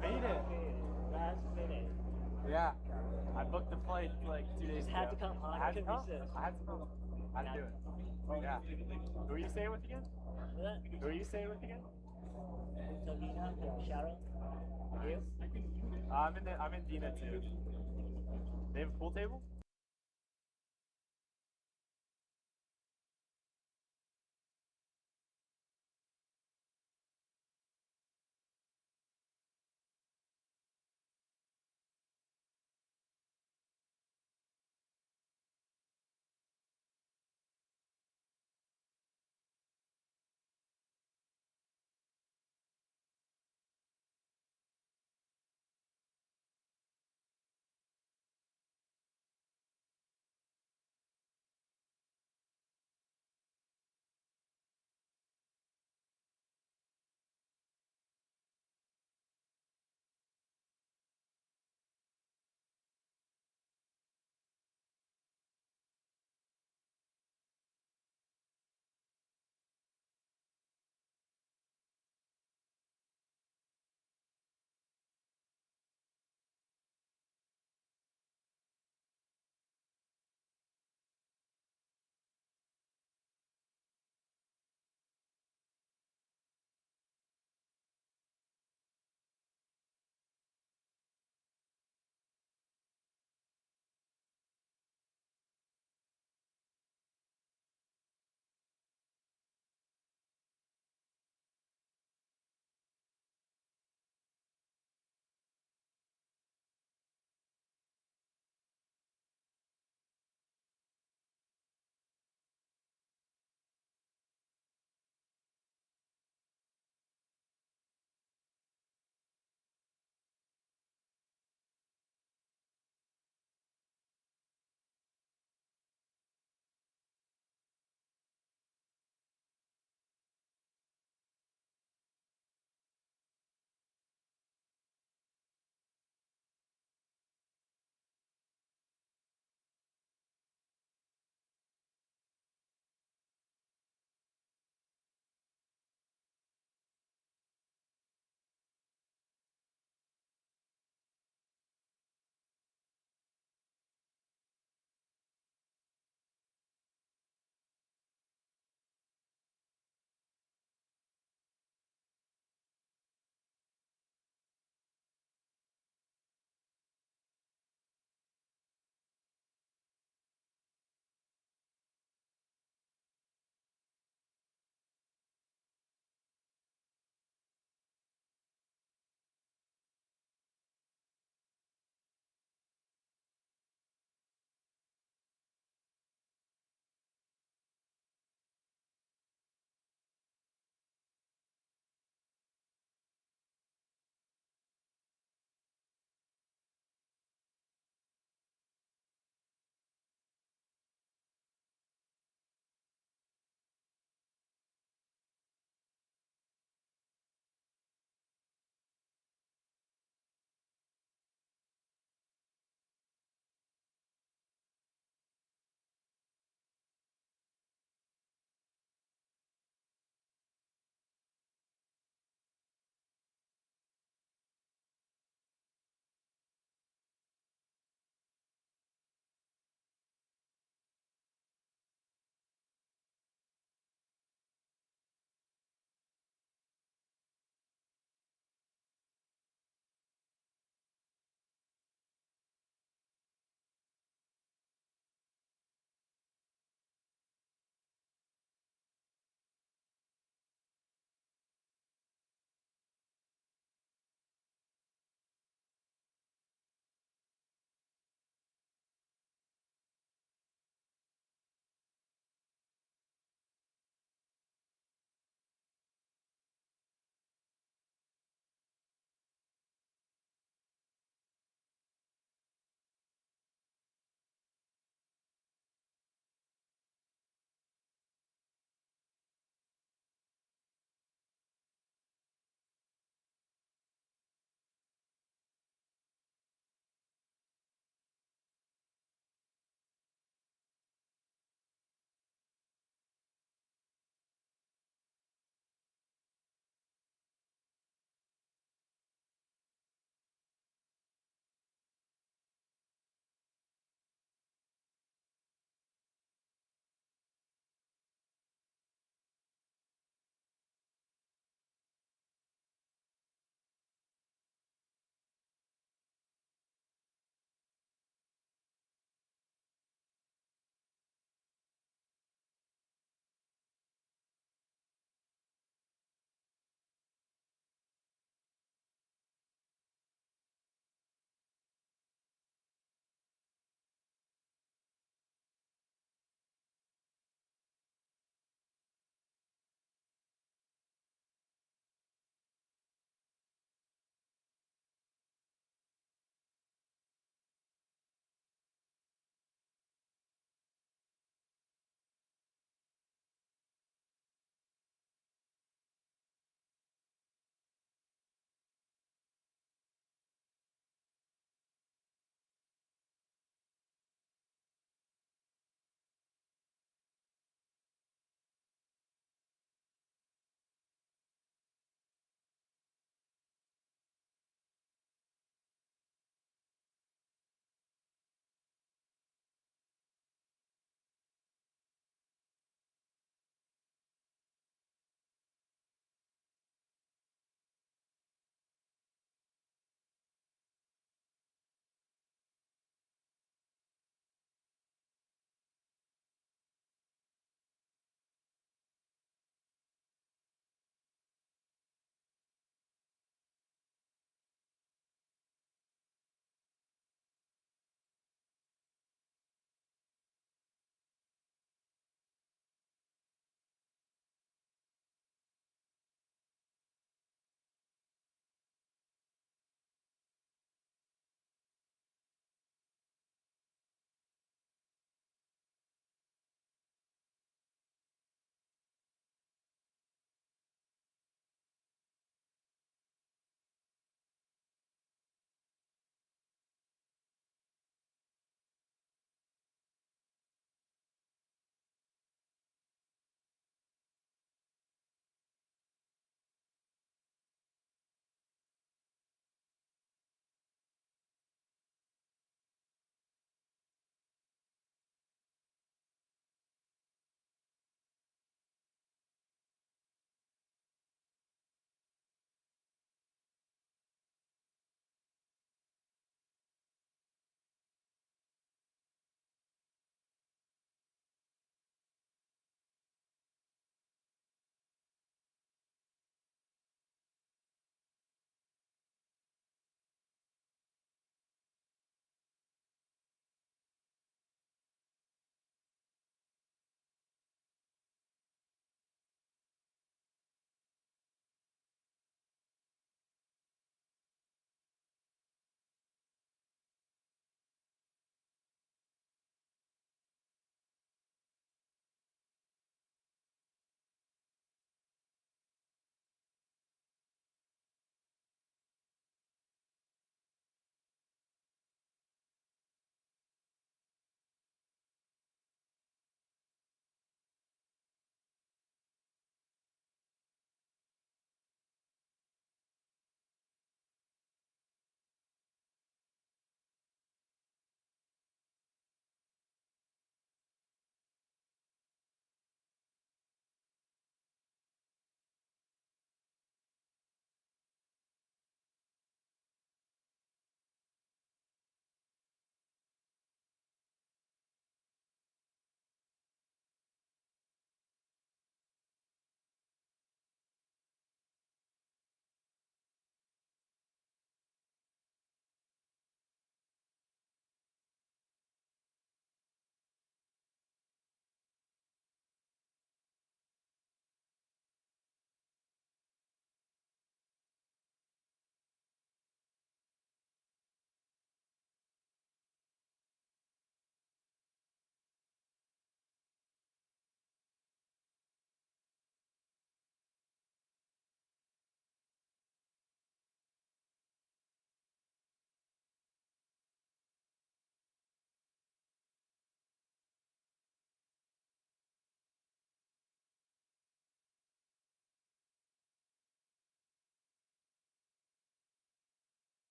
made it. Last minute. Yeah. I booked the flight like 2 days Just ago. had to come, huh? I had to Couldn't come. resist. I had to come. I had to do it. Yeah. Who are you staying with again? What? Who are you staying with again? Pasadena, Shadow. You? I'm in Dina too. They have a pool table?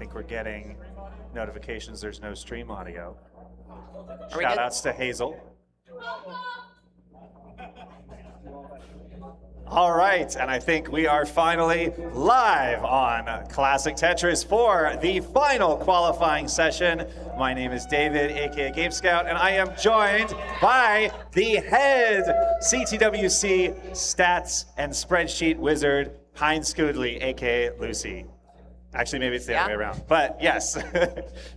think we're getting notifications there's no stream audio. we Shout good? outs to Hazel. All right, and I think we are finally live on Classic Tetris for the final qualifying session. My name is David, aka Game Scout, and I am joined by the head CTWC stats and spreadsheet wizard, Heinz Scoodley, aka Lucy. Actually, maybe it's the other way around, but yes,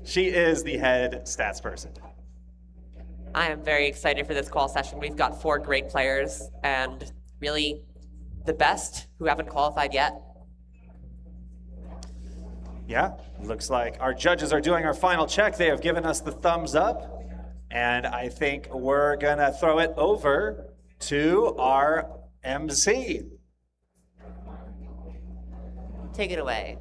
she is the head stats person. I am very excited for this qual session. We've got 4 great players, and really the best who haven't qualified yet. Yeah, looks like our judges are doing our final check. They have given us the thumbs up, and I think we're gonna throw it over to our MC. Take it away.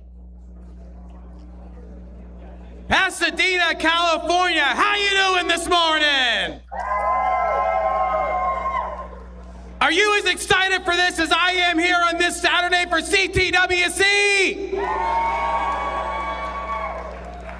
Pasadena, California, how you doing this morning? Are you as excited for this as I am here on this Saturday for CTWC?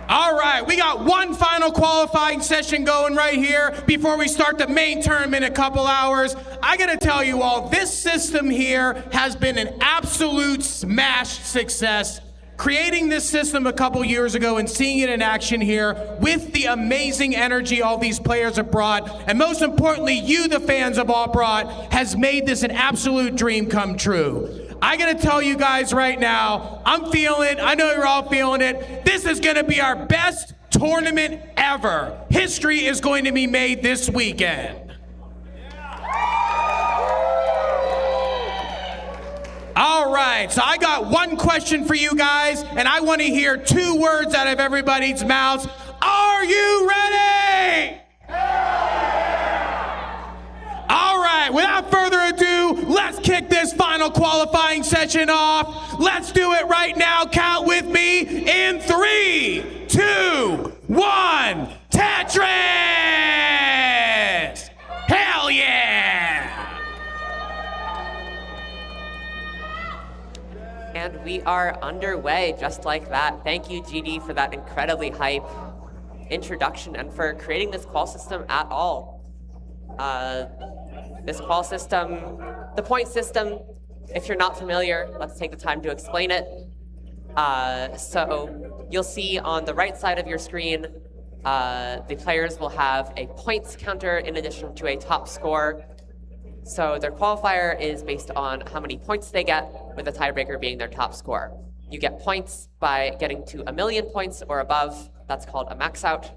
All right, we got one final qualifying session going right here before we start the main tournament in a couple hours. I gotta tell you all, this system here has been an absolute smash success. Creating this system a couple years ago and seeing it in action here with the amazing energy all these players have brought, and most importantly, you, the fans, have all brought, has made this an absolute dream come true. I gotta tell you guys right now, I'm feeling it, I know you're all feeling it, this is gonna be our best tournament ever. History is going to be made this weekend. All right, so I got one question for you guys, and I want to hear 2 words out of everybody's mouths. Are you ready? All right, without further ado, let's kick this final qualifying session off. Let's do it right now. Count with me in 3, 2, 1. Tetris! Hell yeah! And we are underway just like that. Thank you, GD, for that incredibly hype introduction and for creating this qual system at all. This qual system, the point system, if you're not familiar, let's take the time to explain it. So you'll see on the right side of your screen, the players will have a points counter in addition to a top score. So their qualifier is based on how many points they get, with the tiebreaker being their top score. You get points by getting to 1 million points or above. That's called a max out.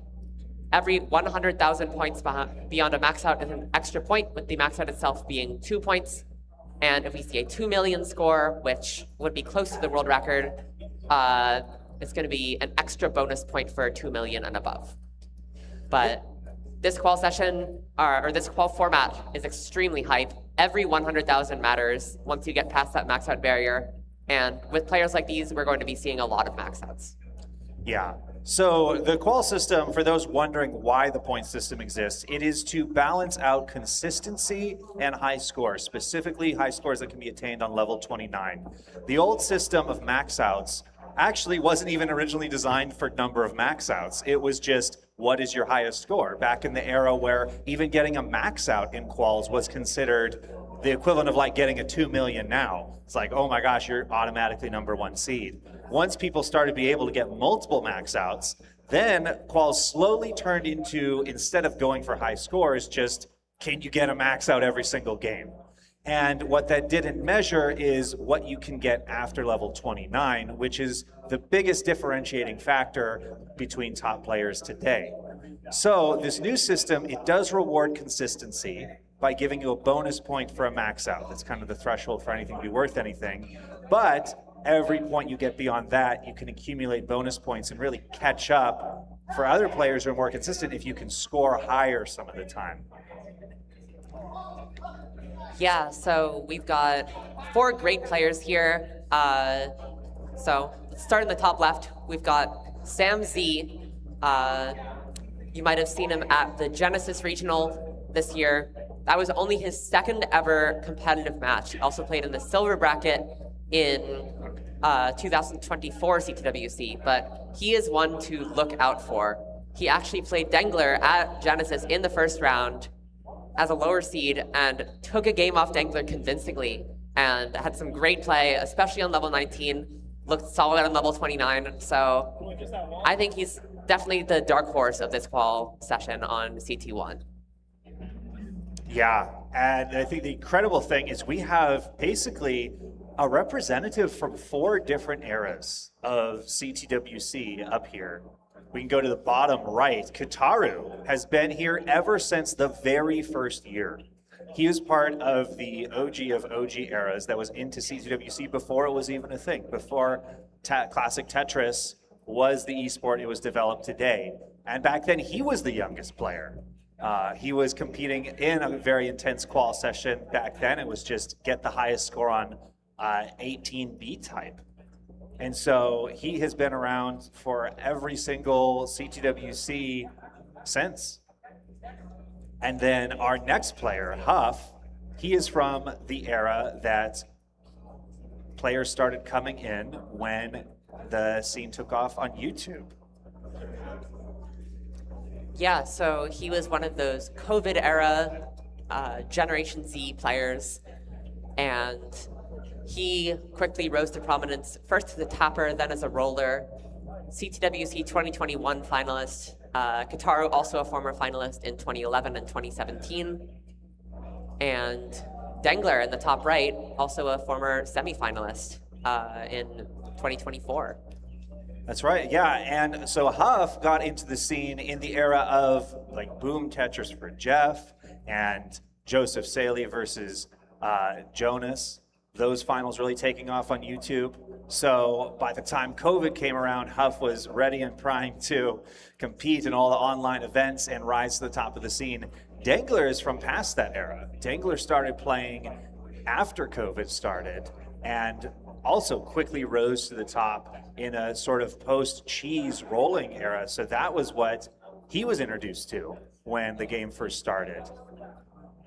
Every 100,000 points beyond a max out is an extra point, with the max out itself being 2 points. And if we see a 2 million score, which would be close to the world record, it's going to be an extra bonus point for 2 million and above. But this qual session, or this qual format, is extremely hype. Every 100,000 matters once you get past that max out barrier. And with players like these, we're going to be seeing a lot of max outs. Yeah. So the qual system, for those wondering why the point system exists, it is to balance out consistency and high scores, specifically high scores that can be attained on level 29. The old system of max outs actually wasn't even originally designed for number of max outs. It was just, what is your highest score? Back in the era where even getting a max out in quals was considered the equivalent of like getting a 2 million now. It's like, oh my gosh, you're automatically #1 seed. Once people started to be able to get multiple max outs, then quals slowly turned into, instead of going for high scores, just, can you get a max out every single game? And what that didn't measure is what you can get after level 29, which is the biggest differentiating factor between top players today. So this new system, it does reward consistency by giving you a bonus point for a max out. That's kind of the threshold for anything to be worth anything. But every point you get beyond that, you can accumulate bonus points and really catch up for other players who are more consistent if you can score higher some of the time. Yeah, so we've got 4 great players here. So let's start in the top left. We've got Sam Z. You might have seen him at the Genesis Regional this year. That was only his 2nd ever competitive match. He also played in the silver bracket in 2024 CTWC, but he is one to look out for. He actually played Dengler at Genesis in the first round as a lower seed and took a game off Dengler convincingly and had some great play, especially on level 19, looked solid on level 29. So I think he's definitely the dark horse of this qual session on CT1. Yeah, and I think the incredible thing is we have basically a representative from 4 different eras of CTWC up here. We can go to the bottom right. Kataru has been here ever since the very first year. He was part of the OG of OG eras that was into CTWC before it was even a thing, before Classic Tetris was the esport it was developed today. And back then, he was the youngest player. He was competing in a very intense qual session. Back then, it was just get the highest score on 18B type. And so he has been around for every single CTWC since. And then our next player, Huff, he is from the era that players started coming in when the scene took off on YouTube. Yeah, so he was one of those COVID era Generation Z players, and he quickly rose to prominence, first as a tapper, then as a roller. CTWC 2021 finalist. Kataru, also a former finalist in 2011 and 2017. And Dengler in the top right, also a former semifinalist in 2024. That's right, yeah, and so Huff got into the scene in the era of like Boom Tetris for Jeff and Joseph Saley versus Jonas. Those finals really taking off on YouTube. So by the time COVID came around, Huff was ready and primed to compete in all the online events and rise to the top of the scene. Dengler is from past that era. Dengler started playing after COVID started and also quickly rose to the top in a sort of post-cheese rolling era. So that was what he was introduced to when the game first started.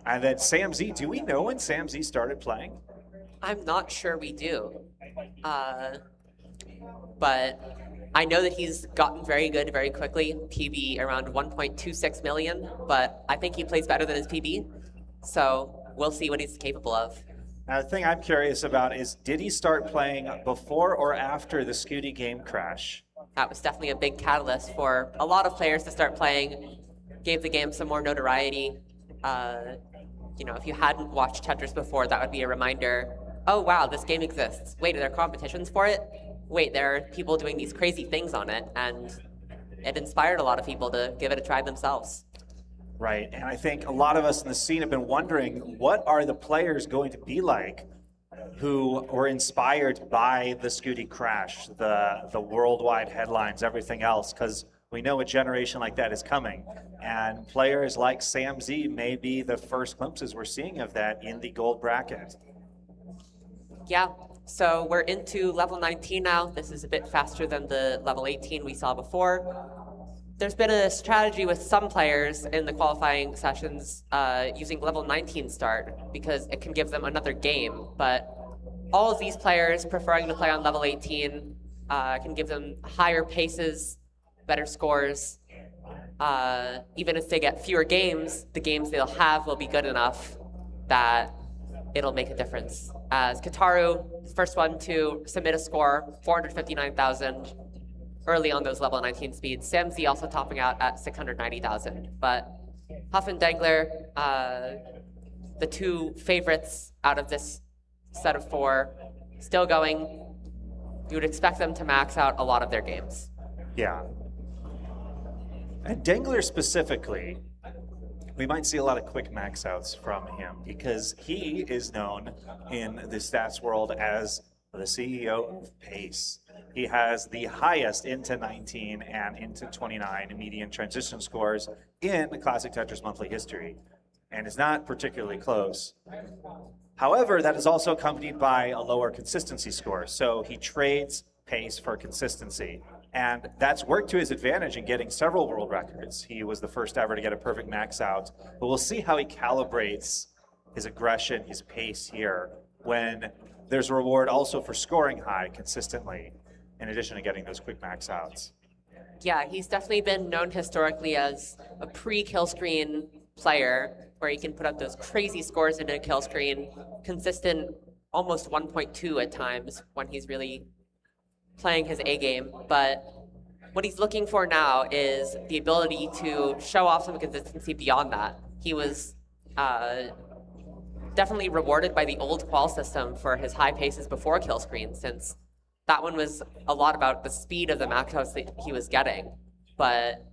And then Sam Z, do we know when Sam Z started playing? I'm not sure we do. But I know that he's gotten very good very quickly. PB around 1.26 million, but I think he plays better than his PB. So we'll see what he's capable of. Now, the thing I'm curious about is, did he start playing before or after the Scooty game crash? That was definitely a big catalyst for a lot of players to start playing, gave the game some more notoriety. You know, if you hadn't watched Tetris before, that would be a reminder. Oh, wow, this game exists. Wait, are there competitions for it? Wait, there are people doing these crazy things on it, and it inspired a lot of people to give it a try themselves. Right, and I think a lot of us in the scene have been wondering, what are the players going to be like who were inspired by the Scooty crash, the worldwide headlines, everything else, because we know a generation like that is coming. And players like Sam Z may be the first glimpses we're seeing of that in the gold bracket. Yeah, so we're into level 19 now. This is a bit faster than the level 18 we saw before. There's been a strategy with some players in the qualifying sessions using level 19 start because it can give them another game, but all of these players preferring to play on level 18 can give them higher paces, better scores. Even if they get fewer games, the games they'll have will be good enough that it'll make a difference. As Kataru, first one to submit a score, 459,000 early on those level 19 speeds. Sam Z also topping out at 690,000. But Huff and Dengler, the two favorites out of this set of four, still going. You would expect them to max out a lot of their games. Yeah. And Dengler specifically, we might see a lot of quick max outs from him because he is known in the stats world as the CEO of pace. He has the highest into 19 and into 29 median transition scores in the Classic Tetris monthly history, and is not particularly close. However, that is also accompanied by a lower consistency score, so he trades pace for consistency. And that's worked to his advantage in getting several world records. He was the first ever to get a perfect max out, but we'll see how he calibrates his aggression, his pace here when there's a reward also for scoring high consistently, in addition to getting those quick max outs. Yeah, he's definitely been known historically as a pre-kill screen player, where he can put up those crazy scores into a kill screen, consistent almost 1.2 at times when he's really playing his A game. But what he's looking for now is the ability to show off some consistency beyond that. He was definitely rewarded by the old qual system for his high paces before kill screen, since that one was a lot about the speed of the max outs that he was getting. But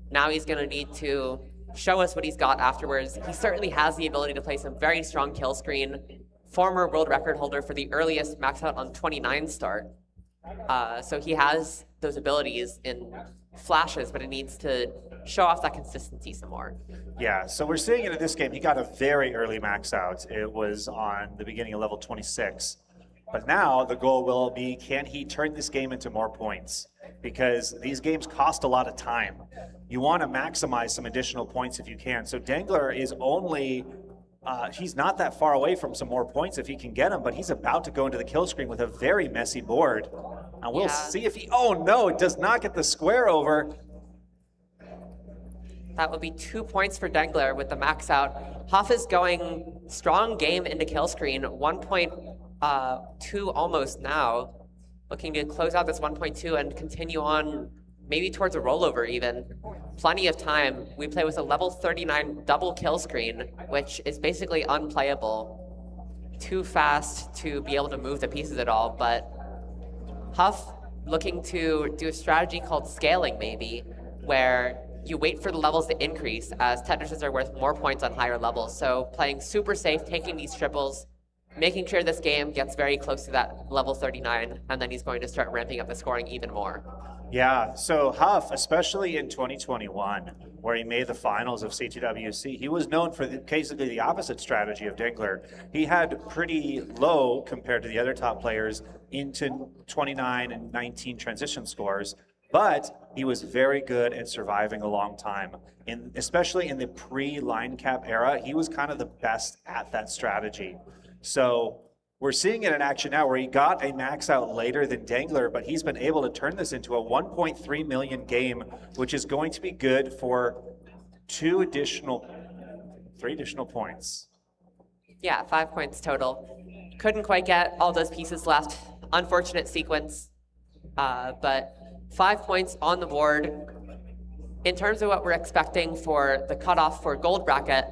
now he's going to need to show us what he's got afterwards. He certainly has the ability to play some very strong kill screen. Former world record holder for the earliest max out on 29 start. So he has those abilities in flashes, but it needs to show off that consistency some more. Yeah, so we're seeing it in this game. He got a very early max out. It was on the beginning of level 26. But now the goal will be, can he turn this game into more points? Because these games cost a lot of time. You want to maximize some additional points if you can. So Dangler is only, he's not that far away from some more points if he can get them, but he's about to go into the kill screen with a very messy board. And we'll see if he, oh no, it does not get the square over. That would be 2 points for Dangler with the max out. Huff is going strong game into kill screen, 1.2 almost now. Looking to close out this 1.2 and continue on maybe towards a rollover even. Plenty of time. We play with a level 39 double kill screen, which is basically unplayable. Too fast to be able to move the pieces at all, but Huff looking to do a strategy called scaling maybe, where you wait for the levels to increase as Tetrises are worth more points on higher levels. So playing super safe, taking these triples, making sure this game gets very close to that level 39, and then he's going to start ramping up the scoring even more. Yeah, so Huff, especially in 2021, where he made the finals of CTWC, he was known for basically the opposite strategy of Dangler. He had pretty low, compared to the other top players, into 29 and 19 transition scores, but he was very good at surviving a long time. Especially in the pre-line cap era, he was kind of the best at that strategy. So we're seeing it in action now where he got a max out later than Dangler, but he's been able to turn this into a 1.3 million game, which is going to be good for 3 additional points. Yeah, 5 points total. Couldn't quite get all those pieces left. Unfortunate sequence, but 5 points on the board. In terms of what we're expecting for the cutoff for gold bracket,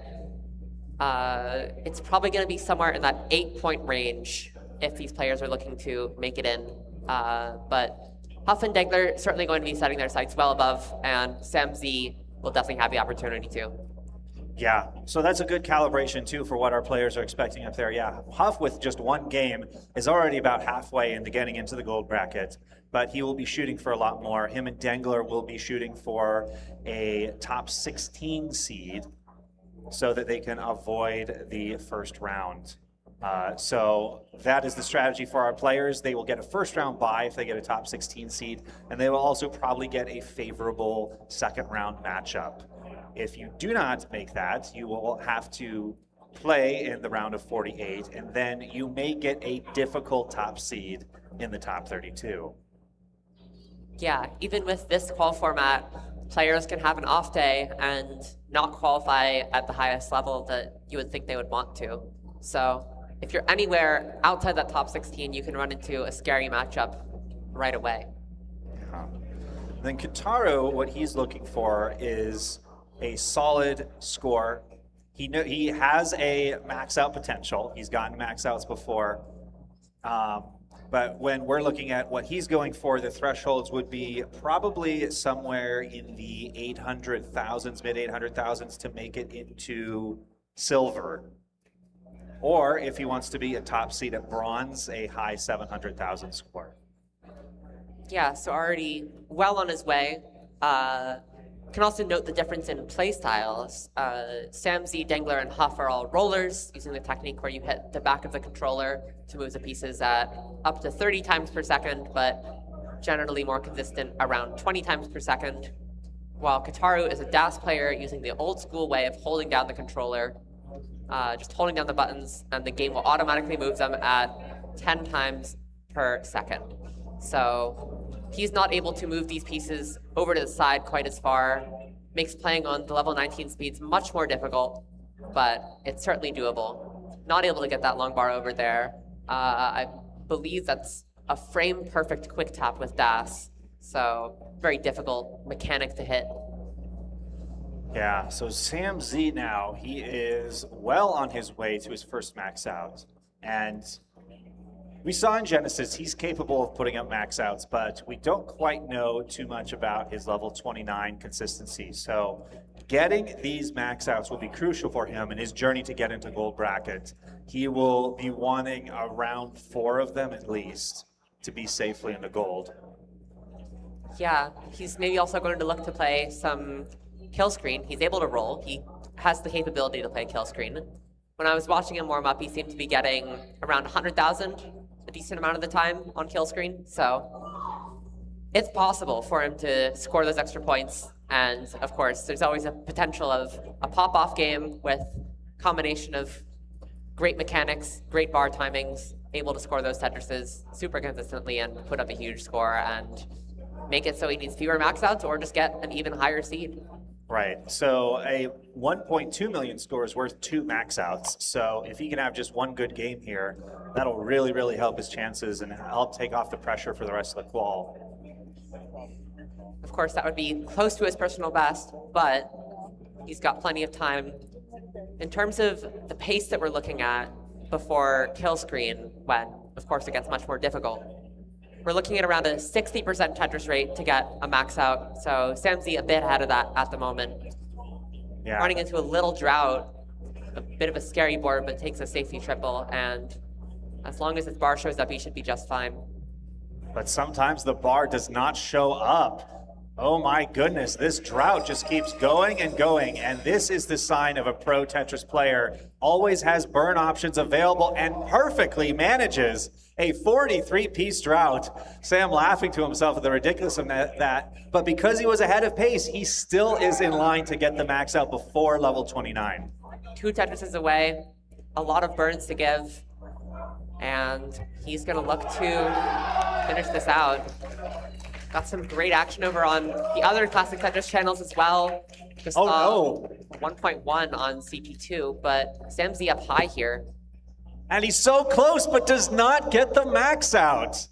it's probably going to be somewhere in that 8-point range if these players are looking to make it in. But Huff and Dangler certainly going to be setting their sights well above, and Sam Z will definitely have the opportunity to. Yeah, so that's a good calibration too for what our players are expecting up there. Yeah, Huff with just one game is already about halfway into getting into the gold bracket, but he will be shooting for a lot more. Him and Dangler will be shooting for a top 16 seed so that they can avoid the first round. So that is the strategy for our players. They will get a first round bye if they get a top 16 seed, and they will also probably get a favorable second round matchup. If you do not make that, you will have to play in the round of 48, and then you may get a difficult top seed in the top 32. Yeah, even with this qual format, players can have an off day and not qualify at the highest level that you would think they would want to. So if you're anywhere outside that top 16, you can run into a scary matchup right away. Then Kitaru, what he's looking for is a solid score. He has a max out potential. He's gotten max outs before. But when we're looking at what he's going for, the thresholds would be probably somewhere in the 800,000s, mid 800,000s to make it into silver. Or if he wants to be a top seed at bronze, a high 700,000 score. Yeah, so already well on his way. Can also note the difference in play styles. Sam Z, Dangler, and Huff are all rollers, using the technique where you hit the back of the controller to move the pieces at up to 30 times per second, but generally more consistent around 20 times per second. While Kitaru is a DAS player using the old school way of holding down the controller, just holding down the buttons, and the game will automatically move them at 10 times per second. So he's not able to move these pieces over to the side quite as far. Makes playing on the level 19 speeds much more difficult, but it's certainly doable. Not able to get that long bar over there. I believe that's a frame perfect quick tap with DAS. So very difficult mechanic to hit. Yeah, so Sam Z now, he is well on his way to his first max out. And we saw in Genesis, he's capable of putting up max outs, but we don't quite know too much about his level 29 consistency. So getting these max outs will be crucial for him in his journey to get into gold bracket. He will be wanting around 4 of them at least to be safely into gold. Yeah, he's maybe also going to look to play some kill screen. He's able to roll. He has the capability to play kill screen. When I was watching him warm up, he seemed to be getting around 100,000 a decent amount of the time on kill screen. So it's possible for him to score those extra points. And of course, there's always a potential of a pop-off game with combination of great mechanics, great bar timings, able to score those Tetrises super consistently and put up a huge score and make it so he needs fewer max outs or just get an even higher seed. Right, so a 1.2 million score is worth 2 max outs. So if he can have just one good game here, that'll really, really help his chances and help take off the pressure for the rest of the qual. Of course, that would be close to his personal best, but he's got plenty of time. In terms of the pace that we're looking at before kill screen, when, of course, it gets much more difficult, we're looking at around a 60% Tetris rate to get a max out, so Sam Z a bit ahead of that at the moment. Yeah. Running into a little drought, a bit of a scary board, but takes a safety triple, and as long as his bar shows up, he should be just fine. But sometimes the bar does not show up. Oh my goodness, this drought just keeps going and going, and this is the sign of a pro Tetris player. Always has burn options available and perfectly manages a 43-piece drought. Sam laughing to himself at the ridiculousness of that, but because he was ahead of pace, he still is in line to get the max out before level 29. 2 Tetrises away, a lot of burns to give, and he's gonna look to finish this out. Got some great action over on the other Classic Tetris channels as well. Just, no. 1.1 on CP2, but Sam Z up high here. And he's so close, but does not get the max out.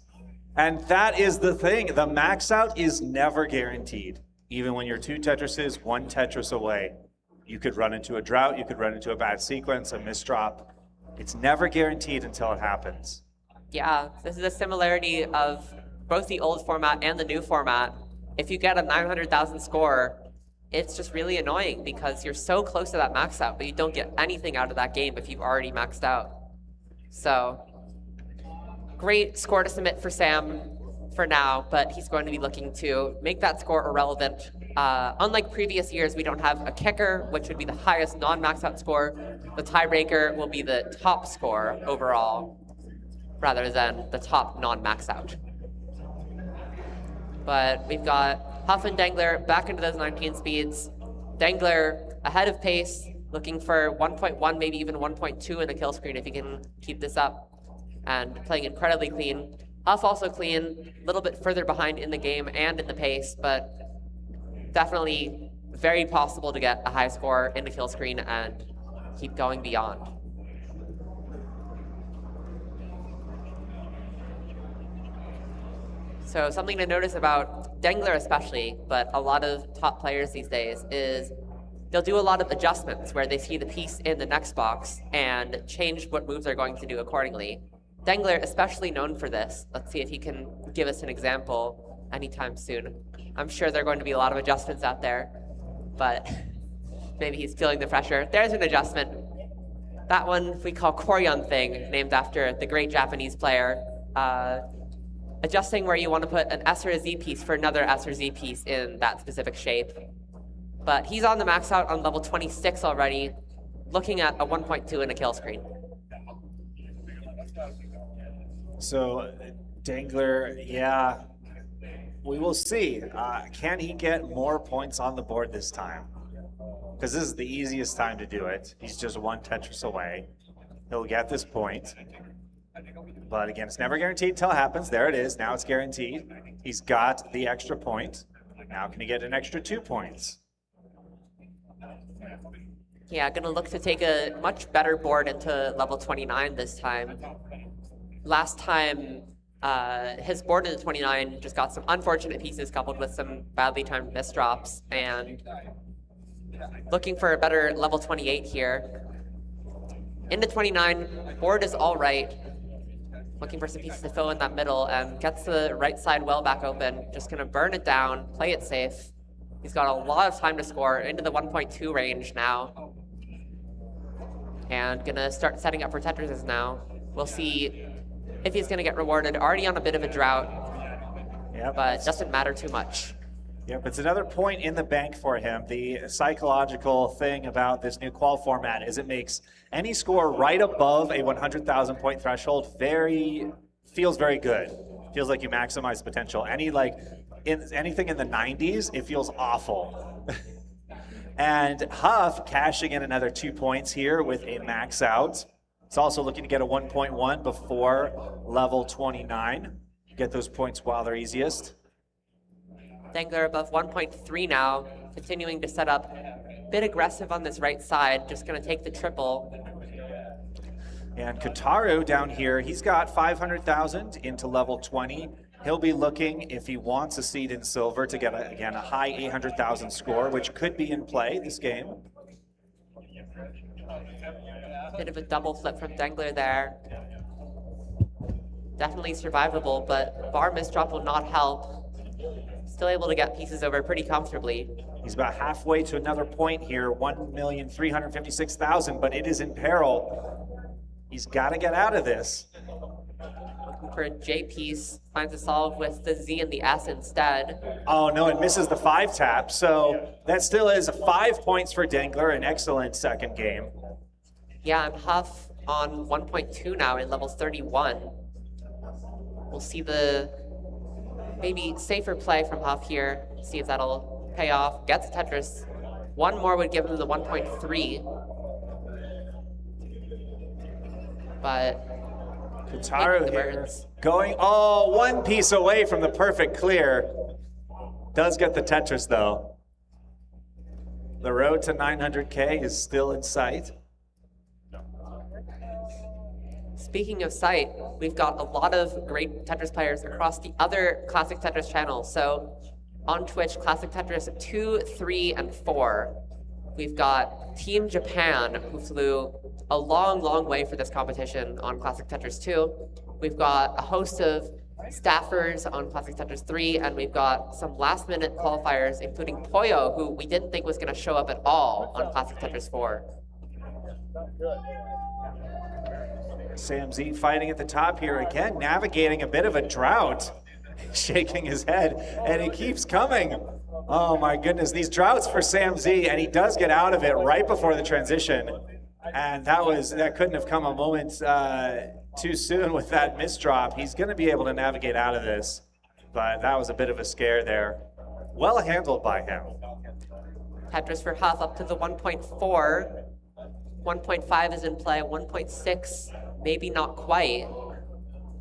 And that is the thing. The max out is never guaranteed. Even when you're 2 Tetrises, 1 Tetris away. You could run into a drought, you could run into a bad sequence, a misdrop. It's never guaranteed until it happens. Yeah, this is a similarity of both the old format and the new format. If you get a 900,000 score, it's just really annoying because you're so close to that max out, but you don't get anything out of that game if you've already maxed out. So, great score to submit for Sam for now, but he's going to be looking to make that score irrelevant. Unlike previous years, we don't have a kicker, which would be the highest non-max out score. The tiebreaker will be the top score overall, rather than the top non-max out. But we've got Huff and Dangler back into those 19 speeds. Dangler ahead of pace, looking for 1.1, maybe even 1.2 in the kill screen if he can keep this up. And playing incredibly clean. Huff also clean, a little bit further behind in the game and in the pace, but definitely very possible to get a high score in the kill screen and keep going beyond. So something to notice about Dangler especially, but a lot of top players these days, is they'll do a lot of adjustments where they see the piece in the next box and change what moves they're going to do accordingly. Dangler especially known for this. Let's see if he can give us an example anytime soon. I'm sure there are going to be a lot of adjustments out there, but maybe he's feeling the pressure. There's an adjustment. That one we call Koryon thing, named after the great Japanese player. Adjusting where you want to put an S or a Z piece for another S or Z piece in that specific shape. But he's on the max out on level 26 already, looking at a 1.2 in a kill screen. So Dangler, yeah, we will see. Can he get more points on the board this time? Because this is the easiest time to do it. He's just 1 Tetris away. He'll get this point. But again, it's never guaranteed until it happens. There it is. Now it's guaranteed. He's got the extra point. Now can he get an extra 2 points? Yeah, gonna look to take a much better board into level 29 this time. Last time, his board into 29 just got some unfortunate pieces coupled with some badly timed misdrops, and looking for a better level 28 here. Into 29, board is all right. Looking for some pieces to fill in that middle, and gets the right side well back open. Just gonna burn it down, play it safe. He's got a lot of time to score, into the 1.2 range now. And gonna start setting up for Tetris now. We'll see if he's gonna get rewarded. Already on a bit of a drought, but doesn't matter too much. Yep, it's another point in the bank for him. The psychological thing about this new qual format is it makes any score right above a 100,000 point threshold feels very good. Feels like you maximize potential. Anything in the 90s, it feels awful. And Huff cashing in another 2 points here with a max out. It's also looking to get a 1.1 before level 29. Get those points while they're easiest. Dangler above 1.3 now, continuing to set up. A bit aggressive on this right side, just gonna take the triple. And Kataru down here, he's got 500,000 into level 20. He'll be looking, if he wants a seed in silver, to get, a high 800,000 score, which could be in play this game. Bit of a double flip from Dangler there. Definitely survivable, but bar misdrop will not help. Still able to get pieces over pretty comfortably. He's about halfway to another point here, 1,356,000, but it is in peril. He's got to get out of this. Looking for a J piece, finds a solve with the Z and the S instead. Oh no, it misses the 5 tap, so that still is 5 points for Dangler, an excellent second game. Yeah, and Huff on 1.2 now in level 31. We'll see the maybe safer play from Huff here. See if that'll pay off. Gets Tetris. One more would give him the 1.3. But Kataru here going, one piece away from the perfect clear. Does get the Tetris though. The road to 900K is still in sight. Speaking of sight, we've got a lot of great Tetris players across the other Classic Tetris channels. So on Twitch, Classic Tetris 2, 3, and 4. We've got Team Japan, who flew a long, long way for this competition on Classic Tetris 2. We've got a host of staffers on Classic Tetris 3, and we've got some last-minute qualifiers, including Poyo, who we didn't think was going to show up at all on Classic Tetris 4. Sam Z fighting at the top here again, navigating a bit of a drought, shaking his head, and he keeps coming. Oh my goodness, these droughts for Sam Z, and he does get out of it right before the transition. And that couldn't have come a moment too soon with that misdrop. He's going to be able to navigate out of this, but that was a bit of a scare there. Well handled by him. Tetris for Huff up to the 1.4. 1.5 is in play, 1.6, maybe not quite.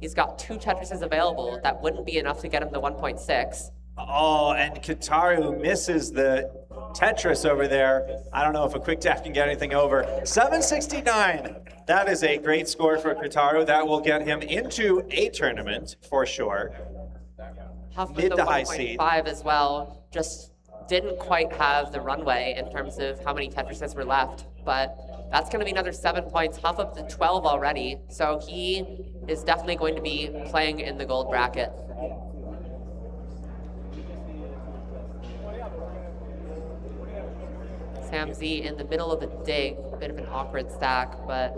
He's got 2 Tetrises available. That wouldn't be enough to get him the 1.6. Oh, and Kataru misses the Tetris over there. I don't know if a quick tap can get anything over. 769. That is a great score for Kataru. That will get him into a tournament for sure. Huff with the 1.5 as well. Just didn't quite have the runway in terms of how many Tetrises were left, but that's going to be another 7 points. Huff up to 12 already, so he is definitely going to be playing in the gold bracket. Sam Z in the middle of a dig, a bit of an awkward stack, but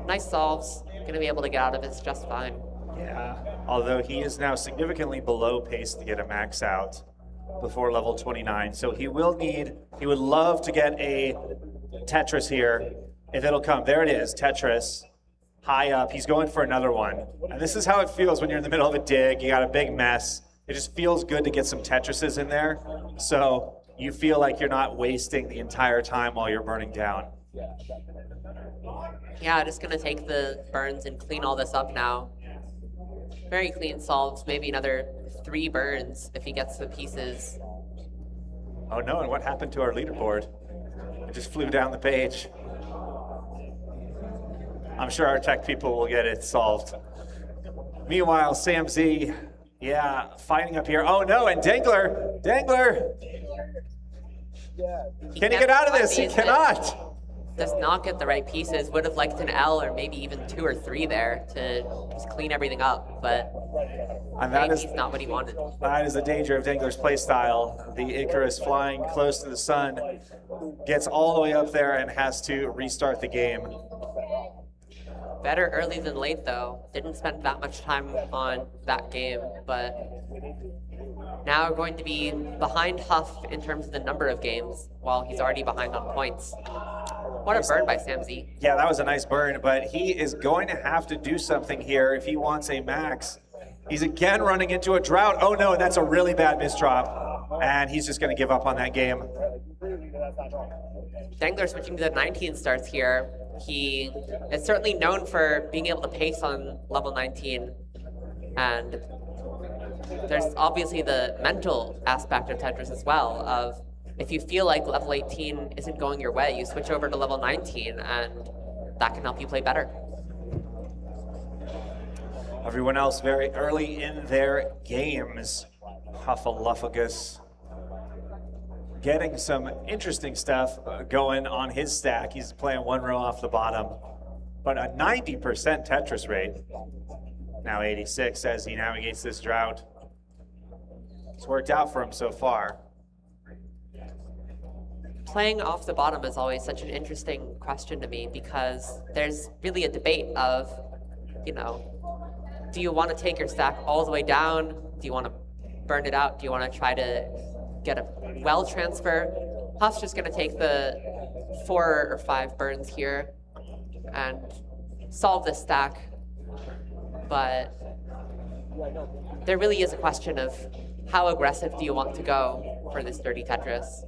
nice solves. Going to be able to get out of it just fine. Yeah, although he is now significantly below pace to get a max out before level 29, so he would love to get a Tetris here, if it'll come. There it is, Tetris, high up. He's going for another one. And this is how it feels when you're in the middle of a dig. You got a big mess. It just feels good to get some Tetrises in there. So you feel like you're not wasting the entire time while you're burning down. Yeah, just gonna take the burns and clean all this up now. Very clean solves, maybe another 3 burns if he gets the pieces. Oh no, and what happened to our leaderboard? It just flew down the page. I'm sure our tech people will get it solved. Meanwhile, Sam Z, yeah, fighting up here. Oh no, and Dangler! Can he get out of this? He cannot! Does not get the right pieces. Would have liked an L or maybe even 2 or 3 there to just clean everything up, but and that maybe is not what he wanted. That is the danger of Dangler's playstyle. The Icarus flying close to the sun gets all the way up there and has to restart the game. Better early than late, though. Didn't spend that much time on that game, but now we're going to be behind Huff in terms of the number of games, while he's already behind on points. What a burn by Sam Z. Yeah, that was a nice burn, but he is going to have to do something here if he wants a max. He's again running into a drought. Oh no, and that's a really bad misdrop. And he's just going to give up on that game. Dangler switching to the 19 starts here. He is certainly known for being able to pace on level 19. And there's obviously the mental aspect of Tetris as well, of if you feel like level 18 isn't going your way, you switch over to level 19, and that can help you play better. Everyone else very early in their games. Huffaluffagus getting some interesting stuff going on his stack. He's playing 1 row off the bottom, but a 90% Tetris rate. Now 86 as he navigates this drought. It's worked out for him so far. Playing off the bottom is always such an interesting question to me, because there's really a debate of, you know, do you want to take your stack all the way down? Do you want to burn it out? Do you want to try to get a well transfer? Huff's just going to take the 4 or 5 burns here and solve this stack. But there really is a question of how aggressive do you want to go for this dirty Tetris?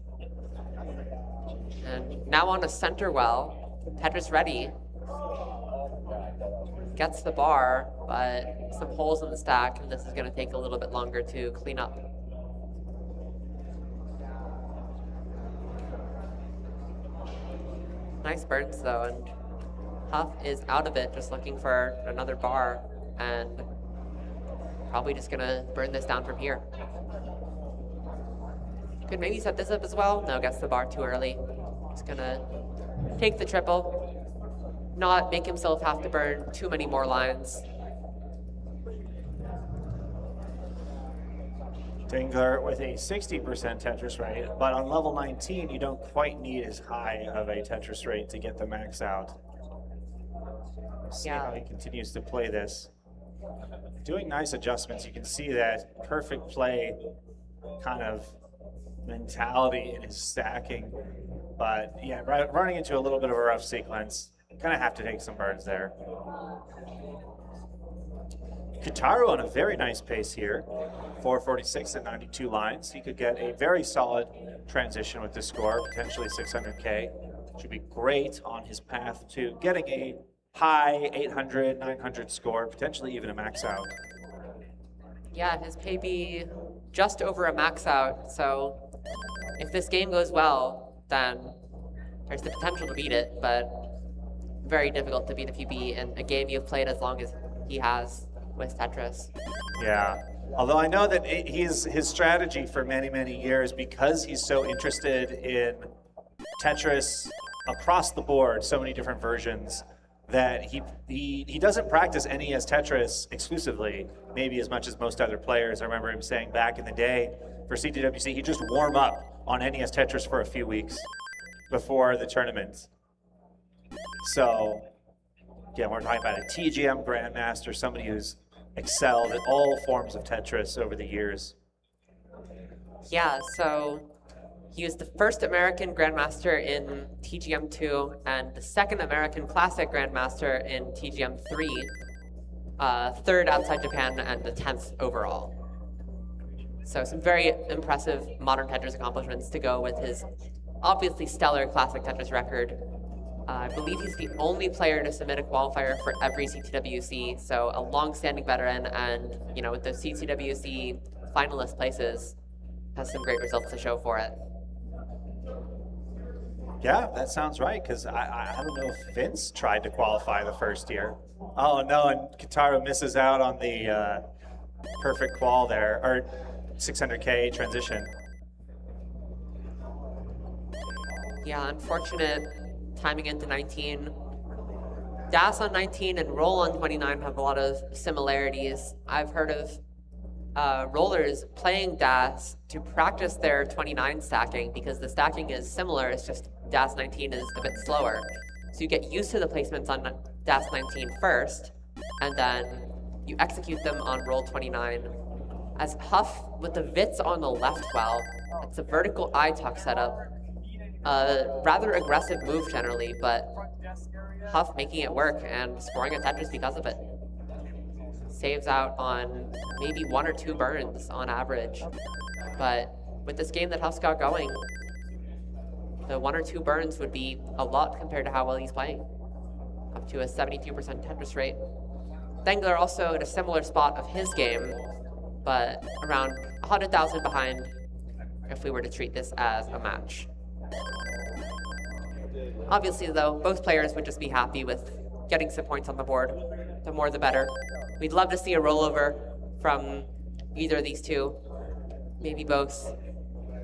And now on a center well, Tetris ready. Gets the bar, but some holes in the stack, and this is going to take a little bit longer to clean up. Nice burns though, and Huff is out of it, just looking for another bar, and probably just going to burn this down from here. Could maybe set this up as well. No, gets the bar too early. Just gonna take the triple, not make himself have to burn too many more lines. Dangler with a 60% Tetris rate, but on level 19, you don't quite need as high of a Tetris rate to get the max out. See how he continues to play this. Doing nice adjustments. You can see that perfect play kind of mentality in his stacking. But yeah, running into a little bit of a rough sequence. Gonna have to take some burns there. Kitaru on a very nice pace here. 446 at 92 lines. He could get a very solid transition with this score, potentially 600K. Should be great on his path to getting a high 800, 900 score, potentially even a max out. Yeah, his pay be just over a max out, so if this game goes well, then there's the potential to beat it, but very difficult to beat if you be in a game you've played as long as he has with Tetris. Yeah, although I know that his strategy for many, many years, because he's so interested in Tetris across the board, so many different versions, that he doesn't practice NES Tetris exclusively, maybe as much as most other players. I remember him saying back in the day for CTWC, he'd just warm up on NES Tetris for a few weeks before the tournament. So, again, we're talking about a TGM Grandmaster, somebody who's excelled at all forms of Tetris over the years. Yeah, so he was the first American Grandmaster in TGM2 and the second American Classic Grandmaster in TGM3, third outside Japan and the 10th overall. So some very impressive modern Tetris accomplishments to go with his obviously stellar Classic Tetris record. I believe he's the only player to submit a qualifier for every CTWC, so a long-standing veteran, and with the CTWC finalist places, has some great results to show for it. Yeah, that sounds right, because I don't know if Vince tried to qualify the first year. Oh no, and Kitaro misses out on the perfect qual there, or 600K transition. Yeah, unfortunate timing into 19. Das on 19 and Roll on 29 have a lot of similarities. I've heard of rollers playing Das to practice their 29 stacking because the stacking is similar, it's just Das 19 is a bit slower. So you get used to the placements on Das 19 first, and then you execute them on Roll 29. As Huff with the Vits on the left well, it's a vertical eye tuck setup. Rather aggressive move generally, but Huff making it work and scoring a Tetris because of it. Saves out on maybe 1 or 2 burns on average. But with this game that Huff's got going, the 1 or 2 burns would be a lot compared to how well he's playing. Up to a 72% Tetris rate. Dengler also at a similar spot of his game, but around 100,000 behind if we were to treat this as a match. Obviously, though, both players would just be happy with getting some points on the board. The more, the better. We'd love to see a rollover from either of these two. Maybe both.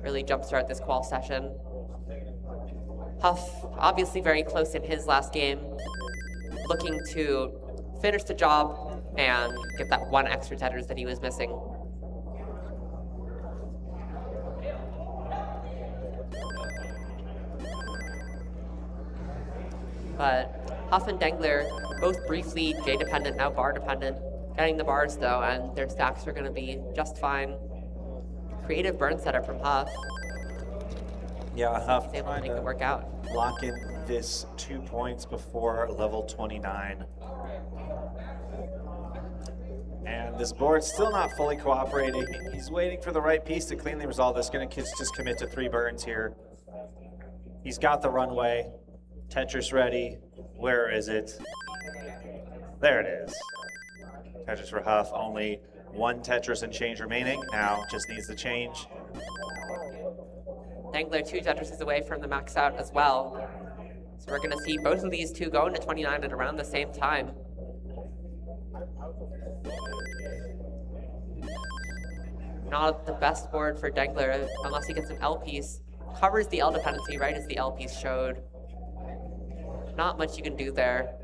Really jumpstart this qual session. Huff, obviously very close in his last game. Looking to finish the job and get that 1 extra Tetris that he was missing. But Huff and Dengler, both briefly J-dependent, now bar-dependent, getting the bars though, and their stacks are going to be just fine. Creative burn setup from Huff. Yeah, Huff He's able to trying make it to work out. lock in this 2 points before level 29. And this board's still not fully cooperating. He's waiting for the right piece to cleanly resolve this. Gonna just commit to 3 burns here. He's got the runway. Tetris ready. Where is it? There it is. Tetris for Huff. Only 1 Tetris and change remaining. Now just needs the change. Dengler 2 Tetrises away from the max out as well. So we're going to see both of these two go into 29 at around the same time. Not the best board for Dengler unless he gets an L piece. Covers the L dependency right as the L piece showed. Not much you can do there.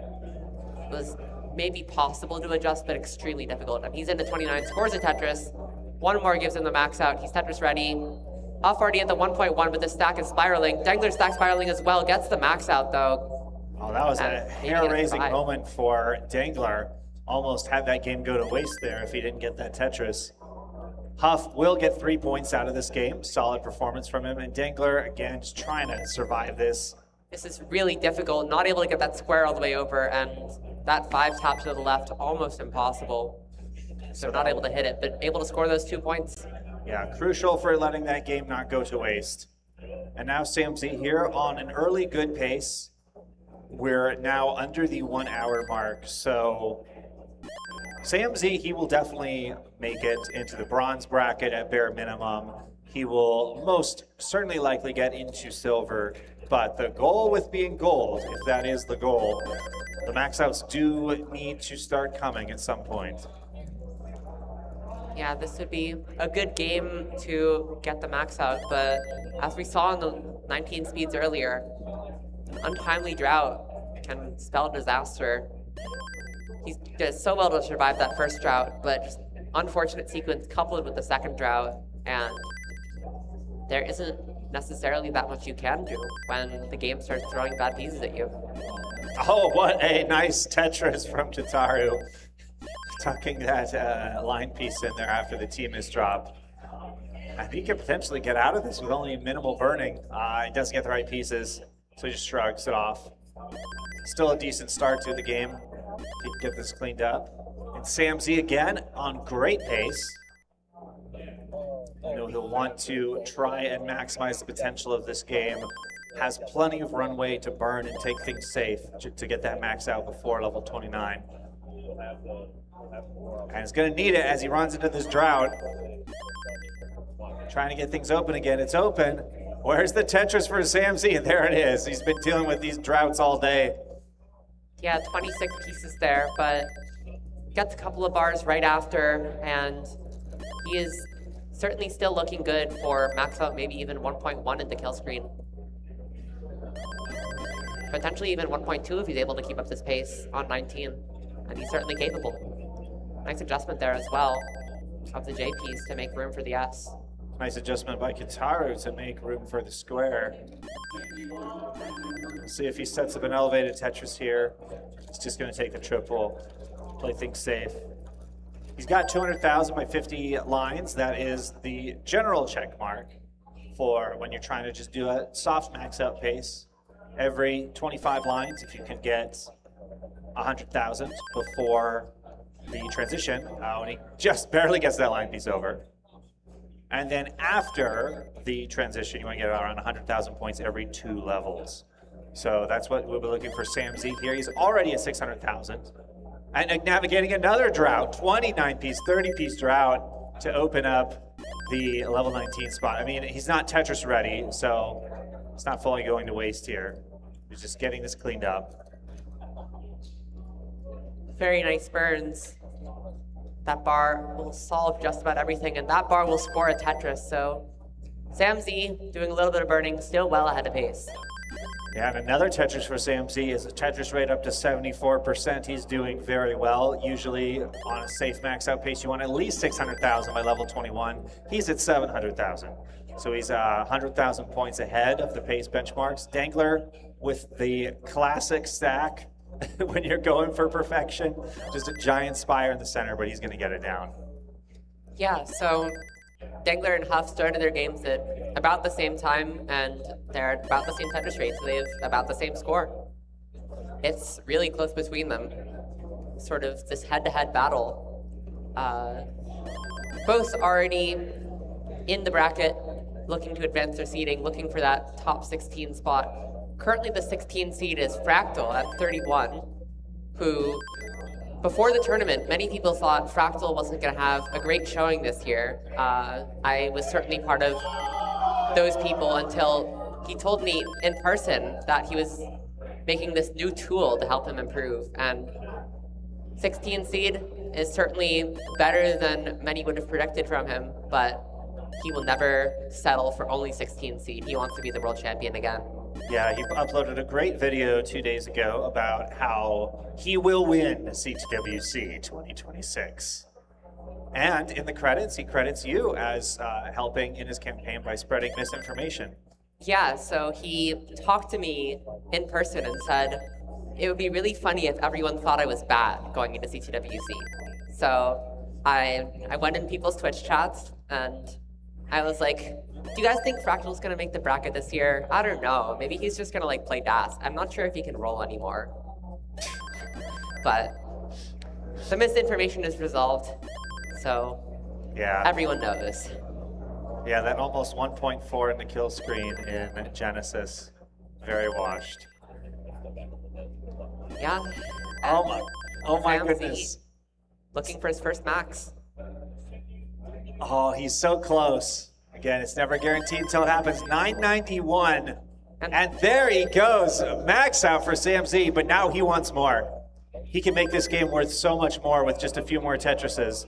It was maybe possible to adjust, but extremely difficult. And he's into 29, scores a Tetris. 1 more gives him the max out. He's Tetris ready. Off already at the 1.1, but the stack is spiraling. Dengler stack spiraling as well. Gets the max out though. Oh, that was a hair-raising moment for Dengler. Almost had that game go to waste there if he didn't get that Tetris. Huff will get 3 points out of this game. Solid performance from him. And Dengler, again, just trying to survive this. This is really difficult. Not able to get that square all the way over, and that 5 tap to the left, almost impossible. So not able to hit it, but able to score those 2 points. Yeah, crucial for letting that game not go to waste. And now SamZ here on an early good pace. We're now under the 1 hour mark, so SamZ, he will definitely make it into the bronze bracket at bare minimum. He will most certainly likely get into silver, but the goal with being gold, if that is the goal, the max outs do need to start coming at some point. Yeah, this would be a good game to get the max out, but as we saw in the 19 speeds earlier, an untimely drought can spell disaster. He did so well to survive that first drought, but just unfortunate sequence coupled with the second drought, and there isn't necessarily that much you can do when the game starts throwing bad pieces at you. Oh, what a nice Tetris from Tataru. Tucking that line piece in there after the team is dropped. I think he could potentially get out of this with only minimal burning. He doesn't get the right pieces, so he just shrugs it off. Still a decent start to the game. He can get this cleaned up. And SamZ again on great pace. You know, he'll want to try and maximize the potential of this game has plenty of runway to burn and take things safe to get that max out before level 29. And he's going to need it as he runs into this drought. Trying to get things open again. It's open. Where's the Tetris for Sam Z? There it is. He's been dealing with these droughts all day. Yeah, 26 pieces there, but gets a couple of bars right after, and he is certainly still looking good for max out, maybe even 1.1 in the kill screen. Potentially even 1.2 if he's able to keep up this pace on 19, and he's certainly capable. Nice adjustment there as well of the J piece to make room for the S. Nice adjustment by Kitaru to make room for the square. See if he sets up an elevated Tetris here. He's just going to take the triple, play things safe. He's got 200,000 by 50 lines. That is the general check mark for when you're trying to just do a soft max out pace. Every 25 lines, if you can get 100,000 before the transition, and he just barely gets that line piece over. And then after the transition, you want to get around 100,000 points every 2 levels. So that's what we'll be looking for Sam Z here. He's already at 600,000. And navigating another drought, 29-piece, 30-piece drought to open up the level 19 spot. I mean, he's not Tetris ready, so it's not fully going to waste here. He's just getting this cleaned up. Very nice burns. That bar will solve just about everything, and that bar will score a Tetris. So Sam Z doing a little bit of burning, still well ahead of pace. Yeah, and another Tetris for Sam Z is a Tetris rate up to 74%. He's doing very well. Usually on a safe max out pace, you want at least 600,000 by level 21. He's at 700,000. So he's 100,000 points ahead of the pace benchmarks. Dangler with the classic stack when you're going for perfection. Just a giant spire in the center, but he's going to get it down. Yeah, so Dangler and Huff started their games at about the same time, and they're at about the same Tetris rate, so they have about the same score. It's really close between them. Sort of this head-to-head battle. Both already in the bracket, looking to advance their seeding, looking for that top 16 spot. Currently the 16 seed is Fractal at 31, who, before the tournament, many people thought Fractal wasn't going to have a great showing this year. I was certainly part of those people until he told me in person that he was making this new tool to help him improve. And 16 seed is certainly better than many would have predicted from him, but he will never settle for only 16 seed. He wants to be the world champion again. Yeah, he uploaded a great video 2 days ago about how he will win CTWC 2026. And in the credits, he credits you as helping in his campaign by spreading misinformation. Yeah, so he talked to me in person and said, it would be really funny if everyone thought I was bad going into CTWC. So I went in people's Twitch chats and I was like, do you guys think Fractal's gonna make the bracket this year? I don't know. Maybe he's just gonna play DAS. I'm not sure if he can roll anymore. But the misinformation is resolved, so yeah, everyone knows. Yeah, that almost 1.4 in the kill screen in Genesis. Very washed. Yeah. Oh my goodness. Looking for his first max. Oh, he's so close. Again, it's never guaranteed until it happens. 991. And there he goes. Max out for Sam Z, but now he wants more. He can make this game worth so much more with just a few more Tetrises.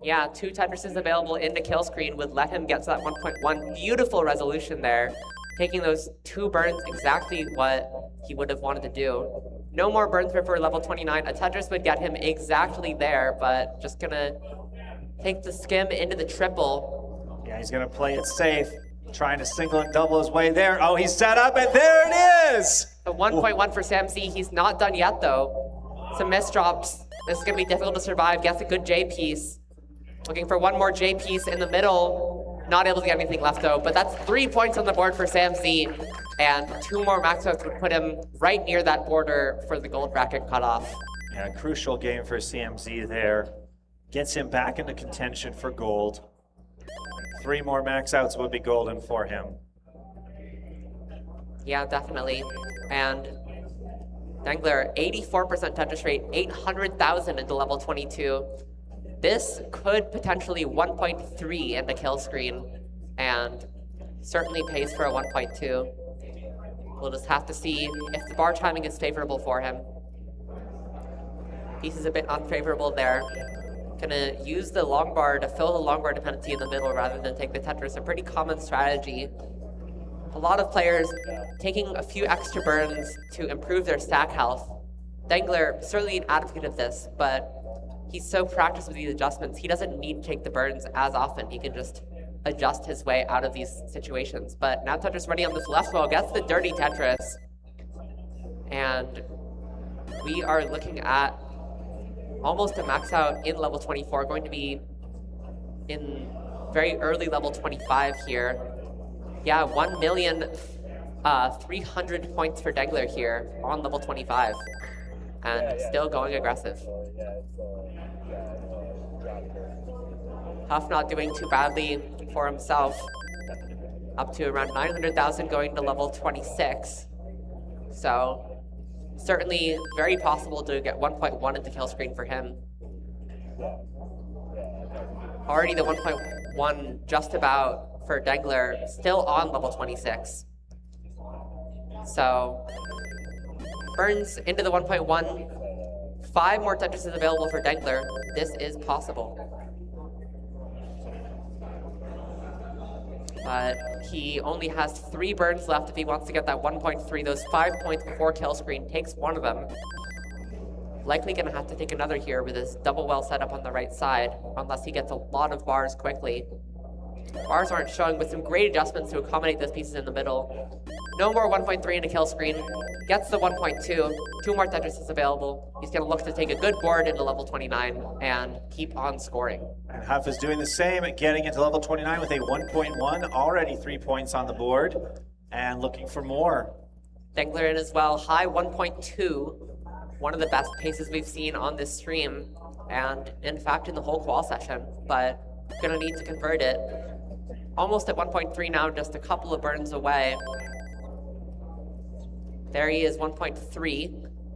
Yeah, 2 Tetrises available in the kill screen would let him get to that 1.1. Beautiful resolution there. Taking those 2 burns, exactly what he would have wanted to do. No more burns before level 29. A Tetris would get him exactly there, but just gonna take the skim into the triple. Yeah, he's gonna play it safe, trying to single and double his way there. Oh, he's set up, and there it is! The 1.1 for Sam Z. He's not done yet, though. Some misdrops. This is gonna be difficult to survive. Gets a good J piece. Looking for one more J piece in the middle. Not able to get anything left, though. But that's 3 points on the board for Sam Z. And 2 more max outs would put him right near that border for the gold bracket cutoff. Yeah, crucial game for Sam Z there. Gets him back into contention for gold. 3 more max outs would be golden for him. Yeah, definitely. And Dangler, 84% Tetris rate, 800,000 into level 22. This could potentially 1.3 in the kill screen, and certainly pays for a 1.2. We'll just have to see if the bar timing is favorable for him. Piece is a bit unfavorable there. Gonna use the long bar to fill the long bar dependency in the middle rather than take the Tetris, a pretty common strategy. A lot of players taking a few extra burns to improve their stack health. Dangler, certainly an advocate of this, but he's so practiced with these adjustments, he doesn't need to take the burns as often. He can just adjust his way out of these situations. But now Tetris ready on this left wall, gets the dirty Tetris. And we are looking at almost a max out in level 24, going to be in very early level 25 here. Yeah, 1,300,000 points for Dangler here on level 25. And still going aggressive. Huff not doing too badly for himself. Up to around 900,000 going to level 26. So certainly very possible to get 1.1 into kill screen for him. Already the 1.1 just about for Dangler, still on level 26. So burns into the 1.1. 5 more Tetris is available for Dangler. This is possible. But he only has 3 burns left if he wants to get that 1.3. Those 5 points before kill screen, takes 1 of them. Likely gonna have to take another here with his double well set up on the right side, unless he gets a lot of bars quickly. Bars aren't showing, with some great adjustments to accommodate those pieces in the middle. No more 1.3 into kill screen. Gets the 1.2. 2 more Tetris is available. He's going to look to take a good board into level 29 and keep on scoring. And Huff is doing the same, getting into level 29 with a 1.1. Already 3 points on the board and looking for more. Dangler in as well. High 1.2. One of the best paces we've seen on this stream. And in fact, in the whole qual session. But going to need to convert it. Almost at 1.3 now, just a couple of burns away. There he is, 1.3.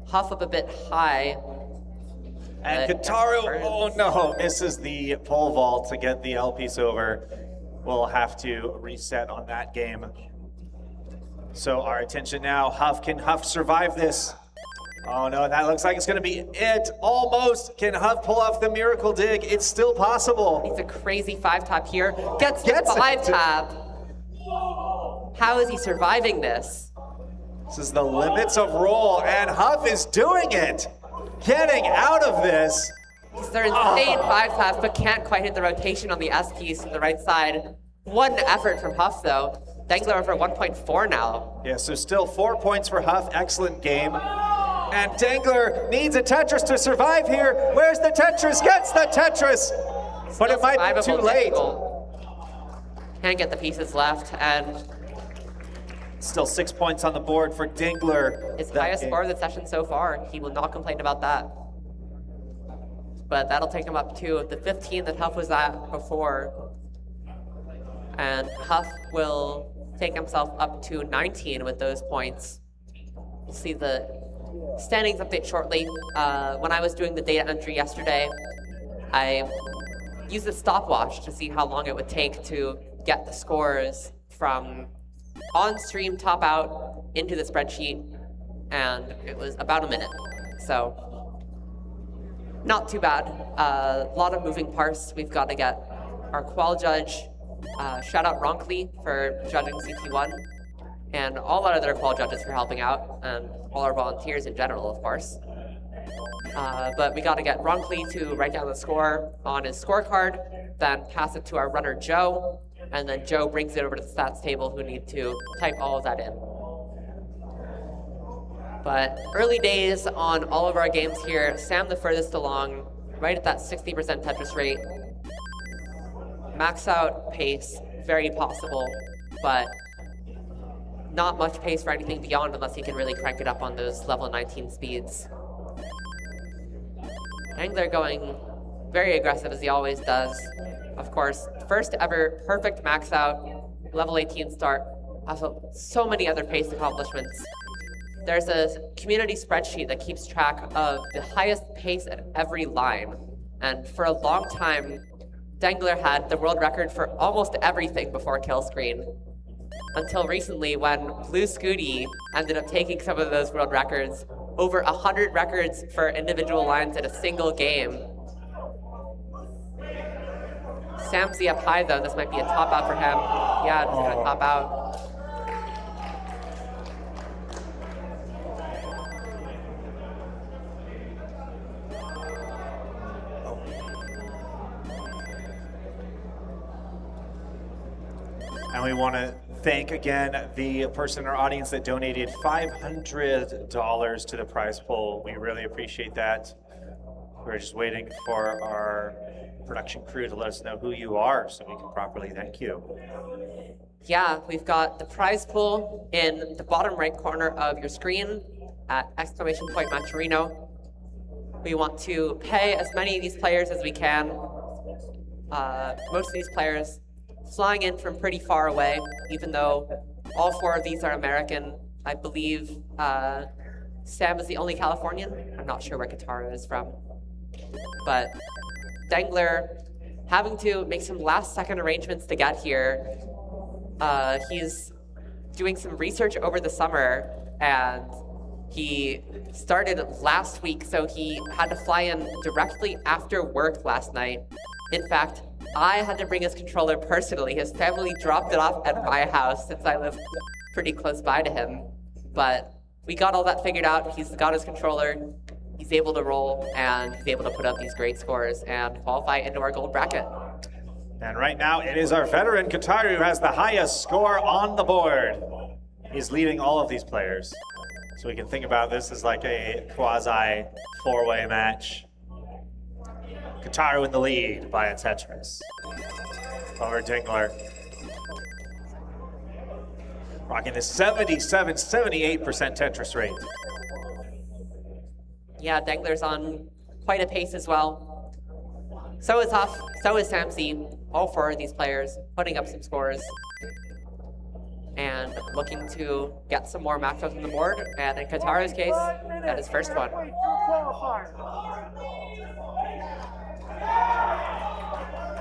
Huff up a bit high. And Kataru, oh no, misses the pole vault to get the L piece over. We'll have to reset on that game. So our attention now, Huff, can Huff survive this? Oh no, that looks like it's gonna be it. Almost. Can Huff pull off the miracle dig? It's still possible. He's a crazy 5-tap here. Gets the 5-tap. How is he surviving this? This is the limits of roll, and Huff is doing it. Getting out of this. They're insane 5-taps, but can't quite hit the rotation on the S piece to the right side. One effort from Huff though. Dangler over 1.4 now. Yeah, so still 4 points for Huff. Excellent game. And Dangler needs a Tetris to survive here. Where's the Tetris? Gets the Tetris! But it might be too late. Can't get the pieces left, and still 6 points on the board for Dangler. His highest score of the session so far. He will not complain about that. But that'll take him up to the 15 that Huff was at before. And Huff will take himself up to 19 with those points. We'll see the standings update shortly. When I was doing the data entry yesterday, I used a stopwatch to see how long it would take to get the scores from on-stream top out into the spreadsheet, and it was about a minute. So, not too bad. A lot of moving parts. We've got to get our qual judge, shout out Ronkley for judging CT1, and all our other qual judges for helping out, and all our volunteers in general, of course. But we got to get Ronkley to write down the score on his scorecard, then pass it to our runner Joe, and then Joe brings it over to the stats table, who need to type all of that in. But early days on all of our games here. Sam the furthest along, right at that 60% Tetris rate. Max out pace, very possible, but not much pace for anything beyond unless he can really crank it up on those level 19 speeds. Dangler going very aggressive as he always does. Of course, first ever perfect max out, level 18 start, Also, so many other pace accomplishments. There's a community spreadsheet that keeps track of the highest pace at every line. And for a long time, Dangler had the world record for almost everything before kill screen. Until recently, when Blue Scooty ended up taking some of those world records, over 100 records for individual lines in a single game. Samsy up high though, this might be a top out for him. Yeah, it's gonna top out. And we want to thank again the person in our audience that donated $500 to the prize pool. We really appreciate that. We're just waiting for our production crew to let us know who you are so we can properly thank you. Yeah, we've got the prize pool in the bottom right corner of your screen at !Matcherino. We want to pay as many of these players as we can. Most of these players flying in from pretty far away, even though all 4 of these are American. I believe Sam is the only Californian. I'm not sure where Katara is from. But Dangler having to make some last-second arrangements to get here. He's doing some research over the summer, and he started last week, so he had to fly in directly after work last night. In fact, I had to bring his controller personally. His family dropped it off at my house since I live pretty close by to him. But we got all that figured out. He's got his controller. He's able to roll, and he's able to put up these great scores and qualify into our gold bracket. And right now, it is our veteran Kataru who has the highest score on the board. He's leading all of these players. So we can think about this as like a quasi 4-way match. Kataru in the lead by a Tetris over Dingler. Rocking a 78% Tetris rate. Yeah, Dangler's on quite a pace as well. So is Huff, so is Samsy. All 4 of these players putting up some scores and looking to get some more matchups on the board. And in Kataru's case, that is first one.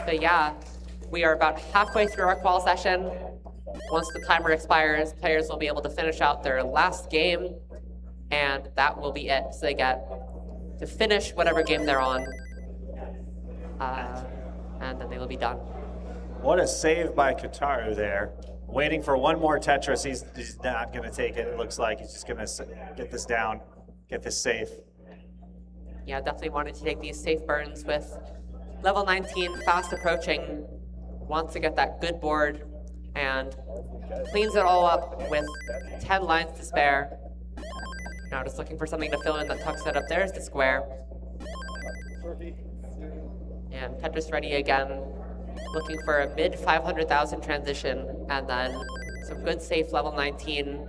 But yeah, we are about halfway through our qual session. Once the timer expires, players will be able to finish out their last game, and that will be it. So they get to finish whatever game they're on, and then they will be done. What a save by Kataru there. Waiting for one more Tetris. He's not going to take it. It looks like he's just going to get this down, get this safe. Yeah, definitely wanted to take these safe burns with level 19 fast approaching. Wants to get that good board and cleans it all up with 10 lines to spare. Now just looking for something to fill in that tucks it up. There's the square. And Tetris ready again. Looking for a mid 500,000 transition, and then some good safe level 19.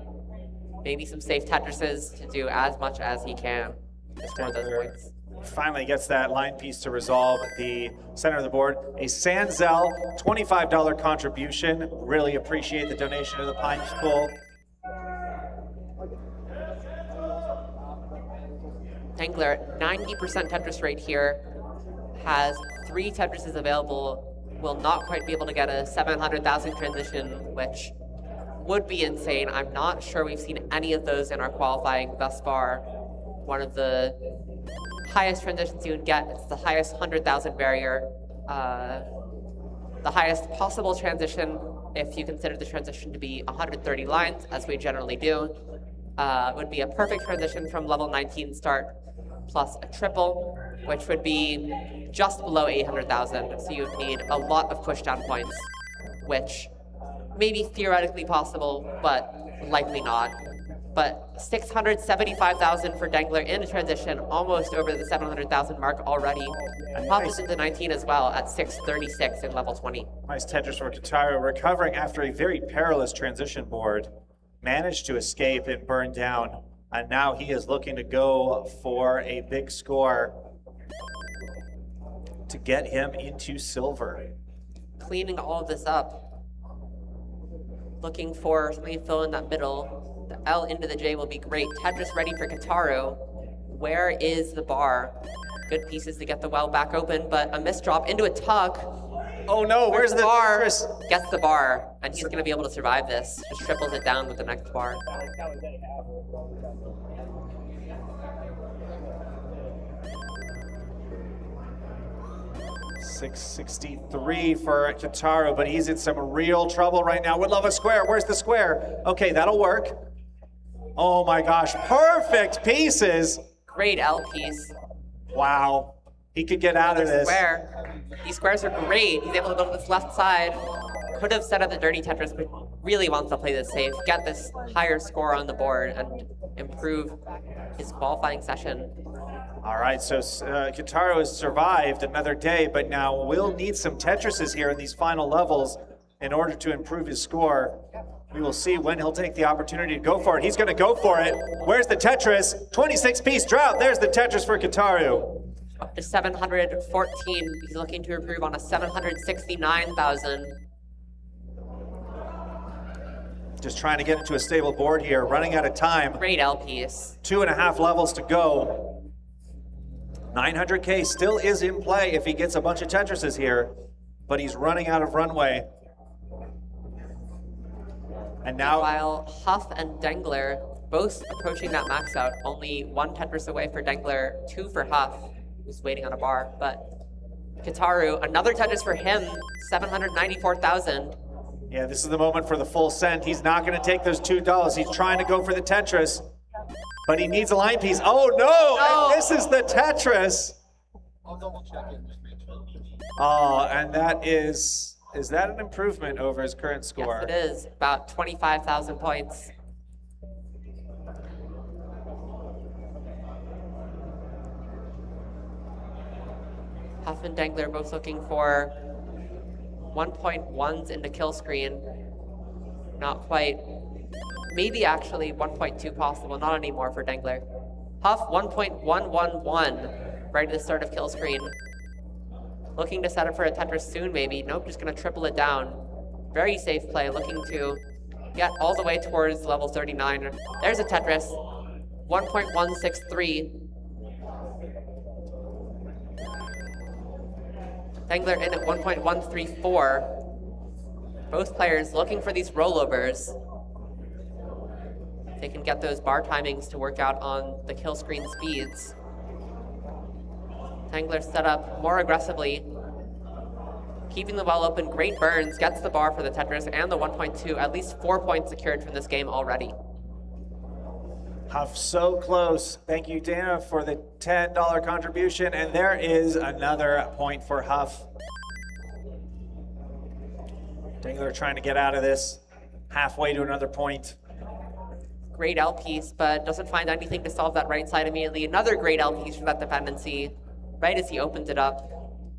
Maybe some safe Tetrises to do as much as he can to score those points. Finally gets that line piece to resolve the center of the board. A Sanzel $25 contribution. Really appreciate the donation to the Pines Pool. Dangler, 90% Tetris rate here, has 3 Tetrises available, will not quite be able to get a 700,000 transition, which would be insane. I'm not sure we've seen any of those in our qualifying thus far. One of the highest transitions you would get, it's the highest 100,000 barrier. The highest possible transition, if you consider the transition to be 130 lines, as we generally do, would be a perfect transition from level 19 start plus a triple, which would be just below 800,000. So you'd need a lot of pushdown points, which may be theoretically possible, but likely not. But 675,000 for Dangler in a transition, almost over the 700,000 mark already. And pops into 19 as well at 636 in level 20. Nice Tetris for Kataru, recovering after a very perilous transition board. Managed to escape and burn down. And now he is looking to go for a big score to get him into silver. Cleaning all of this up. Looking for something to fill in that middle. The L into the J will be great. Tetris ready for Kitaru. Where is the bar? Good pieces to get the well back open, but a misdrop into a tuck. Oh no, where's the bar? Tetris? Gets the bar, and he's going to be able to survive this. Just triples it down with the next bar. 663 for Kitaru, but he's in some real trouble right now. Would love a square. Where's the square? Okay, that'll work. Oh my gosh, perfect pieces. Great L piece. Wow, he could get out of this. Square. These squares are great. He's able to go to this left side. Could have set up the dirty Tetris, but really wants to play this safe, get this higher score on the board, and improve his qualifying session. All right, so Kitaru has survived another day, but now will need some Tetrises here in these final levels in order to improve his score. We will see when he'll take the opportunity to go for it. He's going to go for it. Where's the Tetris? 26-piece drought. There's the Tetris for Kitaru. Up to 714. He's looking to improve on a 769,000. Just trying to get into a stable board here, running out of time. Great L piece. 2.5 levels to go. 900K still is in play if he gets a bunch of Tetrises here, but he's running out of runway. And now, while Huff and Dengler both approaching that max out, only one Tetris away for Dengler, two for Huff, who's waiting on a bar. But Kitaru, another Tetris for him, 794,000. yeah, this is the moment for the full send. He's not going to take those $2. He's trying to go for the Tetris, but he needs a line piece. Oh no! And this is the Tetris. I'll double check it. Just make sure. Oh, and that is that an improvement over his current score? Yes, it is. About 25,000 points. Huff and Dengler both looking for 1.1s into kill screen. Not quite. Maybe actually 1.2 possible, not anymore for Dengler. Huff 1.111 right at the start of kill screen. Looking to set up for a Tetris soon, maybe. Nope, just gonna triple it down. Very safe play, looking to get all the way towards level 39. There's a Tetris, 1.163. Dengler in at 1.134. Both players looking for these rollovers. They can get those bar timings to work out on the kill screen speeds. Dengler set up more aggressively, keeping the well open. Great burns, gets the bar for the Tetris and the 1.2, at least 4 points secured from this game already. Huff so close. Thank you, Dana, for the $10 contribution. And there is another point for Huff. Dengler trying to get out of this, halfway to another point. Great L piece, but doesn't find anything to solve that right side immediately. Another great L piece for that dependency, right as he opens it up.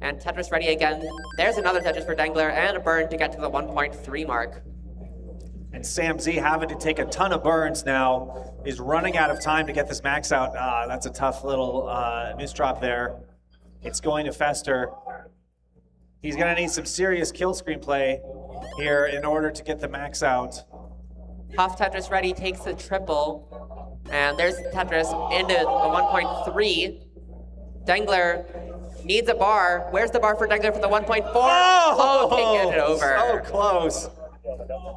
And Tetris ready again. There's another Tetris for Dengler and a burn to get to the 1.3 mark. And Sam Z, having to take a ton of burns now, is running out of time to get this max out. That's a tough little misdrop there. It's going to fester. He's going to need some serious kill screen play here in order to get the max out. Huff Tetris ready, takes the triple. And there's the Tetris into the 1.3. Dengler needs a bar. Where's the bar for Dengler for the 1.4? Oh, can't get it over. So close.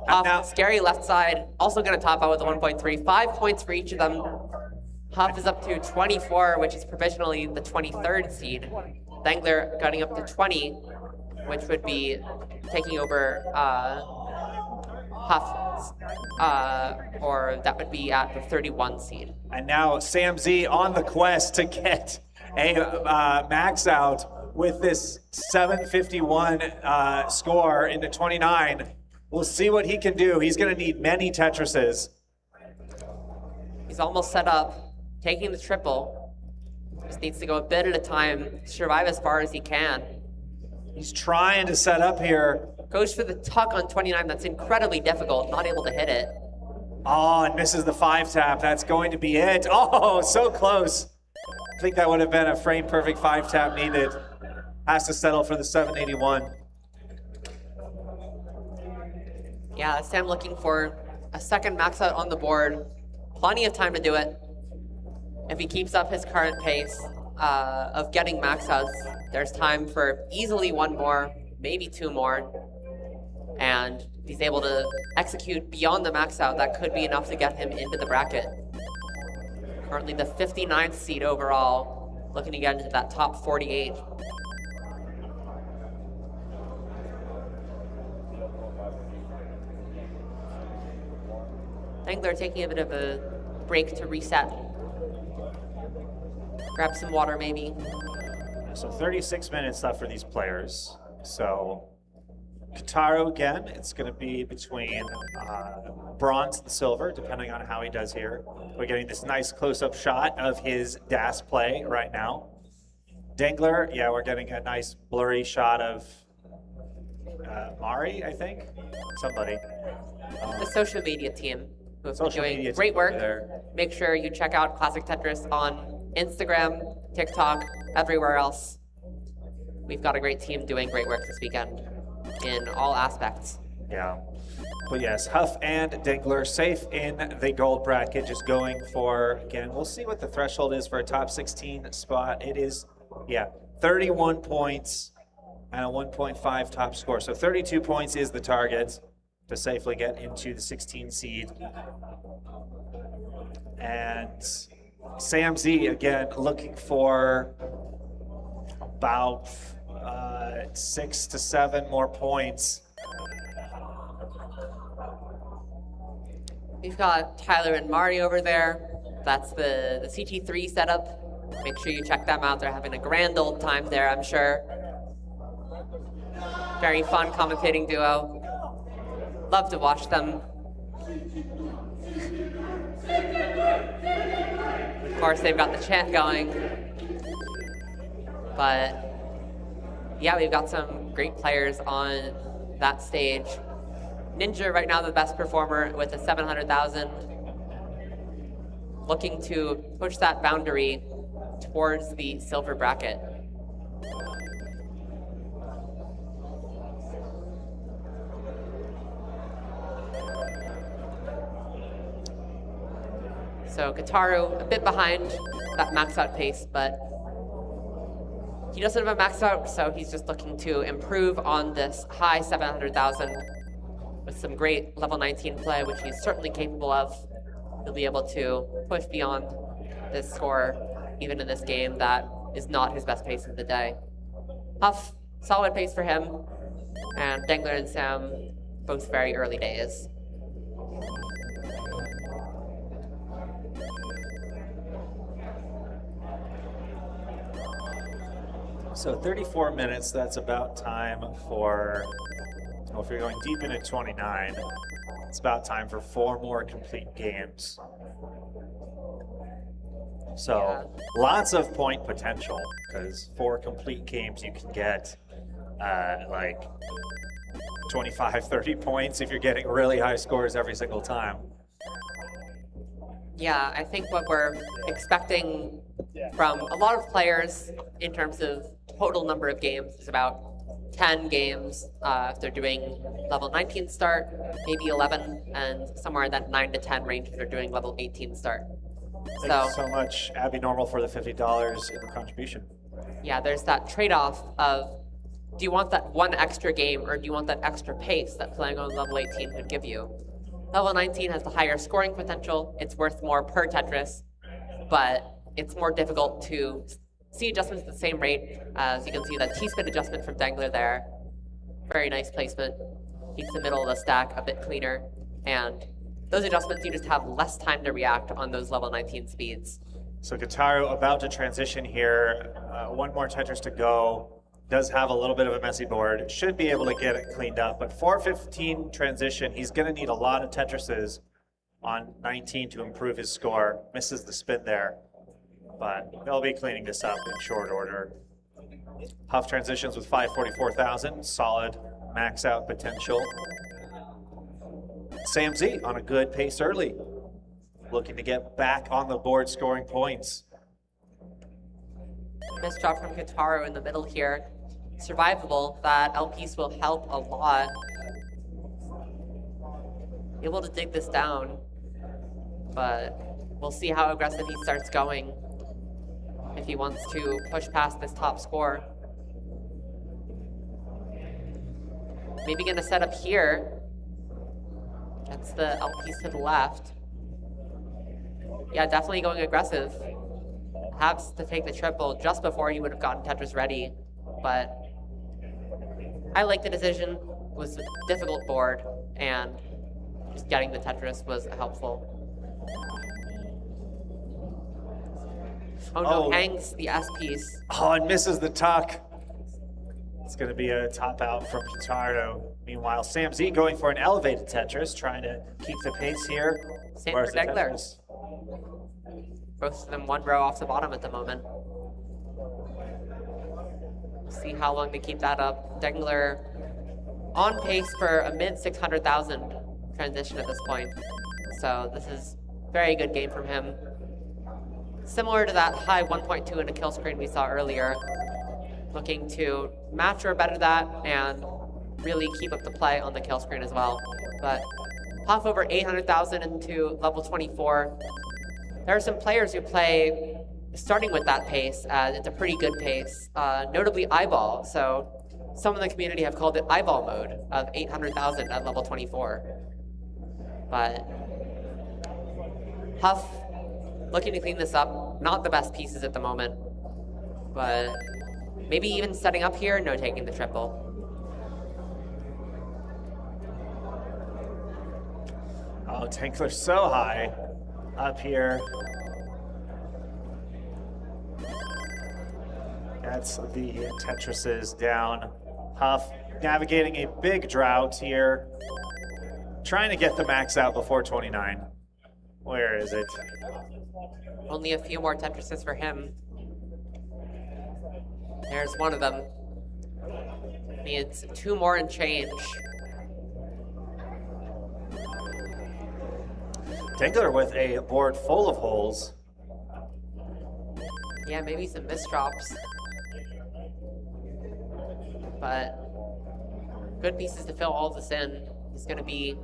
Huff, Now, scary left side, also going to top out with the 1.3. 5 points for each of them. Huff is up to 24, which is provisionally the 23rd seed. Dengler getting up to 20, which would be taking over Huff, or that would be at the 31 seed. and now Sam Z on the quest to get a max out with this 751 score into 29. We'll see what he can do. He's going to need many Tetrises. He's almost set up, taking the triple. Just needs to go a bit at a time, survive as far as he can. He's trying to set up here. Goes for the tuck on 29. That's incredibly difficult, not able to hit it. Oh, and misses the 5-tap. That's going to be it. Oh, so close. I think that would have been a frame-perfect 5-tap needed. Has to settle for the 781. Yeah, Sam looking for a second max out on the board. Plenty of time to do it. If he keeps up his current pace of getting max outs, there's time for easily one more, maybe two more. And if he's able to execute beyond the max out, that could be enough to get him into the bracket. Currently the 59th seed overall, looking to get into that top 48. Dangler taking a bit of a break to reset. Grab some water maybe. So 36 minutes left for these players. So Kotaro again, it's going to be between bronze and silver, depending on how he does here. We're getting this nice close-up shot of his DAS play right now. Dangler, yeah, we're getting a nice blurry shot of Mari, I think, somebody. The social media team who have been Social doing media great team work. there. Make sure you check out Classic Tetris on Instagram, TikTok, everywhere else. We've got a great team doing great work this weekend in all aspects. Yeah. But yes, Huff and Dangler safe in the gold bracket, just going for, again, we'll see what the threshold is for a top 16 spot. It is, yeah, 31 points and a 1.5 top score. So 32 points is the target to safely get into the 16 seed. And Sam Z, again, looking for about 6 to 7 more points. We've got Tyler and Mari over there. That's the CT3 setup. Make sure you check them out. They're having a grand old time there, I'm sure. Very fun commentating duo. Love to watch them. Of course, they've got the chant going. But yeah, we've got some great players on that stage. Ninja right now the best performer with a 700,000. Looking to push that boundary towards the silver bracket. So Kotaro a bit behind that max out pace, but he doesn't have a max out, so he's just looking to improve on this high 700,000 with some great level 19 play, which he's certainly capable of. He'll be able to push beyond this score, even in this game that is not his best pace of the day. Huff, solid pace for him, and Dangler and Sam, both very early days. So 34 minutes, that's about time for, well, if you're going deep into 29, it's about time for 4 more complete games. So lots of point potential, because 4 complete games you can get like 25, 30 points if you're getting really high scores every single time. Yeah, I think what we're expecting from a lot of players in terms of total number of games is about 10 games if they're doing level 19 start, maybe 11, and somewhere in that 9 to 10 range if they're doing level 18 start. Thank you so much, Abby Normal, for the $50 in the contribution. Yeah, there's that trade-off of, do you want that one extra game or do you want that extra pace that playing on level 18 could give you? Level 19 has the higher scoring potential, it's worth more per Tetris, but it's more difficult to see adjustments at the same rate. As you can see that T-spin adjustment from Dangler there. Very nice placement. Keeps the middle of the stack a bit cleaner. And those adjustments, you just have less time to react on those level 19 speeds. So Kotaro about to transition here. 1 more Tetris to go. Does have a little bit of a messy board. Should be able to get it cleaned up. But 4:15 transition, he's going to need a lot of Tetrises on 19 to improve his score. Misses the spin there. But they'll be cleaning this up in short order. Huff transitions with 544,000. Solid max out potential. Sam Z on a good pace early. Looking to get back on the board scoring points. Nice job from Kotaro in the middle here. Survivable, that L piece will help a lot. able to dig this down, but we'll see how aggressive he starts going if he wants to push past this top score. Maybe gonna set up here. Gets the L piece to the left. Yeah, definitely going aggressive. Has to take the triple just before he would have gotten Tetris ready, but I like the decision. It was a difficult board, and just getting the Tetris was helpful. Oh no, hangs the S piece. Oh, and misses the tuck. It's going to be a top out from Kitaro. Meanwhile, Sam Z going for an elevated Tetris, trying to keep the pace here. Same Where's for the Degler. Tetris? Both of them one row off the bottom at the moment. See how long they keep that up. Degler on pace for a mid 600,000 transition at this point. So this is a very good game from him. Similar to that high 1.2 in a kill screen we saw earlier. Looking to match or better that and really keep up the play on the kill screen as well. But half over 800,000 into level 24. There are some players who play starting with that pace. It's a pretty good pace, notably eyeball. So some in the community have called it eyeball mode of 800,000 at level 24. But Huff looking to clean this up. Not the best pieces at the moment, but maybe even setting up here, no taking the triple. Oh, Tankler's so high up here. That's the Tetrises down. Huff navigating a big drought here. Trying to get the max out before 29. Where is it? Only a few more Tetrises for him. There's one of them. Needs 2 more and change. Dengler with a board full of holes. Yeah, maybe some misdrops. But good pieces to fill all this in. He's gonna be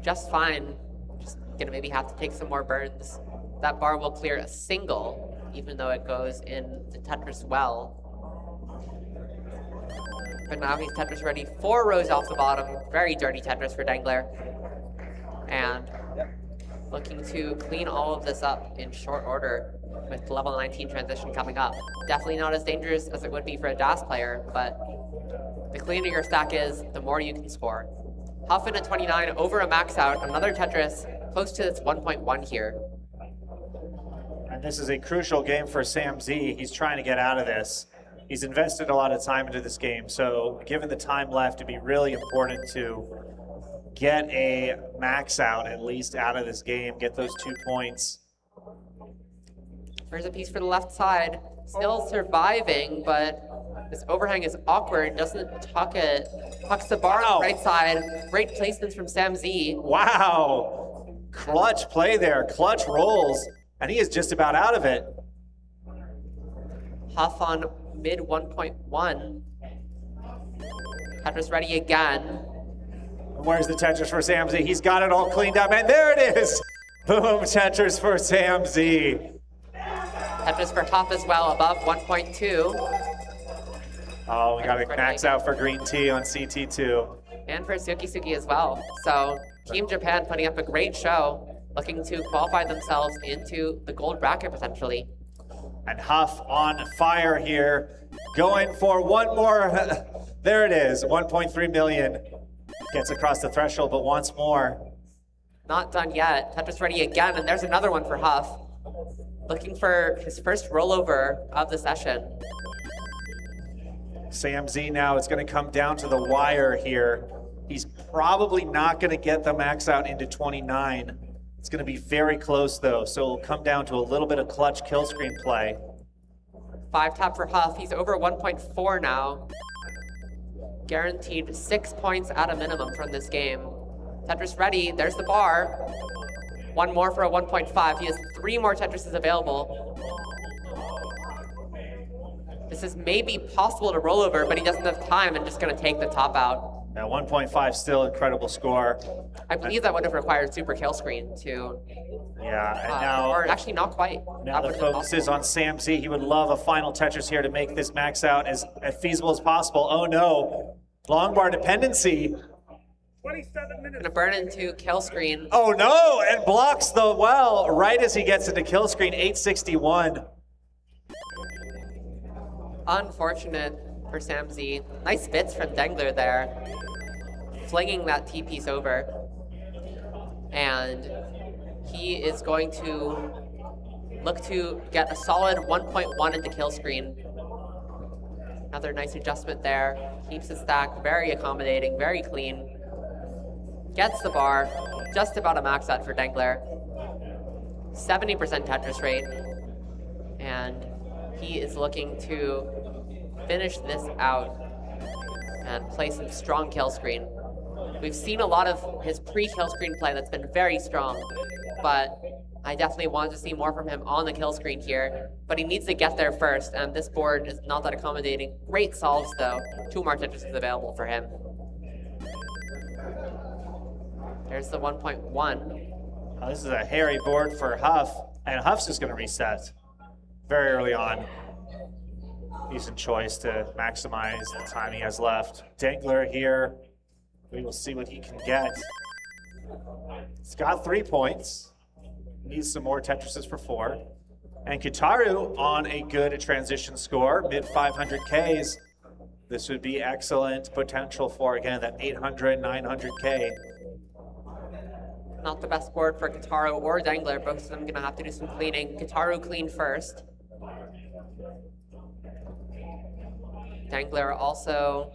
just fine. Just gonna maybe have to take some more burns. That bar will clear a single, even though it goes in the Tetris well. But now he's Tetris ready. 4 rows off the bottom. Very dirty Tetris for Dengler. And looking to clean all of this up in short order with level 19 transition coming up. Definitely not as dangerous as it would be for a DAS player, but the cleaner your stack is, the more you can score. Huffin at 29 over a max out. Another Tetris close to its 1.1 here. And this is a crucial game for Sam Z. He's trying to get out of this. He's invested a lot of time into this game, so given the time left, it'd be really important to get a max out at least out of this game, get those 2 points. There's a piece for the left side. Still surviving, but this overhang is awkward. Doesn't tuck it. Tucks the bar on the right side. Great placements from Sam Z. Wow. Clutch play there. Clutch rolls. And he is just about out of it. Huff on mid 1.1. Tetris ready again. Where's the Tetris for Sam Z? He's got it all cleaned up. And there it is. Boom. Tetris for Sam Z. Tetris for Huff as well, above 1.2. Oh, we got a max out for Green Tea on CT2. And for Suki as well. So Team Japan putting up a great show, looking to qualify themselves into the gold bracket potentially. And Huff on fire here, going for one more. There it is, 1.3 million. Gets across the threshold, but wants more. Not done yet. Tetris ready again, and there's another one for Huff. Looking for his first rollover of the session. Sam Z now, it's going to come down to the wire here. He's probably not going to get the max out into 29. It's going to be very close though, so it'll come down to a little bit of clutch kill screen play. 5 tap for Huff. He's over 1.4 now. Guaranteed 6 points at a minimum from this game. Tetris ready. There's the bar. One more for a 1.5. He has 3 more Tetrises available. This is maybe possible to roll over, but he doesn't have time and just going to take the top out. Now 1.5 still incredible score. I believe that would have required super kill screen to, Yeah, and now or actually not quite. Now That the would have been focus is possible. on Sam Z. He would love a final Tetris here to make this max out as feasible as possible. Oh no, long bar dependency. 27 minutes. Gonna burn into kill screen. Oh no, and blocks the well right as he gets into kill screen, 861. Unfortunate for Sam Z. Nice bits from Dengler there, flinging that T piece over. And he is going to look to get a solid 1.1 into kill screen. Another nice adjustment there. Keeps his stack very accommodating, very clean. Gets the bar, just about a max out for Dengler. 70% Tetris rate. And he is looking to finish this out and play some strong kill screen. We've seen a lot of his pre-kill screen play that's been very strong, but I definitely wanted to see more from him on the kill screen here. But he needs to get there first, and this board is not that accommodating. Great solves though. 2 more Tetris available for him. There's the 1.1. Oh, this is a hairy board for Huff, and Huff's just going to reset very early on. Decent choice to maximize the time he has left. Dengler here, we will see what he can get. He's got 3 points. Needs some more Tetrises for 4. And Kitaru on a good transition score, mid 500Ks. This would be excellent potential for, again, that 800, 900K. Not the best board for Kitaru or Dengler. Both of them gonna have to do some cleaning. Kitaru clean first. Dengler also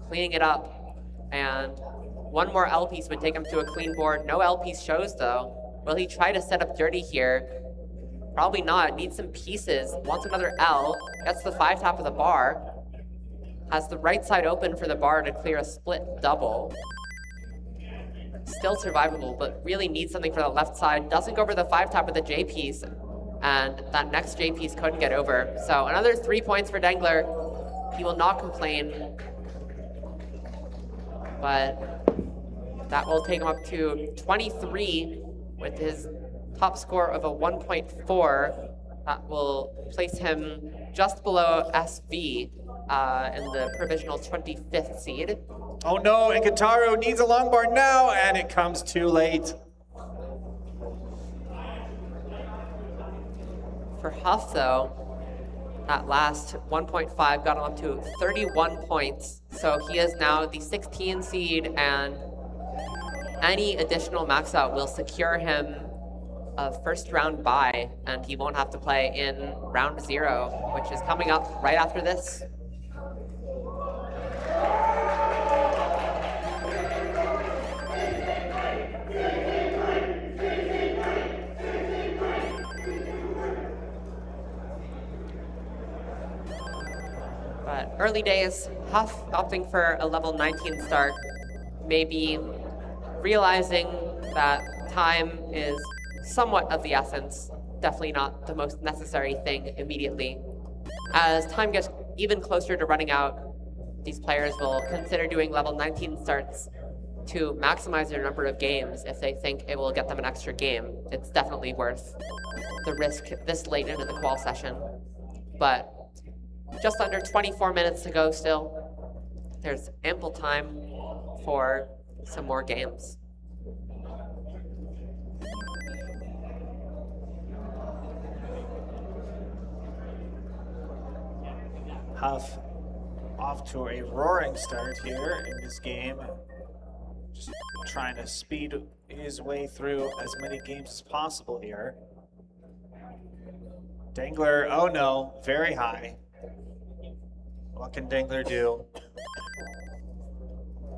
cleaning it up. And 1 more L piece would take him to a clean board. No L piece shows though. Will he try to set up dirty here? Probably not. Needs some pieces. Wants another L. Gets the 5 top of the bar. Has the right side open for the bar to clear a split double. Still survivable, but really needs something for the left side. Doesn't go over the 5 top of the J piece, and that next J piece couldn't get over. So another 3 points for Dengler. He will not complain, but that will take him up to 23 with his top score of a 1.4. That will place him just below SV in the provisional 25th seed. Oh no, and Kitaru needs a long bar now, and it comes too late. For Huff, though, that last 1.5 got him up to 31 points. So he is now the 16 seed, and any additional max out will secure him a first round bye, and he won't have to play in round 0, which is coming up right after this. But early days, Huff opting for a level 19 start, maybe realizing that time is somewhat of the essence, definitely not the most necessary thing immediately. As time gets even closer to running out, these players will consider doing level 19 starts to maximize their number of games if they think it will get them an extra game. It's definitely worth the risk this late into the qual session. But just under 24 minutes to go still. There's ample time for some more games. Huff off to a roaring start here in this game. Just trying to speed his way through as many games as possible here. Dengler, oh no, very high. What can Dengler do?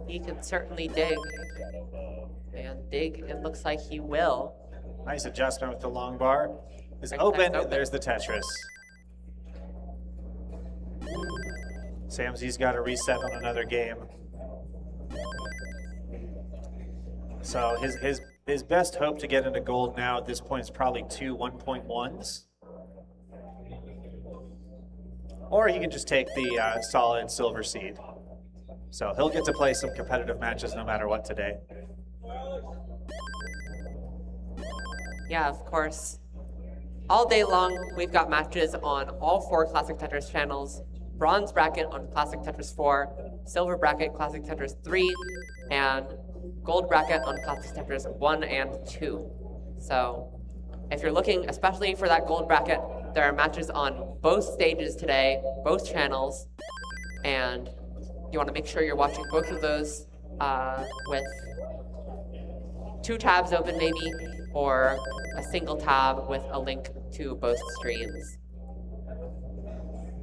He can certainly dig. And dig, it looks like he will. Nice adjustment with the long bar. Is Right, open, that's open. and there's the Tetris. Sam Z's got to reset on another game. So his best hope to get into gold now at this point is probably 2 1.1s. Or he can just take the solid silver seed. So he'll get to play some competitive matches no matter what today. Yeah, of course. All day long, we've got matches on all 4 Classic Tetris channels. Bronze bracket on Classic Tetris 4, silver bracket Classic Tetris 3, and gold bracket on Classic Tetris 1 and 2. So if you're looking especially for that gold bracket, there are matches on both stages today, both channels, and you want to make sure you're watching both of those with 2 tabs open maybe, or a single tab with a link to both streams.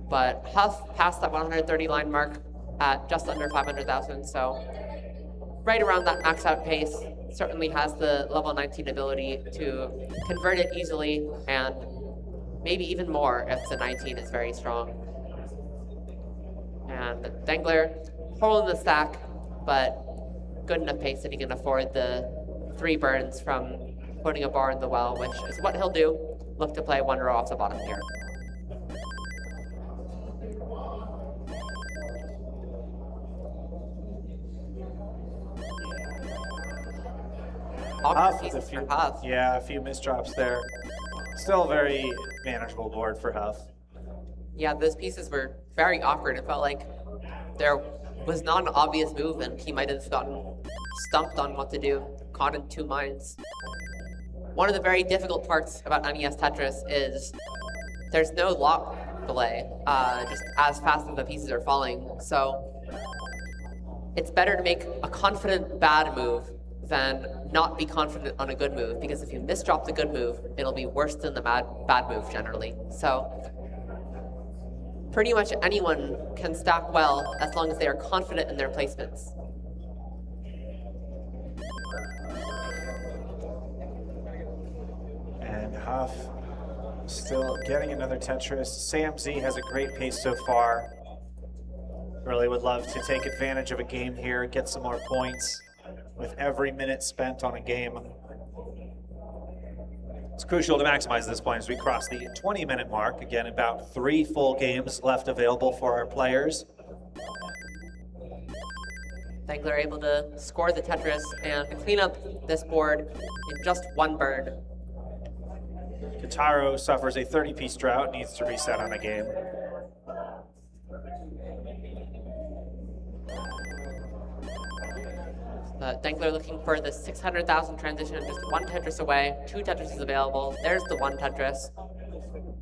But Huff passed that 130 line mark at just under 500,000, so right around that max out pace. Certainly has the level 19 ability to convert it easily, and maybe even more if the 19 is very strong. And Dangler, hole in the stack, but good enough pace that he can afford the 3 burns from putting a bar in the well, which is what he'll do. Look to play 1 row off the bottom here. Huff, Pieces a few, for Huff. yeah, a few misdrops there. Still a very manageable board for Huff. Yeah, those pieces were very awkward. It felt like there was not an obvious move, and he might have gotten stumped on what to do, caught in 2 minds. One of the very difficult parts about NES Tetris is there's no lock delay, just as fast as the pieces are falling. So it's better to make a confident bad move than not be confident on a good move, because if you misdrop the good move, it'll be worse than the bad move generally. So pretty much anyone can stack well as long as they are confident in their placements. And Huff still getting another Tetris. Sam Z has a great pace so far. Really would love to take advantage of a game here, get some more points with every minute spent on a game. It's crucial to maximize this point as we cross the 20-minute mark. Again, about 3 full games left available for our players. Dangler able to score the Tetris and clean up this board in just 1 burn. Kitaro suffers a 30-piece drought, needs to reset on a game. Dangler looking for the 600,000 transition, just 1 Tetris away. 2 Tetris is available. There's the 1 Tetris.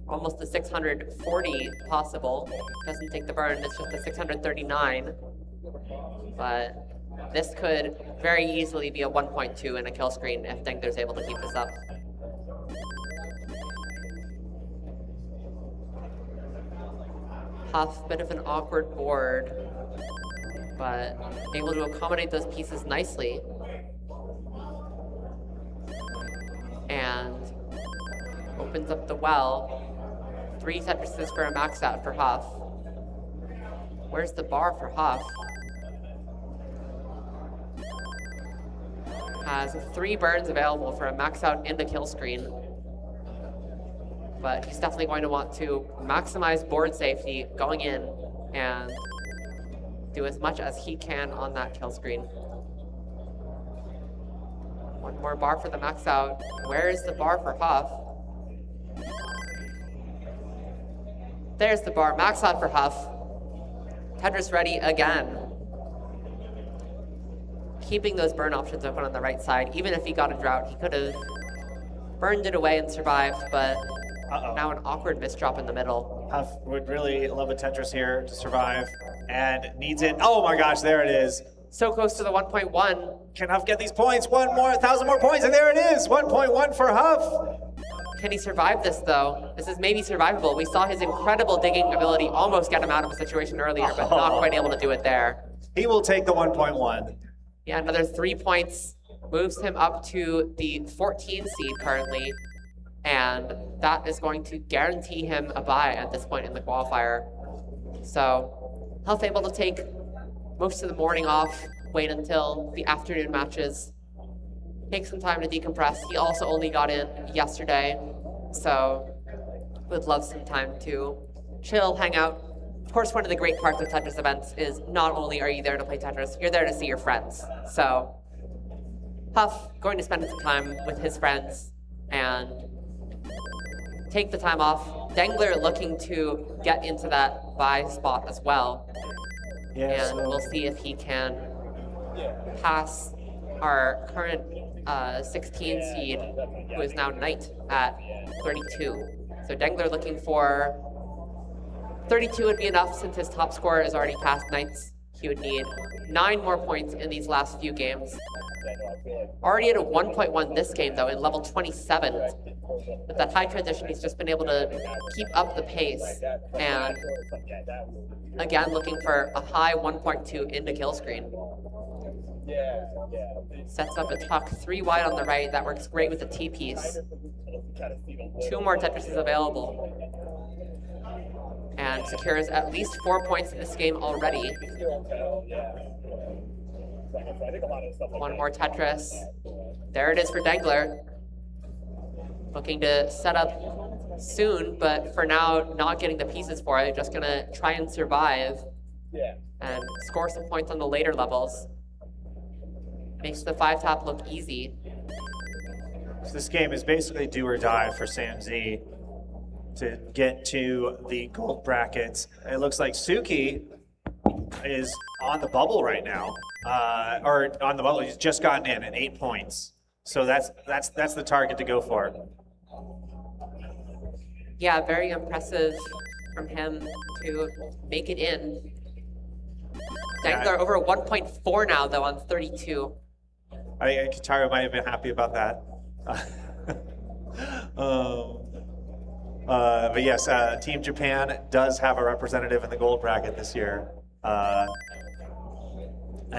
Almost the 640 possible. Doesn't take the burn, it's just the 639. But this could very easily be a 1.2 and a kill screen if Dangler's able to keep this up. Huff, bit of an awkward board, but able to accommodate those pieces nicely. And opens up the well. 3 Tetrises for a max out for Huff. Where's the bar for Huff? Has 3 burns available for a max out in the kill screen. But he's definitely going to want to maximize board safety going in and do as much as he can on that kill screen. 1 more bar for the max out. Where is the bar for Huff? There's the bar, max out for Huff. Tetris ready again. Keeping those burn options open on the right side. Even if he got a drought, he could have burned it away and survived, but now an awkward misdrop in the middle. Huff would really love a Tetris here to survive and needs it. Oh my gosh, there it is. So close to the 1.1. Can Huff get these points? 1,000 more points, and there it is. 1.1 for Huff. Can he survive this though? This is maybe survivable. We saw his incredible digging ability almost get him out of a situation earlier, but not quite able to do it there. He will take the 1.1. Yeah, another 3 points moves him up to the 14 seed currently, and that is going to guarantee him a bye at this point in the qualifier. So Huff able to take most of the morning off, wait until the afternoon matches, take some time to decompress. He also only got in yesterday, so would love some time to chill, hang out, course, one of the great parts of Tetris events is not only are you there to play Tetris, you're there to see your friends. So Huff going to spend some time with his friends and take the time off. Dangler looking to get into that buy spot as well. Yeah, And we'll see if he can pass our current 16 seed, who is now Knight at 32. So Dangler looking for 32 would be enough since his top score is already past Knights. He would need 9 more points in these last few games. Already at a 1.1 this game though, in level 27. With that high transition, he's just been able to keep up the pace. And again, looking for a high 1.2 into kill screen. Sets up a tuck 3 wide on the right. That works great with the T-piece. 2 more Tetrises available. And secures at least 4 points in this game already. 1 more Tetris. There it is for Dangler. Looking to set up soon, but for now, not getting the pieces for it. Just gonna try and survive and score some points on the later levels. Makes the 5-tap look easy. So this game is basically do or die for Sam Z to get to the gold brackets. It looks like Suki is on the bubble right now, or on the bubble. He's just gotten in at 8 points. So that's the target to go for. Yeah, very impressive from him to make it in. Dangler over 1.4 now though on 32. I think Kitaru might have been happy about that. But yes, Team Japan does have a representative in the gold bracket this year. And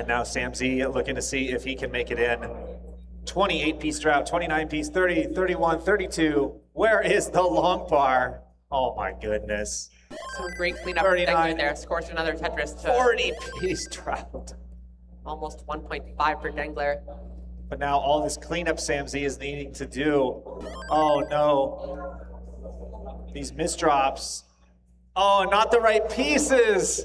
now Sam Z looking to see if he can make it in. 28-piece drought, 29-piece, 30, 31, 32. Where is the long bar? Oh my goodness. Some great cleanup from Dangler there. Scores another Tetris to 40-piece drought. almost 1.5 for Dangler. But now all this cleanup Sam Z is needing to do. Oh no. These misdrops. Oh, not the right pieces.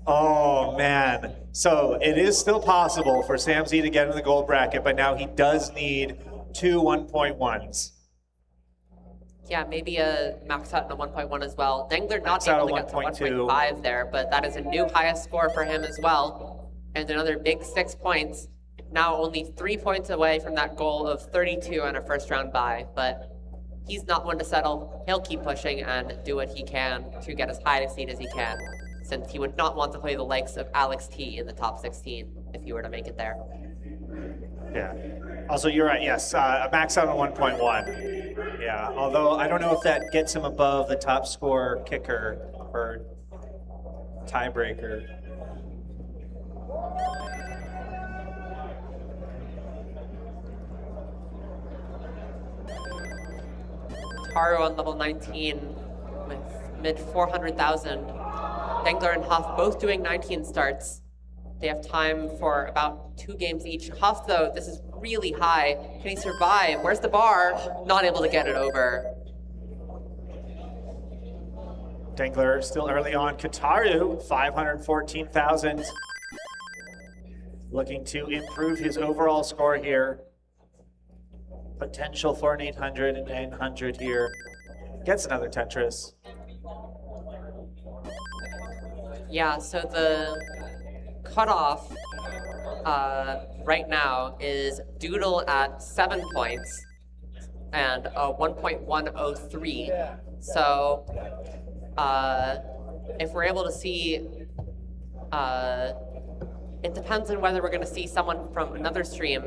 Oh man. So it is still possible for Sam Z to get in the gold bracket, but now he does need 2 1.1s. Yeah, maybe a max out in a 1.1 as well. Dangler not able to get to 1.5 there, but that is a new highest score for him as well. And another big 6 points. Now only 3 points away from that goal of 32 on a first round bye, but he's not one to settle. He'll keep pushing and do what he can to get as high a seed as he can, since he would not want to play the likes of Alex T in the top 16 if he were to make it there. Yeah. Also, you're right, yes, a max out on 1.1. Yeah, although I don't know if that gets him above the top score kicker or tiebreaker. Taru on level 19 with mid 400,000. Dangler and Huff both doing 19 starts. They have time for about 2 games each. Huff, though, this is really high. Can he survive? Where's the bar? Not able to get it over. Dangler still early on. Kataru, 514,000. Looking to improve his overall score here. Potential for an 800 and 900 here. Gets another Tetris. Yeah, so the cutoff right now is Doodle at 7 points and a 1.103. So if we're able to see, it depends on whether we're going to see someone from another stream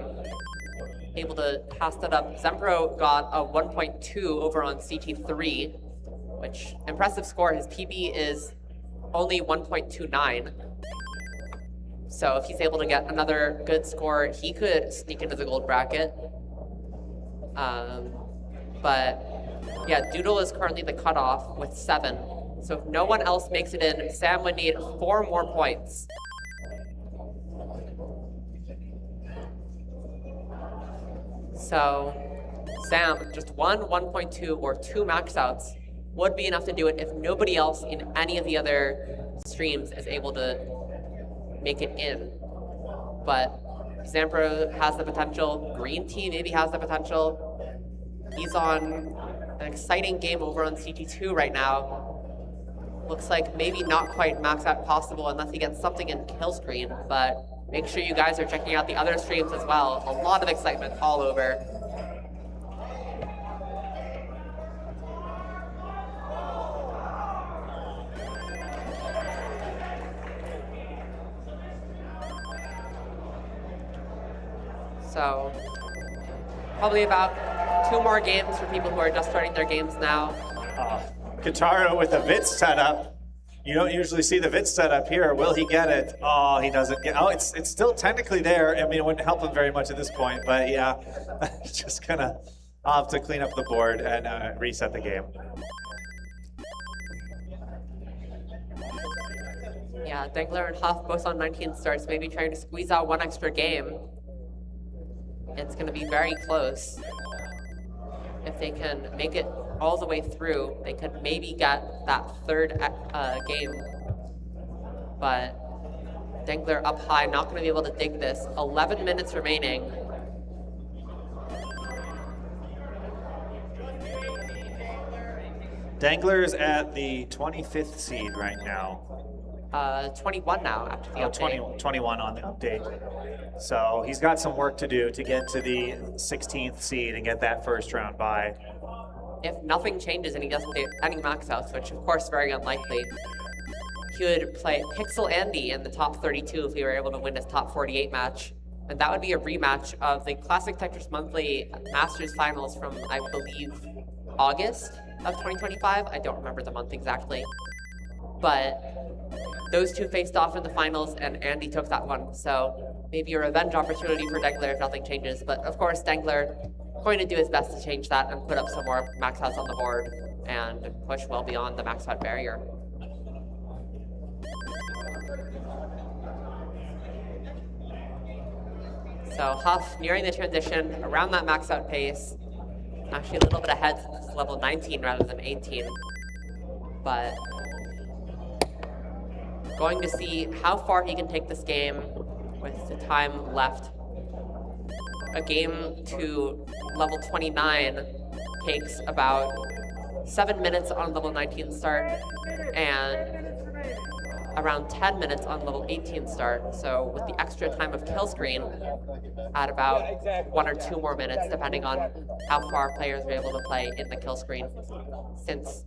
able to pass that up. Zempro got a 1.2 over on CT3, which impressive score. His PB is only 1.29. So if he's able to get another good score, he could sneak into the gold bracket. But yeah, Doodle is currently the cutoff with 7. So if no one else makes it in, Sam would need 4 more points. So Sam, just 1, 1.2, or 2 max outs would be enough to do it if nobody else in any of the other streams is able to make it in. But Zampro has the potential. Green Tea maybe has the potential. He's on an exciting game over on CT2 right now. Looks like maybe not quite max out possible unless he gets something in kill screen, but make sure you guys are checking out the other streams as well. A lot of excitement all over. So probably about 2 more games for people who are just starting their games now. Kataro with a VIT setup. You don't usually see the VIT setup here. Will he get it? Oh, he doesn't get. Oh, it's still technically there. I mean, it wouldn't help him very much at this point, but yeah, just gonna have to clean up the board and reset the game. Yeah, Dengler and Huff both on 19 starts, maybe trying to squeeze out 1 extra game. It's going to be very close. If they can make it all the way through, they could maybe get that 3rd game. But Dengler up high, not going to be able to dig this. 11 minutes remaining. Dengler's at the 25th seed right now. 21 now after the update. 21 on the update. So he's got some work to do to get to the 16th seed and get that first round bye. If nothing changes and he doesn't get any max outs, which of course very unlikely, he would play Pixel Andy in the top 32 if he were able to win his top 48 match. And that would be a rematch of the Classic Tetris Monthly Masters Finals from, I believe, August of 2025. I don't remember the month exactly. But those two faced off in the finals, and Andy took that one. So maybe a revenge opportunity for Dengler if nothing changes. But of course, Dengler going to do his best to change that and put up some more max outs on the board and push well beyond the max out barrier. So Huff nearing the transition around that max out pace. Actually a little bit ahead since it's level 19 rather than 18. But going to see how far he can take this game with the time left. A game to level 29 takes about 7 minutes on level 19 start and around 10 minutes on level 18 start. So with the extra time of kill screen, at about 1 or 2 more minutes, depending on how far players are able to play in the kill screen. Since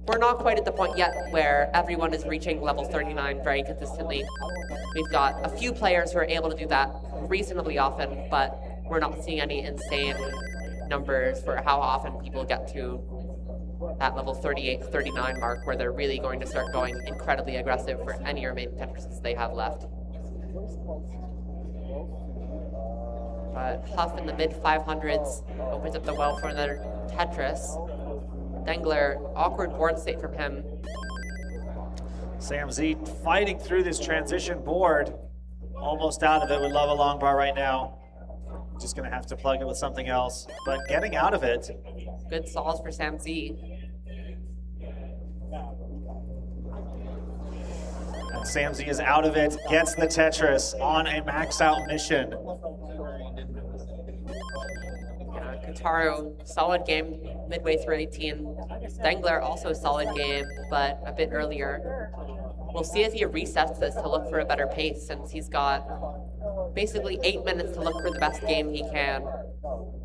we're not quite at the point yet where everyone is reaching level 39 very consistently. We've got a few players who are able to do that reasonably often, but we're not seeing any insane numbers for how often people get to that level 38, 39 mark where they're really going to start going incredibly aggressive for any remaining Tetrises they have left. But Huff in the mid 500s opens up the well for another Tetris. Dengler, awkward board state from him. Sam Z fighting through this transition board. Almost out of it with Love a Long Bar right now. Just gonna have to plug it with something else, but getting out of it. Good solves for Sam Z. And Sam Z is out of it, gets the Tetris on a max out mission. Kataro, solid game midway through 18. Dengler, also solid game, but a bit earlier. We'll see if he resets this to look for a better pace, since he's got basically 8 minutes to look for the best game he can.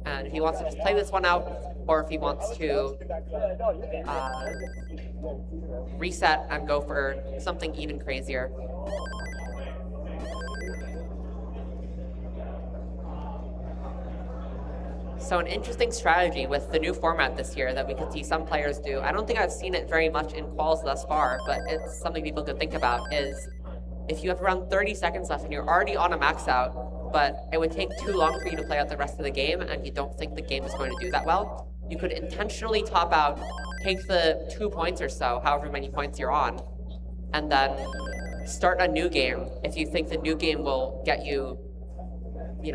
And if he wants to just play this one out, or if he wants to reset and go for something even crazier. So an interesting strategy with the new format this year that we could see some players do. I don't think I've seen it very much in quals thus far, but it's something people could think about, is if you have around 30 seconds left and you're already on a max out, but it would take too long for you to play out the rest of the game and you don't think the game is going to do that well, you could intentionally top out, take the 2 points or so, however many points you're on, and then start a new game if you think the new game will get you,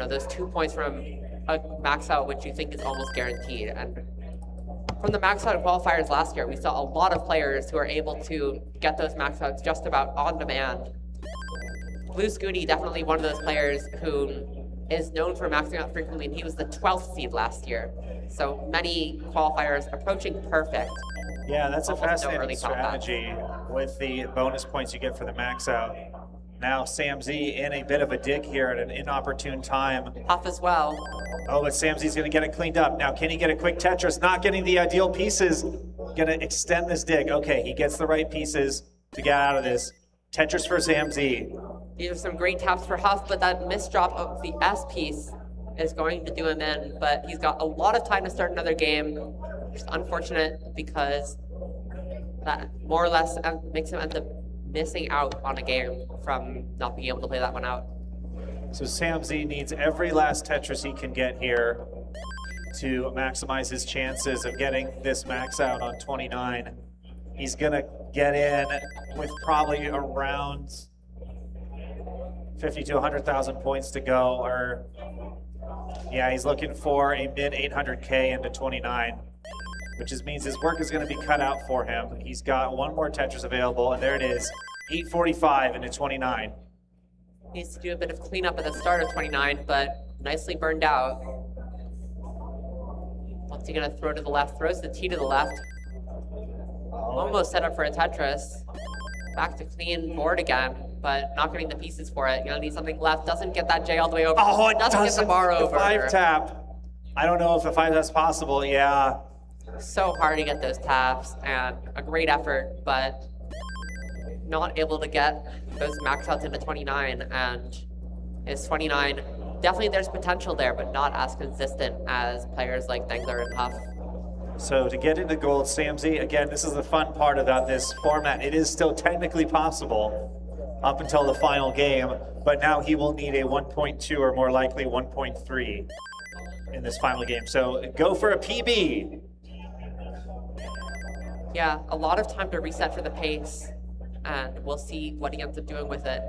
those 2 points from a max out, which you think is almost guaranteed. And from the max out qualifiers last year, we saw a lot of players who are able to get those max outs just about on demand. Blue Scooty, definitely one of those players who is known for maxing out frequently, and he was the 12th seed last year. So many qualifiers approaching perfect. Yeah, that's a Almost no fascinating early top half. strategy with the bonus points you get for the max out. Now Sam Z in a bit of a dig here at an inopportune time. Huff as well. Oh, but Sam Z's going to get it cleaned up. Now, can he get a quick Tetris? Not getting the ideal pieces. Going to extend this dig. Okay, he gets the right pieces to get out of this. Tetris for Sam Z. These are some great taps for Huff, but that misdrop of the S piece is going to do him in. But he's got a lot of time to start another game. Just unfortunate because that more or less makes him end up missing out on a game from not being able to play that one out. So Sam Z needs every last Tetris he can get here to maximize his chances of getting this max out on 29. He's going to get in with probably around 50 to 100,000 points to go. Or yeah, he's looking for a mid 800K into 29, which means his work is going to be cut out for him. He's got one more Tetris available, and there it is, 845 into 29. Needs to do a bit of cleanup at the start of 29, but nicely burned out. What's he gonna throw to the left? Throws the T to the left. Almost set up for a Tetris. Back to clean board again, but not getting the pieces for it. You're gonna need something left. Doesn't get that J all the way over. Oh, it doesn't get the bar over. The 5-tap. I don't know if the 5 that's possible. Yeah. So hard to get those taps, and a great effort, but not able to get those max outs into 29, and his 29, definitely there's potential there, but not as consistent as players like Dengler and Huff. So to get into gold, Sam Z, again, this is the fun part about this format. It is still technically possible up until the final game, but now he will need a 1.2 or more likely 1.3 in this final game. So go for a PB. Yeah, a lot of time to reset for the pace, and we'll see what he ends up doing with it.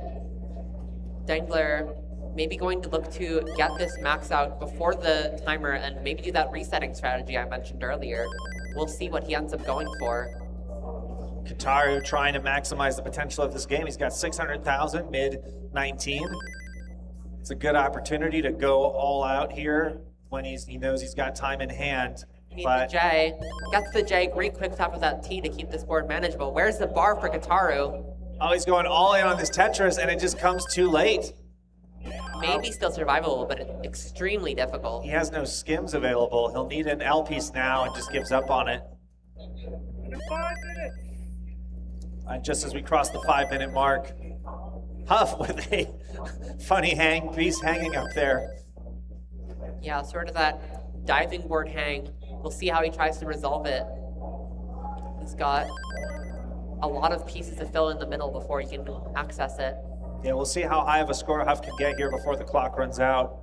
Dengler maybe going to look to get this max out before the timer and maybe do that resetting strategy I mentioned earlier. We'll see what he ends up going for. Kataru trying to maximize the potential of this game. He's got 600,000, mid 19. It's a good opportunity to go all out here when he knows he's got time in hand. Needs the J. Gets the J. Great quick tap of that T to keep this board manageable. Where's the bar for Kataru? Oh, he's going all in on this Tetris, and it just comes too late. Maybe still survivable, but it's extremely difficult. He has no skims available. He'll need an L piece now and just gives up on it. 5 minutes. Just as we cross the 5-minute mark, Huff with a funny hang piece hanging up there. Yeah, sort of that diving board hang. We'll see how he tries to resolve it. He's got a lot of pieces to fill in the middle before he can access it. Yeah, we'll see how high of a score Huff can get here before the clock runs out.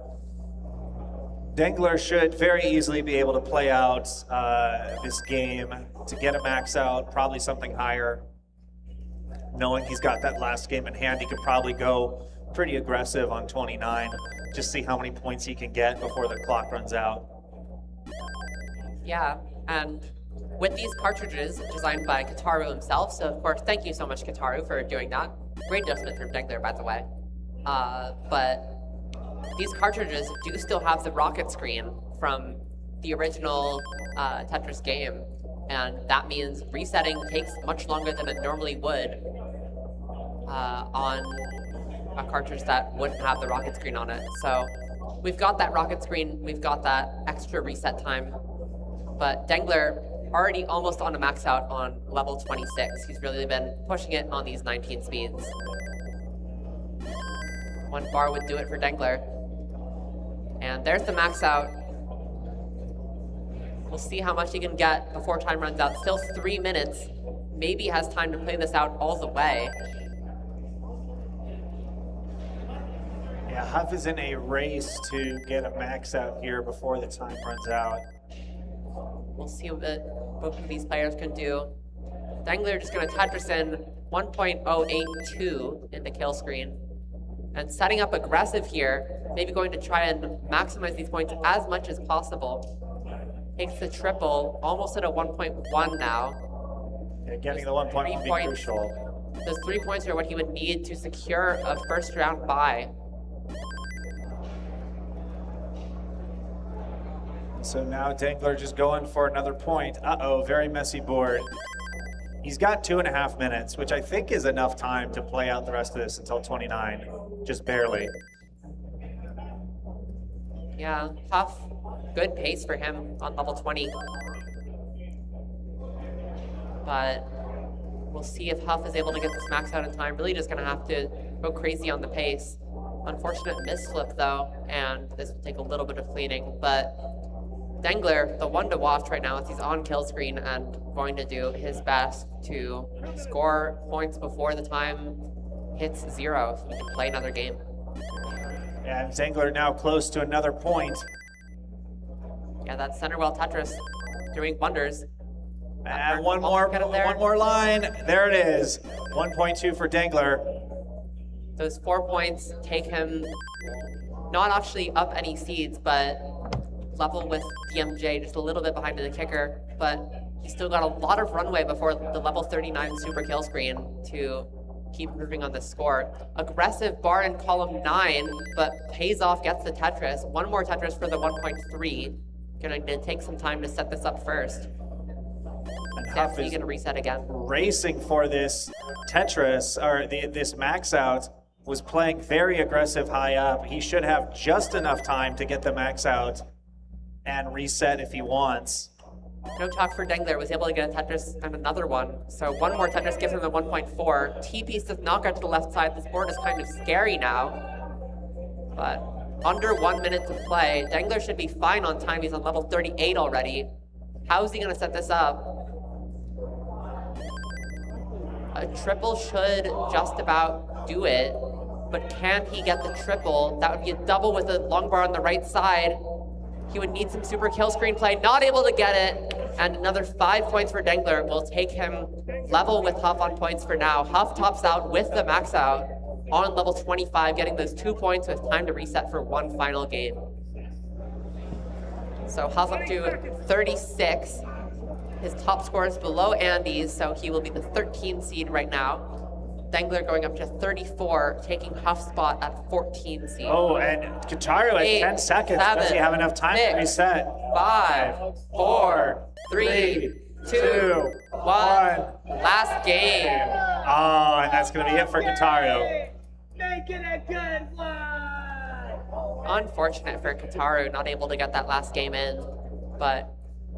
Dengler should very easily be able to play out this game to get a max out, probably something higher. Knowing he's got that last game in hand, he could probably go pretty aggressive on 29. Just see how many points he can get before the clock runs out. Yeah, and with these cartridges designed by Kataru himself, so of course, thank you so much, Kataru, for doing that. Great adjustment from Dengler, by the way. But these cartridges do still have the rocket screen from the original Tetris game, and that means resetting takes much longer than it normally would on a cartridge that wouldn't have the rocket screen on it. So we've got that rocket screen, we've got that extra reset time, but Dengler already almost on a max out on level 26. He's really been pushing it on these 19 speeds. One bar would do it for Dengler. And there's the max out. We'll see how much he can get before time runs out. Still 3 minutes. Maybe has time to play this out all the way. Yeah, Huff is in a race to get a max out here before the time runs out. We'll see what both of these players can do. Dengler just going to Tetris in 1.082 in the kill screen. And setting up aggressive here, maybe going to try and maximize these points as much as possible. takes the triple, almost at a 1.1 now. Yeah, getting the 1 point would 3 be points. crucial. Those 3 points are what he would need to secure a first round bye. So now Dangler just going for another point. Uh-oh, very messy board. He's got 2.5 minutes, which I think is enough time to play out the rest of this until 29, just barely. Yeah, tough. Good pace for him on level 20. But we'll see if Huff is able to get this max out in time. Really just gonna have to go crazy on the pace. Unfortunate misflip though, and this will take a little bit of cleaning, but Dangler, the one to watch right now, as he's on kill screen and going to do his best to score points before the time hits 0 so he can play another game. And Dangler now close to another point. Yeah, that center well Tetris doing wonders. And one more line. There it is. 1.2 for Dangler. Those 4 points take him not actually up any seeds, but level with DMJ, just a little bit behind the kicker, but he's still got a lot of runway before the level 39 super kill screen to keep moving on this score. Aggressive bar in column 9, but pays off, gets the Tetris. One more Tetris for the 1.3. Going to take some time to set this up first. And Sam's Huff is going to reset again. racing for this Tetris, or this max out. Was playing very aggressive high up. He should have just enough time to get the max out and reset if he wants. No talk for Dangler, was able to get a Tetris and another one. So one more Tetris gives him the 1.4. T-piece does not get to the left side. This board is kind of scary now. But under 1 minute to play. Dangler should be fine on time. He's on level 38 already. How is he gonna set this up? A triple should just about do it, but can he get the triple? That would be a double with a long bar on the right side. He would need some super kill screen play, not able to get it, and another 5 points for Dangler will take him level with Huff on points for now. Huff tops out with the max out on level 25, getting those 2 points with time to reset for one final game. So Huff up to 36. His top score is below Andy's, so he will be the 13 seed right now. Dangler going up to 34, taking Huff's spot at 14 seed. Oh, and Kataru at 10 seconds. Does he have enough time to reset? 5, 4, 3, 2, 1. Last game. Oh, and that's going to be it for Kataru. Make it a good one! Unfortunate for Kataru, not able to get that last game in, but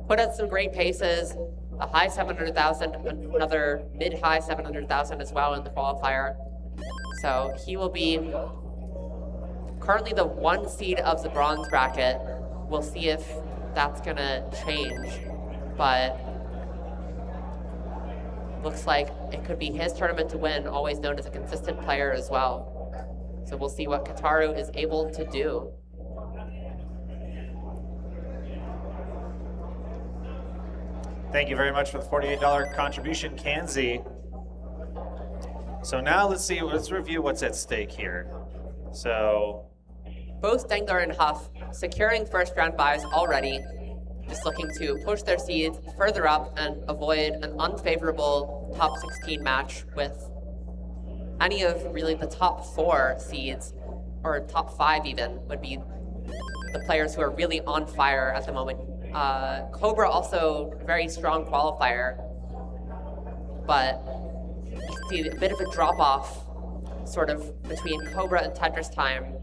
put out some great paces. A high 700,000, another mid-high 700,000 as well in the qualifier. So he will be currently the 1 seed of the bronze bracket. We'll see if that's gonna change, but looks like it could be his tournament to win, always known as a consistent player as well. So we'll see what Kataru is able to do. Thank you very much for the $48 contribution, Kanzi. So now let's review what's at stake here. So Both Dangler and Huff securing first round buys already, just looking to push their seeds further up and avoid an unfavorable top 16 match with any of really the top 4 seeds, or top 5 even, would be the players who are really on fire at the moment. Cobra also a very strong qualifier, but you see a bit of a drop-off sort of between Cobra and Tetris time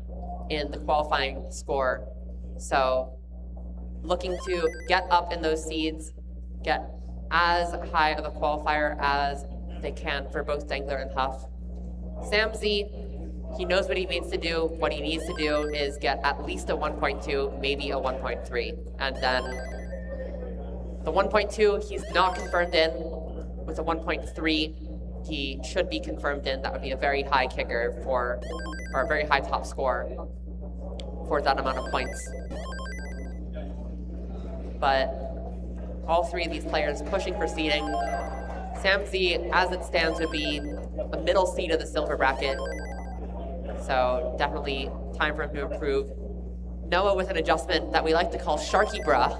in the qualifying score. So looking to get up in those seeds, get as high of a qualifier as they can for both Dangler and Huff. Samzy, he knows what he needs to do. What he needs to do is get at least a 1.2, maybe a 1.3. And then the 1.2, he's not confirmed in. With a 1.3, he should be confirmed in. That would be a very high kicker for, or a very high top score for that amount of points. But all 3 of these players pushing for seeding. Samzy, as it stands, would be a middle seed of the silver bracket. So definitely time for him to improve. Noah with an adjustment that we like to call Sharky Bruh.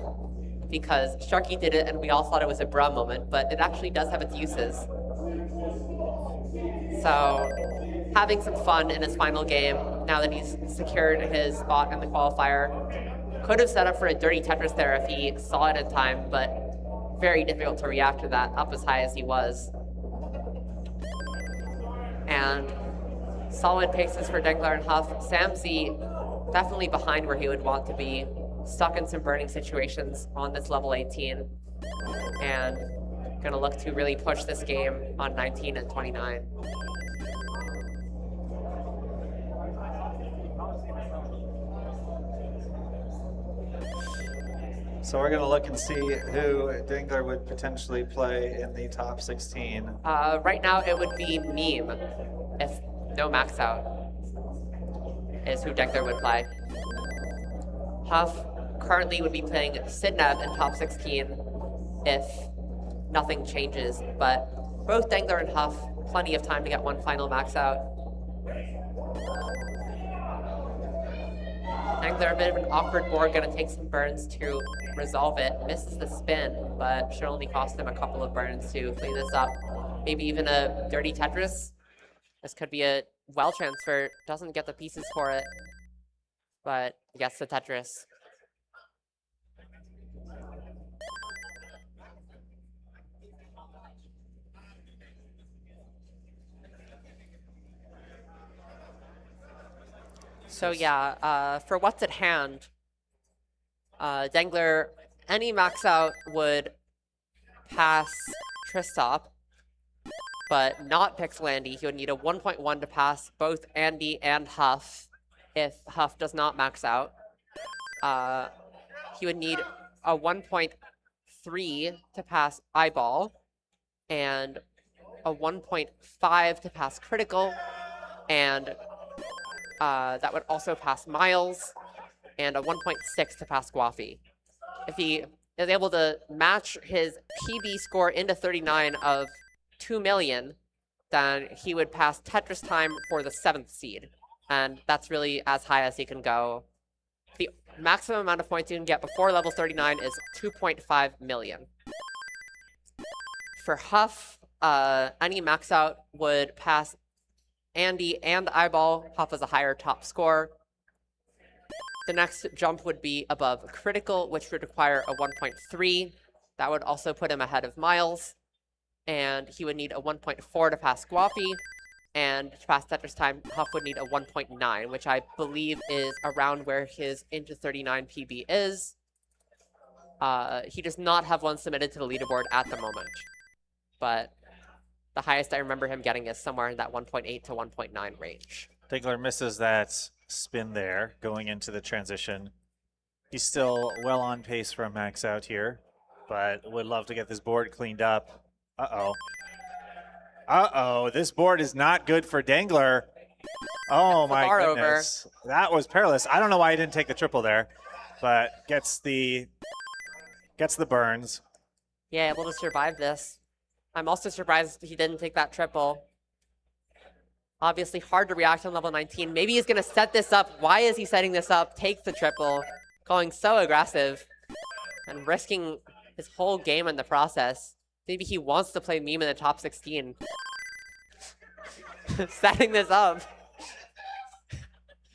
because Sharky did it and we all thought it was a bra moment, but it actually does have its uses. So having some fun in his final game, now that he's secured his spot in the qualifier. Could have set up for a dirty Tetris there if he saw it in time, but very difficult to react to that up as high as he was. And solid paces for Dengler and Huff. Samsey definitely behind where he would want to be, stuck in some burning situations on this level 18, and gonna look to really push this game on 19 and 29. So we're going to look and see who Dengler would potentially play in the top 16. Right now it would be Meme, if no max out, is who Dengler would play. Huff currently would be playing Sidnab in top 16 if nothing changes, but both Dengler and Huff, plenty of time to get one final max out. Dengler, a bit of an awkward board, gonna take some burns to resolve it. Misses the spin, but should only cost him a couple of burns to clean this up. Maybe even a dirty Tetris. This could be a well transfer. Doesn't get the pieces for it, but gets the Tetris. So yeah, for what's at hand, Dengler, any max out would pass Tristop, but not Pixel Andy. He would need a 1.1 to pass both Andy and Huff if Huff does not max out. He would need a 1.3 to pass Eyeball, and a 1.5 to pass Critical, and that would also pass Miles, and a 1.6 to pass Guafi. If he is able to match his PB score into 39 of 2 million, then he would pass Tetris time for the 7th seed. And that's really as high as he can go. The maximum amount of points you can get before level 39 is 2.5 million. For Huff, any max out would pass Andy and Eyeball. Huff has a higher top score. The next jump would be above Critical, which would require a 1.3. That would also put him ahead of Miles. And he would need a 1.4 to pass Guapi. And to pass Tetris time, Huff would need a 1.9, which I believe is around where his into 39 PB is. He does not have one submitted to the leaderboard at the moment. But the highest I remember him getting is somewhere in that 1.8 to 1.9 range. Dengler misses that spin there going into the transition. He's still well on pace for a max out here, but would love to get this board cleaned up. Uh-oh. Uh-oh, this board is not good for Dengler. Oh my goodness. That was perilous. I don't know why he didn't take the triple there, but gets the burns. Yeah, able to survive this. I'm also surprised he didn't take that triple. Obviously hard to react on level 19. Maybe he's gonna set this up. Why is he setting this up? Takes the triple, going so aggressive and risking his whole game in the process. Maybe he wants to play Meme in the top 16. Setting this up.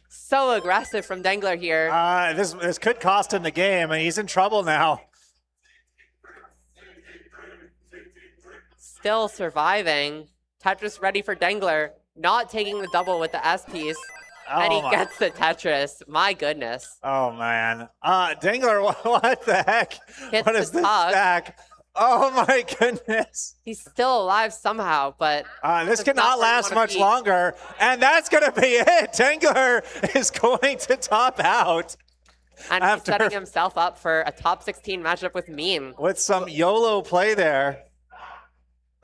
So aggressive from Dengler here. This could cost him the game, and he's in trouble now. Still surviving. Tetris ready for Dengler. Not taking the double with the S piece. And he gets the Tetris. My goodness. Oh, man. Dengler, what the heck? Hits what is this stack? Oh, my goodness. He's still alive somehow, but... this cannot last much longer. And that's going to be it. Dengler is going to top out. And he's setting himself up for a top 16 matchup with Meme. With some YOLO play there.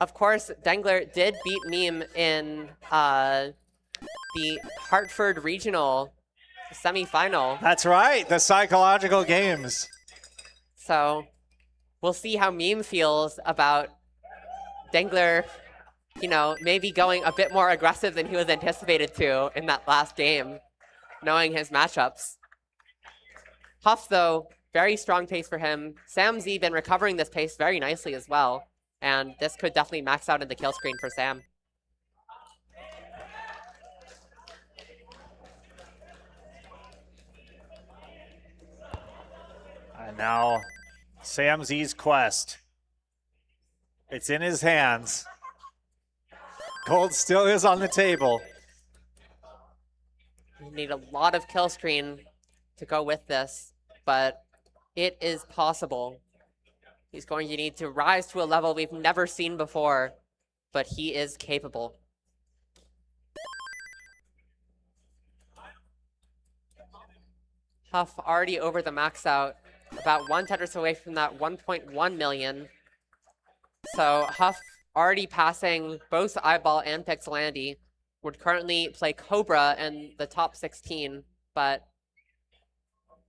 Of course, Dengler did beat Meme in the Hartford Regional semifinal. That's right, the psychological games. So we'll see how Meme feels about Dengler, you know, maybe going a bit more aggressive than he was anticipated to in that last game, knowing his matchups. Huff, though, Very strong pace for him. Sam Z been recovering this pace very nicely as well. And this could definitely max out in the kill screen for Sam. And now Sam Z's quest. It's in his hands. Gold still is on the table. You need a lot of kill screen to go with this, but it is possible. He's going to need to rise to a level we've never seen before, but he is capable. Huff already over the max out, about one Tetris away from that 1.1 million. So Huff already passing both Eyeball and Pixelandy. Would currently play Cobra in the top 16, but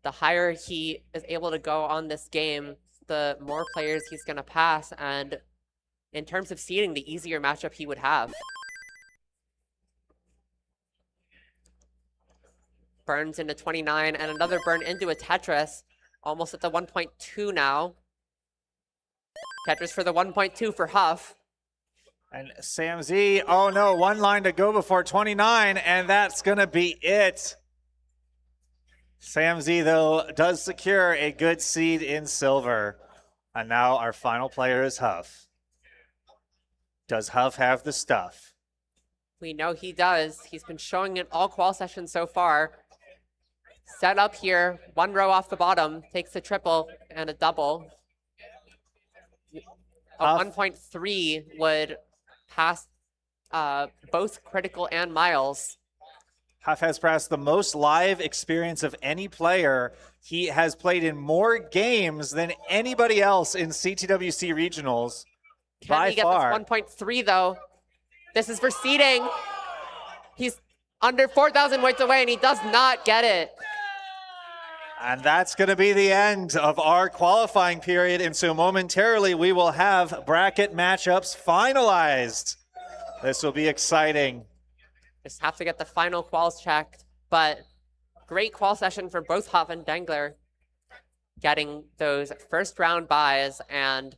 the higher he is able to go on this game, the more players he's going to pass, and in terms of seeding, the easier matchup he would have. Burns into 29, and another burn into a Tetris, almost at the 1.2 now. Tetris for the 1.2 for Huff. And Sam Z, oh no, one line to go before 29, and that's going to be it. Sam Z, though, does secure a good seed in silver. And now our final player is Huff. Does Huff have the stuff? We know he does. He's been showing it all qual sessions so far. Set up here, one row off the bottom, takes the triple and a double. A 1.3 would pass both Critical and Miles. Huff has perhaps the most live experience of any player. He has played in more games than anybody else in CTWC regionals. Can he get this 1.3 though? This is for seeding. He's under 4,000 points away and he does not get it. And that's going to be the end of our qualifying period. And so momentarily we will have bracket matchups finalized. This will be exciting. Just have to get the final quals checked, but great qual session for both Huff and Dengler, getting those first round buys. And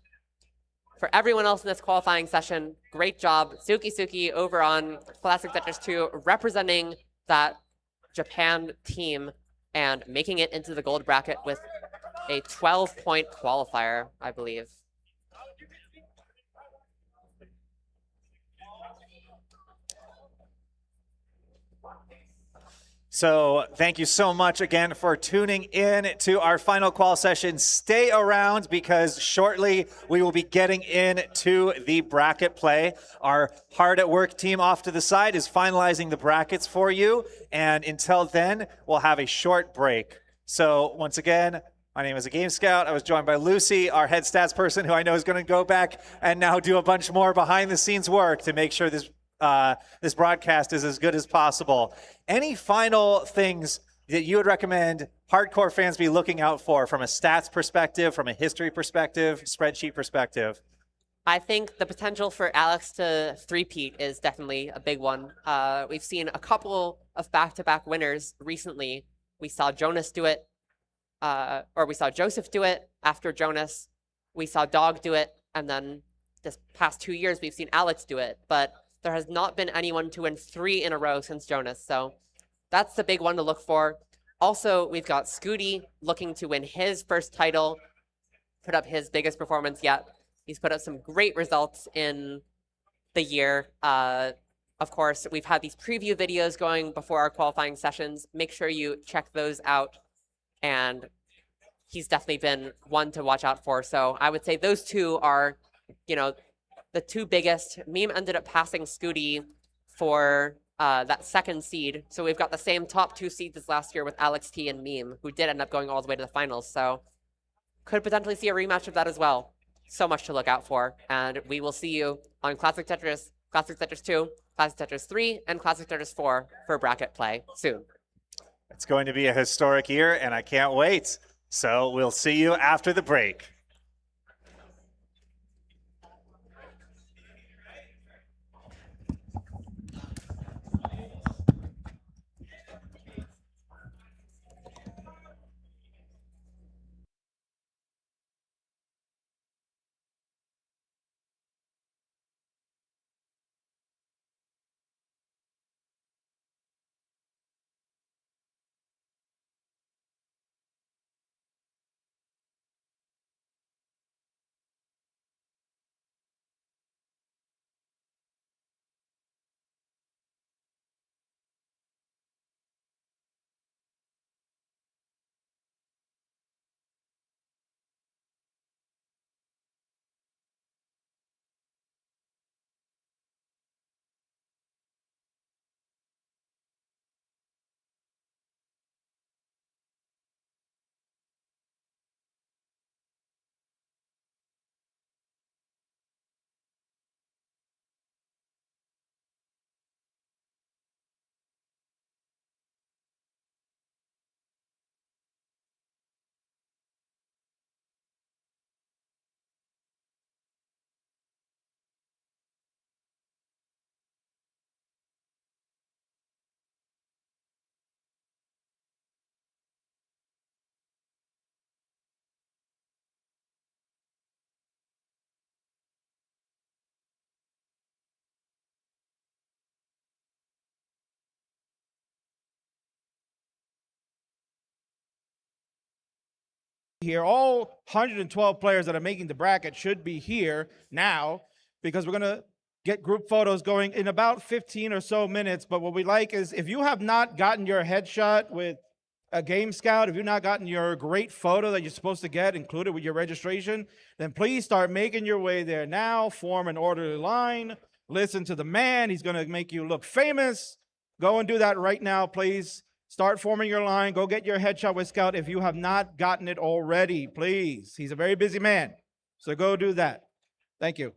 for everyone else in this qualifying session, great job. Suki over on Classic Tetris 2, representing that Japan team and making it into the gold bracket with a 12-point qualifier, I believe. So thank you so much again for tuning in to our final qual session. Stay around because shortly we will be getting into the bracket play. Our hard at work team off to the side is finalizing the brackets for you. And until then, we'll have a short break. So once again, my name is a Game Scout. I was joined by Lucy, our head stats person, who I know is going to go back and now do a bunch more behind the scenes work to make sure this broadcast is as good as possible. Any final things that you would recommend hardcore fans be looking out for from a stats perspective, from a history perspective, spreadsheet perspective? I think the potential for Alex to three-peat is definitely a big one. We've seen a couple of back-to-back winners recently. We saw Jonas do it, or we saw Joseph do it after Jonas. We saw Dog do it, and then this past 2 years we've seen Alex do it. But there has not been anyone to win 3 in a row since Jonas, so that's the big one to look for. Also, we've got Scooty looking to win his first title, put up his biggest performance yet. He's put up some great results in the year. Of course, we've had these preview videos going before our qualifying sessions. Make sure you check those out, and he's definitely been one to watch out for. So I would say those two are, you know, the two biggest. Meme ended up passing Scooty for that second seed. So we've got the same top 2 seeds as last year with Alex T and Meme, who did end up going all the way to the finals. So could potentially see a rematch of that as well. So much to look out for. And we will see you on Classic Tetris, Classic Tetris 2, Classic Tetris 3, and Classic Tetris 4 for bracket play soon. It's going to be a historic year, and I can't wait. So we'll see you after the break. here. All 112 players that are making the bracket should be here now because we're going to get group photos going in about 15 or so minutes. But what we like is if you have not gotten your headshot with a Game Scout, if you've not gotten your great photo that you're supposed to get included with your registration, then please start making your way there now. Form an orderly line. Listen to the man. He's going to make you look famous. Go and do that right now, please. Start forming your line. Go get your headshot with Scout if you have not gotten it already, please. He's a very busy man. So go do that. Thank you.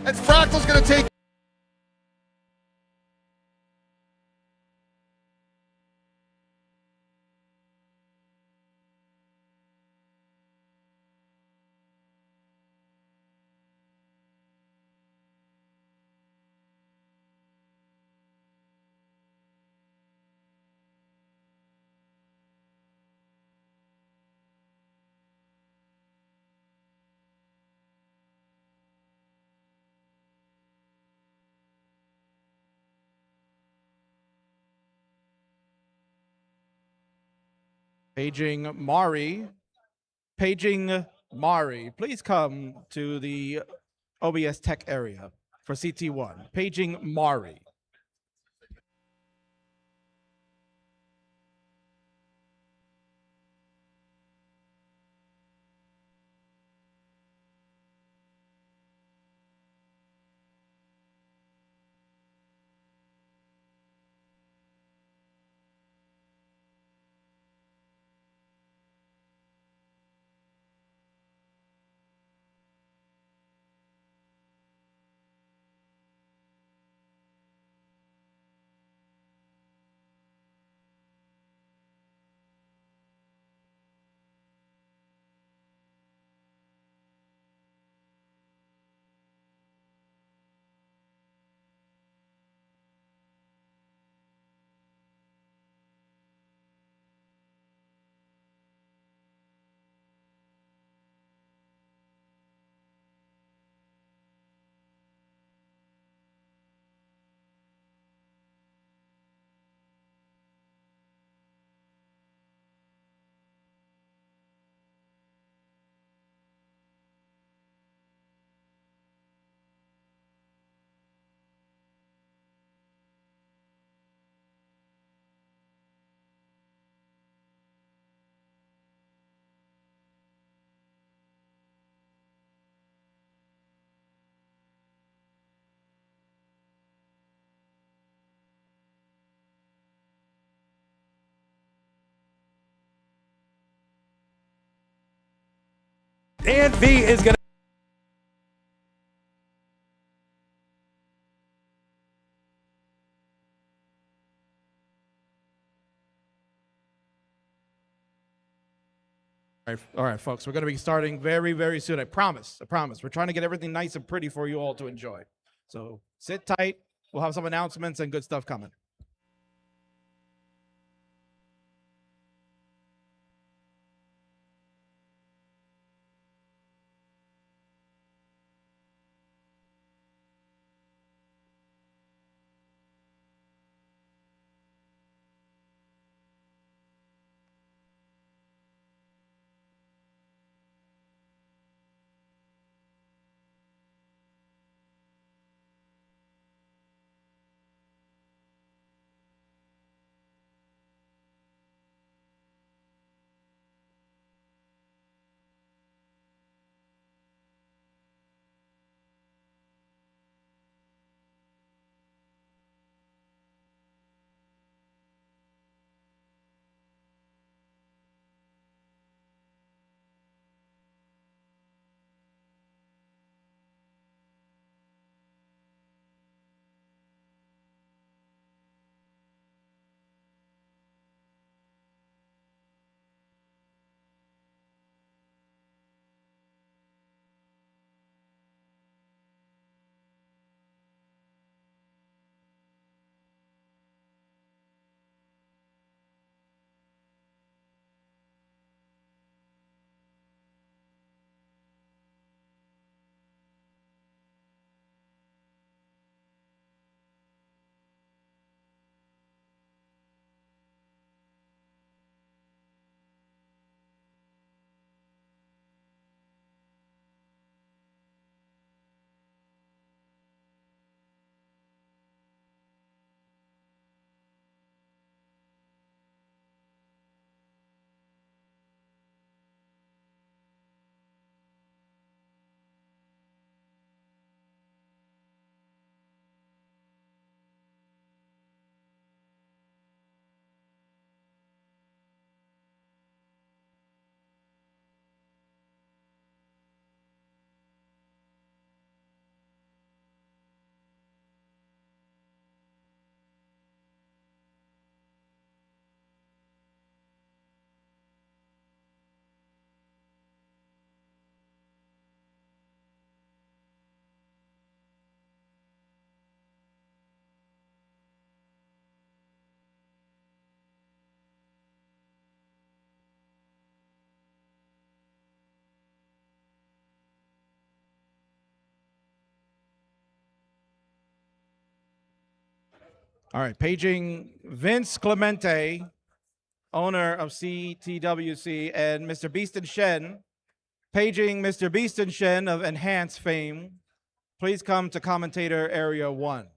And Fractal's gonna take. Paging Mari. Paging Mari. Please come to the OBS tech area for CT1. Paging Mari. Dan V is going to. All right, folks, we're going to be starting very, very soon. I promise. I promise. We're trying to get everything nice and pretty for you all to enjoy. So sit tight. We'll have some announcements and good stuff coming. All right, paging Vince Clemente, owner of CTWC, and Mr. Beeston Shen, paging Mr. Beeston Shen of Enhance fame. Please come to commentator area 1.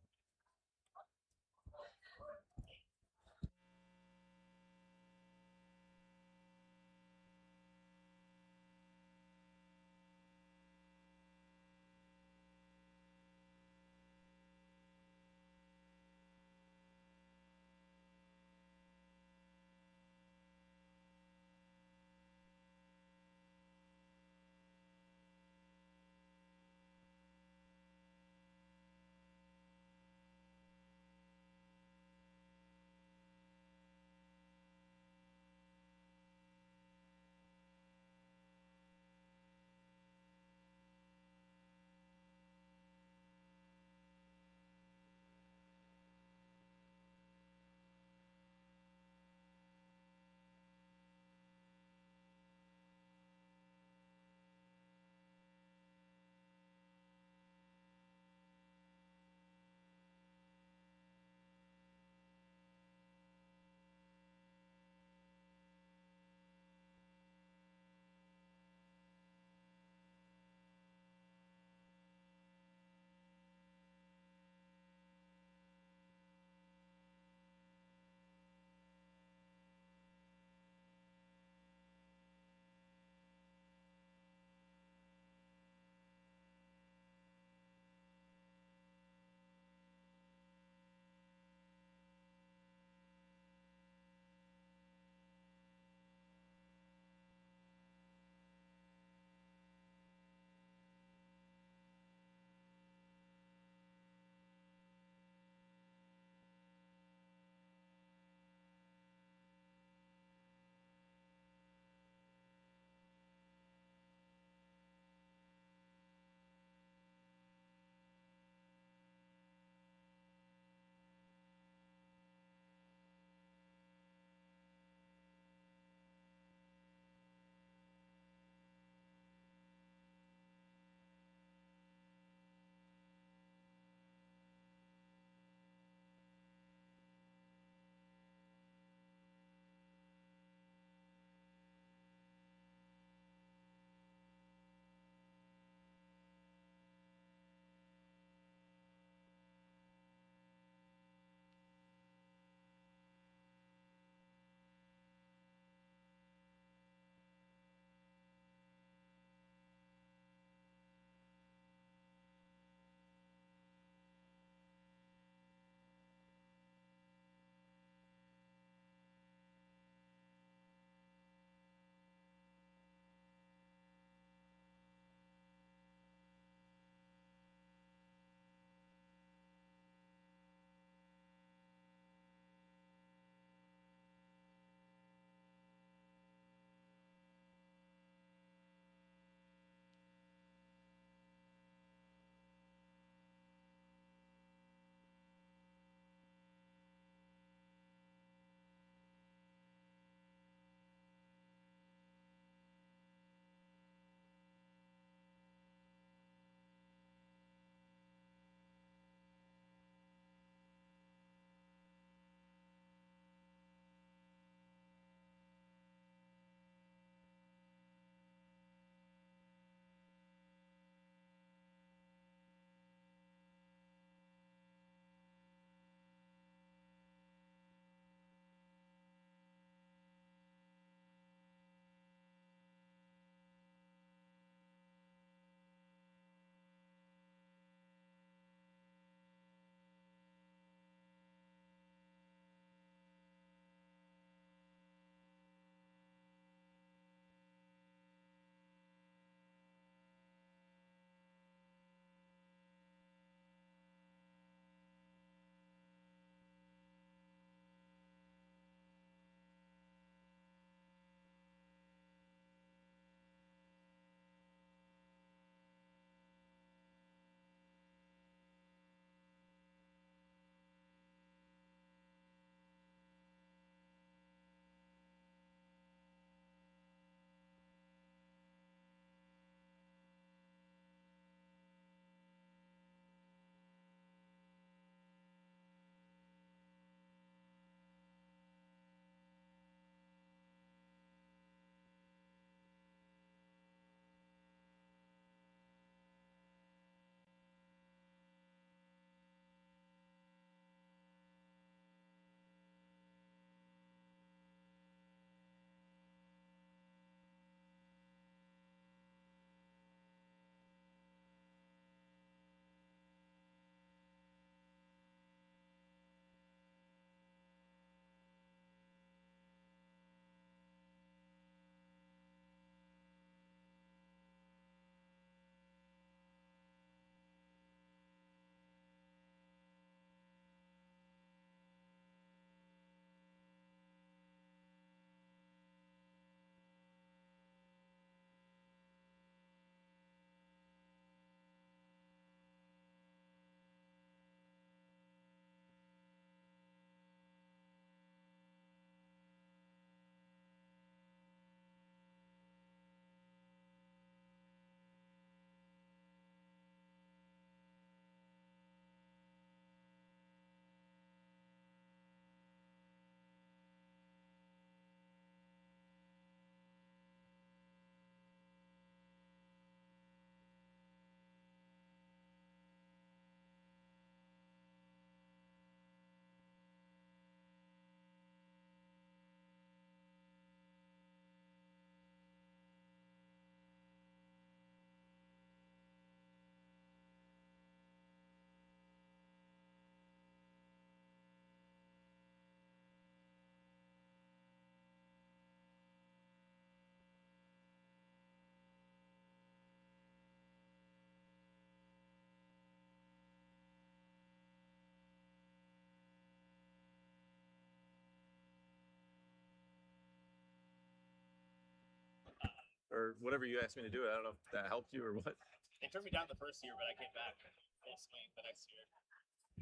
or whatever you asked me to do. I don't know if that helped you or what. They turned me down the first year, but I came back full swing the next year.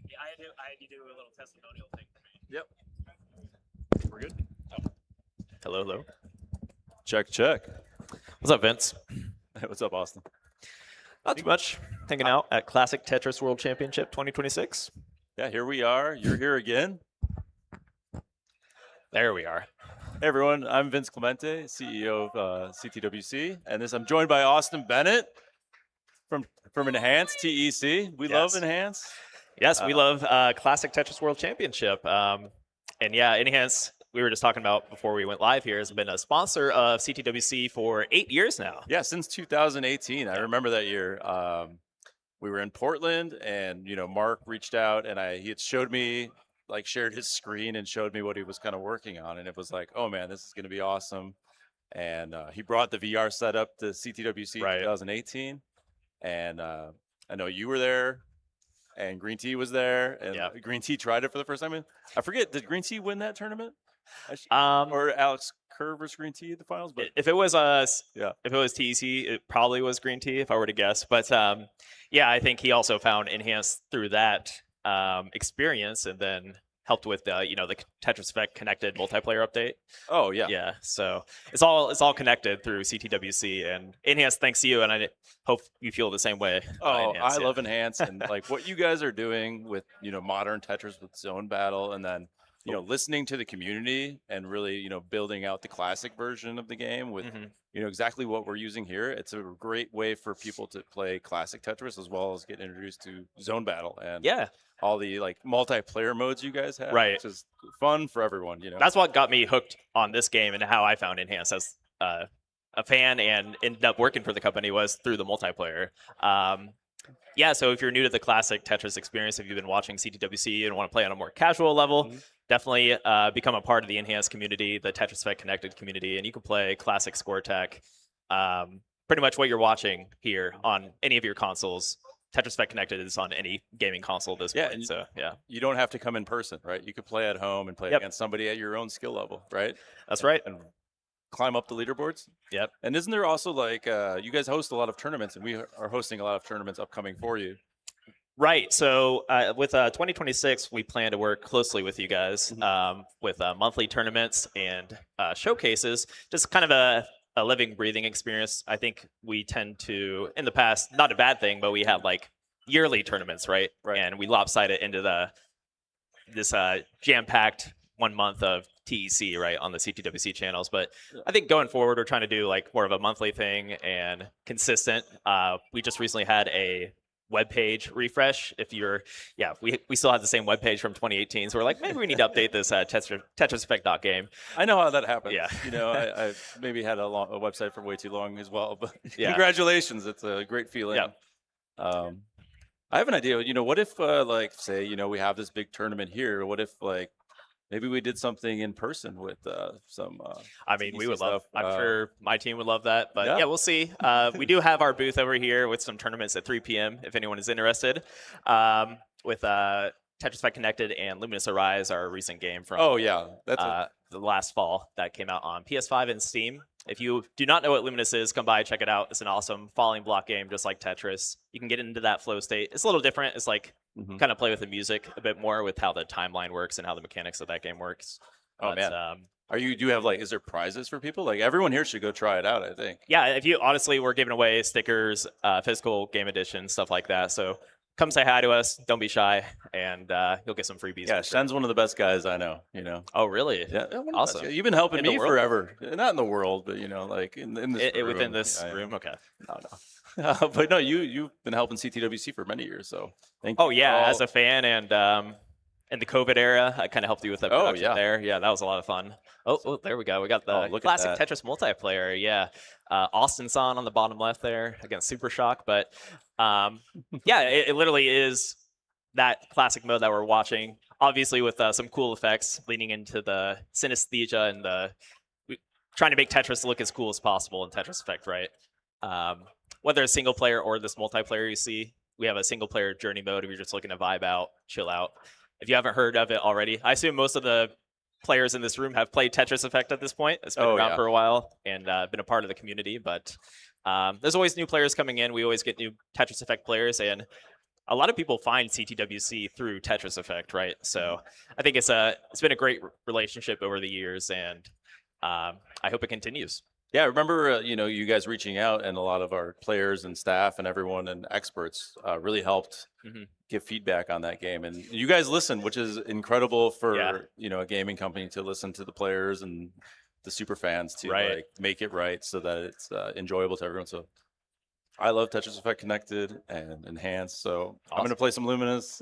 Yeah, I had to do a little testimonial thing for me. Yep. We're good. Hello, hello. Check, check. What's up, Vince? Hey, what's up, Austin? Not too much. Hanging out at Classic Tetris World Championship 2026. Yeah, here we are. You're here again. There we are. Hey everyone, I'm Vince Clemente, CEO of CTWC, and I'm joined by Austin Bennett from Enhance TEC. We love Enhance. Yes, we love Classic Tetris World Championship. And yeah, Enhance, we were just talking about before we went live here, has been a sponsor of CTWC for 8 years now. Yeah, since 2018. I remember that year. We were in Portland, and Mark reached out, and he had showed me, shared his screen and showed me what he was kind of working on, and it was like, oh man, this is going to be awesome. And he brought the VR setup to CTWC in 2018, and I know you were there, and Green Tea was there, and Green Tea tried it for the first time. I forget, did Green Tea win that tournament? Or Alex Kerr versus Green Tea at the finals? But if it was us, if it was TEC, it probably was Green Tea if I were to guess. But yeah, I think he also found Enhance through that experience, and then helped with the Tetris Effect connected multiplayer update. Oh yeah, yeah. So it's all connected through CTWC and Enhance. Thanks to you, and I hope you feel the same way. Oh, I love Enhance, and what you guys are doing with modern Tetris with Zone Battle, and then listening to the community and really building out the classic version of the game with exactly what we're using here. It's a great way for people to play classic Tetris as well as get introduced to Zone Battle and all the multiplayer modes you guys have, which is fun for everyone. That's what got me hooked on this game, and how I found Enhance as a fan and ended up working for the company was through the multiplayer. Yeah, so if you're new to the classic Tetris experience, if you've been watching CTWC and want to play on a more casual level, definitely become a part of the Enhanced community, the Tetris Effect Connected community, and you can play classic Score Tech. Pretty much what you're watching here on any of your consoles. Tetris Effect Connected is on any gaming console at this point. And so you don't have to come in person, right? You could play at home and play against somebody at your own skill level, right? That's right. And climb up the leaderboards. Yep. And isn't there also you guys host a lot of tournaments, and we are hosting a lot of tournaments upcoming for you. Right. So with 2026, we plan to work closely with you guys with monthly tournaments and showcases. Just kind of a living, breathing experience. I think we tend to, in the past, not a bad thing, but we had yearly tournaments, right? And we lopside it into this jam-packed 1 month of TEC, right, on the CTWC channels. But I think going forward, we're trying to do more of a monthly thing and consistent. We just recently had a web page refresh. We still have the same web page from 2018, so we're like, maybe we need to update this Tetris Effect game. I know how that happens. Yeah. I maybe had a website for way too long as well, but congratulations, it's a great feeling. I have an idea. What if say we have this big tournament here, what if maybe we did something in person with some. I mean, we would stuff. love. I'm sure my team would love that. But yeah, we'll see. We do have our booth over here with some tournaments at 3 p.m. if anyone is interested. With Tetris Effect Connected and Luminous Arise, our recent game from. Oh yeah, that's the last fall that came out on PS5 and Steam. If you do not know what Luminous is, come by, check it out. It's an awesome falling block game, just like Tetris. You can get into that flow state. It's a little different. It's kind of play with the music a bit more with how the timeline works and how the mechanics of that game works. Oh man, do you have is there prizes for people? Everyone here should go try it out, I think. Yeah, if you honestly, we're giving away stickers, physical game edition, stuff like that. So come say hi to us. Don't be shy, and you'll get some freebies. Yeah, Shen's one of the best guys I know. Oh, really? Yeah, awesome. You've been helping me forever. Not in the world, but in this room. Within this room. Okay. No. But no, you've been helping CTWC for many years, so thank you. Oh yeah, as a fan and in the COVID era, I kind of helped you with the production there. Yeah, that was a lot of fun. Oh, there we go. We got the classic Tetris multiplayer. Yeah, Austin's on the bottom left there against Super Shock. But yeah, it literally is that classic mode that we're watching. Obviously, with some cool effects leaning into the synesthesia and trying to make Tetris look as cool as possible in Tetris Effect, right? Whether it's single player or this multiplayer you see, we have a single player journey mode if you're just looking to vibe out, chill out. If you haven't heard of it already, I assume most of the players in this room have played Tetris Effect at this point. It's been Oh, around yeah. for a while and been a part of the community. But there's always new players coming in. We always get new Tetris Effect players, and a lot of people find CTWC through Tetris Effect, right? So I think it's been a great relationship over the years, and I hope it continues. Yeah, I remember you guys reaching out, and a lot of our players and staff and everyone and experts really helped give feedback on that game. And you guys listened, which is incredible for a gaming company to listen to the players and the super fans to like make it right so that it's enjoyable to everyone. So I love Tetris Effect Connected and Enhanced. So I'm going to play some Luminous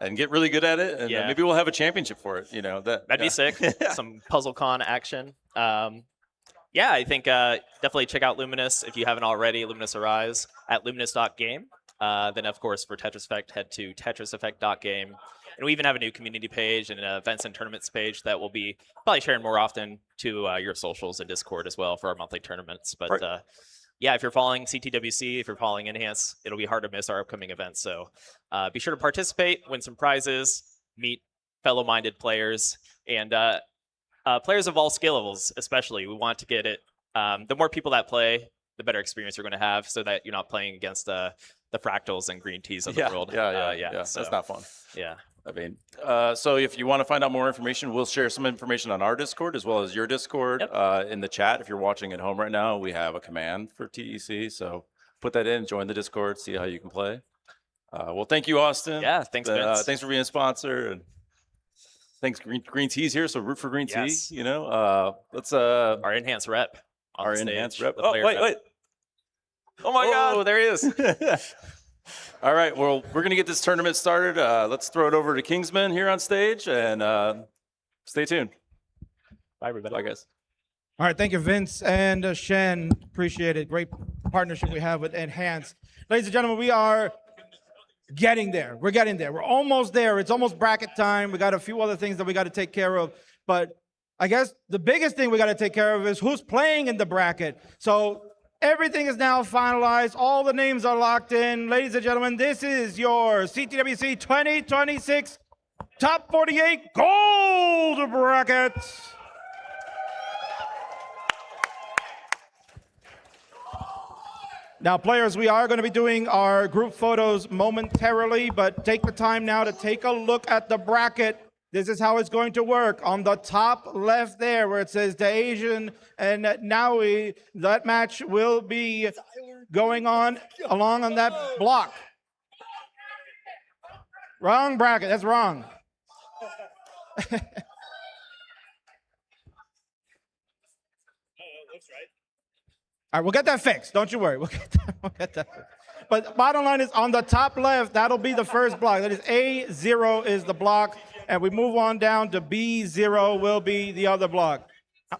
and get really good at it. And maybe we'll have a championship for it. That'd be sick. Some PuzzleCon action. I think definitely check out Luminous if you haven't already. Luminous Arise at luminous.game. Then, of course, for Tetris Effect, head to tetriseffect.game. And we even have a new community page and an events and tournaments page that we'll be probably sharing more often to your socials and Discord as well for our monthly tournaments. But if you're following CTWC, if you're following Enhance, it'll be hard to miss our upcoming events. So be sure to participate, win some prizes, meet fellow-minded players, and players of all skill levels, especially. We want to get it. The more people that play, the better experience you're going to have, so that you're not playing against the fractals and green teas of the world. So, that's not fun. Yeah. I mean, so if you want to find out more information, we'll share some information on our Discord as well as your Discord in the chat. If you're watching at home right now, we have a command for TEC. So put that in, join the Discord, see how you can play. Well, thank you, Austin. Yeah, thanks, Vince. Thanks for being a sponsor. And thanks, Green Tea's here, so root for Green Tea. Let's our Enhanced rep. Our Enhanced rep. Oh, wait. Oh my God! Oh, there he is. All right, well, we're going to get this tournament started. Let's throw it over to Kingsman here on stage, and stay tuned. Bye, everybody. Bye, guys. All right, thank you, Vince and Shen. Appreciate it. Great partnership we have with Enhance. Ladies and gentlemen, we are getting there. We're getting there. We're almost there. It's almost bracket time. We got a few other things that we got to take care of. But I guess the biggest thing we got to take care of is who's playing in the bracket. So everything is now finalized. All the names are locked in. Ladies and gentlemen, this is your CTWC 2026 Top 48 Gold Bracket. Now, players, we are going to be doing our group photos momentarily, but take the time now to take a look at the bracket. This is how it's going to work. On the top left there, where it says the Asian and Naui, that match will be going on along on that block. Wrong bracket. That's wrong. All right, we'll get that fixed. Don't you worry. We'll get that fixed. But bottom line is on the top left, that'll be the first block. That is A0 is the block. And we move on down to B0 will be the other block.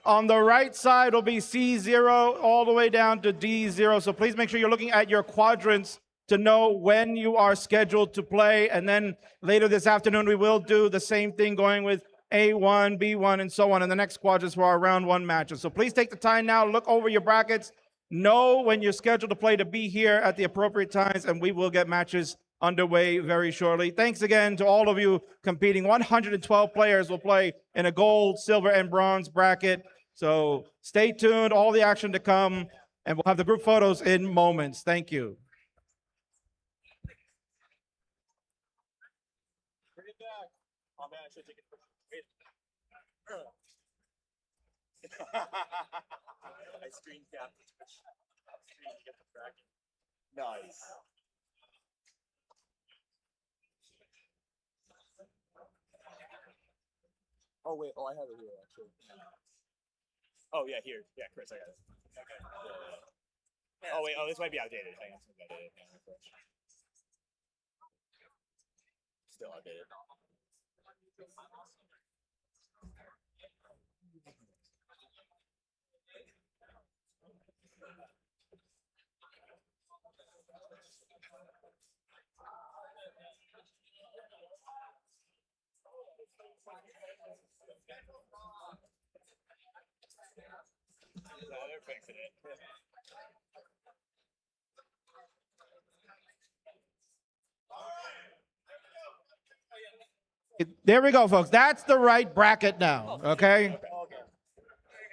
On the right side will be C0 all the way down to D0. So please make sure you're looking at your quadrants to know when you are scheduled to play. And then later this afternoon, we will do the same thing going with A1, B1, and so on in the next quadrants for our round one matches. So please take the time now, look over your brackets, know when you're scheduled to play to be here at the appropriate times, and we will get matches underway very shortly. Thanks again to all of you competing. 112 players will play in a gold, silver, and bronze bracket. So stay tuned, all the action to come, and we'll have the group photos in moments. Thank you. I screen capped the screen to get the bracket. Nice. Oh wait, I have it here actually. Oh yeah, here. Yeah, Chris, I got it. Okay. Yeah. Oh wait, this might be outdated. Hang on, Still outdated. No, they're fixing it. There we go, folks. That's the right bracket now, okay?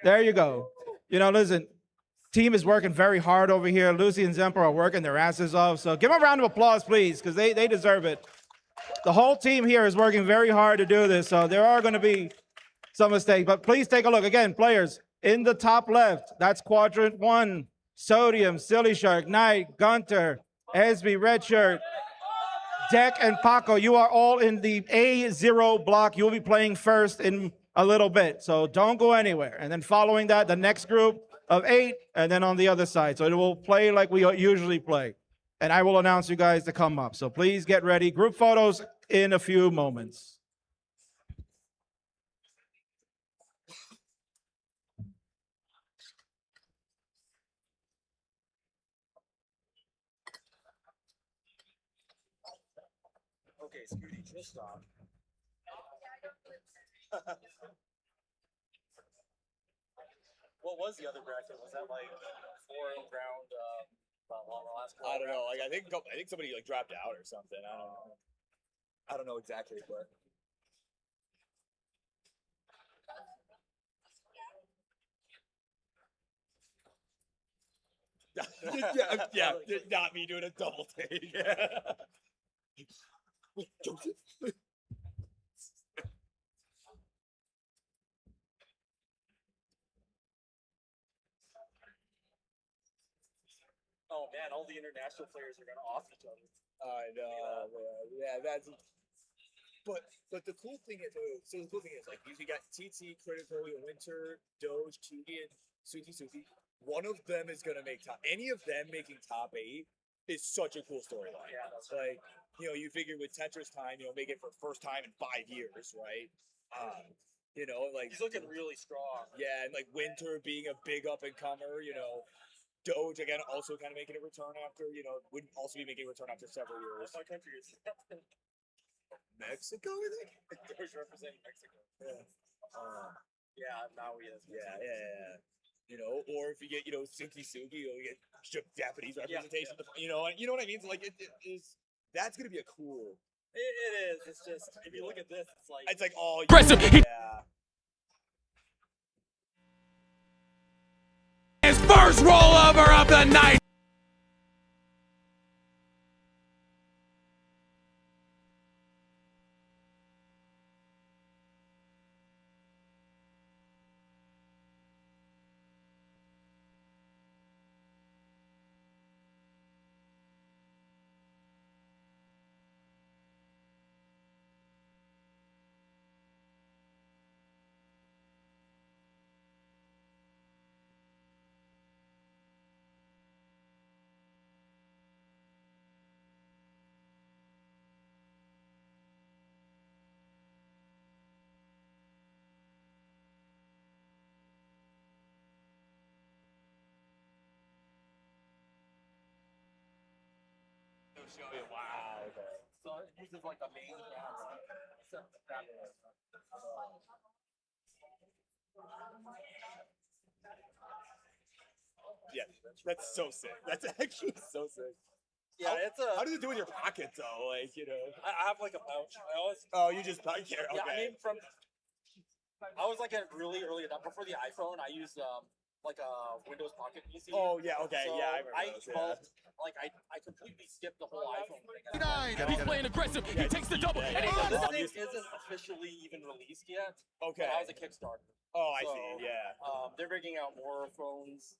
There you go. You know, listen, team is working very hard over here. Lucy and Zemper are working their asses off. So give them a round of applause, please, because they deserve it. The whole team here is working very hard to do this. So there are going to be some mistakes, but please take a look. Again, players, in the top left, that's quadrant 1, Sodium, Silly Shark, Knight, Gunter, Esby, Redshirt, Deck, and Paco. You are all in the A0 block. You'll be playing first in a little bit, so don't go anywhere. And then following that, the next group of 8, and then on the other side. So it will play like we usually play. And I will announce you guys to come up. So please get ready. Group photos in a few moments. Okay, Scooty, just stop. What was the other bracket? Was that like 4 round? Last I don't know. Like I think somebody like dropped out or something. I don't know exactly, but. yeah, not me doing a double take. Joseph. Oh man, all the international players are gonna off each other. I know. Yeah, that's. But the cool thing is, like you got TT, Critical, Winter, Doge, Chugi, and Suki. One of them is gonna make top. Any of them making top 8 is such a cool storyline. Yeah, that's like you figure with Tetris time, make it for first time in 5 years, right? Like he's looking really strong. Yeah, and like Winter being a big up and comer, Doge again also kind of making a return after, would also be making a return after several years. What country is that? Mexico, I think. Doge representing Mexico. Yeah. Yeah, now he is. Yeah. Or if you get, Suki, you get Japanese representation. Yeah. You know what I mean? So like it is. That's gonna be a cool. It is. It's just if you look at this, it's like all aggressive. Yeah. His first rollover of the night. Show you. Wow. Okay. So it uses like the main camera. Yeah, that's so sick. That's actually so sick. Yeah, how does it do in your pocket though? Like I have like a pouch. You just pouch here. Okay. Yeah, I was like a really early adopter for the iPhone. I used like a Windows Pocket PC. Oh yeah, okay, so yeah. I remember those, like I completely skipped the whole iPhone thing. He's playing aggressive. He takes the double. This thing isn't officially even released yet. Okay. But I was a Kickstarter. Oh, I see. Yeah. They're bringing out more phones.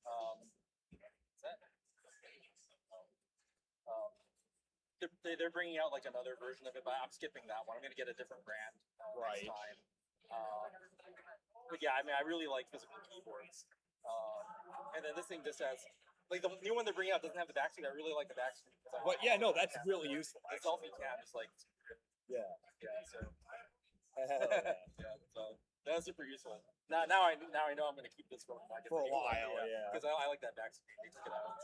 They're bringing out like another version of it, but I'm skipping that one. I'm gonna get a different brand next time. But yeah, I mean, I really like physical keyboards. And then this thing just has, like the new one they're bringing out doesn't have the back screen. I really like the back screen. But yeah, no, that's really useful. The selfie cam is like, yeah. So, so that's super useful. Now I know I'm gonna keep this for a while. Yeah, because I like that back screen. Check it out.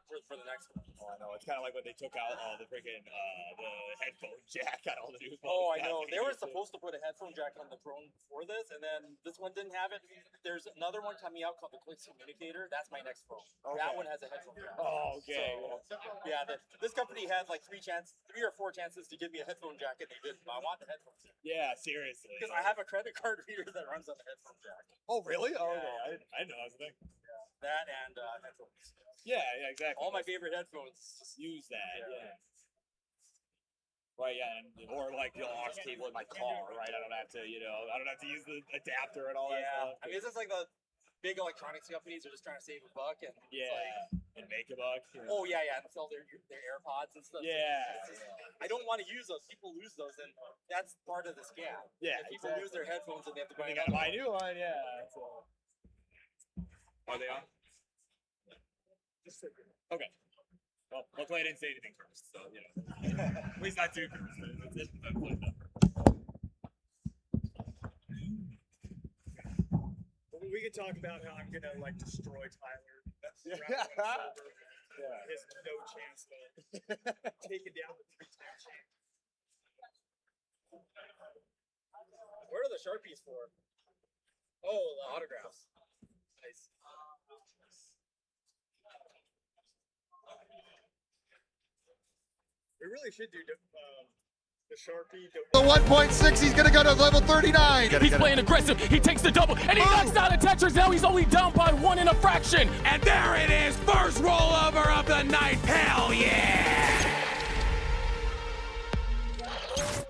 for the next one. Oh, I know. It's kind of like when they took out all the freaking the headphone jack on all the new phones. Oh, I know. They were supposed to put a headphone jack on the drone before this, and then this one didn't have it. There's another one coming out called the Quick Communicator. That's my next phone. Okay. That one has a headphone jack. Oh, okay. So, yeah, this company had like 3 or 4 chances to give me a headphone jack, and they didn't. I want the headphone jack. Yeah, seriously. Because I have a credit card reader that runs on the headphone jack. Oh, really? Oh, Yeah. okay. I didn't know that was a thing. That and headphones. Yeah, exactly. All my favorite headphones. Just use that. Yeah. Right, yeah, or like the aux cable in my car, right? I don't have to use the adapter and all that stuff. I mean, it's just like the big electronics companies are just trying to save a buck, and Yeah, and make a buck. You know. oh yeah, and sell their AirPods and stuff. Yeah. It's just, I don't want to use those. People lose those, and that's part of the scam. Yeah, If people lose their headphones, and they have to buy They gotta buy a new one, yeah. So. Are they on? Okay. Well, luckily I didn't say anything first, so you know. At least not too cursed. We can talk about how I'm gonna like destroy Tyler. He has no chance to take it down with 3-time champ. What are the Sharpies for? Oh, the autographs. Nice. We really should do the Sharpie. The 1.6, he's going to go to level 39. He's playing aggressive. He takes the double, and he knocks down a Tetris. Now he's only down by 1 and a fraction. And there it is, first rollover of the night. Hell yeah!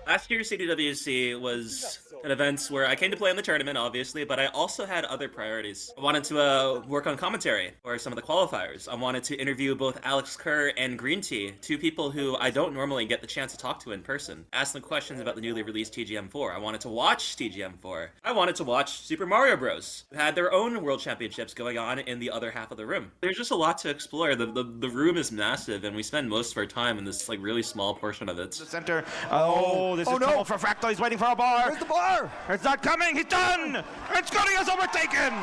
Last year's CTWC was an event where I came to play in the tournament, obviously, but I also had other priorities. I wanted to work on commentary for some of the qualifiers. I wanted to interview both Alex Kerr and Green Tea, 2 people who I don't normally get the chance to talk to in person. Ask them questions about the newly released TGM4. I wanted to watch TGM4. I wanted to watch Super Mario Bros., who had their own World Championships going on in the other half of the room. There's just a lot to explore. The room is massive, and we spend most of our time in this like really small portion of it. The center. Oh, this is trouble for Fractal. He's waiting for a bar. Where's the bar? It's not coming. He's done. And Scotty has overtaken.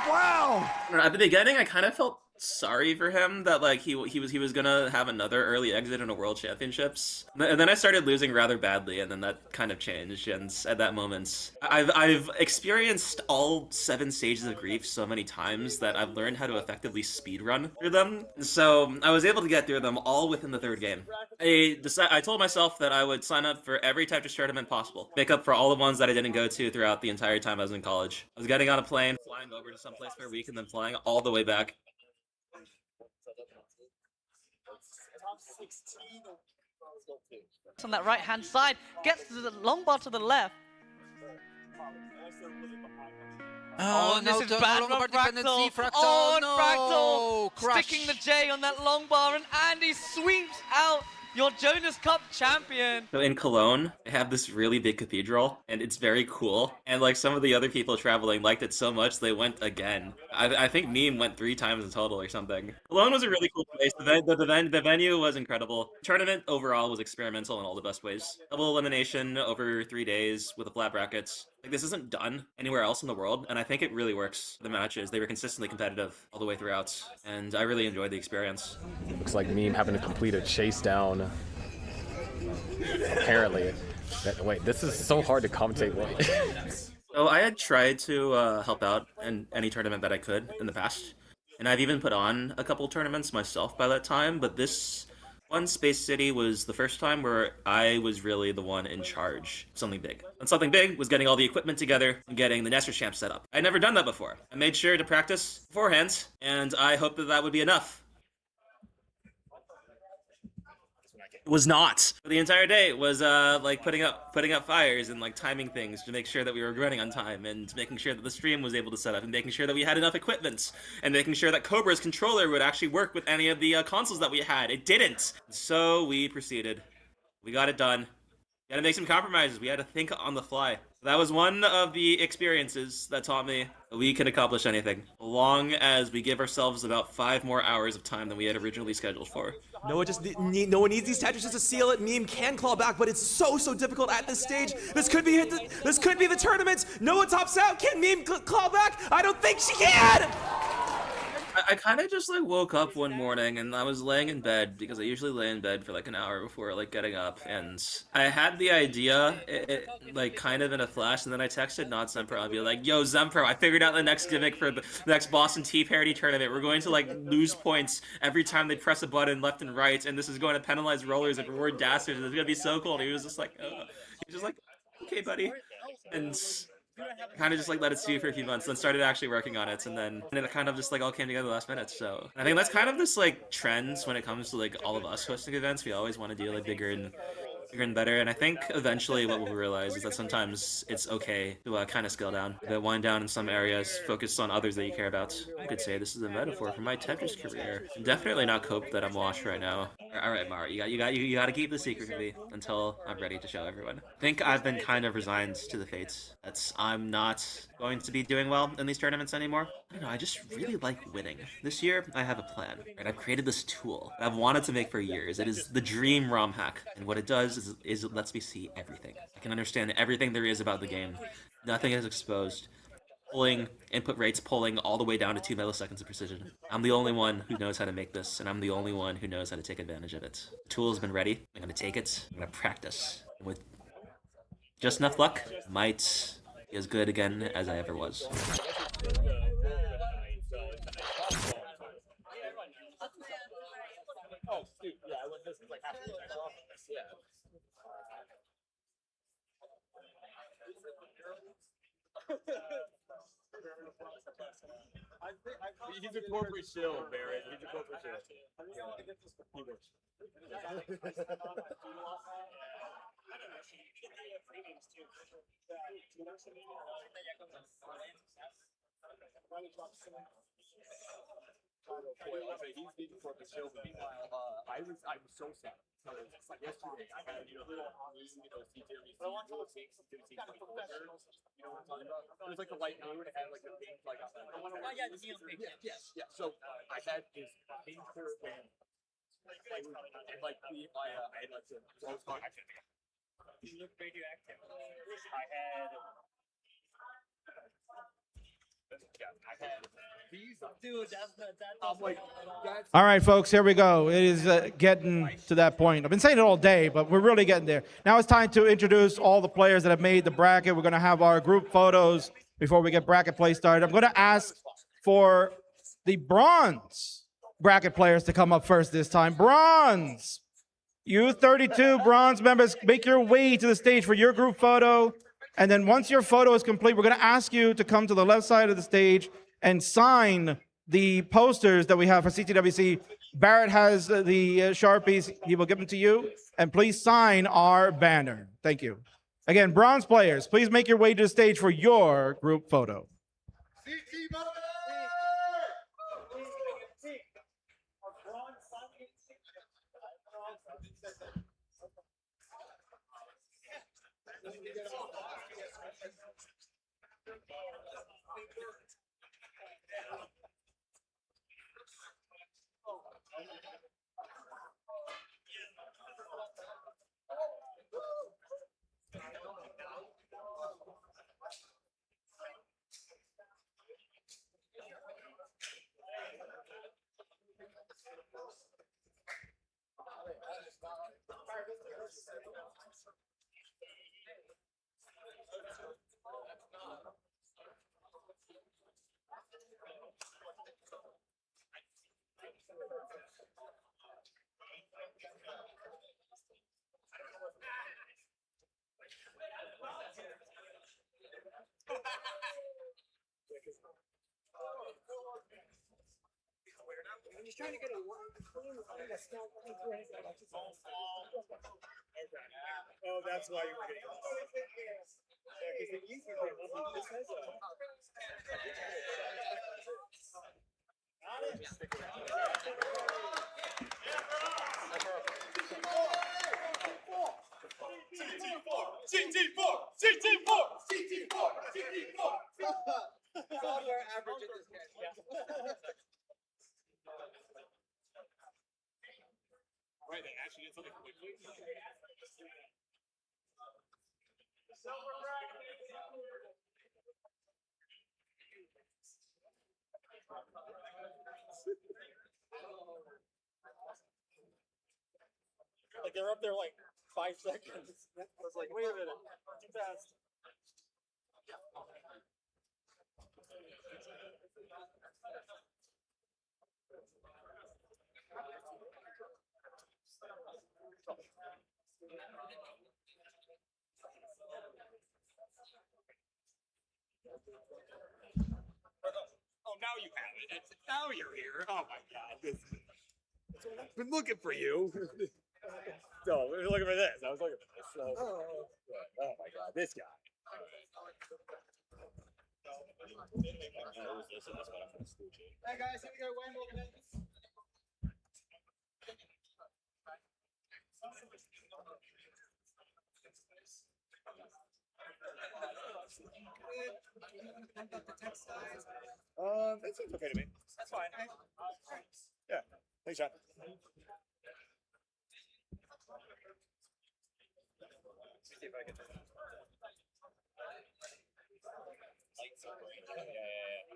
Wow. At the beginning, I kind of felt sorry for him that like he was gonna have another early exit in a World Championships, and then I started losing rather badly, and then that kind of changed. And at that moment, I've experienced all 7 stages of grief so many times that I've learned how to effectively speedrun through them. So I was able to get through them all within the 3rd game. I told myself that I would sign up for every Tetris tournament possible, make up for all the ones that I didn't go to throughout the entire time I was in college. I was getting on a plane, flying over to someplace for a week, and then flying all the way back. On that right hand side, gets to the long bar to the left. Oh, this is bad for Fractal. Oh, and Fractal sticking the J on that long bar, and Andy sweeps out your Jonas Cup champion. So in Cologne, I have this really big cathedral, and it's very cool. And like some of the other people traveling liked it so much, they went again. I think Meme went 3 times in total or something. Cologne was a really cool place. The venue was incredible. The tournament overall was experimental in all the best ways. Double elimination over 3 days with a flat brackets. Like, this isn't done anywhere else in the world, and I think it really works. The matches, they were consistently competitive all the way throughout, and I really enjoyed the experience. Looks like Meme having to complete a chase down. Apparently. Wait, this is so hard to commentate. So I had tried to help out in any tournament that I could in the past, and I've even put on a couple tournaments myself by that time, but this one, Space City, was the first time where I was really the one in charge of something big. And something big was getting all the equipment together and getting the Nestor Champ set up. I'd never done that before. I made sure to practice beforehand, and I hoped that that would be enough. It was not. The entire day was like putting up fires and like timing things to make sure that we were running on time, and making sure that the stream was able to set up, and making sure that we had enough equipment, and making sure that Cobra's controller would actually work with any of the consoles that we had. It didn't. So we proceeded. We got it done. We had to make some compromises. We had to think on the fly. That was one of the experiences that taught me that we can accomplish anything, as long as we give ourselves about 5 more hours of time than we had originally scheduled for. No one needs these Tetrises to seal it. Meme can claw back, but it's so difficult at this stage. This could be it. This could be the tournament. Noah tops out. Can Meme claw back? I don't think she can. I kind of just like woke up one morning and I was laying in bed because I usually lay in bed for like an hour before like getting up, and I had the idea like kind of in a flash, and then I texted Not Zempro. I'd be like, "Yo, Zempro, I figured out the next gimmick for the next Boston Tea Parody tournament. We're going to like lose points every time they press a button left and right, and this is going to penalize rollers and reward dasters. It's gonna be so cool." And he was just like, he was just like, "Okay, buddy," and kind of just like let it stew for a few months, then started actually working on it, and then it kind of just like all came together last minute. So I think that's kind of this like trends when it comes to like all of us hosting events. We always want to do like bigger and better, and I think eventually what we'll realize is that sometimes it's okay to kind of scale down, to wind down in some areas, focus on others that you care about. I could say this is a metaphor for my Tetris career. I'm definitely not cope that I'm washed right now. All right, Mara, you got to keep the secret from me until I'm ready to show everyone. I think I've been kind of resigned to the fates. I'm not going to be doing well in these tournaments anymore. I don't know, I just really like winning. This year, I have a plan, and I've created this tool that I've wanted to make for years. It is the Dream ROM hack, and what it does is it lets me see everything. I can understand everything there is about the game. Nothing is exposed. Pulling input rates, pulling all the way down to 2 milliseconds of precision. I'm the only one who knows how to make this, and I'm the only one who knows how to take advantage of it. The tool has been ready. I'm gonna take it. I'm gonna practice. And with just enough luck, might be as good again as I ever was. Oh, dude, yeah, this is like half the time. Yeah. He's a corporate shill, Barrett. He's a corporate shill. He works. He's the corporate shill, but meanwhile, I was so sad. It's like yesterday, I had CTWC, CTWC, what I'm talking about? It was like a light mood, it had like a pink, like yeah, the neon pink. Yes. So I had this pink band. And like I had like the you look radioactive. I had dude, I'm like, All right, folks, here we go. It is getting to that point. I've been saying it all day, but we're really getting there. Now it's time to introduce all the players that have made the bracket. We're going to have our group photos before we get bracket play started. I'm going to ask for the bronze bracket players to come up first this time. Bronze! You 32 bronze members, make your way to the stage for your group photo. And then once your photo is complete, we're going to ask you to come to the left side of the stage and sign the posters that we have for CTWC. Barrett has the Sharpies. He will give them to you. And please sign our banner. Thank you. Again, bronze players, please make your way to the stage for your group photo. I'm just trying to get a one clean line that's not going through his head. Oh, that's why you were getting lost. Yeah, because the easy one, this has a... Stick around. Software average in this game. Right, they actually did something quickly. Like they're up there like 5 seconds. I was like, wait a minute, too fast. Oh, now you have it. Now you're here. Oh my god. I've been looking for you. So, we were looking for this. I was looking for this. So, oh my god, this guy. Hey guys, here we go. Wimbledon. That seems okay to me. That's fine. Yeah. Thanks, John. See if I can. Lights are bright. Yeah.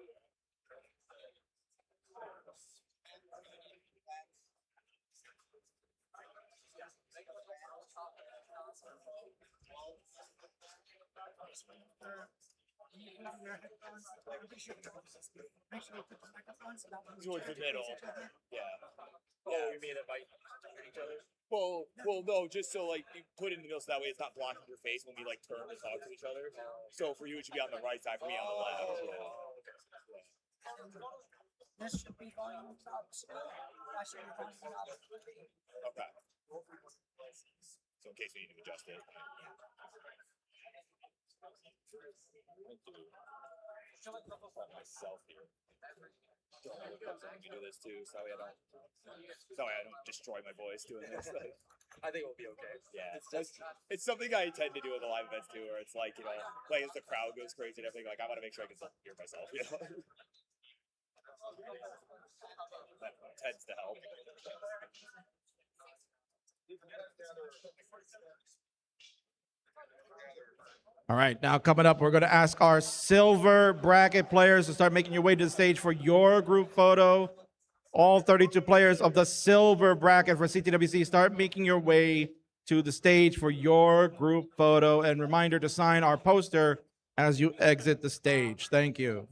Towards the middle. Yeah. Oh, you mean it might hurt each other? Well, no, just so like you put it in the middle so that way it's not blocking your face when we like turn to talk to each other. So for you, it should be on the right side. For me, on the left. This should be going on top. I should be going on top. Okay. So in case we need to adjust it. Myself here. Let me do this too, so I don't destroy my voice doing this. I think we'll be okay. Yeah, it's something I tend to do with the live events too, where it's like, you know, like as the crowd goes crazy and everything, like I want to make sure I can still hear myself. You know, that tends to help. All right, now coming up, we're going to ask our silver bracket players to start making your way to the stage for your group photo. All 32 players of the silver bracket for CTWC, start making your way to the stage for your group photo. And reminder to sign our poster as you exit the stage. Thank you.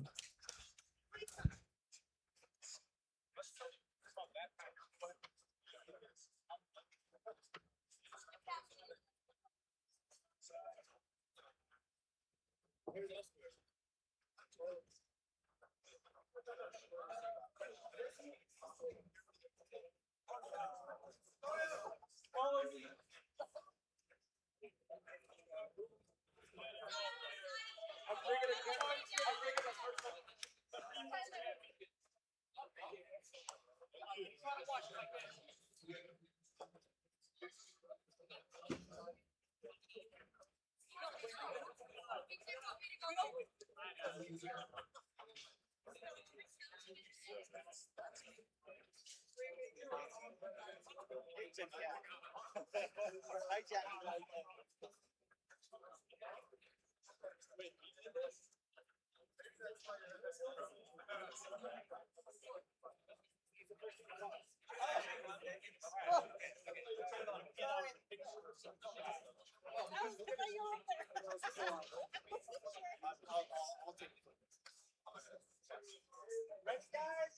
Ready, guys?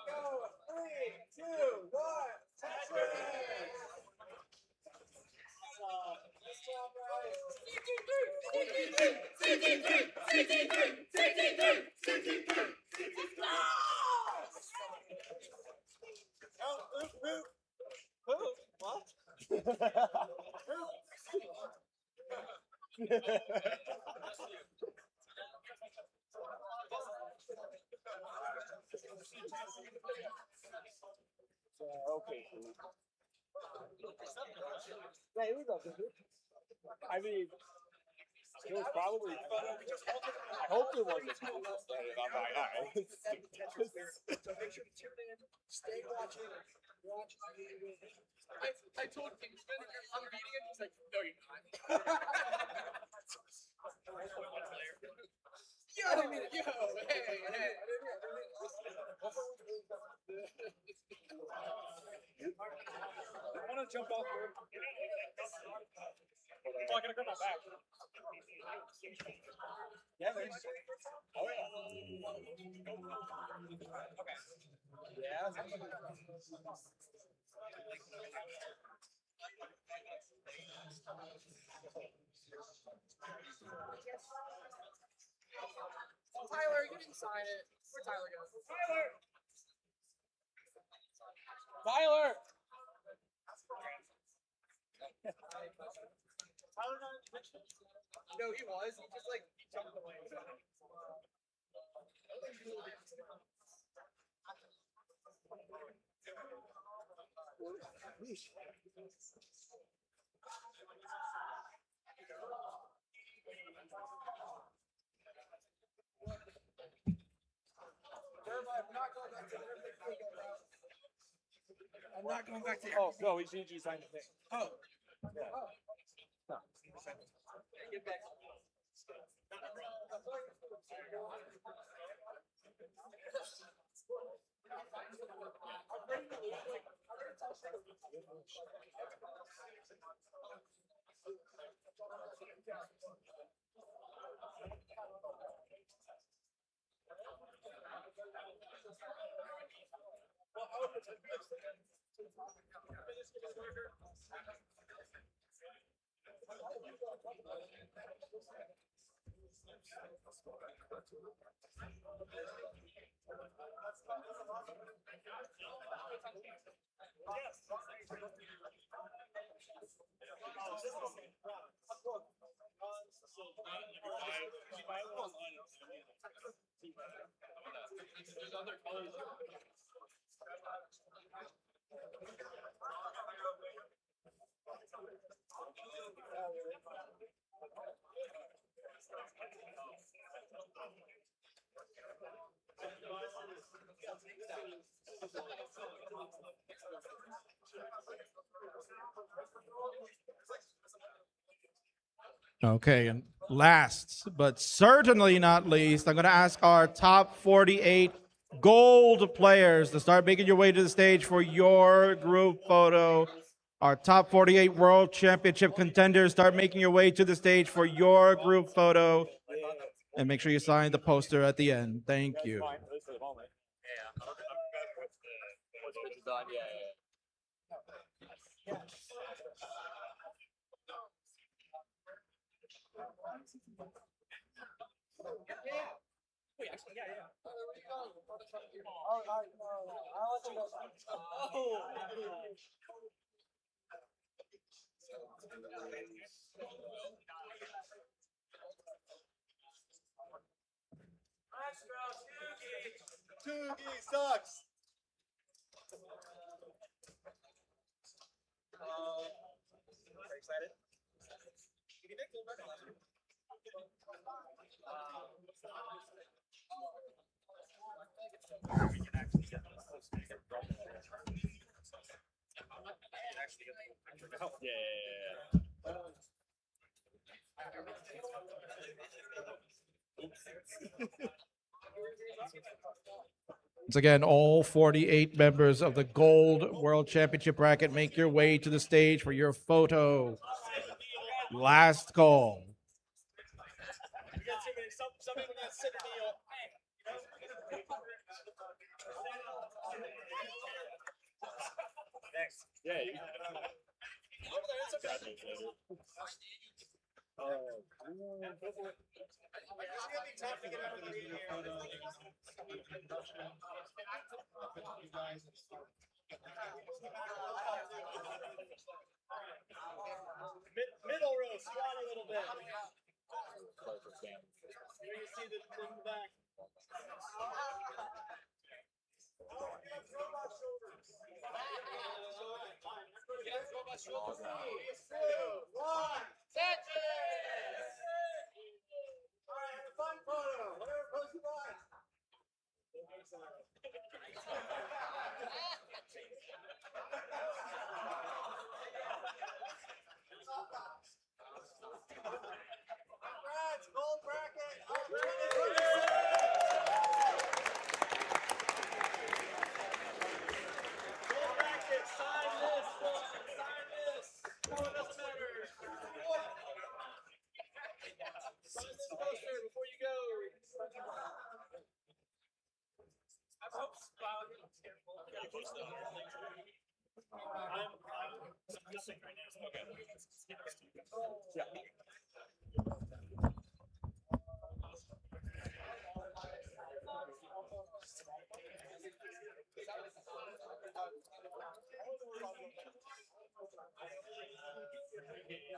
Go! 3, 2, 1, Tetris! Okay. Yeah, it was up. I mean, it was probably. I hope it wasn't. I'm like, all right. So make sure to tune in, stay watching, watch. I told Kingsman I'm beating it. He's like, no, you're not. Yo, hey. I want to want to jump off? Oh, I gotta grab my back. Yeah, there's. Oh, yeah. Okay. Yeah. Tyler, you didn't sign it. Where'd Tyler go? Tyler! No, he was. He just like jumped away. I'm not going back to. Oh, no, we need you to sign the thing. Oh. Yeah. No. Get back. Okay, and last but certainly not least, I'm going to ask our top 48 gold players to start making your way to the stage for your group photo. Our top 48 World Championship contenders, start making your way to the stage for your group photo. And make sure you sign the poster at the end. Thank you. Wait, actually, yeah. Where are you going? Oh, I'll let you go. Oh. Toogie sucks. Very excited. You can make a little better last year. We can actually get the post to get rolling. Actually get the picture now. Yeah. Once again, all 48 members of the Gold World Championship bracket, make your way to the stage for your photo. Last call. We got too many. Some people got sit and kneel. Next. Yeah. It's gonna be tough to get out of the lead here. Middle row, squat a little bit. Here you see the back.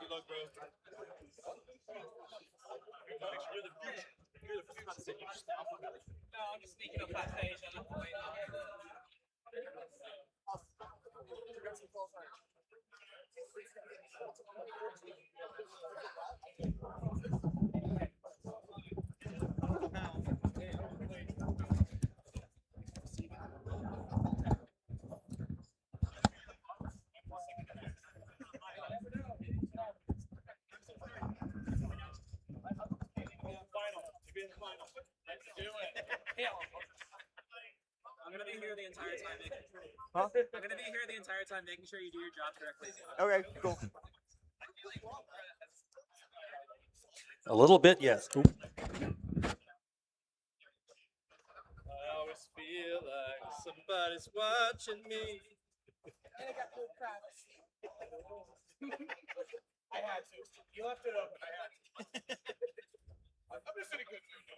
Good luck, bro. No, I'm just sneaking up backstage. I'm gonna be here the entire time making Huh? I'm gonna be here the entire time making sure you do your job correctly. Okay, cool. A little bit, yes. Oop. I always feel like somebody's watching me. And I got cool cracks. I had to. You left it open. I had to. I'm just in a good mood.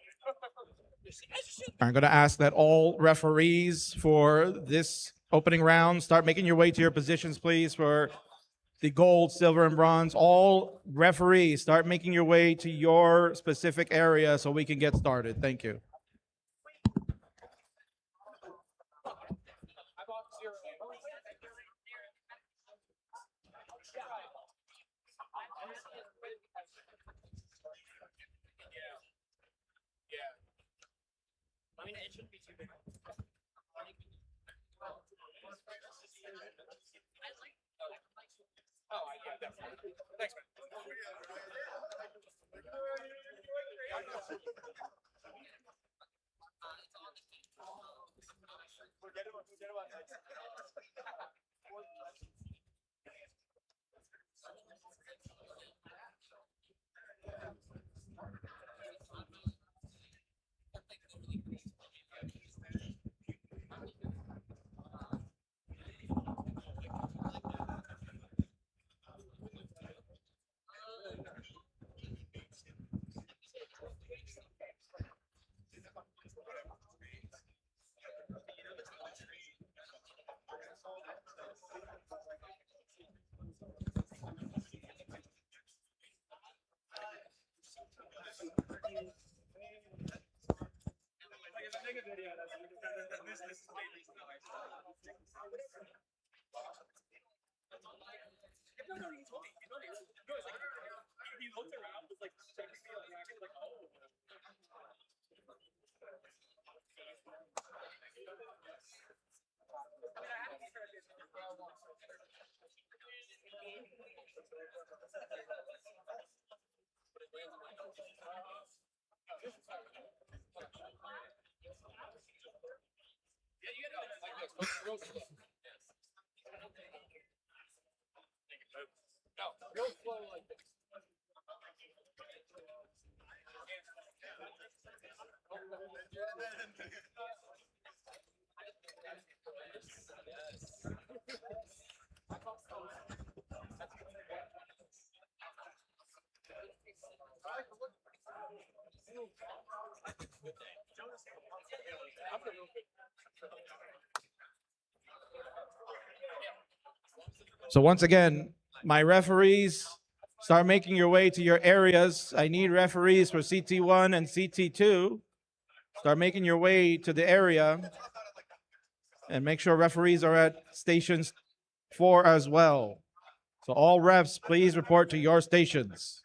I'm going to ask that all referees for this opening round start making your way to your positions, please, for the gold, silver, and bronze. All referees start making your way to your specific area so we can get started. Thank you. I mean, it shouldn't be too big. Oh, yeah, definitely. Thanks, man. So once again, my referees, start making your way to your areas. I need referees for CT1 and CT2. Start making your way to the area. And make sure referees are at stations 4 as well. So all refs, please report to your stations.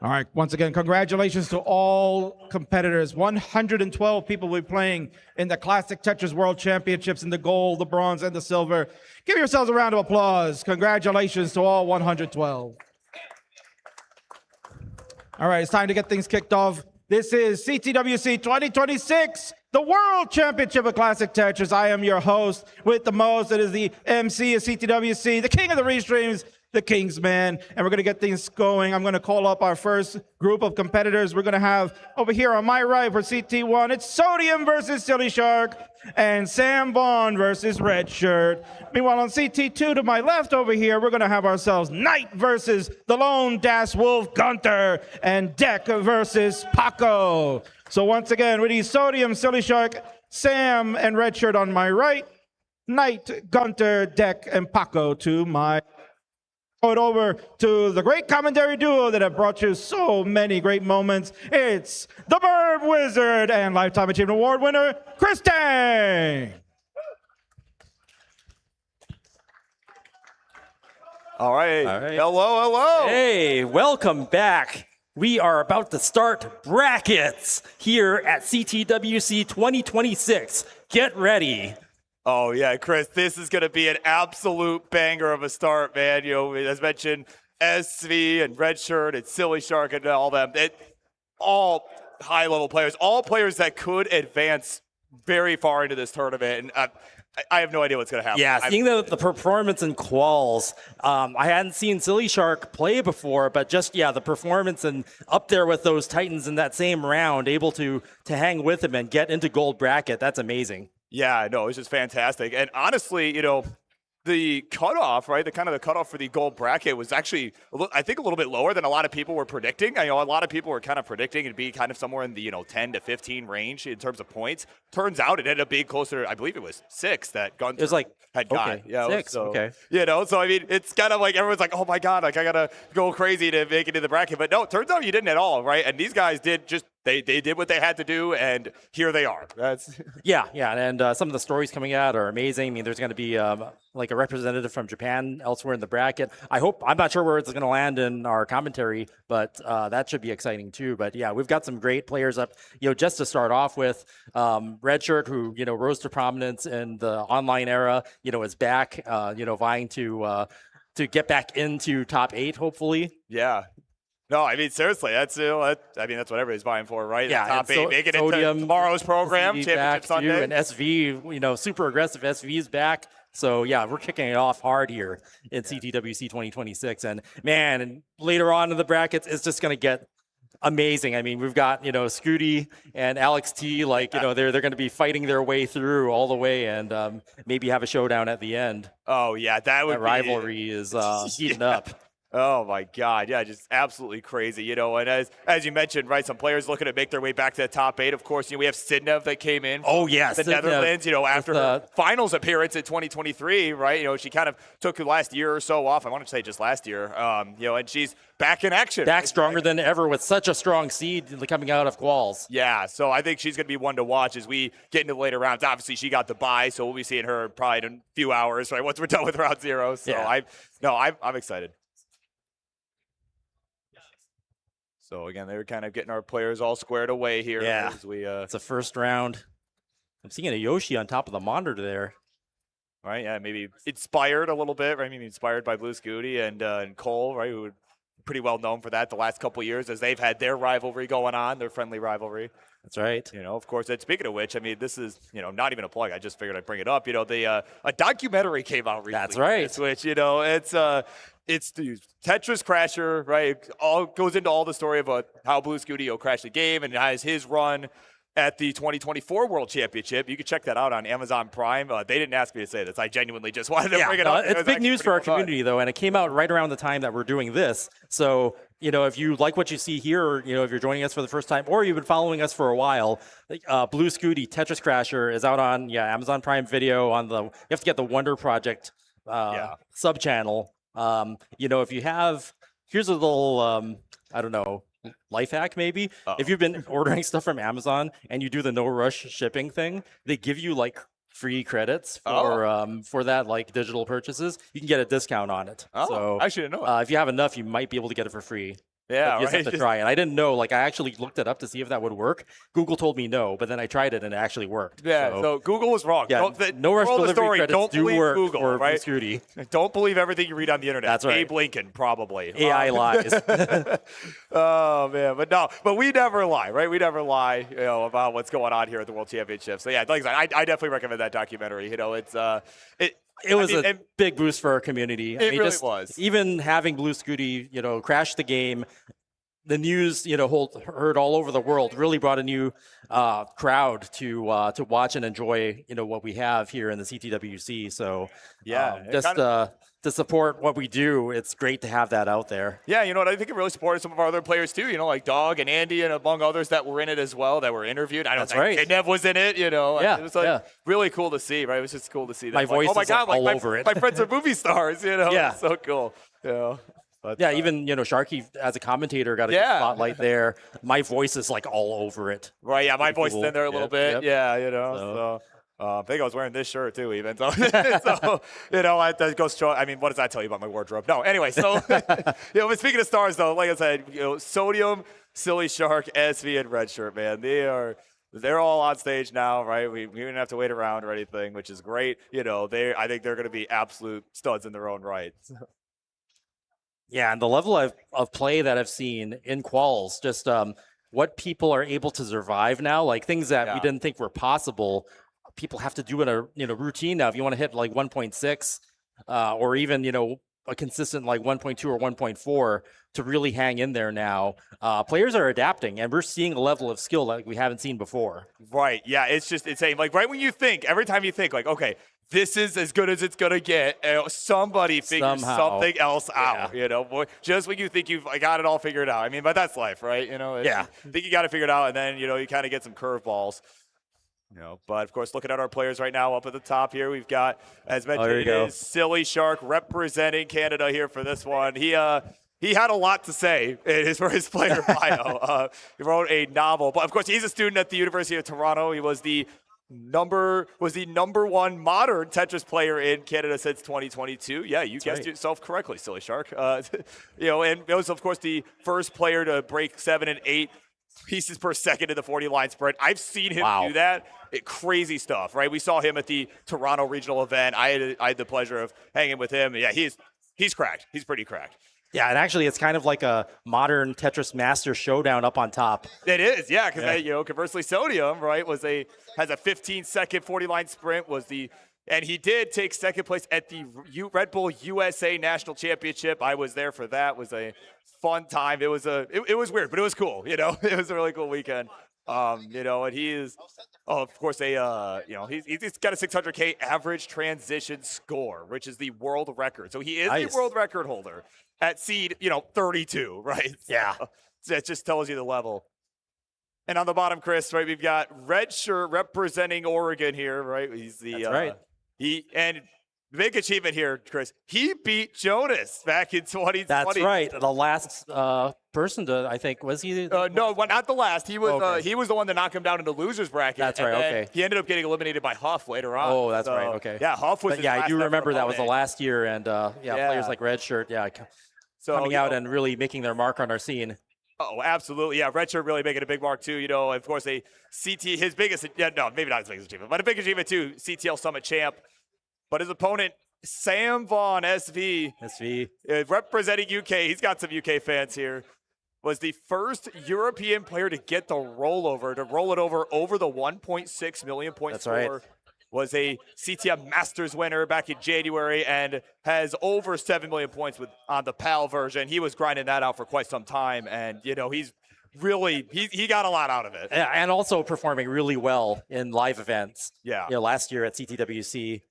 All right, once again, congratulations to all competitors. 112 people will be playing in the Classic Tetris World Championships in the gold, the bronze, and the silver. Give yourselves a round of applause. Congratulations to all 112. All right, it's time to get things kicked off. This is CTWC 2026, the World Championship of Classic Tetris. I am your host with the most. It is the MC of CTWC, the king of the restreams, the King's Man, and we're going to get things going. I'm going to call up our first group of competitors. We're going to have over here on my right for CT1, it's Sodium versus Silly Shark, and Sam Vaughn versus Red Shirt. Meanwhile, on CT2 to my left over here, we're going to have ourselves Knight versus the Lone Das Wolf Gunter, and Deck versus Paco. So once again, with these Sodium, Silly Shark, Sam, and Red Shirt on my right, Knight, Gunter, Deck, and Paco to my it over to the great commentary duo that have brought you so many great moments. It's the Burb Wizard and Lifetime Achievement Award winner, Chris Tang. All right. Hello. Hey, welcome back. We are about to start brackets here at CTWC 2026. Get ready. Oh, yeah, Chris, this is going to be an absolute banger of a start, man. You know, as mentioned, SV and Red Shirt and Silly Shark and all them, all high-level players, all players that could advance very far into this tournament. And I have no idea what's going to happen. Yeah, seeing the performance in quals, I hadn't seen Silly Shark play before, but just, yeah, the performance and up there with those Titans in that same round, able to hang with him and get into gold bracket, that's amazing. Yeah, no, it's just fantastic. And honestly, you know, the cutoff, right, the cutoff for the gold bracket was actually, I think, a little bit lower than a lot of people were predicting. I know a lot of people were kind of predicting it'd be kind of somewhere in the, 10 to 15 range in terms of points. Turns out it ended up being closer, I believe it was 6 that Gunter had got. Okay, 6, okay. So I mean, it's kind of like everyone's like, oh my God, like I got to go crazy to make it in the bracket. But no, it turns out you didn't at all, right? And these guys did just, they did what they had to do, and here they are. That's Yeah, and some of the stories coming out are amazing. I mean, there's going to be like a representative from Japan elsewhere in the bracket. I'm not sure where it's going to land in our commentary, but that should be exciting too. But yeah, we've got some great players up, just to start off with. Red Shirt, who, rose to prominence in the online era, is back, vying to get back into top 8, hopefully. Yeah. No, I mean, seriously, that's what everybody's vying for, right? Yeah, top 8, make it into tomorrow's program, Championship Sunday. And SV, super aggressive SV's back. So, yeah, we're kicking it off hard here in CTWC 2026. And, man, and later on in the brackets, it's just going to get amazing. I mean, we've got, Scooty and Alex T, they're going to be fighting their way through all the way and maybe have a showdown at the end. Oh, yeah, that rivalry is heating up. Oh my God, yeah, just absolutely crazy, and as you mentioned, right, some players looking to make their way back to the top 8. Of course, we have Sidnev that came in. Oh yes, the Netherlands, after her finals appearance in 2023, right? She kind of took the last year or so off. I want to say just last year, and she's back in action. Back stronger than ever with such a strong seed coming out of quals. Yeah, so I think she's going to be one to watch as we get into the later rounds. Obviously, she got the bye, so we'll be seeing her probably in a few hours, right? Once we're done with round 0. So yeah. I'm excited. So again, they're kind of getting our players all squared away here. Yeah, as we, it's a first round. I'm seeing a Yoshi on top of the monitor there. Right, yeah, maybe inspired a little bit, right? Maybe inspired by Blue Scooty and Cole, right? Who are pretty well known for that the last couple of years as they've had their rivalry going on, their friendly rivalry. That's right. Of course, and speaking of which, I mean, this is, not even a plug. I just figured I'd bring it up. A documentary came out recently. That's right. Which, it's the Tetris Crasher, right? All goes into all the story about how Blue Scooty crashed the game and has his run at the 2024 World Championship. You can check that out on Amazon Prime. They didn't ask me to say this. I genuinely just wanted to bring it up. It's big news for our community, though, and it came out right around the time that we're doing this. So, if you like what you see here, or, if you're joining us for the first time, or you've been following us for a while, Blue Scooty Tetris Crasher is out on Amazon Prime Video. You have to get the Wonder Project sub channel. If you have, here's a little, I don't know, life hack maybe. If you've been ordering stuff from Amazon and you do the no rush shipping thing, they give you like free credits for that, like digital purchases. You can get a discount on it. So I should know. if you have enough, you might be able to get it for free. Yeah, But you just have to try it. I didn't know. Like, I actually looked it up to see if that would work. Google told me no, but then I tried it and it actually worked. Yeah, so Google was wrong. Yeah, no rush delivery credits don't do believe work Google, for right? Scooty. Don't believe everything you read on the internet. That's right. Abe Lincoln, probably. AI lies. Oh man, but we never lie, right? We never lie, about what's going on here at the World Championship. So yeah, like I said, I definitely recommend that documentary. It was a big boost for our community. It really was. Even having Blue Scooty, crash the game, the news, heard all over the world, really brought a new crowd to watch and enjoy, what we have here in the CTWC. So to support what we do, it's great to have that out there. Yeah, you know what? I think it really supported some of our other players too. Like Dog and Andy, and among others that were in it as well, that were interviewed. I don't think right. Nev was in it. Yeah, it was really cool to see. Right, it was just cool to see that. My voice oh my is God, all over it. My friends are movie stars. Yeah, it's so cool. But, even Sharky as a commentator got a good spotlight there. My voice is like all over it. Right, yeah, my voice is in there a little bit. Yep. Yeah, so I think I was wearing this shirt too, even. So, that goes to, I mean, what does that tell you about my wardrobe? No, anyway, so, but speaking of stars though, like I said, Sodium, Silly Shark, SV, and Red Shirt, man, they're all on stage now, right? We didn't have to wait around or anything, which is great. I think they're going to be absolute studs in their own right. Yeah, and the level of play that I've seen in quals, just what people are able to survive now, like things that we didn't think were possible, people have to do in a routine now. If you want to hit like 1.6 or even a consistent like 1.2 or 1.4 to really hang in there now, players are adapting, and we're seeing a level of skill like we haven't seen before. Right. Yeah. It's just insane. Like right when you think, every time you think like, okay, this is as good as it's going to get, somebody figures something else out, just when you think you've got it all figured out. I mean, but that's life, right? I think you got to figure it out, and then, you kind of get some curveballs. But of course, looking at our players right now up at the top here, we've got, as mentioned, Silly Shark representing Canada here for this one. He had a lot to say for his player bio. He wrote a novel, but of course, he's a student at the University of Toronto. He was the number one modern Tetris player in Canada since 2022. Yeah, you guessed yourself correctly, Silly Shark. And it was of course the first player to break 7 and 8 pieces per second in the 40-line sprint. I've seen him do that. Crazy stuff, right? We saw him at the Toronto regional event. I had the pleasure of hanging with him. Yeah, he's cracked. He's pretty cracked. Yeah, and actually, it's kind of like a modern Tetris Master showdown up on top. It is, yeah, because conversely, Sodium, right, has a 15-second 40-line sprint. And he did take second place at the Red Bull USA National Championship. I was there for that. It was a fun time. It was weird, but it was cool. It was a really cool weekend. And he is, of course, he's got a 600K average transition score, which is the world record. So he is the world record holder at seed, 32, right? Yeah. So that just tells you the level. And on the bottom, Chris, right, we've got Red Shirt representing Oregon here, right? He's the right. And the big achievement here, Chris, he beat Jonas back in 2020. That's right. The last person to, I think, was he? No, not the last. He was he was the one to knock him down in the losers bracket. That's right. Okay. He ended up getting eliminated by Huff later on. Oh, that's right. Okay. Yeah, Huff was. I do remember that was the last year, and players like Red Shirt, coming out and really making their mark on our scene. Oh, absolutely. Yeah, Red Shirt really making a big mark, too. Of course, his biggest, maybe not his biggest achievement, but a big achievement, too, CTL Summit champ. But his opponent, Sam Vaughn, SV, representing UK, he's got some UK fans here, was the first European player to get the rollover, to roll it over the 1.6 million point score. Right. Was a CTM Masters winner back in January and has over 7 million points on the PAL version. He was grinding that out for quite some time, and he's really he got a lot out of it. And also performing really well in live events. Yeah. Last year at CTWC,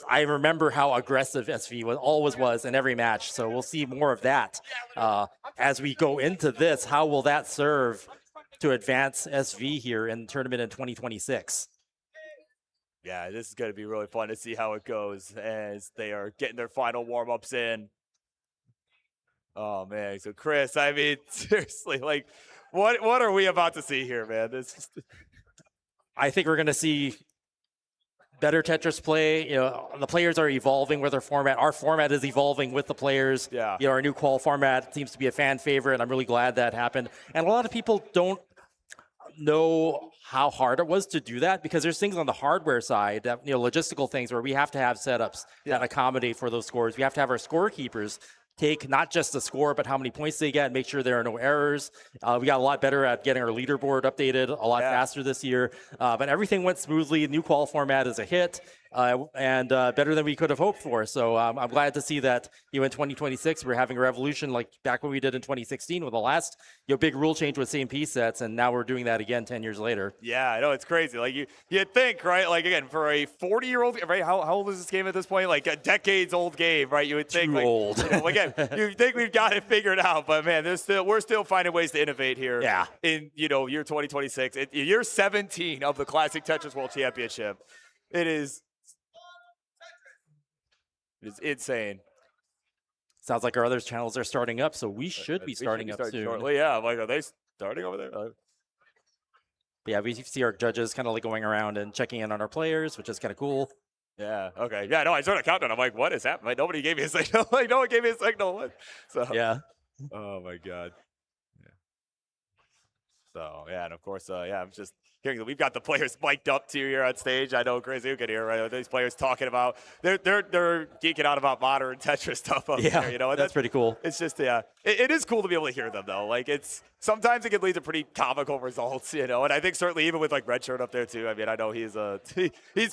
I remember how aggressive SV always was in every match. So we'll see more of that as we go into this. How will that serve to advance SV here in the tournament in 2026? Yeah, this is going to be really fun to see how it goes as they are getting their final warm-ups in. Oh, man. So, Chris, I mean, seriously, like, what are we about to see here, man? I think we're going to see better Tetris play. You know, the players are evolving with their format. Our format is evolving with the players. Yeah. You know, our new qual format seems to be a fan favorite. I'm really glad that happened. And a lot of people don't know how hard it was to do that because there's things on the hardware side that, you know, logistical things where we have to have setups that accommodate for those scores. We have to have our scorekeepers take not just the score, but how many points they get and make sure there are no errors. We got a lot better at getting our leaderboard updated a lot faster this year. But everything went smoothly. The new qual format is a hit and better than we could have hoped for. So I'm glad to see that, you know, in 2026, we're having a revolution like back when we did in 2016 with the last, you know, big rule change with same piece sets. And now we're doing that again 10 years later. Yeah, I know, it's crazy. Like you'd think, right? Like again, for a 40-year-old, right? How old is this game at this point? Like a decades-old game, right? You would think, Too old. You know, again, you think we've got it figured out, but man, we're still finding ways to innovate here. Yeah. In year 2026, year 17 of the Classic Tetris World Championship, it's insane. Sounds like our other channels are starting up, so we should be starting up soon. Shortly. Yeah, I'm like, are they starting over there? Yeah, we see our judges kind of like going around and checking in on our players, which is kind of cool. Yeah. Okay. Yeah. No, I started counting. I'm like, what is happening? Like, nobody gave me a signal. Like, no one gave me a signal. What? So. Yeah. Oh my God. Yeah. So yeah, and of course, I'm just hearing that we've got the players mic'd up to here on stage. I know Crazy you can hear, right? These players talking about they're geeking out about modern Tetris stuff up there. You know, and that's pretty cool. It's just it is cool to be able to hear them though. Like sometimes it can lead to pretty comical results, you know. And I think certainly even with like Red Shirt up there too. I mean, I know he's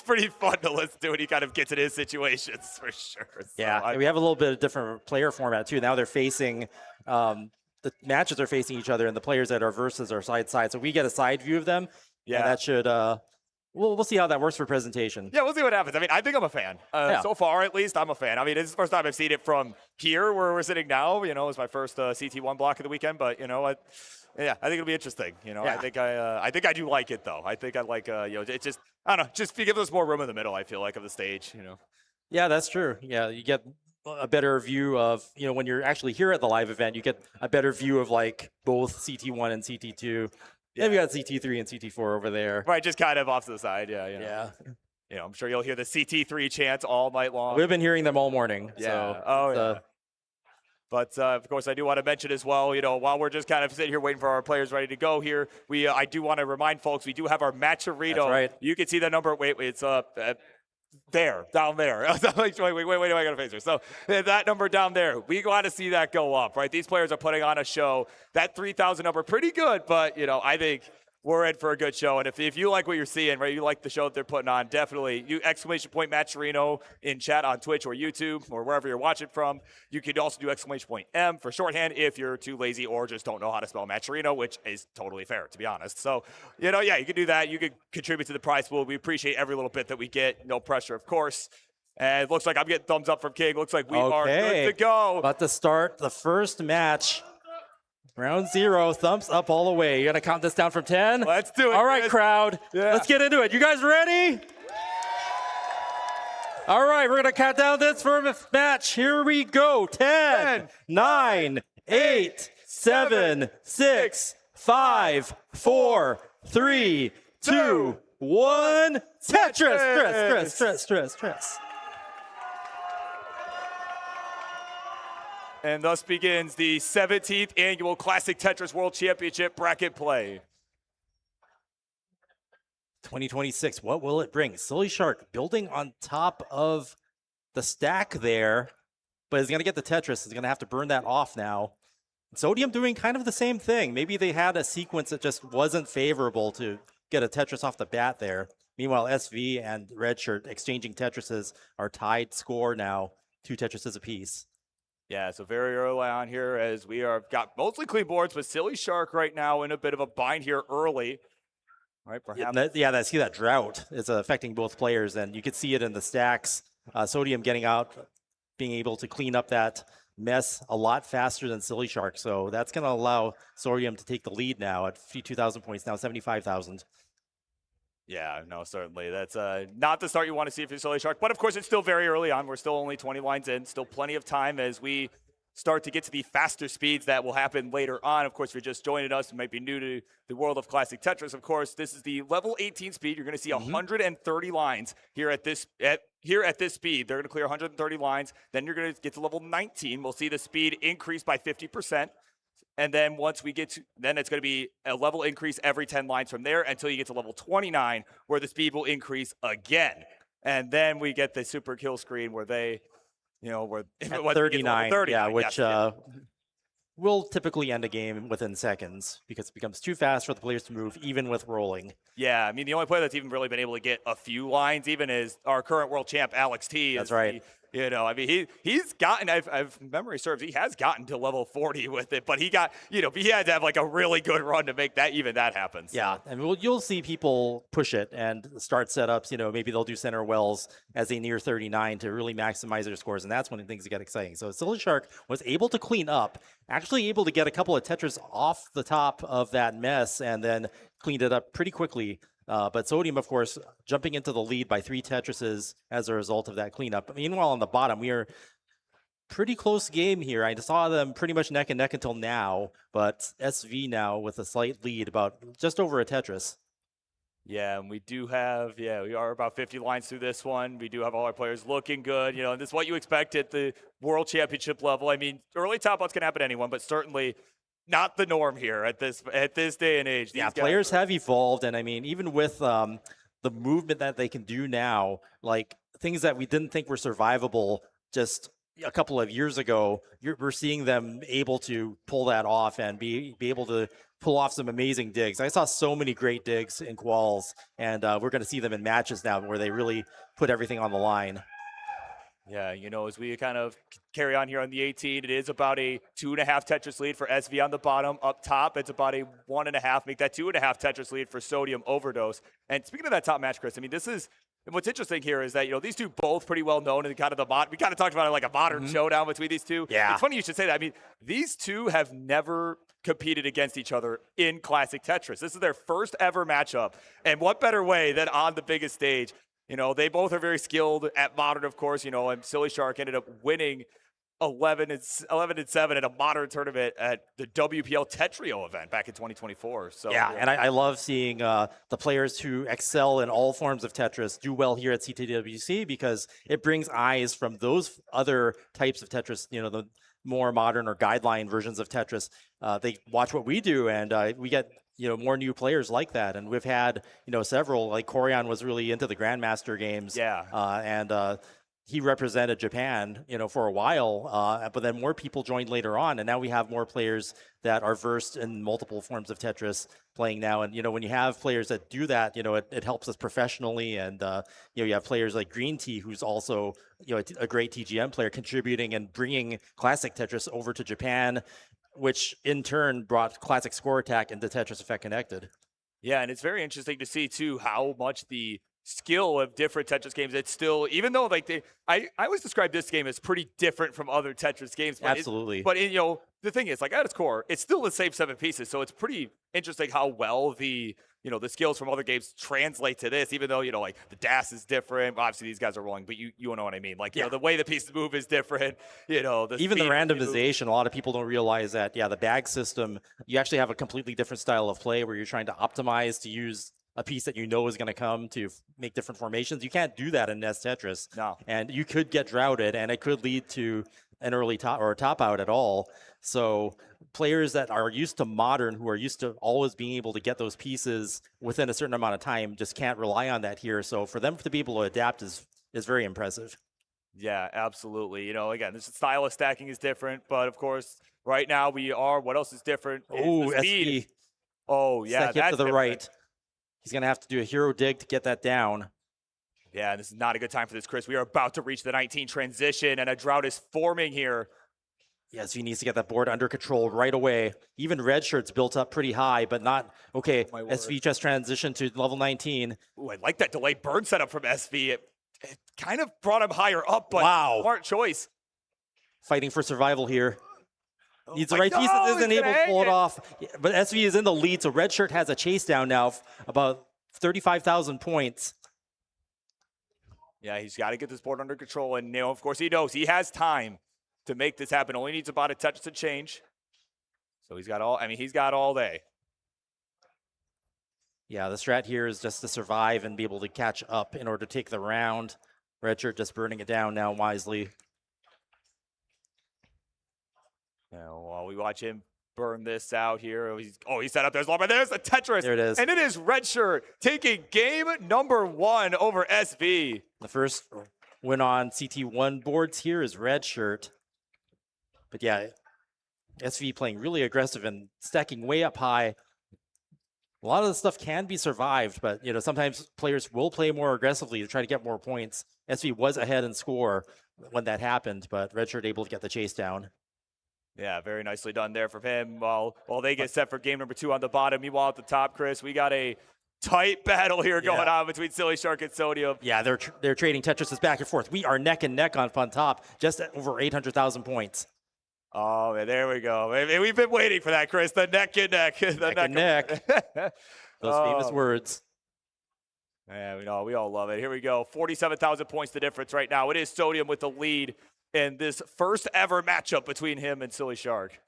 pretty fun to listen to when he kind of gets in his situations for sure. So yeah, we have a little bit of different player format too. Now they're facing. The matches are facing each other, and the players that are versus are side side. So we get a side view of them. Yeah, and that should. We'll see how that works for presentation. Yeah, we'll see what happens. I mean, I think I'm a fan. So far, at least, I'm a fan. I mean, this is the first time I've seen it from here where we're sitting now. You know, it's my first CT1 block of the weekend. But you know what? Yeah, I think it'll be interesting. You know, I think I do like it though. I think I like you know, it just I don't know, just give us more room in the middle. I feel like of the stage. You know. Yeah, that's true. Yeah, you get a better view of, you know, when you're actually here at the live event, you get a better view of like both CT1 and CT2. Yeah, we got CT3 and CT4 over there. Right, just kind of off to the side. Yeah, you know. Yeah. You know, I'm sure you'll hear the CT3 chants all night long. We've been hearing them all morning. Yeah. So oh, yeah. But of course, I do want to mention as well, you know, while we're just kind of sitting here waiting for our players ready to go here, I do want to remind folks we do have our Matcherino. That's right. You can see the number. Wait, it's there, down there. wait, I got to face her. So that number down there, we want to see that go up, right? These players are putting on a show. That 3,000 number, pretty good, but, you know, I think we're in for a good show. And if you like what you're seeing, right, you like the show that they're putting on, definitely, you ! Matcherino in chat on Twitch or YouTube or wherever you're watching from. You could also do ! M for shorthand if you're too lazy or just don't know how to spell Matcherino, which is totally fair, to be honest. So, you know, yeah, you can do that. You could contribute to the prize pool. We appreciate every little bit that we get. No pressure, of course. And it looks like I'm getting thumbs up from King. Looks like we are good to go. About to start the first match. Round 0, thumbs up all the way. You're going to count this down from 10? Let's do it. All right, crowd. Yeah. Let's get into it. You guys ready? All right, we're going to count down this first match. Here we go. 10, 9, 8, 7, 6, 5, 4, 3, 2, 1. Tetris. Stress. And thus begins the 17th annual Classic Tetris World Championship bracket play. 2026, what will it bring? Silly Shark building on top of the stack there, but is going to get the Tetris. Is going to have to burn that off now. Sodium doing kind of the same thing. Maybe they had a sequence that just wasn't favorable to get a Tetris off the bat there. Meanwhile, SV and Redshirt exchanging Tetrises are tied score now, 2 Tetrises apiece. Yeah, so very early on here as we are got mostly clean boards, but Silly Shark right now in a bit of a bind here early. Right, perhaps. I see that drought is affecting both players, and you could see it in the stacks. Sodium getting out, being able to clean up that mess a lot faster than Silly Shark. So that's going to allow Sodium to take the lead now at 52,000 points, now 75,000. Yeah, no, certainly. That's not the start you want to see if you're Silly Shark. But of course, it's still very early on. We're still only 20 lines in. Still plenty of time as we start to get to the faster speeds that will happen later on. Of course, if you're just joining us, you might be new to the world of classic Tetris. Of course, this is the level 18 speed. You're going to see 130 lines here at this speed. They're going to clear 130 lines. Then you're going to get to level 19. We'll see the speed increase by 50%. And then once we get to, then it's going to be a level increase every 10 lines from there until you get to level 29, where the speed will increase again. And then we get the super kill screen where they, where at 39, 39, yeah, which yes, will typically end a game within seconds because it becomes too fast for the players to move, even with rolling. Yeah, I mean, the only player that's even really been able to get a few lines even is our current world champ, Alex T. That's right. I mean, he's gotten, if memory serves, he has gotten to level 40 with it, but he got, he had to have like a really good run to make that happen. So. Yeah, and you'll see people push it and start setups. Maybe they'll do center wells as they near 39 to really maximize their scores, and that's when things get exciting. So Silly Shark was able to clean up, actually able to get a couple of Tetris off the top of that mess, and then cleaned it up pretty quickly. But Sodium, of course, jumping into the lead by 3 Tetrises as a result of that cleanup. Meanwhile, on the bottom, we are pretty close game here. I saw them pretty much neck and neck until now, but SV now with a slight lead, about just over a Tetris. Yeah, and we do have, we are about 50 lines through this one. We do have all our players looking good, and this is what you expect at the World Championship level. I mean, early top outs can happen to anyone, but certainly not the norm here at this day and age. Yeah, players have evolved, and I mean, even with the movement that they can do now, like things that we didn't think were survivable just a couple of years ago, we're seeing them able to pull that off and be able to pull off some amazing digs. I saw so many great digs in quals, and we're going to see them in matches now where they really put everything on the line. Yeah, as we kind of carry on here on the 18, it is about a 2.5 Tetris lead for SV on the bottom. Up top, it's about a 1.5. Make that 2.5 Tetris lead for Sodium Overdose. And speaking of that top match, Chris, I mean, what's interesting here is that, these two both pretty well known in kind of we kind of talked about it like a modern showdown between these two. Yeah. It's funny you should say that. I mean, these two have never competed against each other in classic Tetris. This is their first ever matchup. And what better way than on the biggest stage? They both are very skilled at modern, of course, and Silly Shark ended up winning 11-7 at a modern tournament at the WPL Tetrio event back in 2024. So yeah, and I love seeing the players who excel in all forms of Tetris do well here at CTWC because it brings eyes from those other types of Tetris, the more modern or guideline versions of Tetris. They watch what we do, and we get more new players like that. And we've had, several, like Corian was really into the Grandmaster games. Yeah. And he represented Japan, for a while, but then more people joined later on. And now we have more players that are versed in multiple forms of Tetris playing now. And, when you have players that do that, it helps us professionally. And, you have players like Green Tea, who's also, a great TGM player contributing and bringing classic Tetris over to Japan, which in turn brought classic Score Attack into Tetris Effect Connected. Yeah, and it's very interesting to see too how much the skill of different Tetris games. It's still, even though I always describe this game as pretty different from other Tetris games. But absolutely. But the thing is, like at its core, it's still the same 7 pieces. So it's pretty interesting how well the skills from other games translate to this, even though, like the DAS is different. Obviously these guys are rolling, but you know what I mean? Like, the way the pieces move is different, even the randomization, a lot of people don't realize that, the bag system, you actually have a completely different style of play where you're trying to optimize to use a piece that is going to come to make different formations. You can't do that in NES Tetris. No. And you could get droughted, and it could lead to an early top or a top out at all. So players that are used to modern, who are used to always being able to get those pieces within a certain amount of time, just can't rely on that here. So for them to be able to adapt is very impressive. Yeah, absolutely. Again, this style of stacking is different, but of course, right now what else is different? Oh, SV. Oh, yeah. That's to the right. He's going to have to do a hero dig to get that down. Yeah, this is not a good time for this, Chris. We are about to reach the 19 transition, and a drought is forming here. Yes, he needs to get that board under control right away. Even Red Shirt's built up pretty high, but not okay. SV just transitioned to level 19. Ooh, I like that delayed burn setup from SV. It kind of brought him higher up, but smart choice. Fighting for survival here. Needs the right pieces, isn't able to pull it off. But SV is in the lead, so Red Shirt has a chase down now about 35,000 points. Yeah, he's got to get this board under control. And, of course, he knows he has time to make this happen. Only needs about a touch to change. So he's got all day. Yeah, the strat here is just to survive and be able to catch up in order to take the round. Redshirt just burning it down now wisely. Now, while we watch him burn this out here, he's set up. There's Lumber. There's a Tetris. There it is. And it is Redshirt taking game number 1 over SV. The first win on CT1 boards here is Redshirt. But yeah, SV playing really aggressive and stacking way up high. A lot of the stuff can be survived, but sometimes players will play more aggressively to try to get more points. SV was ahead in score when that happened, but Redshirt able to get the chase down. Yeah, very nicely done there from him. While they get set for game number 2 on the bottom. Meanwhile, at the top, Chris, we got a tight battle here going on between Silly Shark and Sodium. Yeah, they're trading Tetrises back and forth. We are neck and neck on top, just at over 800,000 points. Oh, man, there we go. We've been waiting for that, Chris. The neck and neck. Neck and neck. Those famous words. Yeah, we all love it. Here we go. 47,000 points the difference right now. It is Sodium with the lead in this first ever matchup between him and Silly Shark.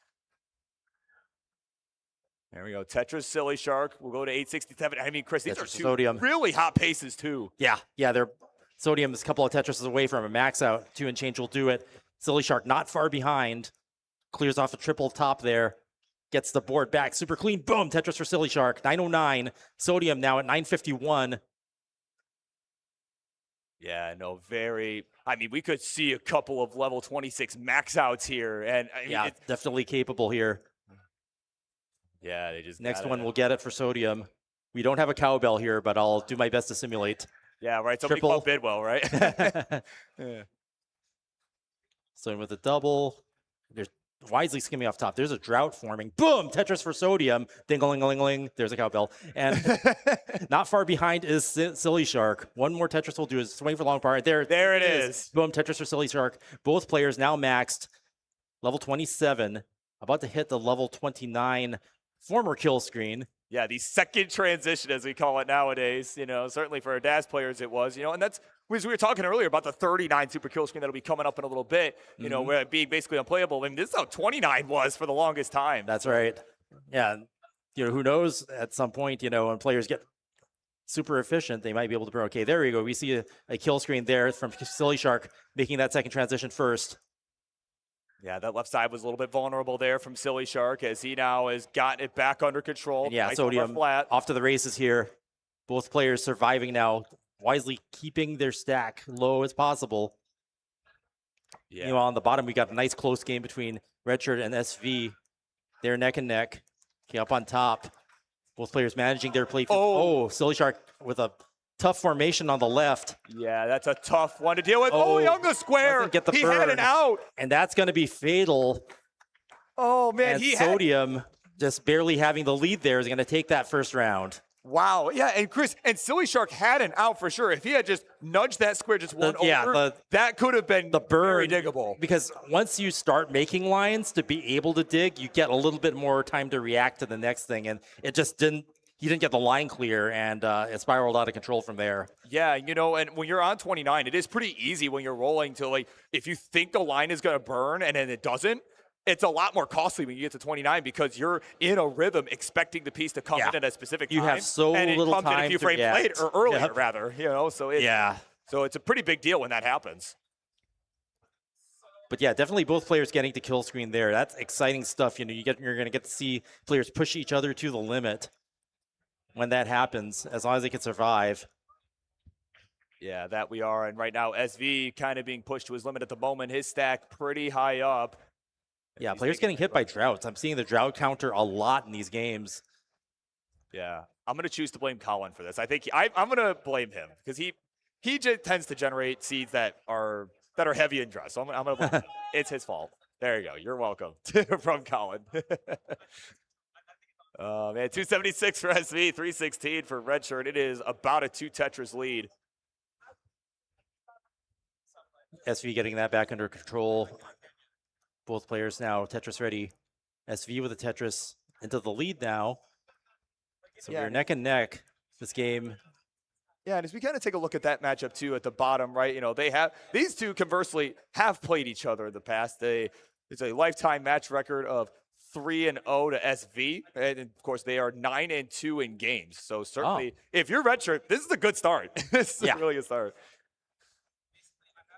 There we go. Tetris, Silly Shark. We'll go to 867. I mean, Chris, these are two Sodium. really hot paces, too. Yeah, they're Sodium is a couple of Tetrises away from a max out. 2 and change will do it. Silly Shark not far behind. Clears off a triple top there. Gets the board back. Super clean. Boom. Tetris for Silly Shark. 909. Sodium now at 951. Yeah, no, we could see a couple of level 26 max outs here. And definitely capable here. Yeah, they just next one will get it for Sodium. We don't have a cowbell here, but I'll do my best to simulate. Yeah, right. Somebody called Bidwell, right? Yeah. Sodium with a double. There's wisely skimming off top. There's a drought forming. Boom! Tetris for Sodium. Ding-a-ling-a-ling-a-ling. There's a cowbell. And not far behind is Silly Shark. One more Tetris will do is swing for long par. There it is. Boom! Tetris for Silly Shark. Both players now maxed. Level 27. About to hit the level 29 former kill screen. Yeah, the second transition, as we call it nowadays. Certainly for our DAS players it was. And that's, as we were talking earlier about the 39 super kill screen that'll be coming up in a little bit, where it being basically unplayable. I mean, this is how 29 was for the longest time. That's right. Yeah. Who knows at some point, when players get super efficient, they might be able to burn. Okay, there we go. We see a kill screen there from Silly Shark making that second transition first. Yeah, that left side was a little bit vulnerable there from Silly Shark as he now has gotten it back under control. And yeah, nice Sodium flat. Off to the races here. Both players surviving now, wisely keeping their stack low as possible. Yeah. Meanwhile, on the bottom, we got a nice close game between Redshirt and SV. They're neck and neck. Okay, up on top. Both players managing their play. Oh, Silly Shark with a tough formation on the left. Yeah, that's a tough one to deal with. Oh, he hung the square. Get the he burn. had it out. And that's going to be fatal. Oh, man. And Sodium just barely having the lead there is going to take that first round. Wow. Yeah, and Chris, and Silly Shark had an out for sure. If he had just nudged that square just one over, that could have been the burn, very diggable. Because once you start making lines to be able to dig, you get a little bit more time to react to the next thing. And it just didn't. He didn't get the line clear, and it spiraled out of control from there. Yeah, and when you're on 29, it is pretty easy when you're rolling to, if you think the line is going to burn and then it doesn't, it's a lot more costly when you get to 29 because you're in a rhythm expecting the piece to come in at a specific time. You have so little time and it comes in a few frames later, or earlier, rather. So it's a pretty big deal when that happens. But yeah, definitely both players getting to kill screen there. That's exciting stuff. You're going to get to see players push each other to the limit. When that happens, as long as they can survive. Yeah, that we are. And right now, SV kind of being pushed to his limit at the moment. His stack pretty high up. Yeah, players getting hit by droughts. I'm seeing the drought counter a lot in these games. Yeah, I'm going to choose to blame Colin for this. I think I'm going to blame him because he tends to generate seeds that are heavy in draw. So I'm going to blame him. It's his fault. There you go. You're welcome from Colin. Oh, man, 276 for SV, 316 for Redshirt. It is about a 2 Tetris lead. SV getting that back under control. Both players now Tetris ready. SV with a Tetris into the lead now. So we're neck and neck. this game. Yeah, and as we kind of take a look at that matchup too at the bottom, right? You know, they have these two conversely have played each other in the past. It's a lifetime match record of 3-0 to SV, and of course they are 9-2 in games. So certainly, if you're redshirt, this is a good start. This is a really good start.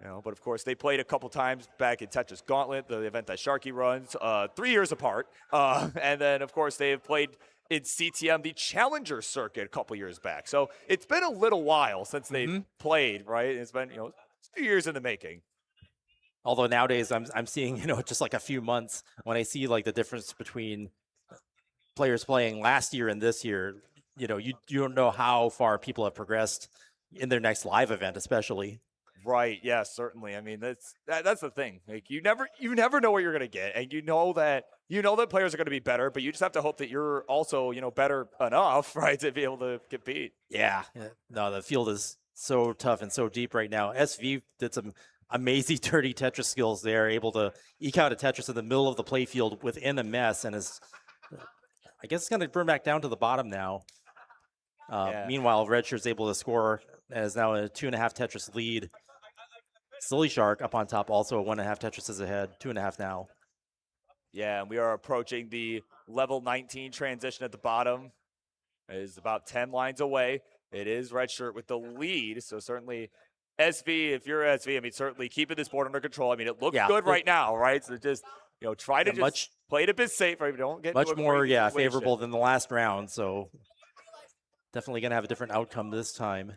You know, but of course they played a couple times back in Tetris Gauntlet, the event that Sharky runs, 3 years apart, and then of course they have played in CTM, the Challenger Circuit, a couple years back. So it's been a little while since they've played, right? It's been, you know, a few years in the making. Although nowadays I'm seeing, you know, just like a few months when I see like the difference between players playing last year and this year, you know, you don't know how far people have progressed in their next live event, especially. Right. Yeah, certainly. I mean, that's the thing. Like you never know what you're going to get. And you know that players are going to be better, but you just have to hope that you're also, you know, better enough, right, to be able to compete. Yeah. No, the field is so tough and so deep right now. SV did some amazing dirty Tetris skills there, able to eke out a Tetris in the middle of the playfield within a mess, and is, I guess it's going to burn back down to the bottom now. Meanwhile, Redshirt's able to score as now a 2.5 Tetris lead. Silly Shark up on top, also 1.5 Tetris is ahead, 2.5 now. Yeah, and we are approaching the level 19 transition at the bottom. It is about 10 lines away. It is Redshirt with the lead, so certainly SV, if you're SV, I mean, certainly keeping this board under control. I mean, it looks good right now, right? So just, you know, try to just play it a bit safe, right? Don't get much more, favorable than the last round, so definitely going to have a different outcome this time.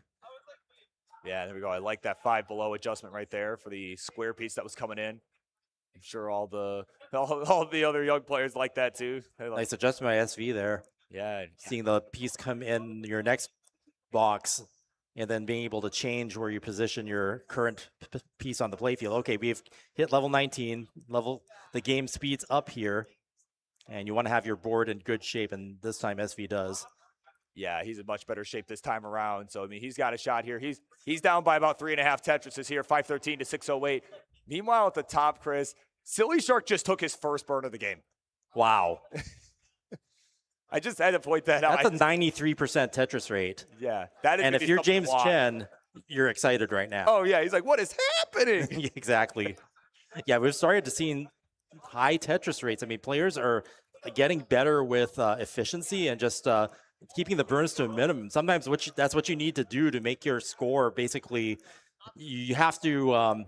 Yeah, there we go. I like that 5 below adjustment right there for the square piece that was coming in. I'm sure all the other young players like that too. Nice adjustment by SV there. Yeah. Seeing the piece come in your next box and then being able to change where you position your current piece on the playfield. Okay, we've hit level 19. The game speeds up here, and you want to have your board in good shape, and this time SV does. Yeah, he's in much better shape this time around. So, I mean, he's got a shot here. He's down by about 3.5 Tetrises here, 513 to 608. Meanwhile, at the top, Chris, Silly Shark just took his first burn of the game. Wow. I just had to point that out. That's a 93% Tetris rate. Yeah. That is, and if you're James Chen, you're excited right now. Oh, yeah. He's like, what is happening? Exactly. Yeah, we've started to see high Tetris rates. I mean, players are getting better with efficiency and just keeping the burns to a minimum. Sometimes that's what you need to do to make your score. Basically, you have to,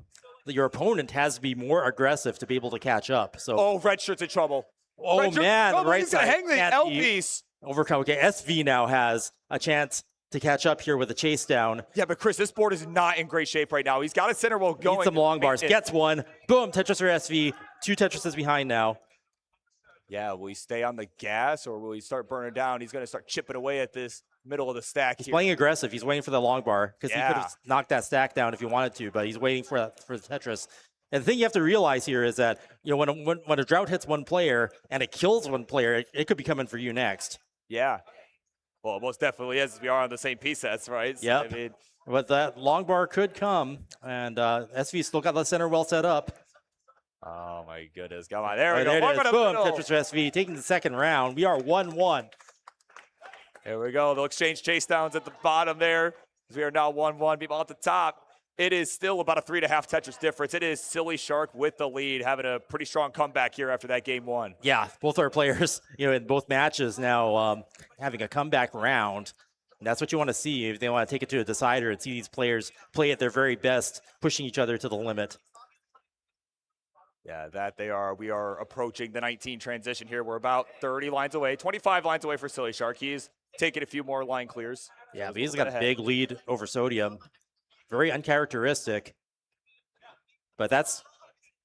your opponent has to be more aggressive to be able to catch up. So, oh, Redshirt's in trouble. Oh, Redshirt, man, the right he's gonna side hang the L piece. Overcome. Okay, SV now has a chance to catch up here with a chase down. Yeah, but Chris, this board is not in great shape right now. He's got a center wheel going. Needs some long bars. Gets one. Boom, Tetris for SV. 2 Tetrises behind now. Yeah, will he stay on the gas or will he start burning down? He's going to start chipping away at this middle of the stack. He's playing aggressive. He's waiting for the long bar because he could have knocked that stack down if he wanted to, but he's waiting for the Tetris. And the thing you have to realize here is that, you know, when a drought hits one player and it kills one player, it could be coming for you next. Yeah. Well, it most definitely is. We are on the same piece sets, right? So, yep. I mean, but that long bar could come, and SV still got the center well set up. Oh, my goodness. Come on. There we go. There it is. Boom. Tetris for SV taking the second round. We are 1-1. There we go. They'll exchange chase downs at the bottom there. We are now 1-1. People at the top. It is still about a 3.5 Tetris difference. It is Silly Shark with the lead, having a pretty strong comeback here after that game 1. Yeah, both our players, you know, in both matches now having a comeback round. And that's what you want to see if they want to take it to a decider and see these players play at their very best, pushing each other to the limit. Yeah, that they are. We are approaching the 19 transition here. We're about 30 lines away, 25 lines away for Silly Shark. He's taking a few more line clears. Yeah, but he's got a big lead over Sodium. Very uncharacteristic, but that's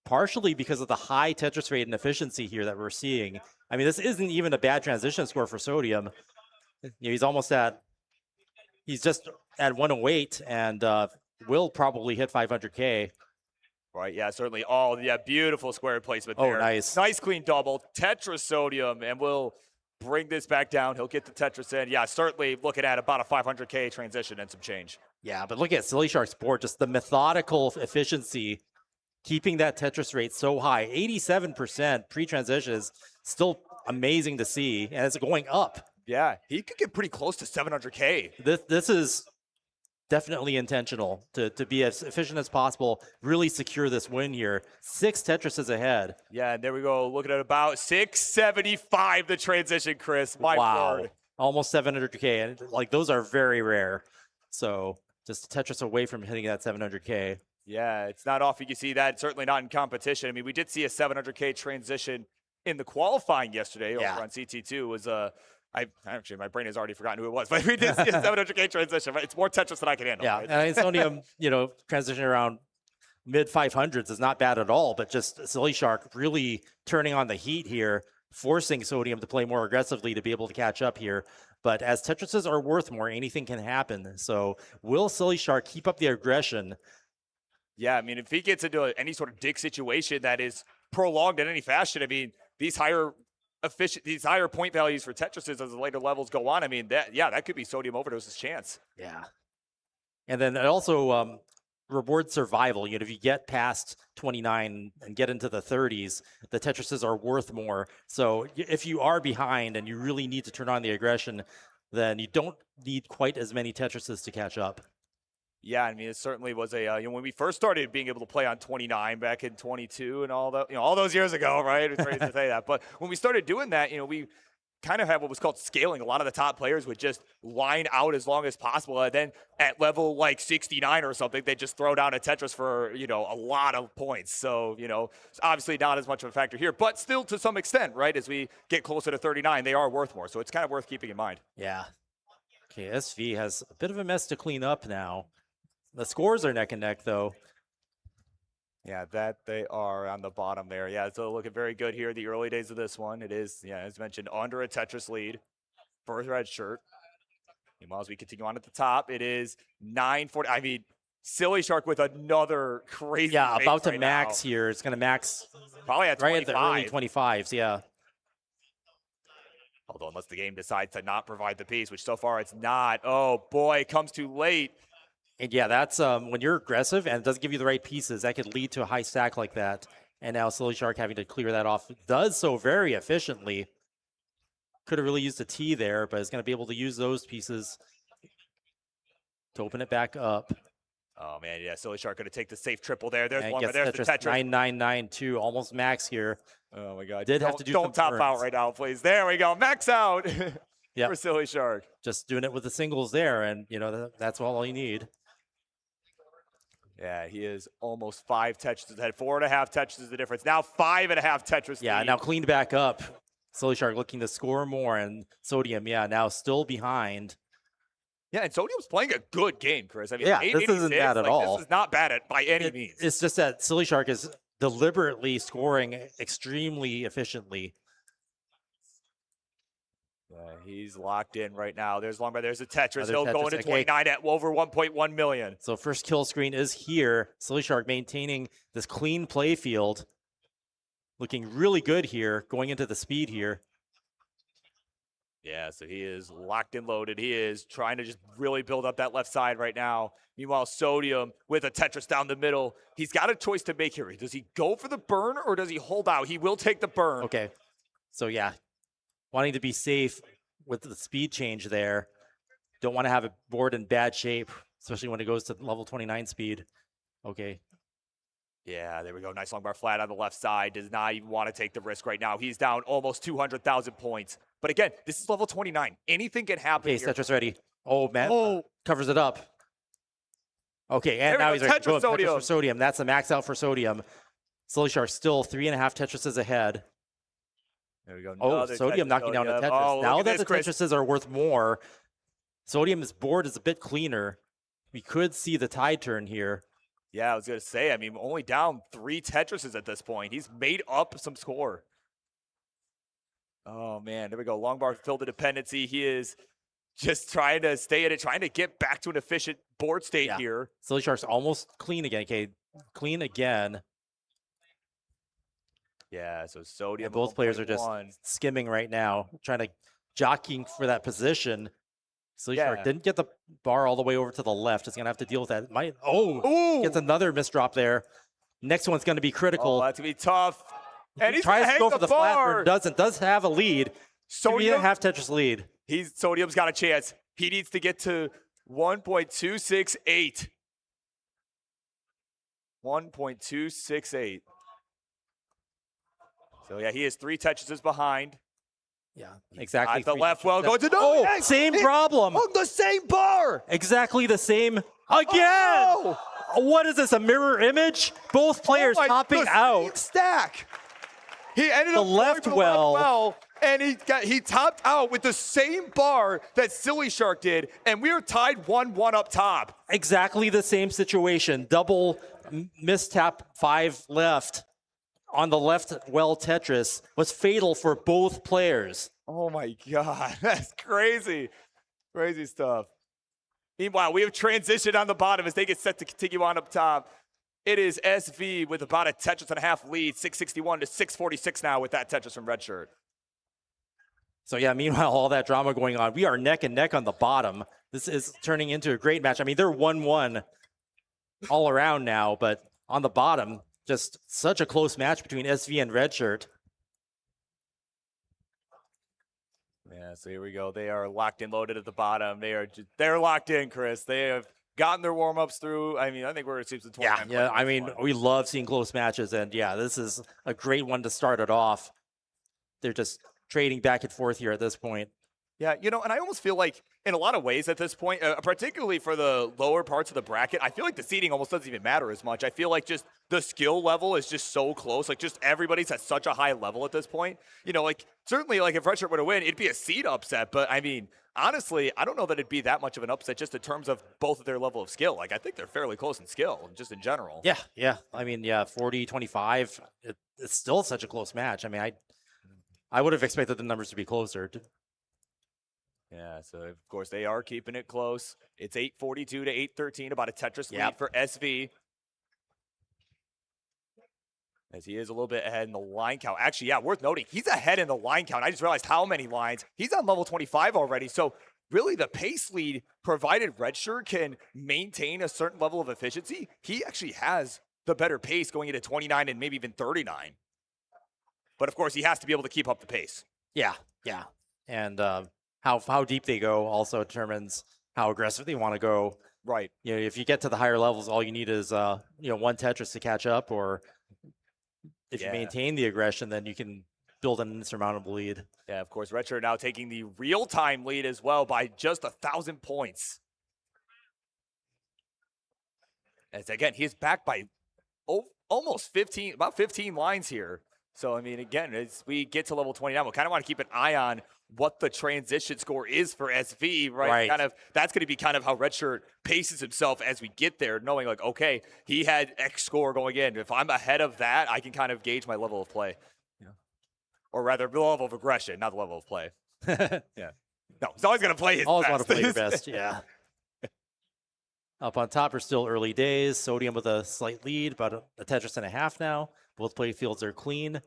partially because of the high Tetris rate and efficiency here that we're seeing. I mean, this isn't even a bad transition score for Sodium. You know, he's just at 108 and will probably hit 500K. Right, yeah, certainly. Oh, yeah, beautiful square placement there. Oh, nice. Nice clean double. Tetris Sodium, and we'll bring this back down. He'll get the Tetris in. Yeah, certainly looking at about a 500K transition and some change. Yeah, but look at Silly Shark's board, just the methodical efficiency, keeping that Tetris rate so high. 87% pre-transition is still amazing to see, and it's going up. Yeah, he could get pretty close to 700K. This is definitely intentional to be as efficient as possible, really secure this win here. 6 Tetrises ahead. Yeah, and there we go. Looking at about 675 the transition, Chris. My word. Almost 700K. And like those are very rare. So just Tetris away from hitting that 700K. Yeah, it's not often you see that. Certainly not in competition. I mean, we did see a 700K transition in the qualifying yesterday over on CT2. It was actually, my brain has already forgotten who it was, but we did see a 700K transition. Right? It's more Tetris than I can handle. Yeah, right? and Sodium, transitioning around mid 500s is not bad at all, but just Silly Shark really turning on the heat here, forcing Sodium to play more aggressively to be able to catch up here. But as Tetrises are worth more, anything can happen. So will Silly Shark keep up the aggression? Yeah, I mean, if he gets into any sort of dig situation that is prolonged in any fashion, I mean, these higher point values for Tetrises as the later levels go on, I mean, that could be Sodium Overdose's chance. Yeah. And then it also rewards survival. If you get past 29 and get into the 30s, the Tetrises are worth more. So if you are behind and you really need to turn on the aggression, then you don't need quite as many Tetrises to catch up. Yeah, I mean, it certainly was when we first started being able to play on 29 back in 22 and all that, all those years ago, right? It's crazy to say that. But when we started doing that, we kind of had what was called scaling. A lot of the top players would just line out as long as possible. And then at level like 69 or something, they just throw down a Tetris for, a lot of points. So, it's obviously not as much of a factor here, but still to some extent, right? As we get closer to 39, they are worth more. So it's kind of worth keeping in mind. Yeah. Okay, SV has a bit of a mess to clean up now. The scores are neck and neck, though. Yeah, that they are on the bottom there. Yeah, so looking very good here. The early days of this one, it is, as mentioned, under a Tetris lead for red shirt. Meanwhile, as we continue on at the top, it is 9:40. I mean, Silly Shark with another crazy. Yeah, about to right max now. here. It's going to max probably at 25. Right at the early 25s. Yeah. Although unless the game decides to not provide the piece, which so far it's not. Oh boy, it comes too late. And yeah, that's when you're aggressive and it doesn't give you the right pieces, that could lead to a high stack like that. And now Silly Shark having to clear that off does so very efficiently. Could have really used a T there, but is going to be able to use those pieces to open it back up. Oh man, yeah, Silly Shark going to take the safe triple there. There's and one, gets but there's the Tetris. 9992, almost max here. Oh my God! Did have to do don't some top turns. out right now, please. There we go, max out Yep. for Silly Shark. Just doing it with the singles there, and that's all you need. Yeah, he is almost 5 Tetris ahead. 4.5 Tetris is the difference. Now 5.5 Tetris. Yeah, lead. now cleaned back up. Silly Shark looking to score more, and Sodium, now still behind. Yeah, and Sodium's playing a good game, Chris. I mean, Yeah, this isn't bad at all. This is not bad by any means. It's just that Silly Shark is deliberately scoring extremely efficiently. Yeah, he's locked in right now. There's Longbar. There's a Tetris. Another He'll go Tetris. into 29 at over 1.1 million. So first kill screen is here. Silly Shark maintaining this clean play field. Looking really good here, going into the speed here. Yeah, so he is locked and loaded. He is trying to just really build up that left side right now. Meanwhile, Sodium with a Tetris down the middle. He's got a choice to make here. Does he go for the burn or does he hold out? He will take the burn. Okay, so yeah, wanting to be safe with the speed change there. Don't want to have a board in bad shape, especially when it goes to level 29 speed. Okay. Yeah, there we go. Nice long bar flat on the left side. Does not even want to take the risk right now. He's down almost 200,000 points. But again, this is level 29. Anything can happen. Okay, here. Tetris ready. Oh, man. Covers it up. Okay, and now he's ready. Tetris Sodium. Tetris for Sodium. That's a max out for Sodium. Silly Shark still 3.5 Tetrises ahead. There we go. Oh, Sodium knocking down a Tetris. Oh, now that this, the Chris. Tetrises are worth more, Sodium's board is a bit cleaner. We could see the tide turn here. Yeah, I was going to say, I mean, only down 3 Tetrises at this point. He's made up some score. Oh, man. There we go. Longbar filled the dependency. He is just trying to stay at it, trying to get back to an efficient board state here. Silly Shark's almost clean again. Okay, clean again. Yeah, so Sodium. And both players are just skimming right now, trying to jockeying for that position. Silly Shark didn't get the bar all the way over to the left. It's going to have to deal with that. Gets another misdrop there. Next one's going to be critical. Oh, that's going to be tough. And he's tries gonna to go hang for the bar. flat, but doesn't. Does have a lead. Sodium 3.5 Tetris lead. Sodium's got a chance. He needs to get to 1.268. 1.268. So yeah, he is 3 Tetrises behind. Yeah, exactly. At the left well going to same problem. On the same bar. Exactly the same again. What is this, a mirror image? Both players topping out. Stack. He ended the up left going for the well. left well, and he topped out with the same bar that Silly Shark did, and we are tied 1-1 up top. Exactly the same situation. Double mistap 5 left on the left well Tetris was fatal for both players. Oh my God, that's crazy. Crazy stuff. Meanwhile, we have transitioned on the bottom as they get set to continue on up top. It is SV with about a Tetris and a half lead, 661 to 646 now with that Tetris from Redshirt. So yeah, meanwhile, all that drama going on, we are neck and neck on the bottom. This is turning into a great match. I mean, they're 1-1 all around now, but on the bottom, just such a close match between SV and Redshirt. Yeah, so here we go. They are locked and loaded at the bottom. They're locked in, Chris. They have gotten their warm-ups through. I mean, I think we're at 29. Yeah, I mean, we love seeing close matches, and yeah, this is a great one to start it off. They're just trading back and forth here at this point. Yeah, you know, and I almost feel like in a lot of ways at this point, particularly for the lower parts of the bracket, I feel like the seeding almost doesn't even matter as much. I feel like just the skill level is just so close. Like, just everybody's at such a high level at this point. You know, like, certainly, like, if Redshirt were to win, it'd be a seed upset. But, I mean, honestly, I don't know that it'd be that much of an upset just in terms of both of their level of skill. Like, I think they're fairly close in skill, just in general. Yeah. I mean, yeah, 40-25, it's still such a close match. I mean, I would have expected the numbers to be closer. Yeah, so of course they are keeping it close. It's 842 to 813, about a Tetris lead for SV. As he is a little bit ahead in the line count. Actually, yeah, worth noting, he's ahead in the line count. I just realized how many lines. He's on level 25 already. So really the pace lead, provided Redshirt can maintain a certain level of efficiency, he actually has the better pace going into 29 and maybe even 39. But of course, he has to be able to keep up the pace. Yeah. And how deep they go also determines how aggressive they want to go. Right. You know, if you get to the higher levels, all you need is one Tetris to catch up, or if you maintain the aggression, then you can build an insurmountable lead. Yeah, of course, Redshirt now taking the real-time lead as well by just 1,000 points. As again, he is back by almost 15, about 15 lines here. So, I mean, again, as we get to level 29, we'll kind of want to keep an eye on what the transition score is for SV, right? Kind of, that's going to be kind of how Redshirt paces himself as we get there, knowing like, okay, he had X score going in. If I'm ahead of that, I can kind of gauge my level of play. Or rather, the level of aggression, not the level of play. Yeah. No, he's always going to play his always best. Want to play your best, yeah. Up on top are still early days. Sodium with a slight lead, about a Tetris and a half now. Both play fields are clean.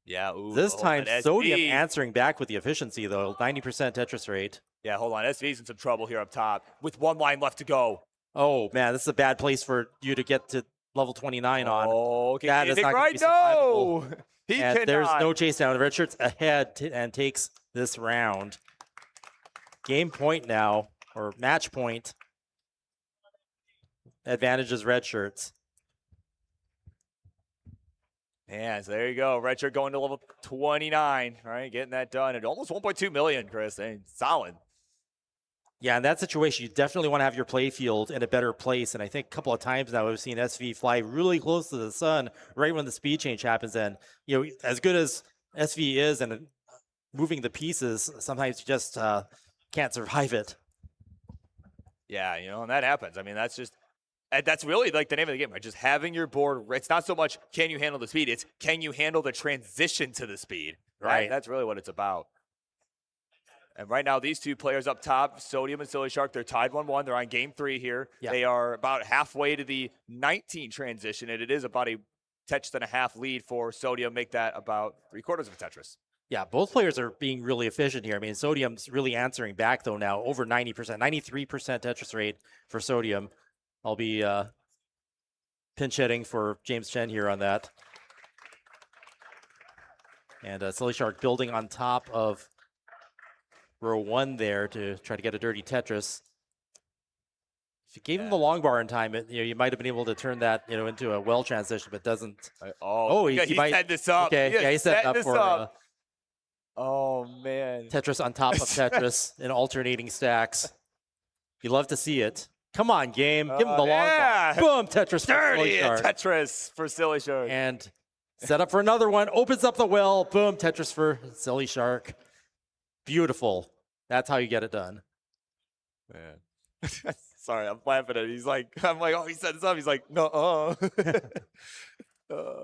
Yeah. This time, Sodium answering back with the efficiency, though. 90% Tetris rate. Yeah, hold on. SV's in some trouble here up top with 1 line left to go. Oh, man, this is a bad place for you to get to level 29 on. Oh, okay. That is not right? be survivable. No! He and cannot. There's no chase down. Redshirt's ahead and takes this round. Game point now, or match point. Advantages Redshirts. Yeah, so there you go. Redshirt going to level 29, right? Getting that done at almost 1.2 million, Chris. Solid. Yeah, in that situation, you definitely want to have your play field in a better place. And I think a couple of times now we've seen SV fly really close to the sun right when the speed change happens. And, you know, as good as SV is and moving the pieces, sometimes you just can't survive it. Yeah, you know, and that happens. I mean, that's really like the name of the game, right? Just having your board. It's not so much can you handle the speed, it's can you handle the transition to the speed. Right. That's really what it's about. And right now, these two players up top, Sodium and Silly Shark, they're tied 1-1. They're on game 3 here. Yep. They are about halfway to the 19 transition, and it is about a Tetris and a half lead for Sodium. Make that about 3/4 of a Tetris. Yeah, both players are being really efficient here. I mean, Sodium's really answering back, though, now. Over 90%, 93% Tetris rate for Sodium. I'll be pinch hitting for James Chen here on that. And Silly Shark building on top of row 1 there to try to get a dirty Tetris. If you gave him the long bar in time, you might have been able to turn that into a well transition, but doesn't. He might set this up. Okay, he set up for. Oh man! Tetris on top of Tetris in alternating stacks. You love to see it. Come on, game. Give him the long ball. Boom, Tetris for Dirty Silly Shark. Tetris for Silly Shark. And set up for another one. Opens up the well. Boom, Tetris for Silly Shark. Beautiful. That's how you get it done. Man. Sorry, I'm laughing at it. I'm like, oh, he set this up. He's like, no.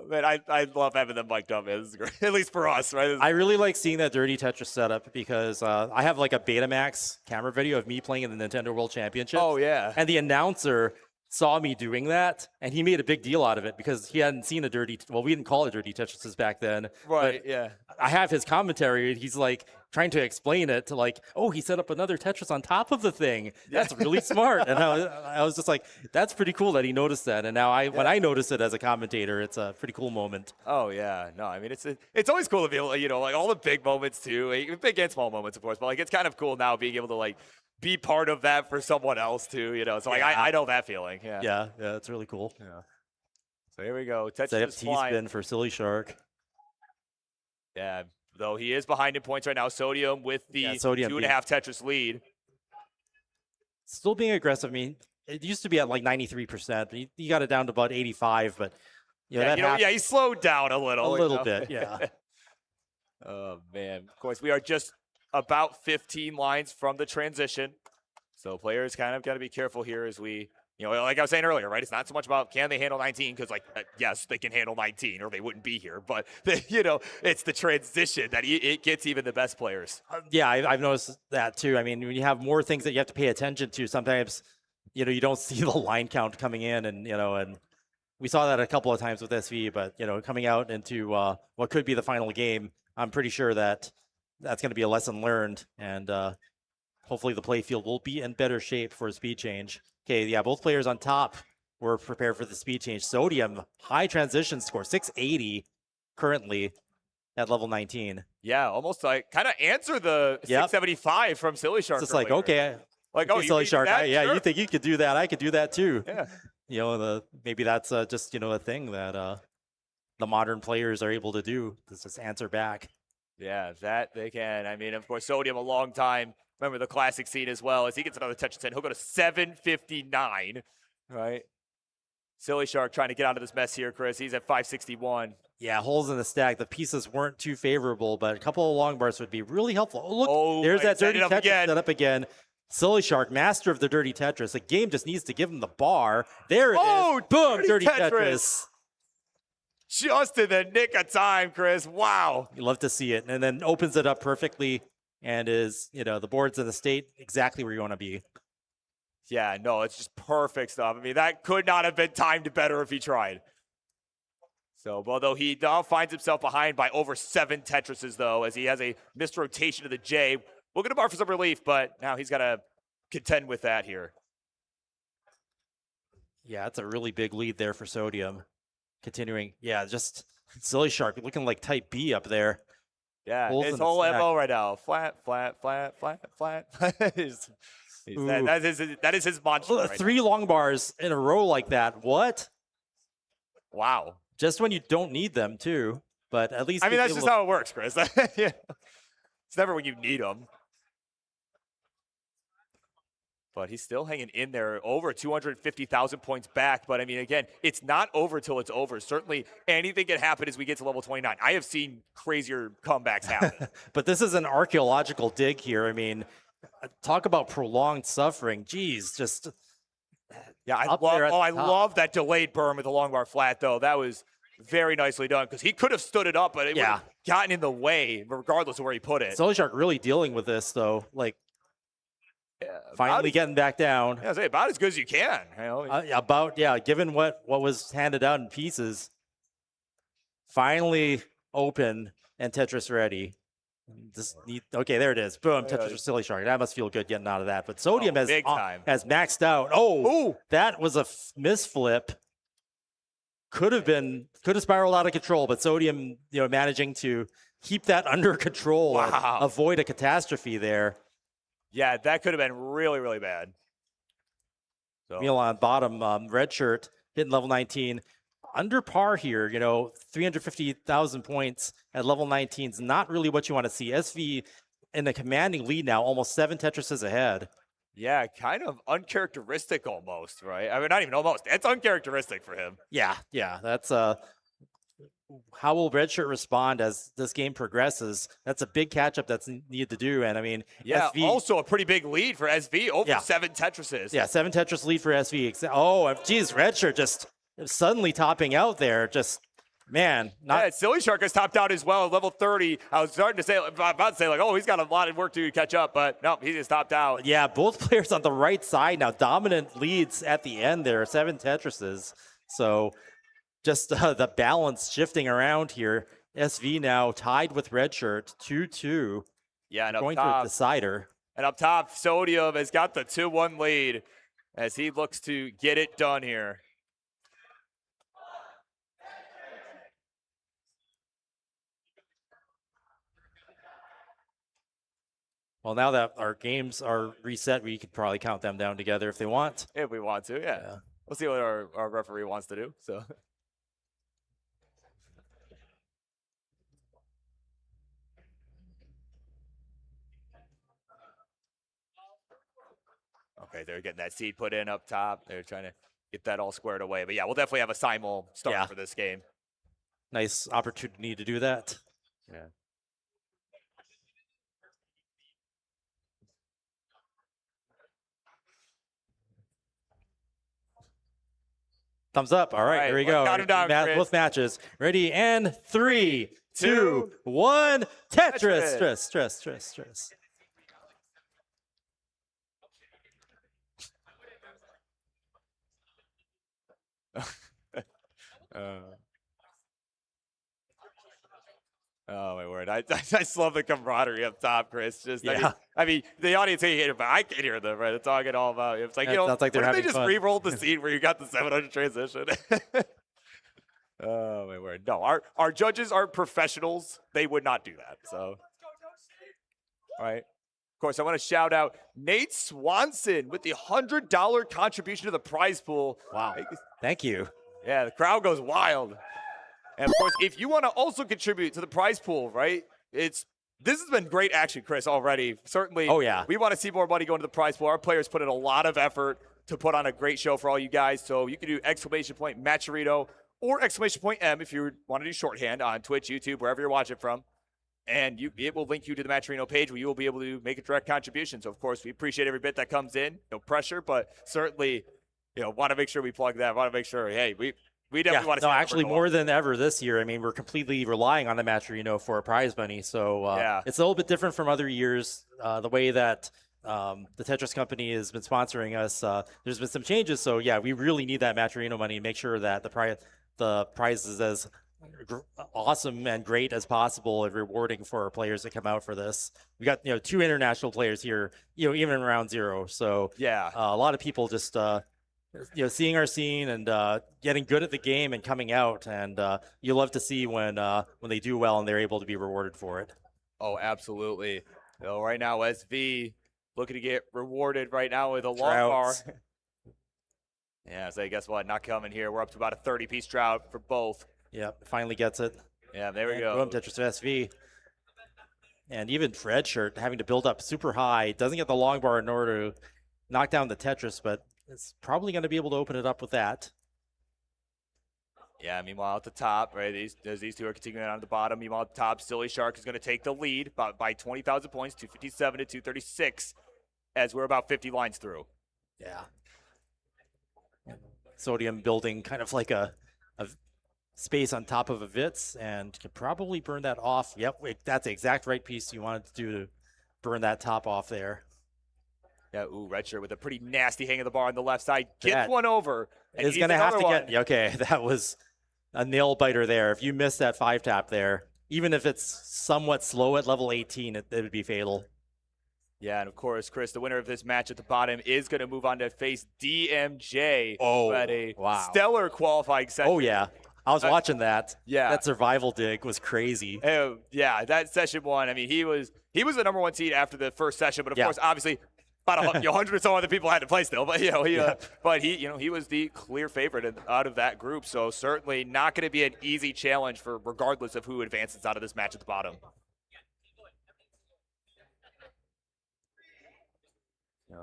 Man, I love having them mic'd up, man. This is great. At least for us, right? I really like seeing that dirty Tetris setup because I have like a Betamax camera video of me playing in the Nintendo World Championship. Oh, yeah. And the announcer saw me doing that, and he made a big deal out of it because he hadn't seen we didn't call it dirty Tetrises back then. Right, but yeah. I have his commentary, and he's like trying to explain it to he set up another Tetris on top of the thing. That's really smart. And I was just like, that's pretty cool that he noticed that. And now when I notice it as a commentator, it's a pretty cool moment. Oh, yeah. No, I mean, it's always cool to be able to, all the big moments too, big and small moments, of course, but it's kind of cool now being able to be part of that for someone else too, So I know that feeling. Yeah. Yeah, it's really cool. Yeah. So here we go. Tetris set up T-spin for Silly Shark. Yeah, though he is behind in points right now. Sodium with the 2.5 Tetris lead. Still being aggressive. I mean, it used to be at 93%. He got it down to about 85, but he slowed down a little. A little bit, yeah. Oh man! Of course, we are just about 15 lines from the transition, so players kind of got to be careful here as we. Like I was saying earlier, right? It's not so much about can they handle 19 because, yes, they can handle 19 or they wouldn't be here. But, it's the transition that it gets even the best players. Yeah, I've noticed that too. I mean, when you have more things that you have to pay attention to, sometimes, you don't see the line count coming in. And we saw that a couple of times with SV. But, coming out into what could be the final game, I'm pretty sure that's going to be a lesson learned. And hopefully the play field will be in better shape for a speed change. Okay, yeah, both players on top were prepared for the speed change. Sodium, high transition score, 680 currently at level 19. Yeah, almost kind of answer the 675 from Silly Shark. It's just okay. Silly Shark, sure. You think you could do that? I could do that too. Yeah. Maybe that's just, a thing that the modern players are able to do. Just answer back. Yeah, that they can. I mean, of course, Sodium a long time. Remember the classic scene as well. As he gets another Tetris 10, he'll go to 759, right? Silly Shark trying to get out of this mess here, Chris. He's at 561. Yeah, holes in the stack. The pieces weren't too favorable, but a couple of long bars would be really helpful. Oh, look, there's that dirty Tetris set up again. Silly Shark, master of the dirty Tetris. The game just needs to give him the bar. There it is. Boom, dirty Tetris. Just in the nick of time, Chris. Wow. You love to see it. And then opens it up perfectly. And is, the board's in the state exactly where you want to be. Yeah, no, it's just perfect stuff. I mean, that could not have been timed better if he tried. So, although he now finds himself behind by over 7 Tetrises, though, as he has a missed rotation to the J. We'll get a bar for some relief, but now he's got to contend with that here. Yeah, it's a really big lead there for Sodium. Continuing, just Silly Shark looking like type B up there. Yeah, his whole MO right now. Flat. That is his mantra right 3 long bars in a row like that. What? Wow. Just when you don't need them, too. But at least... I mean, that's just how it works, Chris. Yeah. It's never when you need them. But he's still hanging in there, over 250,000 points back. But, I mean, again, it's not over till it's over. Certainly anything can happen as we get to level 29. I have seen crazier comebacks happen. But this is an archaeological dig here. I mean, talk about prolonged suffering. Jeez, just... Yeah, I love that delayed burn with the long bar flat, though. That was very nicely done because he could have stood it up, but it would have gotten in the way regardless of where he put it. Silly Shark really dealing with this, though. Finally getting back down. Yeah, about as good as you can. Given what was handed out in pieces. Finally open and Tetris ready. Okay, there it is. Boom, Tetris for Silly Shark. That must feel good getting out of that. But Sodium has maxed out. Oh, that was a misflip. Could have spiraled out of control, but Sodium, managing to keep that under control, and avoid a catastrophe there. Yeah, that could have been really, really bad. So. Meanwhile, on bottom, red shirt hitting level 19. Under par here, 350,000 points at level 19 is not really what you want to see. SV in a commanding lead now, almost 7 Tetrises ahead. Yeah, kind of uncharacteristic almost, right? I mean, not even almost. It's uncharacteristic for him. Yeah, that's how will Redshirt respond as this game progresses? That's a big catch-up that's needed to do, and I mean, yeah, SV, also a pretty big lead for SV, over 7 Tetrises. Yeah, 7 Tetris lead for SV. Oh, geez, Redshirt just suddenly topping out there. Just, man. Yeah, Silly Shark has topped out as well at level 30. I was starting to say, about to say, like, oh, he's got a lot of work to catch up, but no, he just topped out. Yeah, both players on the right side now. Dominant leads at the end there, 7 Tetrises. So just the balance shifting around here. SV now tied with Redshirt, 2-2. Yeah, and up going top, to a decider. And up top, Sodium has got the 2-1 lead as he looks to get it done here. Well, now that our games are reset, we could probably count them down together if they want. If we want to, yeah. We'll see what our referee wants to do. So. Okay, they're getting that seed put in up top. They're trying to get that all squared away. But yeah, we'll definitely have a simul start for this game. Nice opportunity to do that. Yeah. Thumbs up. All right, here we go. Got him down, both matches. Ready, and 3, 2, 1. Tetris. Stress. Oh my word! I just love the camaraderie up top, Chris. Just I mean, the audience can't hear it, but I can hear them. Right? It's talking all about. It's like sounds like they're what if having they just fun. re-rolled the scene where you got the 700 transition? Oh my word! No, our judges are professionals. They would not do that. So, all right. Of course, I want to shout out Nate Swanson with the $100 contribution to the prize pool. Wow! Thank you. Yeah, the crowd goes wild. And of course, if you want to also contribute to the prize pool, right? This has been great action, Chris, already. Certainly. Oh, yeah. We want to see more money go into the prize pool. Our players put in a lot of effort to put on a great show for all you guys. So you can do !! Matcherino or !M if you want to do shorthand on Twitch, YouTube, wherever you're watching from. And it will link you to the Matcherino page where you will be able to make a direct contribution. So, of course, we appreciate every bit that comes in. No pressure, but certainly, want to make sure we plug that. Want to make sure, hey, we definitely want to see actually more than ever this year. I mean, we're completely relying on the Matcherino for a prize money. So it's a little bit different from other years. The way that the Tetris company has been sponsoring us, there's been some changes. So yeah, we really need that Matcherino money and make sure that the prize is as awesome and great as possible and rewarding for our players that come out for this. We got 2 international players here, even in round 0. So yeah, a lot of people just seeing our scene and getting good at the game and coming out, and you love to see when they do well and they're able to be rewarded for it. Oh, absolutely. So right now, SV looking to get rewarded right now with a long bar. Yeah, so guess what? Not coming here. We're up to about a 30-piece trout for both. Yep, finally gets it. Yeah, there we go. Boom, Tetris SV. And even Redshirt having to build up super high. Doesn't get the long bar in order to knock down the Tetris, but it's probably going to be able to open it up with that. Yeah, meanwhile at the top, right, these two are continuing on the bottom. Meanwhile at the top, Silly Shark is going to take the lead by 20,000 points, 257 to 236, as we're about 50 lines through. Yeah. Sodium building kind of like a space on top of a Vitz and can probably burn that off. Yep, that's the exact right piece you wanted to do to burn that top off there. Yeah, Redshirt with a pretty nasty hang of the bar on the left side. Gets one over. Is going to have to get, okay, that was a nail biter there. If you miss that 5-tap there, even if it's somewhat slow at level 18, it would be fatal. Yeah, and of course, Chris, the winner of this match at the bottom is going to move on to face DMJ. Oh, at a wow. stellar qualifying session. Oh, yeah. I was watching that. Yeah. That survival dig was crazy. Yeah, that session 1. I mean, he was the #1 seed after the first session, but of course, obviously, about 100 or so other people had to play still. But he was the clear favorite out of that group. So certainly not going to be an easy challenge for regardless of who advances out of this match at the bottom.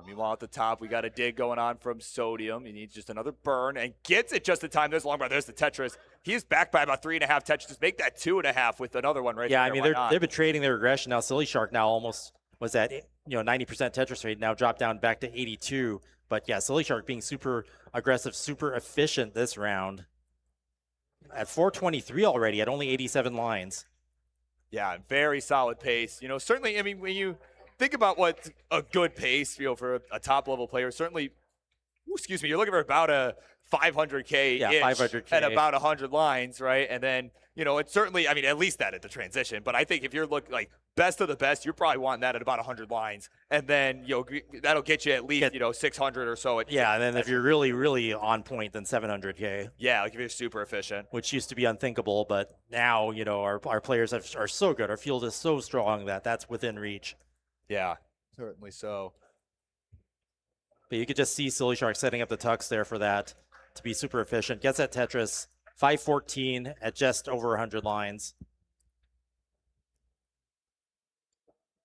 Meanwhile, at the top, we got a dig going on from Sodium. He needs just another burn and gets it just in time. There's a long bar. There's the Tetris. He's back by about 3.5 Tetris. Make that 2.5 with another one right there. Yeah, I mean, they've been trading their aggression now. Silly Shark now almost was at 90% Tetris rate, now dropped down back to 82. But yeah, Silly Shark being super aggressive, super efficient this round. At 423 already, at only 87 lines. Yeah, very solid pace. Certainly, I mean, when you think about what's a good pace, for a top-level player, certainly, you're looking for about a 500K-ish 500K. at about 100 lines, right? And then, it's certainly, I mean, at least that at the transition. But I think if you're looking like best of the best, you're probably wanting that at about 100 lines. And then, that'll get you at least, 600 or so. And then if you're really, really on point, then 700K. Yeah, like if you're super efficient. Which used to be unthinkable, but now, our players are so good. Our field is so strong that that's within reach. Yeah, certainly so. But you could just see Silly Shark setting up the tux there for that to be super efficient. Gets that Tetris, 514 at just over 100 lines.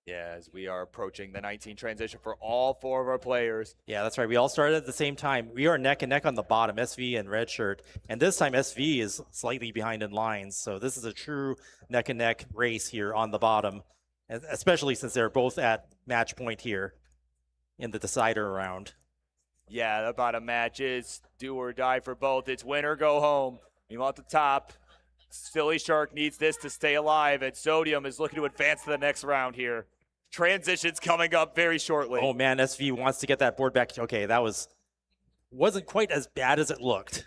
Yeah, as we are approaching the 19 transition for all 4 of our players. Yeah, that's right. We all started at the same time. We are neck and neck on the bottom, SV and Red Shirt. And this time SV is slightly behind in lines. So this is a true neck and neck race here on the bottom, especially since they're both at match point here in the decider round. Yeah, the bottom match is do or die for both. It's win or go home. Meanwhile, at the top, Silly Shark needs this to stay alive, and Sodium is looking to advance to the next round here. Transition's coming up very shortly. Oh man, SV wants to get that board back. Okay, that wasn't quite as bad as it looked.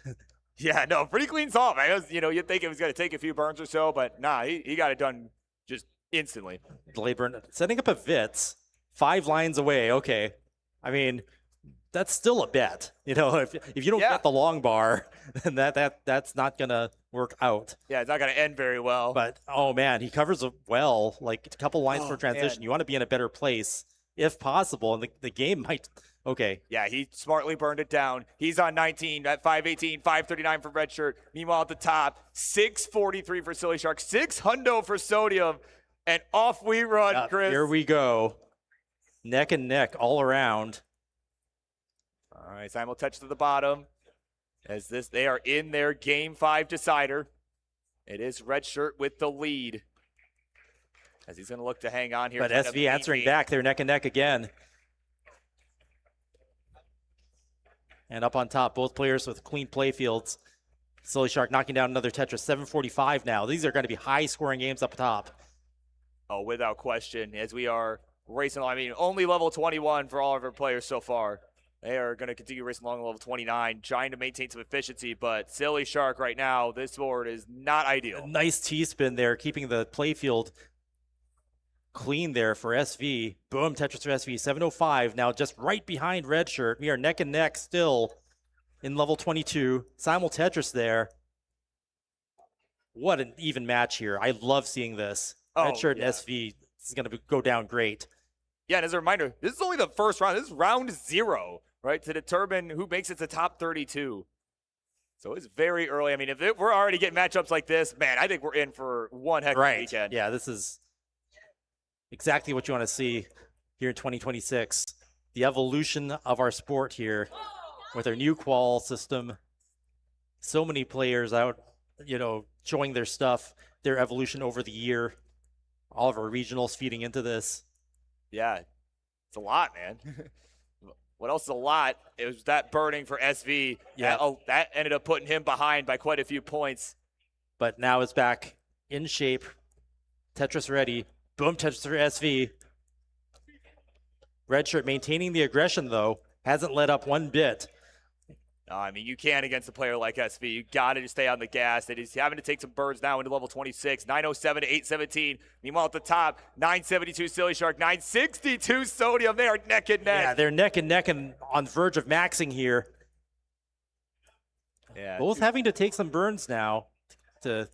Yeah, no, pretty clean solve. You'd think it was going to take a few burns or so, but nah, he got it done just instantly. Delayed burn, setting up a Vitz, 5 lines away. Okay, I mean, that's still a bet. If you don't get the long bar, then that's not gonna work out. Yeah, it's not gonna end very well. But oh man, he covers it well. Like a couple lines for transition. Man. You want to be in a better place if possible, and the game might. Okay. Yeah, he smartly burned it down. He's on 19 at 518, 539 for Red Shirt. Meanwhile, at the top, 643 for Silly Shark, 600 for Sodium, and off we run, Chris. Here we go. Neck and neck all around. All right, Simon will touch to the bottom. They are in their Game 5 decider. It is Red Shirt with the lead. As he's going to look to hang on here. But SV answering back. They're neck and neck again. And up on top, both players with clean play fields. Silly Shark knocking down another Tetris. 745 now. These are going to be high-scoring games up top. Oh, without question. As we are racing, I mean, only level 21 for all of our players so far. They are going to continue racing along level 29, trying to maintain some efficiency, but Silly Shark right now, this board is not ideal. A nice T-spin there, keeping the playfield clean there for SV. Boom, Tetris for SV, 705. Now just right behind Red Shirt. We are neck and neck still in level 22. Simul Tetris there. What an even match here. I love seeing this. Red Shirt and SV, this is going to go down great. Yeah, and as a reminder, this is only the first round. This is round 0. Right, to determine who makes it to top 32. So it's very early. I mean, if we're already getting matchups like this, man, I think we're in for one heck of a weekend. Yeah, this is exactly what you want to see here in 2026. The evolution of our sport here with our new qual system. So many players out, showing their stuff, their evolution over the year. All of our regionals feeding into this. Yeah, it's a lot, man. What else is a lot? It was that burning for SV. Yeah. That ended up putting him behind by quite a few points. But now it's back in shape. Tetris ready. Boom, Tetris for SV. Red Shirt maintaining the aggression, though. Hasn't let up one bit. I mean, you can't against a player like SV. You got to just stay on the gas. He's having to take some burns now into level 26. 907 to 817. Meanwhile, at the top, 972 Silly Shark, 962 Sodium. They are neck and neck. Yeah, they're neck and neck and on the verge of maxing here. Yeah, both having to take some burns now to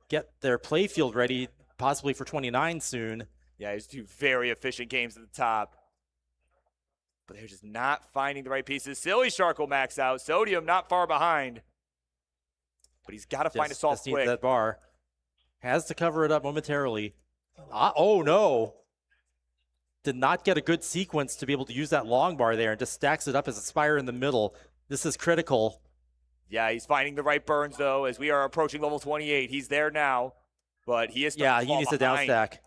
get their play field ready, possibly for 29 soon. Yeah, he's 2 very efficient games at the top. But they're just not finding the right pieces. Silly Shark will max out. Sodium not far behind. But he's got to find a solve Just needs quick. that bar. Has to cover it up momentarily. Oh, no. Did not get a good sequence to be able to use that long bar there and just stacks it up as a spire in the middle. This is critical. Yeah, he's finding the right burns, though, as we are approaching level 28. He's there now, but he is Yeah, he needs to down stack.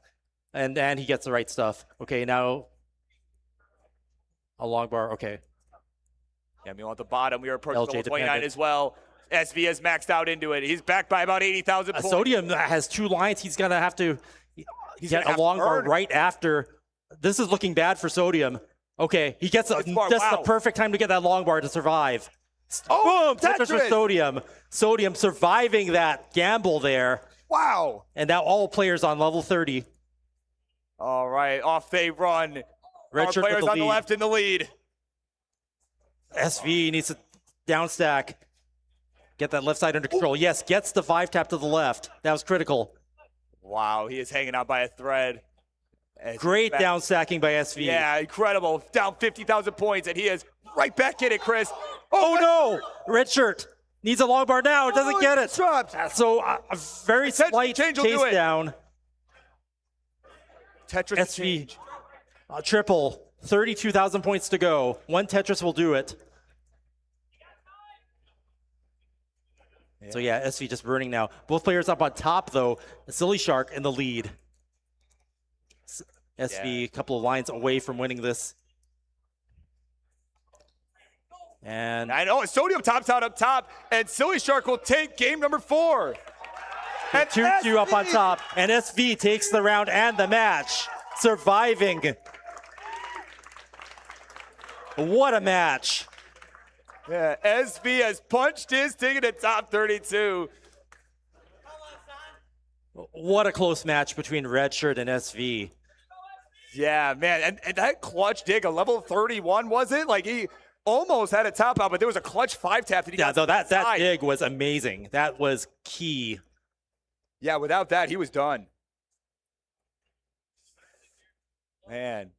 And he gets the right stuff. Okay, now a long bar. Okay. Yeah, meanwhile at the bottom, we are approaching LJ level 29 dependent. as well. SV has maxed out into it. He's back by about 80,000 points. Sodium has 2 lines. He's going to have to get gonna a long have to bar burn. right after. This is looking bad for Sodium. Okay, he gets just the perfect time to get that long bar to survive. Oh, boom! Tetris for Tetris! Sodium. Sodium surviving that gamble there. Wow. And now all players on level 30. All right, off they run. Red Our shirt with players the on the lead. left in the lead. SV needs to down stack. Get that left side under control. Yes, gets the 5-tap to the left. That was critical. Wow, he is hanging out by a thread. As Great he's back- down stacking by SV. Yeah, incredible. Down 50,000 points, and he is right back in it, Chris. Oh no! Red shirt needs a long bar now. Doesn't get it. So a very slight change will do chase it. down. Tetris SV triple. 32,000 points to go. 1 Tetris will do it. So yeah, SV just burning now. Both players up on top though. Silly Shark in the lead. SV a couple of lines away from winning this. And I know, Sodium tops out up top, and Silly Shark will take game number 4. And 2-2 up on top, and SV takes the round and the match, surviving. What a match. Yeah, SV has punched his ticket at top 32. What a close match between Redshirt and SV. Yeah, man, and that clutch dig, a level 31, was it? Like, he almost had a top out, but there was a clutch 5-tap that he got. Though that side. dig was amazing. That was key. Yeah, without that, he was done. Man,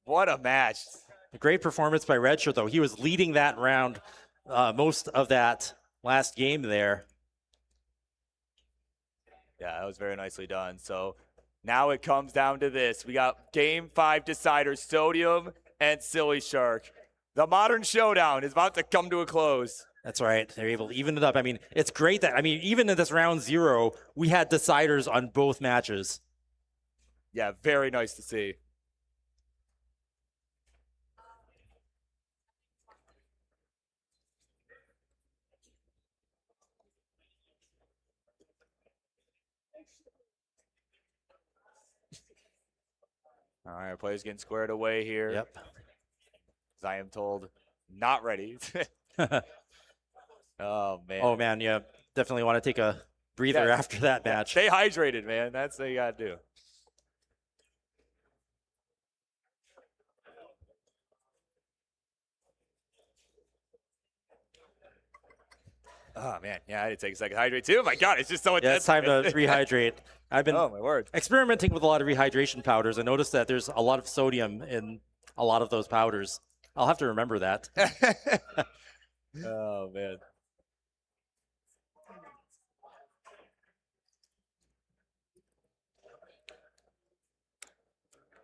what a match. A great performance by Redshirt, though. He was leading that round most of that last game there. Yeah, that was very nicely done. So now it comes down to this. We got game 5 deciders, Sodium and Silly Shark. The modern showdown is about to come to a close. That's right. They're able to even it up. I mean, it's great that, even in this round 0, we had deciders on both matches. Yeah, very nice to see. All right, our players getting squared away here. Yep. As I am told, not ready. Oh, man. Oh, man, yeah. Definitely want to take a breather Yeah. after that match. Stay hydrated, man. That's what you got to do. Oh, man. Yeah, I had to take a second to hydrate, too. My God, it's just so Yeah, it's time to rehydrate. I've been Oh, my word. experimenting with a lot of rehydration powders. I noticed that there's a lot of sodium in a lot of those powders. I'll have to remember that. Oh, man.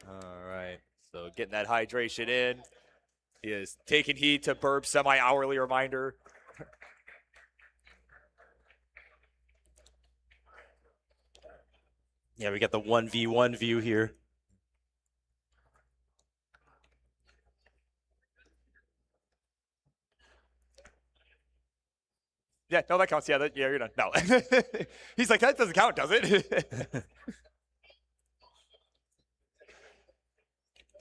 All right. So getting that hydration in. He is taking heed to burp semi-hourly reminder. Yeah, we got the 1v1 view here. Yeah, no, that counts. Yeah, you're done. No. He's like, that doesn't count, does it?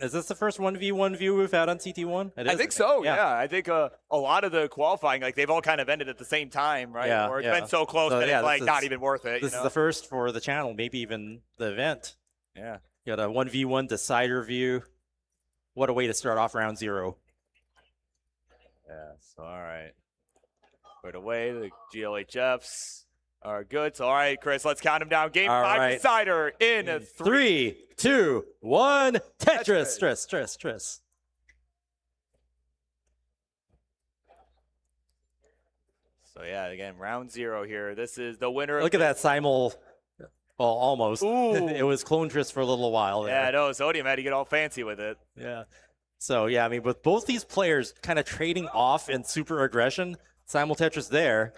Is this the first 1v1 view we've had on CT1? I think so, yeah. I think a lot of the qualifying, like, they've all kind of ended at the same time, right? Yeah, Or it's yeah. been so close So, that yeah, it's, like, this not is- even worth it. This is the first for the channel, maybe even the event. Yeah. Got a 1v1 decider view. What a way to start off round 0. Yeah, so all right. Right away, the GLHFs. are good. So, all right, Chris, let's count them down. Game All 5 right. decider in 3, 2, 1. Tetris. Tris. So, yeah, again, round 0 here. This is the winner. Look at that simul. Well, almost. Ooh. It was clone Tris for a little while there. Yeah, no, Sodium had to get all fancy with it. Yeah. So, yeah, I mean, with both these players kind of trading off in super aggression, simul Tetris there,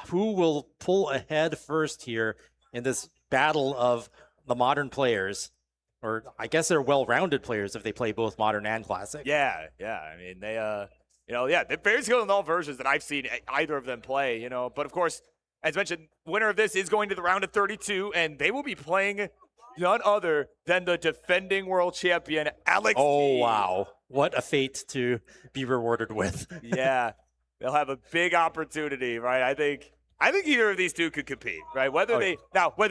who will pull ahead first here in this battle of the modern players? Or I guess they're well-rounded players if they play both modern and classic. Yeah. I mean, they, they're very skilled in all versions that I've seen either of them play, But, of course, as mentioned, winner of this is going to the round of 32, and they will be playing none other than the defending world champion, Alex. Oh, T. wow. What a fate to be rewarded with. Yeah, they'll have a big opportunity, right? I think either of these two could compete, right? Whether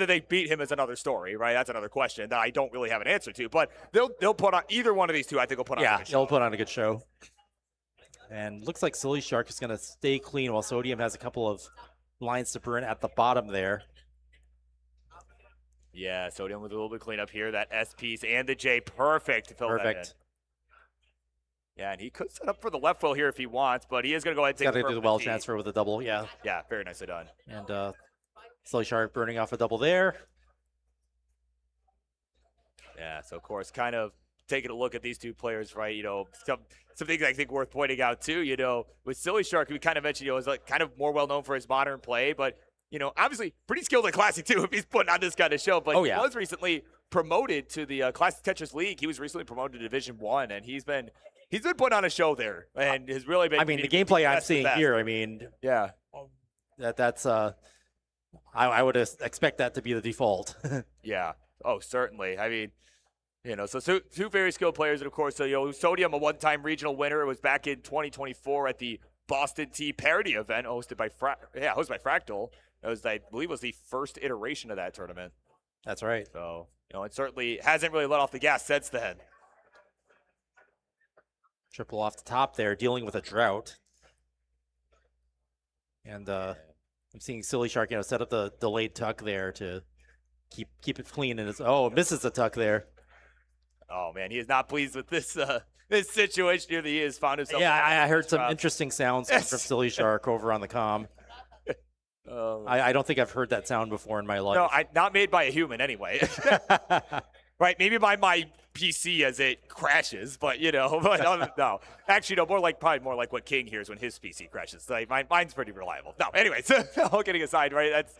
they beat him is another story, right? That's another question that I don't really have an answer to. But they'll put on either one of these two. I think will put on. Yeah, they'll put on a good show. And looks like Silly Shark is going to stay clean while Sodium has a couple of lines to burn at the bottom there. Yeah, Sodium with a little bit cleanup here. That S piece and the J, perfect to fill that in. Yeah, and he could set up for the left wheel here if he wants, but he is going to go ahead and take Got to do the well transfer with a double, yeah. Yeah, very nicely done. And Silly Shark burning off a double there. Yeah, so of course, kind of taking a look at these two players, right? Some things I think worth pointing out too. With Silly Shark, we kind of mentioned, is like kind of more well known for his modern play, but obviously pretty skilled at classic too if he's putting on this kind of show. But he was recently promoted to the Classic Tetris League. He was recently promoted to Division 1, and he's been putting on a show there, and has really been. I mean, the gameplay I'm seeing here. I mean, yeah, that's I would expect that to be the default. Yeah. Oh, certainly. I mean, so two very skilled players, and of course, Sodium, a one-time regional winner. It was back in 2024 at the Boston Tea Parody event, hosted by Fractal. It was, I believe, was the first iteration of that tournament. That's right. So, it certainly hasn't really let off the gas since then. Triple off the top there, dealing with a drought. And I'm seeing Silly Shark, set up the delayed tuck there to keep it clean. And misses the tuck there. Oh man, he is not pleased with this this situation here that he has found himself. Yeah, I heard some interesting sounds from Silly Shark over on the comm. I don't think I've heard that sound before in my life. No, not made by a human anyway. Right, maybe by my PC as it crashes, but no. Actually, no, probably more like what King hears when his PC crashes. Like mine's pretty reliable. No, anyways, all kidding aside, right? That's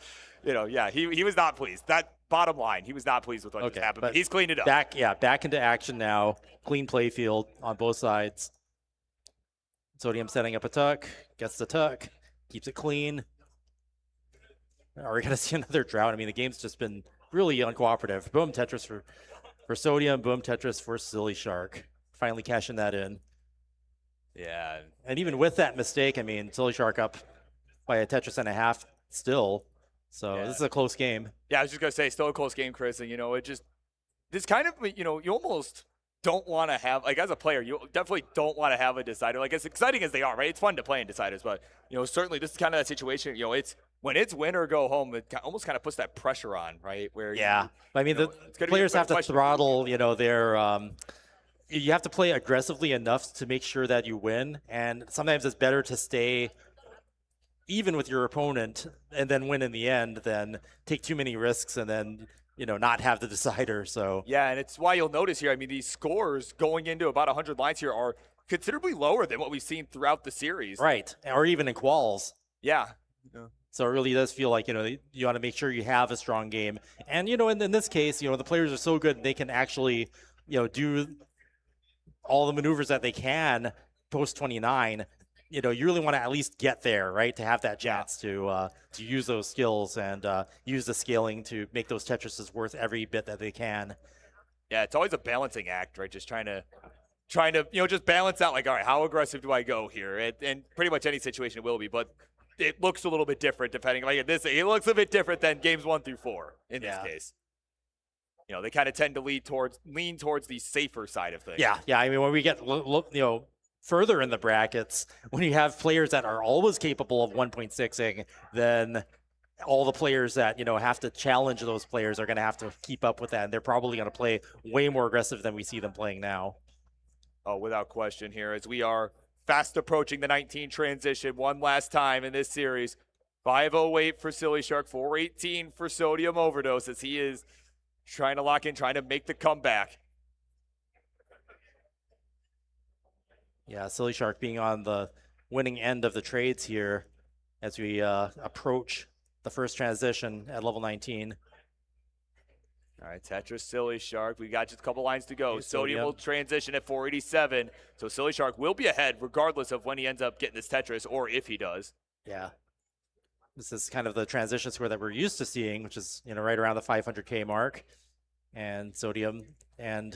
he was not pleased. That bottom line, he was not pleased with what just happened. But he's cleaned it up. Back into action now. Clean play field on both sides. Sodium setting up a tuck, gets the tuck, keeps it clean. Are we gonna see another drought? I mean, the game's just been really uncooperative. Boom Tetris for Sodium, boom Tetris for Silly Shark. Finally cashing that in. Yeah. And even with that mistake, I mean, Silly Shark up by a Tetris and a half still. So this is a close game. Yeah, I was just gonna say, still a close game, Chris. And this kind of you almost don't want to have, like, as a player, you definitely don't want to have a decider. Like, as exciting as they are, right? It's fun to play in deciders, but certainly this is kind of that situation. It's when it's win or go home, it almost kind of puts that pressure on, right? Where I mean, the players have to throttle, their. You have to play aggressively enough to make sure that you win, and sometimes it's better to stay even with your opponent and then win in the end than take too many risks and then not have the decider. So yeah, and it's why you'll notice here, I mean, these scores going into about 100 lines here are considerably lower than what we've seen throughout the series, right? Or even in quals. Yeah. So it really does feel like you want to make sure you have a strong game, and in this case, the players are so good they can actually do all the maneuvers that they can post 29. You really want to at least get there, right? To have that chance to use those skills and use the scaling to make those Tetrises worth every bit that they can. Yeah, it's always a balancing act, right? Just trying to just balance out, like, all right, how aggressive do I go here? And pretty much any situation it will be, but it looks a little bit different depending. Like this, it looks a bit different than games 1 through 4 in this case. They kind of tend to lean towards the safer side of things. Yeah. I mean, when we get further in the brackets, when you have players that are always capable of 1.6ing, then all the players that, have to challenge those players are going to have to keep up with that. And they're probably going to play way more aggressive than we see them playing now. Oh, without question here, as we are fast approaching the 19 transition one last time in this series. 5:08 for Silly Shark, 4:18 for Sodium Overdose, as he is trying to lock in, trying to make the comeback. Yeah, Silly Shark being on the winning end of the trades here as we approach the first transition at level 19. All right, Tetris, Silly Shark. We got just a couple lines to go. Okay, Sodium will transition at 487. So Silly Shark will be ahead regardless of when he ends up getting this Tetris or if he does. Yeah. This is kind of the transition score that we're used to seeing, which is, right around the 500K mark. And Sodium and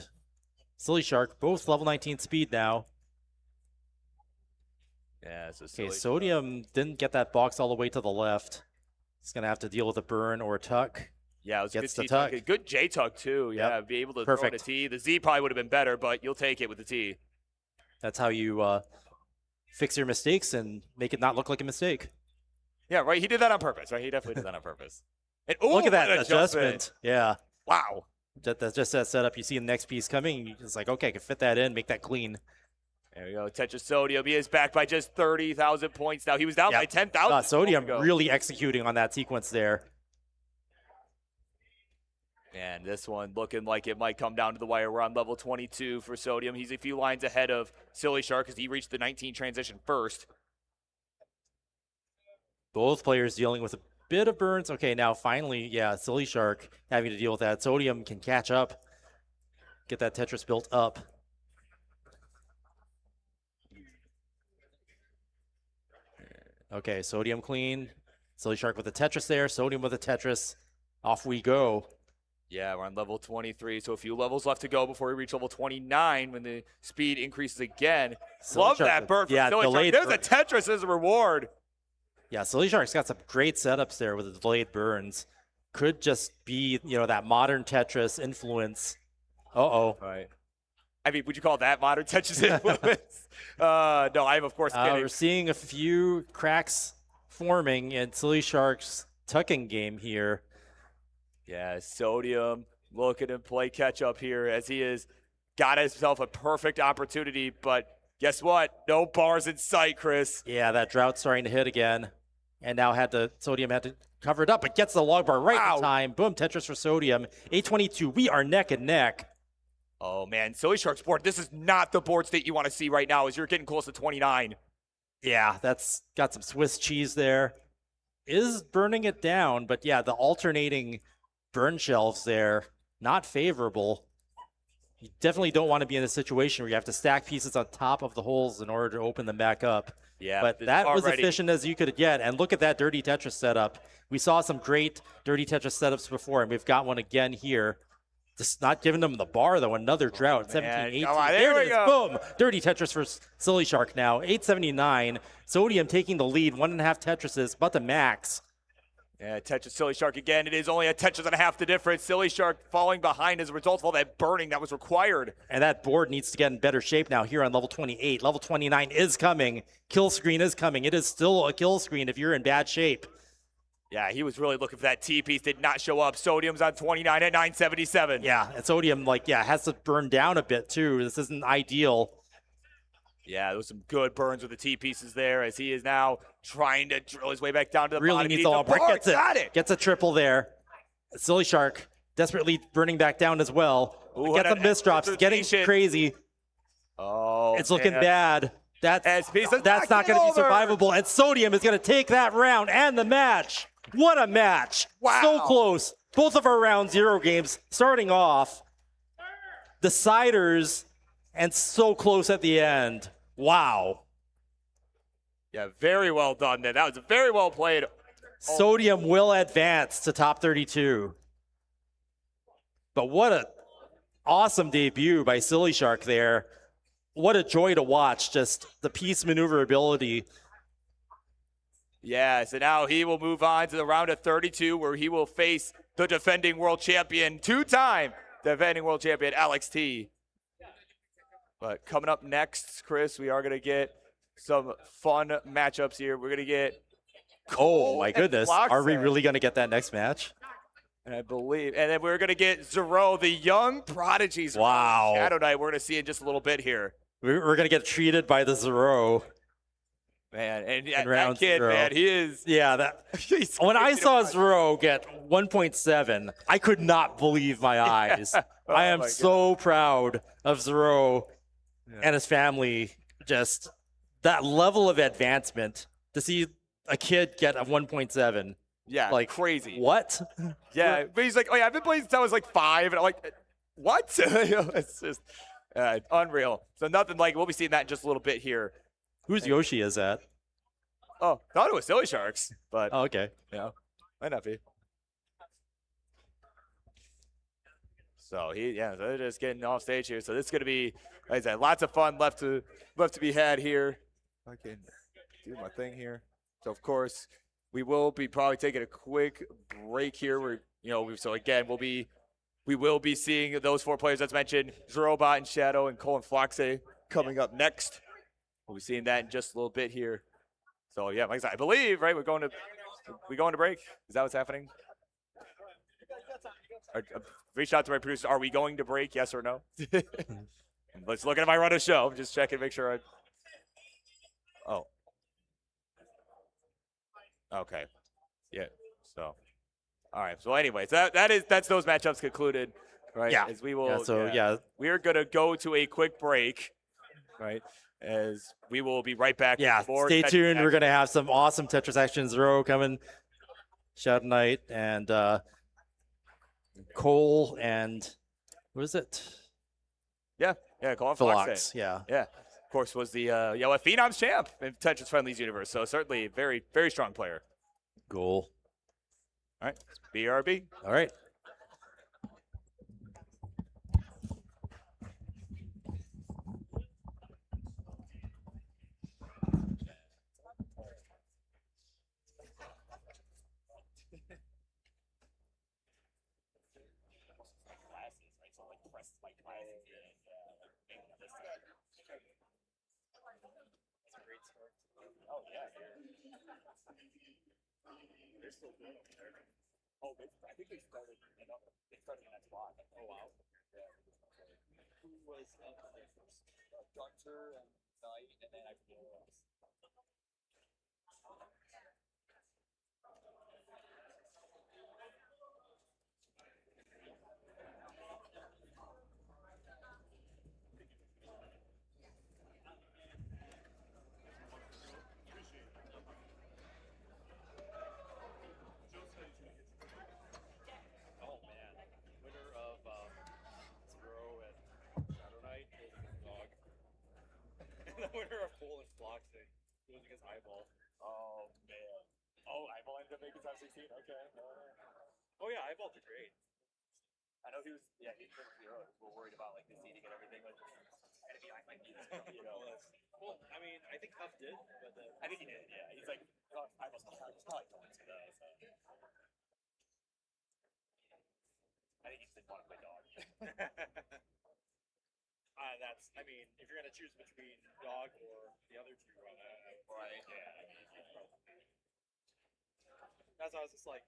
Silly Shark, both level 19 speed now. Yeah, so okay, Sodium didn't get that box all the way to the left. He's going to have to deal with a burn or a tuck. Yeah, it was Gets a the good T-tuck. tuck. A good J-tuck, too. Yeah, Yep. be able to Perfect. throw in a T. The Z probably would have been better, but you'll take it with the T. That's how you fix your mistakes and make it not look like a mistake. Yeah, right. He did that on purpose, right? He definitely did that on purpose. And, Look at that what an adjustment. Yeah. Wow. That's just that setup. You see the next piece coming. It's like, okay, I can fit that in, make that clean. There we go. Tetris Sodium. He is back by just 30,000 points now. He was down by 10,000. Sodium really executing on that sequence there. And this one looking like it might come down to the wire. We're on level 22 for Sodium. He's a few lines ahead of Silly Shark because he reached the 19 transition first. Both players dealing with a bit of burns. Okay, now finally, yeah, Silly Shark having to deal with that. Sodium can catch up, get that Tetris built up. Okay, Sodium clean. Silly Shark with the Tetris there. Sodium with the Tetris. Off we go. Yeah, we're on level 23, so a few levels left to go before we reach level 29 when the speed increases again. Silly Love Shark that with- bird from yeah, Silly Shark. delayed There's burn. a Tetris as a reward. Yeah, Silly Shark's got some great setups there with the delayed burns. Could just be, that modern Tetris influence. Uh-oh. Right. I mean, would you call that modern Tetris influence? No, I'm of course kidding. We're seeing a few cracks forming in Silly Shark's tucking game here. Yeah, Sodium looking to play catch up here as he has got himself a perfect opportunity, but guess what? No bars in sight, Chris. Yeah, that drought's starting to hit again. And now Sodium had to cover it up, but gets the log bar right in time. Boom, Tetris for Sodium. 822, we are neck and neck. Oh, man, Silly Shark's board. This is not the board state you want to see right now as you're getting close to 29. Yeah, that's got some Swiss cheese there. Is burning it down, but yeah, the alternating burn shelves there, not favorable. You definitely don't want to be in a situation where you have to stack pieces on top of the holes in order to open them back up. Yeah, but that was already efficient as you could get. And look at that dirty Tetris setup. We saw some great dirty Tetris setups before, and we've got one again here. Just not giving them the bar, though. Another drought, 17, 18. Come on, there it we is. go. Boom. Dirty Tetris for Silly Shark now. 879. Sodium taking the lead. 1.5 Tetrises, but the max. Yeah, Tetris Silly Shark again. It is only a Tetris and a half the difference. Silly Shark falling behind as a result of all that burning that was required. And that board needs to get in better shape now here on level 28. Level 29 is coming. Kill screen is coming. It is still a kill screen if you're in bad shape. Yeah, he was really looking for that T-piece. Did not show up. Sodium's on 29 at 977. Yeah, and Sodium, has to burn down a bit, too. This isn't ideal. Yeah, there was some good burns with the T-pieces there as he is now trying to drill his way back down to the Really bottom. needs He the long bar. bar. Gets it. Got it. Gets a triple there. Silly Shark desperately burning back down as well. Ooh, Gets and some misdrops. It's getting hesitation. crazy. Oh, It's looking man. bad. That's not going to be survivable. And Sodium is going to take that round and the match. What a match. Wow. So close. Both of our round zero games starting off. Deciders and so close at the end. Wow. Yeah, very well done there. That was very well played. Sodium will advance to top 32. But what a awesome debut by Silly Shark there. What a joy to watch, just the piece maneuverability. Yeah, so now he will move on to the round of 32 where he will face the defending world champion, two-time defending world champion, Alex T. But coming up next, Chris, we are going to get some fun matchups here. We're going to get Oh my goodness. Are we Floxer. really going to get that next match? And I believe, and then we're going to get Zero, the young prodigies. Wow. Shadow Knight, we're going to see in just a little bit here. We're going to get treated by the Zero. Man, and in that round kid, 0. man, he is. Yeah, that. When I saw Zero get 1.7, I could not believe my eyes. Oh I am my so proud of Zero and his family. Just that level of advancement to see a kid get a 1.7. Yeah, like crazy. What? Yeah, but he's like, oh yeah, I've been playing since I was like 5, and I'm like, what? It's just unreal. So nothing like, we'll be seeing that in just a little bit here. Who's Yoshi is that? Oh, thought it was Silly Sharks, but Oh, okay. yeah, might not be. So so they're just getting off stage here. So this is gonna be, like I said, lots of fun left to be had here. I can do my thing here. So of course, we will be probably taking a quick break here. So again, we will be seeing those 4 players that's mentioned, Zerobot and Shadow and Cole and Floxe coming up next. We'll be seeing that in just a little bit here. So yeah, like I said, I believe, right, we're going to break. Is that what's happening? Reached out to my producer. Are we going to break? Yes or no? Let's look at my run of show. I'm just checking, make sure Oh. Okay. Yeah. So. All right. So, anyways, that's those matchups concluded, right? Yeah. As we will. Yeah. We are gonna go to a quick break, right? As we will be right back. Yeah. With more Stay Tetris tuned. action. We're gonna have some awesome Tetris action. Zero coming. Shadow Knight and Cole and what is it? Yeah. Cole and Philox. Yeah. Yeah. Of course, was the Phenoms champ in Tetris Friendly's universe. So certainly very, very strong player. Goal. All right. BRB. All right. Oh, I think they started in that spot. Oh, wow. Yeah. Who was there first? Gunter and Knight, and then I forget who else. The winner of Cole and Flox goes against Eyeball. Oh man. Oh, Eyeball ended up making top 16. Okay. Oh yeah, Eyeball did great. I know he was. Yeah, he's pretty zero. We're worried about like the seeding and everything. Like, enemy I might be this, Well, I mean, I think Huff did, but I think he did. Yeah, he's like Eyeball's probably going to though. So. I think he just didn't want to play dog. I mean, if you're gonna choose between dog or the other two, right? Yeah. That's why I was just like,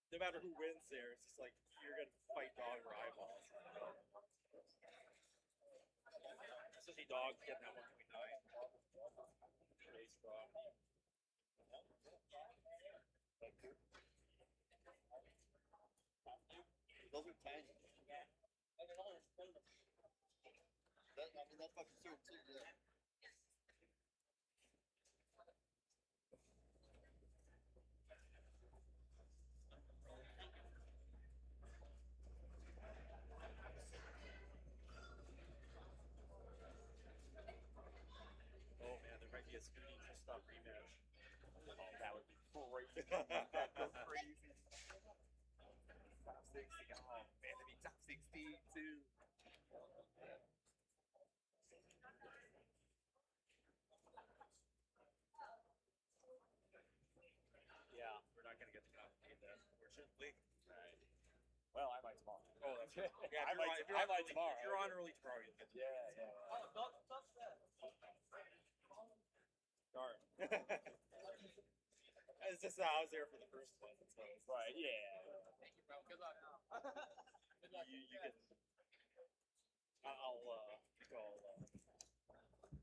no matter who wins there, it's just like you're gonna fight dog or eyeballs. Especially dog getting that 1.9. Pretty strong. Those are 10. That's fucking true too, yeah. Oh man, there might be a Scooty just stop rematch. Oh, that would be crazy. That'd go crazy. Top 60. Oh man, that'd be top 60 too. Yeah, we're not gonna get to complicate that, unfortunately. Right. Well, I might tomorrow. Oh, that's good. Yeah, I might tomorrow. If you're on early tomorrow, you'll get to. Yeah. Darn. It's just that I was there for the first one. So it's right, yeah. Thank you, bro. Good luck. You can.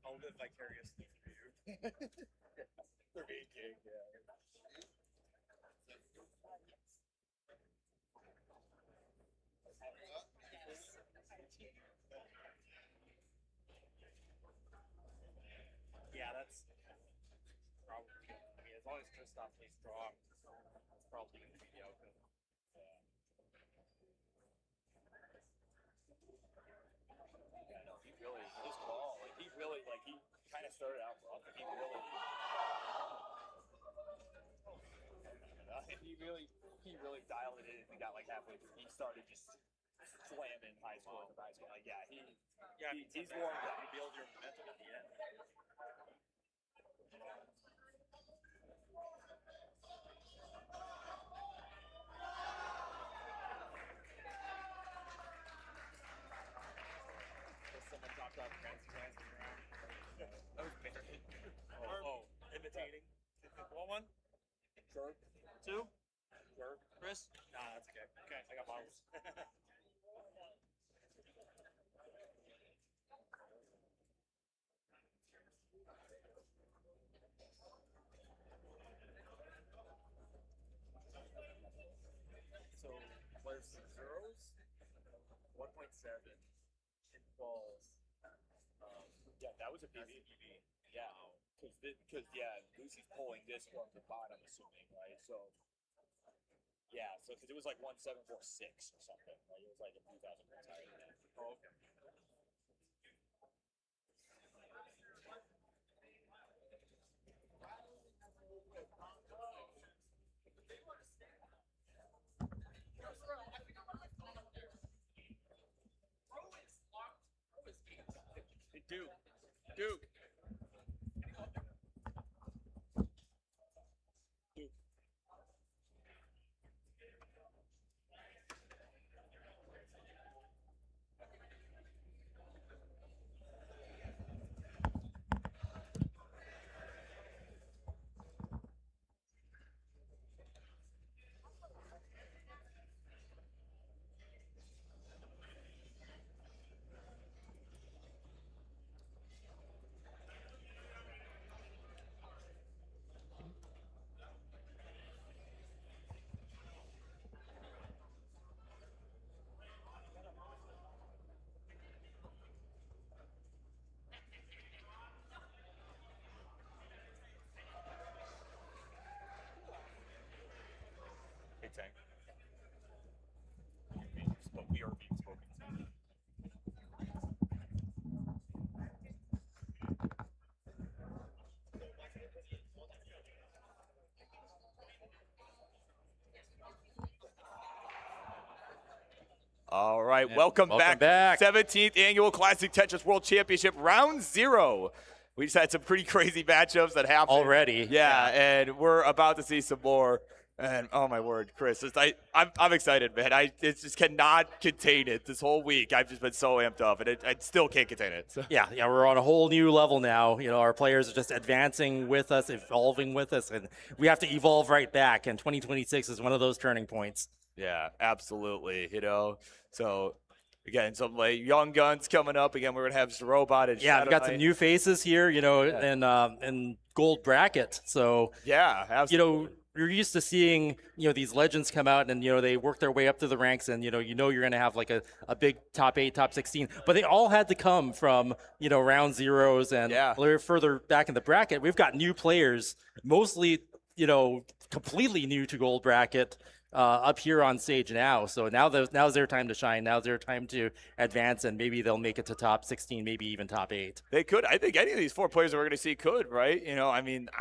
I'll live vicariously through you. For me, King, yeah. Yeah, that's probably. I mean, as long as Kristoff plays strong, it's probably going to be the outcome. Yeah, no, he really his ball. He kind of started out rough, and he really dialed it in. And got like halfway through. He started just slamming high scores and high scores. Like, he's warmed up. You build your momentum at the end. Someone dropped off fancy glasses around. That was Barry. Imitating. One? Sure. Two? Sure. Chris? Nah, that's okay. Okay, I got bottles. So, players some zeros, 1.7 in balls. Yeah, that was a PB. Yeah, because Lucy's pulling this from the bottom, assuming, right? So, yeah, because it was like 1746 or something. Like, it was like a few thousand points higher than that. Oh, okay. Duke. Tank. We are being spoken to. All right, welcome back. 17th Annual Classic Tetris World Championship, Round 0. We just had some pretty crazy matchups that happened. Already. Yeah, and we're about to see some more. And oh my word, Chris, I'm excited, man. I just cannot contain it this whole week. I've just been so amped up, and I still can't contain it. So. Yeah, we're on a whole new level now. Our players are just advancing with us, evolving with us, and we have to evolve right back. And 2026 is one of those turning points. Yeah, absolutely. So again, some like young guns coming up. Again, we're gonna have Robot and We've got some new faces here. In gold bracket. So yeah, absolutely. You're used to seeing, these legends come out and, they work their way up to the ranks and, you're going to have like a big top 8, top 16. But they all had to come from, round zeros and a little further back in the bracket. We've got new players, mostly, completely new to gold bracket up here on stage now. So now's their time to shine. Now's their time to advance, and maybe they'll make it to top 16, maybe even top 8. They could. I think any of these 4 players that we're going to see could, right?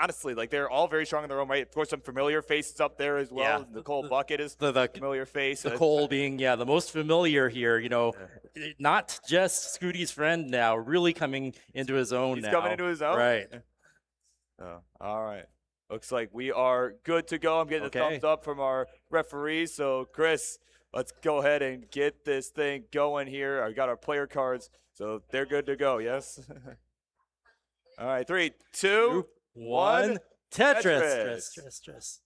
Honestly, like they're all very strong in their own right. Of course, some familiar faces up there as well. Yeah. Nicole Bucket is the familiar face. Nicole being, the most familiar here, not just Scooty's friend now, really coming into his own He's now. coming into his own? Right. Oh, all right. Looks like we are good to go. I'm getting a thumbs up from our referees. So, Chris, let's go ahead and get this thing going here. I got our player cards, so they're good to go, yes? All right, 3, 2, 1, Tetris.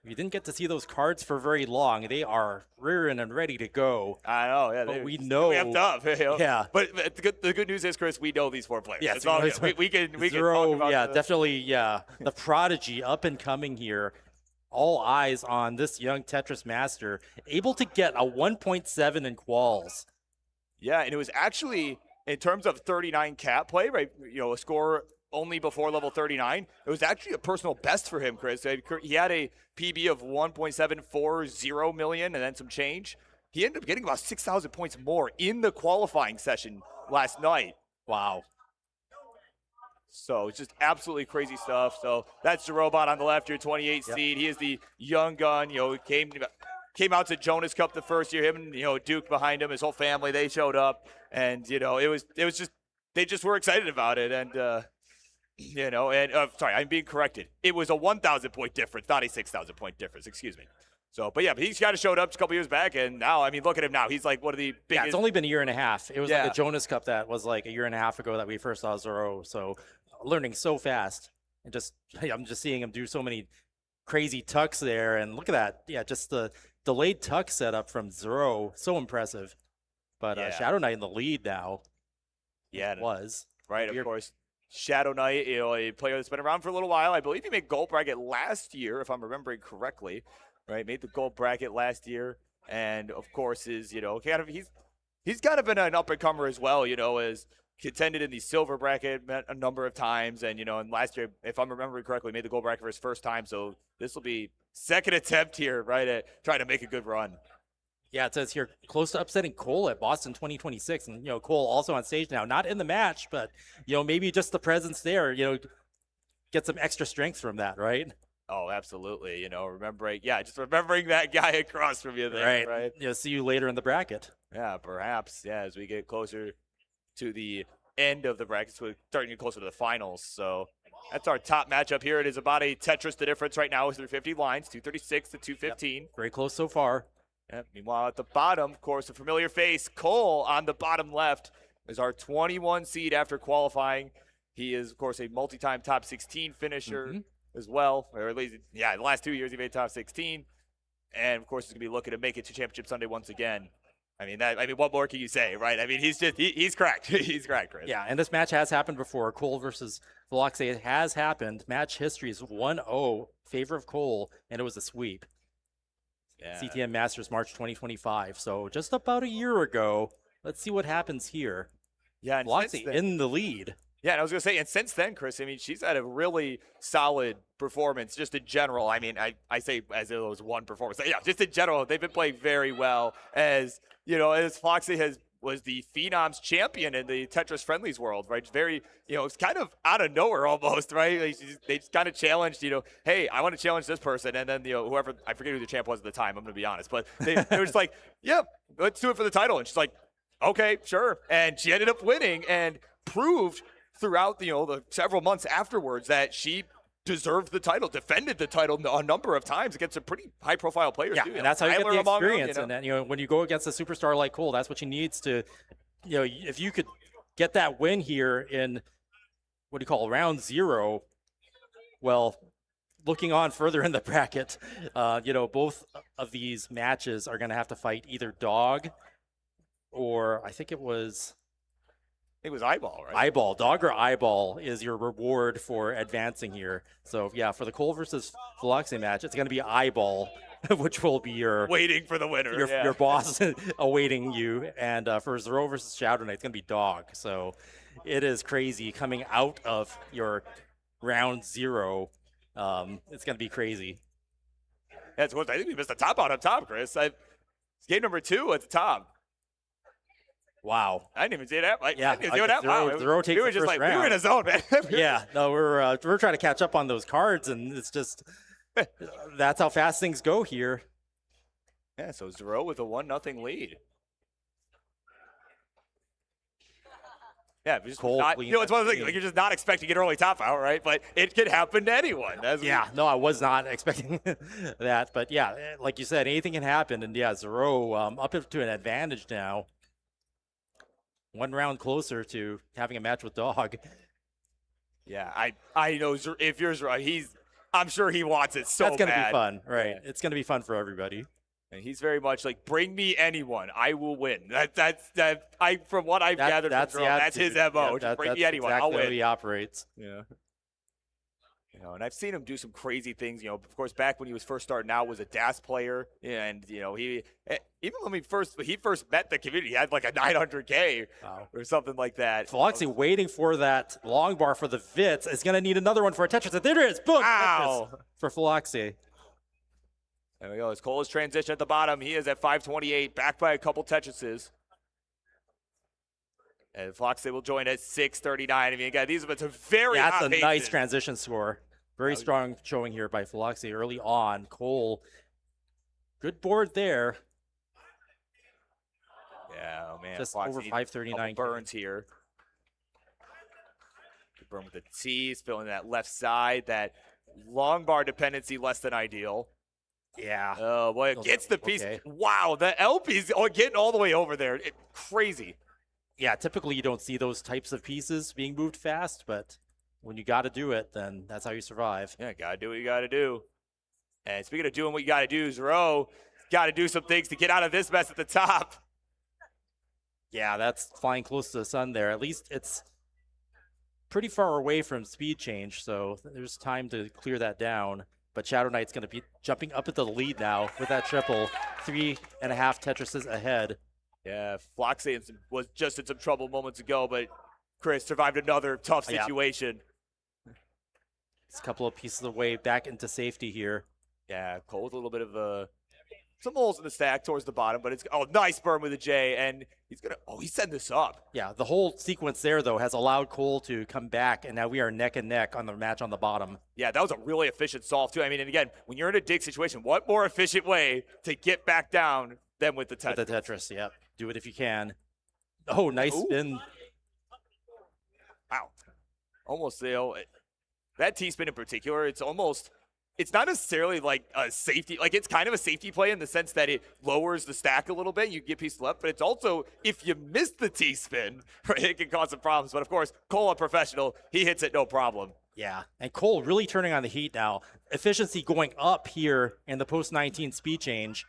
You didn't get to see those cards for very long. They are rearing and ready to go. I know, yeah. But we know. Amped up. You know? Yeah. But the good news is, Chris, we know these 4 players. Yes, It's all good. We can Zero, talk about yeah, definitely, yeah. The prodigy up and coming here. All eyes on this young Tetris master, able to get a 1.7 in quals. Yeah, and it was actually, in terms of 39 cap play, right? You know, a score only before level 39. It was actually a personal best for him, Chris. He had a PB of 1.740 million and then some change. He ended up getting about 6,000 points more in the qualifying session last night. Wow. So it's just absolutely crazy stuff. So that's the robot on the left, your 28 seed. He is the young gun. You know, came out to Jonas Cup the first year. Him and, you know, Duke behind him, his whole family, they showed up. And, you know, it was just, they just were excited about it. And, you know, and sorry, I'm being corrected. It was a 1,000 point difference, not a 6,000 point difference. Excuse me. So, but yeah, but he's kind of showed up a couple years back, and now, I mean, look at him now. He's like one of the biggest. Yeah, it's only been a year and a half. It was like a Jonas Cup that was like a year and a half ago that we first saw Zoro. So, learning so fast, and just I'm just seeing him do so many crazy tucks there, and look at that. Yeah, just the delayed tuck setup from Zoro, so impressive. But Shadow Knight in the lead now. Yeah, it was right. Of course, Shadow Knight, you know, a player that's been around for a little while. I believe he made gold bracket last year, if I'm remembering correctly. Right, made the gold bracket last year, and of course is, you know, kind of he's kind of been an up and comer as well. You know, as contended in the silver bracket a number of times, and you know, and last year, if I'm remembering correctly, made the gold bracket for his first time. So this will be second attempt here, right, at trying to make a good run. Yeah, it says here close to upsetting Cole at Boston 2026, and you know, Cole also on stage now, not in the match, but you know, maybe just the presence there, you know, get some extra strength from that, right? Oh, absolutely. You know, just remembering that guy across from you there, right? Yeah, see you later in the bracket. Yeah, perhaps. Yeah, as we get closer to the end of the brackets, we're starting to get closer to the finals. So that's our top matchup here. It is about a Tetris. The difference right now is 350 lines, 236 to 215. Yep. Very close so far. Yep. Meanwhile, at the bottom, of course, a familiar face, Cole on the bottom left is our 21 seed after qualifying. He is, of course, a multi-time top 16 finisher. As well, or at least, yeah, the last 2 years he made top 16, and of course he's gonna be looking to make it to Championship Sunday once again. I mean, what more can you say, right? I mean, he's cracked. He's cracked, Chris. Yeah, and this match has happened before. Cole versus Veloxy. It has happened. Match history is 1-0 favor of Cole, and it was a sweep. Yeah. CTM Masters March 2025. So just about a year ago. Let's see what happens here. Yeah, and Veloxy in the lead. Yeah, and I was going to say, and since then, Chris, I mean, she's had a really solid performance just in general. I mean, I say as if it was one performance. Yeah, just in general, they've been playing very well. As, you know, as Foxy was the Phenoms champion in the Tetris Friendlies world, right? Very, you know, it's kind of out of nowhere almost, right? They just kind of challenged, you know, hey, I want to challenge this person. And then, you know, whoever, I forget who the champ was at the time, I'm going to be honest. But they were just like, yeah, let's do it for the title. And she's like, okay, sure. And she ended up winning and proved throughout, you know, the several months afterwards that she deserved the title, defended the title a number of times against some pretty high-profile players. Yeah, too, and that's how you get the experience. Them, And then, you know, when you go against a superstar like Cole, that's what she needs to, you know, if you could get that win here in, what do you call, round 0, well, looking on further in the bracket, you know, both of these matches are going to have to fight either Dog or I think it was Eyeball, right? Eyeball. Dog or Eyeball is your reward for advancing here. So, yeah, for the Cole versus Veloxy match, it's going to be Eyeball, which will be your... waiting for the winner. Your boss awaiting you. And for Zero versus Shadow Knight, it's going to be Dog. So, it is crazy coming out of your round 0. It's going to be crazy. That's what I think we missed the top out on top, Chris. It's game number 2 at the top. Wow. I didn't even see that. Yeah, I didn't see that. Wow. Zero takes we were the first round. We were in a zone, man. Yeah, no, we're trying to catch up on those cards, and it's just that's how fast things go here. Yeah, so Zero with a 1-0 lead. Yeah, just not, you know, it's one of the things, like, you're just not expecting an early top out, right? But it could happen to anyone. No, I was not expecting that. But yeah, like you said, anything can happen. And yeah, Zero up to an advantage now. 1 round closer to having a match with Dog. Yeah, I know if yours right, I'm sure he wants it so That's gonna bad. be fun, right? Yeah. It's gonna be fun for everybody. And he's very much like, bring me anyone, I will win. From what I've gathered from Jerome, that's his MO. Yeah, Just bring me anyone, exactly I'll win. how he operates. Yeah. And I've seen him do some crazy things. Of course, back when he was first starting out, was a DAS player, and he even when he first met the community, he had like a 900K or something like that. Fluxy waiting for that long bar for the Vits is gonna need another one for a Tetris. And there it is, boom! Ow! Tetris for Fluxy. There we go. As Cole is transition at the bottom, he is at 528, backed by a couple Tetrises. And Fluxy will join at 639. I mean, again, these have been some very hot That's a paces. nice transition score. Very strong showing here by Fluxy early on. Cole, good board there. Yeah, oh man. Just Fluxy, over 539. Burns here. Burn with the T's, filling that left side. That long bar dependency less than ideal. Yeah. Oh, boy, it gets the piece. Okay. Wow, the LP's getting all the way over there. Crazy. Yeah, typically you don't see those types of pieces being moved fast, but when you got to do it, then that's how you survive. Yeah, got to do what you got to do. And speaking of doing what you got to do, Zero got to do some things to get out of this mess at the top. Yeah, that's flying close to the sun there. At least it's pretty far away from speed change, so there's time to clear that down. But Shadow Knight's going to be jumping up into the lead now with that triple. 3.5 Tetrises ahead. Yeah, Floxy was just in some trouble moments ago, but Chris survived another tough situation. It's a couple of pieces away back into safety here. Yeah, Cole with a little bit of some holes in the stack towards the bottom, but it's nice burn with a J, and he's setting this up. Yeah, the whole sequence there though has allowed Cole to come back, and now we are neck and neck on the match on the bottom. Yeah, that was a really efficient solve too. I mean, and again, when you're in a dig situation, what more efficient way to get back down than with the Tetris? With the Tetris, yep. Do it if you can. Oh, nice spin. Wow. Almost, that T-spin in particular, it's not necessarily like a safety, like it's kind of a safety play in the sense that it lowers the stack a little bit, you get pieces left, but it's also, if you miss the T-spin, it can cause some problems. But of course, Cole, a professional, he hits it no problem. Yeah, and Cole really turning on the heat now. Efficiency going up here in the post-19 speed change.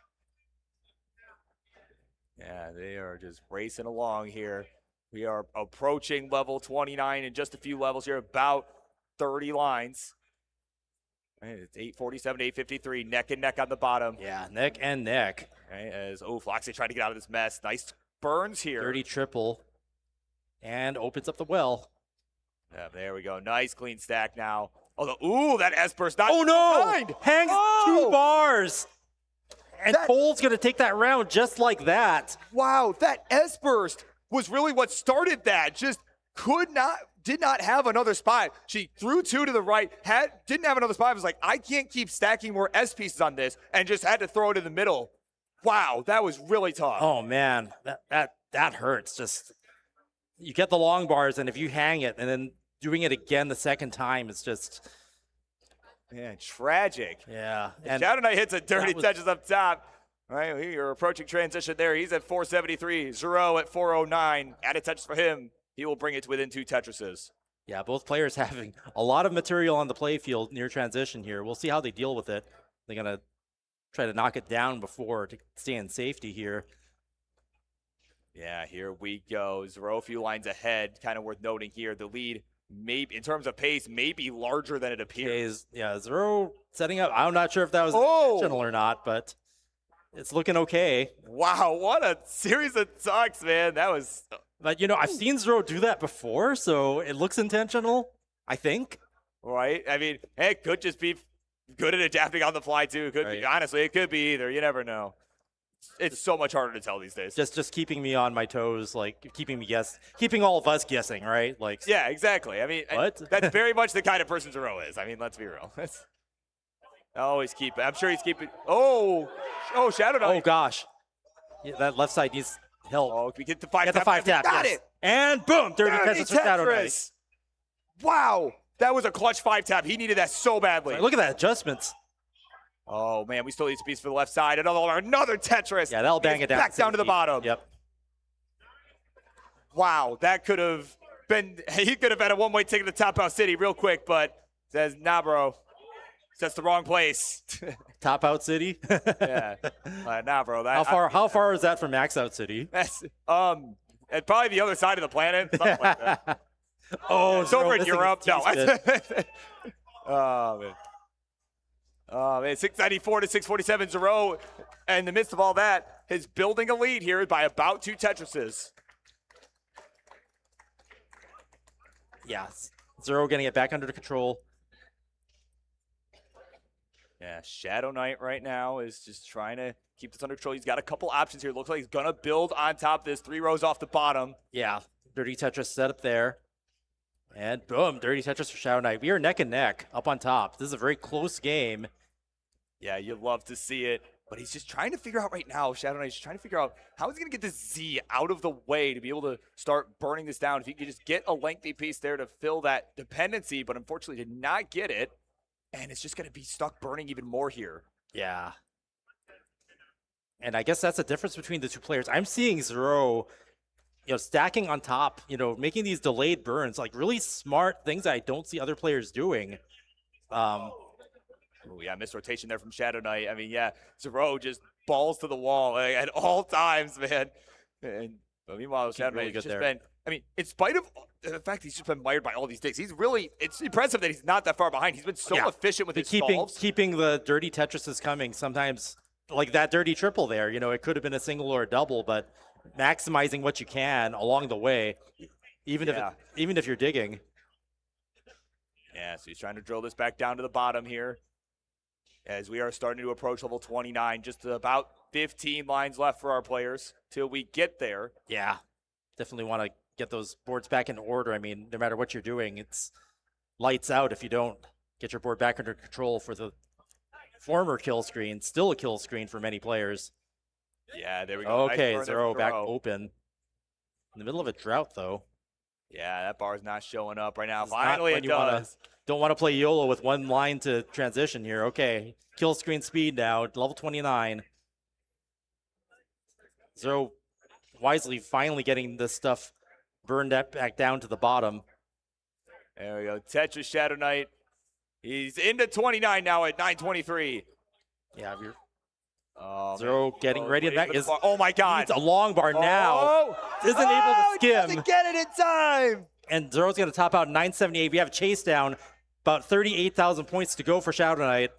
Yeah, they are just racing along here. We are approaching level 29 in just a few levels here, about 30 lines. It's 847, 853, neck and neck on the bottom. Yeah, neck and neck. Okay, as Floxy trying to get out of this mess. Nice burns here. 30 triple. And opens up the well. Yeah, there we go. Nice clean stack now. That S-burst not behind. Hangs 2 bars. And Cole's going to take that round just like that. Wow, that S-burst was really what started that. Just did not have another spot. She threw 2 to the right, didn't have another spot. I was like, I can't keep stacking more S pieces on this, and just had to throw it in the middle. Wow, that was really tough. Oh man, that hurts. Just you get the long bars, and if you hang it, and then doing it again the second time, it's just tragic. Yeah, and Shadow Knight hits a dirty touches up top. All right, you're approaching transition there. He's at 473. Zero at 409. Added touches for him. He will bring it to within 2 Tetrises. Yeah, both players having a lot of material on the play field near transition here. We'll see how they deal with it. They're going to try to knock it down before to stay in safety here. Yeah, here we go. Zero a few lines ahead. Kind of worth noting here. The lead, maybe in terms of pace, may be larger than it appears. Yeah, Zero setting up. I'm not sure if that was intentional or not, but it's looking okay. Wow, what a series of sucks, man. That was... But, I've seen Zero do that before, so it looks intentional, I think. Right? I mean, it could just be good at adapting on the fly, too. It could be, honestly, it could be either. You never know. It's so much harder to tell these days. Just keeping me on my toes, like keeping all of us guessing, right? Like. Yeah, exactly. I mean, that's very much the kind of person Zero is. I mean, let's be real. Always keep it. I'm sure he's keeping. Oh, Shadow Knight. Oh, gosh. Yeah, that left side needs help. Oh, we get the 5 tap. Get the 5 tap. Got yes. it. And boom, dirty Tetris for Shadow Knight. Wow, that was a clutch 5 tap. He needed that so badly. Look at that adjustments. Oh man, we still need a piece for the left side. Another Tetris. Yeah, that'll bang it down. Back down to the bottom. Yep. Wow, that could have he could have had a one-way ticket to Top Out City real quick, but says, nah, bro. That's the wrong place. Top Out City? Yeah. Nah, bro. How far is that from Max Out City? That's it's probably the other side of the planet. Something like that. Oh, it's over in Europe. No. Oh, man. Oh, man. 694 to 647. Zero, in the midst of all that, is building a lead here by about 2 Tetrises. Yeah. Zero getting it back under control. Yeah, Shadow Knight right now is just trying to keep this under control. He's got a couple options here. Looks like he's going to build on top of this. 3 rows off the bottom. Yeah, Dirty Tetris set up there. And boom, Dirty Tetris for Shadow Knight. We are neck and neck up on top. This is a very close game. Yeah, you love to see it. But he's just trying to figure out right now, Shadow Knight is trying to figure out how he's going to get this Z out of the way to be able to start burning this down. If he could just get a lengthy piece there to fill that dependency, but unfortunately did not get it. And it's just going to be stuck burning even more here. Yeah. And I guess that's the difference between the two players. I'm seeing Zero, stacking on top, making these delayed burns, like really smart things that I don't see other players doing. Oh, yeah, missed rotation there from Shadow Knight. I mean, yeah, Zero just balls to the wall at all times, man. But meanwhile, Shadow Knight has just been, in spite of the fact he's just been mired by all these digs, it's impressive that he's not that far behind. He's been so efficient with his solves. Keeping the dirty Tetrises coming sometimes, like that dirty triple there, it could have been a single or a double, but maximizing what you can along the way, even if you're digging. Yeah, so he's trying to drill this back down to the bottom here as we are starting to approach level 29. Just about 15 lines left for our players till we get there. Yeah, definitely want to get those boards back in order. I mean, no matter what you're doing, it's lights out if you don't get your board back under control for the former kill screen. Still a kill screen for many players. Yeah, there we go. Okay, nice Zero back open. In the middle of a drought, though. Yeah, that bar's not showing up right now. Finally, it does. Don't want to play YOLO with one line to transition here. Okay, kill screen speed now, level 29. Zero wisely finally getting this stuff burned back down to the bottom. There we go. Tetris Shadow Knight. He's into 29 now at 9:23. Yeah, Zero getting ready to back. Oh my God! It's a long bar now. Isn't able to skim. Doesn't get it in time. And Zero's going to top out 978. We have a chase down. About 38,000 points to go for Shadow Knight.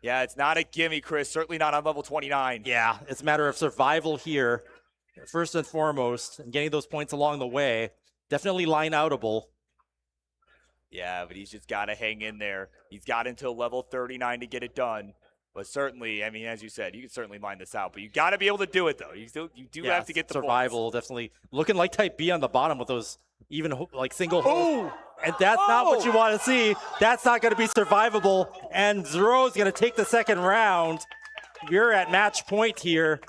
Yeah, it's not a gimme, Chris. Certainly not on level 29. Yeah, it's a matter of survival here, first and foremost, and getting those points along the way. Definitely line outable. Yeah, but he's just got to hang in there. He's got until level 39 to get it done. But certainly, I mean, as you said, you can certainly line this out. But you got to be able to do it, though. You do have to get the survival. points. Definitely looking like Type B on the bottom with those even like single holes. And that's not what you want to see. That's not going to be survivable. And Zero's going to take the second round. We're at match point here.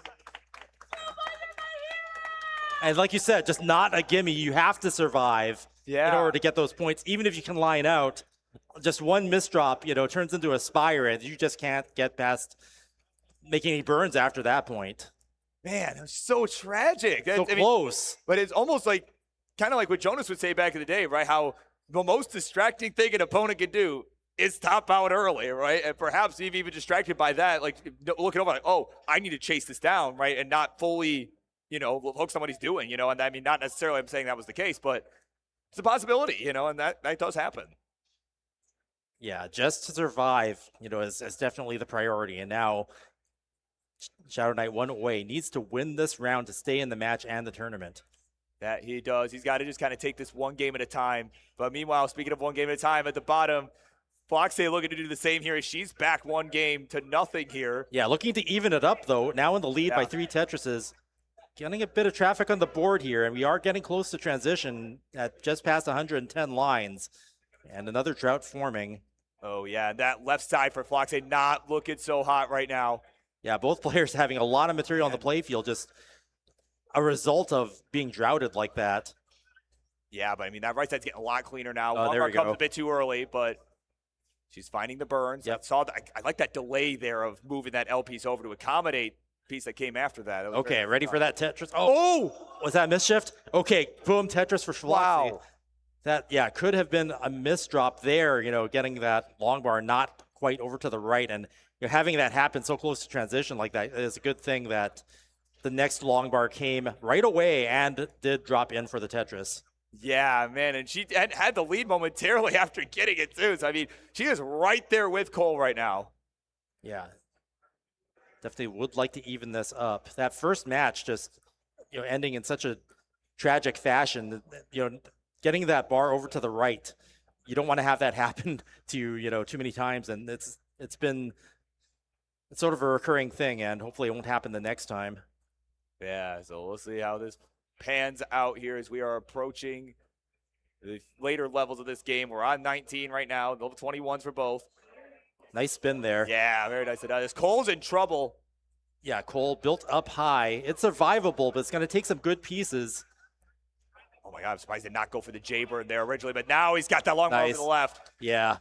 And like you said, just not a gimme. You have to survive in order to get those points, even if you can line out. Just one misdrop, turns into a spire, and you just can't get past making any burns after that point. Man, it was so tragic. So close. But it's almost like, kind of like what Jonas would say back in the day, right? How the most distracting thing an opponent can do is top out early, right? And perhaps even distracted by that, like looking over like, oh, I need to chase this down, right? And not fully, hook somebody's doing, and I mean, not necessarily I'm saying that was the case, but it's a possibility, and that does happen. Yeah, just to survive, is definitely the priority. And now Shadow Knight one away, needs to win this round to stay in the match and the tournament. That he does. He's got to just kind of take this one game at a time. But meanwhile, speaking of one game at a time, at the bottom, Floxay looking to do the same here. She's back 1 game to nothing here. Yeah, looking to even it up, though. Now in the lead by 3 Tetrises. Getting a bit of traffic on the board here, and we are getting close to transition at just past 110 lines. And another drought forming. Oh, yeah, that left side for Floxay not looking so hot right now. Yeah, both players having a lot of material on the playfield, just a result of being droughted like that. Yeah, but I mean, that right side's getting a lot cleaner now. Oh, there we go. Comes a bit too early, but she's finding the burns. Yep. I like that delay there of moving that L piece over to accommodate piece that came after that. It was Okay, very ready tough. for that Tetris? Oh, was that misshift? Okay, boom, Tetris for Schloxy. Wow. That, yeah, could have been a misdrop there, getting that long bar not quite over to the right. And having that happen so close to transition like that is a good thing that the next long bar came right away and did drop in for the Tetris. Yeah, man, and she had the lead momentarily after getting it, too. So, I mean, she is right there with Cole right now. Yeah. Definitely would like to even this up. That first match just, ending in such a tragic fashion, getting that bar over to the right. You don't want to have that happen to you, too many times, and it's sort of a recurring thing, and hopefully it won't happen the next time. Yeah, so we'll see how this pans out here as we are approaching the later levels of this game. We're on 19 right now, level 21s for both. Nice spin there. Yeah, very nice. This Cole's in trouble. Yeah, Cole built up high. It's survivable, but it's going to take some good pieces. Oh my God, I'm surprised he did not go for the Jaybird there originally, but now he's got that long bar over the left. Yeah.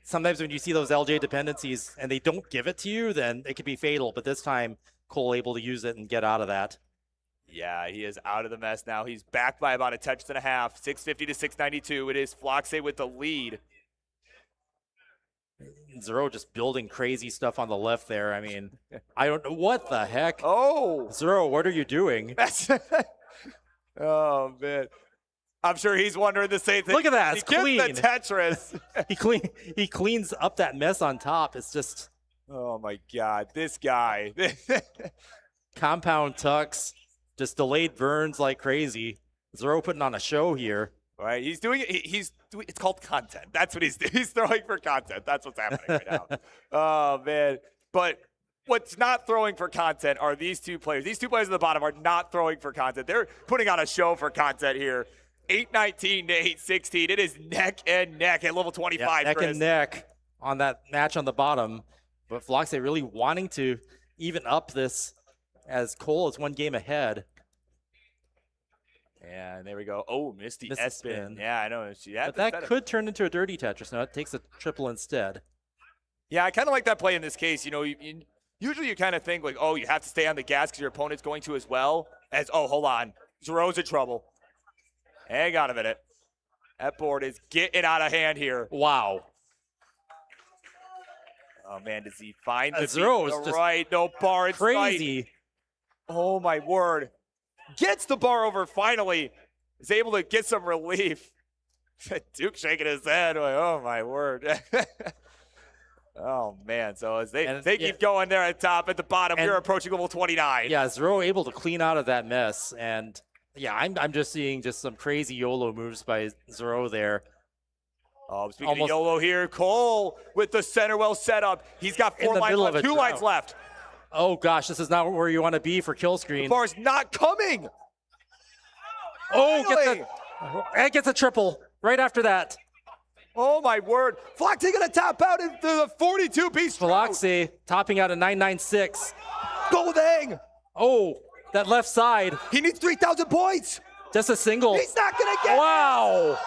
Sometimes when you see those LJ dependencies and they don't give it to you, then it could be fatal. But this time, Cole able to use it and get out of that. Yeah, he is out of the mess now. He's back by about a Tetris and a half, 650 to 692. It is Floxe with the lead. Zero just building crazy stuff on the left there. I mean, I don't know what the heck. Oh, Zero, what are you doing? That's oh man, I'm sure he's wondering the same thing. Look at that, it's clean. The Tetris. he cleans up that mess on top. It's just. Oh my God, this guy. Compound tucks, just delayed burns like crazy. Zero putting on a show here. Right, he's doing it. It's called content. That's what he's doing. He's throwing for content. That's what's happening right now. Oh man, but what's not throwing for content are these two players. These two players at the bottom are not throwing for content. They're putting on a show for content here. 819 to 816. It is neck and neck at level 25. Yeah, neck Chris. and neck on that match on the bottom. But Floxe really wanting to even up this as Cole is one game ahead. And there we go. Oh, Misty Missed S-spin. spin. Yeah, I know. But that could turn into a dirty Tetris. No, it takes a triple instead. Yeah, I kind of like that play in this case. Usually you kind of think like, oh, you have to stay on the gas because your opponent's going to as well. As, oh, hold on. Zero's in trouble. Hang on a minute. That board is getting out of hand here. Wow. Oh, man, does he find the Zero beat? is just right, no bar in crazy. sight. Oh, my word. Gets the bar over finally. Is able to get some relief. Duke shaking his head. Like, oh, my word. Oh, man. So as they keep going there at top, at the bottom, we're approaching level 29. Yeah, Zero able to clean out of that mess. And, yeah, I'm just seeing just some crazy YOLO moves by Zero there. Oh, speaking of YOLO here, Cole with the center well set up. He's got 4 lines left, 2 lines left. Oh, gosh, this is not where you want to be for kill screen. The bar's not coming. Oh, gets a triple right after that. Oh, my word. Floxe going to top out into the 42-piece Floxe topping out at 996. Golding. Oh, that left side. He needs 3,000 points. Just a single. He's not going to get Wow.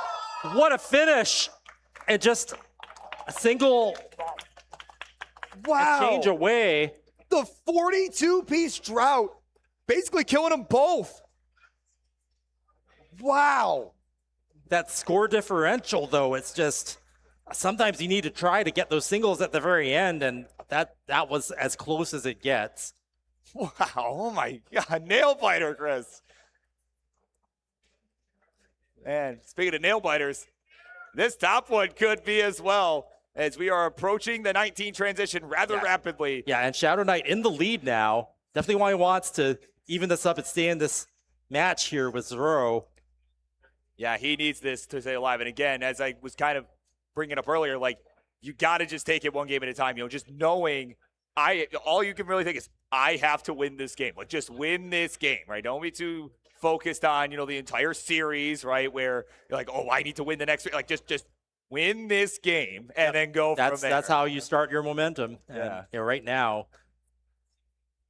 What a finish. And just a single change away. The 42-piece drought. Basically killing them both. Wow. That score differential, though, it's just sometimes you need to try to get those singles at the very end, and that was as close as it gets. Wow. Oh, my God. Nail biter, Chris. And speaking of nail biters, this top one could be as well, as we are approaching the 19 transition rather rapidly. Yeah, and Shadow Knight in the lead now. Definitely why he wants to even this up and stay in this match here with Zero. Yeah, he needs this to stay alive. And again, as I was kind of bringing up earlier, like, you got to just take it one game at a time. Just knowing all you can really think is, I have to win this game. Like, just win this game, right? Don't be too focused on, the entire series, right? Where you're like, oh, I need to win the next. Like, just win this game and then go from there. That's how you start your momentum. Yeah. And, right now.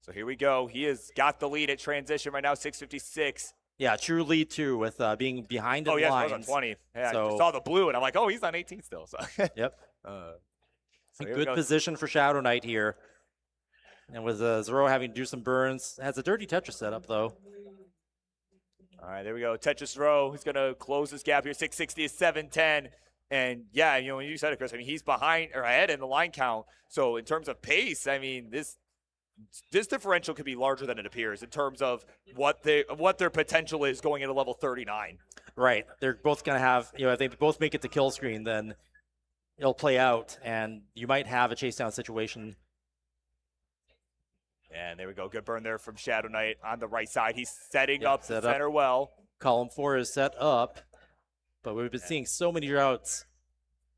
So here we go. He has got the lead at transition right now, 656. Yeah, true lead too with being behind in lines. Oh, yeah, on 20. Yeah, so, I just saw the blue, and I'm like, oh, he's on 18 still. So. Yep. So a good position for Shadow Knight here. And with Zero having to do some burns, has a dirty Tetris setup though. All right, there we go. Tetris Row. He's going to close this gap here. 660 to 710. And yeah, you know, when you said it, Chris, I mean, he's behind or ahead in the line count. So in terms of pace, I mean, this differential could be larger than it appears in terms of what their potential is going into level 39. Right. They're both going to have, you know, if they both make it to kill screen, then it'll play out, and you might have a chase down situation. And there we go. Good burn there from Shadow Knight on the right side. He's setting up the center well. Column 4 is set up, but we've been seeing so many routes.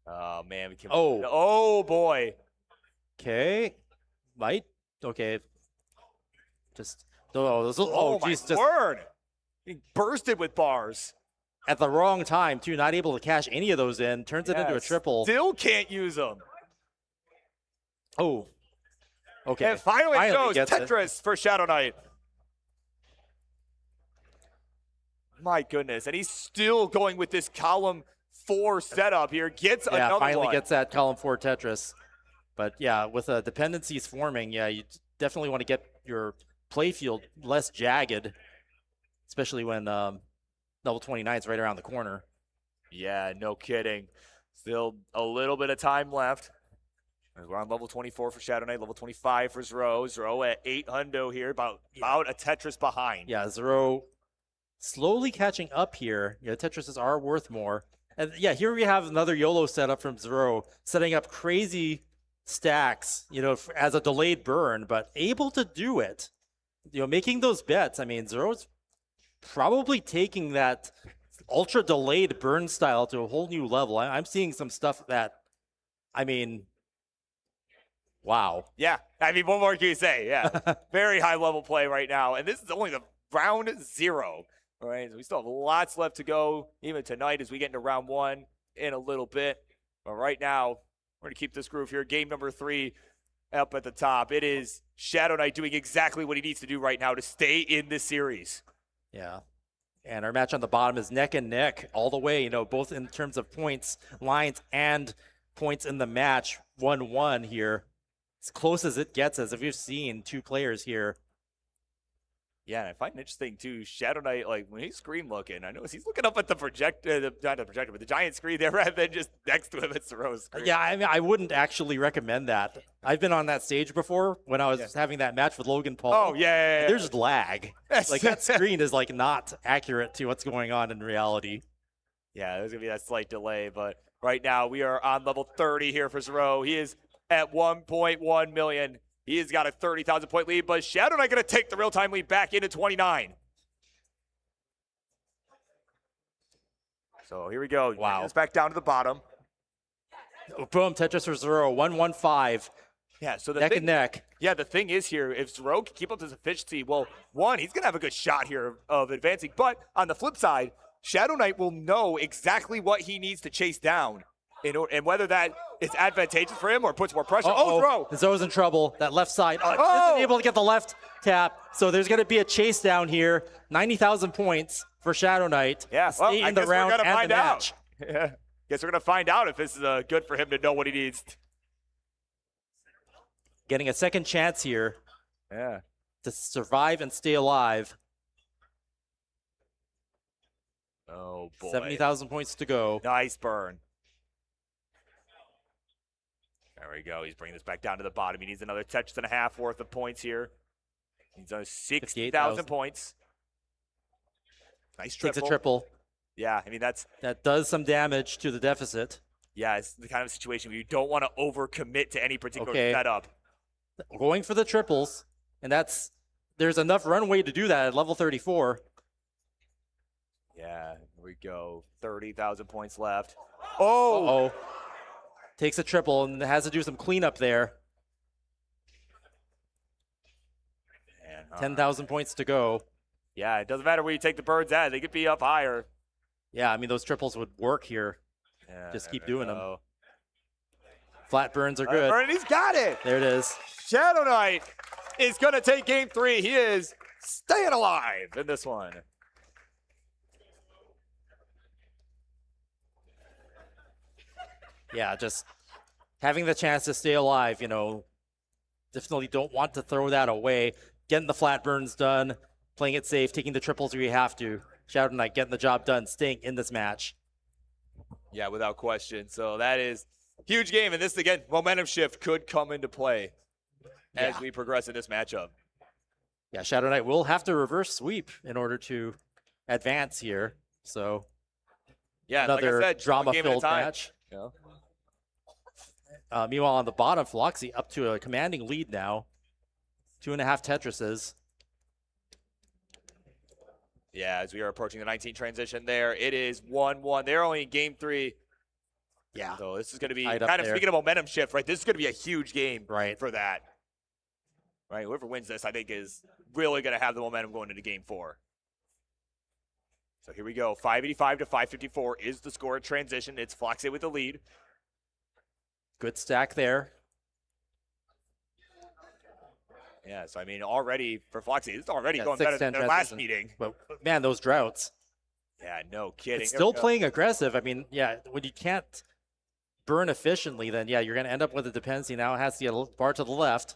Oh, man. Oh, boy. Okay. Might. Okay. Just. Oh, my word. He bursted with bars. At the wrong time, too. Not able to cash any of those in. Turns it into a triple. Still can't use them. Oh. Okay. And finally goes gets Tetris for Shadow Knight. My goodness. And he's still going with this column 4 setup here. Gets another one. Finally gets that column 4 Tetris. But yeah, with dependencies forming, yeah, you definitely want to get your playfield less jagged, especially when level 29 is right around the corner. Yeah, no kidding. Still a little bit of time left. We're on level 24 for Shadow Knight, level 25 for Zero. Zero at 800 here, about a Tetris behind. Yeah, Zero slowly catching up here. Yeah, Tetrises are worth more. And yeah, here we have another YOLO setup from Zero, setting up crazy stacks, you know, as a delayed burn, but able to do it. You know, making those bets. I mean, Zero's probably taking that ultra delayed burn style to a whole new level. I'm seeing some stuff that, I mean, wow. Yeah, I mean, what more can you say? Yeah, very high level play right now. And this is only the round 0. All right, so we still have lots left to go, even tonight as we get into round 1 in a little bit. But right now, we're going to keep this groove here. Game number 3 up at the top. It is Shadow Knight doing exactly what he needs to do right now to stay in this series. Yeah. And our match on the bottom is neck and neck all the way, you know, both in terms of points, lines, and points in the match. 1-1 here. As close as it gets, as if you've seen 2 players here. Yeah, and I find it interesting, too, Shadow Knight, like, when he's screen looking, I notice he's looking up at the projector, not the projector, but the giant screen there, rather than just next to him at Zero's screen. Yeah, I mean, I wouldn't actually recommend that. I've been on that stage before when I was having that match with Logan Paul. Oh, yeah. There's lag. Like, that screen is, like, not accurate to what's going on in reality. Yeah, there's going to be that slight delay, but right now we are on level 30 here for Zero. He is at 1.1 million. He has got a 30,000 point lead, but Shadow Knight going to take the real-time lead back into 29. So here we go. Wow. It's back down to the bottom. Boom, Tetris for Zero, 1-1-5. Yeah, so the neck and neck. Yeah, the thing is here, if Zero can keep up his efficiency, well, one, he's going to have a good shot here of advancing. But on the flip side, Shadow Knight will know exactly what he needs to chase down. And whether that is advantageous for him or puts more pressure. Oh, Zero! Zero's in trouble. That left side. Isn't able to get the left tap. So there's going to be a chase down here. 90,000 points for Shadow Knight. Yeah, well, I guess we're going to find out. Yeah. Guess we're going to find out if this is good for him to know what he needs. Getting a second chance here. Yeah. To survive and stay alive. Oh, boy. 70,000 points to go. Nice burn. There we go. He's bringing this back down to the bottom. He needs another Tetris and a half worth of points here. He's on 60,000 points. Nice triple. Takes a triple. Yeah, I mean, that does some damage to the deficit. Yeah, it's the kind of situation where you don't want to overcommit to any particular setup. Going for the triples, and there's enough runway to do that at level 34. Yeah, here we go. 30,000 points left. Oh! Uh-oh. Takes a triple and has to do some cleanup there. 10,000 points to go. Yeah, it doesn't matter where you take the birds at. They could be up higher. Yeah, I mean, those triples would work here. Yeah, just keep doing them. Flat burns are good. Burn, he's got it. There it is. Shadow Knight is going to take game 3. He is staying alive in this one. Yeah, just having the chance to stay alive, you know, definitely don't want to throw that away. Getting the flat burns done, playing it safe, taking the triples where you have to. Shadow Knight getting the job done, staying in this match. Yeah, without question. So that is huge game, and this again, momentum shift could come into play as we progress in this matchup. Yeah, Shadow Knight will have to reverse sweep in order to advance here. So yeah, another like I said, drama-filled match. Yeah. Meanwhile, on the bottom, Floxy up to a commanding lead now. 2.5 Tetrises. Yeah, as we are approaching the 19 transition there, it is 1-1. They're only in game 3. Yeah. So this is going to be Tied kind up of there. speaking of momentum shift, right? This is going to be a huge game right. for that. Right, whoever wins this, I think, is really going to have the momentum going into game 4. So here we go. 585 to 554 is the score at transition. It's Floxy with the lead. Good stack there. Yeah, so I mean, already for Floxy, it's already going better than their last meeting. But man, those droughts. Yeah, no kidding. It's still playing aggressive. I mean, yeah, when you can't burn efficiently, then yeah, you're going to end up with a dependency. Now it has to get a bar to the left.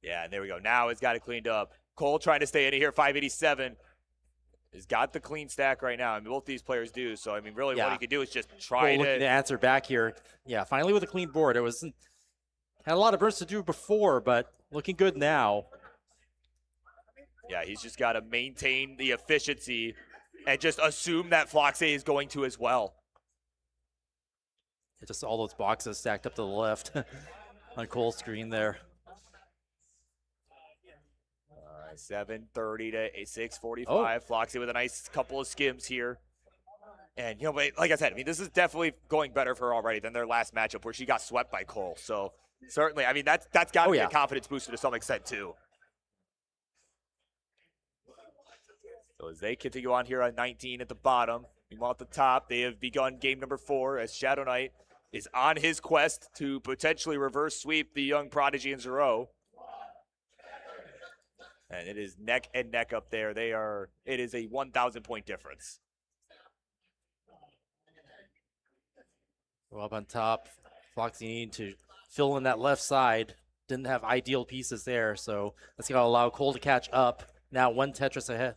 Yeah, and there we go. Now it's got it cleaned up. Cole trying to stay in here. 587. He's got the clean stack right now. I mean, both these players do. So, I mean, really what he could do is just try Looking to answer back here. Yeah, finally with a clean board. It was had a lot of burns to do before, but looking good now. Yeah, he's just got to maintain the efficiency and just assume that Floxy is going to as well. Just all those boxes stacked up to the left on Cole's screen there. 7:30 to 6:45. Floxy with a nice couple of skims here. And, you know, like I said, I mean, this is definitely going better for her already than their last matchup where she got swept by Cole. So, certainly, I mean, that's got to be a confidence booster to some extent, too. So, as they continue on here on 19 at the bottom, meanwhile at the top, they have begun game number 4 as Shadow Knight is on his quest to potentially reverse sweep the young prodigy in Zero. And it is neck and neck up there. It is a 1,000-point difference. Well, up on top, Floxy needing to fill in that left side. Didn't have ideal pieces there, so that's going to allow Cole to catch up. Now 1 Tetris ahead.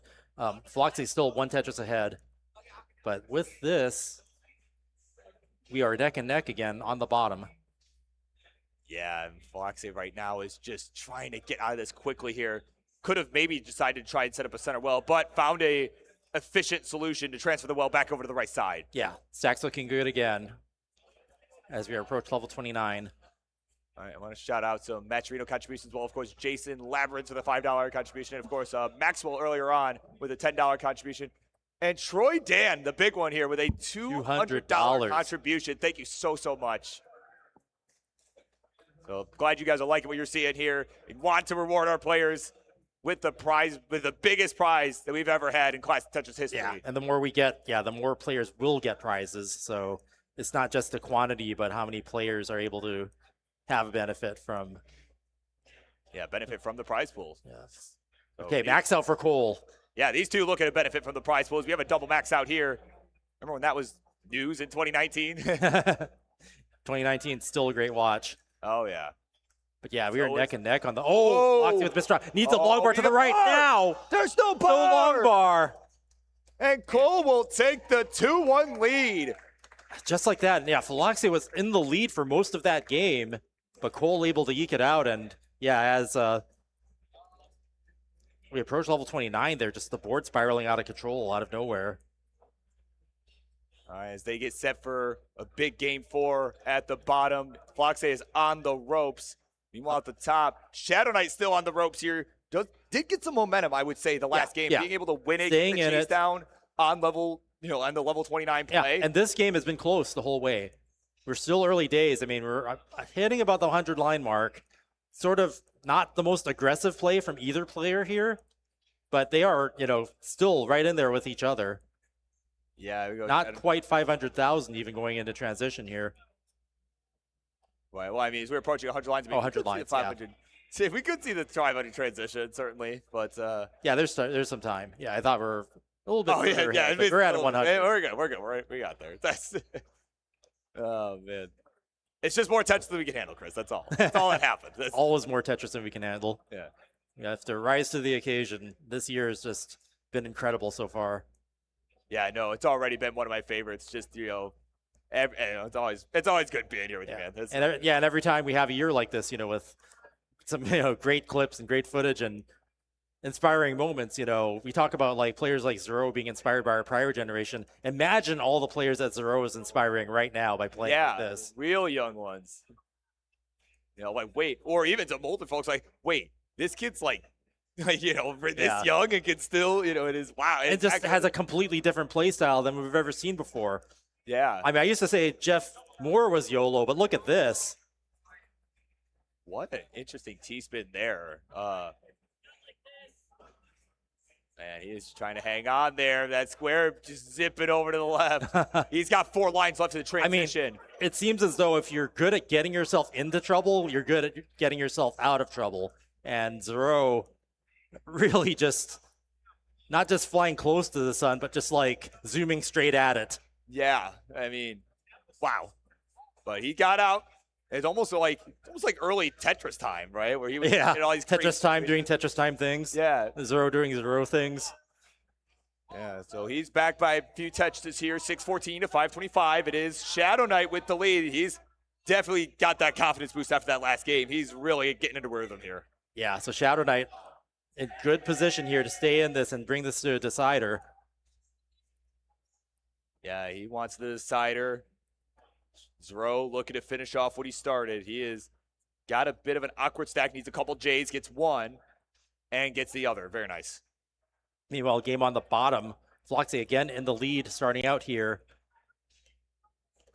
Floxy's still 1 Tetris ahead. But with this, we are neck and neck again on the bottom. Yeah, and Floxy right now is just trying to get out of this quickly here. Could have maybe decided to try and set up a center well, but found a efficient solution to transfer the well back over to the right side. Yeah, stack's looking good again as we approach level 29. All right, I want to shout out some Matcherino contributions. Well, of course, Jason Labyrinth with a $5 contribution. And, of course, Maxwell earlier on with a $10 contribution. And Troy Dan, the big one here, with a $200 contribution. Thank you so, so much. So glad you guys are liking what you're seeing here. We want to reward our players with the prize, with the biggest prize that we've ever had in Classic Tetris history. Yeah, and the more we get, the more players will get prizes. So it's not just the quantity, but how many players are able to have a benefit from. Yeah, benefit from the prize pools. Yes. Okay, max out for Cole. Yeah, these two looking to benefit from the prize pools. We have a double max out here. Remember when that was news in 2019? 2019, still a great watch. Oh, yeah. But yeah, we are neck and neck on the. Floxy with Mistral. Needs a long bar to the right now. There's no bar. No long bar. And Cole will take the 2-1 lead. Just like that. Yeah, Floxy was in the lead for most of that game, but Cole able to eke it out. And yeah, as we approach level 29, there just the board spiraling out of control out of nowhere. All right, as they get set for a big game 4 at the bottom, Floxy is on the ropes. Meanwhile, at the top, Shadow Knight still on the ropes here. Did get some momentum, I would say, the last game, being able to win it, get the chase down on level, on the level 29 play. Yeah, and this game has been close the whole way. We're still early days. I mean, we're hitting about the 100 line mark. Sort of not the most aggressive play from either player here, but they are, still right in there with each other. Yeah, we go. Not quite 500,000 even going into transition here. Well, I mean, as we're approaching 100 lines, 100 lines, 500. See, if we could see the 500 transition, certainly, but yeah, there's some time. Yeah, I thought we're a little bit further ahead, but we're at 100. We're good. We got there. That's. Oh man. It's just more Tetris than we can handle, Chris. That's all. That's all that happened. That's, Always more Tetris than we can handle. yeah. You have to rise to the occasion. This year has just been incredible so far. Yeah, no, it's already been one of my favorites. Just it's always good being here with you, man. And every time we have a year like this, with some great clips and great footage and inspiring moments, we talk about like players like Zero being inspired by our prior generation. Imagine all the players that Zero is inspiring right now by playing like this. Real young ones. Like wait, or even some older folks like, wait, this kid's like this young and can still, it is wow. It just has a completely different play style than we've ever seen before. Yeah. I mean, I used to say Jeff Moore was YOLO, but look at this. What an interesting T-spin there. Man, he is trying to hang on there. That square just zipping over to the left. He's got 4 lines left to the transition. I mean, it seems as though if you're good at getting yourself into trouble, you're good at getting yourself out of trouble. And Zero really just, not just flying close to the sun, but just like zooming straight at it. Yeah, I mean, wow. But he got out. It's almost like early Tetris time, right? Where he was doing all these Tetris time, doing Tetris time things. Yeah. Zero doing Zero things. Yeah, so he's back by a few Tetris here, 6:14 to 5:25. It is Shadow Knight with the lead. He's definitely got that confidence boost after that last game. He's really getting into rhythm here. Yeah, so Shadow Knight in good position here to stay in this and bring this to a decider. Yeah, he wants the decider. Zero looking to finish off what he started. He has got a bit of an awkward stack, needs a couple J's, gets one, and gets the other. Very nice. Meanwhile, game on the bottom. Floxy again in the lead starting out here.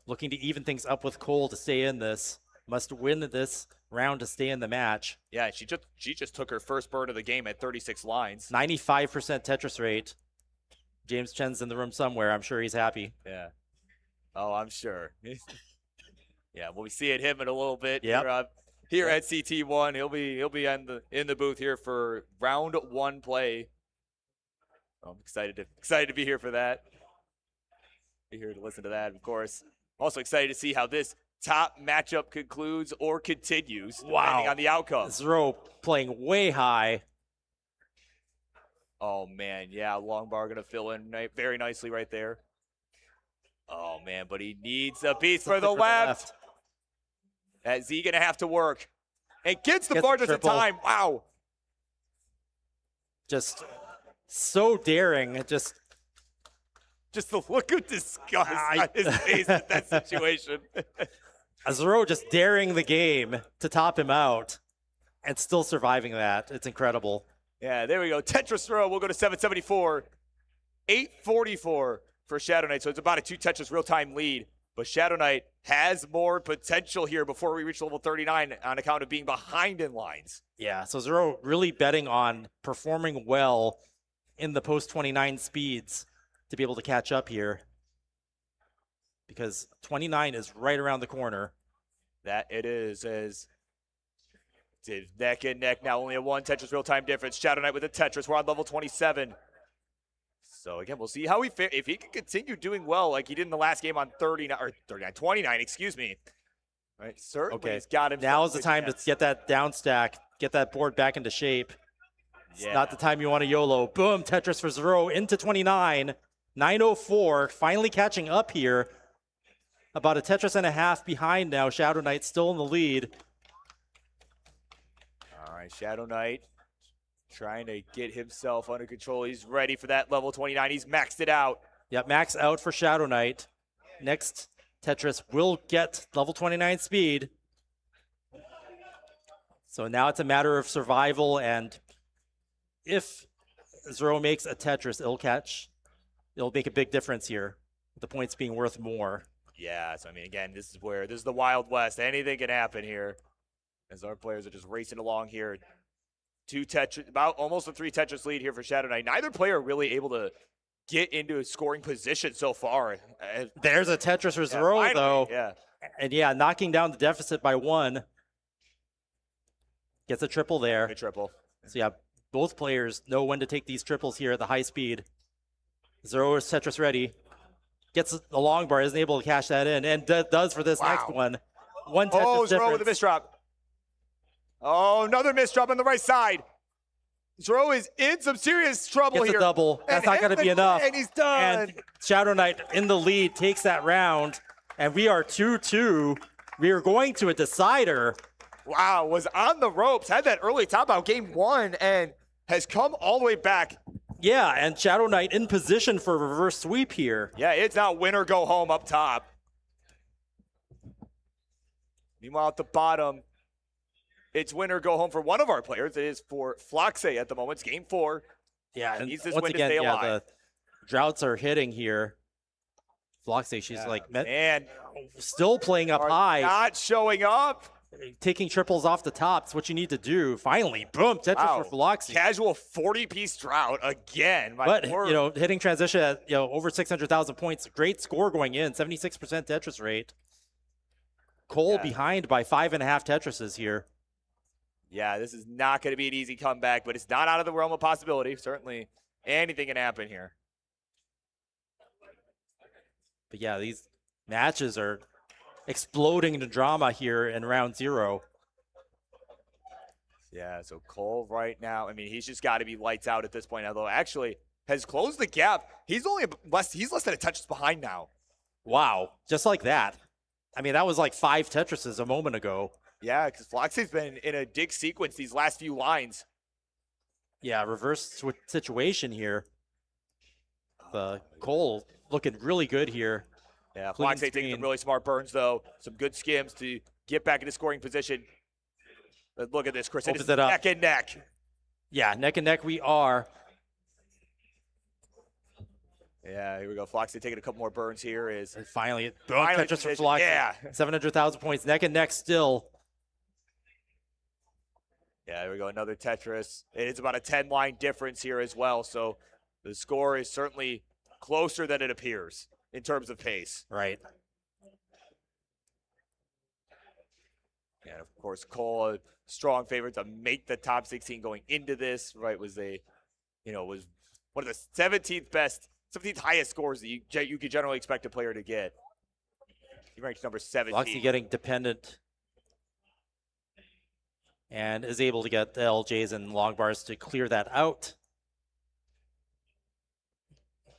Looking to even things up with Cole to stay in this. Must win this round to stay in the match. Yeah, she just took her first bird of the game at 36 lines. 95% Tetris rate. James Chen's in the room somewhere. I'm sure he's happy. Yeah. Oh, I'm sure. Yeah, we'll be seeing him in a little bit here at CT1. He'll be in the booth here for round 1 play. I'm excited to be here for that. Be here to listen to that, of course. Also excited to see how this top matchup concludes or continues, depending on the outcome. Zero playing way high. Oh man, yeah, long bar gonna fill in very nicely right there. Oh man, but he needs a piece for the left. That Z gonna have to work. And gets the bar just in time. Wow. Just so daring. Just the look of disgust on his face at that situation. Zero just daring the game to top him out and still surviving that. It's incredible. Yeah, there we go. Tetris throw. We'll go to 774. 844 for Shadow Knight. So it's about a 2 Tetris real-time lead. But Shadow Knight has more potential here before we reach level 39 on account of being behind in lines. Yeah, so Zero really betting on performing well in the post-29 speeds to be able to catch up here. Because 29 is right around the corner. That it is, as it's neck and neck now, only a 1 Tetris real-time difference. Shadow Knight with a Tetris. We're on level 27. So again, we'll see how he fare. If he can continue doing well like he did in the last game on 29, excuse me. Right, certainly he's got him. Now is the time to get that down stack, get that board back into shape. It's not the time you want to YOLO. Boom, Tetris for Zero into 29. 904, finally catching up here. About a Tetris and a half behind now. Shadow Knight still in the lead. All right, Shadow Knight trying to get himself under control. He's ready for that level 29. He's maxed it out. Yep, max out for Shadow Knight. Next Tetris will get level 29 speed. So now it's a matter of survival, and if Zero makes a Tetris, it'll make a big difference here, with the points being worth more. Yeah, so I mean, again, this is the Wild West. Anything can happen here as our players are just racing along here. 2 Tetris, about almost a 3 Tetris lead here for Shadow Knight. Neither player really able to get into a scoring position so far. There's a Tetris for Zero, finally, though. Yeah. And yeah, knocking down the deficit by 1. Gets a triple there. Good triple. So yeah, both players know when to take these triples here at the high speed. Zero is Tetris ready. Gets the long bar, isn't able to cash that in, and does for this next one. One Tetris Oh, Zero with a difference. misdrop. Oh, another misdrop on the right side. Zero is in some serious trouble Gets here. a double. That's not going to be enough. And he's done. And Shadow Knight in the lead takes that round, and we are 2-2. We are going to a decider. Wow, was on the ropes, had that early top out game 1, and has come all the way back. Yeah, and Shadow Knight in position for a reverse sweep here. Yeah, it's now win or go home up top. Meanwhile, at the bottom, it's win or go home for one of our players. It is for Floxe at the moment. It's game 4. Yeah, and needs this once win again, to stay yeah, alive. the droughts are hitting here. Floxe, she's man, still playing up are high. not showing up. Taking triples off the top. It's what you need to do. Finally, boom, Tetris for Floxe. Casual 40-piece drought again. My But, word. you know, hitting transition at, you know, over 600,000 points. Great score going in, 76% Tetris rate. Cole behind by 5.5 Tetrises here. Yeah, this is not going to be an easy comeback, but it's not out of the realm of possibility. Certainly anything can happen here. But yeah, these matches are exploding into drama here in round 0. Yeah, so Cole right now, I mean, he's just got to be lights out at this point, although actually has closed the gap. He's less than a touch behind now. Wow, just like that. I mean, that was like 5 Tetrises a moment ago. Yeah, because Floxy's been in a dig sequence these last few lines. Yeah, reverse situation here. Cole looking really good here. Yeah, Clean Floxy taking some really smart burns, though. Some good skims to get back into scoring position. But look at this, Chris. Opens It is it up. neck and neck. Yeah, neck and neck we are. Yeah, here we go. Floxy taking a couple more burns here. And finally, boom, Finally Tetris for position. Floxy. Yeah. 700,000 points, neck and neck still. Yeah, here we go. Another Tetris. It is about a 10-line difference here as well. So the score is certainly closer than it appears in terms of pace. Right. And of course, Cole, a strong favorite to make the top 16 going into this, right? Was was one of the 17th highest scores that you could generally expect a player to get. He ranked number 17. Floxy getting dependent and is able to get the LJs and long bars to clear that out.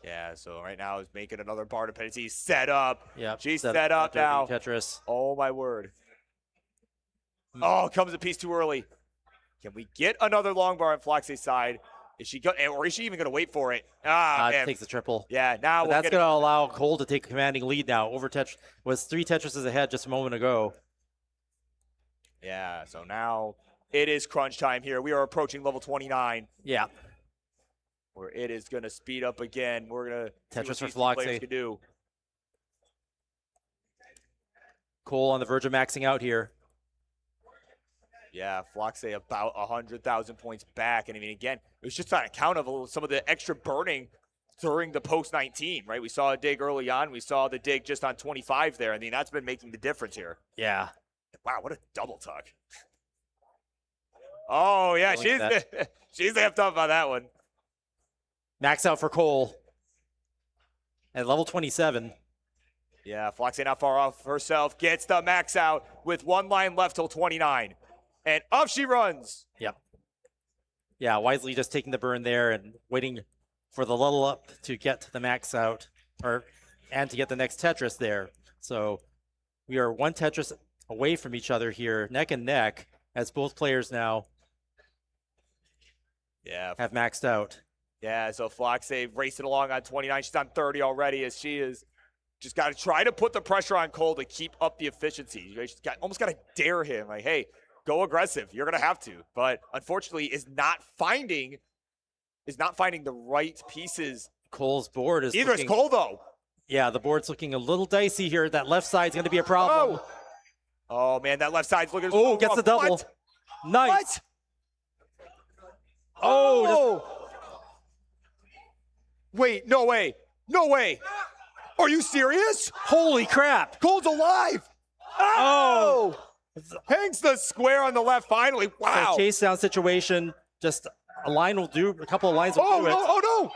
Yeah, so right now is making another bar dependency set up. Yeah, she's set up now. Tetris. Oh my word. Oh, comes a piece too early. Can we get another long bar on Floxy's side? Is she or is she even going to wait for it? Man. Takes the triple. Yeah, now that's going to allow Cole to take a commanding lead now. Over Tetris was 3 Tetrises ahead just a moment ago. Yeah, so now it is crunch time here. We are approaching level 29. Yeah. Where it is going to speed up again. We're going to Tetris for players Floxy. can do. Cole on the verge of maxing out here. Yeah, Floxy about 100,000 points back. And I mean, again, it was just on account of some of the extra burning during the post-19, right? We saw a dig early on. We saw the dig just on 25 there. I mean, that's been making the difference here. Yeah. Wow, what a double tuck. Oh, yeah, she's amped up on that one. Max out for Cole at level 27. Yeah, Floxy not far off herself. Gets the max out with 1 line left till 29. And up she runs. Yep. Yeah, wisely just taking the burn there and waiting for the level up to get the max out and to get the next Tetris there. So we are 1 Tetris away from each other here, neck and neck, as both players now have maxed out. Yeah, so Floxy racing along on 29. She's on 30 already as she is just got to try to put the pressure on Cole to keep up the efficiency. She's almost got to dare him. Like, hey, go aggressive. You're going to have to. But unfortunately is not finding the right pieces. Cole's board is Either is Cole, though. Yeah, the board's looking a little dicey here. That left side's going to be a problem. Oh, man, that left side's looking Oh, gets the double. What? Nice. What? Oh. Wait, no way. No way. Are you serious? Holy crap. Cole's alive. Oh. Hangs the square on the left finally. Wow. So chase down situation. Just a line will do. A couple of lines will do it. Oh, no.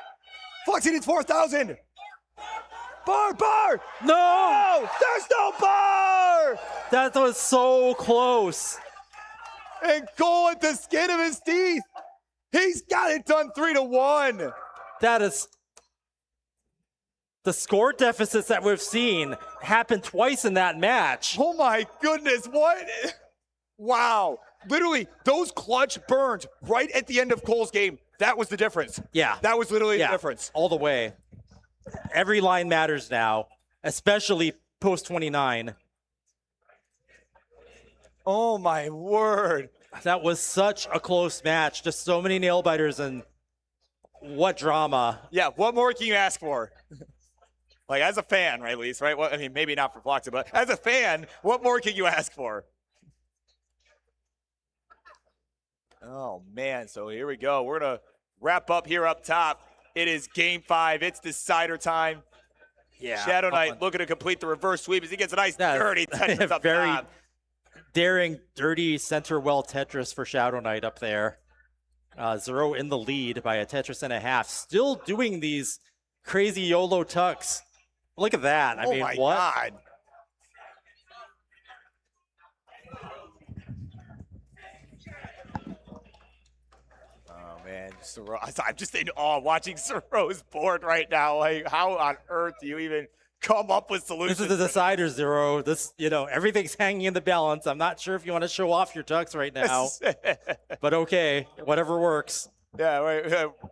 Floxy needs 4,000. Bar! No! There's no bar! That was so close. And goal at the skin of his teeth. He's got it done 3-1. That is the score deficits that we've seen happen twice in that match. Oh my goodness, what? Wow. Literally, those clutch burns right at the end of Cole's game, that was the difference. Yeah. That was literally the difference. All the way. Every line matters now, especially post 29. Oh my word. That was such a close match. Just so many nail biters and what drama. Yeah, what more can you ask for? Like, as a fan, right, at least, right? Well, I mean, maybe not for Floxy, but as a fan, what more can you ask for? Oh, man, so here we go. We're going to wrap up here up top. It is Game 5. It's decider time. Yeah. Shadow Knight looking to complete the reverse sweep as he gets a nice dirty Tetris up very top. daring, dirty center well Tetris for Shadow Knight up there. Zero in the lead by a Tetris and a half. Still doing these crazy YOLO tucks. Look at that. I mean, my what? God. Oh, man. Zero. I'm just in awe watching Zero's board right now. Like, how on earth do you even come up with solutions? This is the decider, Zero. This, everything's hanging in the balance. I'm not sure if you want to show off your tucks right now, but okay, whatever works. Yeah,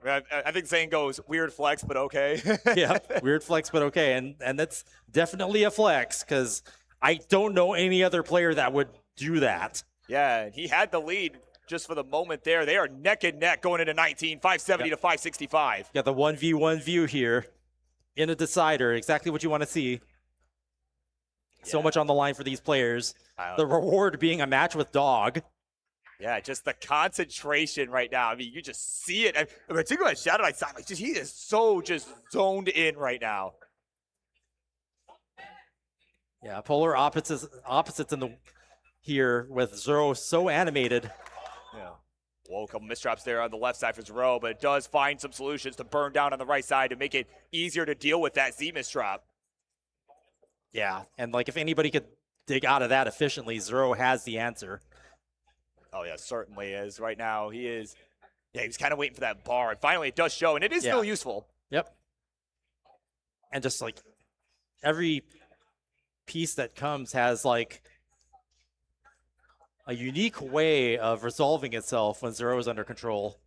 right. I think saying goes weird flex, but okay. Yeah, weird flex, but okay, and that's definitely a flex because I don't know any other player that would do that. Yeah, he had the lead just for the moment there. They are neck and neck going into 19, 570 to 565. Got the 1v1 view here in a decider, exactly what you want to see. So much on the line for these players. The reward being a match with Dog. Yeah, just the concentration right now. I mean, you just see it. And particularly at Shadow Knight's side, like, he is so just zoned in right now. Yeah, polar opposites in the here with Zero so animated. Yeah. Whoa, a couple misdrops there on the left side for Zero, but it does find some solutions to burn down on the right side to make it easier to deal with that Z misdrop. Yeah, and like if anybody could dig out of that efficiently, Zero has the answer. Oh, yeah, certainly is. Right now, he is. Yeah, he was kind of waiting for that bar, and finally it does show, and it is still useful. Yep. And just like every piece that comes has like a unique way of resolving itself when Zero is under control.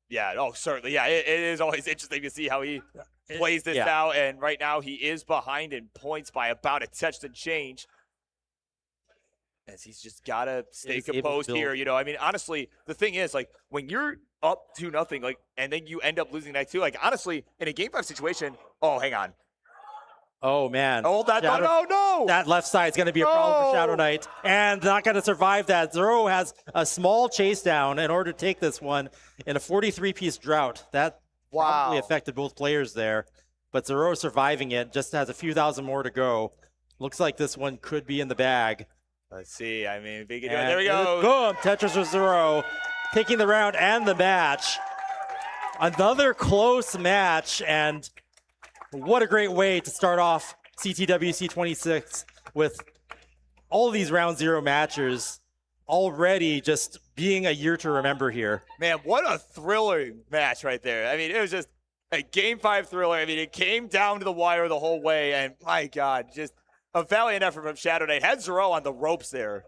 Yeah, oh, certainly. Yeah, it is always interesting to see how he plays this out, and right now he is behind in points by about a touch and change. As he's just got to stay composed here. I mean, honestly, the thing is, like, when you're up 2-0, like, and then you end up losing that too, like, honestly, in a Game 5 situation, oh, hang on. Oh, man. Hold that. No. That left side's going to be a problem for Shadow Knight, and not going to survive that. Zero has a small chase down in order to take this one in a 43-piece drought. That probably affected both players there, but Zero surviving it, just has a few thousand more to go. Looks like this one could be in the bag. Let's see. I mean, there we go. Boom. Tetris with Zero, taking the round and the match. Another close match, and what a great way to start off CTWC 26 with all these round zero matches already just being a year to remember here. Man, what a thrilling match right there. I mean, it was just a Game 5 thriller. I mean, it came down to the wire the whole way, and my God, just a valiant effort from Shadow Knight. Had Zero on the ropes there.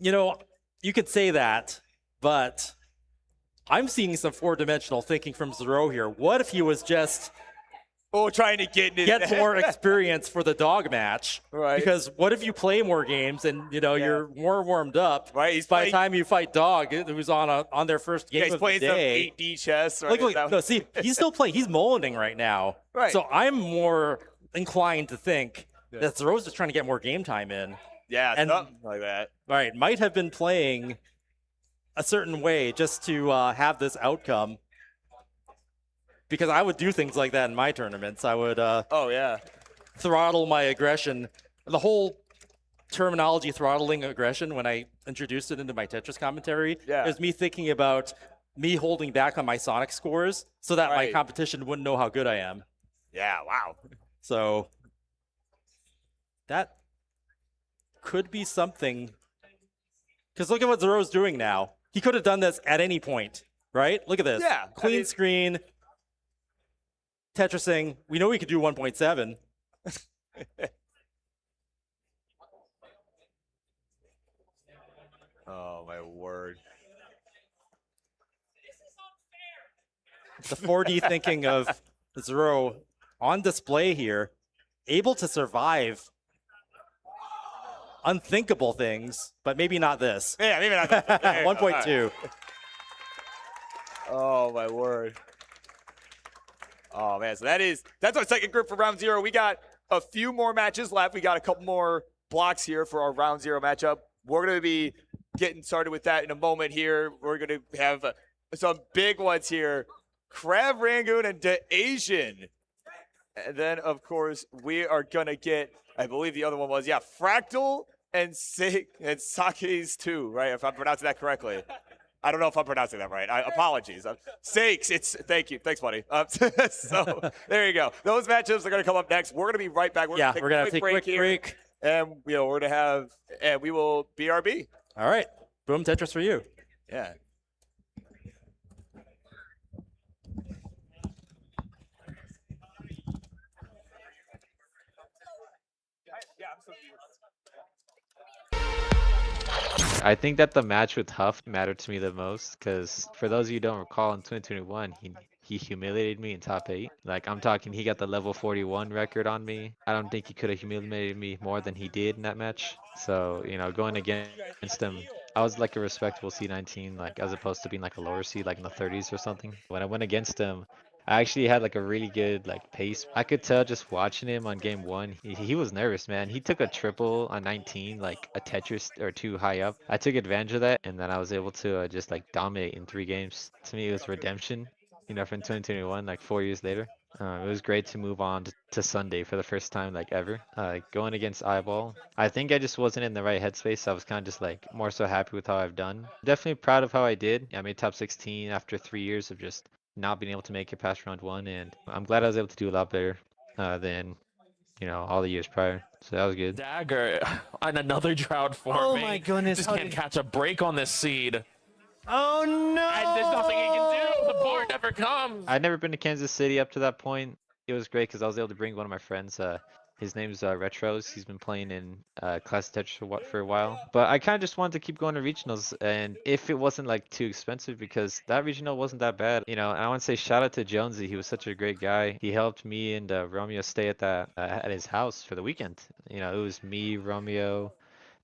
You could say that, but I'm seeing some four-dimensional thinking from Zero here. What if he was just trying to get more experience for the Dog match? Right. Because what if you play more games and you're more warmed up? Right. By the time you fight Dog, who's on their first game of the day. Some 8D chess. No, see, he's still playing. He's mullining right now. Right. So I'm more inclined to think that Zero's just trying to get more game time in. Yeah, and something like that. Right, might have been playing a certain way just to have this outcome. Because I would do things like that in my tournaments. I would throttle my aggression. The whole terminology throttling aggression, when I introduced it into my Tetris commentary, is me thinking about me holding back on my Sonic scores so that my competition wouldn't know how good I am. Yeah, wow. So that could be something. Because look at what Zero's doing now. He could have done this at any point, right? Look at this. Yeah. Clean screen, Tetrising. We know we could do 1.7. Oh, my word. The 4D thinking of Zero on display here, able to survive unthinkable things, but maybe not this. Yeah, maybe not that. 1.2. Oh, my word. Oh, man. So that's our second group for round 0. We got a few more matches left. We got a couple more blocks here for our round 0 matchup. We're going to be getting started with that in a moment here. We're going to have some big ones here. Crab Rangoon and De Asian. And then, of course, we are going to get, I believe the other one was, Fractal and Sake's 2, right? If I'm pronouncing that correctly. I don't know if I'm pronouncing that right. Apologies. Sakes, thank you. Thanks, buddy. So there you go. Those matchups are going to come up next. We're going to be right back. We're We're going to take a quick break. And we're going to have, and we will BRB. All right. Boom, Tetris for you. Yeah. I think that the match with Huff mattered to me the most because for those of you who don't recall, in 2021, he humiliated me in top 8. Like, I'm talking, he got the level 41 record on me. I don't think he could have humiliated me more than he did in that match. So, you know, going against him, I was like a respectable C19, like as opposed to being like a lower C, like in the 30s or something. When I went against him, I actually had like a really good like pace. I could tell just watching him on game 1, he was nervous, man. He took a triple on 19, like a Tetris or 2 high up. I took advantage of that, and then I was able to just like dominate in 3 games. To me, it was redemption, you know, from 2021, like 4 years later. It was great to move on to Sunday for the first time like ever. Going against Eyeball, I think I just wasn't in the right headspace. I was kind of just like more so happy with how I've done. Definitely proud of how I did. I made top 16 after 3 years of just not being able to make it past round 1, and I'm glad I was able to do a lot better than, you know, all the years prior. So that was good. Dagger on another drought for Oh me. my goodness. Just can't catch a break on this seed. Oh no! And there's nothing he can do. The board never comes. I'd never been to Kansas City up to that point. It was great because I was able to bring one of my friends. His name's Retros. He's been playing in Classic Tetris for a while. But I kind of just wanted to keep going to regionals, and if it wasn't like too expensive, because that regional wasn't that bad, you know. And I want to say shout out to Jonesy. He was such a great guy. He helped me and Romeo stay at his house for the weekend. You know, it was me, Romeo,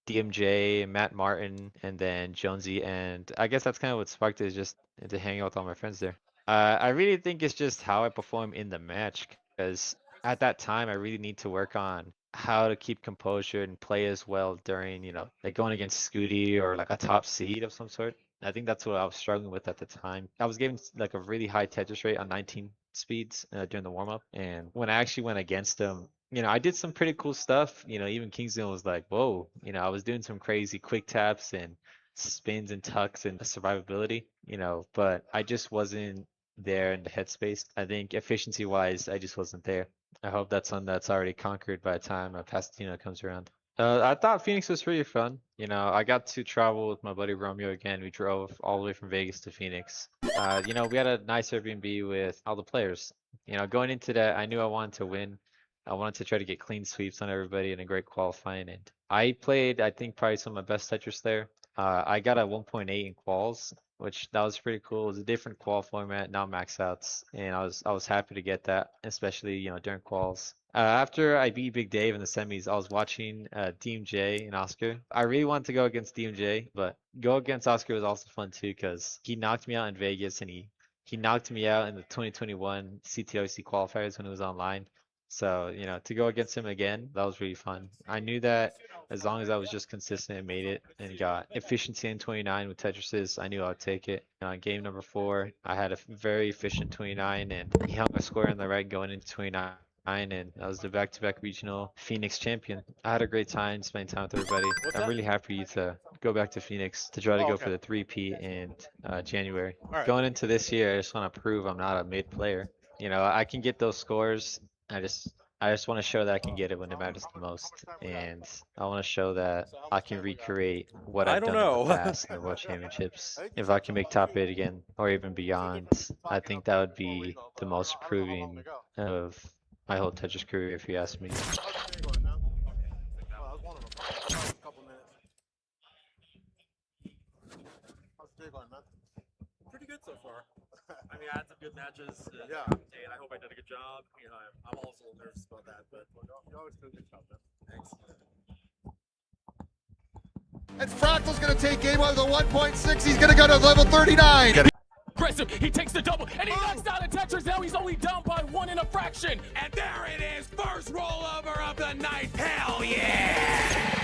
DMJ, Matt Martin, and then Jonesy, and I guess that's kind of what sparked it, is just to hang out with all my friends there. I really think it's just how I perform in the match, because at that time I really need to work on how to keep composure and play as well during, you know, like going against Scooty or like a top seed of some sort. I think that's what I was struggling with at the time. I was getting like a really high Tetris rate on 19 speeds during the warm-up, and when I actually went against him, you know, I did some pretty cool stuff. You know, even Kingston was like, whoa, you know, I was doing some crazy quick taps and spins and tucks and survivability, you know, but I just wasn't there in the headspace. I think efficiency wise, I just wasn't there. I hope that's something that's already conquered by the time Pasadena comes around. I thought Phoenix was pretty fun. You know, I got to travel with my buddy Romeo again. We drove all the way from Vegas to Phoenix. You know, we had a nice Airbnb with all the players. You know, going into that, I knew I wanted to win. I wanted to try to get clean sweeps on everybody and a great qualifying. And I played, I think, probably some of my best Tetris there. I got a 1.8 in quals, which that was pretty cool. It was a different qual format, not max outs, and I was happy to get that, especially, you know, during quals. After I beat Big Dave in the semis, I was watching DMJ and Oscar. I really wanted to go against DMJ, but go against Oscar was also fun too, because he knocked me out in Vegas, and he knocked me out in the 2021 CTWC qualifiers when it was online. So, you know, to go against him again, that was really fun. I knew that as long as I was just consistent and made it and got efficiency in 29 with Tetrises, I knew I would take it. Game number 4, I had a very efficient 29, and he hung a square on the right going into 29, and I was the back-to-back regional Phoenix champion. I had a great time spending time with everybody. I'm really happy to go back to Phoenix to try to go for the 3P in January. Going into this year, I just want to prove I'm not a mid player. You know, I can get those scores I just want to show that I can get it when it matters the most, and I want to show that I can recreate what I I've don't done in know. the past in the World Championships. If I can make top 8 again, or even beyond, I think that would be the most proving of my whole Tetris career, if you ask me. Pretty good so far. I mean, I had some good matches. Yeah. And I hope I did a good job. You know, I'm also a little nervous about that, but you always do a good job, man. Thanks. And Fractal's going to take game one of the 1.6. He's going to go to level 39. Aggressive. He takes the double, and he knocks down a Tetris. Now he's only down by 1 in a fraction. And there it is, first rollover of the night. Hell yeah!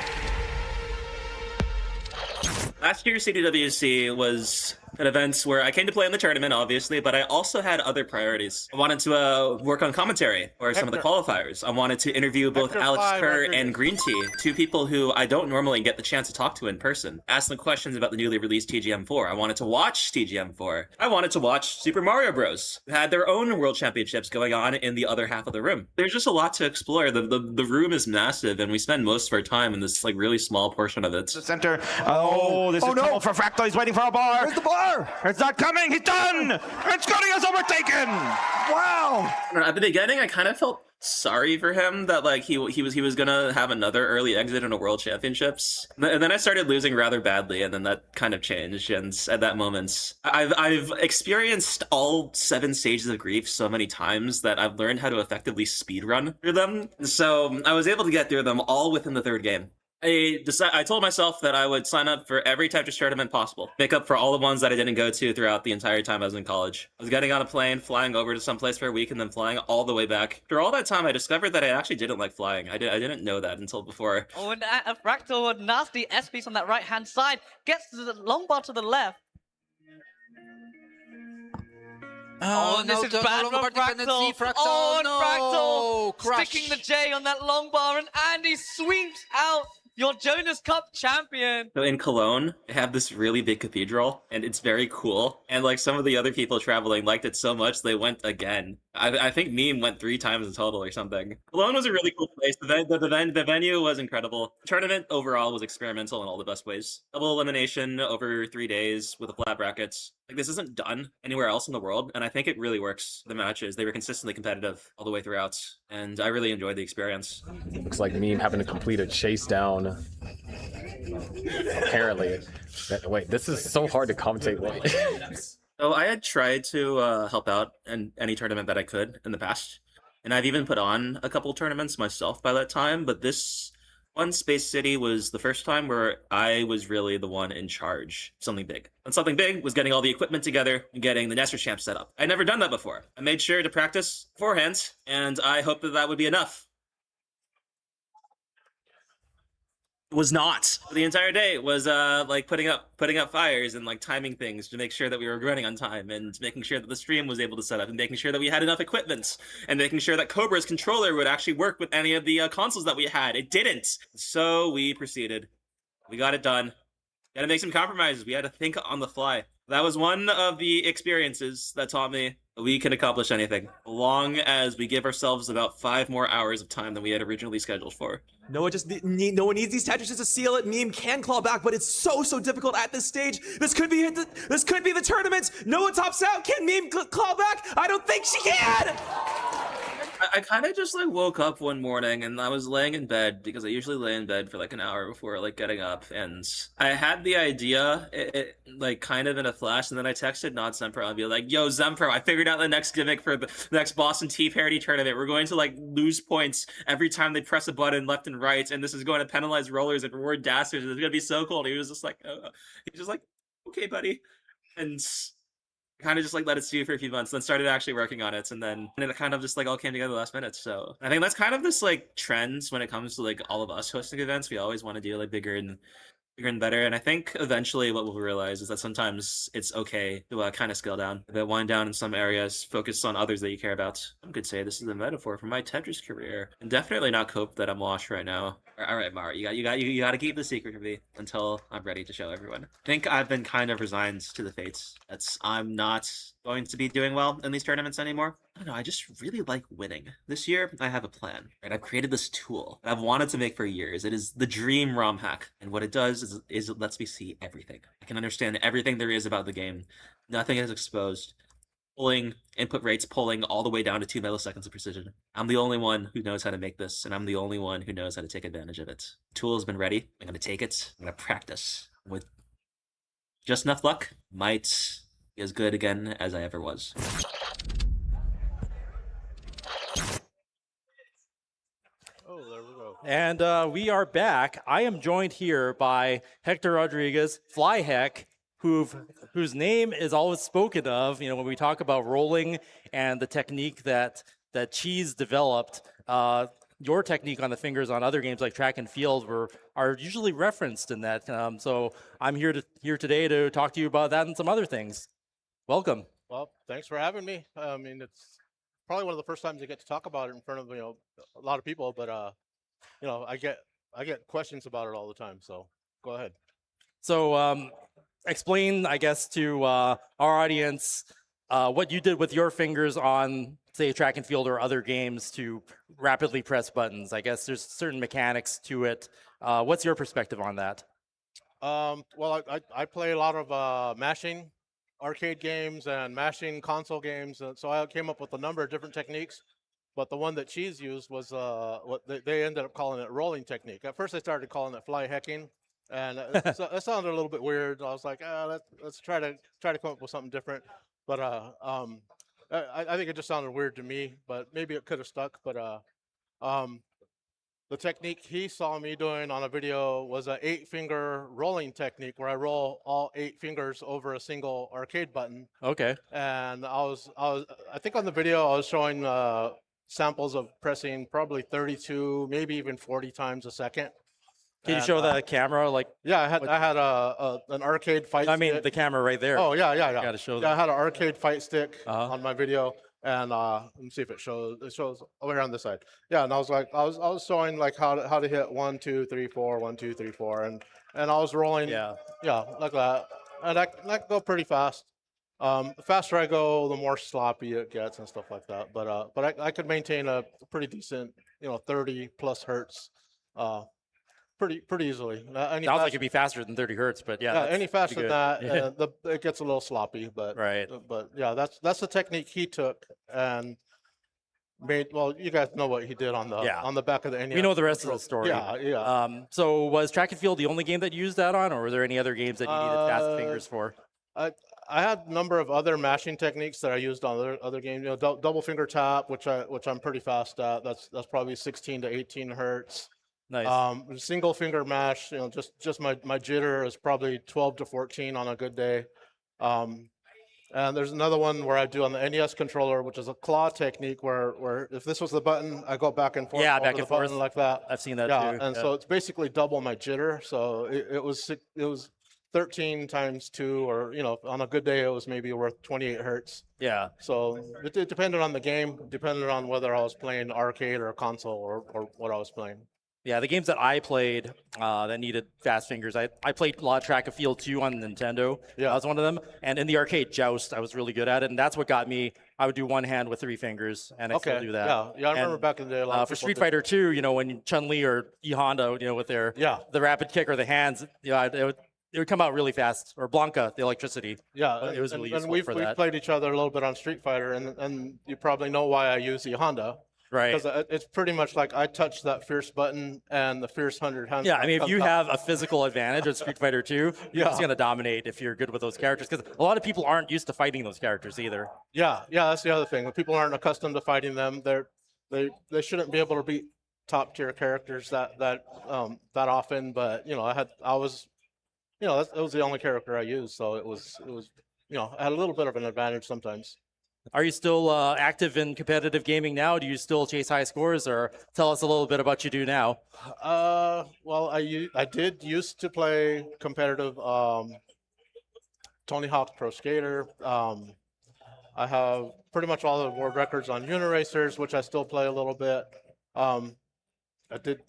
Last year's CTWC was an event where I came to play in the tournament, obviously, but I also had other priorities. I wanted to work on commentary or some of the qualifiers. I wanted to interview both Alex Kerr and Green Tea, two people who I don't normally get the chance to talk to in person. Ask them questions about the newly released TGM4. I wanted to watch TGM4. I wanted to watch Super Mario Bros., who had their own World Championships going on in the other half of the room. There's just a lot to explore. The room is massive, and we spend most of our time in this like really small portion of it. The center. Oh, this is trouble for Fractal. He's waiting for a bar. Where's the bar? It's not coming. He's done. And Scotty has overtaken. Wow. At the beginning, I kind of felt sorry for him that like he was gonna have another early exit in a World Championships, and then I started losing rather badly, and then that kind of changed. And at that moment, I've experienced all 7 stages of grief so many times that I've learned how to effectively speedrun through them. So I was able to get through them all within the 3rd game. I told myself that I would sign up for every Tetris tournament possible, make up for all the ones that I didn't go to throughout the entire time I was in college. I was getting on a plane, flying over to some place for a week, and then flying all the way back. After all that time, I discovered that I actually didn't like flying. I didn't know that until before. Oh, and a Fractal, a nasty S-piece on that right-hand side, gets the long bar to the left. Oh, this is bad from Fractal. Oh, and Fractal sticking the J on that long bar, and Andy sweeps out your Jonas Cup champion. So in Cologne, they have this really big cathedral, and it's very cool. And like some of the other people traveling liked it so much, they went again. I think Meme went 3 times in total or something. Cologne was a really cool place. The venue was incredible. The tournament overall was experimental in all the best ways. Double elimination over 3 days with a flat bracket. Like, this isn't done anywhere else in the world, and I think it really works. The matches, they were consistently competitive all the way throughout, and I really enjoyed the experience. Looks like Meme having to complete a chase down. Apparently. Wait, this is so hard to commentate. So I had tried to help out in any tournament that I could in the past, and I've even put on a couple tournaments myself by that time, but this one, Space City, was the first time where I was really the one in charge of something big. And something big was getting all the equipment together and getting the Nestor Champ set up. I'd never done that before. I made sure to practice beforehand, and I hoped that that would be enough. Was not. The entire day was like putting up fires and like timing things to make sure that we were running on time, and making sure that the stream was able to set up, and making sure that we had enough equipment, and making sure that Cobra's controller would actually work with any of the consoles that we had. It didn't. So we proceeded. We got it done. We had to make some compromises. We had to think on the fly. That was one of the experiences that taught me we can accomplish anything, as long as we give ourselves about 5 more hours of time than we had originally scheduled for. No one needs these Tetrises to seal it. Meme can claw back, but it's so difficult at this stage. This could be the tournament. Noah tops out. Can Meme claw back? I don't think she can. I kind of just like woke up one morning and I was laying in bed, because I usually lay in bed for like an hour before like getting up, and I had the idea like kind of in a flash, and then I texted Not Zempro and be like, yo Zempro, I figured out the next gimmick for the next Boston Tea Parody tournament. We're going to like lose points every time they press a button left and right, and this is going to penalize rollers and reward dasters. It's gonna be so cool. And he was just like, okay buddy, and kind of just like let it stew for a few months, then started actually working on it, and then it kind of just like all came together last minute. So I think that's kind of this like trends when it comes to like all of us hosting events. We always want to do like bigger and better, and I think eventually what we'll realize is that sometimes it's okay to kind of scale down, a bit, wind down in some areas, focus on others that you care about. I could say this is a metaphor for my Tetris career, and definitely not cope that I'm washed right now. All right, Mar, you got to keep the secret from me until I'm ready to show everyone. I think I've been kind of resigned to the fates. I'm not going to be doing well in these tournaments anymore. I don't know, I just really like winning. This year, I have a plan, right? I've created this tool that I've wanted to make for years. It is the dream ROM hack. And what it does is it lets me see everything. I can understand everything there is about the game. Nothing is exposed. Pulling input rates, pulling all the way down to 2 milliseconds of precision. I'm the only one who knows how to make this, and I'm the only one who knows how to take advantage of it. The tool has been ready. I'm going to take it. I'm going to practice. With just enough luck, might be as good again as I ever was. And we are back. I am joined here by Hector Rodriguez, Flyheck, whose name is always spoken of. You know, when we talk about rolling and the technique that Cheese developed, your technique on the fingers on other games like Track and Field are usually referenced in that. So I'm here today to talk to you about that and some other things. Welcome. Well, thanks for having me. I mean, it's probably one of the first times I get to talk about it in front of a lot of people, but I get questions about it all the time. So go ahead. So explain, I guess, to our audience what you did with your fingers on, say, Track and Field or other games to rapidly press buttons. I guess there's certain mechanics to it. What's your perspective on that? Well, I play a lot of mashing arcade games and mashing console games, and so I came up with a number of different techniques. But the one that Cheese used was what they ended up calling it rolling technique. At first, they started calling it fly hecking, and it sounded a little bit weird. I was like, let's try to come up with something different. But I think it just sounded weird to me. But maybe it could have stuck. But the technique he saw me doing on a video was a 8-finger rolling technique where I roll all 8 fingers over a single arcade button. Okay. And I think on the video I was showing samples of pressing probably 32, maybe even 40 times a second. Can you show the camera? Like, yeah, I had an arcade fight. I mean, stick. the camera right there. Oh yeah. Got to show. Yeah, I had an arcade fight stick on my video, and let me see if it shows. It shows over on this side. Yeah, and I was showing like how to hit 1, 2, 3, 4, 1, 2, 3, 4, and I was rolling. Yeah, like that, and I can go pretty fast. The faster I go, the more sloppy it gets and stuff like that. But I could maintain a pretty decent, 30 plus hertz, pretty easily. Sounds like it'd be faster than 30 hertz, but yeah. Any faster than that, it gets a little sloppy. But right. But yeah, that's the technique he took and made. Well, you guys know what he did on the back of the NES. We know the rest of the story. Yeah. So was Track and Field the only game that you used that on, or were there any other games that you needed fast fingers for? I had a number of other mashing techniques that I used on other games. Double finger tap, which I'm pretty fast at. That's probably 16 to 18 hertz. Nice. Single finger mash, just my jitter is probably 12 to 14 on a good day. And there's another one where I do on the NES controller, which is a claw technique where if this was the button, I go back and forth. Yeah, over back the and forth. button like that. I've seen that yeah, too. And so it's basically double my jitter. So it was 13 times 2, or on a good day it was maybe worth 28 hertz. Yeah. So it depended on the game, depended on whether I was playing arcade or console or what I was playing. Yeah, the games that I played that needed fast fingers, I played a lot of Track and Field 2 on Nintendo. Yeah. That was one of them. And in the arcade, Joust, I was really good at it. And that's what got me. I would do one hand with 3 fingers, and I still do that. Yeah, I remember back in the day. A lot of for people Street did. Fighter 2, when Chun-Li or E Honda, with their the rapid kick or the hands, it would come out really fast. Or Blanca, the electricity. Yeah, it was really useful we've for that. played each other a little bit on Street Fighter, and you probably know why I use E Honda. Right. Because it's pretty much like I touch that fierce button and the fierce 100 hands. Yeah, I mean, if you have a physical advantage of Street Fighter 2, you're just going to dominate if you're good with those characters. Because a lot of people aren't used to fighting those characters either. Yeah, that's the other thing. When people aren't accustomed to fighting them, they shouldn't be able to beat top tier characters that often. But that was the only character I used, so it was I had a little bit of an advantage sometimes. Are you still active in competitive gaming now? Do you still chase high scores, or tell us a little bit about what you do now? Well, I did used to play competitive Tony Hawk Pro Skater. I have pretty much all the world records on Uniracers, which I still play a little bit. I did,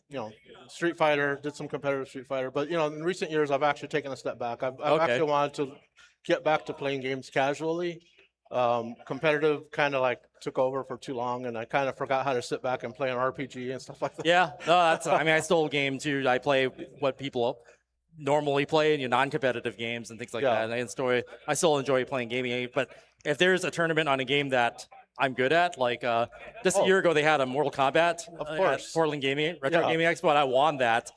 Street Fighter, did some competitive Street Fighter, but in recent years I've actually taken a step back. I've actually wanted to get back to playing games casually. Competitive kind of like took over for too long, and I kind of forgot how to sit back and play an RPG and stuff like that. Yeah, no, that's. I mean, I still game too. I play what people normally play in non-competitive games and things like that. And I still enjoy playing gaming. But if there's a tournament on a game that I'm good at, like just a year ago they had a Mortal Kombat at Portland Retro Gaming Expo, and I won that.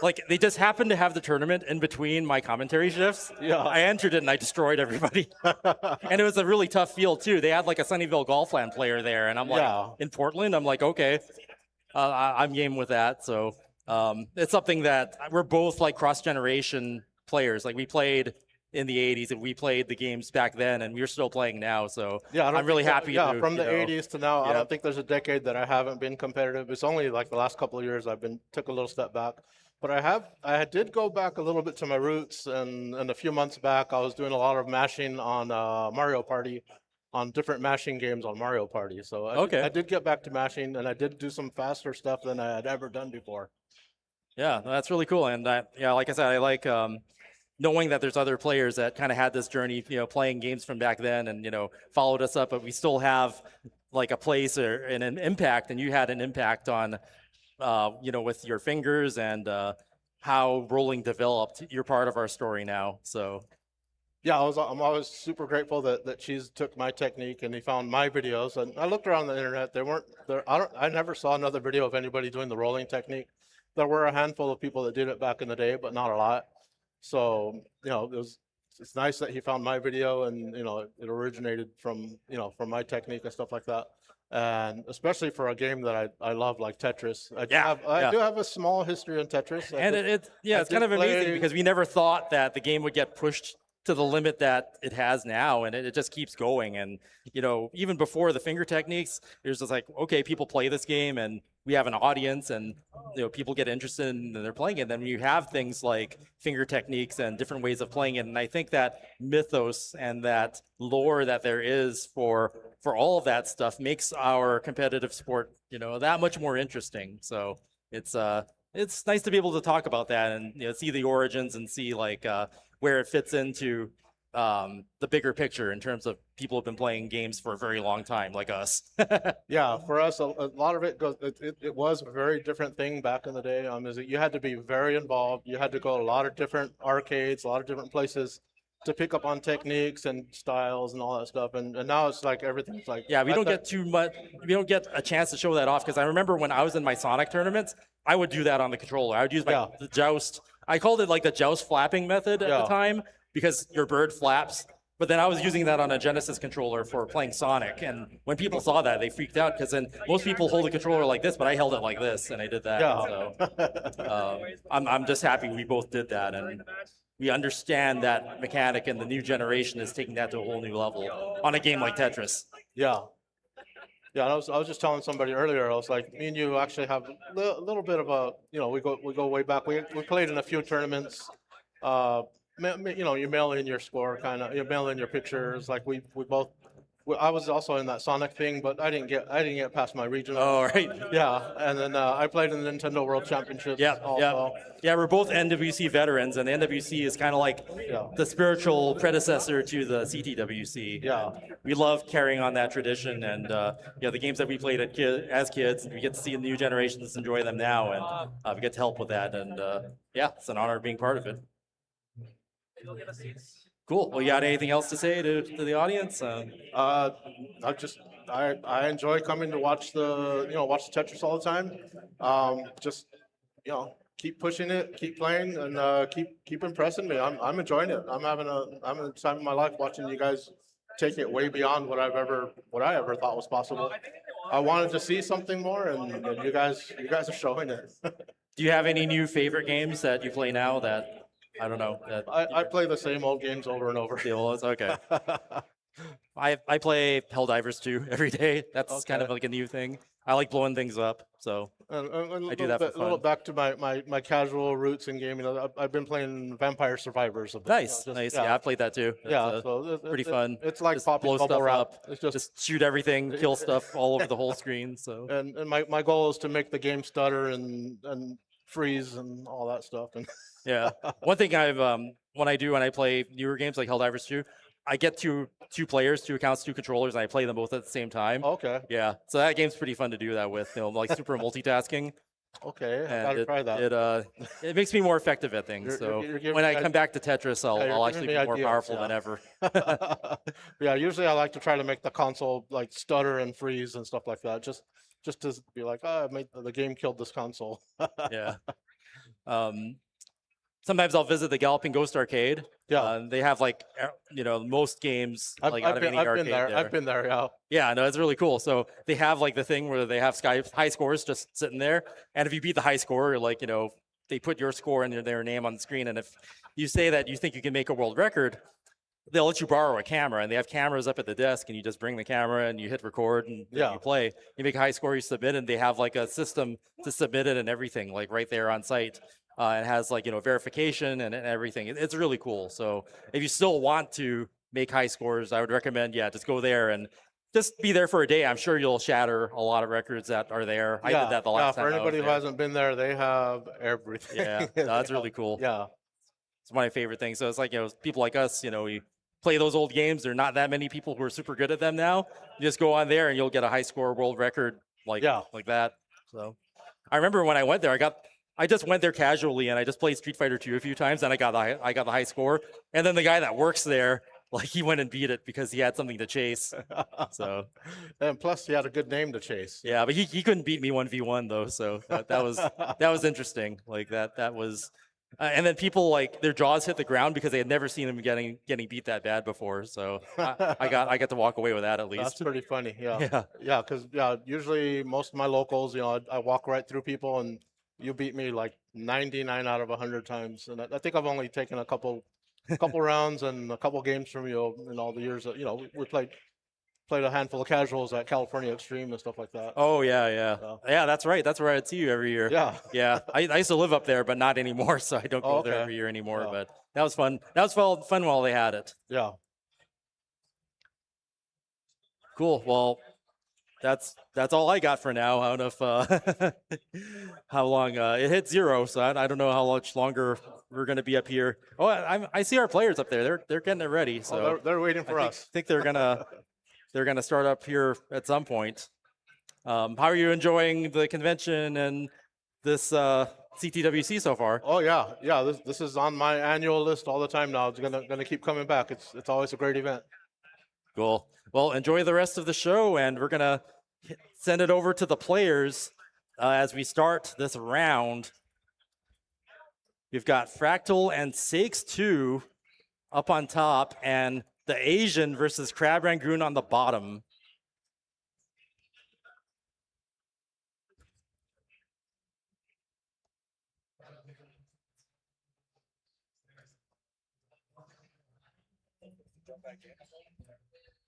Like they just happened to have the tournament in between my commentary shifts. I entered it and I destroyed everybody. And it was a really tough field too. They had like a Sunnyvale Golfland player there, and I'm like in Portland. I'm like, okay, I'm game with that. So it's something that we're both like cross-generation players. Like we played in the 80s and we played the games back then, and we're still playing now. So I'm really happy. From the 80s to now, I don't think there's a decade that I haven't been competitive. It's only like the last couple of years took a little step back. But I did go back a little bit to my roots, and a few months back I was doing a lot of mashing on Mario Party, on different mashing games on Mario Party. So I did get back to mashing, and I did do some faster stuff than I had ever done before. Yeah, that's really cool. And like I said, I like knowing that there's other players that kind of had this journey, playing games from back then and, followed us up, but we still have like a place and an impact, and you had an impact on, with your fingers and how rolling developed. You're part of our story now, so. Yeah, I'm always super grateful that Cheese took my technique and he found my videos. And I looked around the internet. I never saw another video of anybody doing the rolling technique. There were a handful of people that did it back in the day, but not a lot. So, it's nice that he found my video, and, it originated from my technique and stuff like that. And especially for a game that I love, like Tetris. I do have a small history in Tetris. And it's kind of amazing because we never thought that the game would get pushed to the limit that it has now, and it just keeps going. And even before the finger techniques, it was just like, okay, people play this game and we have an audience, and people get interested and they're playing it. And then you have things like finger techniques and different ways of playing it. And I think that mythos and that lore that there is for all of that stuff makes our competitive sport that much more interesting. So it's nice to be able to talk about that and see the origins and see like where it fits into the bigger picture in terms of people have been playing games for a very long time, like us. Yeah, for us, a lot of it goes. It was a very different thing back in the day. You had to be very involved. You had to go to a lot of different arcades, a lot of different places to pick up on techniques and styles and all that stuff. And now it's like everything's like. Yeah, we don't get too much. We don't get a chance to show that off, because I remember when I was in my Sonic tournaments, I would do that on the controller. I would use the joust. I called it like the joust flapping method at the time, because your bird flaps. But then I was using that on a Genesis controller for playing Sonic. And when people saw that, they freaked out, because then most people hold the controller like this, but I held it like this, and I did that. So I'm just happy we both did that. And we understand that mechanic, and the new generation is taking that to a whole new level on a game like Tetris. Yeah. Yeah, I was just telling somebody earlier, I was like, me and you actually have a little bit of a, we go way back. We played in a few tournaments. You mail in your score, kind of. You mail in your pictures. Like we both. I was also in that Sonic thing, but I didn't get past my regional. Oh, right. Yeah, and then I played in the Nintendo World Championships. Yeah, we're both NWC veterans, and the NWC is kind of like the spiritual predecessor to the CTWC. Yeah, we love carrying on that tradition, and the games that we played as kids, we get to see the new generations enjoy them now, and we get to help with that, and it's an honor being part of it. Cool. Well, you got anything else to say to the audience? I enjoy coming to watch the Tetris all the time. Keep pushing it, keep playing, and keep impressing me. I'm enjoying it. I'm having the time of my life watching you guys take it way beyond what I ever thought was possible. I wanted to see something more, and you guys are showing it. Do you have any new favorite games that you play now that? I don't know. I play the same old games over and over. Okay. I play Helldivers 2 every day. That's kind of like a new thing. I like blowing things up, so I do that for fun. A little back to my casual roots in gaming. I've been playing Vampire Survivors. Nice. Yeah, I played that too. So pretty fun. It's like just popping blow bubble wrap. Up. It's just shoot everything, kill stuff all over the whole screen. So and my goal is to make the game stutter and freeze and all that stuff. And yeah, one thing when I play newer games like Helldivers 2, I get to 2 players, 2 accounts, 2 controllers, and I play them both at the same time. Okay. Yeah, so that game's pretty fun to do that with, like super multitasking. Okay, I And gotta try that. It makes me more effective at things. So you're giving when I me come back to Tetris, Yeah, you're I'll giving actually me be more ideas, powerful yeah. than ever. Yeah, usually I like to try to make the console like stutter and freeze and stuff like that. Just to be like, oh, I made the game killed this console. Yeah. Sometimes I'll visit the Galloping Ghost arcade. Yeah. They have like most games like out of any I've arcade been there. I've been there. Yeah. Yeah, no, it's really cool. So they have like the thing where they have high scores just sitting there, and if you beat the high score, like they put your score and their name on the screen, and if you say that you think you can make a world record, they'll let you borrow a camera, and they have cameras up at the desk, and you just bring the camera and you hit record and then you play. You make a high score, you submit, and they have like a system to submit it and everything, like right there on site. It has like verification and everything. It's really cool. So if you still want to make high scores, I would recommend just go there and just be there for a day. I'm sure you'll shatter a lot of records that are there. I did that the last time. For anybody who hasn't been there, they have everything. Yeah, no, that's really cool. Yeah. It's one of my favorite things. So it's like, people like us, we play those old games. There are not that many people who are super good at them now. You just go on there and you'll get a high score world record like that. So I remember when I went there, I just went there casually and I just played Street Fighter 2 a few times and I got the high score. And then the guy that works there, like he went and beat it because he had something to chase. So and plus he had a good name to chase. Yeah, but he couldn't beat me 1v1 though. So that was interesting. Like that was and then people like their jaws hit the ground because they had never seen him getting beat that bad before. So I got to walk away with that at least. That's pretty funny. Yeah. Yeah, because usually most of my locals, I walk right through people and you beat me like 99 out of 100 times, and I think I've only taken a couple rounds and a couple games from you in all the years that we played a handful of casuals at California Extreme and stuff like that. Oh yeah, that's right. That's where I'd see you every year. Yeah. I used to live up there, but not anymore, so I don't go there every year anymore. But that was fun. That was fun while they had it. Yeah. Cool. Well, that's all I got for now. I don't know if how long it hit 0, so I don't know how much longer we're going to be up here. Oh, I see our players up there. They're getting it ready. So they're waiting for us. I think they're gonna start up here at some point. How are you enjoying the convention and this CTWC so far? Oh yeah. This is on my annual list all the time now. It's gonna keep coming back. It's always a great event. Cool. Well, enjoy the rest of the show, and we're going to send it over to the players as we start this round. We've got Fractal and Sakes 2 up on top, and the Asian versus Crab Rangoon on the bottom.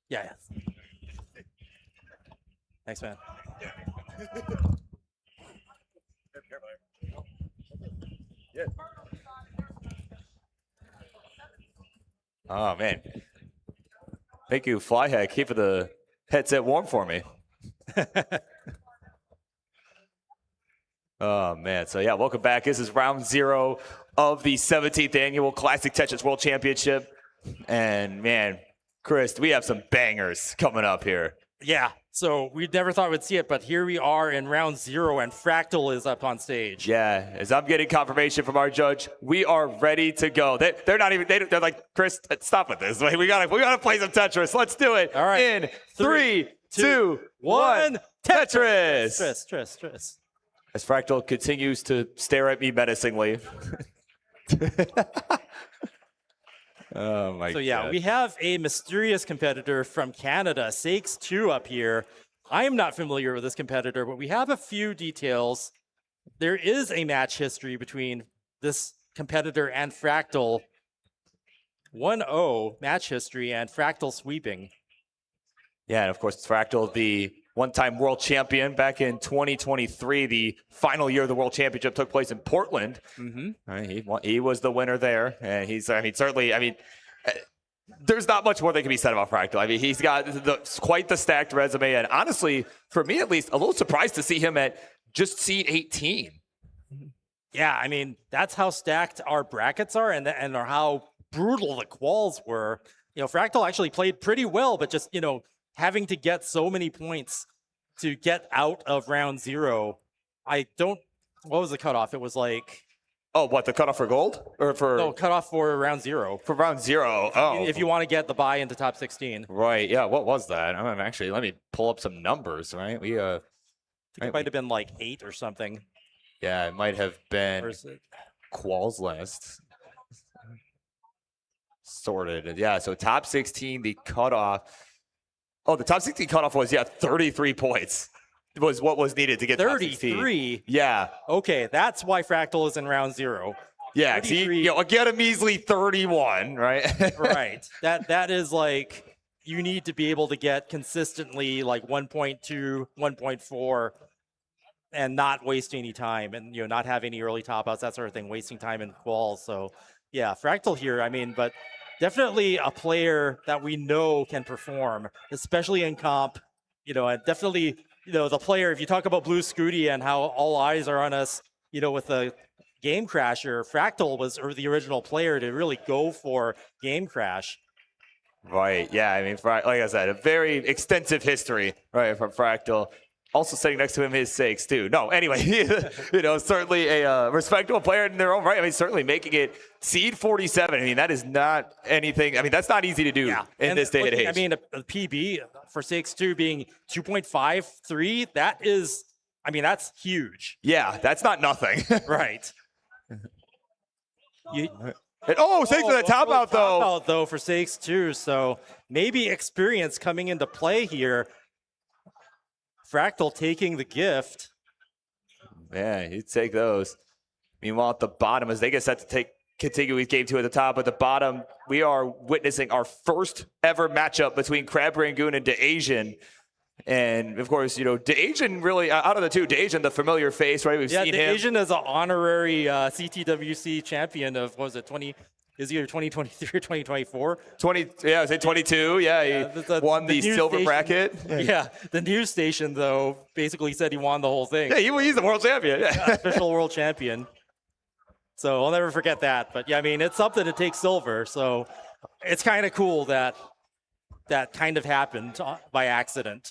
Yeah. Thanks, man. Yeah. Oh man. Thank you, Flyhack, keeping the headset warm for me. Oh man. So yeah, welcome back. This is round 0 of the 17th annual Classic Tetris World Championship. And man, Chris, we have some bangers coming up here. Yeah, so we never thought we'd see it, but here we are in round 0, and Fractal is up on stage. Yeah, as I'm getting confirmation from our judge, we are ready to go. They're not even. They're like, Chris, stop with this. We gotta play some Tetris. Let's do it. All right. In 3, 2, 1, Tetris. Tetris. As Fractal continues to stare at me menacingly. Oh my God. So yeah, we have a mysterious competitor from Canada, Sakes 2 up here. I am not familiar with this competitor, but we have a few details. There is a match history between this competitor and Fractal. 1-0 match history and Fractal sweeping. Yeah, and of course, Fractal, the one-time world champion back in 2023. The final year of the world championship took place in Portland. Mm-hmm. He was the winner there, and there's not much more that can be said about Fractal. I mean, he's got quite the stacked resume, and honestly, for me at least, a little surprised to see him at just seed 18. Yeah, I mean, that's how stacked our brackets are, and how brutal the quals were. Fractal actually played pretty well, but just, having to get so many points to get out of round 0. What was the cutoff? It was like... Oh, what, the cutoff for gold? Or for... No, cutoff for round 0. For round 0, oh. If you want to get the bye into top 16. Right, yeah, what was that? Actually, let me pull up some numbers, right? I think it might have been like 8 or something. Yeah, it might have been Qual's list. Sorted. Yeah, so top 16, the cutoff. Oh, the top 16 cutoff was, 33 points. Was what was needed to get 33. Yeah. Okay, that's why Fractal is in round 0. Yeah, see, get a measly 31, right? Right. That is like you need to be able to get consistently like 1.2, 1.4, and not waste any time, and not have any early top outs, that sort of thing, wasting time in quals. So yeah, Fractal here. But definitely a player that we know can perform, especially in comp. And definitely. The player, if you talk about Blue Scooty and how all eyes are on us, with the Game Crasher, Fractal was the original player to really go for Game Crash. Right, yeah, like I said, a very extensive history, right, from Fractal. Also sitting next to him is Sakes, too. No, anyway, certainly a respectable player in their own right. Certainly making it seed 47. That is not anything. That's not easy to do in this day and age. A PB for Sakes 2 being 2.53, that is, that's huge. Yeah, that's not nothing. Right. Sakes with a top out, though. Top out, though, for Sakes 2. So maybe experience coming into play here. Fractal taking the gift. Yeah, he'd take those. Meanwhile, at the bottom, as they get set to continue with game 2 at the top, at the bottom, we are witnessing our first ever matchup between Crab Rangoon and DeAsian. And of course, DeAsian really, out of the two, DeAsian, the familiar face, right? We've seen him. DeAsian is an honorary CTWC champion of, what was it, is either 2023 or 2024? I say 22. Yeah, he won the silver station, bracket. Yeah, the news station, though, basically said he won the whole thing. Yeah, he's the world champion. Official world champion. So I'll never forget that. But yeah, it's something to take silver. So it's kind of cool that kind of happened by accident.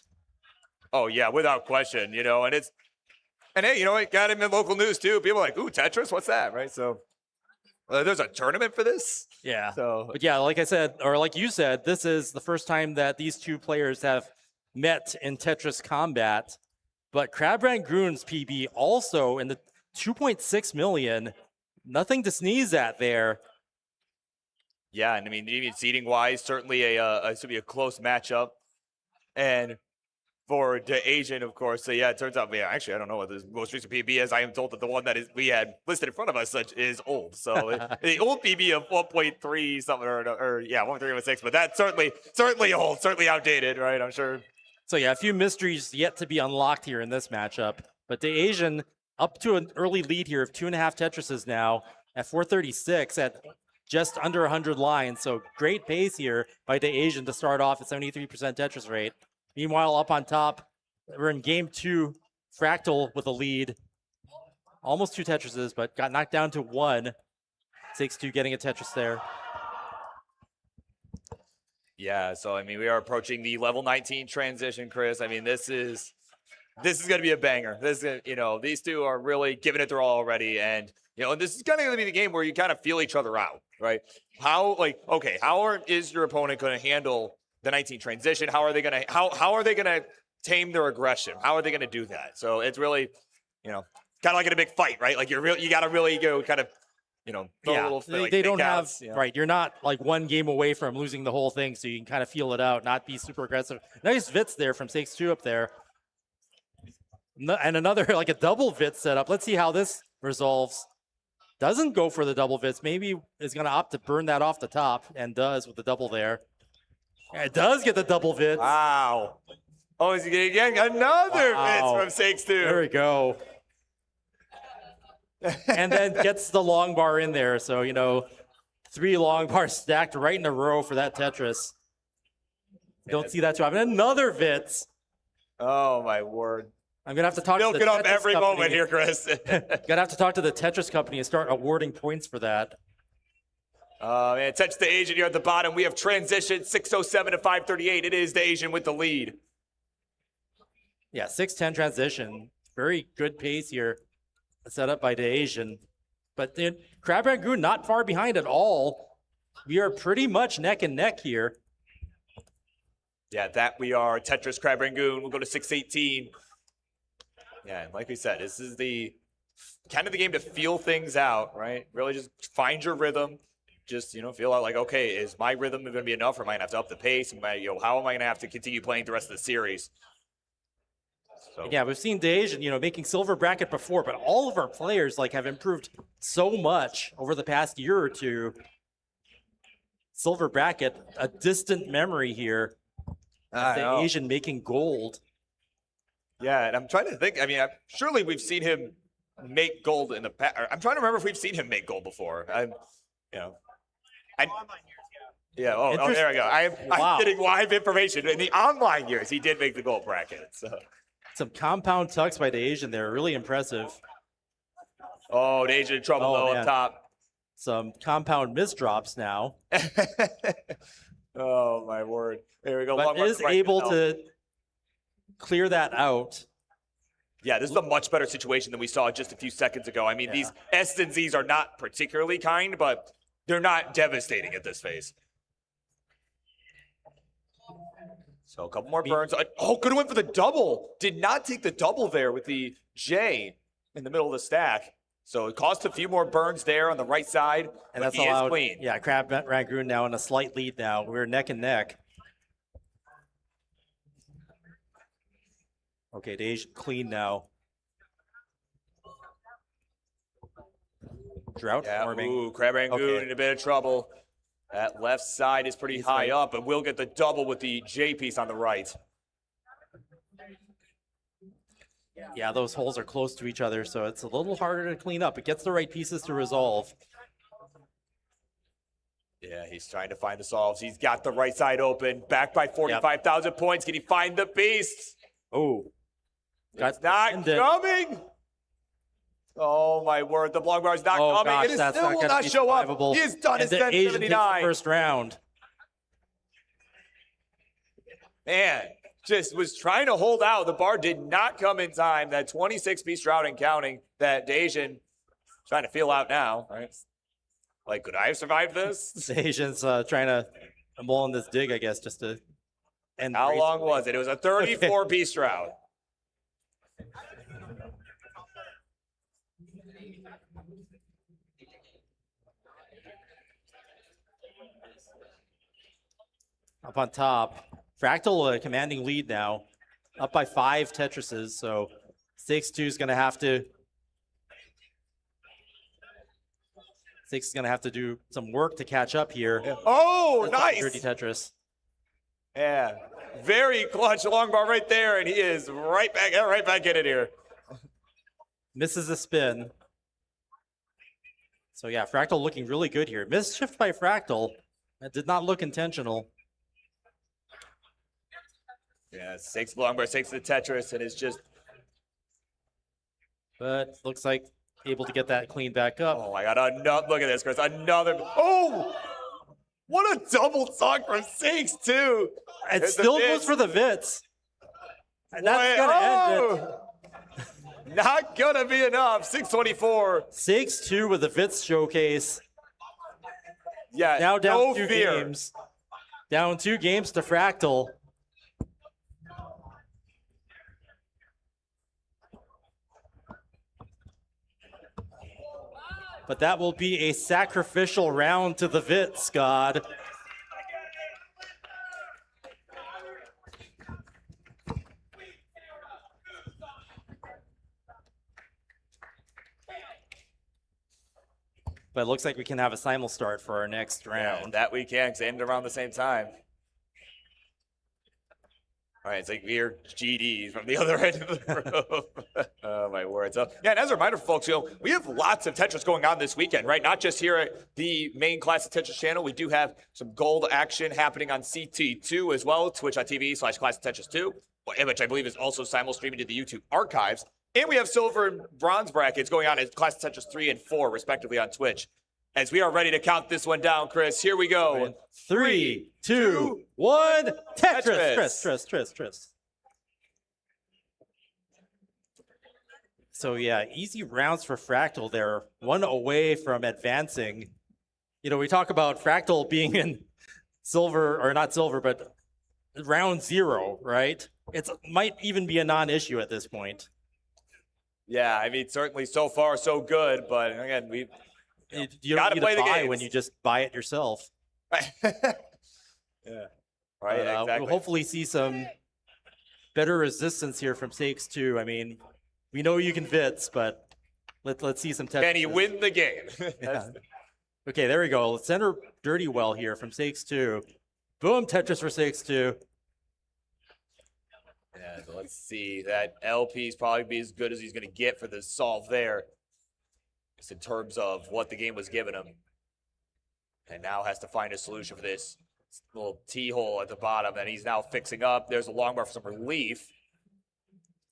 Oh, yeah, without question, and hey, it got him in local news, too. People are like, ooh, Tetris, what's that, right? So there's a tournament for this? Yeah. So, but yeah, like I said, or like you said, this is the first time that these two players have met in Tetris combat. But Crab Rangoon's PB also in the 2.6 million. Nothing to sneeze at there. Yeah, and even seeding-wise, certainly this would be a close matchup. And for DeAsian, of course, so yeah, it turns out, actually, I don't know what the most recent PB is. I am told that the one that we had listed in front of us is old. So the old PB of 1.3 something or 1.316, but that's certainly old, certainly outdated, right? I'm sure. So yeah, a few mysteries yet to be unlocked here in this matchup. But DeAsian up to an early lead here of 2.5 Tetrises now at 436 at just under 100 lines. So great pace here by DeAsian to start off at 73% Tetris rate. Meanwhile, up on top, we're in game 2. Fractal with a lead. Almost 2 Tetrises, but got knocked down to 1. 6-2 getting a Tetris there. Yeah, so we are approaching the level 19 transition, Chris. This is going to be a banger. This is, these two are really giving it their all already, and this is kind of going to be the game where you kind of feel each other out, right? Is your opponent going to handle the 19 transition? How are they going to tame their aggression? How are they going to do that? So it's really, kind of like in a big fight, right? Like you got to really go kind of, throw a little. They don't have right. You're not like one game away from losing the whole thing, so you can kind of feel it out, not be super aggressive. Nice Vits there from 6-2 up there. And another like a double Vits setup. Let's see how this resolves. Doesn't go for the double Vits. Maybe is going to opt to burn that off the top, and does with the double there. It does get the double Vits. Wow. Oh, is he getting another Vits from 6-2? There we go. And then gets the long bar in there. So, 3 long bars stacked right in a row for that Tetris. Don't see that too often. Another Vits. Oh, my word. I'm going to have to talk to the Milking up Tetris every company. moment here, Chris. Going to have to talk to the Tetris company and start awarding points for that. And touch the Asian here at the bottom. We have transition 607 to 538. It is the Asian with the lead. Yeah, 6-10 transition. Very good pace here set up by the Asian. But then Crab Rangoon not far behind at all. We are pretty much neck and neck here. Yeah, that we are. Tetris, Crab Rangoon. We'll go to 618. Yeah, like we said, this is the kind of the game to feel things out, right? Really just find your rhythm. Just, feel out like, okay, is my rhythm going to be enough, or am I going to have to up the pace? How am I going to have to continue playing the rest of the series? So. Yeah, we've seen Dejan, making silver bracket before, but all of our players have improved so much over the past year or two. Silver bracket, a distant memory here. The Asian making gold. Yeah, and I'm trying to think. Surely we've seen him make gold in the past. I'm trying to remember if we've seen him make gold before. Yeah. Oh, there we go. I'm getting live information. In the online years, he did make the gold bracket. So. Some compound tucks by the Asian there, really impressive. Oh, the Asian in trouble though up top. Some compound misdrops now. Oh my word! There we go. But is able to clear that out. Yeah, this is a much better situation than we saw just a few seconds ago. These S and Zs are not particularly kind, but they're not devastating at this phase. So a couple more burns. Oh, good one for the double. Did not take the double there with the J in the middle of the stack. So it cost a few more burns there on the right side. And that's allowed. Clean. Yeah, Crab Rangoon now in a slight lead now. We're neck and neck. Okay, Dejan clean now. Drought forming. Ooh, Crab Rangoon in a bit of trouble. That left side is pretty high up, but we'll get the double with the J piece on the right. Yeah, those holes are close to each other, so it's a little harder to clean up. It gets the right pieces to resolve. Yeah, he's trying to find the solves. He's got the right side open, back by 45,000 points. Can he find the beast? Oh. It's not coming. Oh my word, the long bar is not coming. Gosh, it still will not show up. He is done his 1079. First round. Man, just was trying to hold out. The bar did not come in time. That 26-piece drought and counting that Dejan trying to feel out now. Right? Like, could I have survived this? Dejan's trying to mull in this dig, I guess, just to end. How long was it? It was a 34-piece drought. Up on top, Fractal commanding lead now, up by 5 Tetrises, so 6-2 is going to have to. 6 is going to have to do some work to catch up here. Yeah. Oh, nice! 30 Tetris. Yeah, very clutch long bar right there, and he is right back in it here. Misses a spin. So yeah, Fractal looking really good here. Misshift by Fractal. That did not look intentional. Yeah, 6 long bar, 6 to the Tetris, and it's just. But looks like able to get that clean back up. Oh my God! Look at this, Chris. Another. Oh, what a double tuck from 6 too. It still goes for the Vits. And that's gonna end it. Not gonna be enough. 624. 6-2 with the Vits showcase. Yeah. Now down no 2 fear. games. Down 2 games to Fractal. But that will be a sacrificial round to the Vits, God. But it looks like we can have a simul start for our next round. Yeah, that we can, because they ended around the same time. All right, it's like we're GDs from the other end of the room. Oh, my word. So, yeah, and as a reminder for folks, we have lots of Tetris going on this weekend, right? Not just here at the main Classic Tetris channel. We do have some gold action happening on CT2 as well, twitch.tv/Classic Tetris 2, which I believe is also simul-streaming to the YouTube archives. And we have silver and bronze brackets going on at Classic Tetris 3 and 4, respectively, on Twitch. as we are ready to count this one down, Chris. Here we go. 3, 2, 1. Tetris. Tris. So yeah, easy rounds for Fractal there. One away from advancing. You know, we talk about Fractal being in silver, or not silver, but round 0, right? It might even be a non-issue at this point. Yeah, I mean, certainly so far so good, but again, you don't need to buy when you just buy it yourself. Yeah. Right, exactly. We'll hopefully see some better resistance here from Sakes too. I mean, we know you can Vitz, but let's see some Tetris. Can he win the game? Yeah. Okay, there we go. Center dirty well here from Sakes 2. Boom, Tetris for Sakes 2. Yeah, so let's see. That LP is probably be as good as he's going to get for the solve there. Just in terms of what the game was giving him. And now has to find a solution for this little T-hole at the bottom that he's now fixing up. There's a long bar for some relief.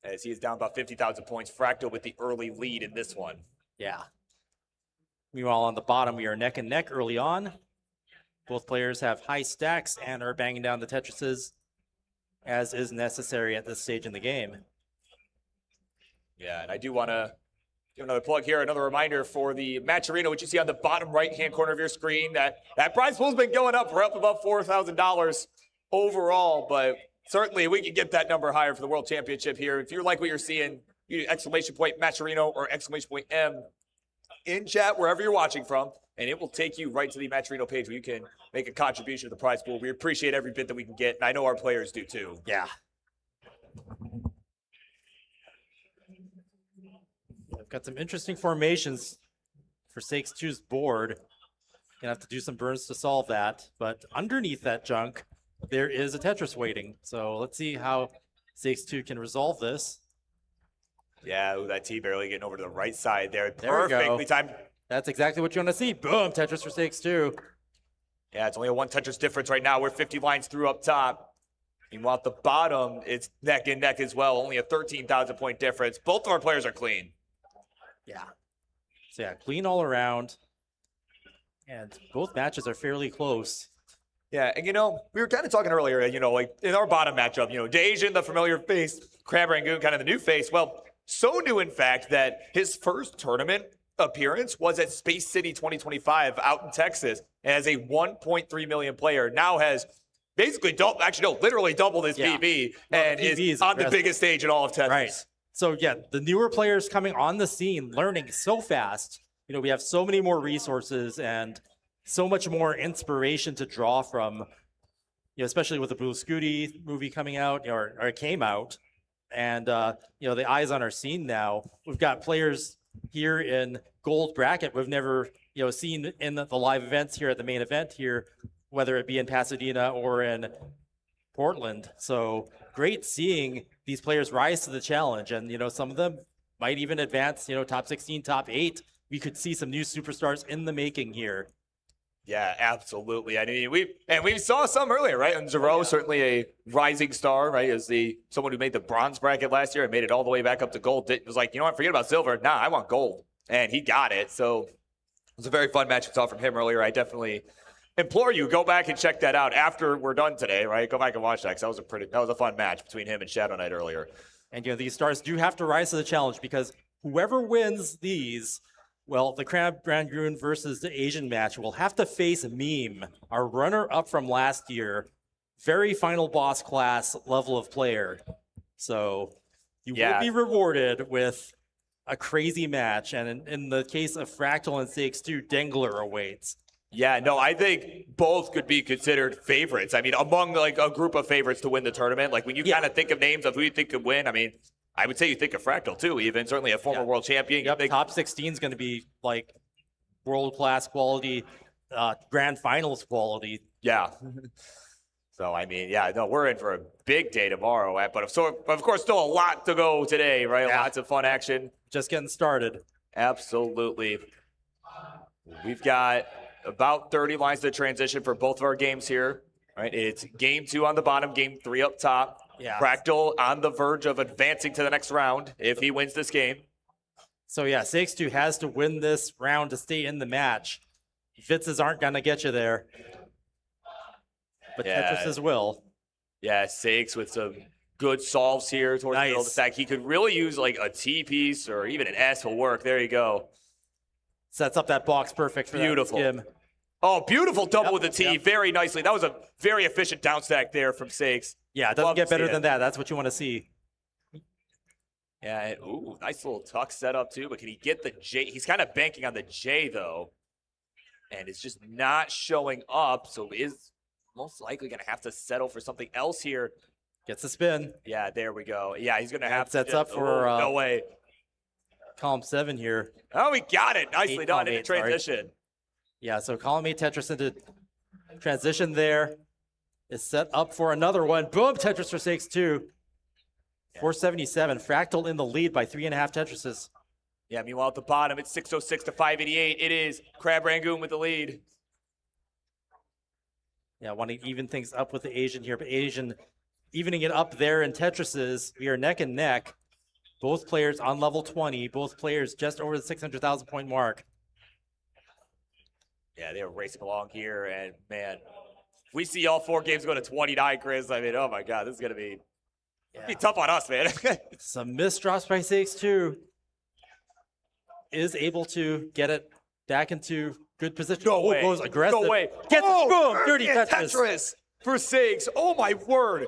As he is down about 50,000 points. Fractal with the early lead in this one. Yeah. Meanwhile, on the bottom, we are neck and neck early on. Both players have high stacks and are banging down the Tetrises, as is necessary at this stage in the game. Yeah, and I do want to give another plug here, another reminder for the Matcherino, which you see on the bottom right-hand corner of your screen. That prize pool's been going up. We're up above $4,000 overall, but certainly we can get that number higher for the World Championship here. If you like what you're seeing, you exclamation point Matcherino or exclamation point M in chat wherever you're watching from, and it will take you right to the Matcherino page where you can make a contribution to the prize pool. We appreciate every bit that we can get, and I know our players do too. Yeah. I've got some interesting formations for Sakes 2's board. Gonna have to do some burns to solve that, but underneath that junk, there is a Tetris waiting. So let's see how Sakes 2 can resolve this. Yeah, ooh, that T barely getting over to the right side there. There we go. Perfectly timed. That's exactly what you want to see. Boom, Tetris for Sakes 2. Yeah, it's only a 1 Tetris difference right now. We're 50 lines through up top. Meanwhile, at the bottom, it's neck and neck as well. Only a 13,000 point difference. Both of our players are clean. Yeah. So yeah, clean all around. And both matches are fairly close. Yeah, and you know, we were kind of talking earlier, you know, like in our bottom matchup, you know, Dejin, the familiar face, Crab Rangoon, kind of the new face. Well, so new, in fact, that his first tournament appearance was at Space City 2025 out in Texas as a 1.3 million player. Now has basically literally doubled his PB and is on the biggest stage in all of Tetris. Right. So yeah, the newer players coming on the scene, learning so fast. You know, we have so many more resources and so much more inspiration to draw from, you know, especially with the Blue Scooty movie coming out, or it came out. And, you know, the eyes on our scene now. We've got players here in gold bracket we've never, you know, seen in the live events here at the main event here, whether it be in Pasadena or in Portland. So great seeing these players rise to the challenge. And, you know, some of them might even advance, you know, top 16, top 8. We could see some new superstars in the making here. Yeah, absolutely. I mean, we saw some earlier, right? And Zero, certainly a rising star, right? As someone who made the bronze bracket last year and made it all the way back up to gold. It was like, you know what? Forget about silver. Nah, I want gold, and he got it. So it was a very fun match we saw from him earlier. I definitely implore you, go back and check that out after we're done today, right? Go back and watch that, because that was a fun match between him and Shadow Knight earlier. And you know, these stars do have to rise to the challenge, because whoever wins these, well, the Crab Rangoon versus the Asian match will have to face Meme, our runner-up from last year. Very final boss class level of player. So you will be rewarded with a crazy match. And in the case of Fractal and Sakes 2, Dengler awaits. Yeah, no, I think both could be considered favorites. I mean, among like a group of favorites to win the tournament, like when you kind of think of names of who you think could win, I mean, I would say you think of Fractal too, even certainly a former world champion. Yep, top 16 is going to be like world-class quality, grand finals quality. Yeah. So, I mean, yeah, no, we're in for a big day tomorrow. But of course, still a lot to go today, right? Yeah. Lots of fun action. Just getting started. Absolutely. We've got about 30 lines to transition for both of our games here. Right? It's game 2 on the bottom, game 3 up top. Yeah. Fractal on the verge of advancing to the next round if he wins this game. So yeah, Sakes 2 has to win this round to stay in the match. Vitzes aren't going to get you there. But Tetrises will. Yeah, Sakes with some good solves here towards the middle of the stack. He could really use like a T piece or even an S will work. There you go. Sets up that box perfect for Beautiful. that skim. Oh, beautiful double with the T. Very nicely. That was a very efficient down stack there from Sakes. Yeah, it doesn't get better than that. That's what you want to see. Yeah, and, ooh, nice little tuck setup too. But can he get the J? He's kind of banking on the J though. And it's just not showing up. So is most likely going to have to settle for something else here. Gets a spin. Yeah, there we go. Yeah, he's going to have sets to. up for no way. Column 7 here. Oh, we got it. Nicely done in the transition. Sorry. Yeah, so column 8 Tetris into transition there. Is set up for another one. Boom, Tetris for 6-2. 477. Fractal in the lead by 3.5 Tetrises. Yeah, meanwhile at the bottom, it's 606 to 588. It is Crab Rangoon with the lead. Yeah, wanting to even things up with the Asian here, but Asian evening it up there in Tetrises. We are neck and neck. Both players on level 20. Both players just over the 600,000 point mark. Yeah, they're racing along here, and man, if we see all 4 games go to 29, Chris, I mean, oh my God, this is going to be tough on us, man. Some missed drops by 6-2. Is able to get it back into good position. No way. Goes aggressive. No way. Gets it. Boom. Dirty Tetris. Tetris. For 6. Oh my word.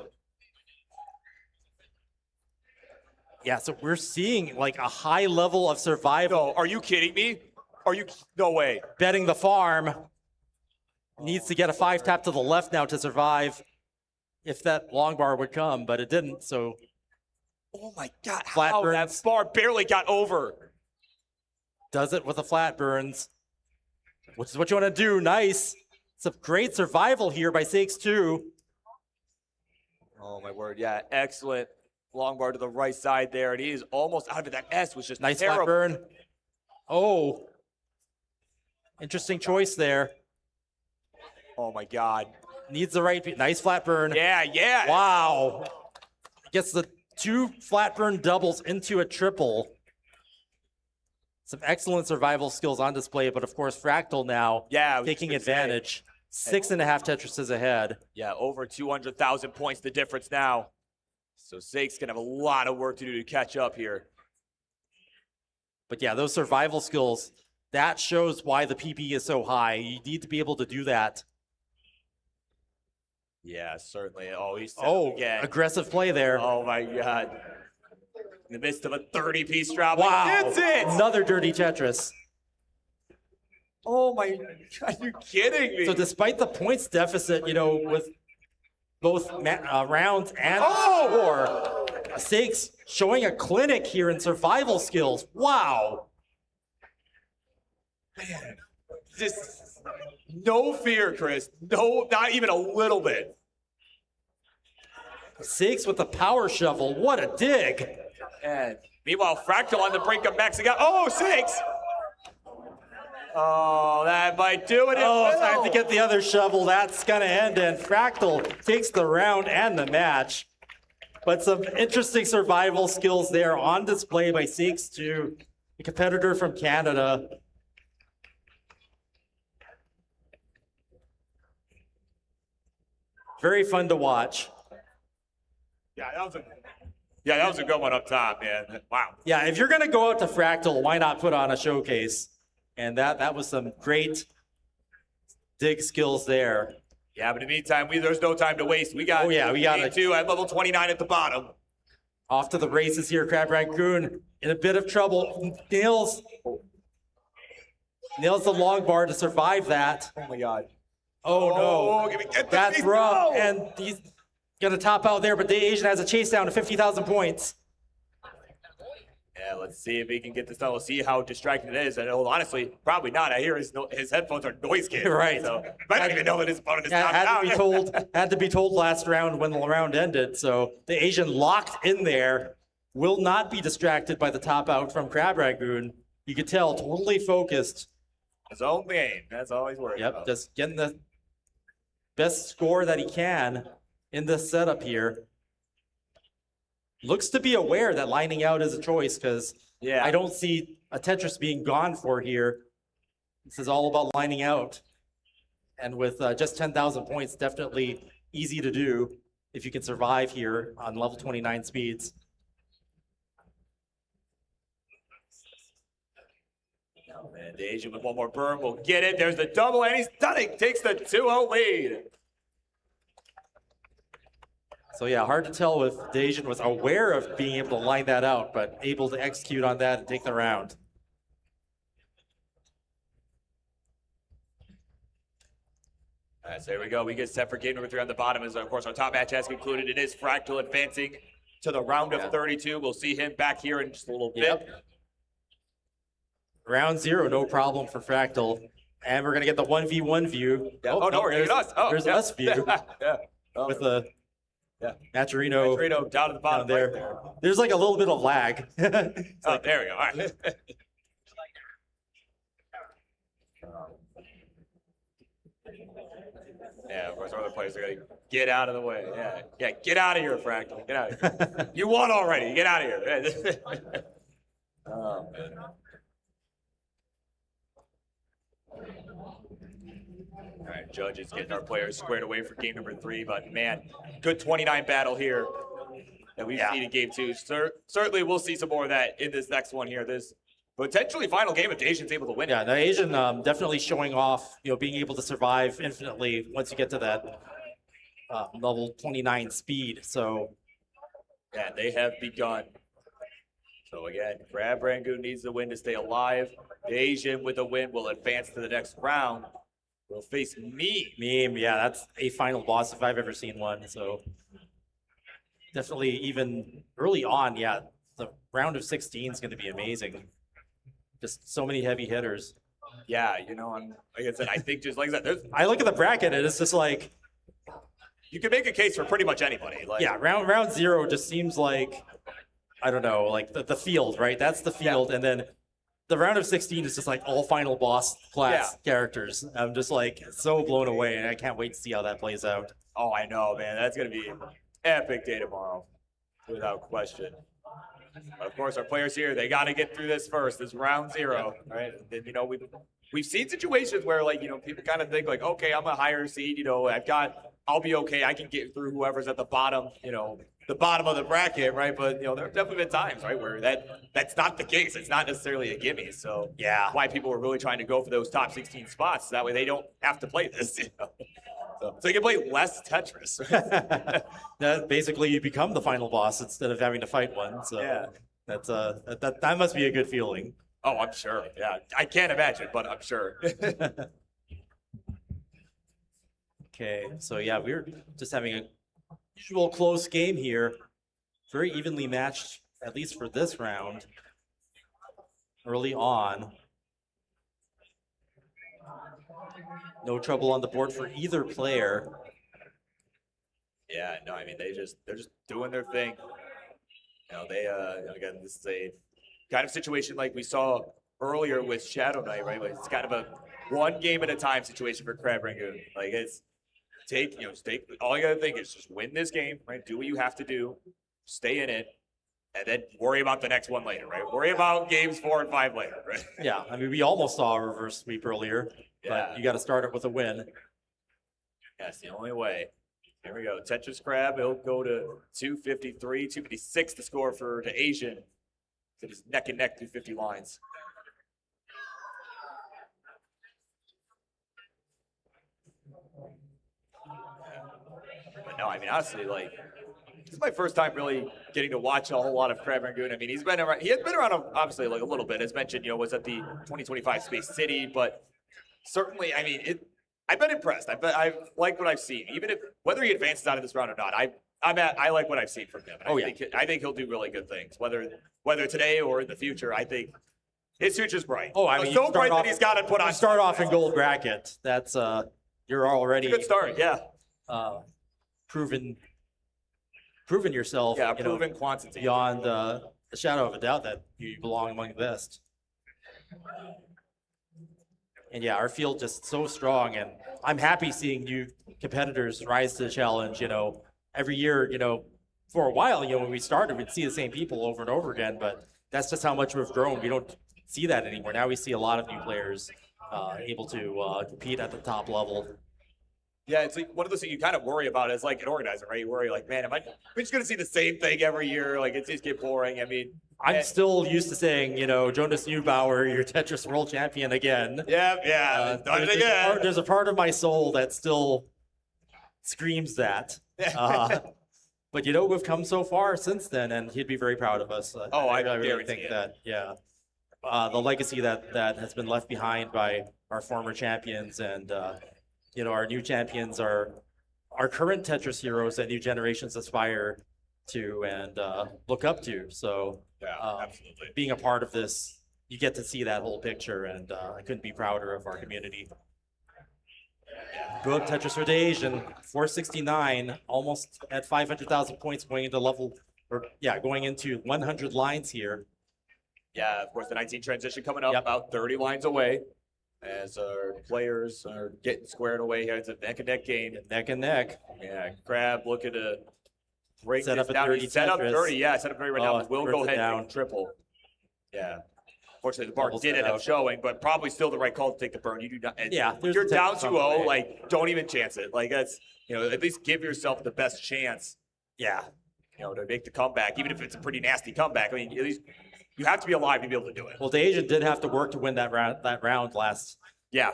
Yeah, so we're seeing like a high level of survival. No, are you kidding me? No way. Betting the farm. Needs to get a 5-tap to the left now to survive. If that long bar would come, but it didn't, so. Oh my God, Flat how burns. that bar barely got over. Does it with the flat burns, which is what you want to do. Nice. Some great survival here by 6-2. Oh my word, yeah, excellent. Long bar to the right side there, and he is almost out of it. That S was just Nice terrible. flat burn. Oh. Interesting choice there. Oh my God. Needs the right, nice flat burn. Yeah. Wow. Gets the 2 flat burn doubles into a triple. Some excellent survival skills on display, but of course Fractal now taking advantage. 6.5 Tetrises ahead. Yeah, over 200,000 points the difference now. So Sake's gonna have a lot of work to do to catch up here. But yeah, those survival skills, that shows why the PP is so high. You need to be able to do that. Yeah, certainly. Oh, he's again. Aggressive play there. Oh my God. In the midst of a 30-piece drop. Wow. That's it. Another dirty Tetris. Oh my God, are you kidding me? So despite the points deficit, you know, with both rounds and score, Sakes showing a clinic here in survival skills. Wow. Man, just no fear, Chris. No, not even a little bit. Sakes with the power shovel. What a dig. And meanwhile, Fractal on the brink of maxing out. Oh, 6. Oh, that might do it. Oh, time to get the other shovel. That's going to end, and Fractal takes the round and the match. But some interesting survival skills there on display by Sakes to a competitor from Canada. Very fun to watch. Yeah, that was a good one up top, man. Wow. Yeah, if you're going to go out to Fractal, why not put on a showcase? And that was some great dig skills there. Yeah, but in the meantime, there's no time to waste. We got it. 2 at level 29 at the bottom. Off to the races here, Crab Rangoon in a bit of trouble. Nails the long bar to survive that. Oh my God. Oh no, that's rough. No. And he's gonna top out there, but the Asian has a chase down to 50,000 points. Yeah, let's see if he can get this done. We'll see how distracting it is. And honestly, probably not. I hear his headphones are noise canceling. Right. So I don't even know that his opponent is knocked Had out. to be told last round when the round ended. So the Asian locked in there, will not be distracted by the top out from Crab Rangoon. You could tell, totally focused. His own game. That's all he's worried about. Yep, just getting the best score that he can in this setup here. Looks to be aware that lining out is a choice because I don't see a Tetris being gone for here. This is all about lining out. And with just 10,000 points, definitely easy to do if you can survive here on level 29 speeds. Oh, man, the Asian with one more burn will get it. There's the double, and he's done it. Takes the 2-0 lead. So yeah, hard to tell if the Asian was aware of being able to line that out, but able to execute on that and take the round. All right, so here we go. We get set for game number 3 on the bottom. As of course our top match has concluded. It is Fractal advancing to the round of 32. We'll see him back here in just a little bit. Round 0, no problem for Fractal. And we're going to get the 1v1 view. Yeah. Oh, no, we're getting us. Oh, there's us view. Yeah. Oh, with the Matcherino down at the bottom there. right there. There's like a little bit of lag. There we go. All right. Yeah, of course, our other players are going to get out of the way. Yeah, get out of here, Fractal. Get out of here. You won already. Get out of here. Oh, man. All right, judges getting our players squared away for game number 3, but man, good 29 battle here that we've seen in game 2. Certainly, we'll see some more of that in this next one here. This potentially final game if the Asian's able to win it. Yeah, the Asian definitely showing off, being able to survive infinitely once you get to that level 29 speed. So, yeah, they have begun. So again, Crab Rangoon needs the win to stay alive. The Asian with a win will advance to the next round. We'll face Meme, yeah, that's a final boss if I've ever seen one. So definitely even early on, yeah, the round of 16 is going to be amazing. Just so many heavy hitters. Yeah, like I said, I think just like that. I look at the bracket and it's just like you can make a case for pretty much anybody. Like, yeah, round 0 just seems like, I don't know, like the field, right? That's the field, and then the round of 16 is just like all final boss class characters. I'm just like so blown away, and I can't wait to see how that plays out. Oh, I know, man. That's gonna be an epic day tomorrow, without question. But of course, our players here, they got to get through this first. This round 0, right? And we've seen situations where people kind of think like, okay, I'm a higher seed. I'll be okay. I can get through whoever's at the bottom. The bottom of the bracket, right? But there have definitely been times, right, where that's not the case. It's not necessarily a gimme. So yeah, why people were really trying to go for those top 16 spots. That way they don't have to play this. So they can play less Tetris. That basically you become the final boss instead of having to fight one. So yeah, that's that must be a good feeling. Oh, I'm sure. Yeah, I can't imagine, but I'm sure. Okay, so yeah, we're just having a usual close game here. Very evenly matched, at least for this round. Early on. No trouble on the board for either player. Yeah, no, I mean they're just doing their thing. Again, this is a kind of situation like we saw earlier with Shadow Knight, right? Like it's kind of a one game at a time situation for Crab Rangoon. Like it's all you gotta think is just win this game, right? Do what you have to do, stay in it, and then worry about the next one later, right? Worry about games 4 and 5 later, right? Yeah, I mean we almost saw a reverse sweep earlier, but you got to start it with a win. That's the only way. Here we go. Tetris Crab, he'll go to 253, 256 to score for the Asian. So just neck and neck through 50 lines. But no, I mean, honestly, like, this is my first time really getting to watch a whole lot of Crab Rangoon. I mean, he has been around obviously like a little bit. As mentioned, was at the 2025 Space City, but certainly, I mean, I've been impressed. I've liked what I've seen. Even if whether he advances out of this round or not, I like what I've seen from him. And I think he'll do really good things. Whether today or in the future, I think his future's bright. Oh, I mean, so bright that he's got to put on. Start off in gold bracket. That's you're already it's a good start. Yeah. Proven yourself. Yeah, proven quantity beyond a shadow of a doubt that you belong among the best. And yeah, our field just so strong, and I'm happy seeing new competitors rise to the challenge. Every year, for a while, when we started, we'd see the same people over and over again, but that's just how much we've grown. We don't see that anymore. Now we see a lot of new players able to compete at the top level. Yeah, it's like one of those things you kind of worry about as like an organizer, right? You worry like, man, am I just going to see the same thing every year? Like, it's just get boring. I mean, I'm still used to saying, Jonas Neubauer, your Tetris world champion again. Yeah, done it again. There's a part of my soul that still screams that. But we've come so far since then, and he'd be very proud of us. I really think that, the legacy that has been left behind by our former champions and our new champions are our current Tetris heroes that new generations aspire to and look up to. So absolutely. Being a part of this, you get to see that whole picture, and I couldn't be prouder of our community. Good Tetris for Asian, 469, almost at 500,000 points going into going into 100 lines here. Yeah, of course, the 19 transition coming up, about 30 lines away. As our players are getting squared away here, it's a neck-and-neck game. Neck and neck. Yeah, Crab looking to break Set this up a down. 30 He set up Tetris. 30, set up 30 right now. We'll go burns it ahead down. and triple. Yeah. Fortunately, the bar Double did set end up out. showing, but probably still the right call to take the burn. You do not. Yeah, there's you're a down Tetris on the 2-0. way. Like, don't even chance it. Like, that's, at least give yourself the best chance. Yeah. To make the comeback, even if it's a pretty nasty comeback. I mean, at least you have to be alive to be able to do it. Well, the Asian did have to work to win that round last. Yeah.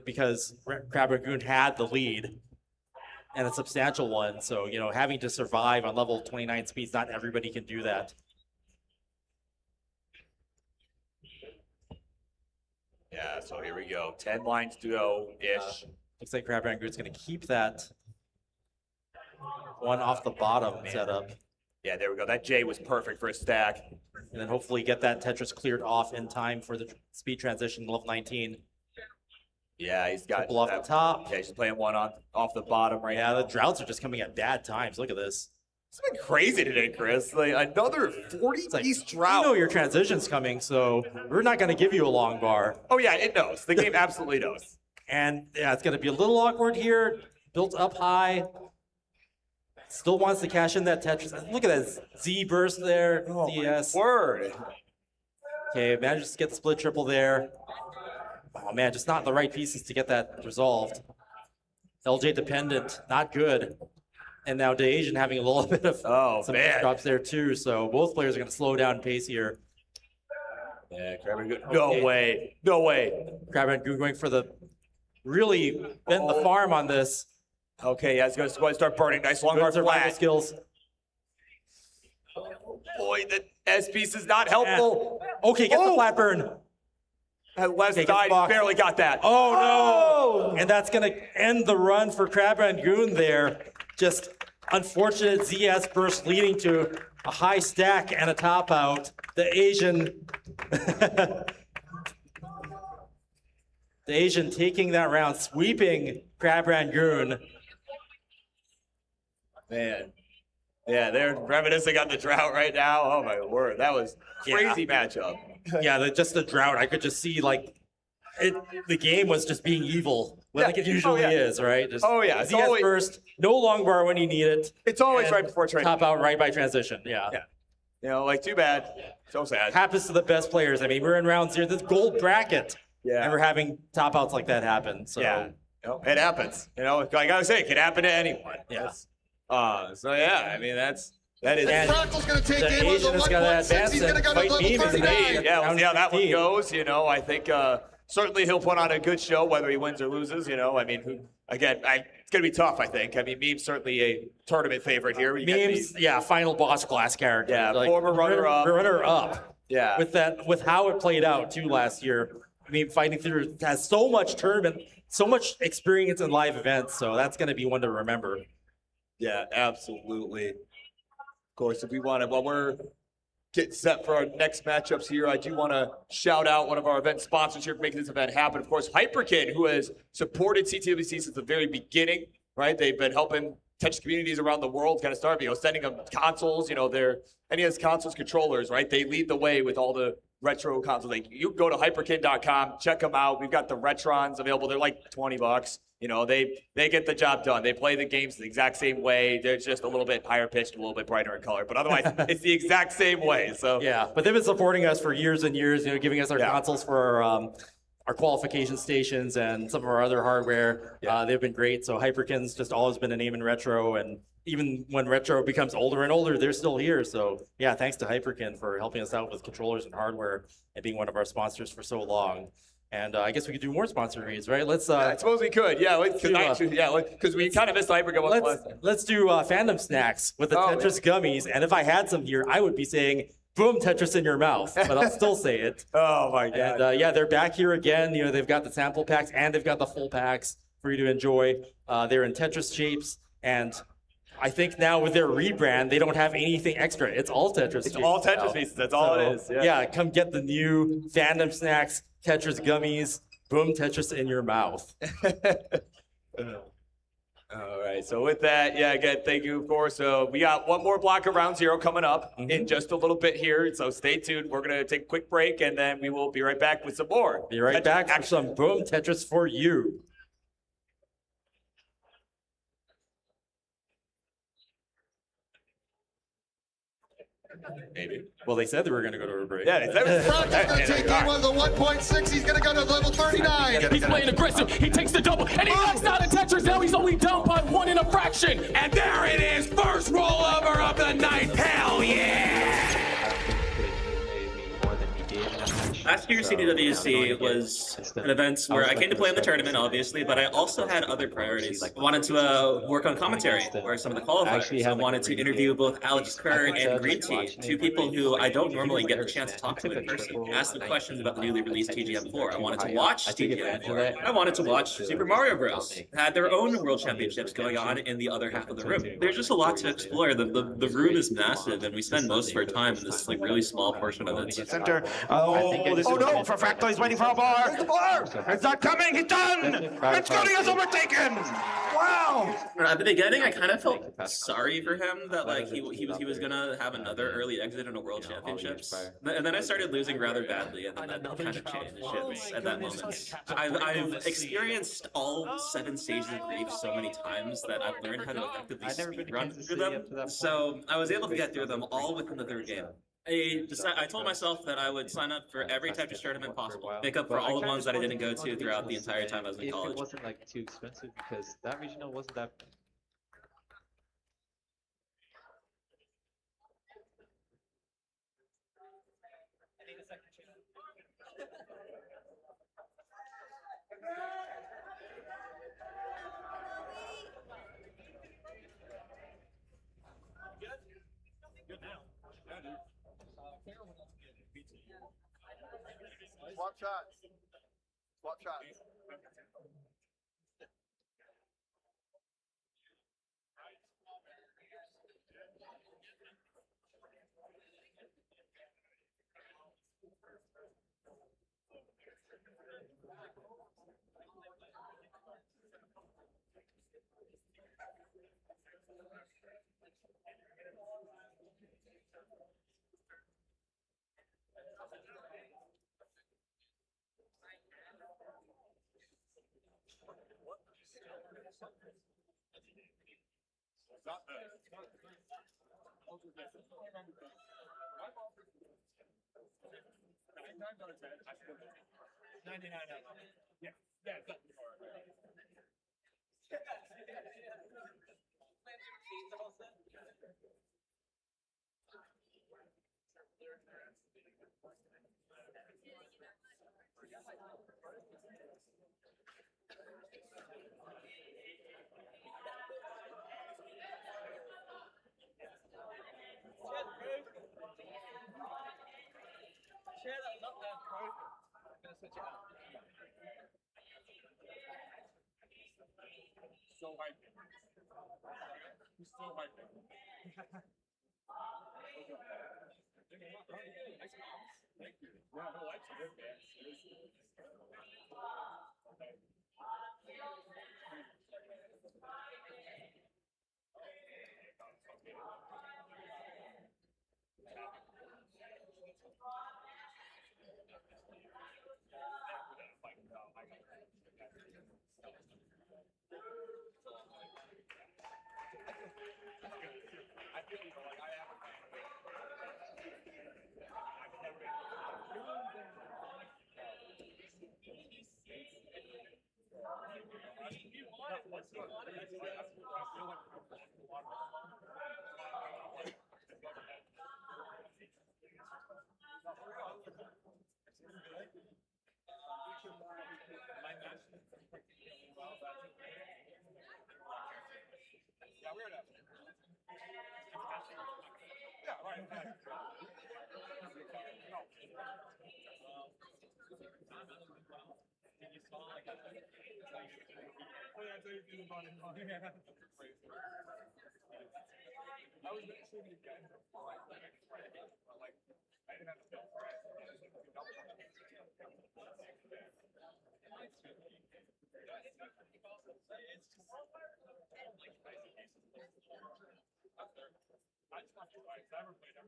Because Crab Ragoon had the lead, and a substantial one. So, having to survive on level 29 speeds, not everybody can do that. Yeah, so here we go. 10 lines to go-ish. Looks like Crab Ragoon's going to keep that one off the bottom setup. Yeah, there we go. That J was perfect for a stack. And then hopefully get that Tetris cleared off in time for the speed transition level 19. Yeah, he's got Triple off the top. Yeah, he's playing one off the bottom right now. Yeah, the droughts are just coming at bad times. Look at this. It's been crazy today, Chris. Like another 40-piece drought. You know your transition's coming, so we're not going to give you a long bar. Oh yeah, it knows. The game absolutely knows. And yeah, it's going to be a little awkward here. Built up high. Still wants to cash in that Tetris. Look at that Z burst there. ZS. Word. Okay, manages to get the split triple there. Oh man, just not the right pieces to get that resolved. LJ dependent, not good. And now DeAsian having a little bit of some drops there too. So both players are going to slow down pace here. Yeah, Crab Ragoon. No way. No way. Crab Ragoon going for the really bend the farm on this. Okay, yeah, it's going to start burning. Nice long hard survival flat. skills. Boy, the S piece is not helpful. Okay, get the flat burn. Left side barely got that. Oh no! And that's going to end the run for Crab Ragoon there. Just unfortunate ZS burst leading to a high stack and a top out. The Asian taking that round, sweeping Crab Ragoon. Man. Yeah, they're reminiscing on the drought right now. Oh my word, that was crazy matchup. Yeah, just the drought. I could just see the game was just being evil, like it usually is, right? Just It's ZS always, burst, no long bar when you need it. It's always and right before transition. Top out right by transition. Yeah. Too bad. So sad. Happens to the best players. I mean, we're in round 0, this gold bracket. Yeah. And we're having top outs like that happen. So it happens. I gotta say, it can happen to anyone. Yes. I mean that is. Fractal's going to take the game on the Asian is gonna 1.6. advance He's going to and go to fight level Meme in the 39. Yeah, we'll see how that one 15. goes. I think certainly he'll put on a good show, whether he wins or loses. I mean, it's going to be tough, I think. I mean, Meme's certainly a tournament favorite here. Memes, final boss class character. Yeah, former runner-up. Runner-up. Yeah. With how it played out too last year. I mean, fighting through has so much tournament, so much experience in live events. So that's going to be one to remember. Yeah, absolutely. Of course, if we want to, while we're getting set for our next matchups here, I do want to shout out one of our event sponsors here for making this event happen. Of course, Hyperkin, who has supported CTWC since the very beginning, right? They've been helping Tetris communities around the world kind of start, sending them consoles, their NES consoles, controllers, right? They lead the way with all the retro consoles. Like, you go to hyperkin.com, check them out. We've got the Retrons available. They're like $20. They get the job done. They play the games the exact same way. They're just a little bit higher pitched, a little bit brighter in color, but otherwise it's the exact same way. So yeah, but they've been supporting us for years and years. Giving us our consoles for our qualification stations and some of our other hardware. They've been great. So Hyperkin's just always been a name in retro, and even when retro becomes older and older, they're still here. So yeah, thanks to Hyperkin for helping us out with controllers and hardware and being one of our sponsors for so long. And I guess we could do more sponsor reads, right? Let's. I suppose we could. Yeah, because we kind of missed Hyperkin. Let's do fandom snacks with the Tetris gummies. And if I had some here, I would be saying, "Boom, Tetris in your mouth," but I'll still say it. Oh my God! And yeah, they're back here again. You know, they've got the sample packs and they've got the full packs for you to enjoy. They're in Tetris shapes, and I think now with their rebrand, they don't have anything extra. It's all Tetris. It's all Tetris pieces. That's all it is. Yeah, come get the new fandom snacks, Tetris gummies. Boom, Tetris in your mouth. All right. So with that, yeah, again, thank you, of course. We got one more block of round zero coming up in just a little bit here. So stay tuned. We're going to take a quick break, and then we will be right back with some more. Be right back for some Boom Tetris for you. Maybe. Well, they said they were going to go to a break. Yeah, they said Fractal's going to take game one of the 1.6. He's going to go to level 39. He's playing aggressive. He takes the double, and he knocks out a Tetris. Now he's only down by 1 in a fraction. And there it is, first rollover of the night. Hell yeah! Last year's CTWC was an event where I came to play in the tournament, obviously, but I also had other priorities. I wanted to work on commentary or some of the qualifiers. I wanted to interview both Alex Kerr and Green Tea, two people who I don't normally get the chance to talk to in person. Ask them questions about the newly released TGM4. I wanted to watch TGM4. I wanted to watch Super Mario Bros. Had their own World Championships going on in the other half of the room. There's just a lot to explore. The room is massive, and we spend most of our time in this really small portion of it. Center. Oh no, for Fractal, he's waiting for a bar. Where's the bar? It's not coming, he's done! Matcherino is overtaken! Wow! At the beginning, I kind of felt sorry for him that he was gonna have another early exit in a World Championships, and then I started losing rather badly, and then that kind of changed at that moment. I've experienced all 7 stages of grief so many times that I've learned how to effectively speedrun through them. So I was able to get through them all within the 3rd game. I told myself that I would sign up for every Tetris tournament possible, make up for all the ones that I didn't go to throughout the entire time I was in college. It wasn't like too expensive because that regional wasn't that. Swap shots. Swap shots. So hyped. He's so hyped. Thank you. Yeah, her lights are good, man. I was really shooting these guys before I like I didn't have to feel for it. I just want to play. I never played them.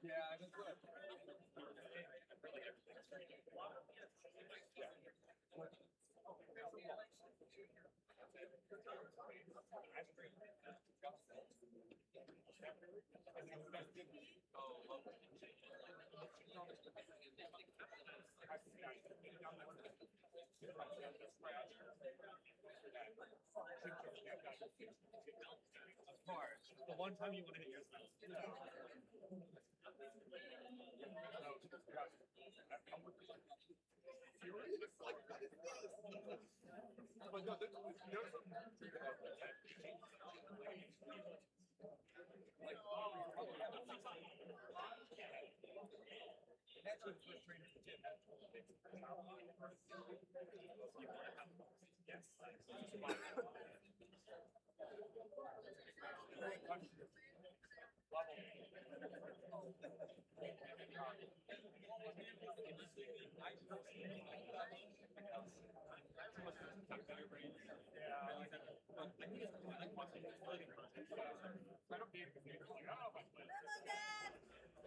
Yeah, I just would. The one time you want to hit yourself.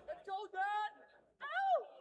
Let's go, Dad! Ow!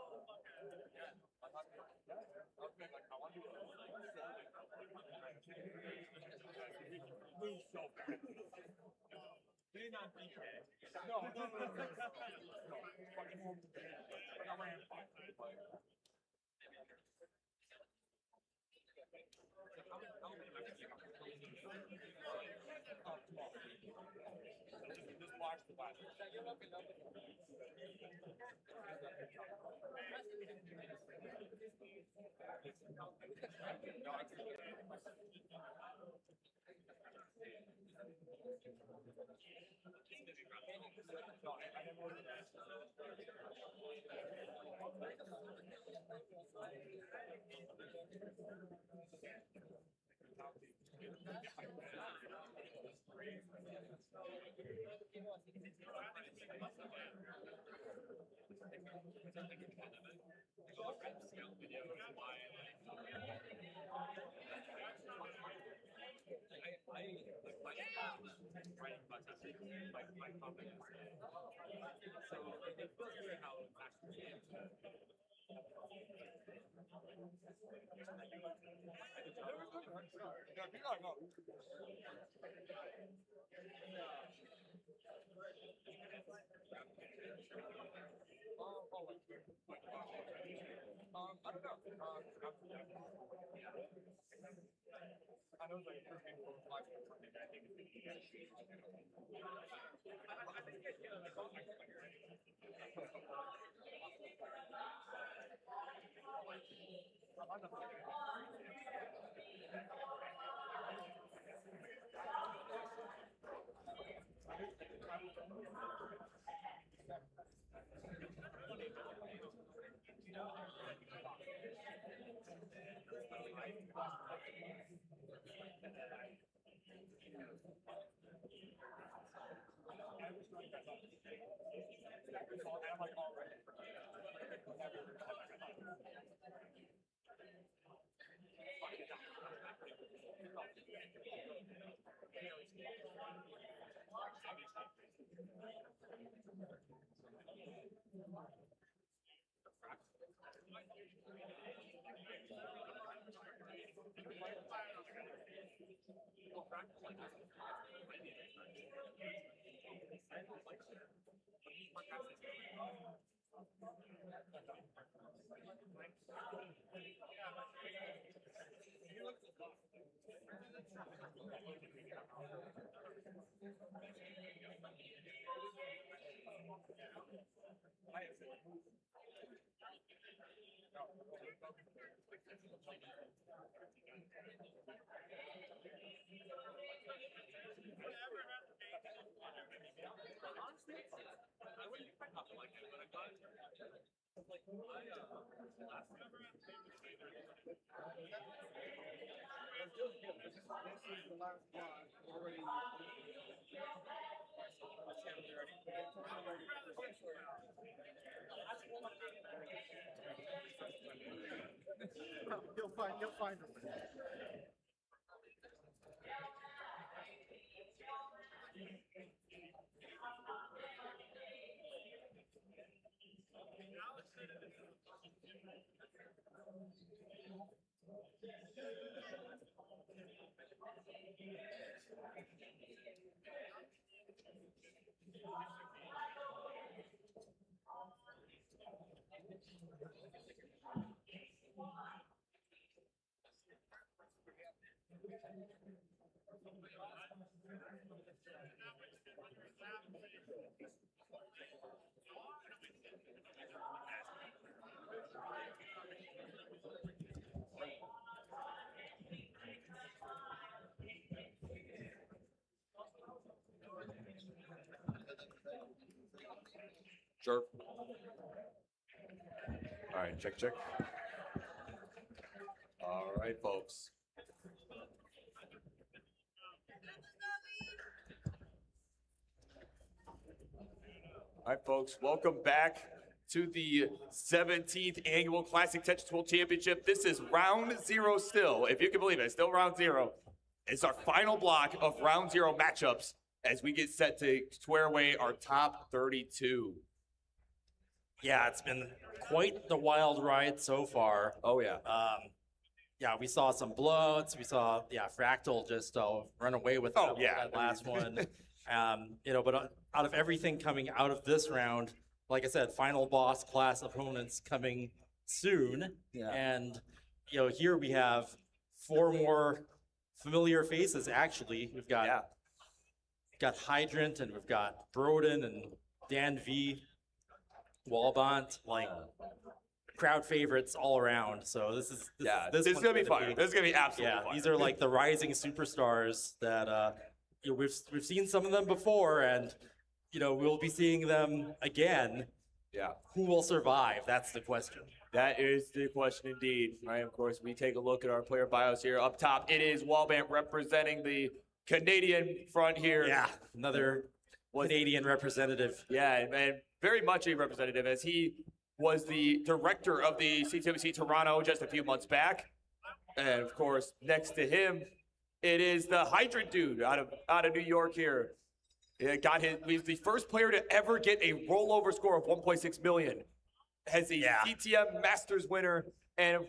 You'll find them. Sure. All right, check. All right, folks. All right, folks, welcome back to the 17th Annual Classic Tetris World Championship. This is round 0 still, if you can believe it, still round 0. It's our final block of round 0 matchups as we get set to square away our top 32. Yeah, it's been quite the wild ride so far. Oh, yeah. Yeah, we saw some blowouts. We saw, Fractal just run away with that last one. But out of everything coming out of this round, like I said, final boss class opponents coming soon. Yeah. And, here we have 4 more familiar faces, actually. We've got Hydrant, and we've got Broden and Dan V, Walbont, crowd favorites all around. So this is gonna be fun. This is gonna be absolutely fun. These are like the rising superstars that we've seen some of them before, and we'll be seeing them again. Yeah. Who will survive? That's the question. That is the question indeed. Right. Of course, we take a look at our player bios here. Up top, it is Walbant representing the Canadian front here. Yeah, another Canadian representative. Yeah, and very much a representative, as he was the director of the CTWC Toronto just a few months back. And of course, next to him, it is the Hydrant dude out of New York here. He's the first player to ever get a rollover score of 1.6 million. As a CTM Masters winner, and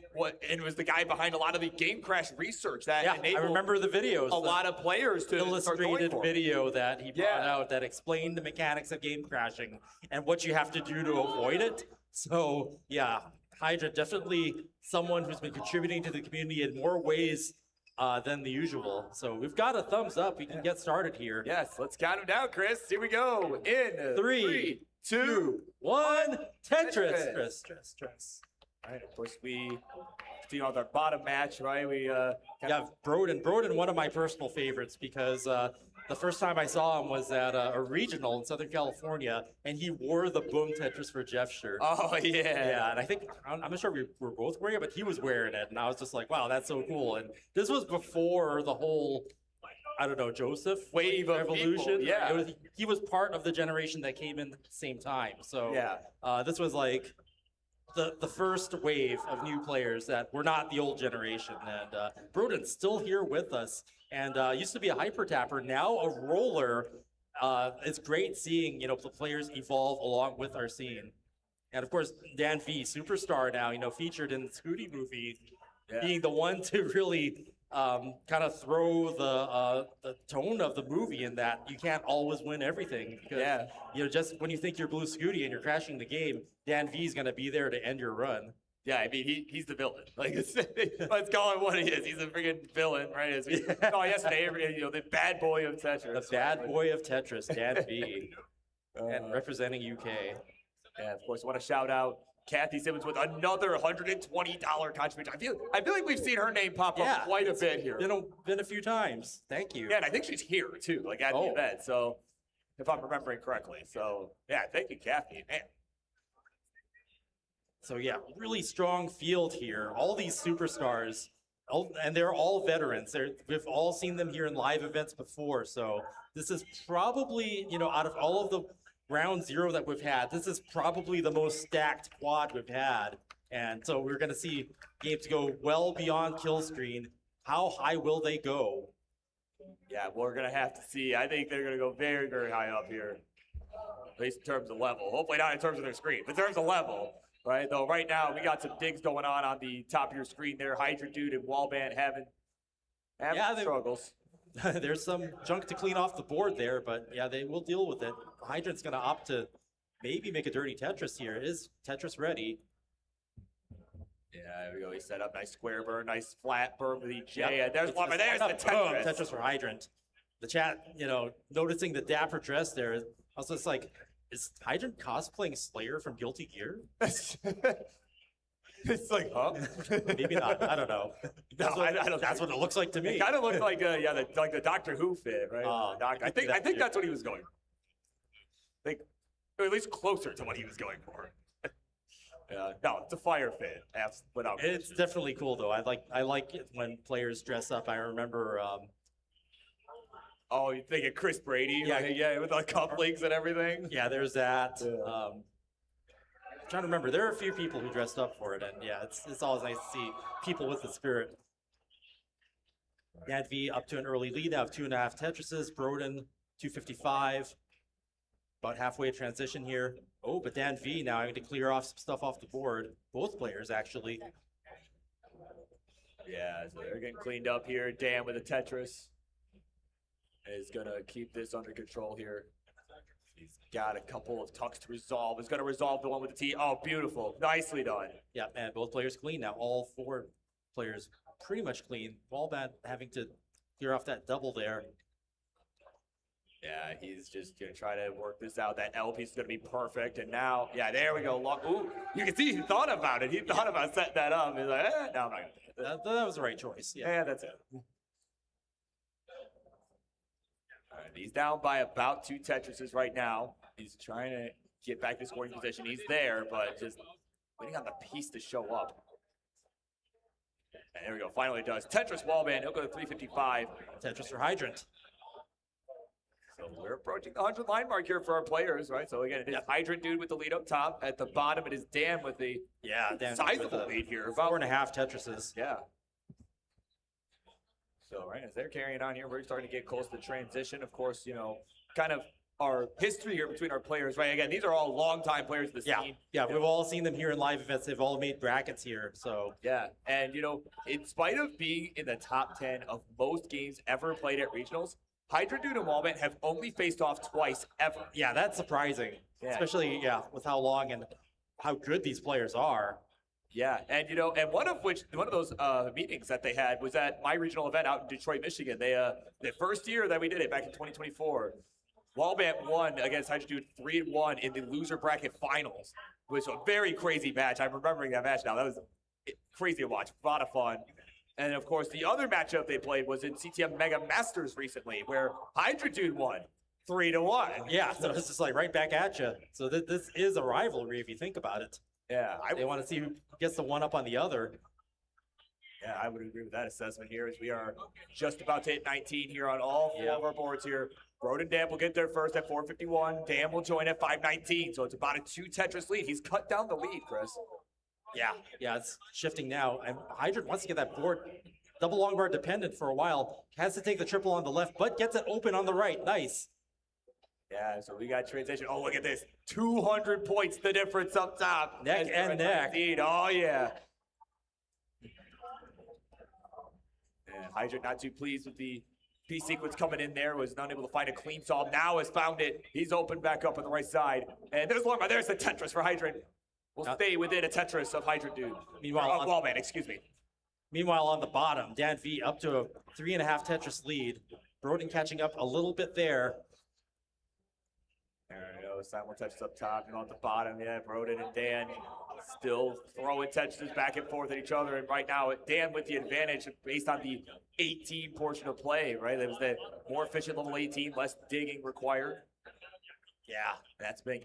was the guy behind a lot of the game crash research that enabled I remember the videos. A lot of players to illustrated video that he brought out that explained the mechanics of game crashing and what you have to do to avoid it. So Hydra definitely someone who's been contributing to the community in more ways than the usual. So we've got a thumbs up. We can get started here. Yes, let's count them down, Chris. Here we go. In 3, 2, 1. Tetris. All right, of course, we see on our bottom match, right? We Broden, one of my personal favorites, because the first time I saw him was at a regional in Southern California, and he wore the Boom Tetris for Jeff shirt. Oh, yeah. Yeah, and I think, I'm not sure we were both wearing it, but he was wearing it, and I was just like, wow, that's so cool. And this was before the whole, Joseph wave of revolution. People, yeah. He was part of the generation that came in at the same time. So this was like the first wave of new players that were not the old generation. And Broden's still here with us, and used to be a hyper tapper, now a roller. It's great seeing the players evolve along with our scene. And of course, Dan V, superstar now, featured in the Scooty movie, being the one to really kind of throw the tone of the movie, in that you can't always win everything. Because, just when you think you're Blue Scooty and you're crashing the game, Dan V is going to be there to end your run. Yeah, I mean, he's the villain. Let's call him what he is. He's a freaking villain, right? As we saw yesterday, the bad boy of Tetris. The bad boy of Tetris, Dan V, and representing UK. And of course, I want to shout out Kathy Simmons with another $120 contribution. I feel like we've seen her name pop up quite a bit here. Been a few times. Thank you. Yeah, and I think she's here too, at the event. So, if I'm remembering correctly. So, yeah, thank you, Kathy. Man, So yeah, really strong field here. All these superstars, and they're all veterans. We've all seen them here in live events before. So this is probably, out of all of the round zero that we've had, this is probably the most stacked quad we've had. And so we're going to see games go well beyond kill screen. How high will they go? Yeah, we're going to have to see. I think they're going to go very, very high up here, at least in terms of level. Hopefully not in terms of their screen, but in terms of level, right? Though right now we got some digs going on the top of your screen there. Hydra Dude and Wallband having struggles. There's some junk to clean off the board there, but yeah, they will deal with it. Hydrant's going to opt to maybe make a dirty Tetris here. Is Tetris ready? Yeah, there we go. He set up nice square burn, nice flat burn with the J. Yep. There's one, there's the Tetris. Tetris for Hydrant. The chat, noticing the dapper dress there. I was just like, is Hydrant cosplaying Slayer from Guilty Gear? It's like, huh? Maybe not. I don't know. That's what it looks like to me. It kind of looked like, the Doctor Who fit, right? I think that's what he was going for. Or at least closer to what he was going for. No, it's a fire fit. It's definitely cool though. I like it when players dress up. I remember. Oh, you thinking Chris Brady? Yeah, with the cufflinks and everything. Yeah, there's that. I'm trying to remember. There are a few people who dressed up for it, and yeah, it's always nice to see people with the spirit. Dan V up to an early lead now of 2.5 Tetrises. Broden 255. About halfway transition here. Oh, but Dan V now having to clear off some stuff off the board. Both players actually. Yeah, so they're getting cleaned up here. Dan with a Tetris is gonna keep this under control here. He's got a couple of tucks to resolve. He's gonna resolve the one with the T. Oh, beautiful. Nicely done. Yeah, and both players clean now. All 4 players pretty much clean. Wallband having to clear off that double there. Yeah, he's just going to try to work this out. That L piece is going to be perfect. And now, yeah, there we go. Ooh, you can see he thought about it. He thought about setting that up. He's like, no, I'm not going to do that. That was the right choice. Yeah, that's it. All right, he's down by about 2 Tetrises right now. He's trying to get back to scoring position. He's there, but just waiting on the piece to show up. And there we go. Finally it does. Tetris Wallband. He'll go to 355. Tetris for Hydrant. So we're approaching the 100 line mark here for our players, right? So again, it is Hydrant Dude with the lead up top. At the bottom, it is Dan with the sizable lead here. About 4.5 Tetrises. Yeah. So right as they're carrying on here, we're starting to get close to the transition. Of course, kind of our history here between our players, right? Again, these are all longtime players of the scene. Yeah, we've all seen them here in live events. They've all made brackets here, so. Yeah, and in spite of being in the top 10 of most games ever played at regionals, Hydra Dude and Wallband have only faced off twice ever. Yeah, that's surprising. Yeah. Especially, with how long and how good these players are. Yeah, and and one of those meetings that they had was at my regional event out in Detroit, Michigan. They the first year that we did it back in 2024, Wallband won against Hydra Dude 3-1 in the loser bracket finals. It was a very crazy match. I'm remembering that match now. That was crazy to watch. A lot of fun. And of course, the other matchup they played was in CTM Mega Masters recently, where Hydra Dude won 3-1. Yeah, so it's just like right back at you. So this is a rivalry if you think about it. Yeah, they want to see who gets the one up on the other. Yeah, I would agree with that assessment here as we are just about to hit 19 here on all 4 of our boards here. Broden and Dan will get there first at 451. Dan will join at 519, so it's about a 2 Tetris lead. He's cut down the lead, Chris. Yeah, it's shifting now. And Hydrant wants to get that board double long bar dependent for a while. Has to take the triple on the left, but gets it open on the right. Nice. Yeah, so we got transition. Oh, look at this. 200 points the difference up top. Neck and neck. Oh, yeah. And Hydrant not too pleased with the P sequence coming in there. Was not able to find a clean solve. Now has found it. He's opened back up on the right side. And there's Lorma. There's the Tetris for Hydrant. We'll stay within a Tetris of Hydrant Dude. Meanwhile, Wallband, excuse me. Meanwhile, on the bottom, Dan V up to a 3.5 Tetris lead. Broden catching up a little bit there. There we go. Simon touches up top and on the bottom. Yeah, Broden and Dan still throwing Tetris back and forth at each other. And right now, Dan with the advantage based on the 18 portion of play, right? That was the more efficient level 18, less digging required. Yeah, that's been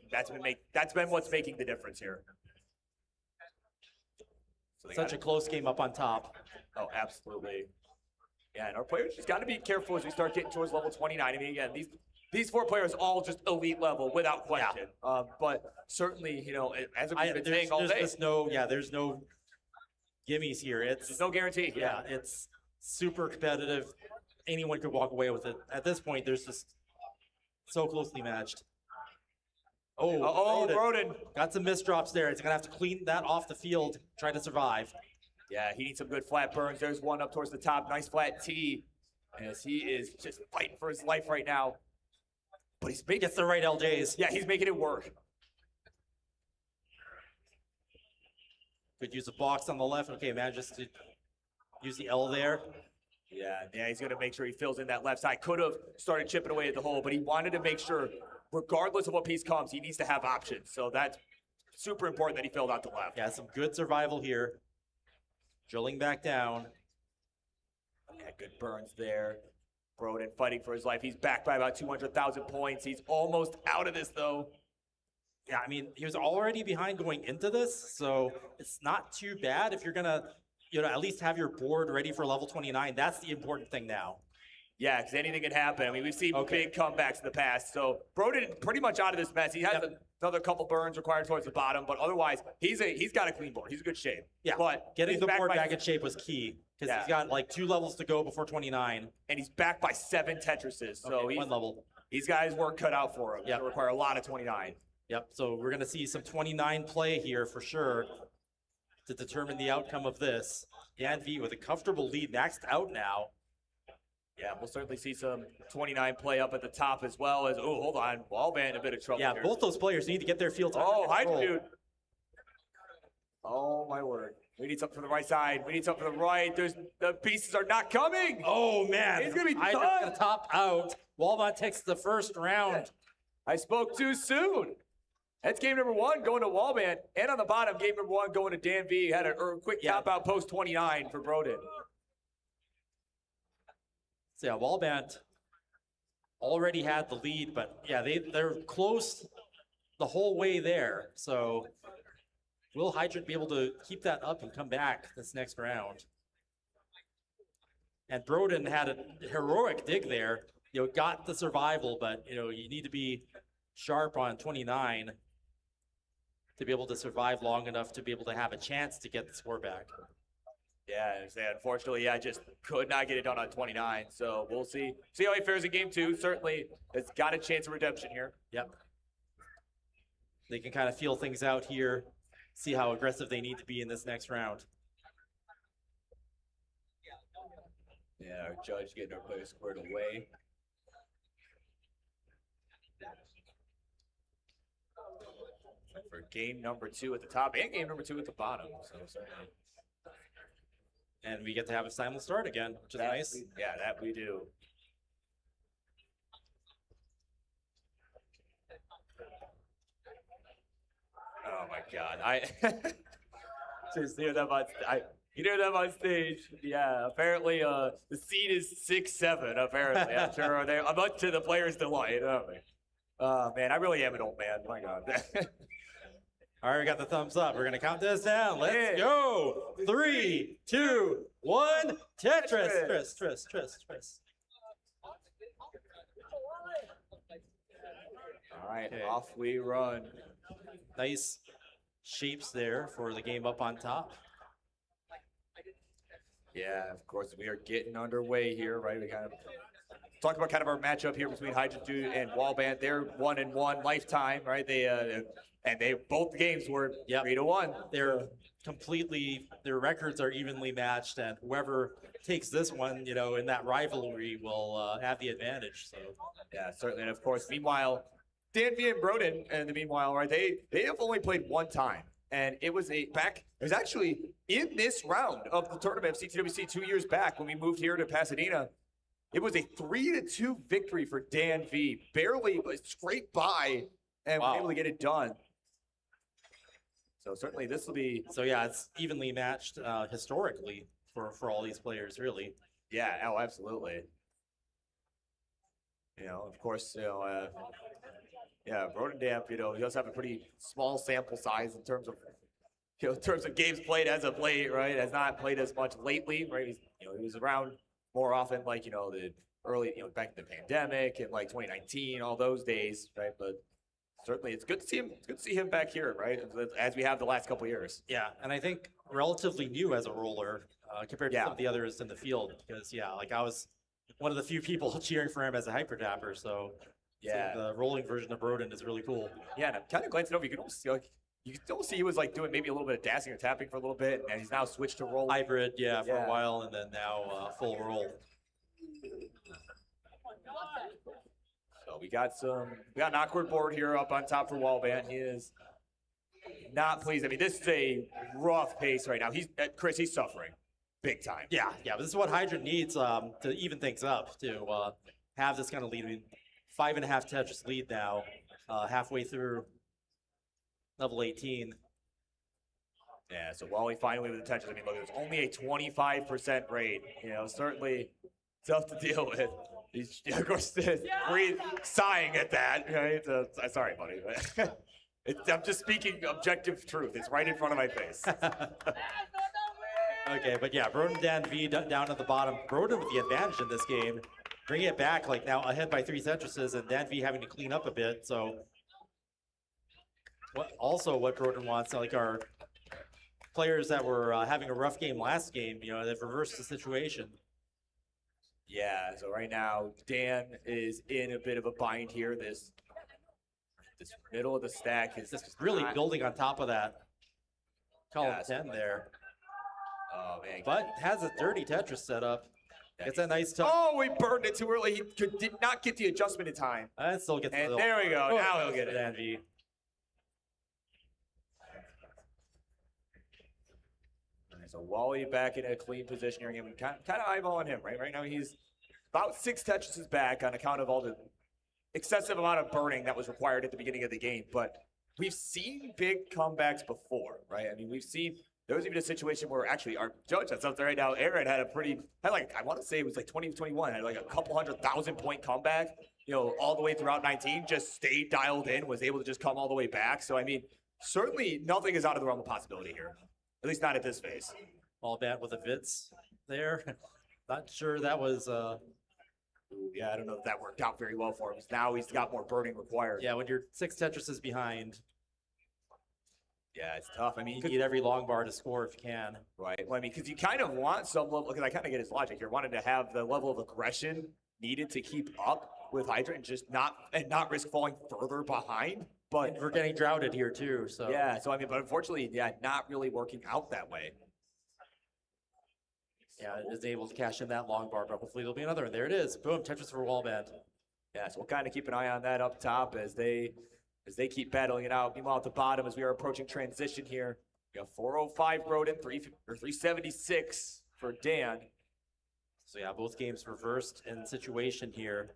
what's making the difference here. So they Such a close game up on top. Oh, absolutely. Yeah, and our players just got to be careful as we start getting towards level 29. I mean, again, these 4 players all just elite level without question. But certainly, you know, as we've been saying all day, there's no gimmies here. there's no guarantee. Yeah, it's super competitive. Anyone could walk away with it. At this point, there's just so closely matched. Oh, Broden. Got some misdrops there. He's going to have to clean that off the field, try to survive. Yeah, he needs some good flat burns. There's one up towards the top. Nice flat T as he is just fighting for his life right now. But he's making Gets the right LJs. Yeah, he's making it work. Could use a box on the left. Okay, manages to use the L there. Yeah, he's going to make sure he fills in that left side. Could have started chipping away at the hole, but he wanted to make sure, regardless of what piece comes, he needs to have options. So that's super important that he filled out the left. Yeah, some good survival here. Drilling back down. Yeah, good burns there. Broden fighting for his life. He's back by about 200,000 points. He's almost out of this, though. Yeah, I mean, he was already behind going into this, so it's not too bad if you're going to, at least have your board ready for level 29. That's the important thing now. Yeah, because anything can happen. I mean, we've seen big comebacks in the past. So Broden pretty much out of this mess. He has another couple burns required towards the bottom, but otherwise, he's got a clean board. He's in good shape. Yeah, but getting the board back in shape was key because he's got like 2 levels to go before 29. And he's back by 7 Tetrises. So one level. He's got his work cut out for him. Yeah, require a lot of 29. Yep, so we're going to see some 29 play here for sure to determine the outcome of this. Dan V with a comfortable lead, maxed out now. Yeah, we'll certainly see some 29 play up at the top as well as, oh, hold on, Wallband in a bit of trouble here. Both those players need to get their fields under control. Hydrodude. Oh, my word. We need something from the right side. We need something from the right. The pieces are not coming. Oh, man. He's going to be done. Hydro's going to top out. Wallband takes the first round. I spoke too soon. That's game number 1 going to Wallband. And on the bottom, game number 1 going to Dan V. Had a quick tap out post 29 for Broden. So yeah, Wallband already had the lead, but yeah, they're close the whole way there. So will Hydrant be able to keep that up and come back this next round? And Broden had a heroic dig there. Got the survival, but you need to be sharp on 29 to be able to survive long enough to be able to have a chance to get the score back. Yeah, unfortunately, I just could not get it done on 29. So we'll see how he fares in game 2. Certainly, has got a chance of redemption here. Yep. They can kind of feel things out here, see how aggressive they need to be in this next round. Yeah, our judge getting our players squared away. For game number 2 at the top and game number 2 at the bottom. So certainly. And we get to have a simul start again, which is nice. That we do. Oh my God! Just hear them on stage. Yeah, apparently the seat is 6'7". Apparently, I'm sure I'm up to the players' delight. Oh man, I really am an old man. My God. All right, we got the thumbs up. We're going to count this down. Let's go. 3, 2, 1. Tetris. Tris. All right, off we run. Nice shapes there for the game up on top. Yeah, of course, we are getting underway here, right? We kind of talk about kind of our matchup here between Hydrodude and Wallband. They're 1-1 lifetime, right? They both games were 3-1. Their records are evenly matched, and whoever takes this one, in that rivalry will have the advantage. So yeah, certainly. And of course, meanwhile, Dan V and Broden, and the meanwhile, right? They have only played one time, and it was actually in this round of the tournament of CTWC 2 years back when we moved here to Pasadena. It was a 3-2 victory for Dan V. Barely, but scraped by, and was able to get it done. So certainly this will be. So yeah, it's evenly matched historically for all these players, really. Yeah. Oh, absolutely. Of course, Broden Damp, he does have a pretty small sample size in terms of in terms of games played as of late, right? Has not played as much lately, right? He was around more often, like, the early, back in the pandemic and like 2019, all those days, right? But certainly it's good to see him. It's good to see him back here, right? As we have the last couple of years. Yeah, and I think relatively new as a roller compared to some of the others in the field, because like I was one of the few people cheering for him as a hyper tapper, so the rolling version of Broden is really cool. Yeah, and I'm kind of glancing over. You can almost see, he was like doing maybe a little bit of dancing or tapping for a little bit, and he's now switched to roll. Hybrid, for a while, and then now full roll. So we got an awkward board here up on top for Wallband. He is not pleased. I mean, this is a rough pace right now. Chris, he's suffering big time. Yeah, but this is what Hydrant needs to even things up, to have this kind of lead. I mean, 5.5 Tetris lead now, halfway through level 18. Yeah, so Wally finally with the Tetris. I mean, look, there's only a 25% rate. Certainly tough to deal with. He's, of course, sighing at that, right? Sorry, buddy. I'm just speaking objective truth. It's right in front of my face. Okay, but Broden, Dan V down at the bottom. Broden with the advantage in this game. Bringing it back, like now ahead by 3 Tetrises, and Dan V having to clean up a bit. So, what Broden wants, like our players that were having a rough game last game, they've reversed the situation. Yeah, so right now, Dan is in a bit of a bind here. This middle of the stack is just really building on top of that column 10 there. Oh, man. But has a dirty Tetris set up. Gets a nice touch. Oh, we burned it too early. He did not get the adjustment in time. And still gets and there we go. Now he'll get it. Dan V. So Wally back in a clean position here. Again, kind of eyeballing him, right? Right now he's about 6 Tetrises back on account of all the excessive amount of burning that was required at the beginning of the game. But we've seen big comebacks before, right? I mean, there was even a situation where actually our judge that's up there right now, Aaron, I want to say it was like 2021, had like a couple 100,000 point comeback, all the way throughout 19, just stayed dialed in, was able to just come all the way back. So, I mean, certainly nothing is out of the realm of possibility here. At least not at this phase. All bat with a Vitz there. Not sure that was... Yeah, I don't know if that worked out very well for him. Now he's got more burning required. Yeah, when you're 6 Tetrises behind. Yeah, it's tough. I mean, you need every long bar to score if you can. Right. Well, I mean, because you kind of want some level, because I kind of get his logic. You're wanting to have the level of aggression needed to keep up with Hydra and just not risk falling further behind. But and we're getting droughted here too. So yeah, so I mean, but unfortunately, not really working out that way. Yeah, it is able to cash in that long bar, but hopefully there'll be another. And there it is. Boom, Tetris for Wallband. Yeah, so we'll kind of keep an eye on that up top as they keep battling it out. Meanwhile, at the bottom, as we are approaching transition here, we have 405 Broden, 376 for Dan. So yeah, both games reversed in situation here.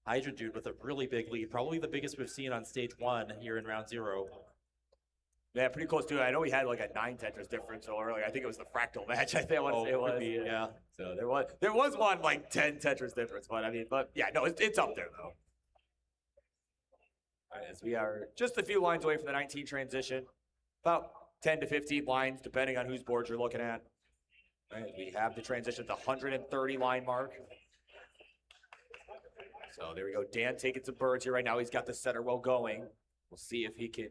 Hydra Dude with a really big lead, probably the biggest we've seen on stage 1 here in round 0. Yeah, pretty close to it. I know we had like a 9 Tetris difference earlier. I think it was the fractal match. I think I want to say it was. Yeah. So there was one like 10 Tetris difference, but yeah, no, it's up there though. All right, as we are just a few lines away from the 19 transition, about 10 to 15 lines, depending on whose board you're looking at. All right, we have the transition at the 130 line mark. So there we go. Dan taking some birds here right now. He's got the center well going. We'll see if he can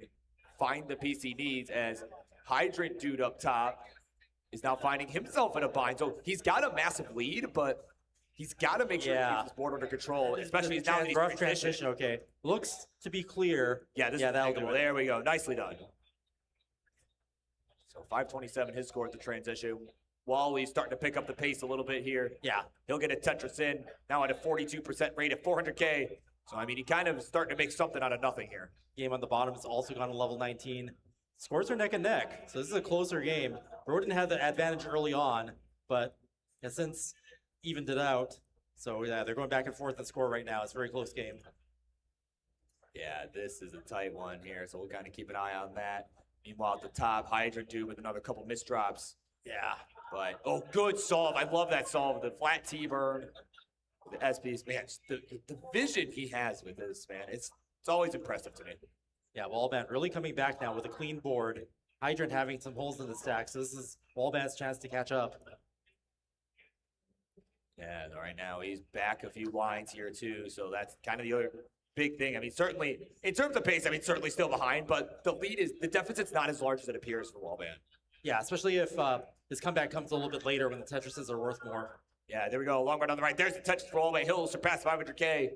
find the piece he needs as Hydrant Dude up top is now finding himself in a bind. So he's got a massive lead, but he's got to make sure he keeps his board under control, especially now that he's rough transition. Okay, looks to be clear. Yeah, that'll do it. There we go. Nicely done. So 527 his score at the transition. Wally's starting to pick up the pace a little bit here. Yeah. He'll get a Tetris in, now at a 42% rate at 400K. So, I mean, he kind of starting to make something out of nothing here. Game on the bottom has also gone to level 19. Scores are neck and neck, so this is a closer game. Broden had the advantage early on, but has since evened it out. So, yeah, they're going back and forth in score right now. It's a very close game. Yeah, this is a tight one here, so we'll kind of keep an eye on that. Meanwhile, at the top, Hydra Dude with another couple misdrops. Yeah. But, good solve. I love that solve. The flat T-burn. The SPs, man, the vision he has with this, man, it's always impressive to me. Yeah, Wallband really coming back now with a clean board. Hydrant having some holes in the stack, so this is Wallband's chance to catch up. Yeah, right now he's back a few lines here too, so that's kind of the other big thing. I mean, certainly in terms of pace, I mean, certainly still behind, but the deficit's not as large as it appears for Wallband. Yeah, especially if his comeback comes a little bit later when the Tetrises are worth more. Yeah, there we go. Long run on the right. There's the Tetris for Wallband. He'll surpass 500K.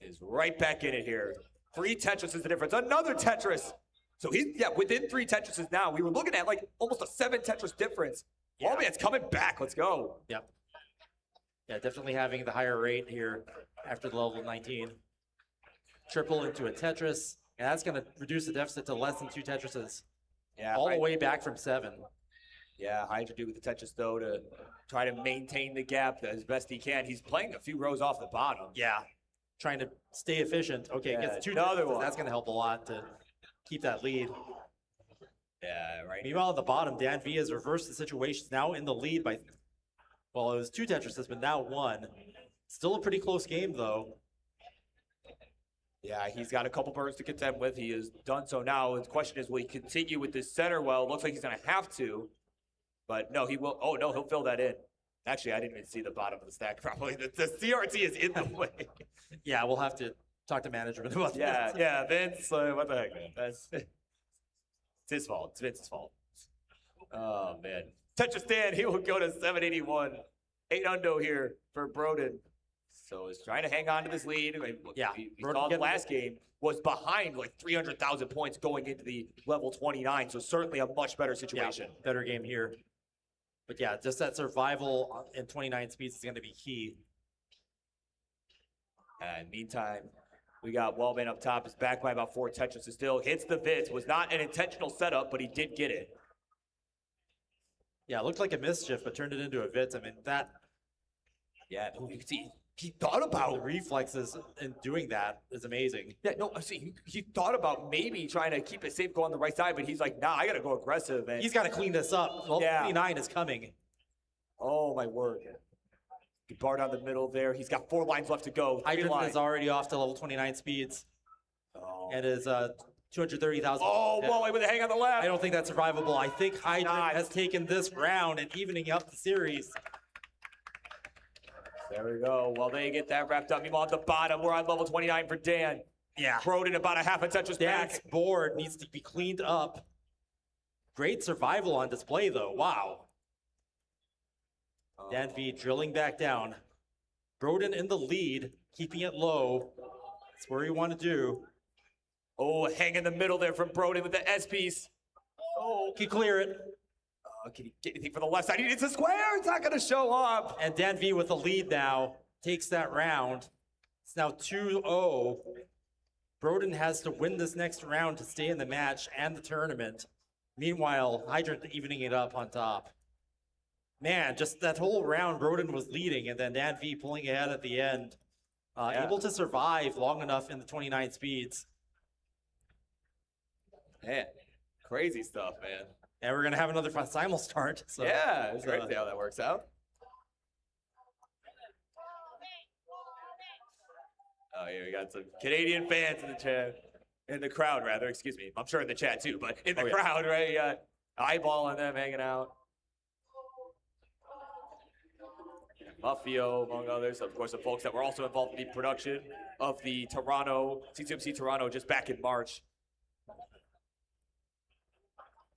Is right back in it here. 3 Tetris is the difference. Another Tetris. So he's within 3 Tetrises now. We were looking at like almost a 7 Tetris difference. Wallband's coming back. Let's go. Yep. Yeah, definitely having the higher rate here after the level 19. Triple into a Tetris, and that's going to reduce the deficit to less than 2 Tetrises. Yeah, all the way back from 7. Yeah, Hydra do with the Tetris though to try to maintain the gap as best he can. He's playing a few rows off the bottom. Yeah, trying to stay efficient. Okay, Yeah, gets 2 another Tetrises. one. That's going to help a lot to keep that lead. Yeah, right. Meanwhile, at the bottom, Dan V has reversed the situation. Now in the lead by, well, it was 2 Tetrises, but now 1. Still a pretty close game, though. Yeah, he's got a couple birds to contend with. He has done so now. The question is, will he continue with this center? Well, it looks like he's going to have to. But no, he will. Oh, no, he'll fill that in. Actually, I didn't even see the bottom of the stack properly. The CRT is in the way. Yeah, we'll have to talk to management about Yeah, that. yeah, Vince, what the heck, man? That's it's his fault. It's Vince's fault. Oh, man. Tetris Dan, he will go to 781. 8 undo here for Broden. So he's trying to hang on to this lead. Yeah, we saw the last game was behind like 300,000 points going into the level 29. So certainly a much better situation. Yeah, better game here. But yeah, just that survival in 29 speeds is going to be key. And meantime, we got Wallband up top. Is back by about 4 Tetris. Still hits the Vitz. Was not an intentional setup, but he did get it. Yeah, it looked like a mischief, but turned it into a Vitz. I mean, that. Yeah, you can see he thought about the reflexes in doing that is amazing. Yeah, no, I see. He thought about maybe trying to keep it safe, go on the right side, but he's like, nah, I got to go aggressive. And He's got to clean this up. Level 29 is coming. Oh, my word. Good bar down the middle there. He's got 4 lines left to go. 3 Hydrant lines. is already off to level 29 speeds. And is 230,000. Oh, Wallband with a hang on the left. I don't think that's survivable. I think Hydrant has taken this round and evening up the series. There we go. Well, they get that wrapped up. Meanwhile, at the bottom, we're on level 29 for Dan. Yeah. Broden about a half a Tetris Dan's back. board needs to be cleaned up. Great survival on display, though. Wow. Dan V drilling back down. Broden in the lead, keeping it low. That's where you want to do. Oh, hang in the middle there from Broden with the S piece. Oh, can clear it. Can he get anything for the left side? It's a square. It's not going to show up. And Dan V with the lead now takes that round. It's now 2-0. Broden has to win this next round to stay in the match and the tournament. Meanwhile, Hydrant evening it up on top. Man, just that whole round, Broden was leading, and then Dan V pulling ahead at the end. Able to survive long enough in the 29 speeds. Man, crazy stuff, man. And we're going to have another simul start. So, yeah, it's great to see how that works out. Oh, yeah, we got some Canadian fans in the chat. In the crowd, rather. Excuse me. I'm sure in the chat, too, but in the crowd, right? You got eyeballing them hanging out. Muffio, among others. Of course, the folks that were also involved in the production of the CTWC Toronto just back in March.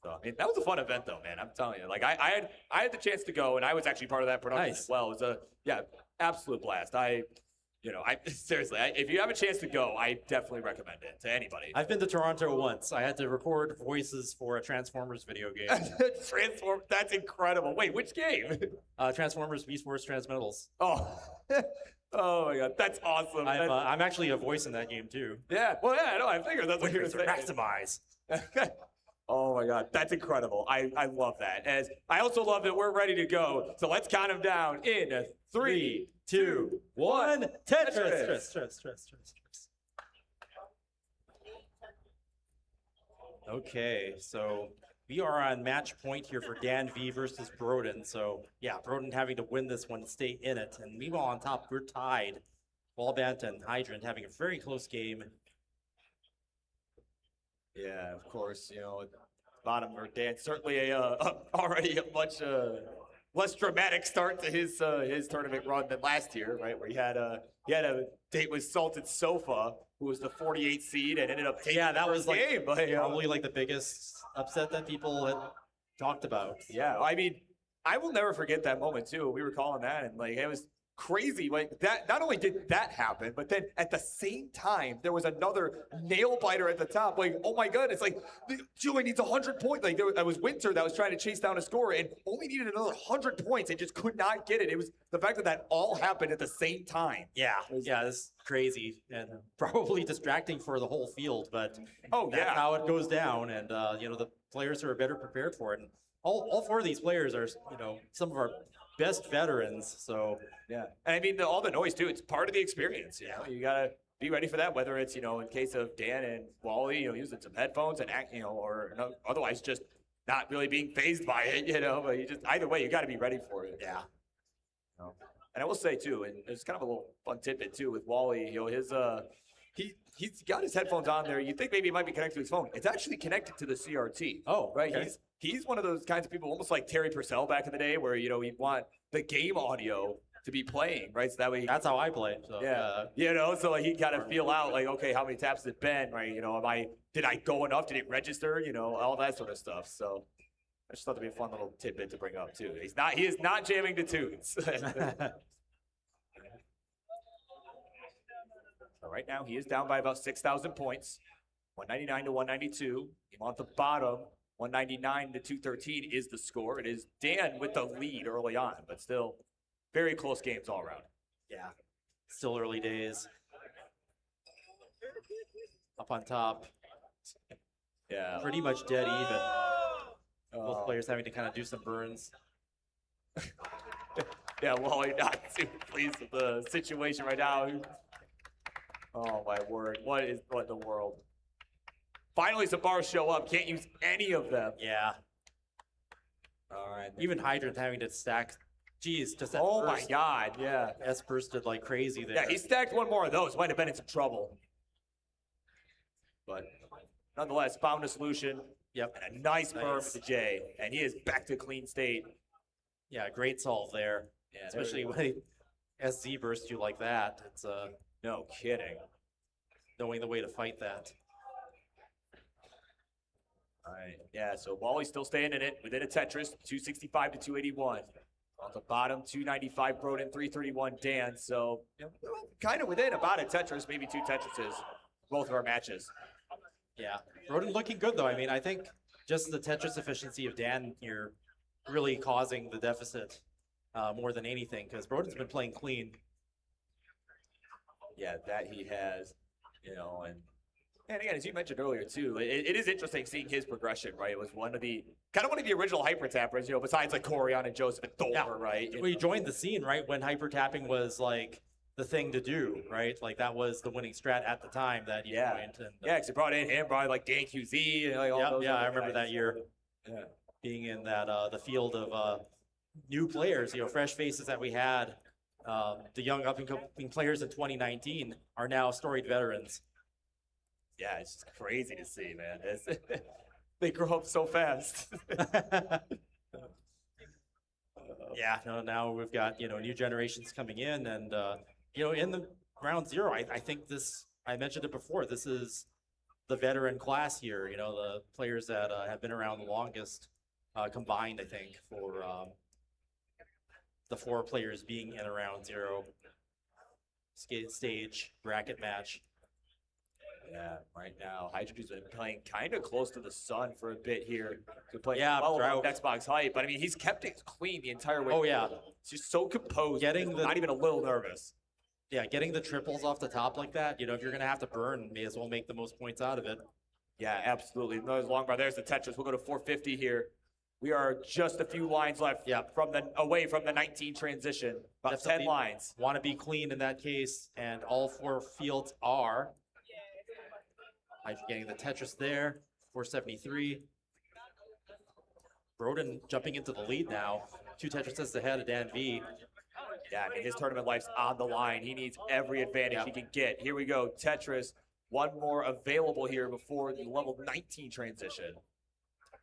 So, I mean, that was a fun event, though, man. I'm telling you. Like, I had the chance to go, and I was actually part of that production as well. It was absolute blast. Seriously, if you have a chance to go, I definitely recommend it to anybody. I've been to Toronto once. I had to record voices for a Transformers video game. That's incredible. Wait, which game? Transformers Beast Wars Transmetals. Oh. Oh my god, that's awesome. I'm actually a voice in that game too. Yeah, well, yeah, no, I figured that's what you were saying. Maximize. Oh my god, that's incredible. I love that. As I also love that we're ready to go. So let's count them down in 3, 2, 1. Tetris. Okay, so we are on match point here for Dan V versus Broden. So yeah, Broden having to win this one to stay in it. And meanwhile on top, we're tied. Wallband and Hydrant having a very close game. Yeah, of course, bottom for Dan. Certainly already a much less dramatic start to his tournament run than last year, right? Where he had a date with Salted Sofa, who was the 48 seed and ended up taking that was like game. probably like the biggest upset that people had talked about. Yeah, I mean, I will never forget that moment too. We were calling that, and like it was crazy. Like that, not only did that happen, but then at the same time, there was another nail biter at the top. Like, oh my god, it's like Julie needs 100 points. Like that was Winter that was trying to chase down a score and only needed another 100 points and just could not get it. It was the fact that all happened at the same time. Yeah, it's crazy and probably distracting for the whole field. But that's how it goes down, and the players who are better prepared for it. And all four of these players are some of our best veterans. So yeah, and I mean all the noise too. It's part of the experience. You know, you gotta be ready for that. Whether it's in case of Dan and Wally, using some headphones and or otherwise just not really being fazed by it. But you just either way, you got to be ready for it. Yeah. And I will say too, and there's kind of a little fun tidbit too with Wally. His he's got his headphones on there. You think maybe he might be connected to his phone. It's actually connected to the CRT. Oh, right. Okay. He's one of those kinds of people, almost like Terry Purcell back in the day, where he'd want the game audio to be playing, right? So that way. That's how I play. So, so like he'd kind of feel out, like, okay, how many taps has it been, right? Did I go enough? Did it register? All that sort of stuff. So I just thought that'd be a fun little tidbit to bring up too. He is not jamming to tunes. So right now he is down by about 6,000 points, 199 to 192. Him on the bottom, 199 to 213 is the score. It is Dan with the lead early on, but still very close games all around. Yeah, still early days. Up on top. Yeah. Pretty much dead even. Both players having to kind of do some burns. Yeah, Wally not too pleased with the situation right now. Oh my word, what in the world? Finally some bars show up, can't use any of them. Yeah. All right. Even Hydrant having to stack. Geez, just that Oh my god, yeah. S bursted like crazy there. Yeah, he stacked one more of those, might have been in some trouble. But nonetheless, found a solution. Yep. And a nice burn with the J, and he is back to clean state. Yeah, great solve there. Yeah, especially when SZ bursts you like that. It's no kidding. Knowing the way to fight that. All right, yeah, so Wally's still staying in it within a Tetris, 265 to 281. On the bottom, 295 Broden, 331 Dan. So kind of within about a Tetris, maybe two Tetrises, both of our matches. Yeah, Broden looking good though. I mean, I think just the Tetris efficiency of Dan here really causing the deficit more than anything, because Broden's been playing clean. Yeah, that he has, and again, as you mentioned earlier too, it is interesting seeing his progression, right? It was one of the original hyper tappers, besides like Corian and Joseph and Thor, right? We joined the scene right when hyper tapping was like the thing to do, right? Like that was the winning strat at the time that you joined. And, because he brought like Dan QZ and like all those. Yeah, I remember guys. that year. Yeah. Being in that the field of new players, fresh faces that we had. The young up-and-coming players in 2019 are now storied veterans. Yeah, it's just crazy to see, man. They grow up so fast. Yeah, now we've got, new generations coming in, and, in the round zero, I think I mentioned it before, this is the veteran class here, the players that have been around the longest combined, I think, for the four players being in a round zero stage bracket match. Yeah, right now, Hydrogen's been playing kind of close to the sun for a bit here. To play Drought. above Xbox hype, but I mean, he's kept it clean the entire way. Oh, yeah. He's just so composed. Getting not even a little nervous. Yeah, getting the triples off the top like that, if you're going to have to burn, may as well make the most points out of it. Yeah, absolutely. There's long bar. There's the Tetris. We'll go to 450 here. We are just a few lines left away from the 19 transition. About Definitely 10 lines. Want to be clean in that case, and all four fields are. Getting the Tetris there, 473. Broden jumping into the lead now. 2 Tetrises ahead of Dan V. Yeah, I mean, his tournament life's on the line. He needs every advantage he can get. Here we go, Tetris. One more available here before the level 19 transition.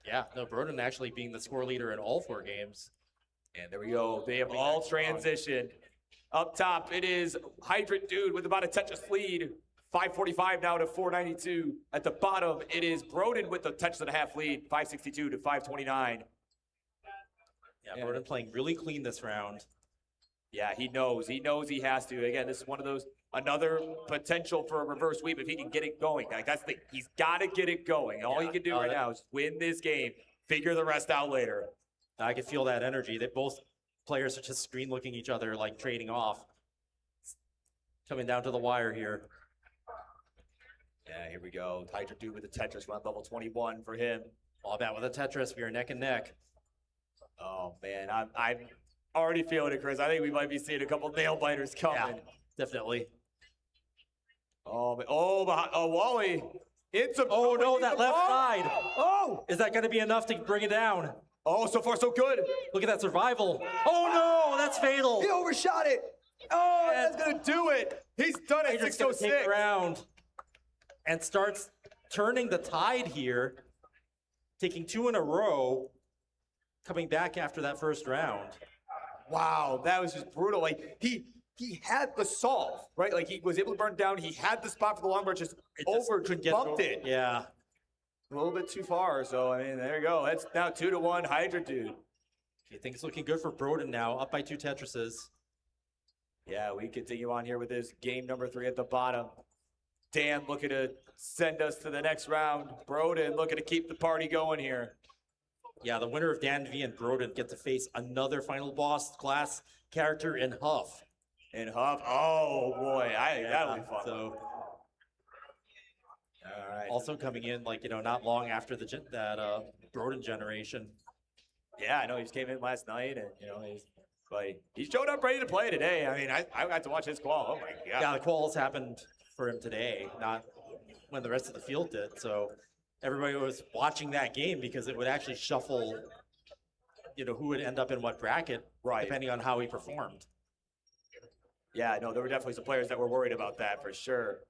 Yeah, no, Broden actually being the score leader in all 4 games. And there we go. They have all transitioned. Up top, it is Hydrant Dude with about a Tetris lead. 545 now to 492. At the bottom, it is Broden with the Tetris and a half lead. 562 to 529. Yeah, Broden playing really clean this round. Yeah, he knows. He knows he has to. Again, this is one of those, another potential for a reverse sweep if he can get it going. Like, that's the thing. He's got to get it going. All he can do right now is win this game, figure the rest out later. I can feel that energy that both players are just screen looking each other, like trading off. Coming down to the wire here. Yeah, here we go. Hydra Dude with the Tetris run, level 21 for him. All about with a Tetris, we are neck and neck. Oh, man, I'm already feeling it, Chris. I think we might be seeing a couple nail biters coming. Yeah, definitely. Wally. Oh, no, that left side. Oh! Is that going to be enough to bring it down? Oh, so far so good. Look at that survival. Oh, no, that's fatal. He overshot it. Oh, that's going to do it. He's done it. Hydrant's gonna 606. take the round and starts turning the tide here, taking 2 in a row, coming back after that first round. Wow, that was just brutal. Like, he had the solve, right? Like, he was able to burn down. He had the spot for the long bar, just bumped it. Yeah. A little bit too far. So, I mean, there you go. That's now 2-1 Hydra Dude. I think it's looking good for Broden now, up by 2 Tetrises. Yeah, we continue on here with this game number 3 at the bottom. Dan looking to send us to the next round. Broden looking to keep the party going here. Yeah, the winner of Dan V and Broden get to face another final boss class character in Huff. Oh boy, that'll be fun. So, all right. Also coming in, like, not long after that Broden generation. Yeah, I know he just came in last night, and he showed up ready to play today. I mean, I got to watch his qual. Oh my god. Yeah, the quals happened for him today, not when the rest of the field did. So everybody was watching that game because it would actually shuffle, who would end up in what bracket, right, depending on how he performed. Yeah, no, there were definitely some players that were worried about that for sure.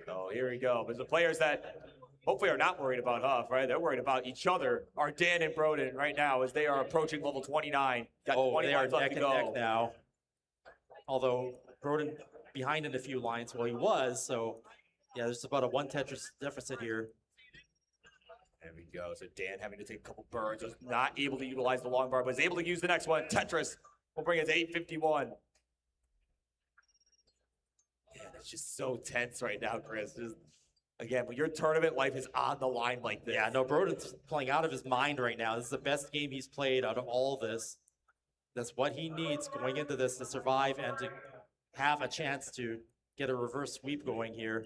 So here we go. But the players that hopefully are not worried about Huff, right? They're worried about each other. Are Dan and Broden right now as they are approaching level 29. Got 20 they are lines left neck to and go. neck now. Although Broden behind in a few lines, well, he was. So yeah, there's about a 1 Tetris deficit here. There we go. So Dan having to take a couple burns, was not able to utilize the long bar, but is able to use the next one. Tetris will bring us 851. Man, it's just so tense right now, Chris. Just, again, when your tournament life is on the line like this. Yeah, no, Broden's playing out of his mind right now. This is the best game he's played out of all this. That's what he needs going into this to survive and to have a chance to get a reverse sweep going here.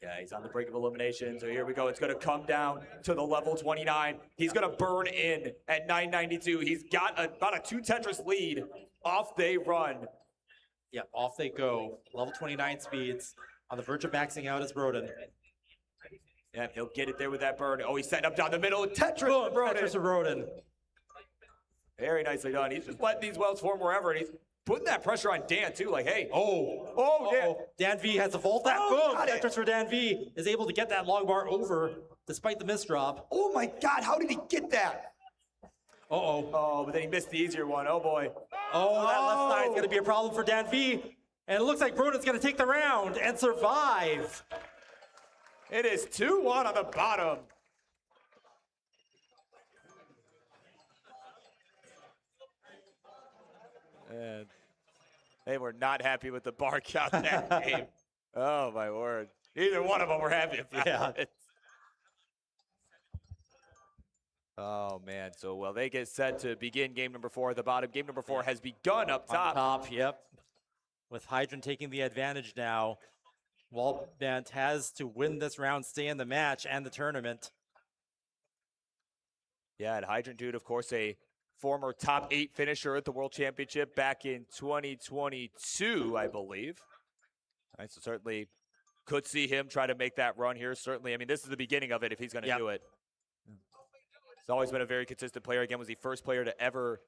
Yeah, he's on the brink of elimination. So here we go. It's going to come down to the level 29. He's going to burn in at 992. He's got about a 2 Tetris lead. Off they run. Yeah, off they go. Level 29 speeds. On the verge of maxing out is Broden. Yeah, he'll get it there with that burn. Oh, he's setting up down the middle. Tetris Boom, for Broden. Tetris for Broden. Very nicely done. He's just letting these wells form wherever, and he's putting that pressure on Dan, too. Like, hey. Dan. Dan V has to vault that. Oh, Boom. Tetris for Dan V is able to get that long bar over despite the misdrop. Oh, my God. How did he get that? Uh-oh. Oh, but then he missed the easier one. Oh, boy. Oh, that left side is going to be a problem for Dan V. And it looks like Broden's going to take the round and survive. It is 2-1 on the bottom. And they were not happy with the bar count in that game. Oh, my word. Either one of them were happy about it. Oh, man. So, well, they get set to begin game number 4 at the bottom. Game number 4 has begun up top. On top, yep. With Hydrant taking the advantage now. Waldband has to win this round, stay in the match and the tournament. Yeah, and Hydrant Dude, of course, a former top 8 finisher at the World Championship back in 2022, I believe. All right, so certainly could see him try to make that run here. Certainly, I mean, this is the beginning of it if he's going to do it. He's always been a very consistent player. Again, was the first player to ever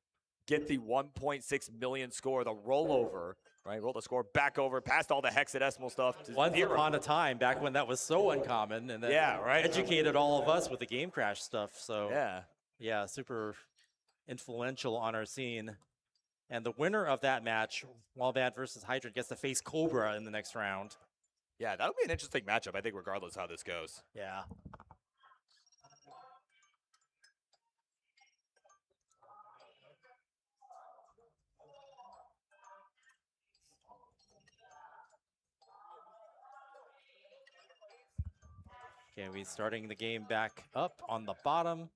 get the 1.6 million score, the rollover, right? Roll the score back over, past all the hexadecimal stuff. To Once 0. upon a time, back when that was so uncommon, and that Yeah, right. educated all of us with the game crash stuff. So yeah, super influential on our scene. And the winner of that match, Wallband versus Hydrant, gets to face Cobra in the next round. Yeah, that'll be an interesting matchup, I think, regardless how this goes. Yeah. Okay, we starting the game back up on the bottom.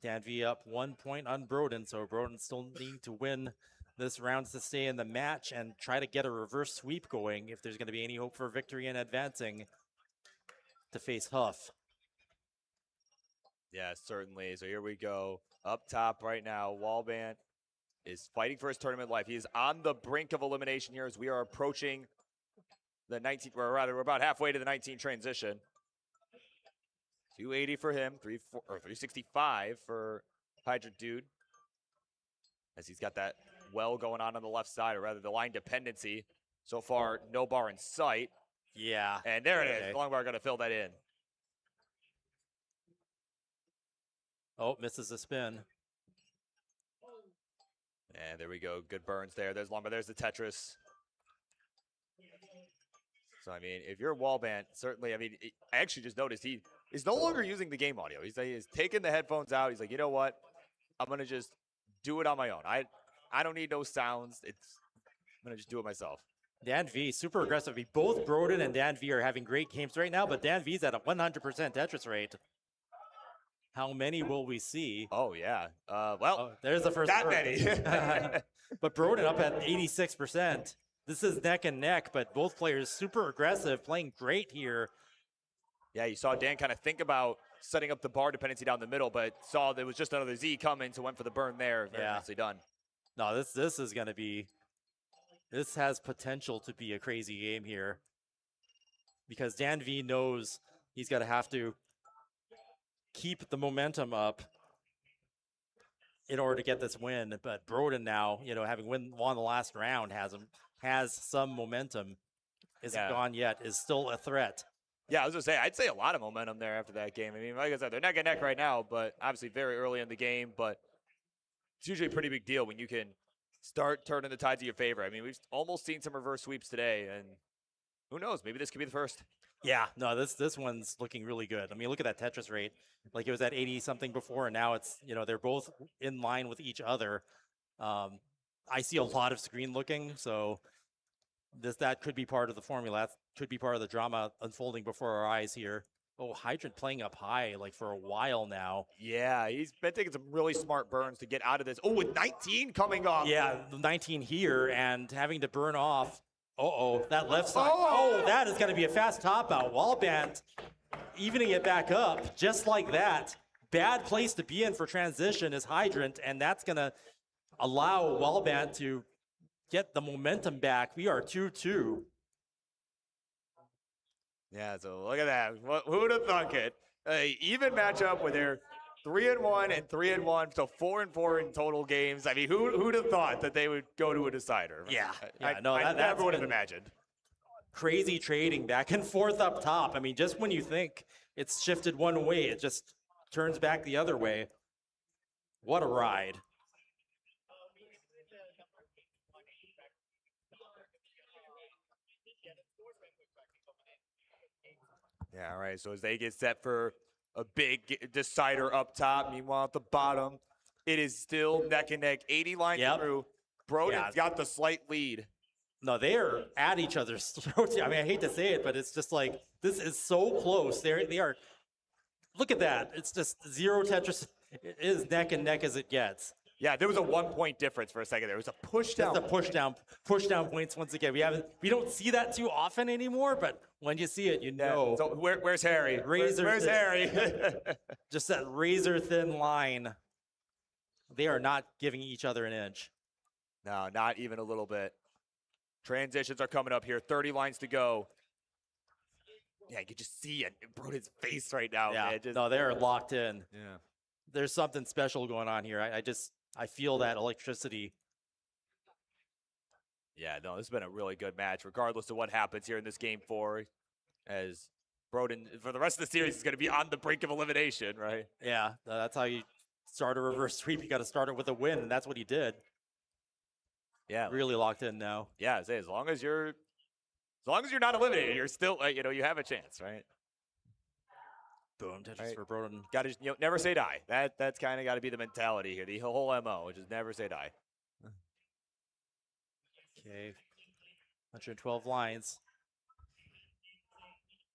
Danvi up 1 point on Broden, so Broden still need to win this round to stay in the match and try to get a reverse sweep going if there's going to be any hope for victory and advancing to face Huff. Yeah, certainly. So here we go. Up top right now, Wallband is fighting for his tournament life. He is on the brink of elimination here as we are approaching the 19, or rather, we're about halfway to the 19 transition. 280 for him, 365 for Hydrant Dude. As he's got that well going on the left side, or rather the line dependency. So far, no bar in sight. Yeah. And there it is. Long bar going to fill that in. Oh, misses the spin. And there we go. Good burns there. There's long bar. There's the Tetris. So, I mean, if you're Wallband, certainly, I mean, I actually just noticed he is no longer using the game audio. He's taking the headphones out. He's like, you know what? I'm going to just do it on my own. I don't need no sounds. I'm going to just do it myself. Dan V, super aggressive. Both Broden and Dan V are having great games right now, but Dan V's at a 100% Tetris rate. How many will we see? Oh, yeah. Well, there's the first. That many. But Broden up at 86%. This is neck and neck, but both players super aggressive, playing great here. Yeah, you saw Dan kind of think about setting up the bar dependency down the middle, but saw there was just another Z coming, so went for the burn there. Very nicely done. No, this is going to be, this has potential to be a crazy game here. Because Dan V knows he's going to have to keep the momentum up in order to get this win. But Broden now, having won the last round, has some momentum. Isn't gone yet, is still a threat. Yeah, I was going to say, I'd say a lot of momentum there after that game. I mean, like I said, they're neck and neck right now, but obviously very early in the game. But it's usually a pretty big deal when you can start turning the tides in your favor. I mean, we've almost seen some reverse sweeps today, and who knows? Maybe this could be the first. Yeah, no, this one's looking really good. I mean, look at that Tetris rate. Like, it was at 80-something before, and now it's, they're both in line with each other. I see a lot of screen looking, so that could be part of the formula. That could be part of the drama unfolding before our eyes here. Oh, Hydrant playing up high, like, for a while now. Yeah, he's been taking some really smart burns to get out of this. Oh, with 19 coming off. Yeah, 19 here, and having to burn off. That left side. Oh, that is going to be a fast top out. Wallband evening it back up just like that. Bad place to be in for transition is Hydrant, and that's going to allow Wallband to get the momentum back. We are 2-2. Yeah, so look at that. Who would have thunk it? Even matchup where they're 3-1 and 3-1, so 4-4 in total games. I mean, who'd have thought that they would go to a decider? Yeah, I never would have imagined. Crazy trading back and forth up top. I mean, just when you think it's shifted one way, it just turns back the other way. What a ride. Yeah, all right. So as they get set for a big decider up top, meanwhile at the bottom, it is still neck and neck. 80 lines through. Broden's got the slight lead. No, they are at each other's throats. I mean, I hate to say it, but it's just like, this is so close. They are, look at that. It's just zero Tetris. It is neck and neck as it gets. Yeah, there was a 1 point difference for a second. There was a push down. The push down points once again. We don't see that too often anymore, but when you see it, you know. So where's Harry? Where's Harry? Just that razor thin line. They are not giving each other an inch. No, not even a little bit. Transitions are coming up here. 30 lines to go. Yeah, you can just see it. Broden's face right now. Yeah, man. no, they're locked in. Yeah. There's something special going on here. I just I feel that electricity. Yeah, no, this has been a really good match, regardless of what happens here in this game 4, as Broden, for the rest of the series, is going to be on the brink of elimination, right? Yeah, that's how you start a reverse sweep. You got to start it with a win, and that's what he did. Yeah, really locked in now. Yeah, I say as long as you're not eliminated, you're still, you have a chance, right? Boom, Tetris for Broden. Got to never say die. That's kind of got to be the mentality here. The whole MO, which is never say die. Okay, 112 lines.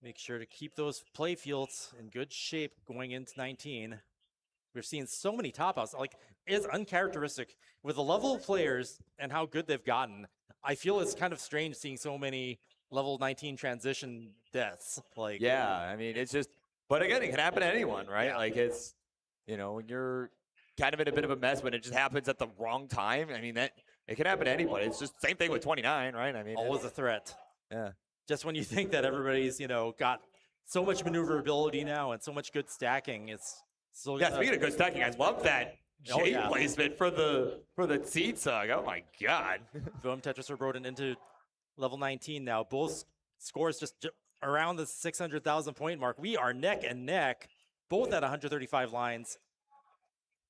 Make sure to keep those play fields in good shape going into 19. We're seeing so many top outs. Like, it's uncharacteristic with the level of players and how good they've gotten. I feel it's kind of strange seeing so many level 19 transition deaths. Like, yeah, I mean, it's just, but again, it can happen to anyone, right? Yeah. Like, it's, when you're kind of in a bit of a mess, when it just happens at the wrong time. I mean, that it can happen to anybody. It's just same thing with 29, right? I mean, always a threat. Yeah. Just when you think that everybody's, got so much maneuverability now and so much good stacking, it's so. Yeah, speaking of good stacking, I love that J placement for the T-Tug. Oh my God. Boom, Tetris or Broden into level 19 now. Both scores just around the 600,000 point mark. We are neck and neck, both at 135 lines.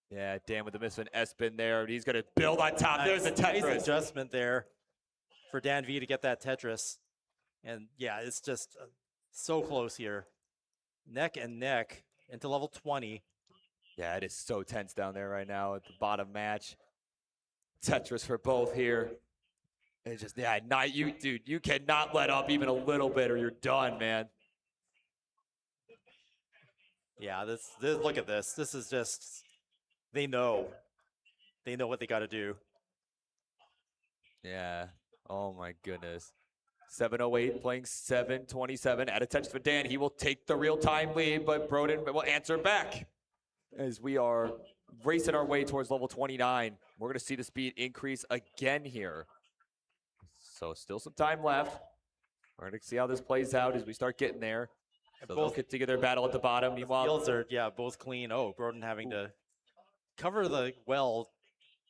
Yeah, Dan with the miss an S-spin there. He's going to build on top. There's a Tetris. Nice adjustment there for Dan V to get that Tetris. And yeah, it's just so close here. Neck and neck into level 20. Yeah, it is so tense down there right now at the bottom match. Tetris for both here. It's just, not you, dude. You cannot let up even a little bit or you're done, man. Yeah, this look at this. This is just, they know what they got to do. Yeah. Oh my goodness. 7:08 playing 7:27 at attention for Dan. He will take the real-time lead, but Broden will answer back as we are racing our way towards level 29. We're going to see the speed increase again here. So still some time left. We're going to see how this plays out as we start getting there. So they'll continue their battle at the bottom. Meanwhile, fields are, both clean. Oh, Broden having to cover the well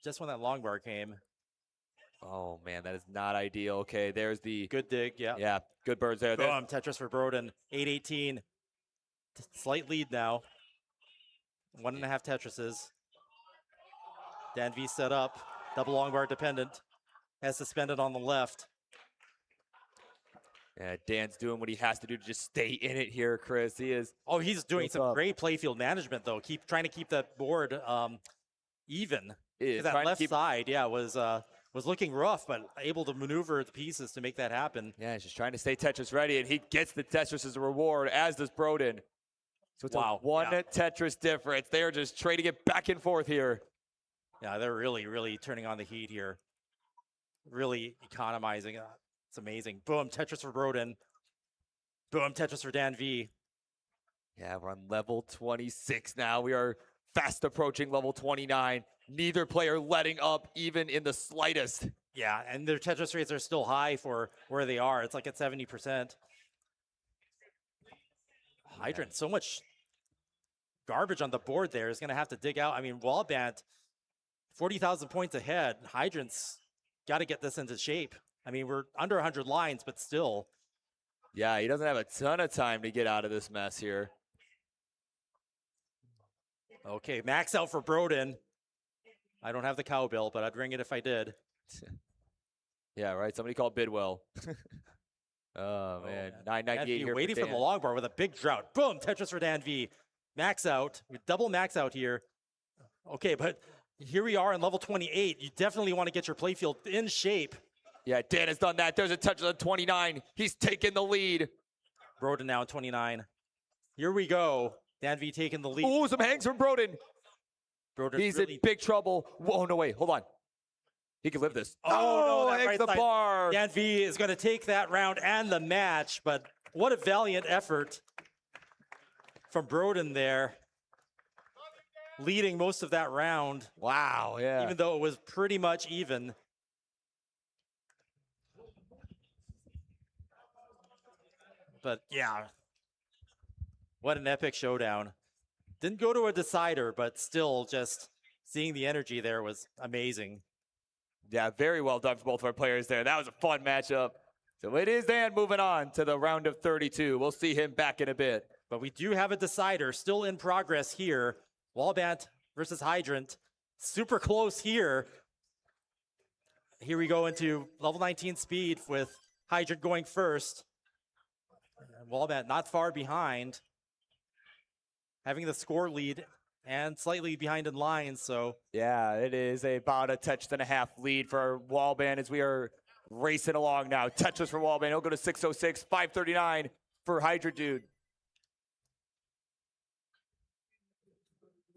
just when that long bar came. Oh, man, that is not ideal. Okay, there's the... Good dig, yeah. Yeah, good birds there. Boom, Tetris for Broden. 8-18. Slight lead now. 1.5 Tetrises. Dan V set up. Double long bar dependent. Has suspended on the left. Yeah, Dan's doing what he has to do to just stay in it here, Chris. He is. Oh, he's doing some great playfield management, though. Trying to keep that board even. That left side, was looking rough, but able to maneuver the pieces to make that happen. Yeah, he's just trying to stay Tetris ready, and he gets the Tetris as a reward, as does Broden. So it's a one Tetris difference. They are just trading it back and forth here. Yeah, they're really, really turning on the heat here. Really economizing. It's amazing. Boom, Tetris for Broden. Boom, Tetris for Dan V. Yeah, we're on level 26 now. We are fast approaching level 29. Neither player letting up even in the slightest. Yeah, and their Tetris rates are still high for where they are. It's like at 70%. Hydrant, so much garbage on the board there. Is going to have to dig out. I mean, Wallband, 40,000 points ahead. Hydrant's got to get this into shape. I mean, we're under 100 lines, but still. Yeah, he doesn't have a ton of time to get out of this mess here. Okay, max out for Broden. I don't have the cowbell, but I'd ring it if I did. Yeah, right. Somebody called Bidwell. Oh, man. 998 here. Waiting for the long bar with a big drought. Boom, Tetris for Dan V. Max out. Double max out here. Okay, but here we are in level 28. You definitely want to get your playfield in shape. Yeah, Dan has done that. There's a touch on 29. He's taken the lead. Broden now at 29. Here we go. Dan V taking the lead. Ooh, some hangs from Broden. He's really in big trouble. Whoa, no, wait, hold on. He can live this. Oh, no, that hangs right the side. bar. Dan V is going to take that round and the match, but what a valiant effort from Broden there. Leading most of that round. Wow, yeah. Even though it was pretty much even. But yeah, what an epic showdown. Didn't go to a decider, but still just seeing the energy there was amazing. Yeah, very well done for both of our players there. That was a fun matchup. So it is Dan moving on to the round of 32. We'll see him back in a bit. But we do have a decider still in progress here. Wallbant versus Hydrant. Super close here. Here we go into level 19 speed with Hydrant going first. And Wallbant not far behind. Having the score lead and slightly behind in lines, so. Yeah, it is about a touch and a half lead for Wallband as we are racing along now. Tetris for Wallband. He'll go to 606, 539 for Hydra Dude.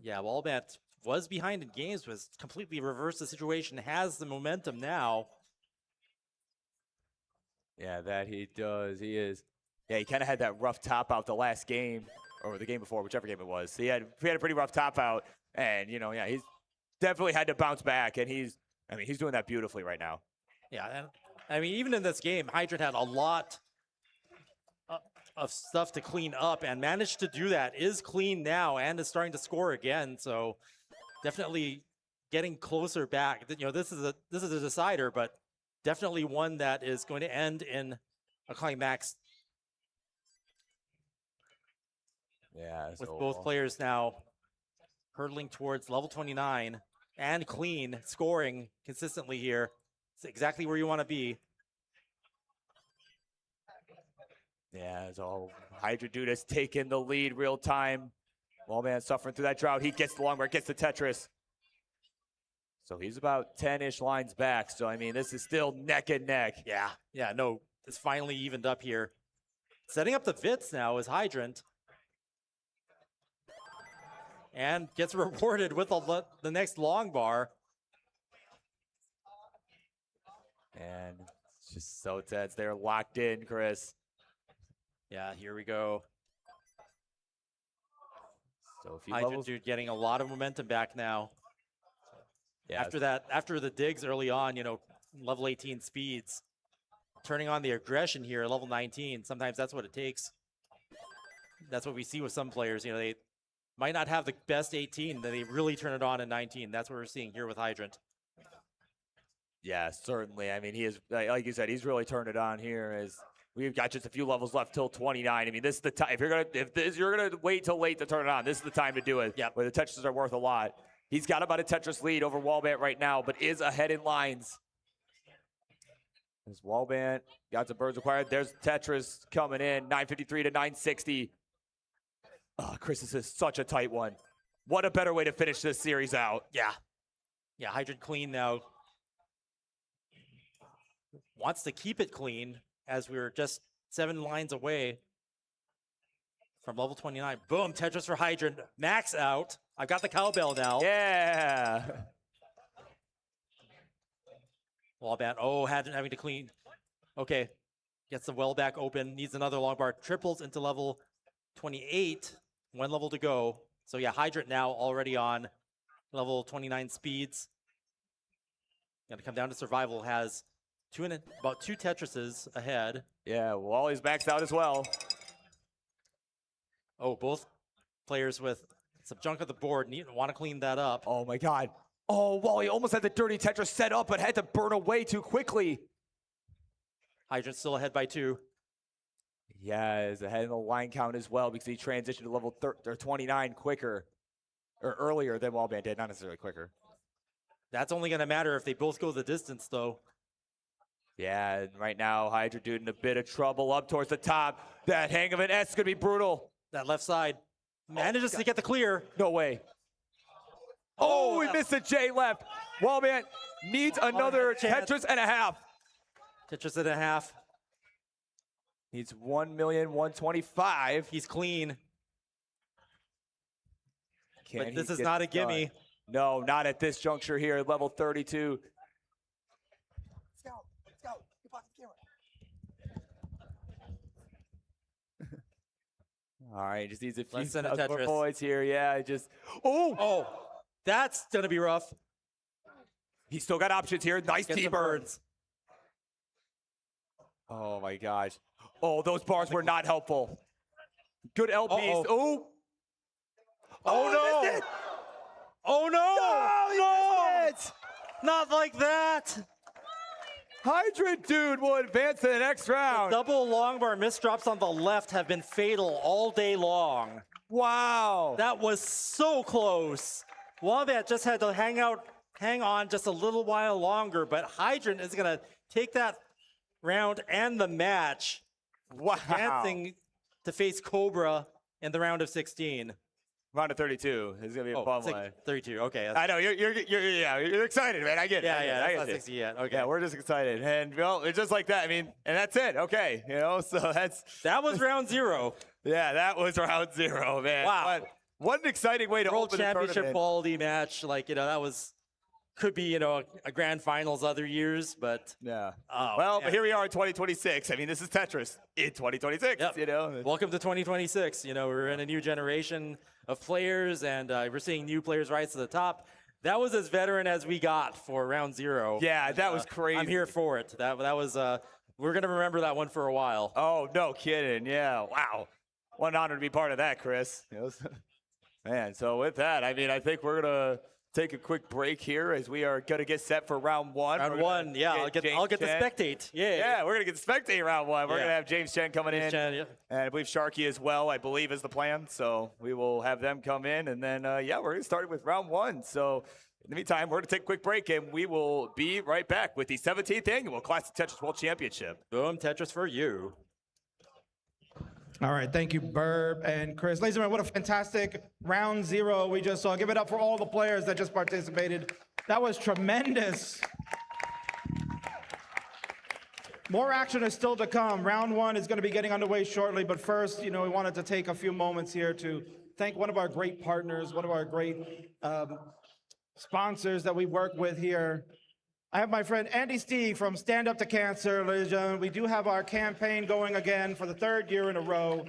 Yeah, Wallbant was behind in games, was completely reversed the situation, has the momentum now. Yeah, that he does. He is. Yeah, he kind of had that rough top out the last game, or the game before, whichever game it was. He had a pretty rough top out, and, you know, yeah, he's definitely had to bounce back, and he's doing that beautifully right now. Yeah, and I mean, even in this game, Hydrant had a lot of stuff to clean up and managed to do that. Is clean now and is starting to score again. So definitely getting closer back. You know, this is a decider, but definitely one that is going to end in a climax. Yeah, with both players now hurtling towards level 29 and clean, scoring consistently here. It's exactly where you want to be. Yeah, so Hydra Dude has taken the lead real time. Wallman suffering through that drought. He gets the long bar, gets the Tetris. So he's about 10-ish lines back. So, I mean, this is still neck and neck. Yeah, no, it's finally evened up here. Setting up the Vits now is Hydrant. And gets rewarded with the next long bar. And it's just so tense. They're locked in, Chris. Yeah, here we go. So if he Hydrant Dude getting a lot of momentum back now. Yeah. After the digs early on, you know, level 18 speeds, turning on the aggression here at level 19. Sometimes that's what it takes. That's what we see with some players. You know, they might not have the best 18, then they really turn it on in 19. That's what we're seeing here with Hydrant. Yeah, certainly. I mean, he is, like you said, he's really turned it on here as we've got just a few levels left till 29. I mean, this is the time. If you're gonna wait till late to turn it on, this is the time to do it. Yeah, where the Tetris are worth a lot. He's got about a Tetris lead over Wallbant right now, but is ahead in lines. As Wallbant got some birds acquired. There's Tetris coming in, 953 to 960. Oh, Chris, this is such a tight one. What a better way to finish this series out. Yeah, Hydrant clean now. Wants to keep it clean as we were just 7 lines away from level 29. Boom, Tetris for Hydrant. Max out. I've got the cowbell now. Yeah. Wallbant, having to clean. Okay, gets the well back open. Needs another long bar. Triples into level 28. 1 level to go. So yeah, Hydrant now already on level 29 speeds. Got to come down to survival. Has about 2 Tetrises ahead. Yeah, Wally's maxed out as well. Oh, both players with some junk on the board want to clean that up. Oh my God. Oh, Wally almost had the dirty Tetris set up, but had to burn away too quickly. Hydrant still ahead by 2. Yeah, is ahead in the line count as well because he transitioned to level 29 quicker, or earlier than Wallband did, not necessarily quicker. That's only going to matter if they both go the distance, though. Yeah, and right now, Hydra Dude in a bit of trouble up towards the top. That hang of an S is going to be brutal. That left side manages to get the clear. No way. Oh, we missed a J left. Wallband needs another Tetris and a half. Tetris and a half. Needs 1,125,000. He's clean. But this is not a gimme. No, not at this juncture here at level 32. Let's go. Get back to the camera. All right, just needs a few Less than a more Tetris. points here. Yeah, just. Oh, that's going to be rough. He's still got options here. Nice Get the T-burns. Oh, my gosh. Oh, those bars were not helpful. Good LPs. Oh. Oh, no. Oh no! Not like that! Hydrant dude will advance to the next round. Double longbar misdrops on the left have been fatal all day long. Wow. That was so close. Wombat just had to hang on just a little while longer, but Hydrant is gonna take that round and the match. Wow. Advancing to face Cobra in the round of 16. Round of 32 is gonna be a fun one. 32. Okay. I know you're excited, man. I get it. Yeah, I that's not get it. 60 yet. Okay. Yeah, we're just excited, and well, it's just like that. I mean, and that's it. Okay, so that was round 0. Yeah, that was round 0, man. Wow. But what an exciting way to World open the Championship tournament. quality match. That was could be a grand finals other years, but yeah. Oh, well, man. but here we are in 2026. I mean, this is Tetris in 2026. Yep. Welcome to 2026. We're in a new generation of players, and we're seeing new players rise to the top. That was as veteran as we got for round 0. Yeah, that was crazy. I'm here for it. That was we're gonna remember that one for a while. Oh, no kidding. Yeah. Wow. What an honor to be part of that, Chris. Man, so with that, I mean, I think we're gonna take a quick break here as we are gonna get set for round 1. Round 1, yeah. I'll get the spectate. Yeah, we're gonna get the spectate round 1. We're gonna have James Chen coming in, Chen, and I believe Sharky as well. I believe is the plan. So we will have them come in, and then we're gonna start with round 1. So in the meantime, we're gonna take a quick break, and we will be right back with the 17th annual Classic Tetris World Championship. Boom, Tetris for you. All right, thank you, Burb and Chris. Ladies and gentlemen, what a fantastic round 0 we just saw. Give it up for all the players that just participated. That was tremendous. More action is still to come. Round 1 is going to be getting underway shortly, but first, we wanted to take a few moments here to thank one of our great partners, one of our great sponsors that we work with here. I have my friend Andy Steeg from Stand Up to Cancer, ladies and gentlemen. We do have our campaign going again for the 3rd year in a row.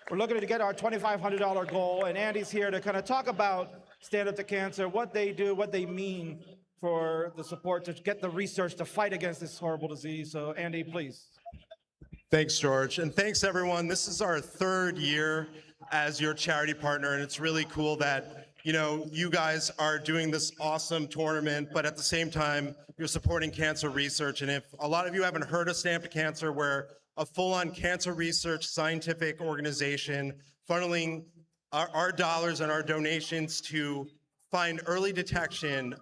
We're looking to get our $2,500 goal, and Andy's here to kind of talk about Stand Up to Cancer, what they do, what they mean for the support to get the research to fight against this horrible disease. So Andy, please. Thanks, George, and thanks everyone. This is our 3rd year as your charity partner, and it's really cool that you guys are doing this awesome tournament, but at the same time, you're supporting cancer research. And if a lot of you haven't heard of Stand Up to Cancer, we're a full-on cancer research scientific organization funneling our dollars and our donations to find early detection,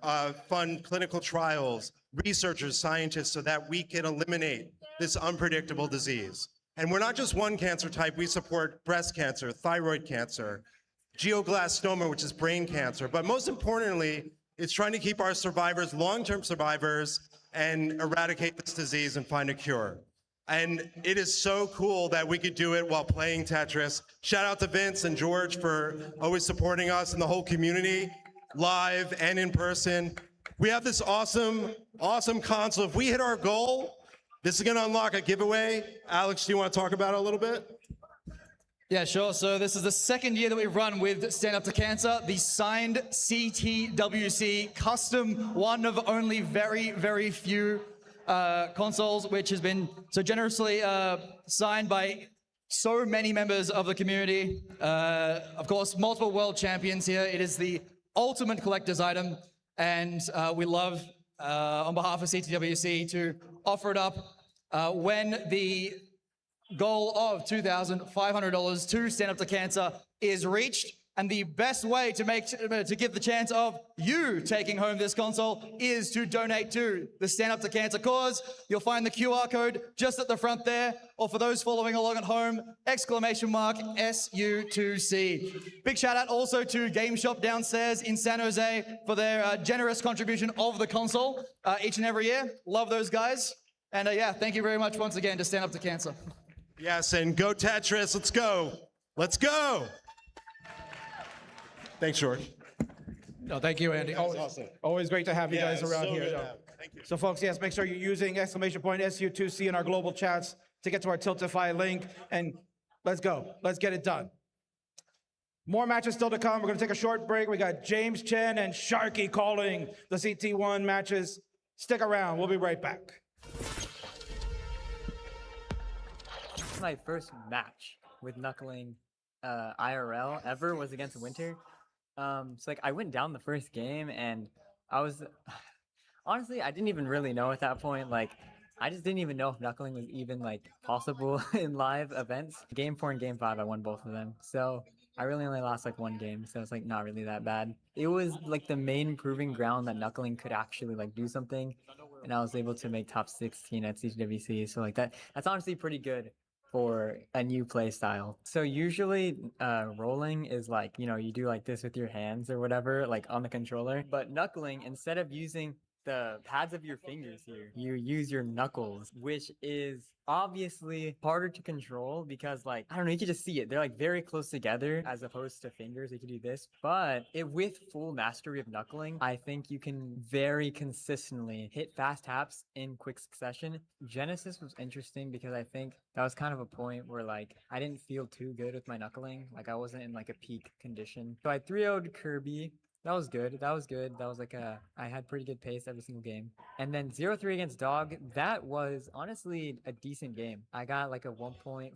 fund clinical trials, researchers, scientists, so that we can eliminate this unpredictable disease. And we're not just one cancer type. We support breast cancer, thyroid cancer, glioblastoma, which is brain cancer. But most importantly, it's trying to keep our survivors, long-term survivors, and eradicate this disease and find a cure. And it is so cool that we could do it while playing Tetris. Shout out to Vince and George for always supporting us and the whole community, live and in person. We have this awesome console. If we hit our goal, this is gonna unlock a giveaway. Alex, do you want to talk about it a little bit? Yeah, sure. So this is the 2nd year that we've run with Stand Up to Cancer, the signed CTWC custom, one of only very, very few consoles, which has been so generously signed by so many members of the community. Of course, multiple world champions here. It is the ultimate collector's item, and we love, on behalf of CTWC, to offer it up when the goal of $2,500 to Stand Up to Cancer is reached. And the best way to give the chance of you taking home this console is to donate to the Stand Up to Cancer cause. You'll find the QR code just at the front there, or for those following along at home, !SU2C. Big shout out also to Game Shop downstairs in San Jose for their generous contribution of the console each and every year. Love those guys. And thank you very much once again to Stand Up to Cancer. Yes, and go Tetris. Let's go. Let's go. Thanks, George. No, thank you, Andy. Always great to have you guys around here. Thank you. So folks, yes, make sure you're using !SU2C in our global chats to get to our Tiltify link, and let's go. Let's get it done. More matches still to come. We're going to take a short break. We got James Chen and Sharky calling the CT1 matches. Stick around. We'll be right back. My first match with knuckling IRL ever was against Winter. So like I went down the first game and I was honestly I didn't even really know at that point. Like I just didn't even know if knuckling was even like possible in live events. Game 4 and game 5 I won both of them. So I really only lost like one game, so it's like not really that bad. It was like the main proving ground that knuckling could actually like do something, and I was able to make top 16 at CTWC. So like that's honestly pretty good for a new play style. So usually rolling is like, you know, you do like this with your hands or whatever, like on the controller. But knuckling, instead of using the pads of your fingers here, you use your knuckles, which is obviously harder to control because like, I don't know, you can just see it. They're like very close together as opposed to fingers. You can do this, but with full mastery of knuckling, I think you can very consistently hit fast taps in quick succession. Genesis was interesting because I think that was kind of a point where like, I didn't feel too good with my knuckling. Like I wasn't in like a peak condition. So I 3-0'd Kirby. That was good. That was good. That was like I had pretty good pace every single game. And then 0-3 against Dog, that was honestly a decent game. I got like a 1.59,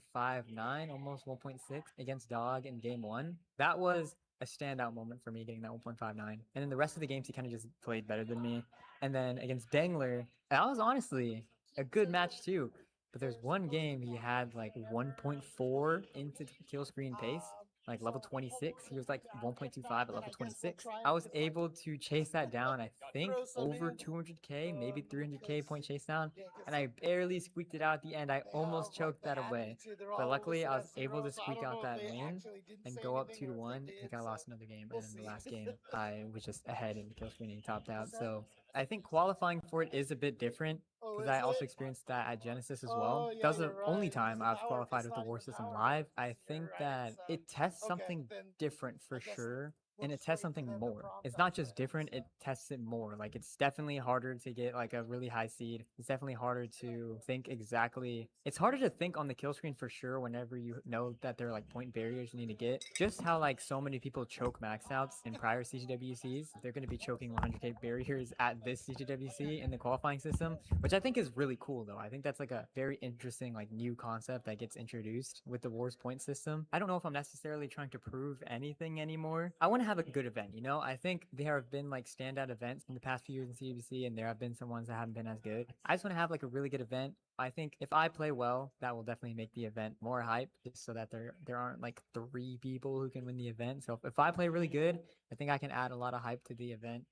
almost 1.6 against Dog in game 1. That was a standout moment for me getting that 1.59. And then the rest of the games he kind of just played better than me. And then against Dangler, that was honestly a good match too. But there's one game he had like 1.4 into kill screen pace. Like level 26, he was like 1.25 at level 26. I was able to chase that down, I think over 200k, maybe 300k point chase down, and I barely squeaked it out at the end. I almost choked that away, but luckily I was able to squeak out that win and go up 2-1. I think I lost another game, and then the last game I was just ahead in the kill screen and he topped out. So I think qualifying for it is a bit different because I also experienced that at Genesis as well. That was the only time I've qualified with the war system live. I think that it tests something different for sure, and it tests something more. It's not just different, it tests it more. Like it's definitely harder to get like a really high seed. It's definitely harder to think exactly. It's harder to think on the kill screen for sure whenever you know that there are like point barriers you need to get. Just how like so many people choke max outs in prior CTWCs. They're going to be choking 100k barriers at this CTWC in the qualifying system, which I think is really cool though. I think that's like a very interesting like new concept that gets introduced with the Wars point system. I don't know if I'm necessarily trying to prove anything anymore. I want to have a good event, you know? I think there have been like standout events in the past few years in CTWC, and there have been some ones that haven't been as good. I just want to have like a really good event. I think if I play well, that will definitely make the event more hype, just so that there aren't like 3 people who can win the event. So if I play really good, I think I can add a lot of hype to the event.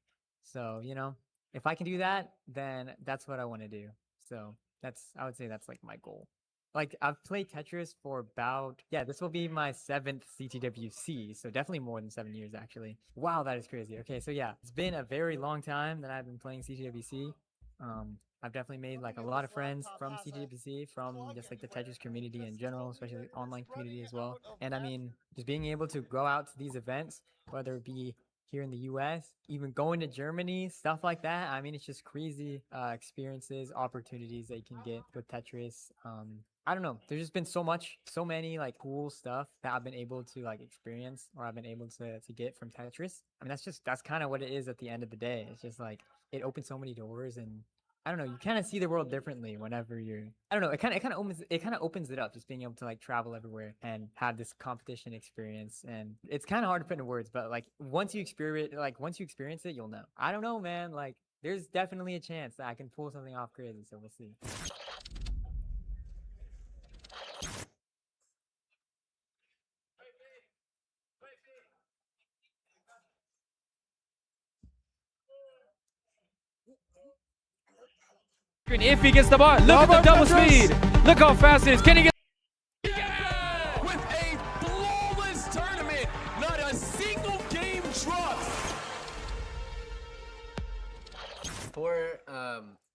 So, you know, if I can do that, then that's what I want to do. So I would say that's like my goal. Like I've played Tetris for about, this will be my 7th CTWC. So definitely more than 7 years actually. Wow, that is crazy. Okay, so yeah, it's been a very long time that I've been playing CTWC. I've definitely made like a lot of friends from CTWC, from just like the Tetris community in general, especially the online community as well. And I mean, just being able to go out to these events, whether it be here in the US, even going to Germany, stuff like that. I mean, it's just crazy experiences, opportunities that you can get with Tetris. I don't know. There's just been so many like cool stuff that I've been able to like experience, or I've been able to get from Tetris. I mean, that's kind of what it is at the end of the day. It's just like it opens so many doors, and I don't know, you kind of see the world differently whenever I don't know, it kind of opens it up, just being able to like travel everywhere and have this competition experience. And it's kind of hard to put into words, but like once you experience it, you'll know. I don't know, man. Like there's definitely a chance that I can pull something off crazy, so we'll see. If he gets the bar, look at the double speed. Look how fast it is. Can he get? Yeah! With a flawless tournament, not a single game dropped. For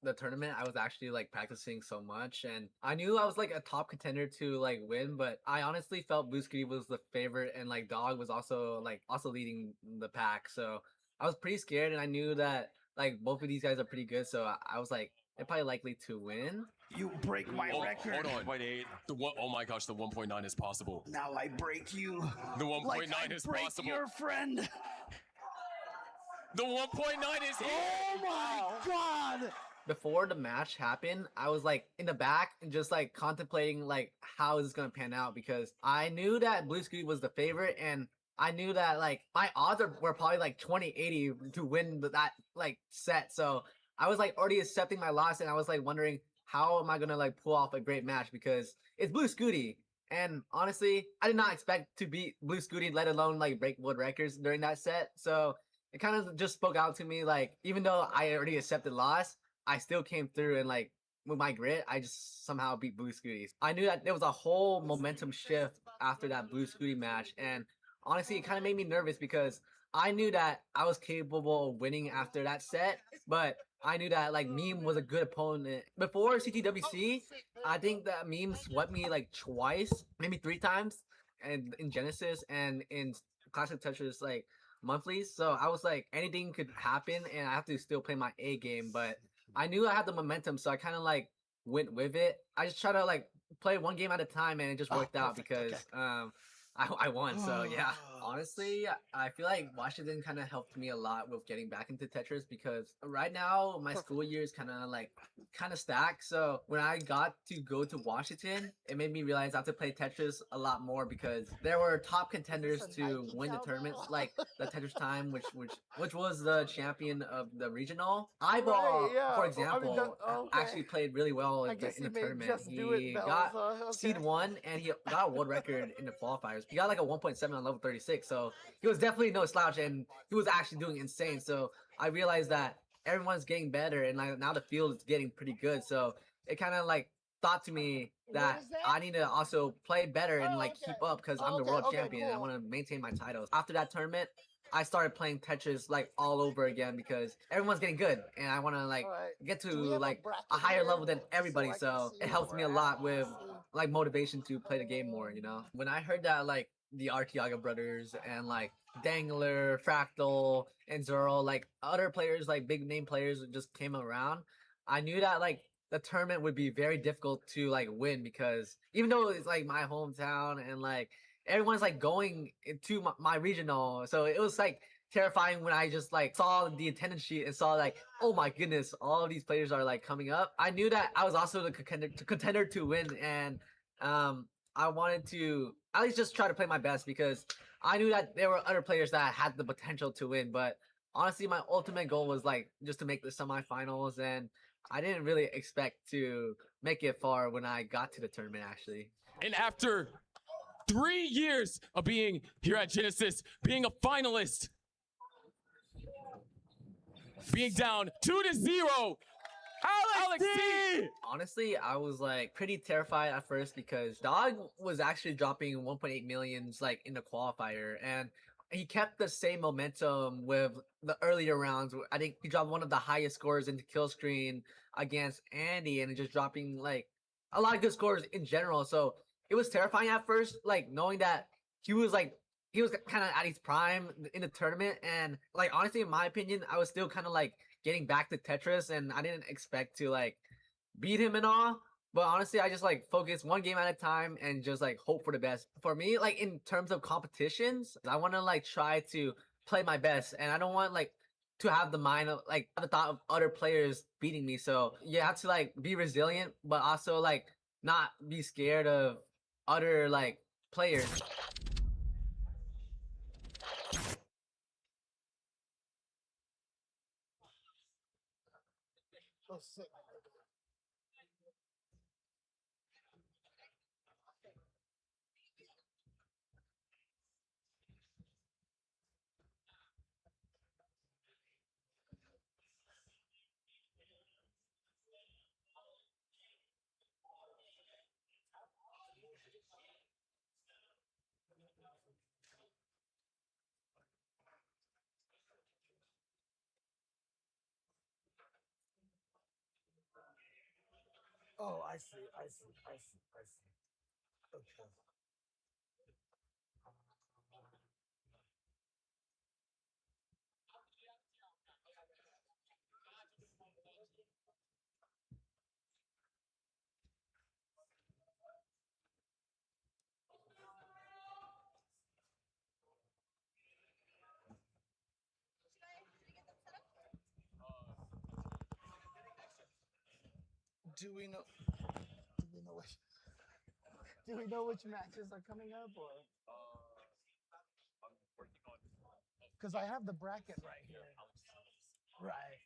the tournament, I was actually like practicing so much, and I knew I was like a top contender to like win, but I honestly felt Blue Screen was the favorite, and like Dog was also leading the pack. So I was pretty scared, and I knew that like both of these guys are pretty good, so I was like, they're probably likely to win. You break my record. Hold on, 1.8. Oh my gosh, the 1.9 is possible. Now I break you. The 1.9 like is break possible. Your friend. The 1.9 is here. Oh my god. Before the match happened, I was like in the back and just like contemplating like how is this gonna pan out, because I knew that Blue Screen was the favorite, and I knew that like my odds were probably like 20-80 to win that like set. So I was like already accepting my loss, and I was like wondering how am I gonna like pull off a great match because it's Blue Scooty. And honestly, I did not expect to beat Blue Scooty, let alone like break world records during that set. So it kind of just spoke out to me. Like even though I already accepted loss, I still came through and like with my grit, I just somehow beat Blue Scooty. I knew that there was a whole momentum shift after that Blue Scooty match, and honestly, it kind of made me nervous because I knew that I was capable of winning after that set, but I knew that like Meme was a good opponent. Before CTWC, I think that Meme swept me like twice, maybe 3 times, and in Genesis and in Classic Tetris like monthlies. So I was like, anything could happen, and I have to still play my A game. But I knew I had the momentum, so I kind of like went with it. I just try to like play one game at a time, and it just worked out because I won. So yeah, honestly, I feel like Washington kind of helped me a lot with getting back into Tetris because right now my school year is kind of stacked. So when I got to go to Washington, it made me realize I have to play Tetris a lot more because there were top contenders to win the tournaments, like the Tetris Time, which was the champion of the regional. Eyeball, for example, actually played really well in the tournament. He got seed 1 and he got a world record in the qualifiers. He got like a 1.7 on level 36, so he was definitely no slouch, and he was actually doing insane. So I realized that everyone's getting better, and like now the field is getting pretty good. So it kind of like thought to me that I need to also play better and like keep up because I'm the world champion. And I want to maintain my titles. After that tournament, I started playing Tetris like all over again because everyone's getting good, and I want to like get to like a higher level than everybody. So it helps me a lot with like motivation to play the game more. You know, when I heard that like the Artiaga brothers and like Dangler, Fractal, and Zerl, like other players, like big name players, just came around, I knew that like the tournament would be very difficult to like win because even though it's like my hometown and like everyone's like going into my regional, so it was like terrifying when I just like saw the attendance sheet and saw like, oh my goodness, all of these players are like coming up. I knew that I was also the contender to win, and I wanted to at least just try to play my best because I knew that there were other players that had the potential to win. But honestly, my ultimate goal was like just to make the semifinals, and I didn't really expect to make it far when I got to the tournament actually. And after 3 years of being here at Genesis, being a finalist, being down 2-0, Alex D! Honestly, I was like pretty terrified at first because Dog was actually dropping 1.8 millions like in the qualifier, and he kept the same momentum with the earlier rounds. I think he dropped one of the highest scores into kill screen against Andy, and just dropping like a lot of good scores in general. So it was terrifying at first, like knowing that he was kind of at his prime in the tournament. And like honestly, in my opinion, I was still kind of like getting back to Tetris, and I didn't expect to like beat him and all. But honestly, I just like focus one game at a time and just like hope for the best. For me, like in terms of competitions, I want to like try to play my best, and I don't want like to have the mind of like the thought of other players beating me. So you have to like be resilient, but also like not be scared of other like players. Oh, sick. Oh, I see. Okay. Do we know? Do we know which matches are coming up, or? because I have the bracket right here. Right.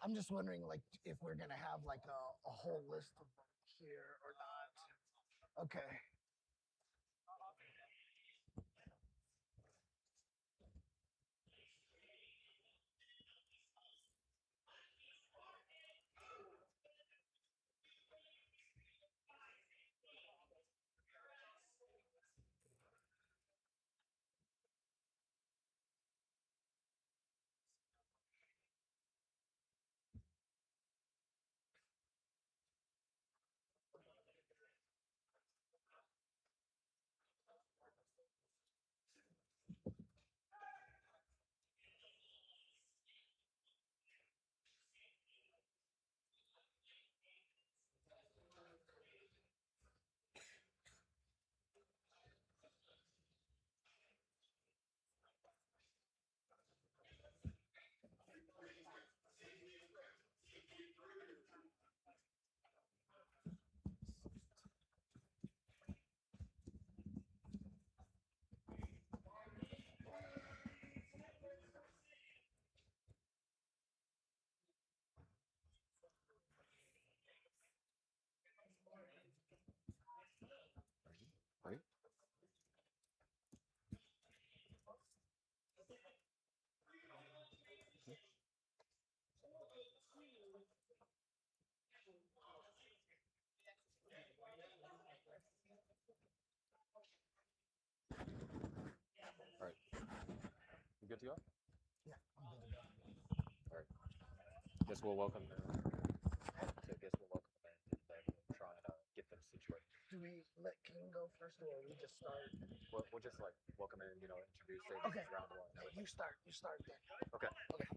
I'm just wondering, like, if we're gonna have like a whole list of them here or not. Okay. Right? All right. You good to go? Yeah, I'm good to go. All right. Guess we'll welcome them. Guess we'll welcome them and then we'll try and get them situated. Do we let King go first, or we just start? We'll just like welcome in, introduce it. Okay. Round one. You start. You start then. Okay. Okay.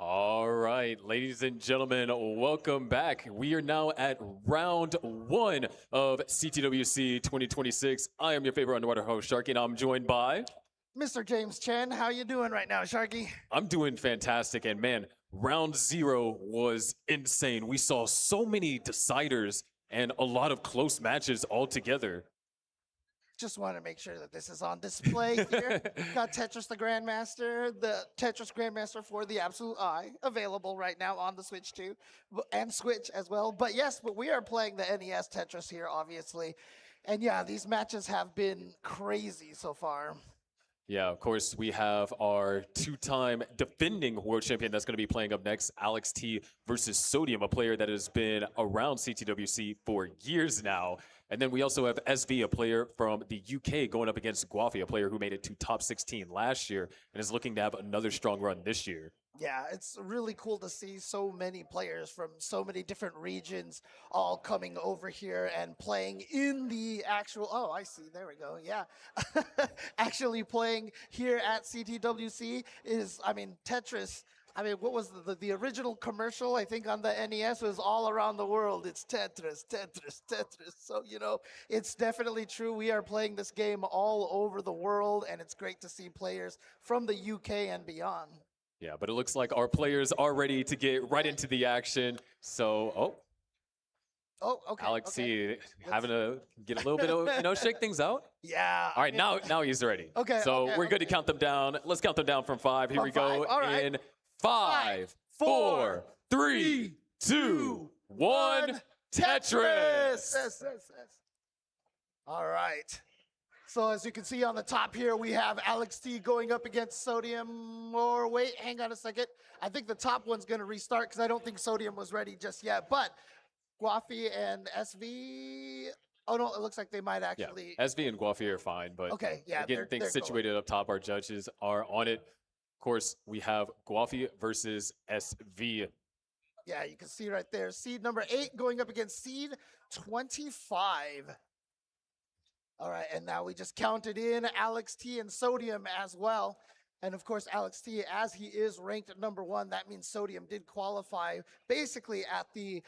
All right, ladies and gentlemen, welcome back. We are now at round one of CTWC 2026. I am your favorite underwater host, Sharky, and I'm joined by... Mr. James Chen, how you doing right now, Sharky? I'm doing fantastic, and man, round zero was insane. We saw so many deciders and a lot of close matches all together. Just want to make sure that this is on display here. Got Tetris the Tetris Grandmaster for the Absolute Eye, available right now on the Switch too, and Switch as well. But yes, we are playing the NES Tetris here, obviously. And yeah, these matches have been crazy so far. Yeah, of course, we have our two-time defending world champion that's going to be playing up next, Alex T versus Sodium, a player that has been around CTWC for years now. And then we also have SV, a player from the UK, going up against Guafi, a player who made it to top 16 last year and is looking to have another strong run this year. Yeah, it's really cool to see so many players from so many different regions all coming over here and playing in the actual, oh, I see, there we go, yeah. Actually playing here at CTWC is, Tetris, what was the original commercial, I think, on the NES was all around the world. It's Tetris, Tetris, Tetris. So, it's definitely true. We are playing this game all over the world, and it's great to see players from the UK and beyond. Yeah, but it looks like our players are ready to get right into the action. So, okay. Alex C having to get a little bit of, shake things out. Yeah. All right, now he's ready. Okay. So we're good to count them down. Let's count them down from 5. Here we go. All right. In 5, 4, 3, 2, 1. Tetris. Yes. All right. So as you can see on the top here, we have Alex T going up against Sodium. Or wait, hang on a second. I think the top one's going to restart because I don't think Sodium was ready just yet. But Guafi and SV. Oh no, it looks like they might actually. Yeah, SV and Guafi are fine, but okay, yeah, getting things situated up top. Our judges are on it. Of course, we have Guafi versus SV. Yeah, you can see right there, seed number 8 going up against seed 25. All right, and now we just counted in Alex T and Sodium as well. And of course, Alex T, as he is ranked at #1, that means Sodium did qualify basically at the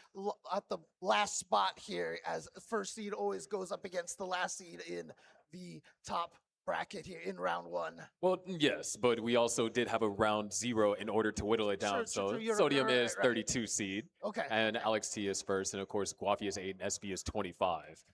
last spot here, as first seed always goes up against the last seed in the top bracket here in round 1. Well, yes, but we also did have a round 0 in order to whittle it down. True, So you're Sodium right, is right. 32 seed. Okay. And Alex T is first. And of course, Guafi is 8 and SB is 25.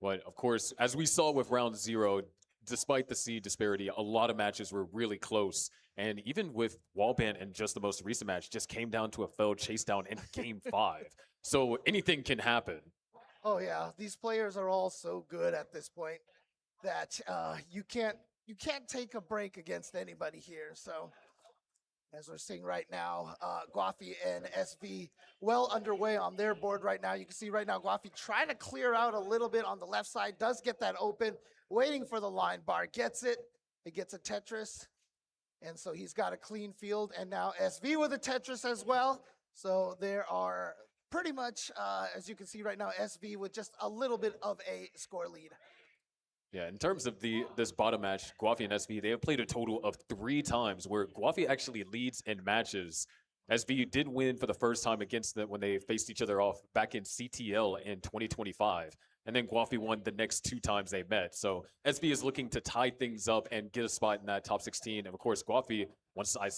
But of course, as we saw with round 0, despite the seed disparity, a lot of matches were really close. And even with Wallband and just the most recent match, just came down to a failed chase down in game 5. So anything can happen. Oh yeah, these players are all so good at this point that you can't take a break against anybody here. So as we're seeing right now, Guafi and SV well underway on their board right now. You can see right now Guafi trying to clear out a little bit on the left side, does get that open, waiting for the line bar, gets it. It gets a Tetris, and so he's got a clean field. And now SV with a Tetris as well. So there are pretty much, as you can see right now, SV with just a little bit of a score lead. Yeah, in terms of this bottom match, Guafi and SV, they have played a total of 3 times where Guafi actually leads in matches. SV did win for the first time against them when they faced each other off back in CTL in 2025. And then Guafi won the next 2 times they met. So SV is looking to tie things up and get a spot in that top 16. And of course, Guafi,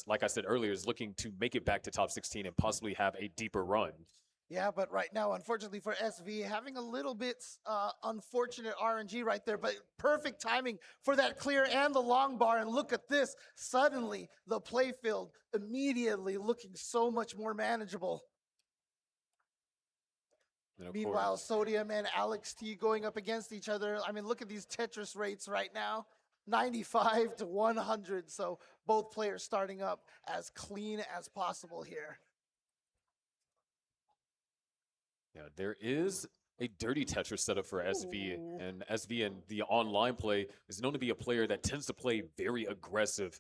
like I said earlier, is looking to make it back to top 16 and possibly have a deeper run. Yeah, but right now, unfortunately for SV, having a little bit unfortunate RNG right there, but perfect timing for that clear and the long bar. And look at this, suddenly the playfield immediately looking so much more manageable. Meanwhile, Sodium and Alex T going up against each other. I mean, look at these Tetris rates right now, 95 to 100. So both players starting up as clean as possible here. Yeah, there is a dirty Tetris setup for SV, and SV in the online play is known to be a player that tends to play very aggressive.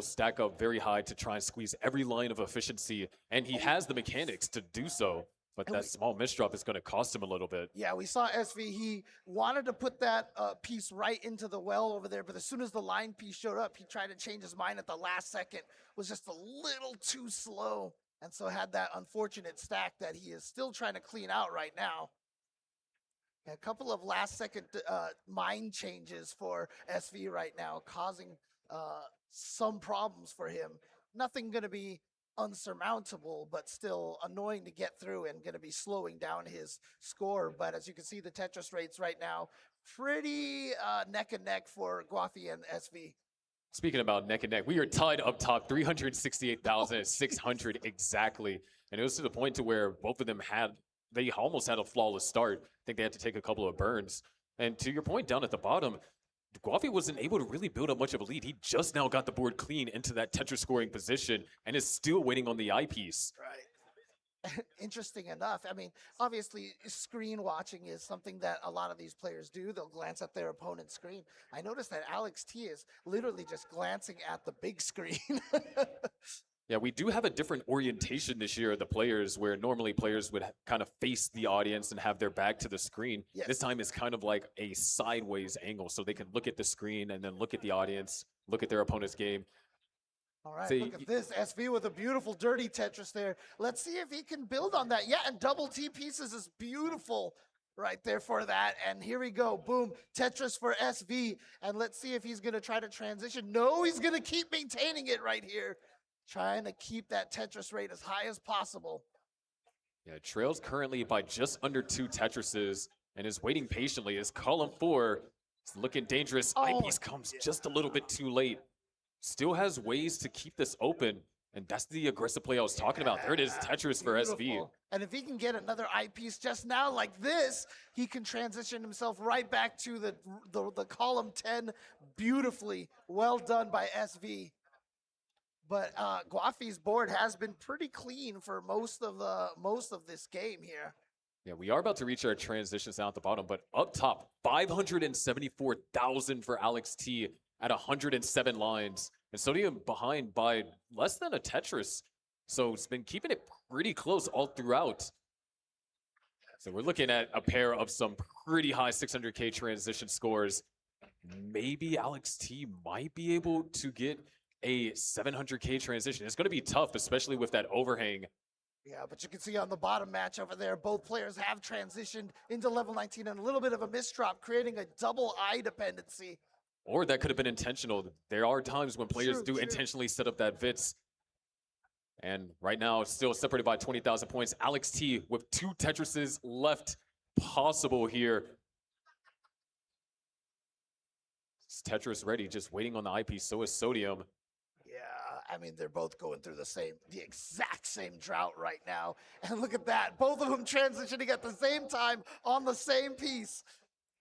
Stack up very high to try and squeeze every line of efficiency, and he has the mechanics to do so. But that small misdrop is going to cost him a little bit. Yeah, we saw SV. He wanted to put that piece right into the well over there, but as soon as the line piece showed up, he tried to change his mind at the last second. Was just a little too slow. And so had that unfortunate stack that he is still trying to clean out right now. A couple of last second mind changes for SV right now, causing some problems for him. Nothing going to be unsurmountable, but still annoying to get through and going to be slowing down his score. But as you can see, the Tetris rates right now, pretty neck and neck for Guafi and SV. Speaking about neck and neck, we are tied up top, 368,600 exactly. And it was to the point to where both of them they almost had a flawless start. I think they had to take a couple of burns. And to your point down at the bottom, Guafi wasn't able to really build up much of a lead. He just now got the board clean into that Tetris scoring position and is still waiting on the eyepiece. Right. Interesting enough. I mean, obviously, screen watching is something that a lot of these players do. They'll glance at their opponent's screen. I noticed that Alex T is literally just glancing at the big screen. Yeah, we do have a different orientation this year of the players, where normally players would kind of face the audience and have their back to the screen. Yes. This time it's kind of like a sideways angle, so they can look at the screen and then look at the audience, look at their opponent's game. All right, So look at this. SV with a beautiful dirty Tetris there. Let's see if he can build on that. Yeah, and double T pieces is beautiful right there for that. And here we go. Boom. Tetris for SV. And let's see if he's going to try to transition. No, he's going to keep maintaining it right here. Trying to keep that Tetris rate as high as possible. Yeah, trails currently by just under 2 Tetrises and is waiting patiently as column 4 is looking dangerous. Eyepiece comes just a little bit too late. Still has ways to keep this open, and that's the aggressive play I was talking about. There it is, Tetris for SV. And if he can get another eyepiece just now like this, he can transition himself right back to the column 10 beautifully. Well done by SV. But Guafi's board has been pretty clean for most of this game here. Yeah, we are about to reach our transitions down at the bottom, but up top, 574,000 for Alex T at 107 lines. And Sodium behind by less than a Tetris. So it's been keeping it pretty close all throughout. So we're looking at a pair of some pretty high 600K transition scores. maybe Alex T might be able to get a 700K transition. It's going to be tough, especially with that overhang. Yeah, but you can see on the bottom match over there, both players have transitioned into level 19 and a little bit of a misdrop, creating a double eye dependency. Or that could have been intentional. There are times when players do intentionally set up that Vitz. And right now, it's still separated by 20,000 points. Alex T with 2 Tetrises left possible here. Is Tetris ready, just waiting on the eyepiece. So is Sodium. I mean, they're both going through the exact same drought right now. And look at that, both of them transitioning at the same time on the same piece.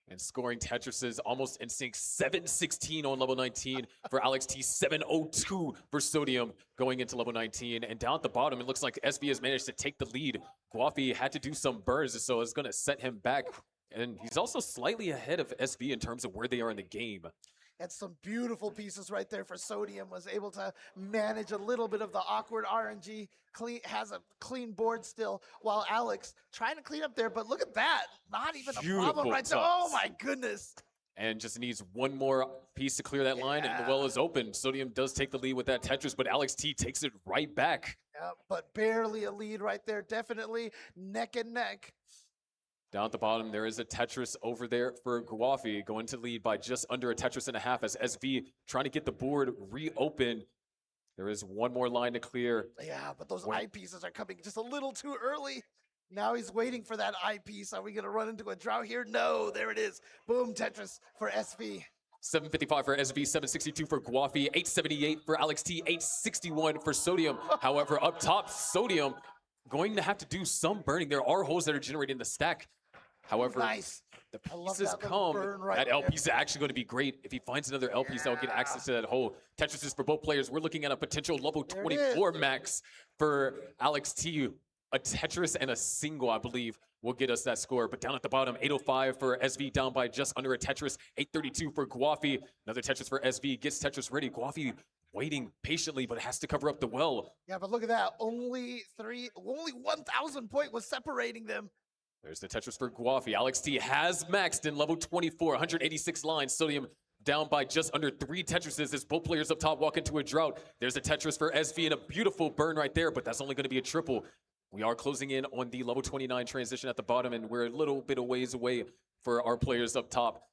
And scoring Tetrises almost in sync. 716 on level 19 for Alex T. 702 for Sodium going into level 19. And down at the bottom, it looks like SV has managed to take the lead. Guafi had to do some burns, so it's going to set him back. And he's also slightly ahead of SV in terms of where they are in the game. And some beautiful pieces right there for Sodium. Was able to manage a little bit of the awkward RNG. Has a clean board still, while Alex trying to clean up there. But look at that. Not even a problem right there. Oh my goodness. And just needs one more piece to clear that line, and the well is open. Sodium does take the lead with that Tetris, but Alex T takes it right back. Yeah, but barely a lead right there. Definitely neck and neck. Down at the bottom, there is a Tetris over there for Guafi, going to lead by just under a Tetris and a half as SV trying to get the board reopened. There is one more line to clear. Yeah, but those eyepieces are coming just a little too early. Now he's waiting for that eyepiece. Are we going to run into a drought here? No, there it is. Boom, Tetris for SV. 755 for SV, 762 for Guafi, 878 for Alex T, 861 for Sodium. However, up top, Sodium going to have to do some burning. There are holes that are generated in the stack. However, the pieces come. That L piece is actually going to be great. If he finds another L piece, that will get access to that hole. Tetris is for both players. We're looking at a potential level 24 max for Alex T. A Tetris and a single, I believe, will get us that score. But down at the bottom, 805 for SV, down by just under a Tetris. 832 for Guafi. Another Tetris for SV. Gets Tetris ready. Guafi waiting patiently, but has to cover up the well. Yeah, but look at that. Only 1,000 point was separating them. There's the Tetris for Guafi. Alex T has maxed in level 24, 186 lines. Sodium down by just under 3 Tetrises as both players up top walk into a drought. There's a Tetris for SV and a beautiful burn right there, but that's only going to be a triple. We are closing in on the level 29 transition at the bottom, and we're a little bit of ways away for our players up top.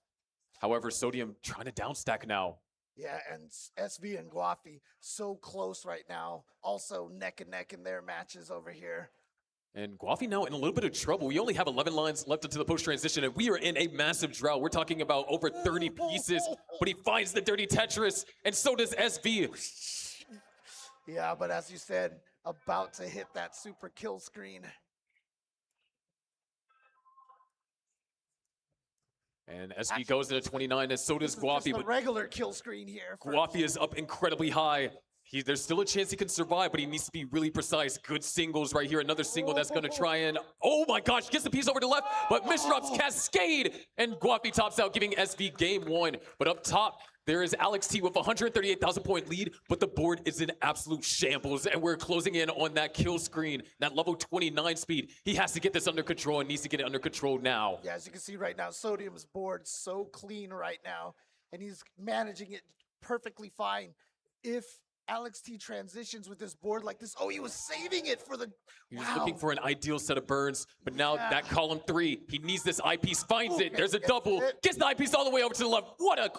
However, Sodium trying to downstack now. Yeah, and SV and Guafi so close right now. Also neck and neck in their matches over here. And Guafi now in a little bit of trouble. We only have 11 lines left into the post-transition, and we are in a massive drought. We're talking about over 30 pieces, but he finds the dirty Tetris, and so does SV. Yeah, but as you said, about to hit that super kill screen. And SV goes into 29, and so does Guafi. But regular kill screen here. Guafi is up incredibly high. There's still a chance he can survive, but he needs to be really precise. Good singles right here. Another single that's going to try and, oh my gosh, gets the piece over to left, but misdrops Cascade, and Guafi tops out, giving SV game 1. But up top, there is Alex T with a 138,000 point lead, but the board is in absolute shambles, and we're closing in on that kill screen, that level 29 speed. He has to get this under control and needs to get it under control now. Yeah, as you can see right now, Sodium's board so clean right now, and he's managing it perfectly fine. If Alex T transitions with this board like this. Oh, he was saving it for the... He was looking for an ideal set of burns, but now that column 3, he needs this eyepiece, finds it. There's a double, gets the eyepiece all the way over to the left. What a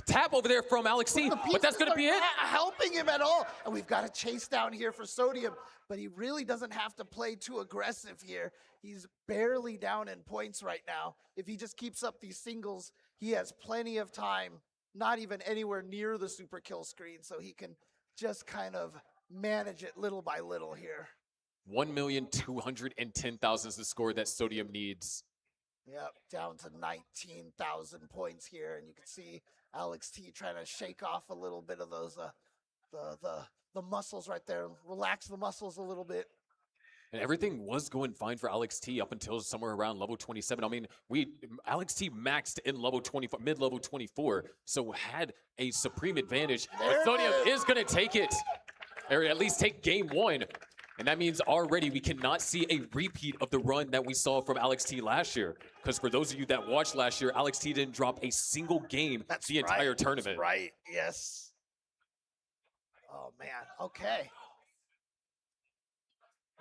tap over there from Alex T, but that's going to be it. Helping him at all. And we've got a chase down here for Sodium, but he really doesn't have to play too aggressive here. He's barely down in points right now. If he just keeps up these singles, he has plenty of time, not even anywhere near the super kill screen, so he can just kind of manage it little by little here. 1,210,000 is the score that Sodium needs. Yep, down to 19,000 points here, and you can see Alex T trying to shake off a little bit of those the muscles right there, relax the muscles a little bit. And everything was going fine for Alex T up until somewhere around level 27. I mean, Alex T maxed in level 24, mid-level 24, so had a supreme advantage. But Sodium is going to take it, or at least take game 1. And that means already we cannot see a repeat of the run that we saw from Alex T last year. Because for those of you that watched last year, Alex T didn't drop a single game the entire tournament. That's right, yes. Oh, man, okay.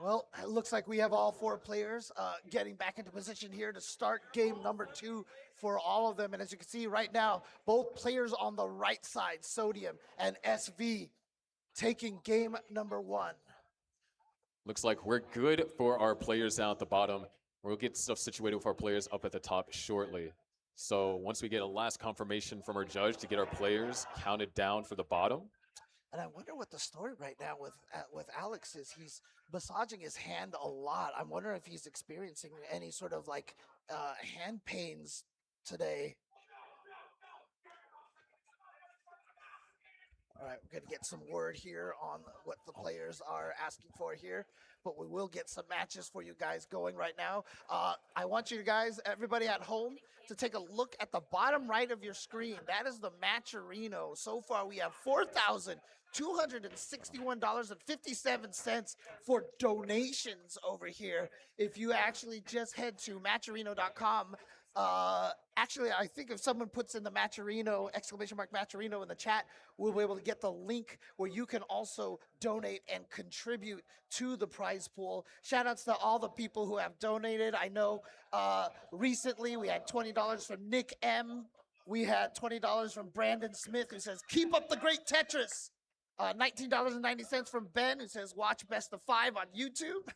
Well, it looks like we have all 4 players getting back into position here to start game number 2 for all of them. And as you can see right now, both players on the right side, Sodium and SV, taking game number 1. Looks like we're good for our players down at the bottom. We'll get stuff situated with our players up at the top shortly. So once we get a last confirmation from our judge to get our players counted down for the bottom. And I wonder what the story right now with Alex is. He's massaging his hand a lot. I'm wondering if he's experiencing any sort of like hand pains today. All right, we're going to get some word here on what the players are asking for here, but we will get some matches for you guys going right now. I want you guys, everybody at home, to take a look at the bottom right of your screen. That is the Matcherino. So far, we have $4,261.57 for donations over here. If you actually just head to Matcherino.com, actually, I think if someone puts in the Matcherino, !Matcherino in the chat, we'll be able to get the link where you can also donate and contribute to the prize pool. Shout outs to all the people who have donated. I know recently we had $20 from Nick M. We had $20 from Brandon Smith, who says, keep up the great Tetris. $19.90 from Ben, who says, watch Best of 5 on YouTube.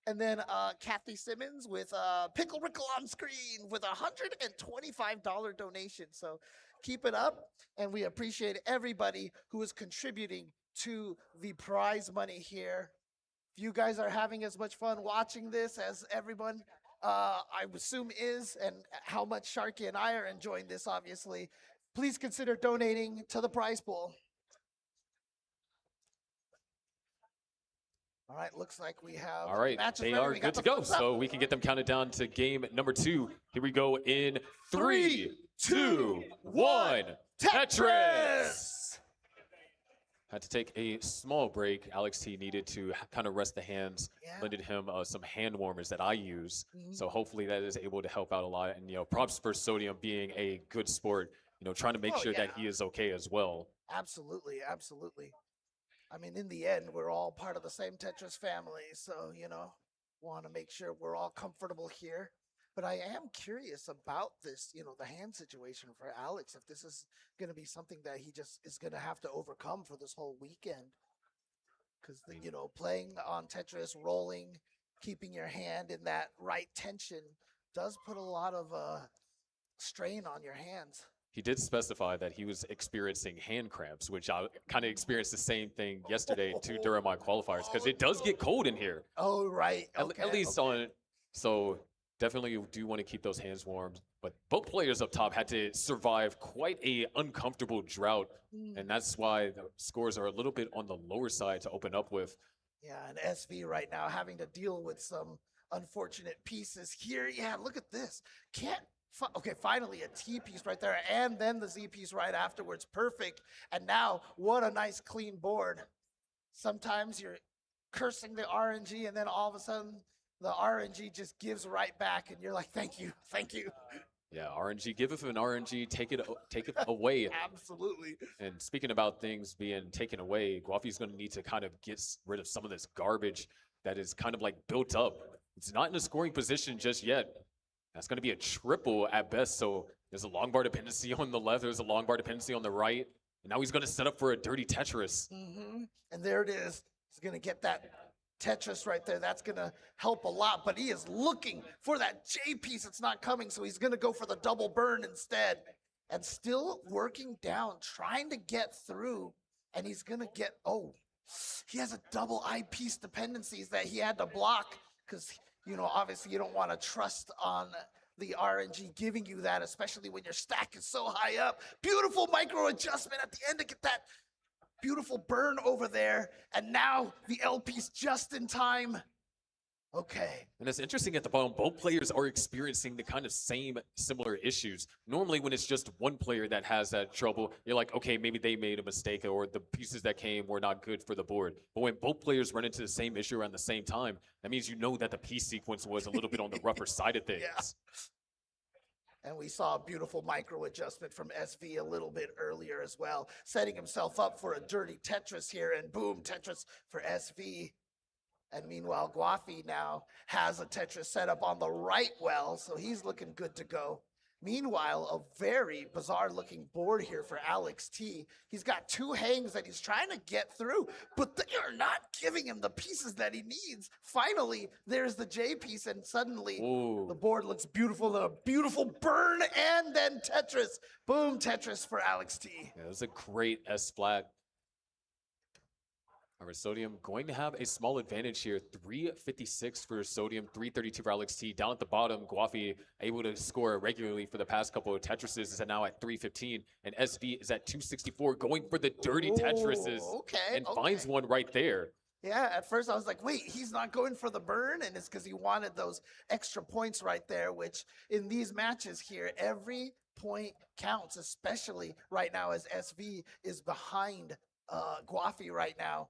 And then Kathy Simmons with Pickle Rickle on screen with a $125 donation. So keep it up, and we appreciate everybody who is contributing to the prize money here. If you guys are having as much fun watching this as everyone, I assume is, and how much Sharky and I are enjoying this, obviously, please consider donating to the prize pool. All right, looks like we have. All right, they are good to go, so we can get them counted down to game number 2. Here we go in 3, 2, 1. Tetris! Had to take a small break. Alex T needed to kind of rest the hands. Lended him some hand warmers that I use. So hopefully that is able to help out a lot. And, props for Sodium being a good sport, trying to make sure that he is okay as well. Absolutely, absolutely. I mean, in the end, we're all part of the same Tetris family. So, want to make sure we're all comfortable here. But I am curious about this, the hand situation for Alex, if this is going to be something that he just is going to have to overcome for this whole weekend. Because, playing on Tetris, rolling, keeping your hand in that right tension does put a lot of strain on your hands. He did specify that he was experiencing hand cramps, which I kind of experienced the same thing yesterday too during my qualifiers, because it does get cold in here. Oh, right. Okay, at least on, so definitely you do want to keep those hands warm. But both players up top had to survive quite a uncomfortable drought, and that's why the scores are a little bit on the lower side to open up with. Yeah, and SV right now having to deal with some unfortunate pieces here. Yeah, look at this. Okay, finally a T piece right there, and then the Z piece right afterwards. Perfect. And now, what a nice clean board. Sometimes you're cursing the RNG, and then all of a sudden, the RNG just gives right back, and you're like, thank you, thank you. Yeah, RNG giveth, and RNG take it away. Absolutely. And speaking about things being taken away, Guafi's going to need to kind of get rid of some of this garbage that is kind of like built up. It's not in a scoring position just yet. That's going to be a triple at best. So there's a long bar dependency on the left. There's a long bar dependency on the right. And now he's going to set up for a dirty Tetris. And there it is. He's going to get that Tetris right there. That's going to help a lot. But he is looking for that J piece. It's not coming. So he's going to go for the double burn instead. And still working down, trying to get through. And he's going to get, he has a double I piece dependencies that he had to block because obviously you don't want to trust on the RNG giving you that, especially when your stack is so high up. Beautiful micro adjustment at the end to get that beautiful burn over there. And now the L piece just in time. Okay. And it's interesting at the bottom, both players are experiencing the kind of same similar issues. Normally when it's just one player that has that trouble, you're like, okay, maybe they made a mistake or the pieces that came were not good for the board. But when both players run into the same issue around the same time, that means you know that the piece sequence was a little bit on the rougher side of things. Yeah. And we saw a beautiful micro adjustment from SV a little bit earlier as well, setting himself up for a dirty Tetris here, and boom, Tetris for SV. And meanwhile, Guafi now has a Tetris set up on the right well, so he's looking good to go. Meanwhile, a very bizarre looking board here for Alex T. He's got two hangs that he's trying to get through, but they are not giving him the pieces that he needs. Finally, there's the J piece, and suddenly the board looks beautiful. A beautiful burn, and then Tetris. Boom, Tetris for Alex T. Yeah, that was a great S flat. All right, Sodium going to have a small advantage here. 356 for Sodium, 332 for Alex T. Down at the bottom, Guafi able to score regularly for the past couple of Tetrises is now at 315, and SV is at 264, going for the dirty Tetrises. And finds one right there. Yeah, at first I was like, wait, he's not going for the burn? And it's because he wanted those extra points right there, which in these matches here, every point counts, especially right now as SV is behind Guafi right now.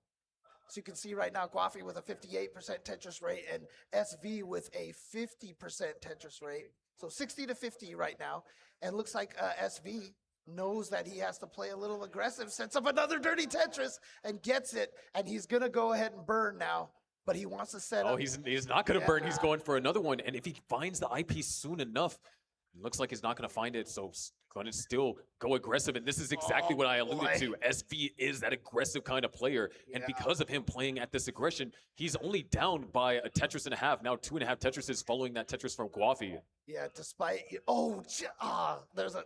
So you can see right now, Guafi with a 58% Tetris rate and SV with a 50% Tetris rate. So 60 to 50 right now. And looks like SV knows that he has to play a little aggressive, sets up another dirty Tetris and gets it. And he's going to go ahead and burn now. But he wants to set up. Oh, he's not going to burn. He's going for another one. And if he finds the eyepiece soon enough, it looks like he's not going to find it. So going to still go aggressive. And this is exactly what I alluded to. SV is that aggressive kind of player. And because of him playing at this aggression, he's only down by a Tetris and a half. Now 2.5 Tetrises following that Tetris from Guafi. Yeah, despite, there's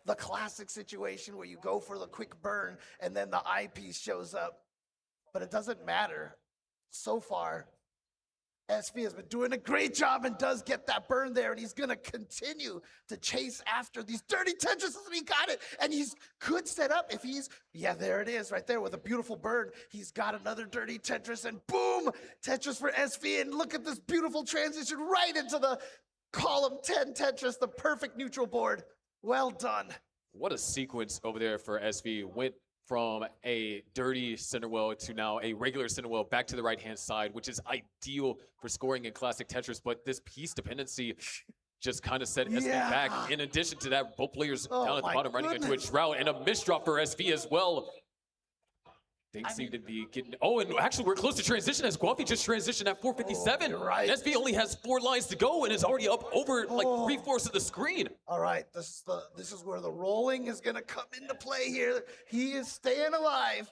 the classic situation where you go for the quick burn and then the eyepiece shows up. But it doesn't matter. So far, SV has been doing a great job and does get that burn there, and he's going to continue to chase after these dirty Tetrises, and he got it, and he's could set up if he's, there it is right there with a beautiful burn. He's got another dirty Tetris, and boom, Tetris for SV, and look at this beautiful transition right into the column 10 Tetris, the perfect neutral board. Well done. What a sequence over there for SV. Went from a dirty center well to now a regular center well back to the right-hand side, which is ideal for scoring in classic Tetris. But this piece dependency just kind of set SV back. In addition to that, both players down at the bottom running into a drought, and a misdrop for SV as well. Things seem to be getting... Oh, and actually, we're close to transition as Guafi just transitioned at 457. Right. SV only has 4 lines to go and is already up over like 3/4 of the screen. All right, this is where the rolling is going to come into play here. He is staying alive.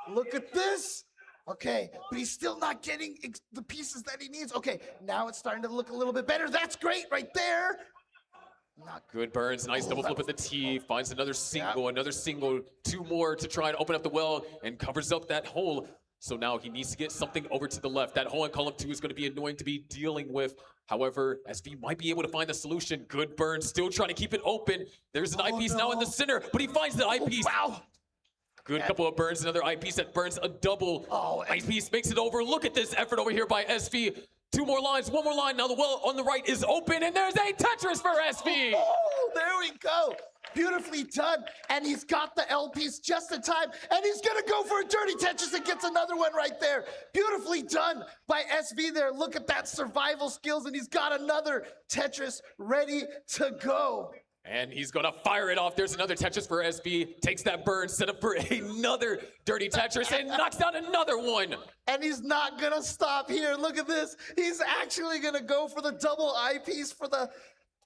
Look at this. Okay, but he's still not getting the pieces that he needs. Okay, now it's starting to look a little bit better. That's great right there. Good burns, nice double flip at the T, finds another single, 2 more to try and open up the well, and covers up that hole. So now he needs to get something over to the left. That hole in column 2 is going to be annoying to be dealing with. However, SV might be able to find the solution. Good burn, still trying to keep it open. There's an eyepiece now in the center, but he finds the eyepiece. Wow. Good couple of burns, another eyepiece that burns a double. Eyepiece makes it over. Look at this effort over here by SV. 2 more lines, 1 more line. Now the well on the right is open, and there's a Tetris for SV. Oh, there we go. Beautifully done. And he's got the L piece just in time, and he's going to go for a dirty Tetris and gets another one right there. Beautifully done by SV there. Look at that survival skills, and he's got another Tetris ready to go. And he's going to fire it off. There's another Tetris for SV. Takes that burn, set up for another dirty Tetris, and knocks down another one. And he's not going to stop here. Look at this. He's actually going to go for the double eyepiece for the...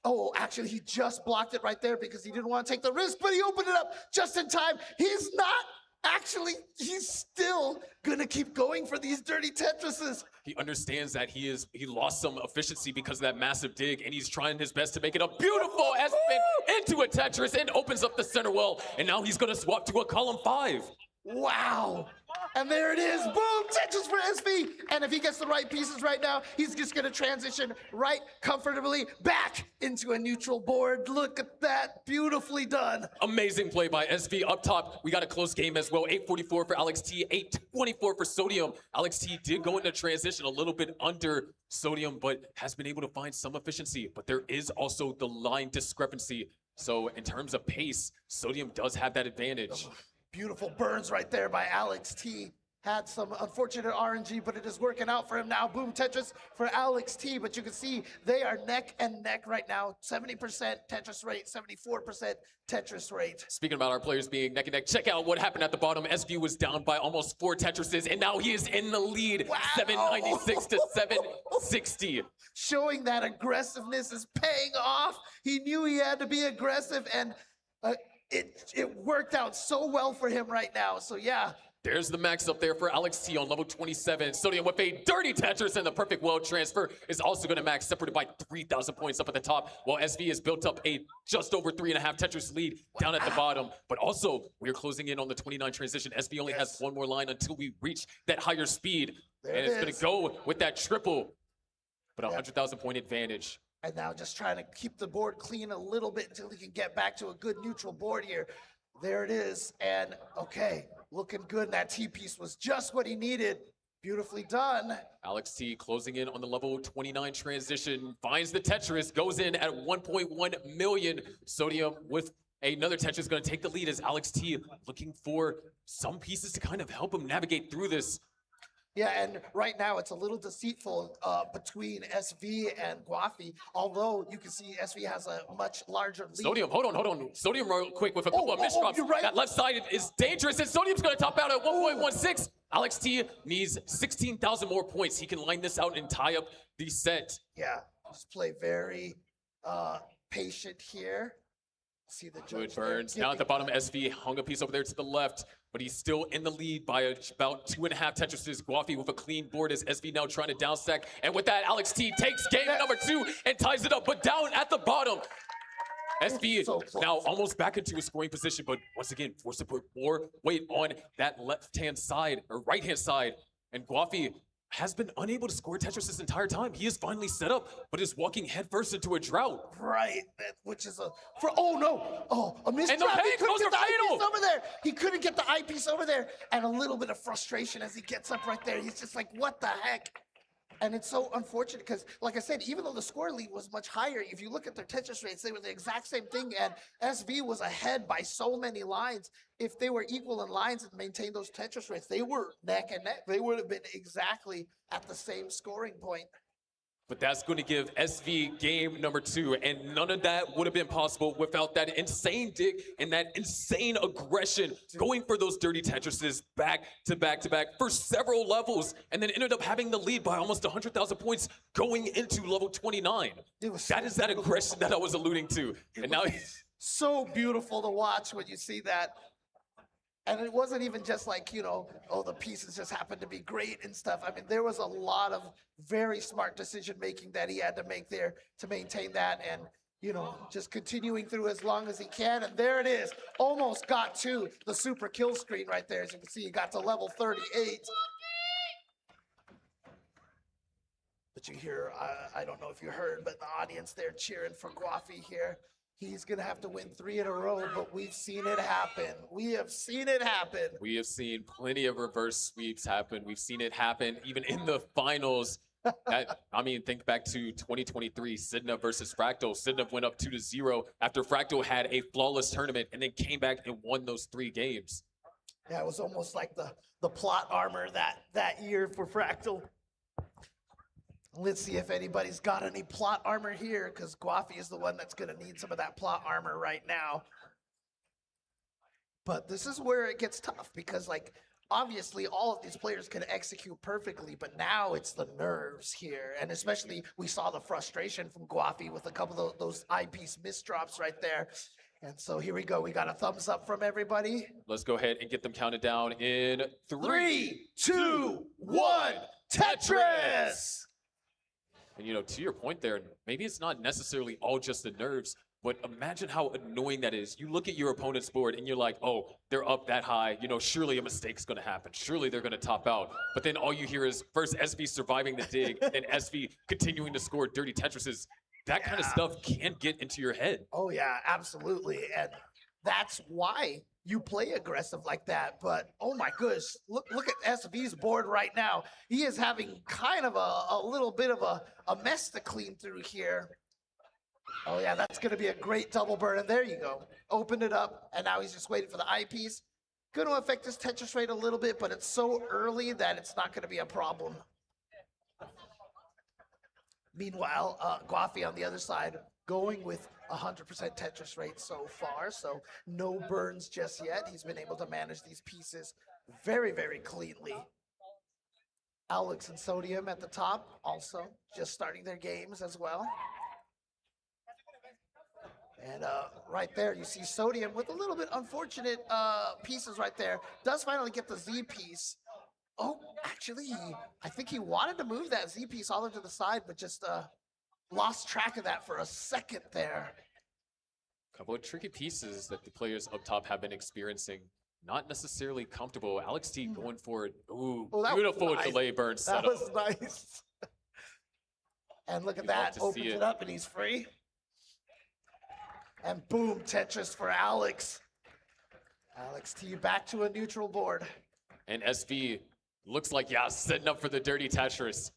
Oh, actually, he just blocked it right there because he didn't want to take the risk, but he opened it up just in time. He's not... Actually, he's still going to keep going for these dirty Tetrises. He understands that he lost some efficiency because of that massive dig, and he's trying his best to make it a beautiful S-spin into a Tetris and opens up the center well. And now he's going to swap to a column 5. Wow. And there it is. Boom! Tetris for SV. And if he gets the right pieces right now, he's just going to transition right comfortably back into a neutral board. Look at that. Beautifully done. Amazing play by SV up top. We got a close game as well. 8:44 for Alex T, 8:24 for Sodium. Alex T did go into transition a little bit under Sodium, but has been able to find some efficiency. But there is also the line discrepancy. So in terms of pace, Sodium does have that advantage. Beautiful burns right there by Alex T. Had some unfortunate RNG, but it is working out for him now. Boom Tetris for Alex T. But you can see they are neck and neck right now. 70% Tetris rate, 74% Tetris rate. Speaking about our players being neck and neck, check out what happened at the bottom. SV was down by almost 4 Tetrises, and now he is in the lead. Wow. 796 to 760. Showing that aggressiveness is paying off. He knew he had to be aggressive, and it worked out so well for him right now. So yeah. There's the max up there for Alex T on level 27. Sodium with a dirty Tetris, and the perfect well transfer is also going to max, separated by 3,000 points up at the top, while SV has built up a just over 3.5 Tetris lead down at the bottom. But also, we're closing in on the 29 transition. SV only has one more line until we reach that higher speed. There and it it's going is. to go with that triple, but a 100,000 point advantage. And now just trying to keep the board clean a little bit until he can get back to a good neutral board here. There it is. And okay, looking good. And that T-piece was just what he needed. Beautifully done. Alex T closing in on the level 29 transition, finds the Tetris, goes in at 1.1 million. Sodium with another Tetris going to take the lead as Alex T looking for some pieces to kind of help him navigate through this. Yeah, and right now it's a little deceitful between SV and Guafi, although you can see SV has a much larger lead. Sodium, hold on. Sodium real quick with a couple of misdrops. You're right. That left side is dangerous, and Sodium's going to top out at 1.16. Alex T needs 16,000 more points. He can line this out and tie up the set. Yeah, just play very patient here. See the Good burns. Now at the bottom, SV hung a piece over there to the left, but he's still in the lead by about 2.5 Tetrises. Guafi with a clean board as SV now trying to downstack. And with that, Alex T takes game number 2 and ties it up, but down at the bottom. SV now almost back into a scoring position, but once again, forced to put more weight on that left-hand side or right-hand side. And Guafi has been unable to score Tetris this entire time. He is finally set up, but is walking headfirst into a drought. Right, which is a misdrop. And the He couldn't those get are the eyepiece fatal. over there. He couldn't get the eyepiece over there, and a little bit of frustration as he gets up right there. He's just like, what the heck? And it's so unfortunate because, like I said, even though the score lead was much higher, if you look at their Tetris rates, they were the exact same thing, and SV was ahead by so many lines. If they were equal in lines and maintained those Tetris rates, they were neck and neck. They would have been exactly at the same scoring point. But that's going to give SV game number 2, and none of that would have been possible without that insane dig and that insane aggression, going for those dirty Tetrises back to back to back for several levels, and then ended up having the lead by almost 100,000 points going into level 29. That is that aggression that I was alluding to. And now So beautiful to watch when you see that. And it wasn't even just like, the pieces just happened to be great and stuff. I mean, there was a lot of very smart decision making that he had to make there to maintain that and, just continuing through as long as he can. And there it is. Almost got to the super kill screen right there. As you can see, he got to level 38. But you hear, I don't know if you heard, but the audience there cheering for Guafi here. He's going to have to win 3 in a row, but we've seen it happen. We have seen it happen. we have seen plenty of reverse sweeps happen. We've seen it happen even in the finals. Think back to 2023, Sidna versus Fractal. Sidna went up 2-0 after Fractal had a flawless tournament and then came back and won those 3 games. Yeah, it was almost like the plot armor that year for Fractal. Let's see if anybody's got any plot armor here, because Guafi is the one that's going to need some of that plot armor right now. But this is where it gets tough, because, obviously all of these players can execute perfectly, but now it's the nerves here. And especially we saw the frustration from Guafi with a couple of those eyepiece misdrops right there. And so here we go. We got a thumbs up from everybody. Let's go ahead and get them counted down in 3, 2, 1, Tetris! And to your point there, maybe it's not necessarily all just the nerves, But imagine how annoying that is. You look at your opponent's board and you're like, oh, they're up that high. You know, surely a mistake's going to happen. Surely they're going to top out. But then all you hear is first SV surviving the dig, then SV continuing to score dirty Tetrises. That kind of stuff can get into your head. Oh, yeah, absolutely. And that's why you play aggressive like that. But, oh, my gosh, look at SV's board right now. He is having kind of a little bit of a mess to clean through here. Oh, yeah, that's going to be a great double burn. And there you go. Opened it up, and now he's just waiting for the eyepiece. Going to affect his Tetris rate a little bit, but it's so early that it's not going to be a problem. Meanwhile, Guafi on the other side going with 100% Tetris rate so far, so no burns just yet. He's been able to manage these pieces very, very cleanly. Alex and Sodium at the top also just starting their games as well. And right there, you see Sodium with a little bit unfortunate pieces right there. Does finally get the Z piece. Oh, actually, I think he wanted to move that Z piece all into the side, but just lost track of that for a second there. A couple of tricky pieces that the players up top have been experiencing. Not necessarily comfortable. Alex T going for it. Ooh, beautiful nice. delay burn setup. That was nice. And look at that, opens it up and he's free. And boom, Tetris for Alex. Alex T back to a neutral board. And SV looks like, yeah, setting up for the dirty Tetris.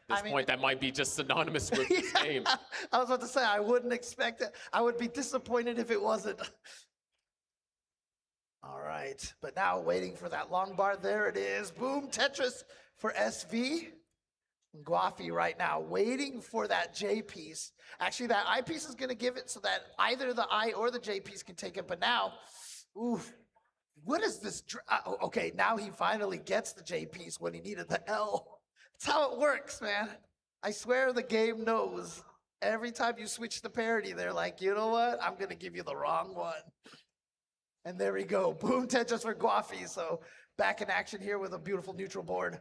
At this point, that might be just synonymous with his name. I was about to say, I wouldn't expect it. I would be disappointed if it wasn't. All right, but now waiting for that long bar. There it is. Boom, Tetris for SV. Guafi right now waiting for that J piece. Actually, that I piece is going to give it so that either the I or the J piece can take it. But now, oof, what is this? Okay, now he finally gets the J piece when he needed the L. That's how it works, man. I swear the game knows. Every time you switch the parity, they're like, you know what? I'm going to give you the wrong one. And there we go. Boom, Tetris for Guafi. So back in action here with a beautiful neutral board.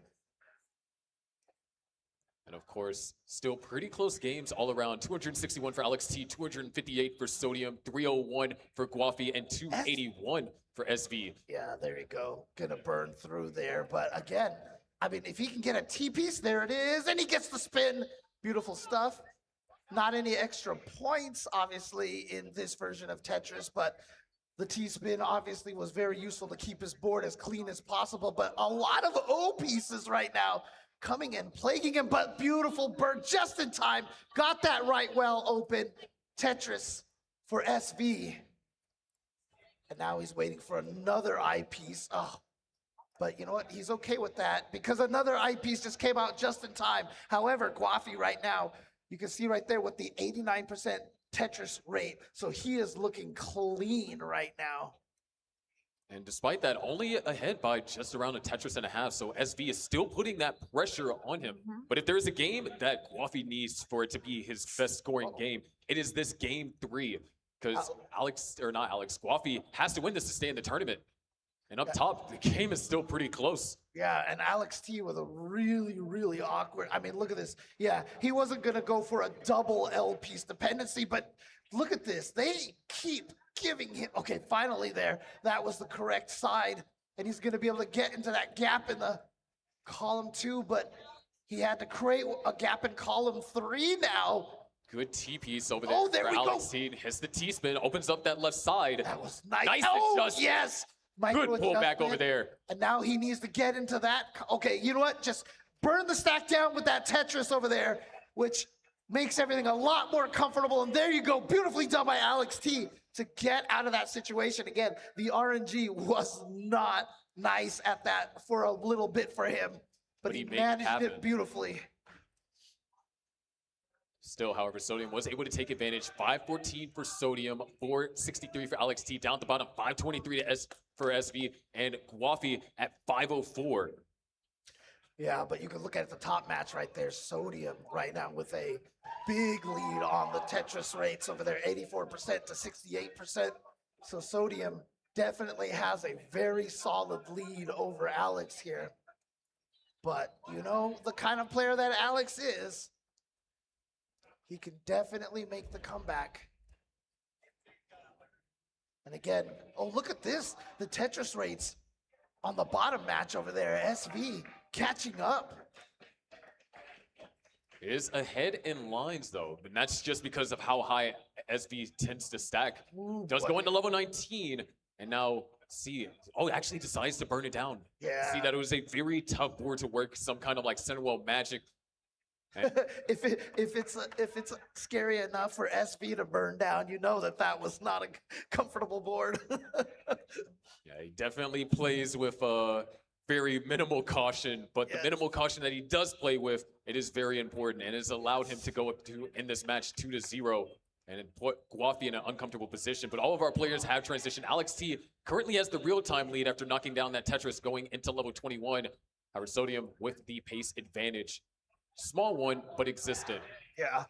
And of course, still pretty close games all around. 261 for Alex T, 258 for Sodium, 301 for Guafi, and 281 for SV. Yeah, there you go. Gonna burn through there. But again, I mean, if he can get a T piece, there it is. And he gets the spin. Beautiful stuff. Not any extra points, obviously, in this version of Tetris, but the T-spin obviously was very useful to keep his board as clean as possible. But a lot of O pieces right now coming and plaguing him, but beautiful burn just in time. Got that right well open. Tetris for SV. And now he's waiting for another eyepiece. Oh, but you know what? He's okay with that because another eyepiece just came out just in time. However, Guafi right now, you can see right there with the 89% Tetris rate. So he is looking clean right now. And despite that, only ahead by just around a Tetris and a half. So SV is still putting that pressure on him. But if there's a game that Guafi needs for it to be his best scoring game, it is this game 3. Because Guafi has to win this to stay in the tournament. And up top, the game is still pretty close. Yeah, and Alex T with a really, really awkward. I mean, look at this. Yeah, he wasn't going to go for a double L piece dependency, but look at this. They keep giving him. Okay, finally there. That was the correct side. And he's going to be able to get into that gap in the column 2, but he had to create a gap in column 3 now. Good T piece over there there for we Alex go. T. Hits the T spin, opens up that left side. That was nice. Nice adjustment. Yes. Good pullback adjustment. over there. And now he needs to get into that. Okay, you know what? Just burn the stack down with that Tetris over there, which makes everything a lot more comfortable. And there you go. Beautifully done by Alex T to get out of that situation. Again, the RNG was not nice at that for a little bit for him, but he managed it beautifully. Still, however, Sodium was able to take advantage. 514 for Sodium, 463 for Alex T. Down at the bottom, 523 for SV, and Guafi at 504. Yeah, but you can look at the top match right there. Sodium right now with a big lead on the Tetris rates over there, 84% to 68%. So Sodium definitely has a very solid lead over Alex here. But you know, the kind of player that Alex is, he can definitely make the comeback. And again, oh, look at this. The Tetris rates on the bottom match over there. SV catching up. Is ahead in lines though, and that's just because of how high SV tends to stack. Does go into level 19, and now see, oh, it actually decides to burn it down. Yeah. See that it was a very tough board to work some kind of like Centerwell magic. And if it's scary enough for SV to burn down, you know that was not a comfortable board. yeah, he definitely plays with very minimal caution, but the minimal caution that he does play with, it is very important, and it has allowed him to go up to in this match 2-0 and it put Guafi in an uncomfortable position. But all of our players have transitioned. Alex T currently has the real-time lead after knocking down that Tetris going into level 21. Howard Sodium with the pace advantage. Small one, but existent. Yeah.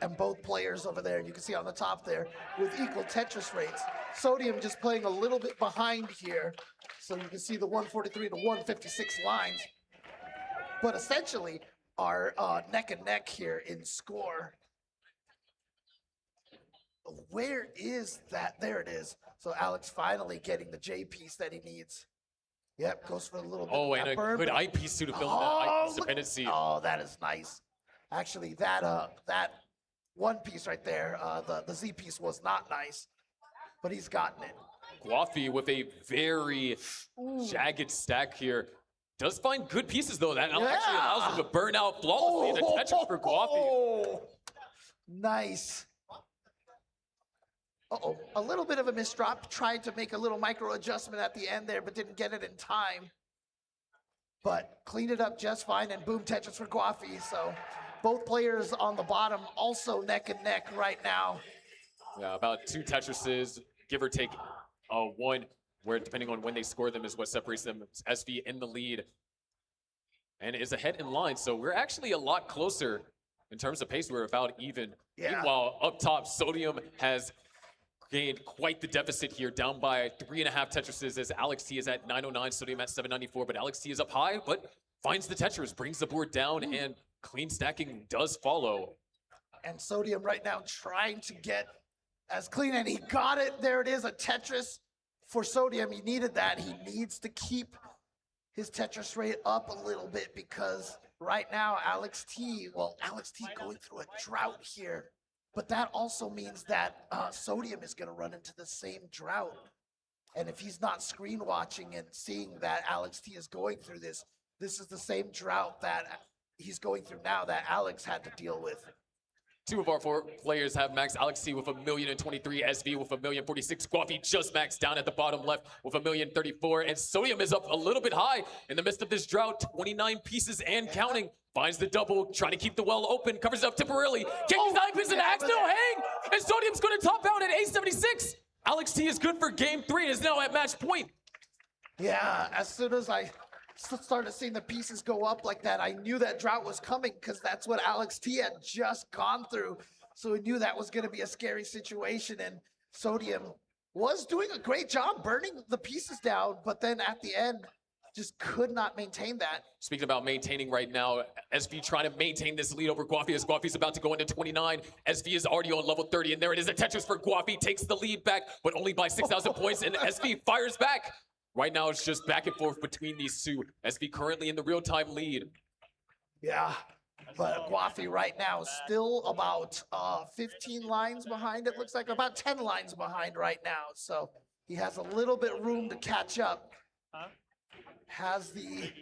And both players over there, you can see on the top there, with equal Tetris rates. Sodium just playing a little bit behind here. So you can see the 143 to 156 lines. But essentially are neck and neck here in score. Where is that? There it is. So Alex finally getting the J piece that he needs. Yep, goes for a little bit. Oh, of and that a burn, good but- eyepiece to fill in that eyepiece look- dependency. Oh, that is nice. Actually, that one piece right there, the Z piece was not nice, but he's gotten it. Guafi with a very jagged stack here. Does find good pieces though. That actually allows him to burn out flawlessly. The Tetris for Guafi. Nice. Uh-oh, a little bit of a misdrop. Tried to make a little micro adjustment at the end there, but didn't get it in time. But cleaned it up just fine, and boom, Tetris for Guafi. So both players on the bottom also neck and neck right now. Yeah, about 2 Tetrises, give or take one, where depending on when they score them is what separates them. It's SV in the lead and is ahead in line. So we're actually a lot closer in terms of pace. We're about even. Yeah. Meanwhile, up top, Sodium has gained quite the deficit here, down by 3.5 Tetrises as Alex T is at 909, Sodium at 794, but Alex T is up high, but finds the Tetris, brings the board down, and clean stacking does follow. And Sodium right now trying to get as clean, and he got it. There it is, a Tetris for Sodium. He needed that. He needs to keep his Tetris rate up a little bit because right now Alex T going through a drought here. But that also means that Sodium is going to run into the same drought. And if he's not screen watching and seeing that Alex T is going through this is the same drought that he's going through now that Alex had to deal with. 2 of our 4 players have maxed. Alex T with 1,023,000, SV with 1,046,000, Guafi just maxed down at the bottom left with 1,034,000, and Sodium is up a little bit high in the midst of this drought, 29 pieces and counting. Finds the double, trying to keep the well open, covers it up temporarily. Can't use the eyepiece and axe, no hang! And Sodium's gonna top out at 876. Alex T is good for game 3, is now at match point. Yeah, as soon as I started seeing the pieces go up like that, I knew that drought was coming because that's what Alex T had just gone through. So we knew that was going to be a scary situation, and Sodium was doing a great job burning the pieces down, but then at the end, just could not maintain that. Speaking about maintaining right now, SV trying to maintain this lead over Guafi as Guafi's about to go into 29. SV is already on level 30, and there it is, a Tetris for Guafi, takes the lead back, but only by 6,000 points, and SV fires back. Right now, it's just back and forth between these two. SV currently in the real-time lead. Yeah, but Guafi right now is still about 15 lines behind. It looks like about 10 lines behind right now. So he has a little bit room to catch up. Has the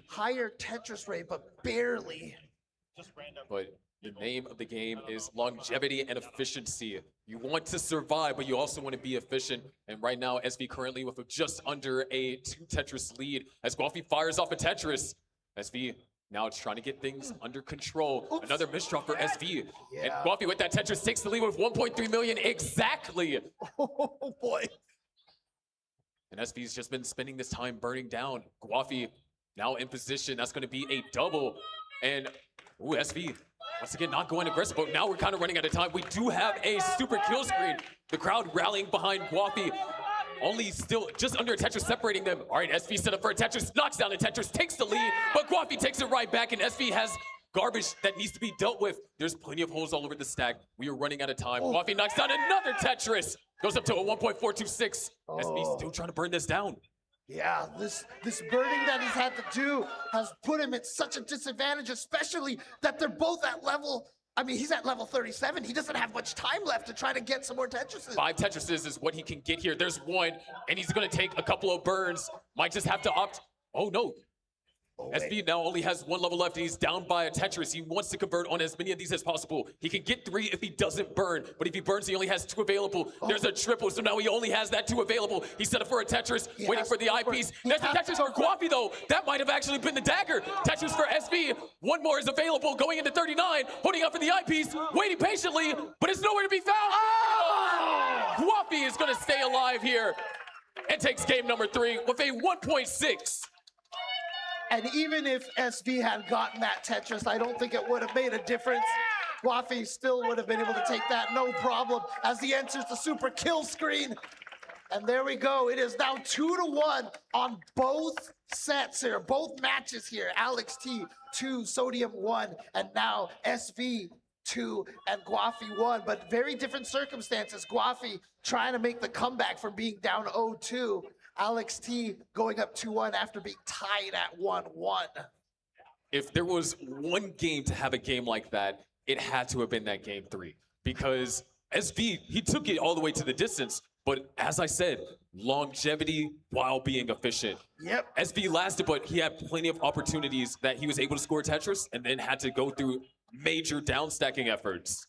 higher Tetris rate, but barely. But the name of the game is longevity and efficiency. You want to survive, but you also want to be efficient. And right now, SV currently with just under a 2 Tetris lead as Guafi fires off a Tetris. SV now it's trying to get things under control. Oops. Another misdrop for SV. Yeah. And Guafi with that Tetris takes the lead with 1.3 million exactly. Oh boy. And SV's just been spending this time burning down. Guafi now in position. That's going to be a double. And SV once again not going aggressive, but now we're kind of running out of time. We do have a super kill screen. The crowd rallying behind Guafi. Only still just under a Tetris separating them. All right, SV set up for a Tetris, knocks down the Tetris, takes the lead, but Guafi takes it right back, and SV has garbage that needs to be dealt with. There's plenty of holes all over the stack. We are running out of time. Coffee knocks down another Tetris. Goes up to a 1.426. SB still trying to burn this down. Yeah, this burning that he's had to do has put him at such a disadvantage, especially that they're both at level. I mean, he's at level 37. He doesn't have much time left to try to get some more Tetrises. 5 Tetrises is what he can get here. There's one, and he's going to take a couple of burns. Might just have to opt. Oh, no. SB now only has 1 level left, and he's down by a Tetris. He wants to convert on as many of these as possible. He can get 3 if he doesn't burn, but if he burns, he only has 2 available. There's a triple, so now he only has that 2 available. He's set up for a Tetris, waiting for the eyepiece. There's a Tetris for Coffee, though. That might have actually been the dagger. Tetris for SB. 1 more is available, going into 39, holding up for the eyepiece, waiting patiently, but it's nowhere to be found. Coffee is going to stay alive here and takes game number 3 with a 1.6. And even if SV had gotten that Tetris, I don't think it would have made a difference. Wafi still would have been able to take that, no problem, as he enters the super kill screen. And there we go. It is now 2-1 on both sets here, both matches here. Alex T, 2, Sodium 1, and now SV 2 and Guafi 1. But very different circumstances. Guafi trying to make the comeback from being down 0-2. Alex T going up 2-1 after being tied at 1-1. If there was one game to have a game like that, it had to have been that game 3. Because SV, he took it all the way to the distance, but as I said, longevity while being efficient. Yep. SV lasted, but he had plenty of opportunities that he was able to score Tetris and then had to go through major downstacking efforts.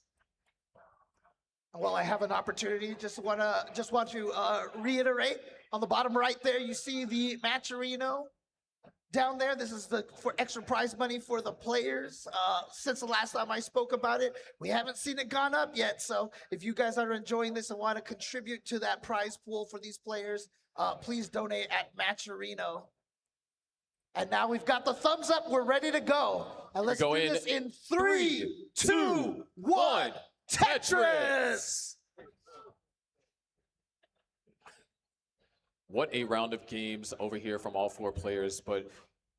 Well, I have an opportunity. Just want to reiterate. On the bottom right there, you see the Matcherino. Down there, this is for extra prize money for the players. Since the last time I spoke about it, we haven't seen it gone up yet. So if you guys are enjoying this and want to contribute to that prize pool for these players, please donate at Matcherino. And now we've got the thumbs up. We're ready to go. And let's do this in 3, 2, 1. Tetris! What a round of games over here from all 4 players, but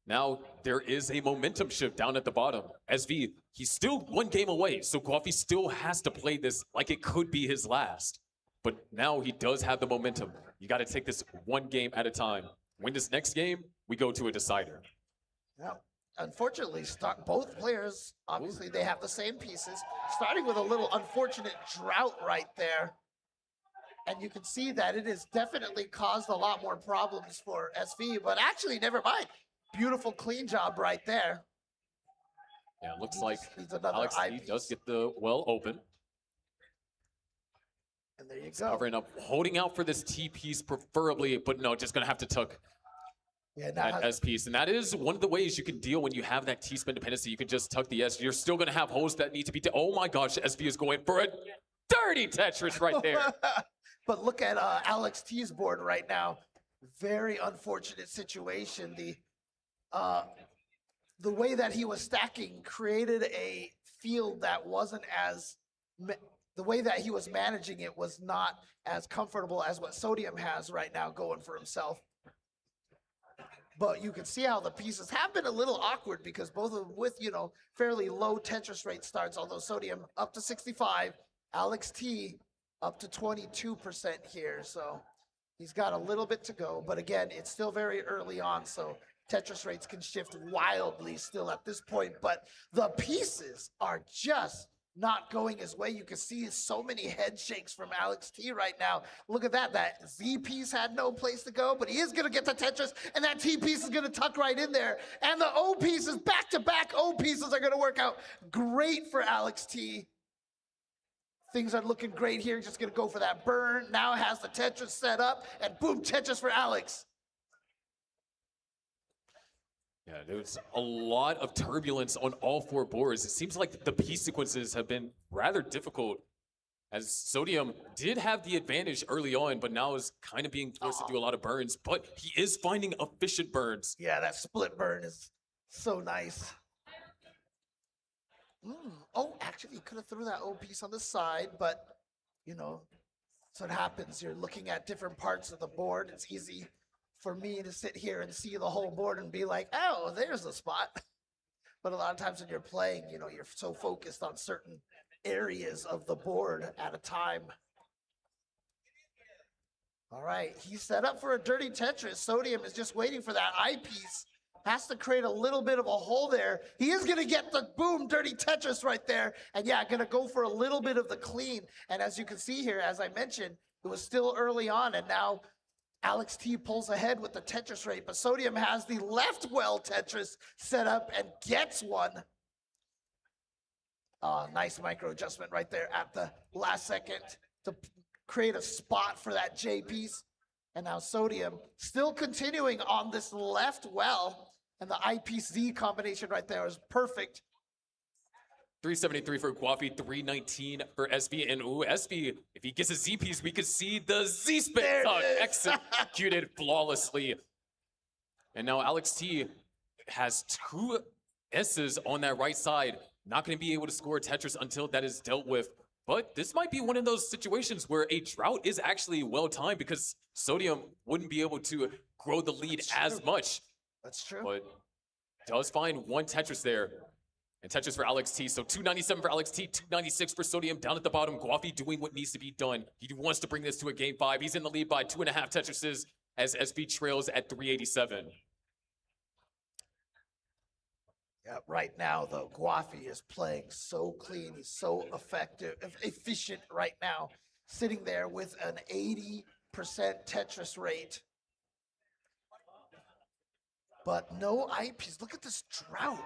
now there is a momentum shift down at the bottom. SV, he's still 1 game away, so Coffee still has to play this like it could be his last. But now he does have the momentum. You got to take this 1 game at a time. Win this next game, we go to a decider. Now, unfortunately, both players, obviously, they have the same pieces, starting with a little unfortunate drought right there. And you can see that it has definitely caused a lot more problems for SV, but actually, never mind. Beautiful, clean job right there. Yeah, it looks like Alex T does get the well open. And there you He's go. Covering up, holding out for this T piece preferably, but no, just going to have to tuck that S piece. And that is one of the ways you can deal when you have that T-spin dependency. You can just tuck the S. You're still going to have holes that need to be, oh my gosh, SV is going for a dirty Tetris right there. But look at Alex T's board right now. Very unfortunate situation. The way that he was stacking created a field that wasn't as, the way that he was managing it was not as comfortable as what Sodium has right now going for himself. But you can see how the pieces have been a little awkward because both of them with, fairly low Tetris rate starts, although Sodium up to 65, Alex T up to 22% here. So he's got a little bit to go, but again, it's still very early on. So Tetris rates can shift wildly still at this point, but the pieces are just not going his way. You can see so many head shakes from Alex T right now. Look at that. That Z piece had no place to go, but he is going to get the Tetris, and that T piece is going to tuck right in there. And the O pieces, back-to-back O pieces are going to work out great for Alex T. Things are looking great here. Just going to go for that burn. Now has the Tetris set up, and boom, Tetris for Alex. Yeah, there's a lot of turbulence on all 4 boards. It seems like the piece sequences have been rather difficult, as Sodium did have the advantage early on, but now is kind of being forced to do a lot of burns, but he is finding efficient burns. Yeah, that split burn is so nice. Oh, actually, he could have threw that O piece on the side, but, so it happens. You're looking at different parts of the board. It's easy for me to sit here and see the whole board and be like, oh, there's the spot. But a lot of times when you're playing, you know, you're so focused on certain areas of the board at a time. All right, he's set up for a dirty Tetris. Sodium is just waiting for that eyepiece. Has to create a little bit of a hole there. He is going to get the boom, dirty Tetris right there. And yeah, going to go for a little bit of the clean. And as you can see here, as I mentioned, it was still early on. And now Alex T pulls ahead with the Tetris rate. But Sodium has the left well Tetris set up and gets one. Nice micro adjustment right there at the last second to create a spot for that J piece. And now Sodium still continuing on this left well. And the eyepiece Z combination right there is perfect. 373 for Guafi, 319 for SV. And ooh, SV, if he gets a Z piece, we could see the Z spin tuck executed flawlessly. And now Alex T has 2 S's on that right side. Not going to be able to score Tetris until that is dealt with. But this might be one of those situations where a drought is actually well timed because Sodium wouldn't be able to grow the lead as much. That's true. But does find 1 Tetris there. And Tetris for Alex T. So 297 for Alex T, 296 for Sodium. Down at the bottom, Guafi doing what needs to be done. He wants to bring this to a game 5. He's in the lead by 2.5 Tetrises as SV trails at 387. Yeah, right now, though, Guafi is playing so clean. He's so efficient right now, sitting there with an 80% Tetris rate. But no eyepiece. Look at this drought.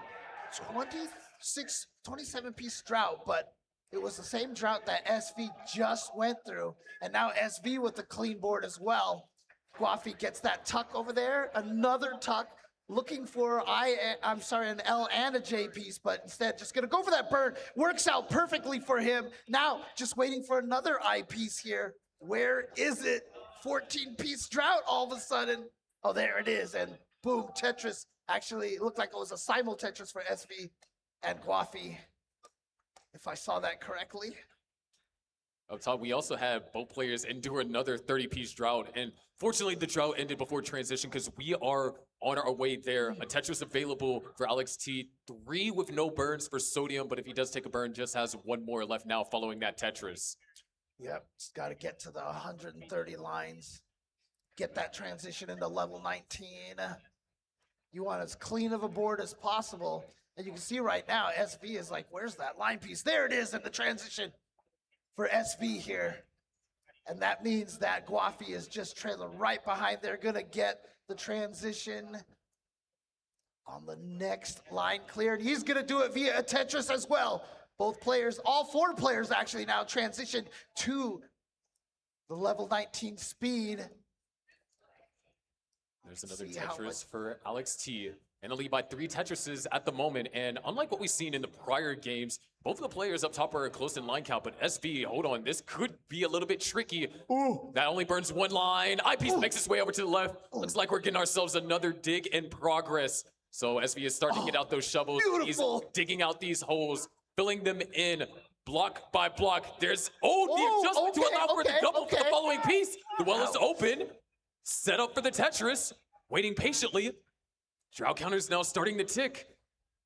27-piece drought, but it was the same drought that SV just went through. And now SV with the clean board as well. Guafi gets that tuck over there, another tuck, looking for an L and a J piece, but instead just gonna go for that burn. Works out perfectly for him. Now just waiting for another eye piece here. Where is it? 14-piece drought all of a sudden. Oh, there it is, and boom, Tetris. Actually, it looked like it was a simul Tetris for SV and Guafi, if I saw that correctly. Up top, we also had both players endure another 30-piece drought. And fortunately, the drought ended before transition because we are on our way there. A Tetris available for Alex T. 3 with no burns for Sodium, but if he does take a burn, just has 1 more left now following that Tetris. Yep, just got to get to the 130 lines. Get that transition into level 19. You want as clean of a board as possible. And you can see right now, SV is like, where's that line piece? There it is in the transition for SV here. And that means that Guafi is just trailing right behind. They're going to get the transition on the next line clear. And he's going to do it via a Tetris as well. Both players, all 4 players actually now transition to the level 19 speed. There's another Tetris for Alex T. And a lead by 3 Tetrises at the moment. And unlike what we've seen in the prior games, both of the players up top are close in line count. But SV, hold on, this could be a little bit tricky. Ooh, that only burns 1 line. Eyepiece makes its way over to the left. Looks like we're getting ourselves another dig in progress. So SV is starting to get out those shovels. Beautiful. He's digging out these holes, filling them in block by block. There's, the adjustment to allow for the double for the following piece. The well is open. Set up for the Tetris, waiting patiently. Drought counter is now starting to tick.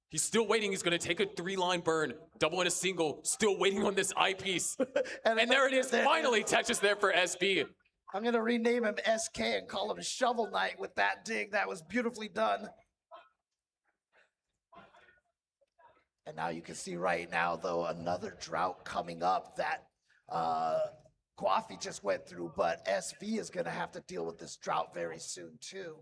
He's still waiting. He's going to take a 3-line burn, double and a single, still waiting on this eyepiece. and there it is, finally Tetris there for SB. I'm going to rename him SK and call him Shovel Knight with that dig. That was beautifully done. And now you can see right now, though, another drought coming up that Guafi just went through, but SV is going to have to deal with this drought very soon, too.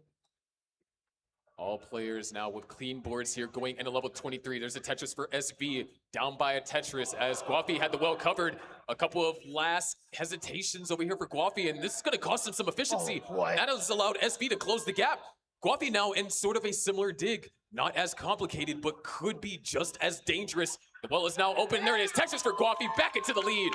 All players now with clean boards here going into level 23. There's a Tetris for SV, down by a Tetris as Guafi had the well covered. A couple of last hesitations over here for Guafi, and this is going to cost him some efficiency. That has allowed SV to close the gap. Guafi now in sort of a similar dig. Not as complicated, but could be just as dangerous. The well is now open. There it is. Tetris for Guafi back into the lead.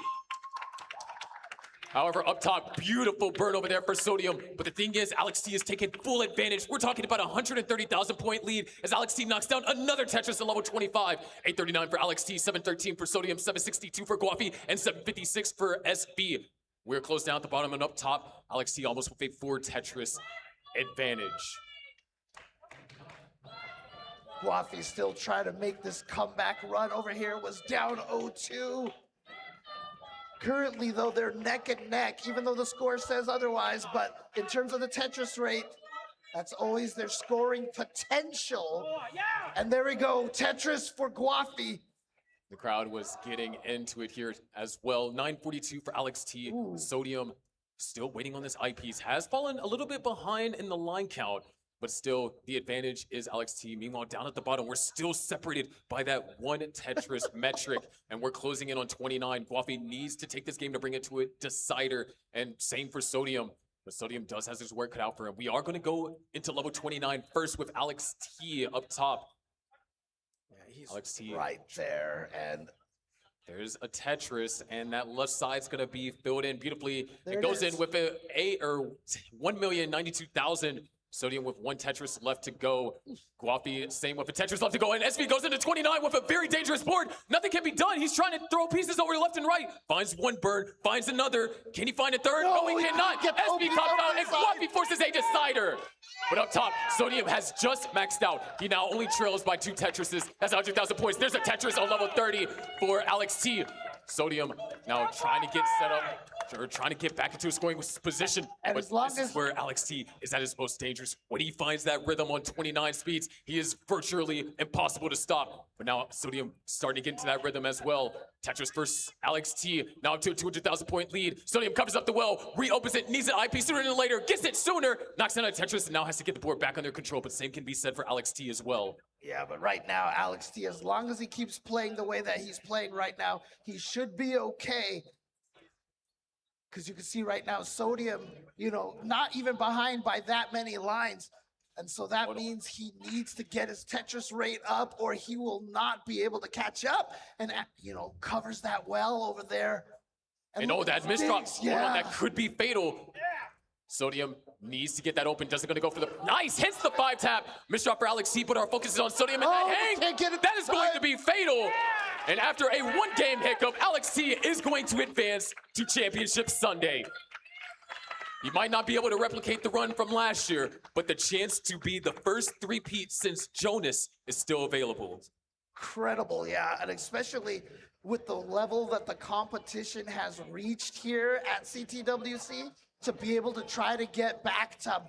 However, up top, beautiful burn over there for Sodium. But the thing is, Alex T is taking full advantage. We're talking about a 130,000 point lead as Alex T knocks down another Tetris at level 25. 839 for Alex T, 713 for Sodium, 762 for Guafi, and 756 for SB. We're close down at the bottom and up top. Alex T almost with a 4 Tetris advantage. Guafi still trying to make this comeback run over here, was down 0-2. Currently, though, they're neck and neck, even though the score says otherwise. But in terms of the Tetris rate, that's always their scoring potential. And there we go, Tetris for Guafi. The crowd was getting into it here as well. 9:42 for Alex T. Sodium still waiting on this eyepiece. Has fallen a little bit behind in the line count, but still the advantage is Alex T. Meanwhile, down at the bottom, we're still separated by that one Tetris metric, and we're closing in on 29. Guafi needs to take this game to bring it to a decider, and same for Sodium. But Sodium does have his work cut out for him. We are going to go into level 29 first with Alex T up top. He's Alex T. right there, and there's a Tetris, and that left side's gonna be filled in beautifully. There It goes it in with a 1,092,000. Sodium with one Tetris left to go. Guafi, same with a Tetris left to go. And SB goes into 29 with a very dangerous board. Nothing can be done. He's trying to throw pieces over left and right. Finds one burn, finds another. Can he find a third? No, he cannot. SB comes out, and Guafi forces a decider. But up top, Sodium has just maxed out. He now only trails by 2 Tetrises. That's 100,000 points. There's a Tetris on level 30 for Alex T. Sodium now trying to get set up, or trying to get back into a scoring position. And but as long this is where Alex T is at his most dangerous. When he finds that rhythm on 29 speeds, he is virtually impossible to stop. But now Sodium starting to get into that rhythm as well. Tetris versus Alex T, now up to a 200,000 point lead. Sodium covers up the well, reopens it, needs an IP sooner than later, gets it sooner, knocks down a Tetris, and now has to get the board back under control. But same can be said for Alex T as well. Yeah, but right now, Alex T, as long as he keeps playing the way that he's playing right now, he should be okay. Because you can see right now, Sodium, not even behind by that many lines. And so that means he needs to get his Tetris rate up, or he will not be able to catch up. And, covers that well over there. And that misdrop, yeah. that could be fatal. Sodium needs to get that open. Doesn't gonna go for the nice, hits the 5-tap. Misdrop for Alex T, but our focus is on Sodium, and that hang, that is going to be fatal. And after a 1-game hiccup, Alex T is going to advance to Championship Sunday. He might not be able to replicate the run from last year, but the chance to be the first three-peat since Jonas is still available. Incredible, yeah, and especially with the level that the competition has reached here at CTWC, to be able to try to get back to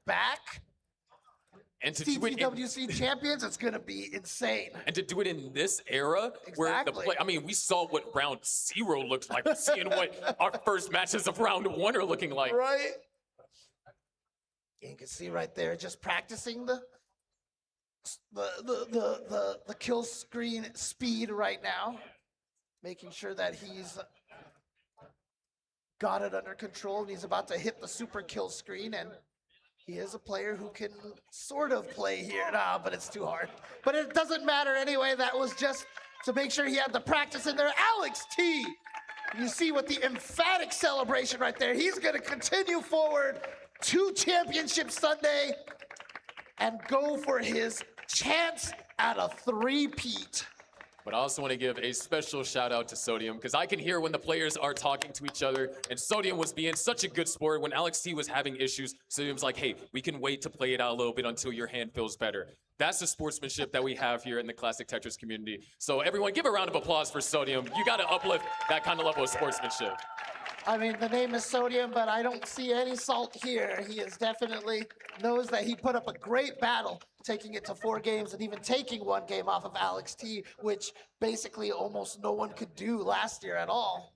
back and to CTWC champions, it's going to be insane. And to do it in this era, where we saw what round 0 looked like, seeing what our first matches of round 1 are looking like. Right. You can see right there, just practicing the kill screen speed right now, making sure that he's got it under control, and he's about to hit the super kill screen, and he is a player who can sort of play here. Nah, but it's too hard. But it doesn't matter anyway. That was just to make sure he had the practice in there. Alex T, you see with the emphatic celebration right there, he's going to continue forward to Championship Sunday and go for his chance at a 3-peat. But I also want to give a special shout out to Sodium, because I can hear when the players are talking to each other, and Sodium was being such a good sport. When Alex T was having issues, Sodium's like, hey, we can wait to play it out a little bit until your hand feels better. That's the sportsmanship that we have here in the Classic Tetris community. So everyone, give a round of applause for Sodium. You got to uplift that kind of level of sportsmanship. I mean, the name is Sodium, but I don't see any salt here. He is definitely knows that he put up a great battle, taking it to 4 games and even taking 1 game off of Alex T, which basically almost no one could do last year at all.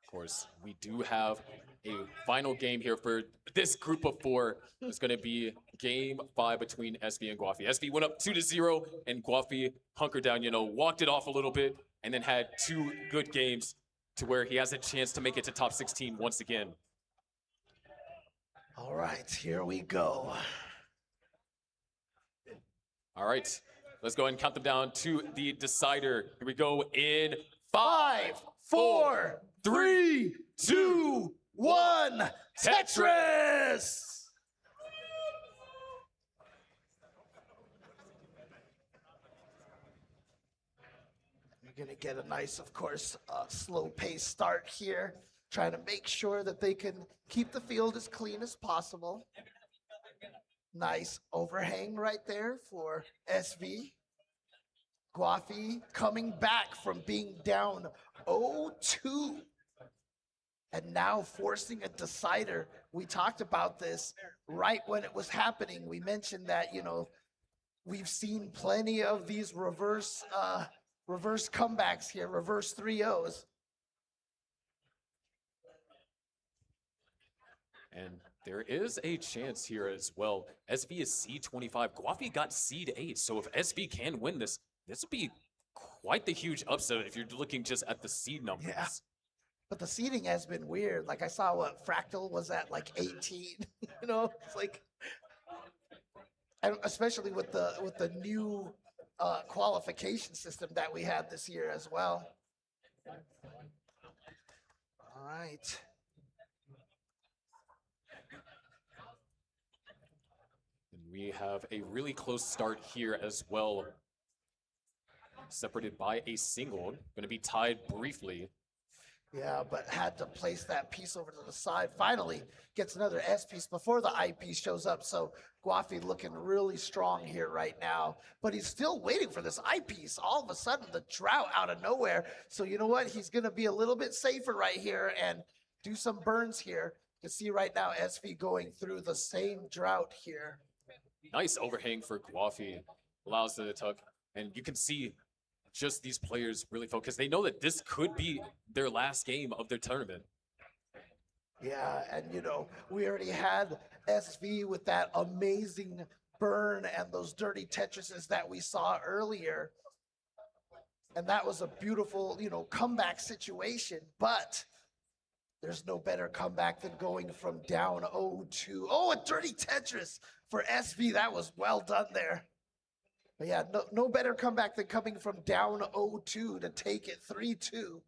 Of course, we do have a final game here for this group of 4. It's going to be game 5 between SB and Guafi. SB went up 2-0, and Guafi hunkered down, walked it off a little bit, and then had 2 good games to where he has a chance to make it to top 16 once again. All right, here we go. All right, let's go ahead and count them down to the decider. Here we go in 5, 4, 3, 2, 1. Tetris! You're going to get a nice, of course, slow-paced start here, trying to make sure that they can keep the field as clean as possible. Nice overhang right there for SV. Guafi coming back from being down 0-2 and now forcing a decider. We talked about this right when it was happening. We mentioned that, you know, we've seen plenty of these reverse comebacks here, reverse 3-0s. And there is a chance here as well. SV is seed 25. Guafi got seed 8. So if SV can win this, this would be quite the huge upset if you're looking just at the seed numbers. Yeah. But the seeding has been weird. Like I saw what Fractal was at like 18. You know, it's like, and especially with the new qualification system that we had this year as well. All right. We have a really close start here as well. Separated by a single. Going to be tied briefly. Yeah, but had to place that piece over to the side. Finally gets another S piece before the I piece shows up. So Guafi looking really strong here right now. But he's still waiting for this I piece. All of a sudden, the drought out of nowhere. So you know what? He's going to be a little bit safer right here and do some burns here. You can see right now SV going through the same drought here. Nice overhang for Guafi. Allows the tuck. And you can see just these players really focus. They know that this could be their last game of their tournament. Yeah, and you know, we already had SV with that amazing burn and those dirty Tetrises that we saw earlier. And that was a beautiful, you know, comeback situation, but there's no better comeback than going from down 0-2. Oh, a dirty Tetris for SV. That was well done there. But yeah, no better comeback than coming from down 0-2 to take it 3-2.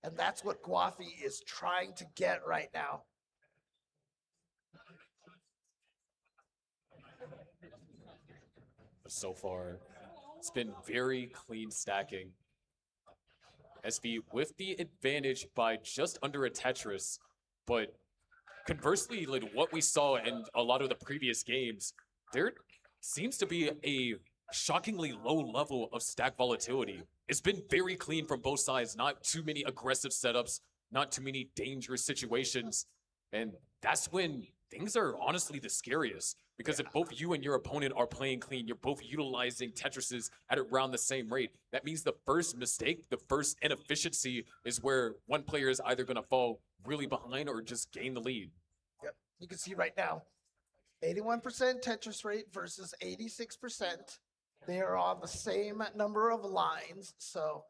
And that's what Guafi is trying to get right now. So far, it's been very clean stacking. SV with the advantage by just under a Tetris, but conversely, like what we saw in a lot of the previous games, there seems to be a shockingly low level of stack volatility. It's been very clean from both sides, not too many aggressive setups, not too many dangerous situations, and that's when things are honestly the scariest. Because if both you and your opponent are playing clean, you're both utilizing Tetrises at around the same rate. That means the first mistake, the first inefficiency is where one player is either going to fall really behind or just gain the lead. Yep, you can see right now, 81% Tetris rate versus 86%. They are on the same number of lines, so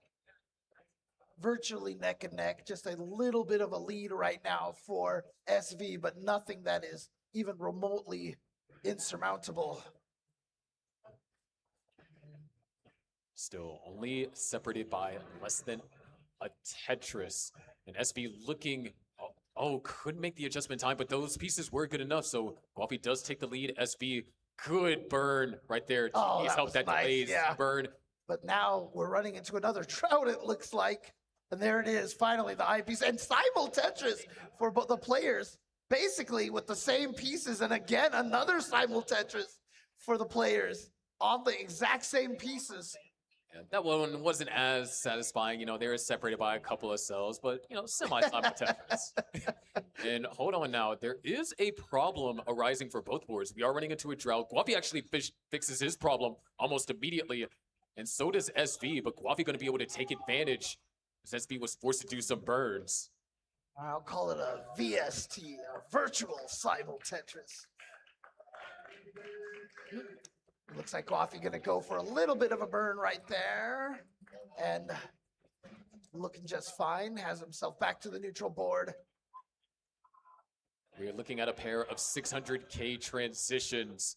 virtually neck and neck. Just a little bit of a lead right now for SV, but nothing that is even remotely insurmountable. Still only separated by less than a Tetris. And SV looking, could make the adjustment time, but those pieces were good enough. So Guafi does take the lead. SV, good burn right there. Oh, He's helped that nice, delays yeah. burn. But now we're running into another drought, it looks like. And there it is, finally, the eyepiece. And simul Tetris for both the players, basically with the same pieces. And again, another simul Tetris for the players on the exact same pieces. Yeah, that one wasn't as satisfying. You know, they were separated by a couple of cells, but, you know, semi-simul Tetris. And hold on now, there is a problem arising for both boards. We are running into a drought. Guafi actually fixes his problem almost immediately, and so does SV, but Guafi going to be able to take advantage as SV was forced to do some burns. I'll call it a VST, a virtual simul Tetris. Looks like Guafi gonna go for a little bit of a burn right there. And looking just fine, has himself back to the neutral board. We are looking at a pair of 600K transitions.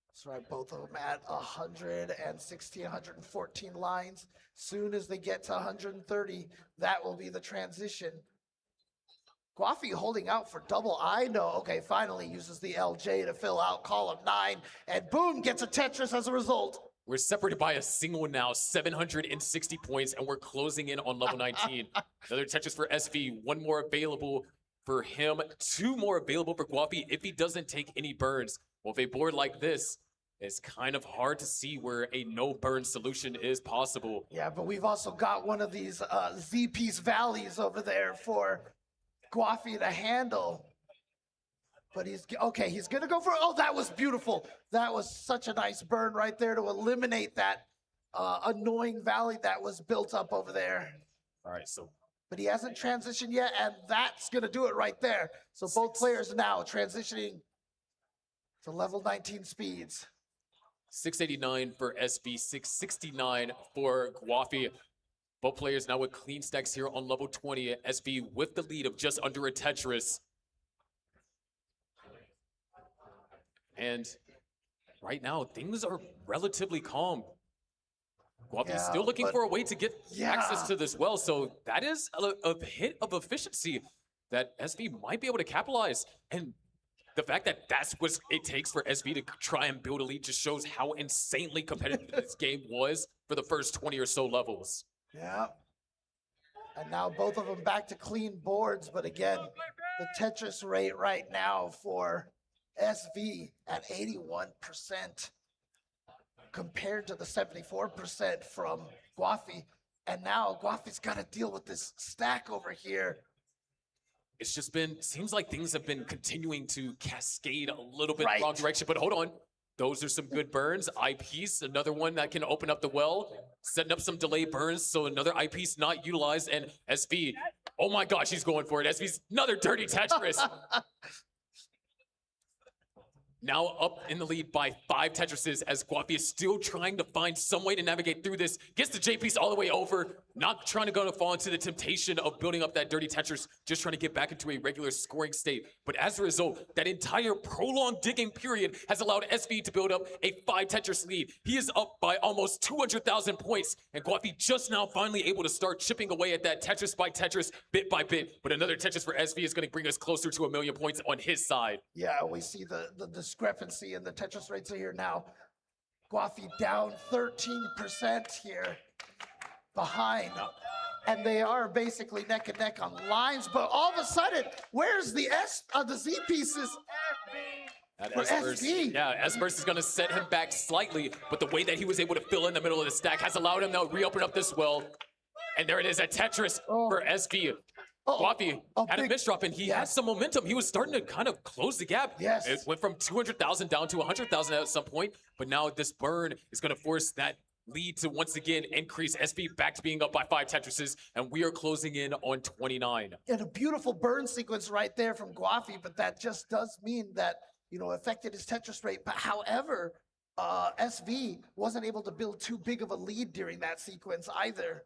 That's right, both of them at 116, 114 lines. Soon as they get to 130, that will be the transition. Guafi holding out for double I. No, okay, finally uses the LJ to fill out column 9, and boom, gets a Tetris as a result. We're separated by a single now, 760 points, and we're closing in on level 19. Another Tetris for SV, one more available for him. 2 more available for Guafi if he doesn't take any burns. Well, if a board like this, it's kind of hard to see where a no burn solution is possible. Yeah, but we've also got one of these Z-piece valleys over there for Guafi to handle. But he's gonna go for, oh, that was beautiful. That was such a nice burn right there to eliminate that annoying valley that was built up over there. All right, so. But he hasn't transitioned yet, and that's gonna do it right there. So both players now transitioning to level 19 speeds. 689 for SV, 669 for Guafi. Both players now with clean stacks here on level 20. SV with the lead of just under a Tetris. And right now, things are relatively calm. Guafi is still looking for a way to get access to this well, so that is a hit of efficiency that SV might be able to capitalize. And the fact that that's what it takes for SV to try and build a lead just shows how insanely competitive this game was for the first 20 or so levels. Yeah. And now both of them back to clean boards, but again, the Tetris rate right now for SV at 81% compared to the 74% from Guafi. And now Guafi's got to deal with this stack over here. It's just been, seems like things have been continuing to cascade a little bit in the wrong direction, but hold on. Those are some good burns. Eyepiece, another one that can open up the well, setting up some delay burns, so another eyepiece not utilized, and SV, oh my gosh, he's going for it. SV's another dirty Tetris. Now up in the lead by 5 Tetrises as Guafi is still trying to find some way to navigate through this. Gets the J-piece all the way over. Not trying to fall into the temptation of building up that dirty Tetris. Just trying to get back into a regular scoring state. But as a result, that entire prolonged digging period has allowed SV to build up a 5 Tetris lead. He is up by almost 200,000 points. And Guafi just now finally able to start chipping away at that Tetris by Tetris, bit by bit. But another Tetris for SV is going to bring us closer to 1,000,000 points on his side. Yeah, we see the discrepancy in the Tetris rates here now. Guafi down 13% here behind. And they are basically neck and neck on lines, but all of a sudden, where's the Z pieces? That For S-Burst, SV. yeah, S-Burst is going to set him back slightly, but the way that he was able to fill in the middle of the stack has allowed him to reopen up this well. And there it is, a Tetris for SV. Guafi had a misdrop, and he had some momentum. He was starting to kind of close the gap. Yes. It went from 200,000 down to 100,000 at some point, but now this burn is going to force that lead to once again increase SV back to being up by 5 Tetrises, and we are closing in on 29. And a beautiful burn sequence right there from Guafi, but that just does mean that, affected his Tetris rate. But however, SV wasn't able to build too big of a lead during that sequence either.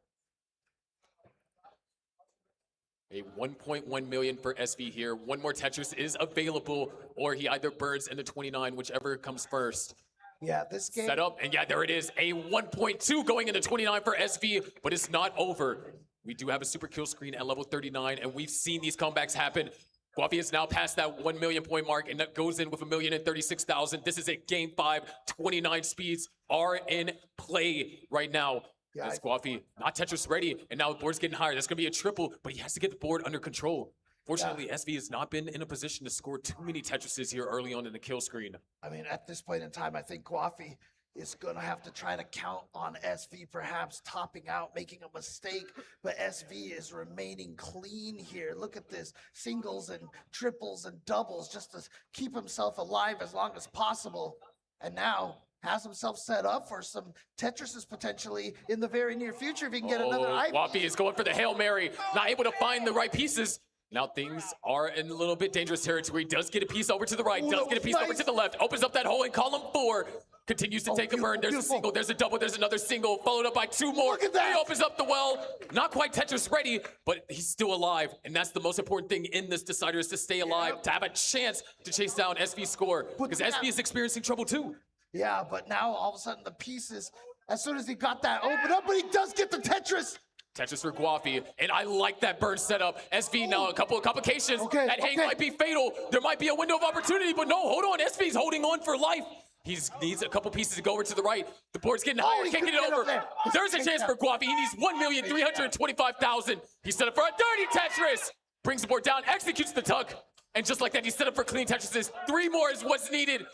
A 1.1 million for SV here. One more Tetris is available, or he either burns into 29, whichever comes first. Yeah, this game. Set up, and yeah, there it is. A 1.2 going into 29 for SV, but it's not over. We do have a super kill screen at level 39, and we've seen these comebacks happen. Guafi is now past that 1,000,000 point mark, and that goes in with 1,036,000. This is a game 5. 29 speeds are in play right now. Yeah, As Guafi not Tetris ready, and now the board's getting higher. That's going to be a triple, but he has to get the board under control. Fortunately, SV has not been in a position to score too many Tetrises here early on in the kill screen. I mean, at this point in time, I think Guafi is going to have to try to count on SV, perhaps topping out, making a mistake, but SV is remaining clean here. Look at this, singles and triples and doubles just to keep himself alive as long as possible. And now has himself set up for some Tetrises potentially in the very near future if he can get another IP. Guafi is going for the Hail Mary, not able to find the right pieces. Now things are in a little bit dangerous territory. Does get a piece over to the right, does get a piece over to the left, opens up that hole in column 4, continues to take a burn. There's a single, there's a double, there's another single, followed up by 2 more. Look at that. He opens up the well, not quite Tetris ready, but he's still alive. And that's the most important thing in this decider, is to stay alive, to have a chance to chase down SV's score, because SV is experiencing trouble too. Yeah, but now all of a sudden the pieces, as soon as he got that open up, but he does get the Tetris. Tetris for Guafi, and I like that burn setup. SV now, a couple of complications. That hang might be fatal. There might be a window of opportunity, but no, hold on. SV's holding on for life. He needs a couple pieces to go over to the right. The board's getting higher, can't get it over. There's a chance for Guafi. He needs 1,325,000. He's set up for a dirty Tetris. brings the board down, executes the tuck, and just like that, he's set up for clean Tetrises. 3 more is what's needed.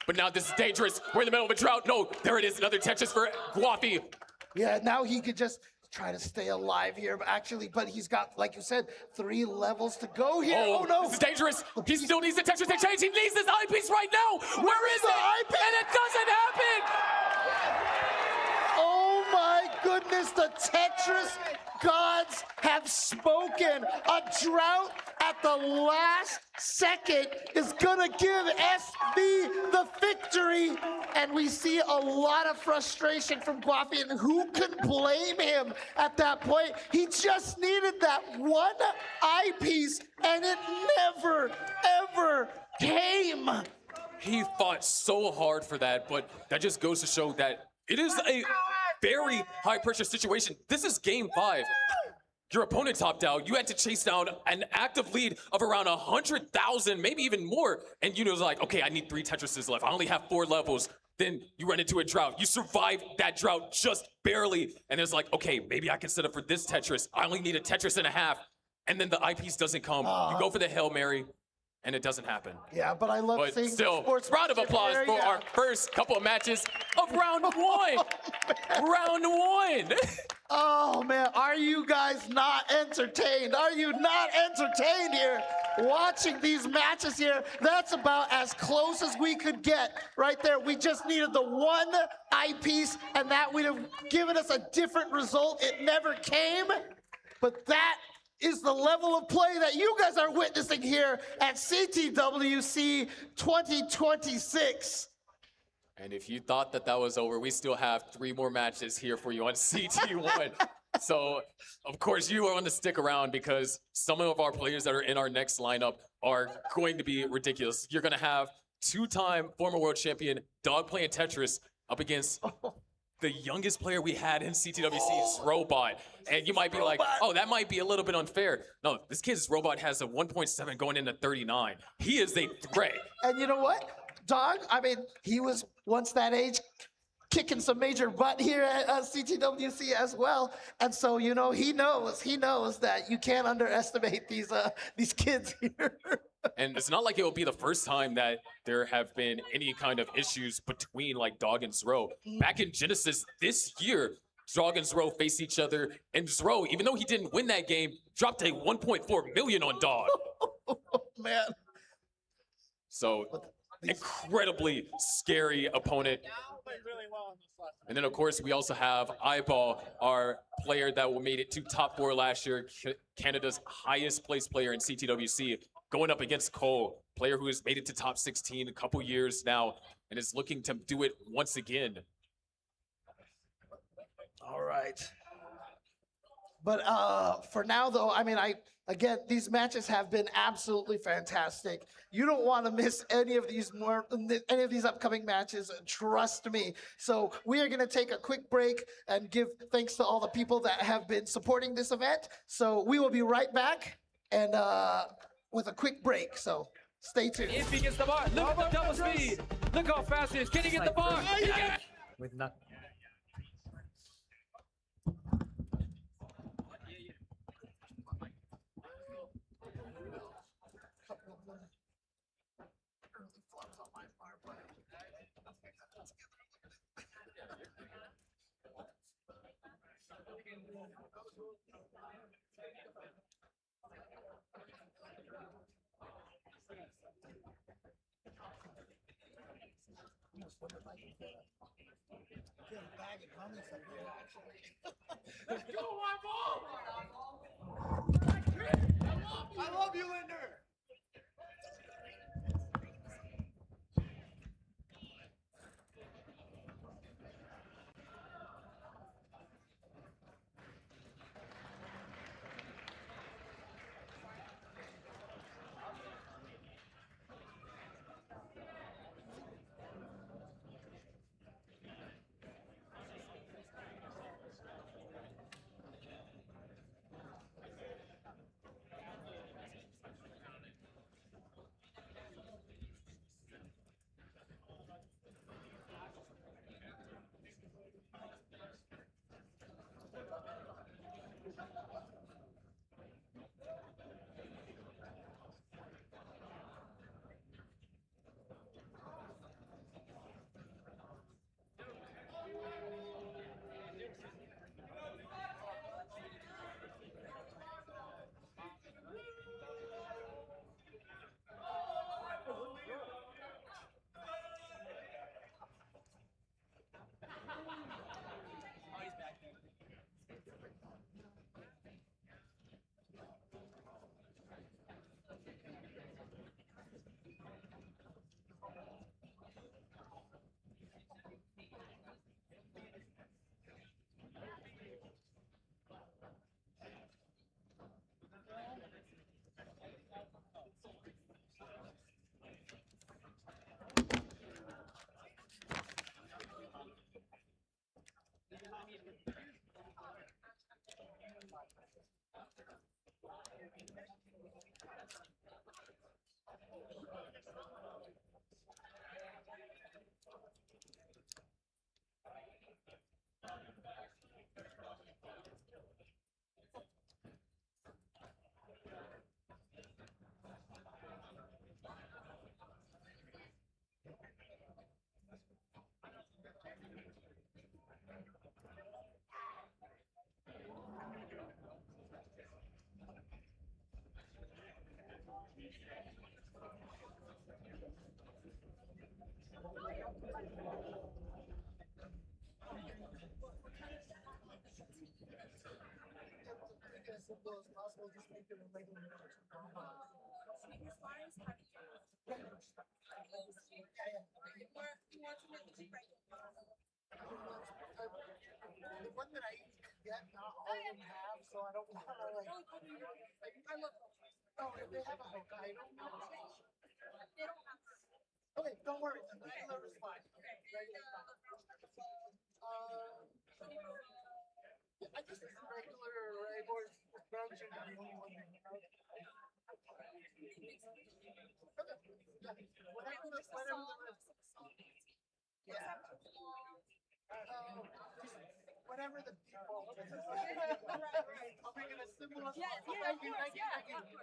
But now this is dangerous. We're in the middle of a drought. No, there it is, another Tetris for Guafi. Yeah, now he could just try to stay alive here, but he's got, like you said, 3 levels to go here. Oh, no. This is dangerous. He still needs the Tetris to change. He needs this eyepiece right now. Where is it? And it doesn't happen. Oh my goodness, the Tetris gods have spoken. A drought at the last second is gonna give SV the victory. And we see a lot of frustration from Guafi, and who can blame him at that point? He just needed that one eyepiece, and it never, ever came. He fought so hard for that, but that just goes to show that it is a very high pressure situation. This is game 5. Your opponent topped out. You had to chase down an active lead of around 100,000, maybe even more. And you know, was like, okay, I need 3 Tetrises left. I only have 4 levels. Then you run into a drought. You survive that drought just barely. And it's like, okay, maybe I can set up for this Tetris. I only need a Tetris and a half. And then the eyepiece doesn't come. You go for the Hail Mary, and it doesn't happen. Yeah, but I love But seeing still, sports. round of applause for our first couple of matches of round 1. Round 1. Oh man, are you guys not entertained? Are you not entertained here? Watching these matches here, that's about as close as we could get right there. We just needed the one eyepiece, and that would have given us a different result. It never came, but that is the level of play that you guys are witnessing here at CTWC 2026. And if you thought that that was over, we still have 3 more matches here for you on CT1. So, of course, you are going to stick around because some of our players that are in our next lineup are going to be ridiculous. You're going to have 2-time former world champion Dog playing Tetris up against the youngest player we had in CTWC's Robot. And you might be like, oh, that might be a little bit unfair. No, this kid's Robot has a 1.7 going into 39. He is a threat. And you know what? Dog, I mean, he was once that age, kicking some major butt here at CTWC as well. And so, you know, he knows that you can't underestimate these kids here. And it's not like it will be the first time that there have been any kind of issues between like Dog and Zro. Back in Genesis this year, Dog and Zro faced each other, and Zro, even though he didn't win that game, dropped a 1.4 million on Dog. Man. So, incredibly scary opponent. And then, of course, we also have Eyeball, our player that made it to top 4 last year, Canada's highest placed player in CTWC, going up against Cole, player who has made it to top 16 a couple years now and is looking to do it once again. All right. But for now, though, I mean, again, these matches have been absolutely fantastic. You don't want to miss any of these upcoming matches. Trust me. So we are going to take a quick break and give thanks to all the people that have been supporting this event. So we will be right back and with a quick break. So stay tuned. If he gets the bar, look at the double speed. Look how fast he is. Can he get the bar? With nothing. Let's go, Eyeball! I love you, Linder! simple as possible. Just make it a regular motion. The one that I get, not all of them have, so I don't want to like. Oh, if they have a hook, I don't know. Okay, don't worry. The regular is fine. Regular is fine. I just use regular array boards. Branch and the only one that you know. Whatever the rest. Yeah. Whatever the default is. I'll make it as simple as possible. Thank you.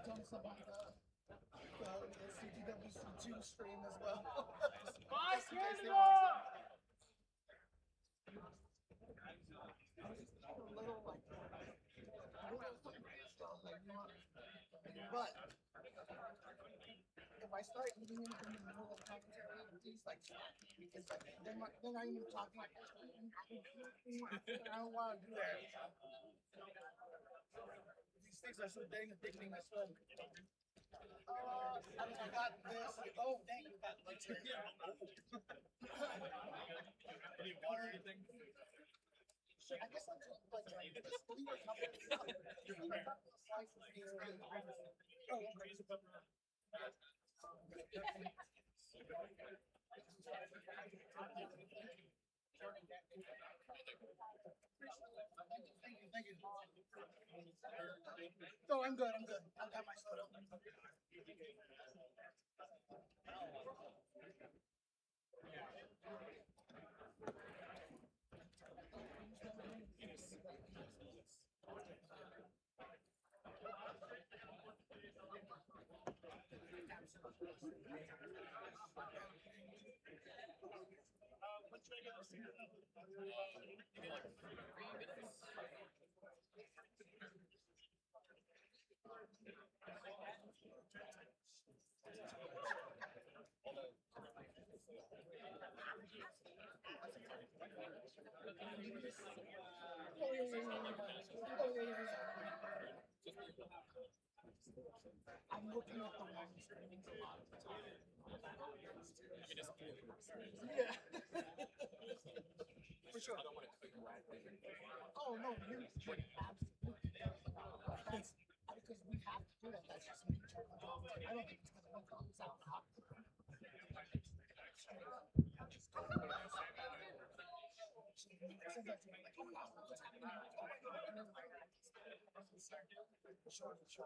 Done some on the CTWC2 stream as well. Just in case they want some. A little like, but if I start eating it in the middle of the commentary, please like stop me because like then I'm talking. I don't want to do that. These things are so dang addicting. I swear. I got this. Oh, dang, you got like two. Any water or anything? I guess I'm like just leave a couple of slices here. Oh, Thank you. No, I'm good. I'll have my soda. I'm looking at the wrong screens a lot of the time. Yeah. For sure. Oh no, you're absolutely because we have to do that. That's just me turning off. I don't think it's gonna look on sound hot. Sure.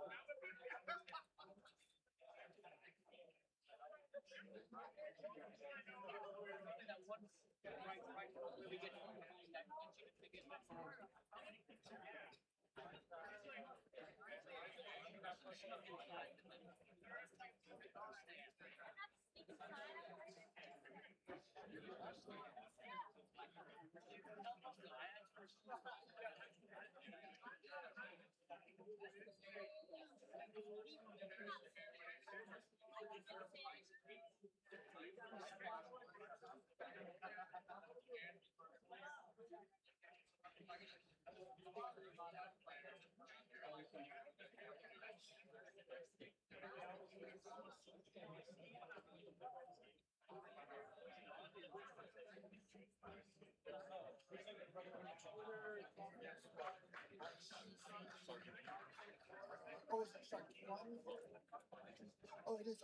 Oh, it is.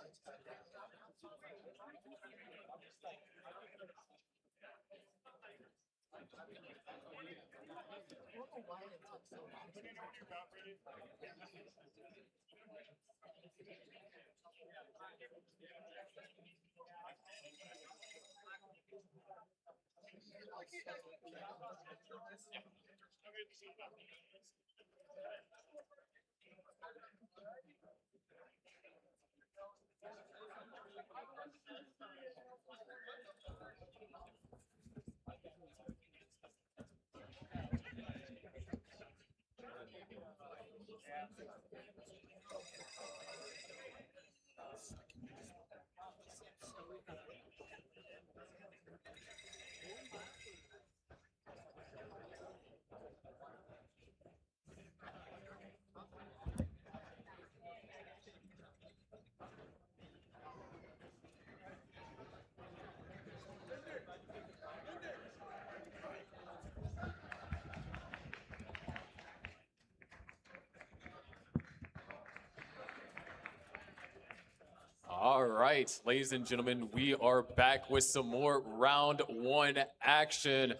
All right, ladies and gentlemen, we are back with some more round one action. Of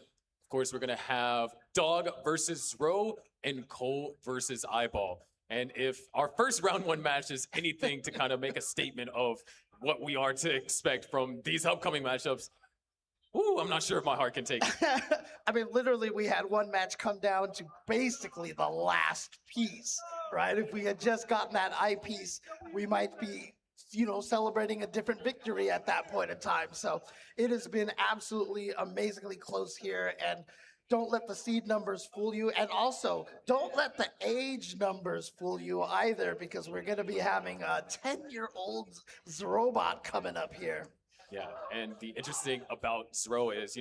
course, we're gonna have Dog versus Ro and Cole versus Eyeball. And if our first round one match is anything to kind of make a statement of what we are to expect from these upcoming matchups, ooh, I'm not sure if my heart can take it. I mean, literally, we had one match come down to basically the last piece, right? If we had just gotten that eyepiece, we might be, celebrating a different victory at that point in time. So it has been absolutely amazingly close here. And don't let the seed numbers fool you. And also, don't let the age numbers fool you either, because we're going to be having a 10-year-old robot coming up here. Yeah, and the interesting about Zro is,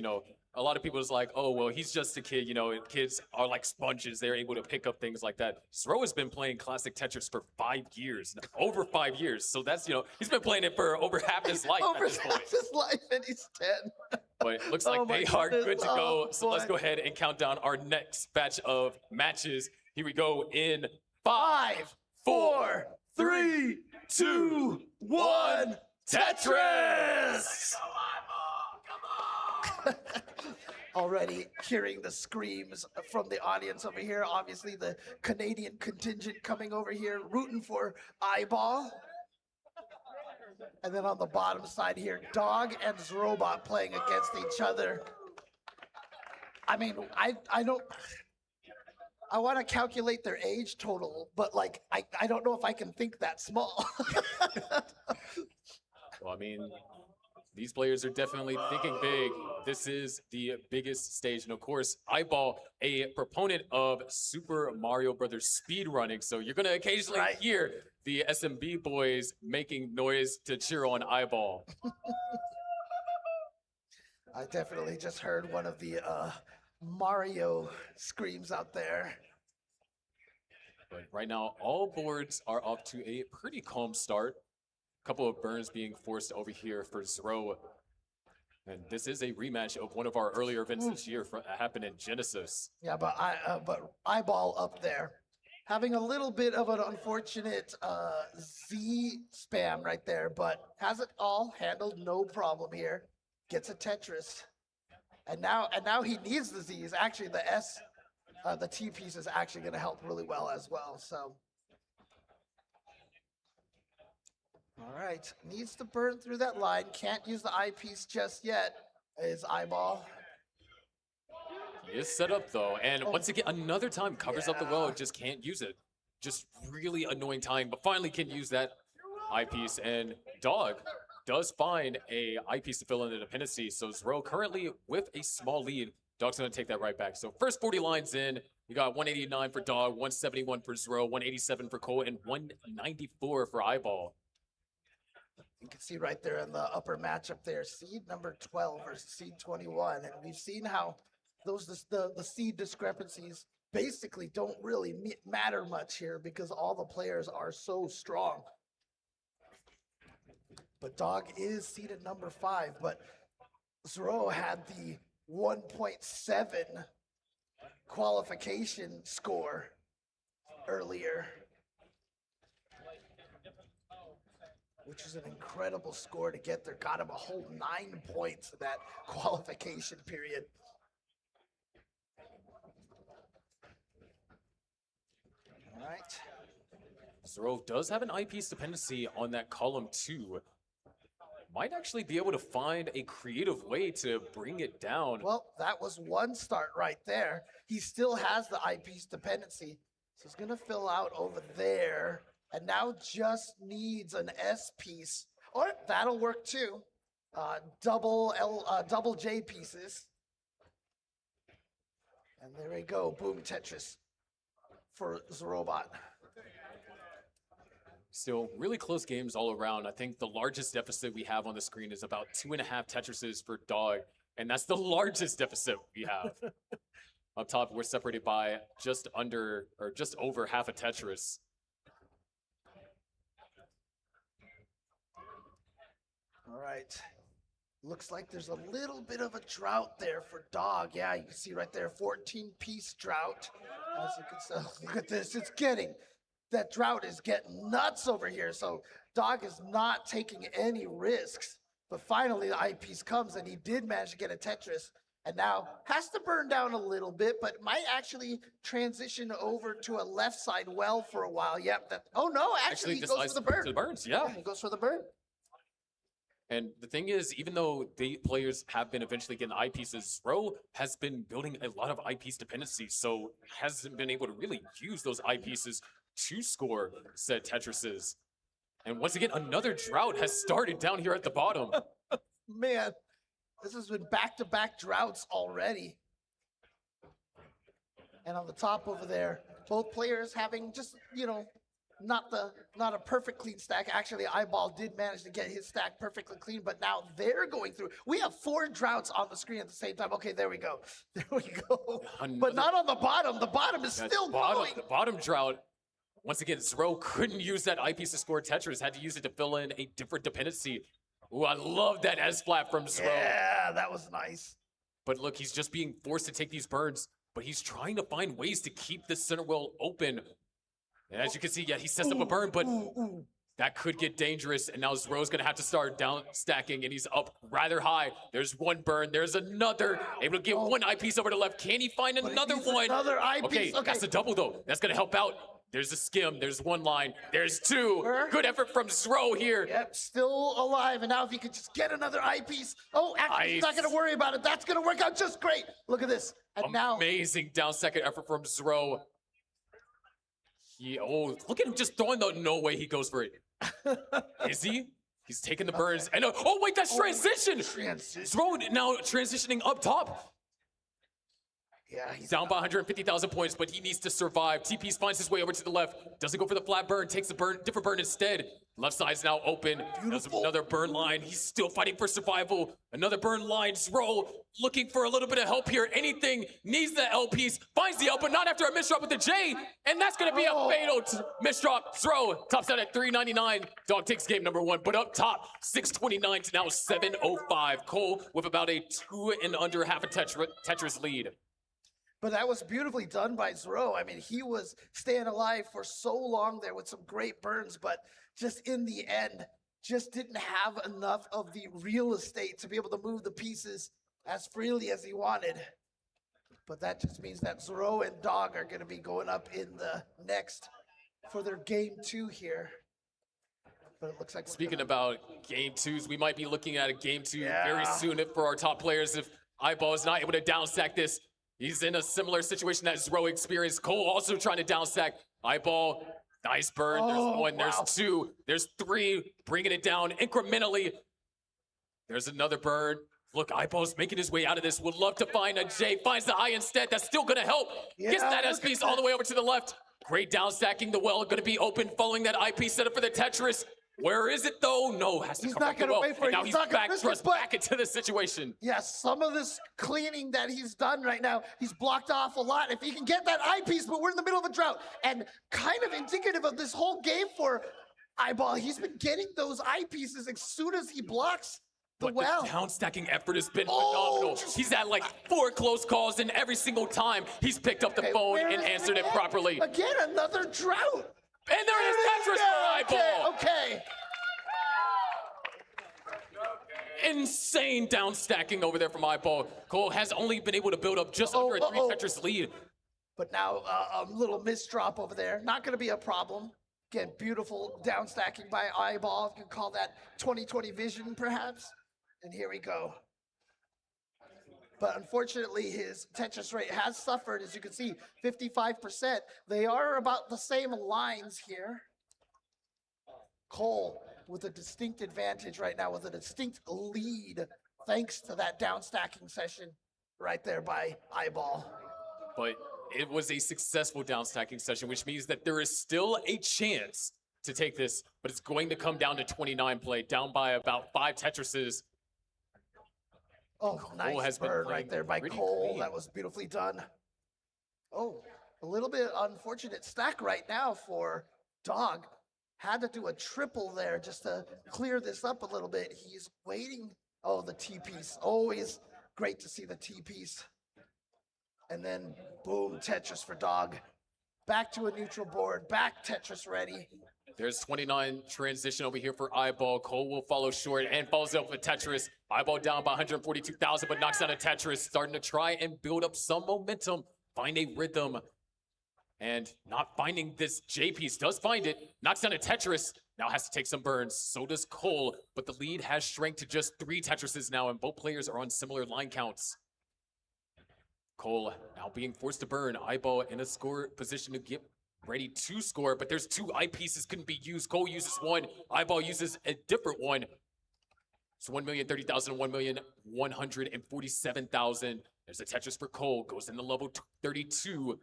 a lot of people is like, oh, well, he's just a kid. Kids are like sponges. They're able to pick up things like that. Zro has been playing classic Tetris for 5 years, over 5 years. So that's, he's been playing it for over half his life Over at this point. half his life, and he's 10. But it looks like Oh my they are goodness. good to go. Oh, So let's boy. go ahead and count down our next batch of matches. Here we go in 5, 4, 3, 2, 1. Tetris! Already hearing the screams from the audience over here. Obviously, the Canadian contingent coming over here, rooting for Eyeball. And then on the bottom side here, Dog and Zrobot playing against each other. I mean, I don't... I want to calculate their age total, but I don't know if I can think that small. Well, I mean, these players are definitely thinking big. This is the biggest stage. And of course, Eyeball, a proponent of Super Mario Brothers speedrunning. So you're going to occasionally hear the SMB boys making noise to cheer on Eyeball. I definitely just heard one of the Mario screams out there. But right now, all boards are off to a pretty calm start. A couple of burns being forced over here for Zro. And this is a rematch of one of our earlier events this year happened in Genesis. Yeah, but Eyeball up there. Having a little bit of an unfortunate Z spam right there, but has it all handled, no problem here. Gets a Tetris. And now he needs the Z's. Actually, the S, the T piece is actually going to help really well as well. So, all right, needs to burn through that line. Can't use the eyepiece just yet. Is Eyeball. He is set up though, and once again, another time covers up the well, just can't use it. Just really annoying time, but finally can use that eyepiece, and Dog does find a eyepiece to fill in the dependency. So Zro currently with a small lead. Dog's gonna take that right back. So first 40 lines in, we got 189 for Dog, 171 for Zro, 187 for Cole, and 194 for Eyeball. You can see right there in the upper matchup there, seed number 12 versus seed 21. And we've seen how the seed discrepancies basically don't really matter much here because all the players are so strong. But Dog is seeded number 5, but Zro had the 1.7 qualification score. earlier, which is an incredible score to get there. Got him a whole 9 points in that qualification period. All right. Zero does have an eyepiece dependency on that column 2. Might actually be able to find a creative way to bring it down. Well, that was one start right there. He still has the eyepiece dependency. So he's gonna fill out over there and now just needs an S piece. Or that'll work too. Double J pieces. And there we go, boom Tetris for Zrobot. Still, really close games all around. I think the largest deficit we have on the screen is about 2.5 Tetrises for Dog, and that's the largest deficit we have. Up top, we're separated by just under, or just over half a Tetris. All right. Looks like there's a little bit of a drought there for Dog. Yeah, you can see right there, 14-piece drought. As you can see, look at this, that drought is getting nuts over here. So Dog is not taking any risks. But finally the eyepiece comes and he did manage to get a Tetris. And now has to burn down a little bit, but might actually transition over to a left side well for a while. Yep. Oh no, actually he goes for the burn. To the burns, yeah. He goes for the burn. And the thing is, even though the players have been eventually getting eyepieces, Ro has been building a lot of eyepiece dependencies, so hasn't been able to really use those eyepieces to score said Tetrises. And once again, another drought has started down here at the bottom. Man, this has been back-to-back droughts already. And on the top over there, both players having just, not a perfect clean stack. Actually, Eyeball did manage to get his stack perfectly clean, but now they're going through. We have 4 droughts on the screen at the same time. Okay, there we go. There we go. But not on the bottom. The bottom is still going. The bottom drought. Once again, Zero couldn't use that eyepiece to score Tetris, had to use it to fill in a different dependency. Ooh, I love that S-flat from Zero. Yeah, that was nice. But look, he's just being forced to take these burns, but he's trying to find ways to keep the center well open. And as you can see, yeah, he sets up a burn, but that could get dangerous. And now Zero's going to have to start down stacking, and he's up rather high. There's one burn. There's another. Able to get one eyepiece over to the left. Can he find another one? Another eyepiece. Okay, that's a double, though. That's going to help out. There's a skim. There's one line. There's 2. Good effort from Zero here. Yep, still alive. And now if he could just get another eyepiece. Oh, actually, he's not going to worry about it. That's going to work out just great. Look at this. And now. Amazing down second effort from Zero. Look at him just throwing the no way he goes for it. Is he? He's taking the burns. And oh, wait, that's transition. Zero now transitioning up top. Yeah, he's down by 150,000 points, but he needs to survive. TP's finds his way over to the left. Doesn't go for the flat burn, takes the burn, different burn instead. Left side's now open. Does another burn line. He's still fighting for survival. Another burn line. Zero looking for a little bit of help here. Anything needs the L piece. Finds the L, but not after a misdrop with the J. And that's going to be a fatal misdrop. Zero tops out at 399. Dog takes game number 1, but up top, 629 to now 705. Cole with about a 2 and under half a Tetris lead. But that was beautifully done by Zero. I mean, he was staying alive for so long there with some great burns, but just in the end, just didn't have enough of the real estate to be able to move the pieces as freely as he wanted. But that just means that Zero and Dog are going to be going up in the next for their game 2 here. But it looks like speaking about game 2s, we might be looking at a game 2 very soon for our top players if Eyeball is not able to downstack this. He's in a similar situation that Zero experienced. Cole also trying to downstack. Eyeball, nice burn. There's 1, there's 2, there's 3, bringing it down incrementally. There's another burn. Look, Eyeball's making his way out of this. Would love to find a J. Finds the I instead. That's still going to help. Gets that S piece all the way over to the left. Great downstacking. The well going to be open following that eyepiece set up for the Tetris. Where is it though? No, has to he's come not back going to well. wait for it. Now he's not going to thrust back into the situation. Yes, some of this cleaning that he's done right now, he's blocked off a lot. If he can get that eyepiece, but we're in the middle of a drought. And kind of indicative of this whole game for Eyeball, he's been getting those eyepieces as soon as he blocks But well. the down stacking effort has been phenomenal. He's had like 4 close calls, and every single time he's picked up the phone and answered it properly. Again, another drought. And there is Tetris for Eyeball. Okay. Insane down stacking over there from Eyeball. Cole has only been able to build up just under a 3 Tetris lead. But now a little misdrop over there. Not going to be a problem. Again, beautiful down stacking by Eyeball. You can call that 20/20 vision, perhaps. And here we go. But unfortunately, his Tetris rate has suffered. As you can see, 55%. They are about the same lines here. Cole with a distinct advantage right now, with a distinct lead, thanks to that down stacking session right there by Eyeball. But it was a successful down stacking session, which means that there is still a chance to take this, but it's going to come down to 29 play, down by about 5 Tetrises. Oh, nice bird right there by Cole. Clean. That was beautifully done. Oh, a little bit unfortunate stack right now for Dog. Had to do a triple there just to clear this up a little bit. He's waiting. Oh, the T-piece. Always great to see the T-piece. And then, boom, Tetris for Dog. Back to a neutral board. Back Tetris ready. There's 29 transition over here for Eyeball. Cole will follow short and follows up with Tetris. Eyeball down by 142,000, but knocks down a Tetris. Starting to try and build up some momentum. Find a rhythm. And not finding this J-piece. Does find it. Knocks down a Tetris. Now has to take some burns. So does Cole. But the lead has shrank to just 3 Tetrises now, and both players are on similar line counts. Cole now being forced to burn. Eyeball in a score position to get ready to score, but there's 2 eyepieces couldn't be used. Cole uses one. Eyeball uses a different one. It's 1,030,000, 1,147,000. There's a Tetris for Cole. Goes into level 32.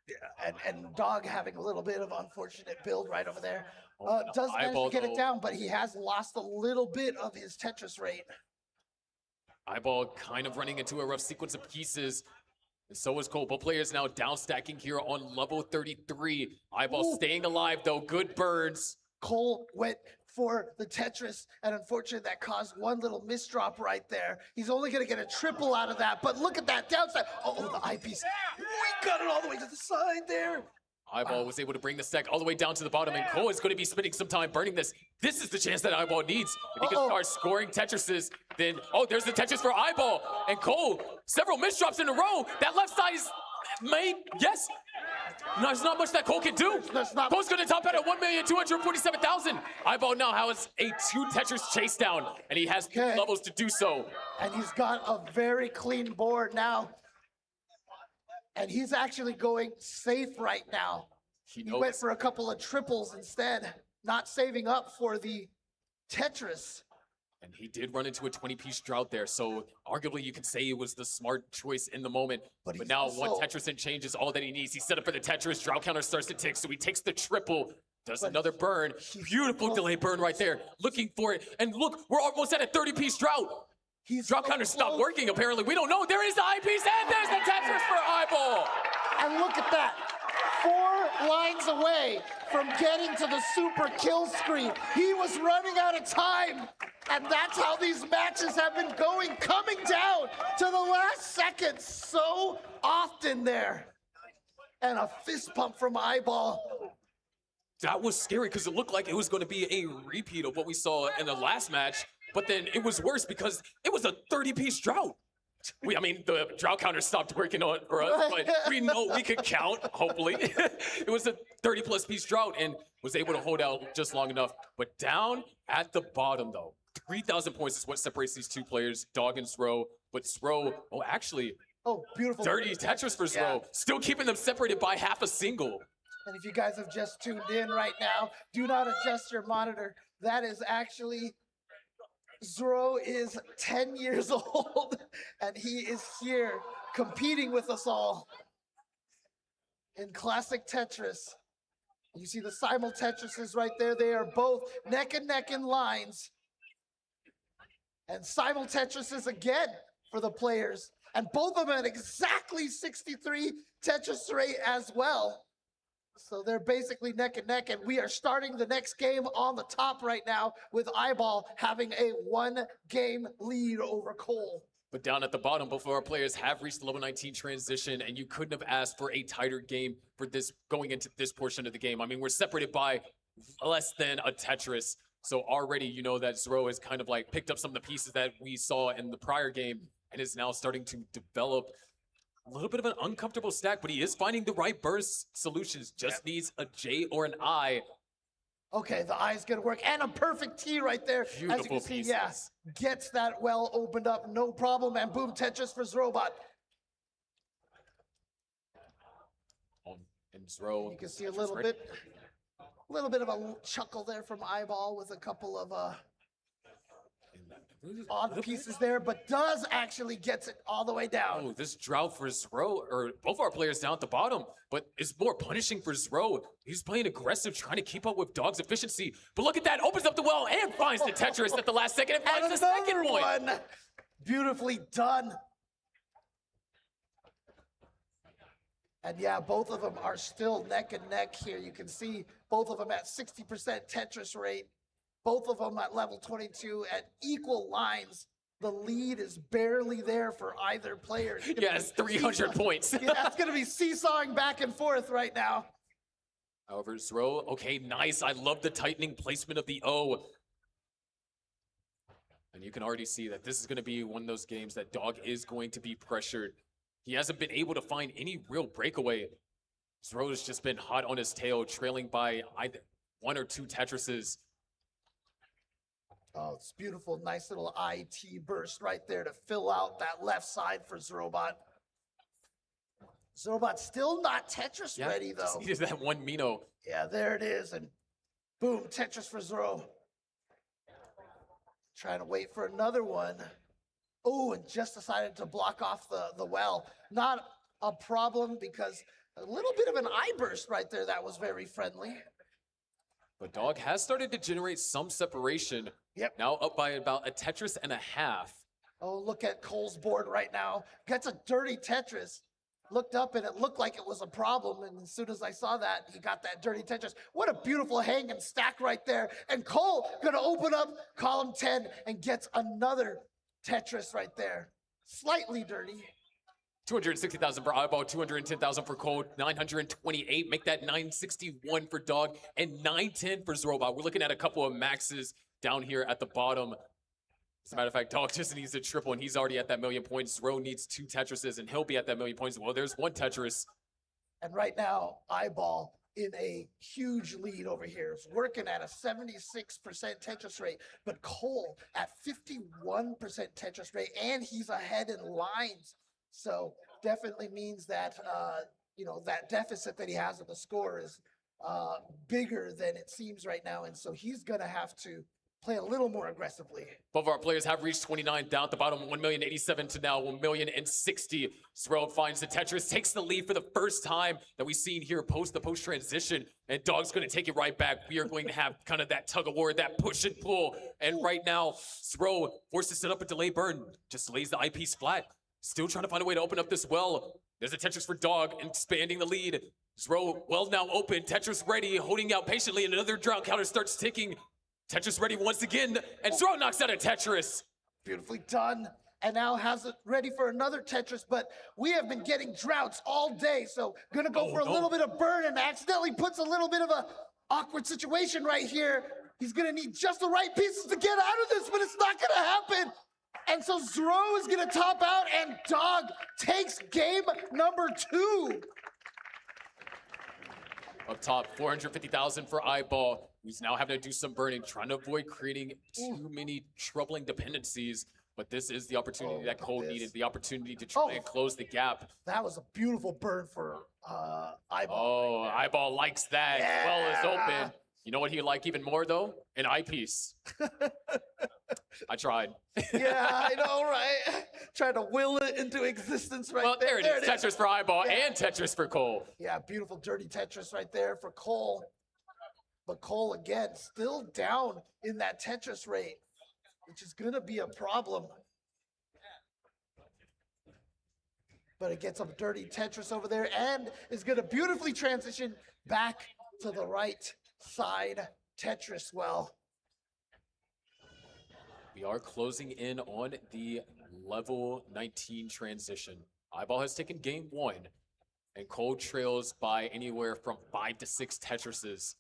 Yeah, and Dog having a little bit of unfortunate build right over there. No, Does manage Eyeball, to get it though. down, but he has lost a little bit of his Tetris rate. Eyeball kind of running into a rough sequence of pieces. And so is Cole. Both players now down stacking here on level 33. Eyeball staying alive though. Good burns. Cole went for the Tetris, and unfortunately that caused one little misdrop right there. He's only going to get a triple out of that, but look at that downside. Oh, the eyepiece. We got it all the way to the side there. Eyeball was able to bring the stack all the way down to the bottom, and Cole is going to be spending some time burning this. This is the chance that Eyeball needs. If he can start scoring Tetrises, then, oh, there's the Tetris for Eyeball. And Cole, several misdrops in a row. That left side is made, yes. No, there's not much that Cole can do. Cole's going to top out at 1,247,000. Eyeball now has a 2 Tetris chase down, and he has 2 levels to do so. And he's got a very clean board now. And he's actually going safe right now. He went for a couple of triples instead, not saving up for the Tetris. And he did run into a 20-piece drought there, so arguably you could say it was the smart choice in the moment. But now one Tetris and change is all that he needs. He's set up for the Tetris. Drought counter starts to tick, so he takes the triple. Does another burn. Beautiful delay burn right there. Looking for it. And look, we're almost at a 30-piece drought. Drought counter stopped working, apparently. We don't know. There is the eyepiece, and there's the Tetris for Eyeball. And look at that. 4 lines away from getting to the super kill screen. He was running out of time. And that's how these matches have been going, coming down to the last second so often there. And a fist pump from Eyeball. That was scary because it looked like it was going to be a repeat of what we saw in the last match. But then it was worse because it was a 30-piece drought. I mean, the drought counter stopped working on for us, but we know we could count, hopefully. It was a 30-plus piece drought and was able to hold out just long enough. But down at the bottom, though, 3,000 points is what separates these 2 players, Dog and Sro. But Sro, oh, actually, beautiful. Dirty Tetris for Sro, still keeping them separated by half a single. And if you guys have just tuned in right now, do not adjust your monitor. That is actually... Zoro is 10 years old, and he is here competing with us all in classic Tetris. You see the simul Tetrises right there. They are both neck and neck in lines. And simul Tetrises again for the players. And both of them at exactly 63 Tetris rate as well. So they're basically neck and neck, and we are starting the next game on the top right now with Eyeball having a 1-game lead over Cole. But down at the bottom, both of our players have reached the level 19 transition, and you couldn't have asked for a tighter game for this going into this portion of the game. I mean, we're separated by less than a Tetris. So already, you know that Zero has kind of like picked up some of the pieces that we saw in the prior game and is now starting to develop a little bit of an uncomfortable stack, but he is finding the right burst solutions. Just needs a J or an I. Okay, the I's gonna work, and a perfect T right there. As you Beautiful can see, pieces. yeah, gets that well opened up, no problem, and boom, Tetris for Zrobot. And Zero. You can see a little bit of a chuckle there from Eyeball with a couple of odd pieces there, but does actually gets it all the way down. Oh, this drought for Zero, or both our players down at the bottom, but it's more punishing for Zero. He's playing aggressive, trying to keep up with Dog's efficiency. But look at that, opens up the well and finds the Tetris at the last second and finds the second one. Beautifully done. And yeah, both of them are still neck and neck here. You can see both of them at 60% Tetris rate. Both of them at level 22 at equal lines. The lead is barely there for either player. Yes, 300 points. Yeah, that's going to be seesawing back and forth right now. However, Zero, okay, nice. I love the tightening placement of the O. And you can already see that this is going to be one of those games that Dog is going to be pressured. He hasn't been able to find any real breakaway. Zero's just been hot on his tail, trailing by either 1 or 2 Tetrises. Oh, it's beautiful. Nice little IT burst right there to fill out that left side for Zrobot. Zrobot's still not Tetris ready, though. Just needed that one Mino. Yeah, there it is. And boom, Tetris for Zero. Trying to wait for another one. Oh, and just decided to block off the well. Not a problem because a little bit of an eye burst right there. That was very friendly. But Dog has started to generate some separation. Yep. Now up by about a Tetris and a half. Oh, look at Cole's board right now. Gets a dirty Tetris. Looked up and it looked like it was a problem. And as soon as I saw that, he got that dirty Tetris. What a beautiful hang and stack right there. And Cole gonna open up column 10 and gets another Tetris right there. Slightly dirty. 260,000 for Eyeball, 210,000 for Cole, 928. Make that 961 for Dog, and 910 for Zrobot. We're looking at a couple of maxes down here at the bottom. As a matter of fact, Dog just needs a triple, and he's already at that 1,000,000 points. Zero needs 2 Tetrises, and he'll be at that 1,000,000 points. Well, there's 1 Tetris. And right now, Eyeball in a huge lead over here. It's working at a 76% Tetris rate, but Cole at 51% Tetris rate, and he's ahead in lines. So definitely means that, you know, that deficit that he has in the score is bigger than it seems right now. And so he's going to have to play a little more aggressively. Both of our players have reached 29 down at the bottom, 1,087,000 to now 1,060,000. Zero finds the Tetris, takes the lead for the first time that we've seen here post the post transition, and Dog's going to take it right back. We are going to have kind of that tug of war, that push and pull. And right now, Zero forced to set up a delay burn, just lays the eyepiece flat. Still trying to find a way to open up this well. There's a Tetris for Dog, expanding the lead. Zero, well now open, Tetris ready, holding out patiently, and another drought counter starts ticking. Tetris ready once again, and Zero knocks out a Tetris. Beautifully done. And now has it ready for another Tetris, but we have been getting droughts all day, so gonna go for a little bit of burn and accidentally puts a little bit of a awkward situation right here. He's gonna need just the right pieces to get out of this, but it's not gonna happen. And so Zero is gonna top out, and Dog takes game number 2. Up top, 450,000 for Eyeball, who's now having to do some burning, trying to avoid creating too many troubling dependencies. But this is the opportunity that Cole needed, the opportunity to try and close the gap. That was a beautiful burn for Eyeball. Oh, Eyeball likes that. Yeah. Well is open. You know what he'd like even more, though? An eyepiece. I tried. Yeah, I know, right? Trying to will it into existence right well, there. There it is. Tetris for Eyeball and Tetris for Cole. Yeah, beautiful dirty Tetris right there for Cole. But Cole, again, still down in that Tetris rate, which is going to be a problem. but it gets a dirty Tetris over there and is going to beautifully transition back to the right side Tetris well. We are closing in on the level 19 transition. Eyeball has taken game 1, and Cole trails by anywhere from 5 to 6 Tetrises.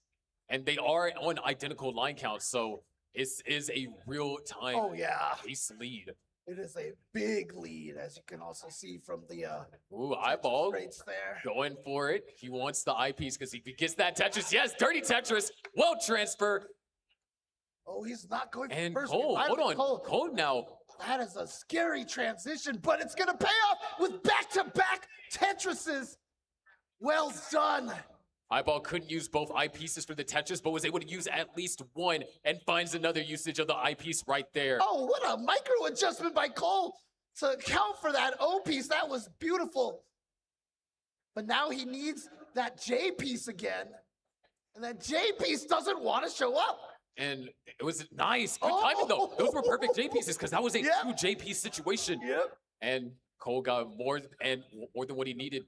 And they are on identical line counts, so this is a real-time pace lead. It is a big lead, as you can also see from the Ooh, Eyeball rates there. going for it. He wants the eyepiece because if he gets that Tetris, yes, dirty Tetris, well transfer. Oh, he's not going And first. Cole, hold on, Cole now. That is a scary transition, but it's going to pay off with back-to-back Tetrises. Well done. Eyeball couldn't use both eyepieces for the Tetris, but was able to use at least one and finds another usage of the eyepiece right there. Oh, what a micro adjustment by Cole to account for that O piece. That was beautiful. But now he needs that J piece again. And that J piece doesn't want to show up. And it was nice. Good timing, though. Those were perfect J pieces because that was a true J piece situation. Yep. And Cole got more than what he needed.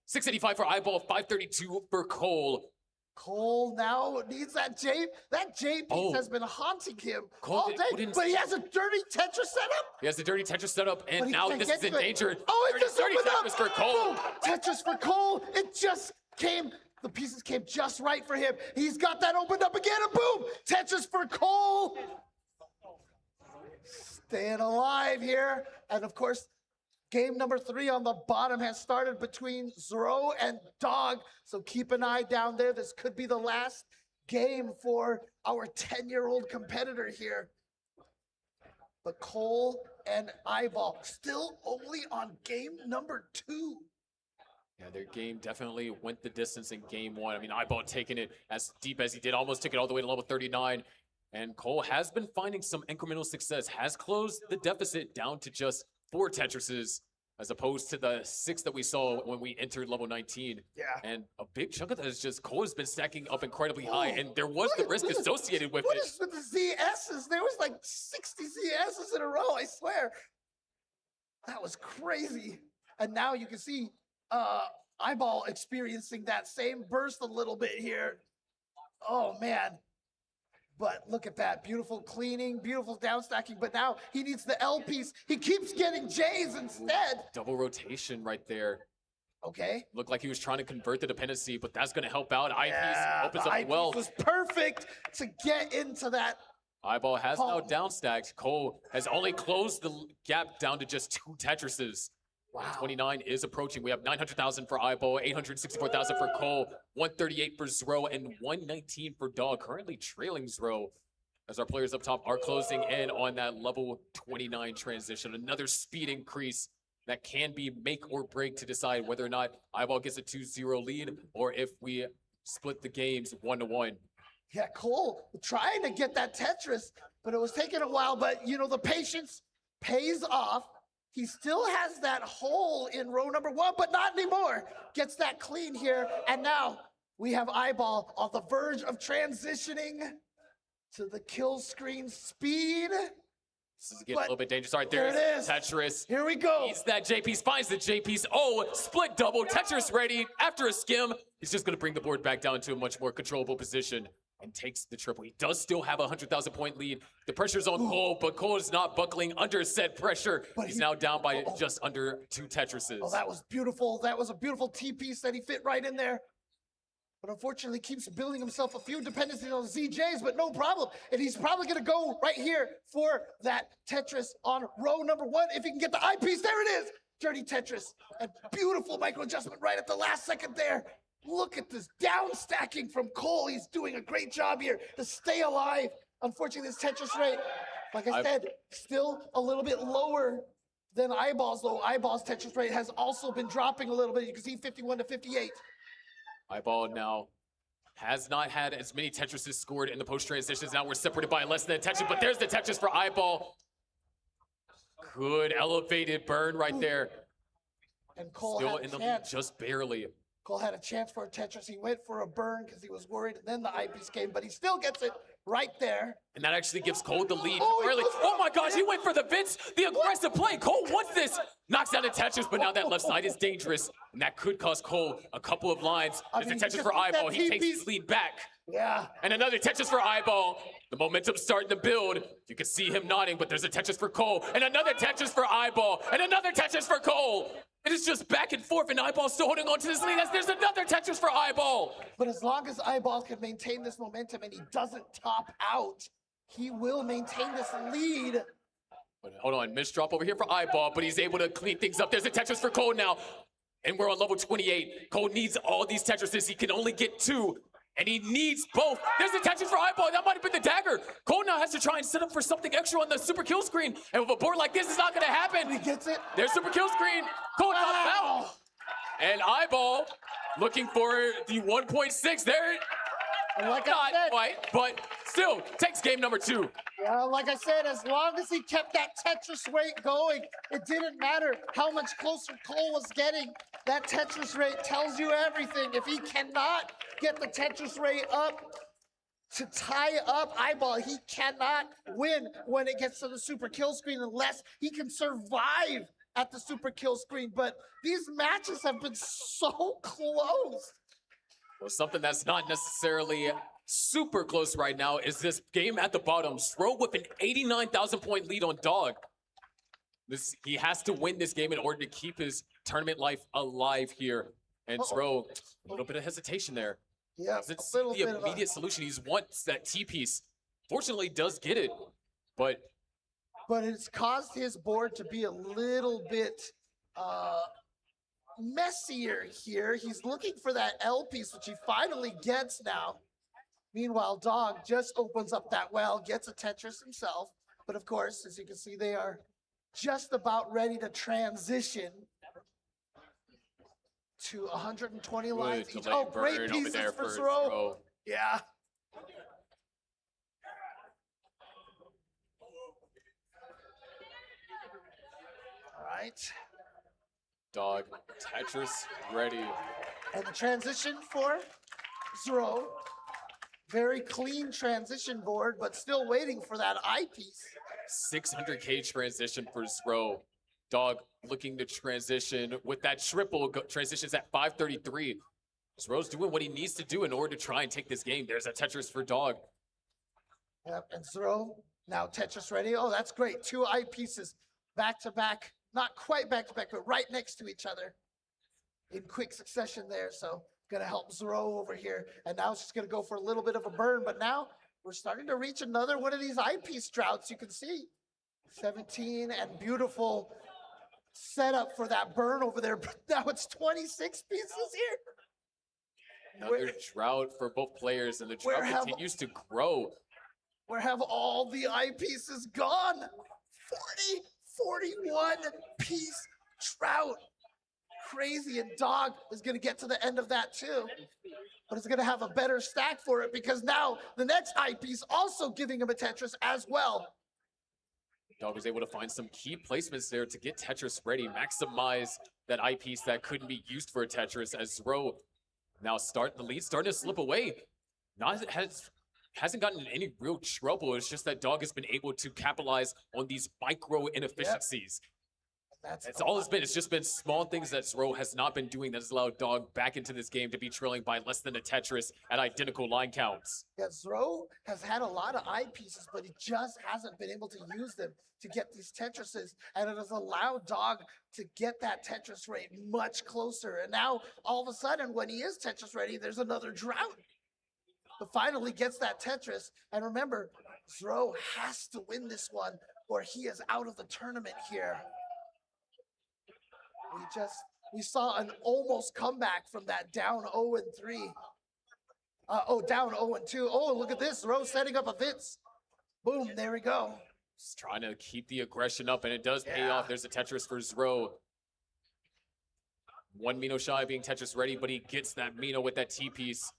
685 for Eyeball, 532 for Cole. Cole now needs that J. That J piece has been haunting him Cole all day. But he has a dirty Tetris setup. He has the dirty Tetris setup, But and he now can't this get is in to it. danger. Oh, it just dirty opened up. Tetris for Cole. Boom. Tetris for Cole. It just came. The pieces came just right for him. He's got that opened up again, and boom! Tetris for Cole. Staying alive here. And of course, game number 3 on the bottom has started between Zero and Dog. So keep an eye down there. This could be the last game for our 10-year-old competitor here. But Cole and Eyeball still only on game number 2. Yeah, their game definitely went the distance in game 1. I mean, Eyeball taking it as deep as he did, almost took it all the way to level 39. And Cole has been finding some incremental success, has closed the deficit down to just 4 Tetrises, as opposed to the 6 that we saw when we entered level 19. Yeah. And a big chunk of that is just Cole has been stacking up incredibly high, and there was the risk associated with What it. is with the ZSs? There was like 60 ZSs in a row, I swear. That was crazy. And now you can see Eyeball experiencing that same burst a little bit here. Oh, man. But look at that. Beautiful cleaning, beautiful down stacking. But now he needs the L piece. He keeps getting J's instead. Double rotation right there. Okay. Looked like he was trying to convert the dependency, but that's going to help out. Eyepiece opens the up eyepiece well. was perfect to get into that. Eyeball has now downstacked. Cole has only closed the gap down to just 2 Tetrises. Wow. 29 is approaching. We have 900,000 for Eyeball, 864,000 for Cole, 138 for Zro, and 119 for Dog. Currently trailing Zro as our players up top are closing in on that level 29 transition. Another speed increase that can be make or break to decide whether or not Eyeball gets a 2-0 lead or if we split the games 1-1. Yeah, Cole trying to get that Tetris, but it was taking a while. But, you know, the patience pays off. He still has that hole in row number 1, but not anymore. Gets that clean here. And now we have Eyeball on the verge of transitioning to the kill screen speed. This is getting a little bit dangerous. All right, There there's it is. Tetris. Here we go. He's that J piece, finds the J piece. Oh, split double. Tetris ready. After a skim, he's just going to bring the board back down to a much more controllable position and takes the triple. He does still have a 100,000 point lead. The pressure's on Cole, but Cole is not buckling under said pressure. He's now down by just under 2 Tetrises. Oh, that was beautiful. That was a beautiful T-piece that he fit right in there. But unfortunately keeps building himself a few dependencies on ZJs, but no problem. And he's probably going to go right here for that Tetris on row number 1. If he can get the eyepiece, there it is. Dirty Tetris. And beautiful micro adjustment right at the last second there. Look at this down stacking from Cole. He's doing a great job here to stay alive. Unfortunately, this Tetris rate, like I said, still a little bit lower than Eyeball's, though Eyeball's Tetris rate has also been dropping a little bit. You can see 51 to 58. Eyeball now has not had as many Tetrises scored in the post transitions. Now we're separated by less than a Tetris, but there's the Tetris for Eyeball. Good elevated burn right there. And Cole Still had in a the lead, chance. just barely. Cole had a chance for a Tetris. He went for a burn because he was worried, and then the eyepiece came, but he still gets it. right there. And that actually gives Cole the lead Oh, he early. goes Oh for my it. gosh, he went for the Vince, the aggressive play. Cole wants this. Knocks down the Tetris, but now that left side is dangerous. And that could cost Cole a couple of lines. I There's mean, a Tetris just for look at Eyeball. He takes TP's his lead back. Yeah. And another Tetris for Eyeball. The momentum's starting to build. You can see him nodding, but there's a Tetris for Cole. And another Tetris for Eyeball. And another Tetris for Cole. It is just back and forth, and Eyeball still holding on to this lead as there's another Tetris for Eyeball. But as long as Eyeball can maintain this momentum and he doesn't top out, he will maintain this lead. But hold on, misdrop over here for Eyeball, but he's able to clean things up. There's a Tetris for Cole now. And we're on level 28. Cole needs all these Tetrises. He can only get 2. And he needs both. There's a Tetris for Eyeball. That might have been the dagger. Cole now has to try and set up for something extra on the super kill screen. And with a board like this, it's not going to happen. He gets it. There's super kill screen. Cole knocks out. And Eyeball looking for the 1.6 there. Like Not I said, quite, but still takes game number 2. yeah, like I said, as long as he kept that Tetris rate going, it didn't matter how much closer Cole was getting. That Tetris rate tells you everything. If he cannot get the Tetris rate up to tie up Eyeball, he cannot win when it gets to the super kill screen unless he can survive at the super kill screen. But these matches have been so close. Well, something that's not necessarily super close right now is this game at the bottom. Sro with an 89,000 point lead on Dog. He has to win this game in order to keep his tournament life alive here. And Sro, a little bit of hesitation there. Yeah, Doesn't see the immediate solution. He wants that T-piece. Fortunately, does get it, but it's caused his board to be a little bit messier here. He's looking for that L piece, which he finally gets now. Meanwhile, Dog just opens up that well, gets a Tetris himself. But of course, as you can see, they are just about ready to transition to 120 lines each. Oh, great pieces for Sro. Yeah. All right. Dog, Tetris ready. And the transition for Zero. Very clean transition board, but still waiting for that eyepiece. 600K transition for Zro. Dog looking to transition with that triple transitions at 533. Zro's doing what he needs to do in order to try and take this game. There's a Tetris for Dog. Yep, and Zero now Tetris ready. Oh, that's great. 2 eyepieces back to back. Not quite back to back, but right next to each other in quick succession there. So gonna help Zero over here. And now it's just gonna go for a little bit of a burn, but now we're starting to reach another one of these eyepiece droughts. You can see 17 and beautiful setup for that burn over there. But now it's 26 pieces here. Another drought for both players, and the drought continues to grow. Where have all the eyepieces gone? 41 piece drought. Crazy, and Dog is going to get to the end of that too. But it's going to have a better stack for it because now the next eyepiece also giving him a Tetris as well. Dog was able to find some key placements there to get Tetris ready, maximize that eyepiece that couldn't be used for a Tetris as Zro now the lead starting to slip away. Hasn't gotten in any real trouble. It's just that Dog has been able to capitalize on these micro inefficiencies. That's all it's been. It's just been small things that Zro has not been doing that has allowed Dog back into this game to be trailing by less than a Tetris at identical line counts. Yeah, Zro has had a lot of eyepieces, but he just hasn't been able to use them to get these Tetrises, and it has allowed Dog to get that Tetris rate much closer. And now, all of a sudden, when he is Tetris ready, there's another drought. But finally gets that Tetris, and remember, Zro has to win this one, or he is out of the tournament here. We saw an almost comeback from that down 0-3. Down 0-2. Oh, look at this. Zro setting up a Vince. Boom, there we go. Just trying to keep the aggression up, and it does pay off. There's a Tetris for Zro. 1 Mino shy being Tetris ready, but he gets that Mino with that T-piece.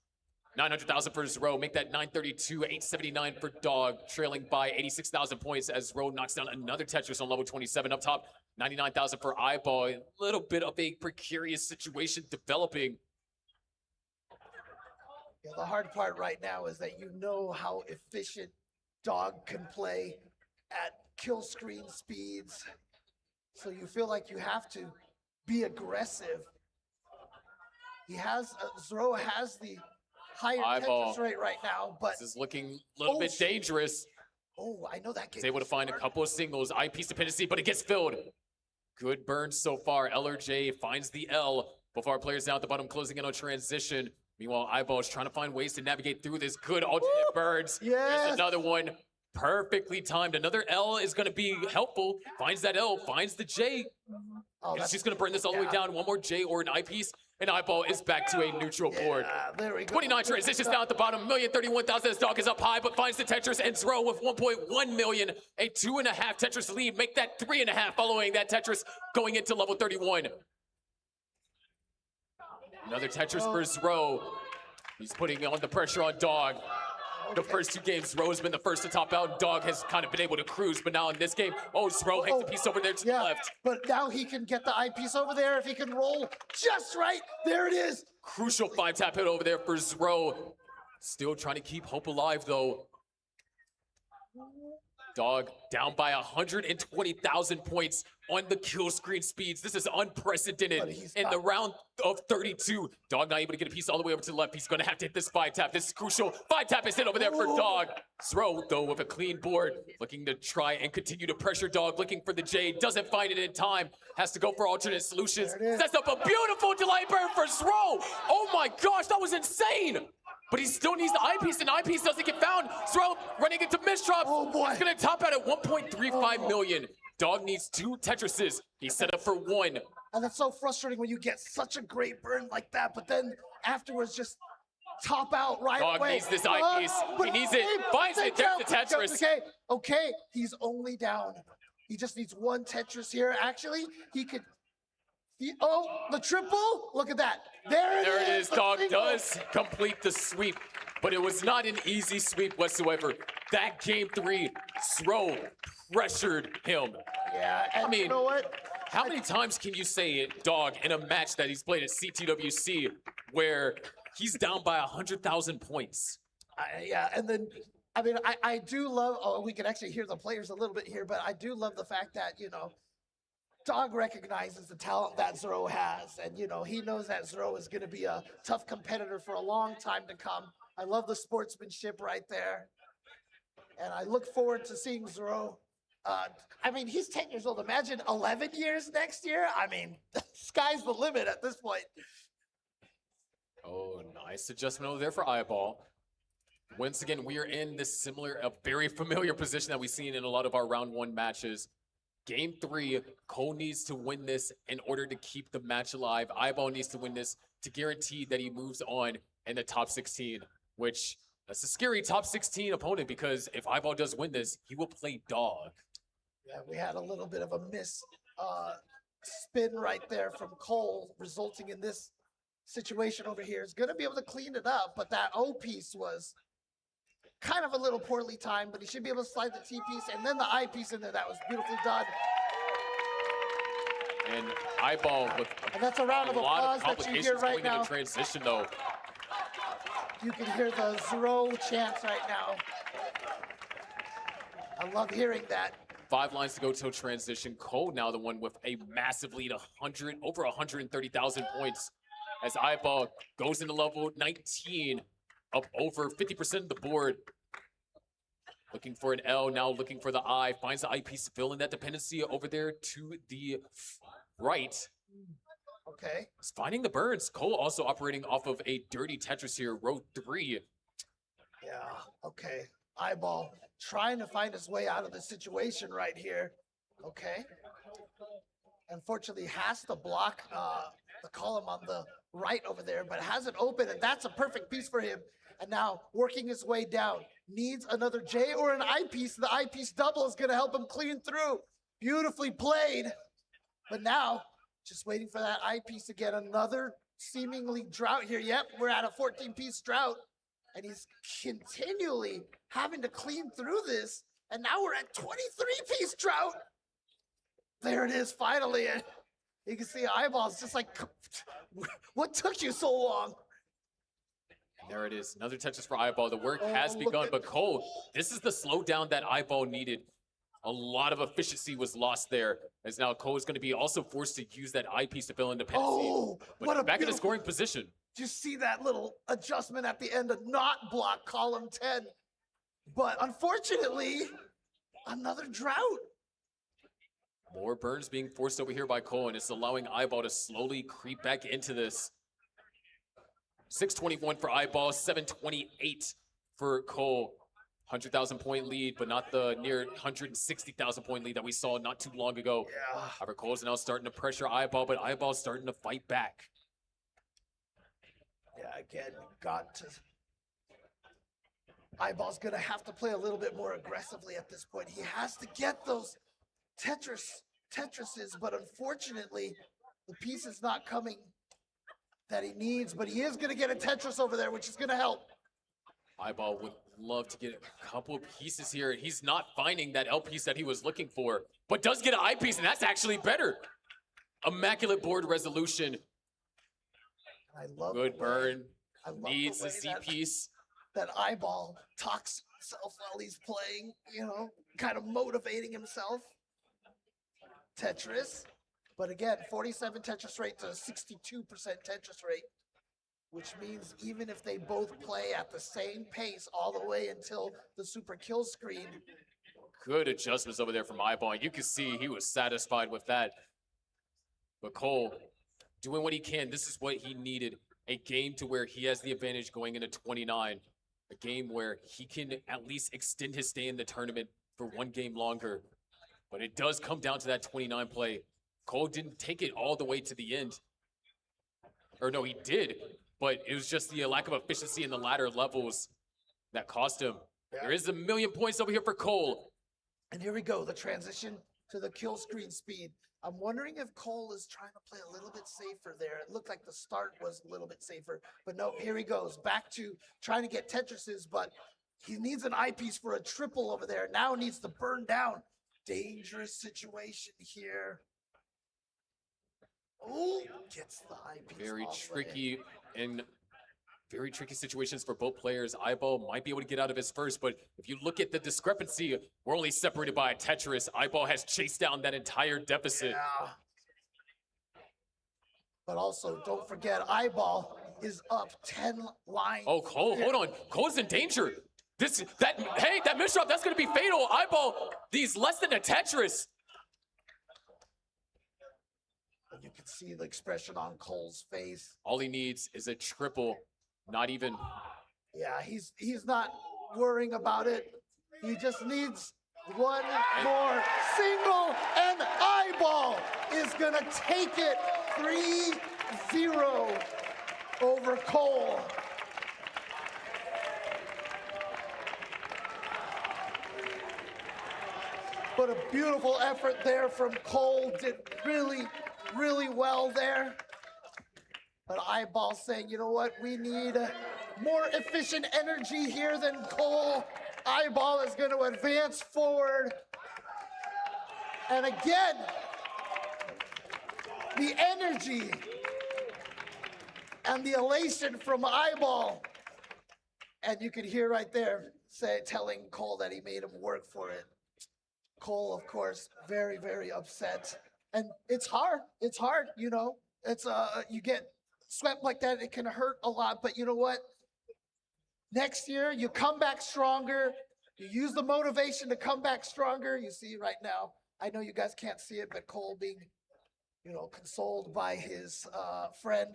900,000 for Zro. Make that 932, 879 for Dog, trailing by 86,000 points as Zro knocks down another Tetris on level 27 up top. 99,000 for Eyeball. A little bit of a precarious situation developing. Yeah, the hard part right now is that you know how efficient Dog can play at kill screen speeds. So you feel like you have to be aggressive. He has, Zero has the higher Eyeball. Tetris rate right now, but This is looking a little bit dangerous. oh, I know that He's game. able to find a couple of singles, eyepiece dependency, but it gets filled. Good burn so far. LRJ finds the L before our players down at the bottom closing in on transition. Meanwhile, Eyeball is trying to find ways to navigate through this. Good alternate burns. Yes. There's another one. Perfectly timed. Another L is going to be helpful. Finds that L, finds the J. Oh, And she's going to burn this all the way down. One more J or an eyepiece, and Eyeball is back to a neutral board. There we go. 29 transitions down at the bottom. 1,031,000. This Dog is up high, but finds the Tetris and Zero with 1.1 million. A 2.5 Tetris lead. Make that 3.5 following that Tetris going into level 31. Another Tetris for Zero. He's putting on the pressure on Dog. The first 2 games, Zero has been the first to top out. Dog has kind of been able to cruise, but now in this game, Zero makes a piece over there to the left. But now he can get the eyepiece over there if he can roll just right. There it is. Crucial 5-tap hit over there for Zero. Still trying to keep hope alive, though. Dog down by 120,000 points on the kill screen speeds. This is unprecedented in the round of 32. Dog not able to get a piece all the way over to the left. He's going to have to hit this 5-tap. This is crucial. 5-tap is hit over there for Dog. Zero, though, with a clean board. Looking to try and continue to pressure Dog. Looking for the J. Doesn't find it in time. Has to go for alternate solutions. Sets up a beautiful delight burn for Zero. Oh my gosh, that was insane. But he still needs the eyepiece, and the eyepiece doesn't get found. Zero running into misdrops. Oh boy. He's going to top out at 1.35 million. Dog needs 2 Tetrises. He's set up for 1. And that's so frustrating when you get such a great burn like that, but then afterwards just top out right Dog away. needs this eyepiece. He needs it. Finds it. There's the Tetris. Okay. He's only down. He just needs 1 Tetris here. Actually, he could. The triple. Look at that. There it is. Dog does complete the sweep, but it was not an easy sweep whatsoever. That game 3, Zero pressured him. Yeah, and I mean, you know what? How many times can you say it, Dog, in a match that he's played at CTWC where he's down by 100,000 points? Yeah, and then, I mean, I do love, we can actually hear the players a little bit here, but I do love the fact that, Dog recognizes the talent that Zero has, and, he knows that Zero is going to be a tough competitor for a long time to come. I love the sportsmanship right there, and I look forward to seeing Zero. I mean, he's 10 years old. Imagine 11 years next year. I mean, sky's the limit at this point. Oh, nice adjustment over there for Eyeball. Once again, we are in this a very familiar position that we've seen in a lot of our round 1 matches. Game 3, Cole needs to win this in order to keep the match alive. Eyeball needs to win this to guarantee that he moves on in the top 16, which that's a scary top 16 opponent because if Eyeball does win this, he will play Dog. Yeah, we had a little bit of a miss spin right there from Cole, resulting in this situation over here. He's going to be able to clean it up, but that O piece was kind of a little poorly timed, but he should be able to slide the T piece and then the I piece in there. That was beautifully done. And Eyeball with And that's a round of applause that you hear right now. Into transition, though. You can hear the Zero chants right now. I love hearing that. 5 lines to go till transition. Cole now the one with a massive lead, over 130,000 points. As Eyeball goes into level 19, up over 50% of the board. Looking for an L, now looking for the I. Finds the I piece to fill in that dependency over there to the right. Okay. He's finding the burns. Cole also operating off of a dirty Tetris here, row 3. Yeah, okay. Eyeball trying to find his way out of the situation right here. Okay. Unfortunately, has to block the column on the right over there, but has it open, and that's a perfect piece for him. And now working his way down. Needs another J or an I piece. The I piece double is going to help him clean through. Beautifully played. But now, just waiting for that I piece to get another seemingly drought here. Yep, we're at a 14-piece drought. And he's continually having to clean through this. And now we're at 23-piece drought. There it is, finally. And you can see Eyeballs just like, what took you so long? There it is. Another Tetris for Eyeball. The work has begun, but Cole, this is the slowdown that Eyeball needed. A lot of efficiency was lost there, as now Cole is going to be also forced to use that eyepiece to fill in dependency. Oh, but what a back in a beautiful- scoring position. Do you see that little adjustment at the end to not block column 10? But unfortunately, another drought. More burns being forced over here by Cole, and it's allowing Eyeball to slowly creep back into this. 621 for Eyeball, 728 for Cole. 100,000 point lead, but not the near 160,000 point lead that we saw not too long ago. Yeah. However, Cole's now starting to pressure Eyeball, but Eyeball's starting to fight back. Yeah, again, got to. Eyeball's gonna have to play a little bit more aggressively at this point. He has to get those Tetrises, but unfortunately, the piece is not coming that he needs, but he is gonna get a Tetris over there, which is gonna help. Eyeball would love to get a couple of pieces here. He's not finding that L piece that he was looking for, but does get an I piece, and that's actually better. Immaculate board resolution. I love Good burn. I love Needs the the way Z that- piece. That Eyeball talks himself while he's playing, you know, kind of motivating himself. Tetris. But again, 47 Tetris rate to 62% Tetris rate, which means even if they both play at the same pace all the way until the super kill screen. Good adjustments over there from Eyeball. You can see he was satisfied with that. But Cole, doing what he can. This is what he needed. A game to where he has the advantage going into 29. A game where he can at least extend his stay in the tournament for one game longer. But it does come down to that 29 play. Cole didn't take it all the way to the end. Or no, he did. But it was just the lack of efficiency in the latter levels that cost him. Yeah. There is 1,000,000 points over here for Cole. And here we go, the transition to the kill screen speed. I'm wondering if Cole is trying to play a little bit safer there. It looked like the start was a little bit safer, but no, here he goes back to trying to get Tetrises, but he needs an eyepiece for a triple over there. Now needs to burn down. Dangerous situation here. Oh, gets the eyepiece. Very all the way. tricky and very tricky situations for both players. Eyeball might be able to get out of his first, but if you look at the discrepancy, we're only separated by a Tetris. Eyeball has chased down that entire deficit. Yeah. But also, don't forget, Eyeball is up 10 lines. Oh, Cole, hold on. Cole's in danger. Hey, that misdrop, that's going to be fatal. Eyeball, he's less than a Tetris. You can see the expression on Cole's face. All he needs is a triple, not even. Yeah, he's not worrying about it. He just needs one more single, and Eyeball is gonna take it 3-0 over Cole. But a beautiful effort there from Cole. Did really, really well there. But Eyeball saying, you know what, we need more efficient energy here than Cole. Eyeball is going to advance forward. And again, the energy and the elation from Eyeball. And you could hear right there telling Cole that he made him work for it. Cole, of course, very, very upset. And it's hard. It's hard, you know. It's you get swept like that, it can hurt a lot. But you know what? Next year, you come back stronger. You use the motivation to come back stronger. You see right now, I know you guys can't see it, but Cole being, you know, consoled by his friend.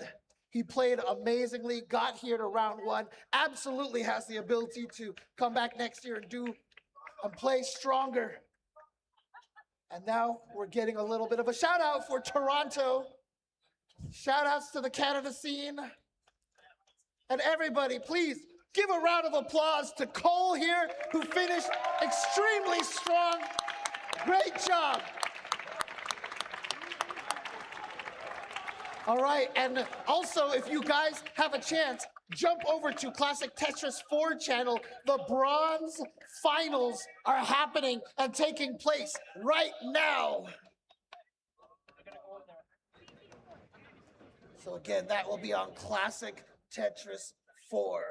He played amazingly, got here to round one, absolutely has the ability to come back next year and play stronger. And now we're getting a little bit of a shout out for Toronto. Shout outs to the Canada scene. And everybody, please give a round of applause to Cole here, who finished extremely strong. Great job. All right, and also if you guys have a chance, jump over to Classic Tetris 4 channel. The bronze finals are happening and taking place right now. So again, that will be on Classic Tetris 4.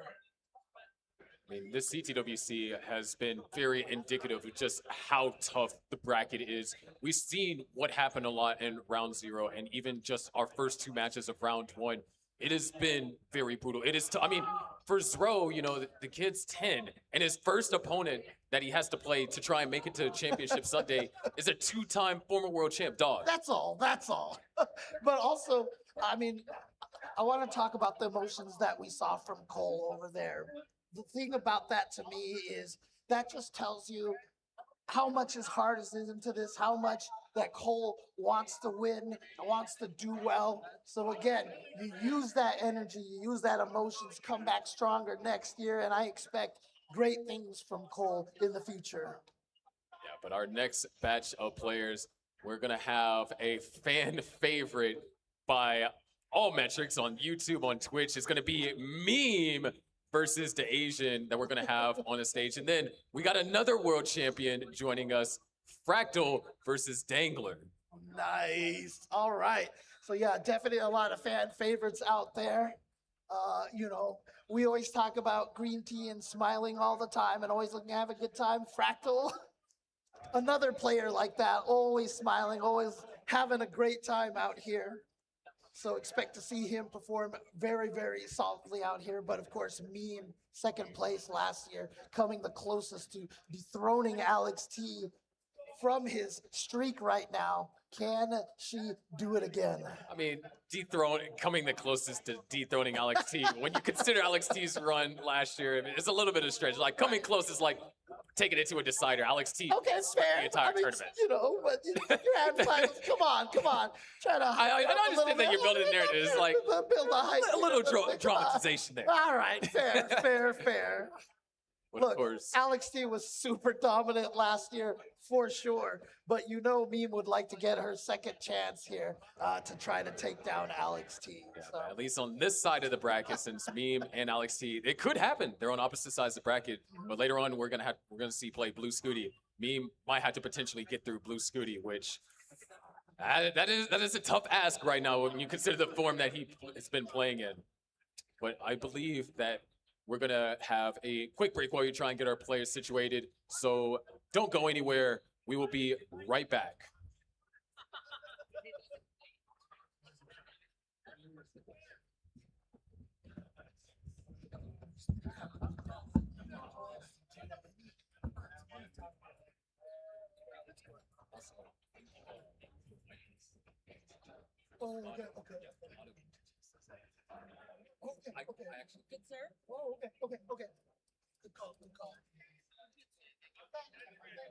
I mean, this CTWC has been very indicative of just how tough the bracket is. We've seen what happened a lot in round 0, and even just our first 2 matches of round 1. It has been very brutal. It is, I mean, for Zro, you know, the kid's 10, and his first opponent that he has to play to try and make it to Championship Sunday is a 2-time former world champ dog. That's all. That's all. But also, I mean, I want to talk about the emotions that we saw from Cole over there. The thing about that to me is that just tells you how much his heart is into this, how much that Cole wants to win, wants to do well. So again, you use that energy, you use that emotions, come back stronger next year, and I expect great things from Cole in the future. Yeah, but our next batch of players, we're gonna have a fan favorite by all metrics on YouTube, on Twitch. It's gonna be Meme versus the Asian that we're gonna have on the stage. And then we got another world champion joining us, Fractal versus Dangler. Nice. All right. So yeah, definitely a lot of fan favorites out there. You know, we always talk about green tea and smiling all the time and always looking to have a good time. Fractal, another player like that, always smiling, always having a great time out here. So expect to see him perform very, very solidly out here. But of course, Meme, second place last year, coming the closest to dethroning Alex T from his streak right now. Can she do it again? I mean, coming the closest to dethroning Alex T. When you consider Alex T's run last year, I mean, it's a little bit of a stretch. Like coming close is like taking it to a decider. Alex T. Okay, it's fair. The entire I mean, tournament. You know, but your finals. Come on. Try to. I understand that you're building narratives, like build a hype. a little dramatization there. All right, fair. But Look, of course, Alex T was super dominant last year for sure, but you know Meme would like to get her second chance here to try to take down Alex T. So. at least on this side of the bracket, since Meme and Alex T, it could happen. They're on opposite sides of the bracket, but later on we're gonna see play Blue Scooty. Meme might have to potentially get through Blue Scooty, which that is a tough ask right now when you consider the form that he has been playing in. But I believe that we're going to have a quick break while you try and get our players situated. So don't go anywhere. We will be right back. Oh, okay. Good, sir. Oh, okay. Good call. Thank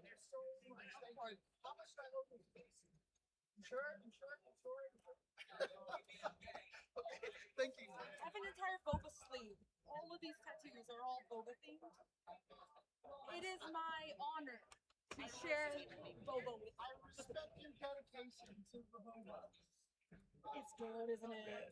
you so much. How much do I owe you? Sure. Okay, thank you. I have an entire boba sleeve. All of these tattoos are all boba themed. It is my honor to share boba with you. I respect your dedication to the boba. It's good, isn't it?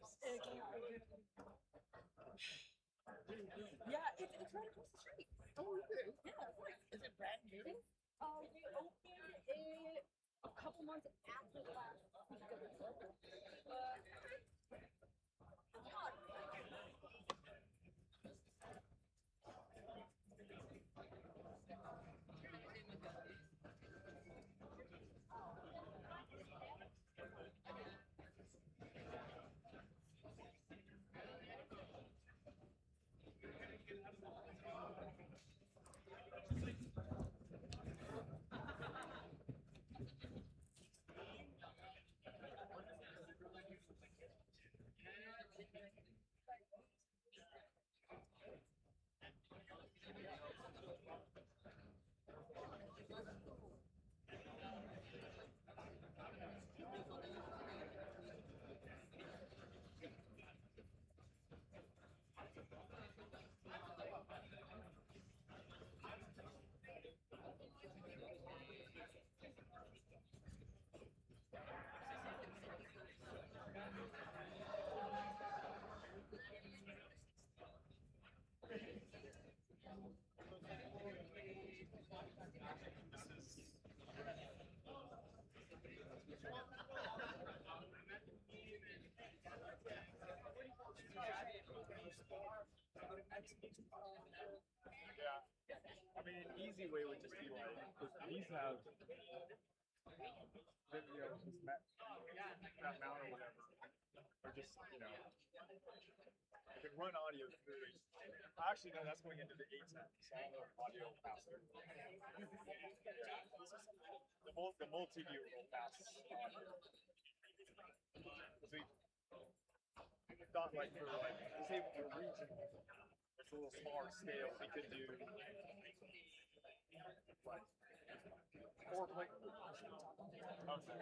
Yeah, it's right across the street. Oh, okay. Yeah. Is it brand new? We opened it a couple months after the last. I mean, an easy way would just be like, these have, just that mount or whatever, or just, you can run audio through it. Actually, no, that's going into the 810, so I don't know if audio faster. The multi-view will pass audio. We thought like for like disable the region, it's a little smaller scale. We could do like 4 play. Okay.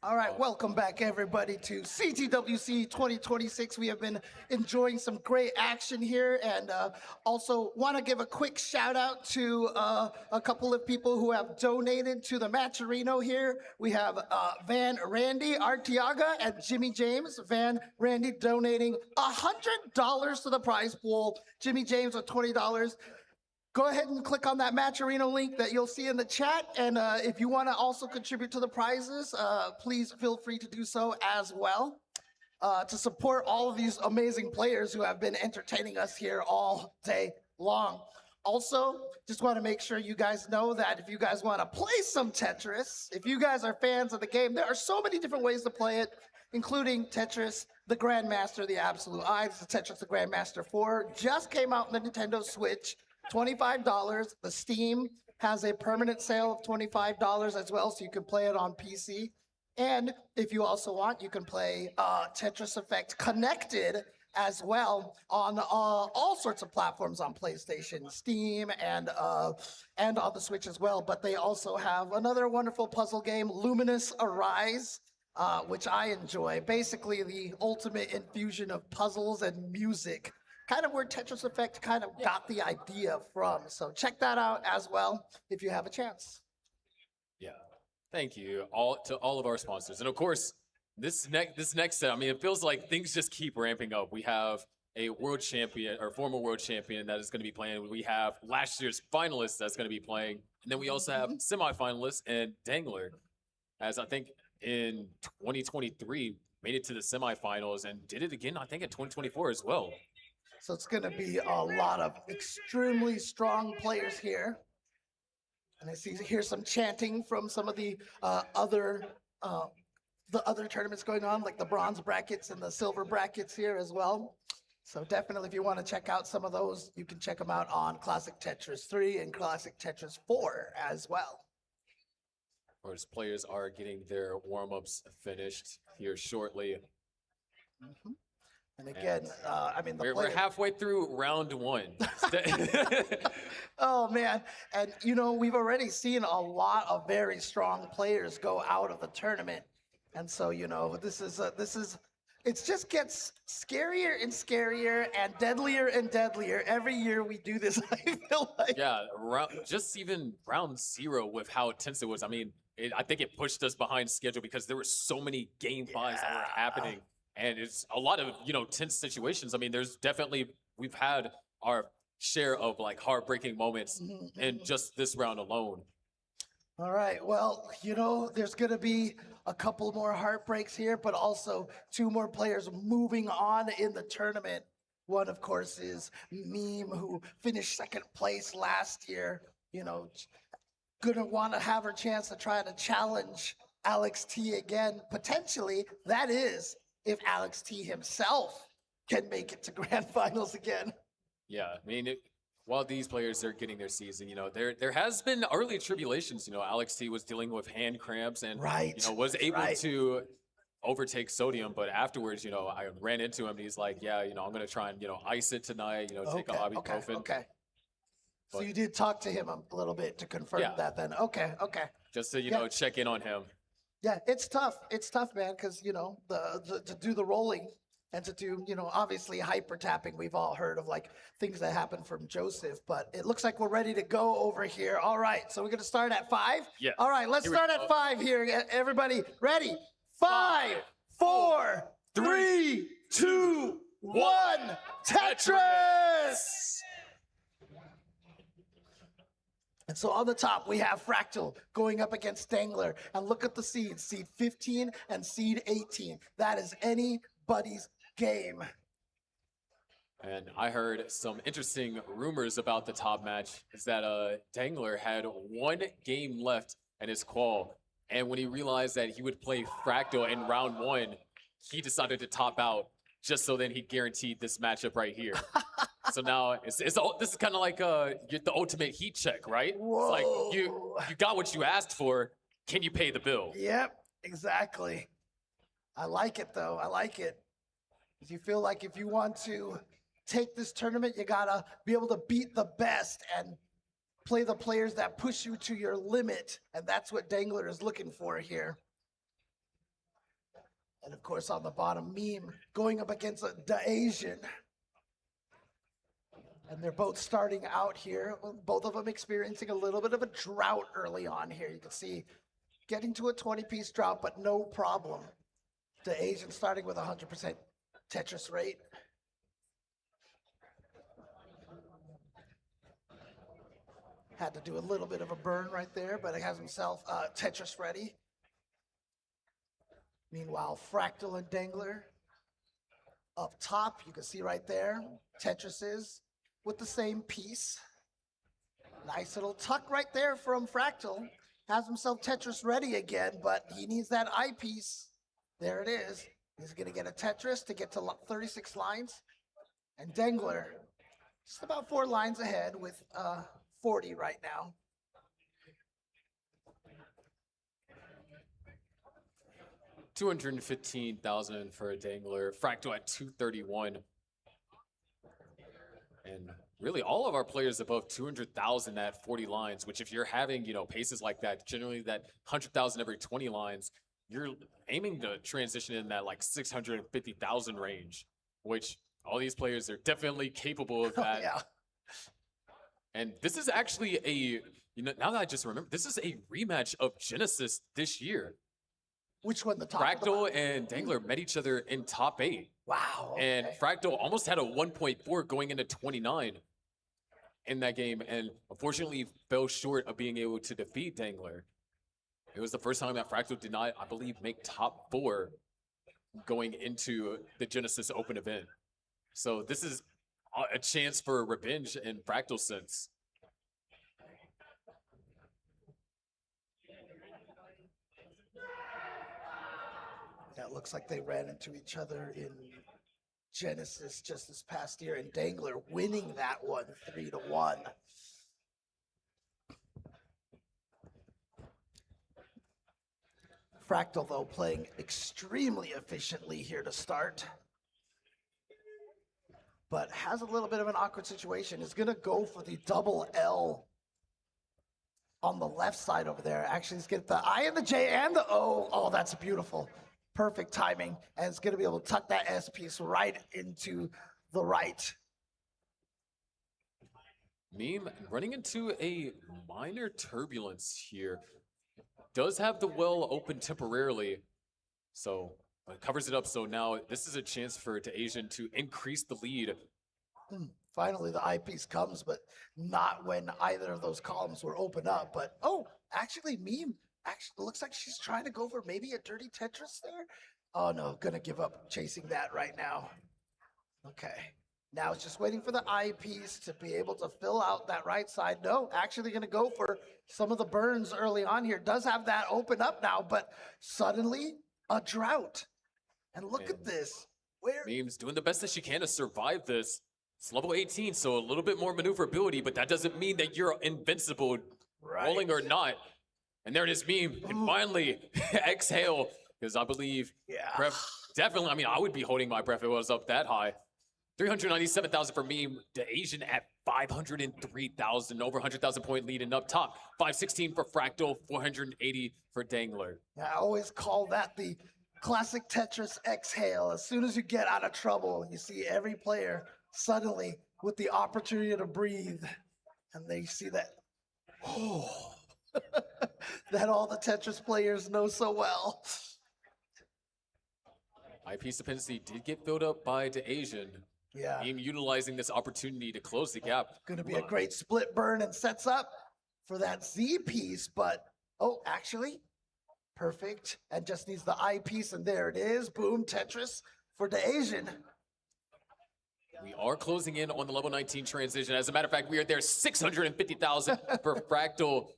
All right, welcome back everybody to CTWC 2026. We have been enjoying some great action here, and also want to give a quick shout out to a couple of people who have donated to the Matcherino here. We have Van Randy Artiaga and Jimmy James. Van Randy donating $100 to the prize pool. Jimmy James with $20. Go ahead and click on that Matcherino link that you'll see in the chat. And if you want to also contribute to the prizes, please feel free to do so as well. To support all of these amazing players who have been entertaining us here all day long. Also, just want to make sure you guys know that if you guys want to play some Tetris, if you guys are fans of the game, there are so many different ways to play it, including Tetris, the Grandmaster, the Absolute Eyes, the Tetris, the Grandmaster 4, just came out on the Nintendo Switch. $25. The Steam has a permanent sale of $25 as well, so you can play it on PC. And if you also want, you can play Tetris Effect Connected as well on all sorts of platforms on PlayStation, Steam, and on the Switch as well. But they also have another wonderful puzzle game, Luminous Arise, which I enjoy. Basically, the ultimate infusion of puzzles and music. Kind of where Tetris Effect kind of got the idea from. So check that out as well if you have a chance. Yeah. Thank you to all of our sponsors. And of course, this next set, I mean, it feels like things just keep ramping up. We have a world champion or former world champion that is going to be playing. We have last year's finalist that's going to be playing. And then we also have semifinalists and Dangler, as I think in 2023 made it to the semifinals and did it again, I think in 2024 as well. So it's going to be a lot of extremely strong players here. And I hear some chanting from some of the other tournaments going on, like the bronze brackets and the silver brackets here as well. So definitely, if you want to check out some of those, you can check them out on Classic Tetris 3 and Classic Tetris 4 as well. Of course, players are getting their warm-ups finished here shortly. Mm-hmm. And again, I mean, we're halfway through round one. Oh man, and you know, we've already seen a lot of very strong players go out of the tournament, and so you know, this is it just gets scarier and scarier and deadlier every year we do this. I feel like just even round 0 with how intense it was. I mean, I think it pushed us behind schedule because there were so many game 5s that were happening. And it's a lot of, you know, tense situations. I mean, we've had our share of like heartbreaking moments in just this round alone. All right. Well, you know, there's going to be a couple more heartbreaks here, but also 2 more players moving on in the tournament. One, of course, is Meme, who finished 2nd place last year. You know, going to want to have her chance to try to challenge Alex T again. Potentially, that is, if Alex T himself can make it to grand finals again. Yeah, I mean, while these players are getting their season, you know, there has been early tribulations. You know, Alex T was dealing with hand cramps and, you know, was able to overtake Sodium. But afterwards, you know, I ran into him and he's like, yeah, you know, I'm going to try and, you know, ice it tonight, you know, take a ibuprofen. Okay. So you did talk to him a little bit to confirm that then. Okay. Just to, you know, check in on him. Yeah, it's tough. It's tough, man, because, you know, to do the rolling and to do, you know, obviously hyper tapping. We've all heard of like things that happen from Joseph, but it looks like we're ready to go over here. All right, so we're going to start at 5? Yeah. All right, let's start at 5 here. Everybody ready? 5, 4, 3, 2, 1, Tetris! And so on the top, we have Fractal going up against Dangler. And look at the seeds, seed 15 and seed 18. That is anybody's game. And I heard some interesting rumors about the top match is that Dangler had 1 game left in his qual. And when he realized that he would play Fractal in round 1, he decided to top out just so then he guaranteed this matchup right here. So now this is kind of like the ultimate heat check, right? Whoa. It's like you got what you asked for. Can you pay the bill? Yep, exactly. I like it though. I like it. Because you feel like if you want to take this tournament, you gotta be able to beat the best and play the players that push you to your limit, and that's what Dangler is looking for here. And of course, on the bottom, Meme going up against the Asian. And they're both starting out here, both of them experiencing a little bit of a drought early on here. You can see getting to a 20-piece drought, but no problem. The Asian starting with 100% Tetris rate. Had to do a little bit of a burn right there, but he has himself Tetris ready. Meanwhile, Fractal and Dangler up top, you can see right there, Tetris is with the same piece. Nice little tuck right there from Fractal. Has himself Tetris ready again, but he needs that eyepiece. There it is. He's going to get a Tetris to get to 36 lines. And Dangler, just about 4 lines ahead with 40 right now. $215,000 for a Dangler. Fractal at 231. And really all of our players above 200,000 at 40 lines, which if you're having, paces like that, generally that 100,000 every 20 lines, you're aiming to transition in that like 650,000 range, which all these players are definitely capable of that. Yeah. And this is actually now that I just remember, this is a rematch of Genesis this year. Which one? The top? Fractal and Dangler met each other in top 8. Wow. Okay. And Fractal almost had a 1.4 going into 29 in that game, and unfortunately fell short of being able to defeat Dangler. It was the first time that Fractal did not, I believe, make top 4 going into the Genesis Open event. So this is a chance for revenge in Fractal sense. That looks like they ran into each other in Genesis just this past year, and Dangler winning that one 3-1. Fractal, though, playing extremely efficiently here to start. But has a little bit of an awkward situation. Is going to go for the double L on the left side over there. Actually, he's get the I and the J and the O. Oh, that's beautiful. Perfect timing. And it's going to be able to tuck that S piece right into the right. Meme running into a minor turbulence here. Does have the well open temporarily, so covers it up. So now this is a chance for Asian to increase the lead. Finally, the eyepiece comes, but not when either of those columns were open up. But oh, actually, Meme actually looks like she's trying to go for maybe a dirty Tetris there. Oh no, gonna give up chasing that right now. Okay. Now it's just waiting for the eyepiece to be able to fill out that right side. No, actually going to go for some of the burns early on here. Does have that open up now, but suddenly a drought. And look at this. Meme's doing the best that she can to survive this. It's level 18, so a little bit more maneuverability, but that doesn't mean that you're invincible, rolling or not. And there it is, Meme. And finally, exhale, because I believe breath, definitely, I mean, I would be holding my breath if it was up that high. 397,000 for Meme, the Asian at 503,000, over 100,000 point lead and up top. 516 for Fractal, 480 for Dangler. Yeah, I always call that the classic Tetris exhale. As soon as you get out of trouble, you see every player suddenly with the opportunity to breathe. And they see that, oh, that all the Tetris players know so well. Eyepiece dependency did get filled up by the Asian. Yeah. Meme utilizing this opportunity to close the gap. Going to be a great split burn and sets up for that Z piece, but oh, actually, perfect. And just needs the I piece, and there it is. Boom, Tetris for the Asian. We are closing in on the level 19 transition. As a matter of fact, we are there 650,000 for Fractal.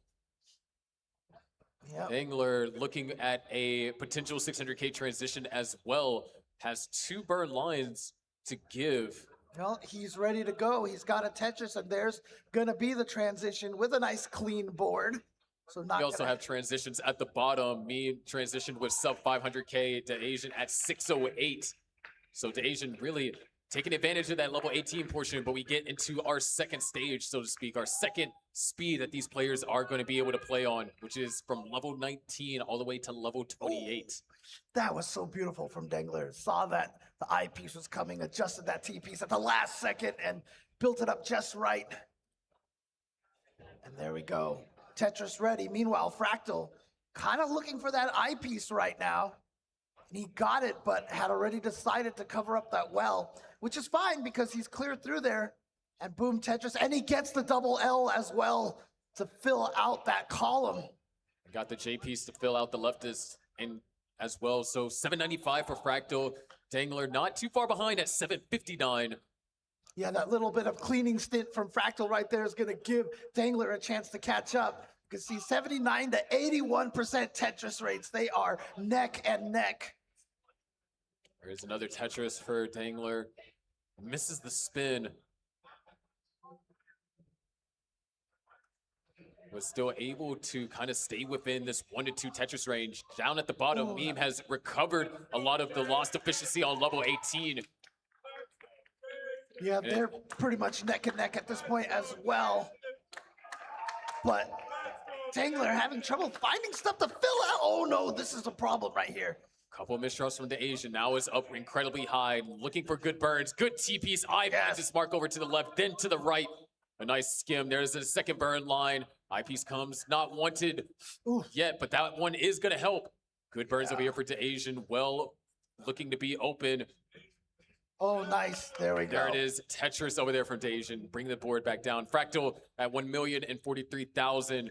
Yep. Dangler looking at a potential 600K transition as well. Has 2 burn lines to give. Well, he's ready to go. He's got a Tetris, and there's going to be the transition with a nice clean board. So not we also have transitions at the bottom. Me transitioned with sub 500K to Asian at 608. So to Asian really taking advantage of that level 18 portion, but we get into our second stage, so to speak, our second speed that these players are going to be able to play on, which is from level 19 all the way to level 28. That was so beautiful from Dangler. Saw that the eyepiece was coming, adjusted that T-piece at the last second, and built it up just right. And there we go. Tetris ready. Meanwhile, Fractal kind of looking for that eyepiece right now. And he got it, but had already decided to cover up that well, which is fine because he's cleared through there. And boom, Tetris. And he gets the double L as well to fill out that column. Got the J piece to fill out the leftist and as well. So 795 for Fractal. Dangler not too far behind at 759. Yeah, that little bit of cleaning stint from Fractal right there is going to give Dangler a chance to catch up. You can see 79 to 81% Tetris rates. They are neck and neck. There's another Tetris for Dangler. Misses the spin. Was still able to kind of stay within this 1 to 2 Tetris range. Down at the bottom, Meme has recovered a lot of the lost efficiency on level 18. Yeah, they're pretty much neck and neck at this point as well. But Dangler having trouble finding stuff to fill out. Oh no, this is a problem right here. Couple of mistrusts from the Asian. Now is up incredibly high. Looking for good burns. Good T-piece. Eye finds his mark over to the left, then to the right. A nice skim. There's a second burn line. Eyepiece comes. Not wanted yet, but that one is going to help. Good burns over here for Asian. Well, looking to be open. Oh, nice. There we go. There it is. Tetris over there from Asian. Bring the board back down. Fractal at 1,043,000.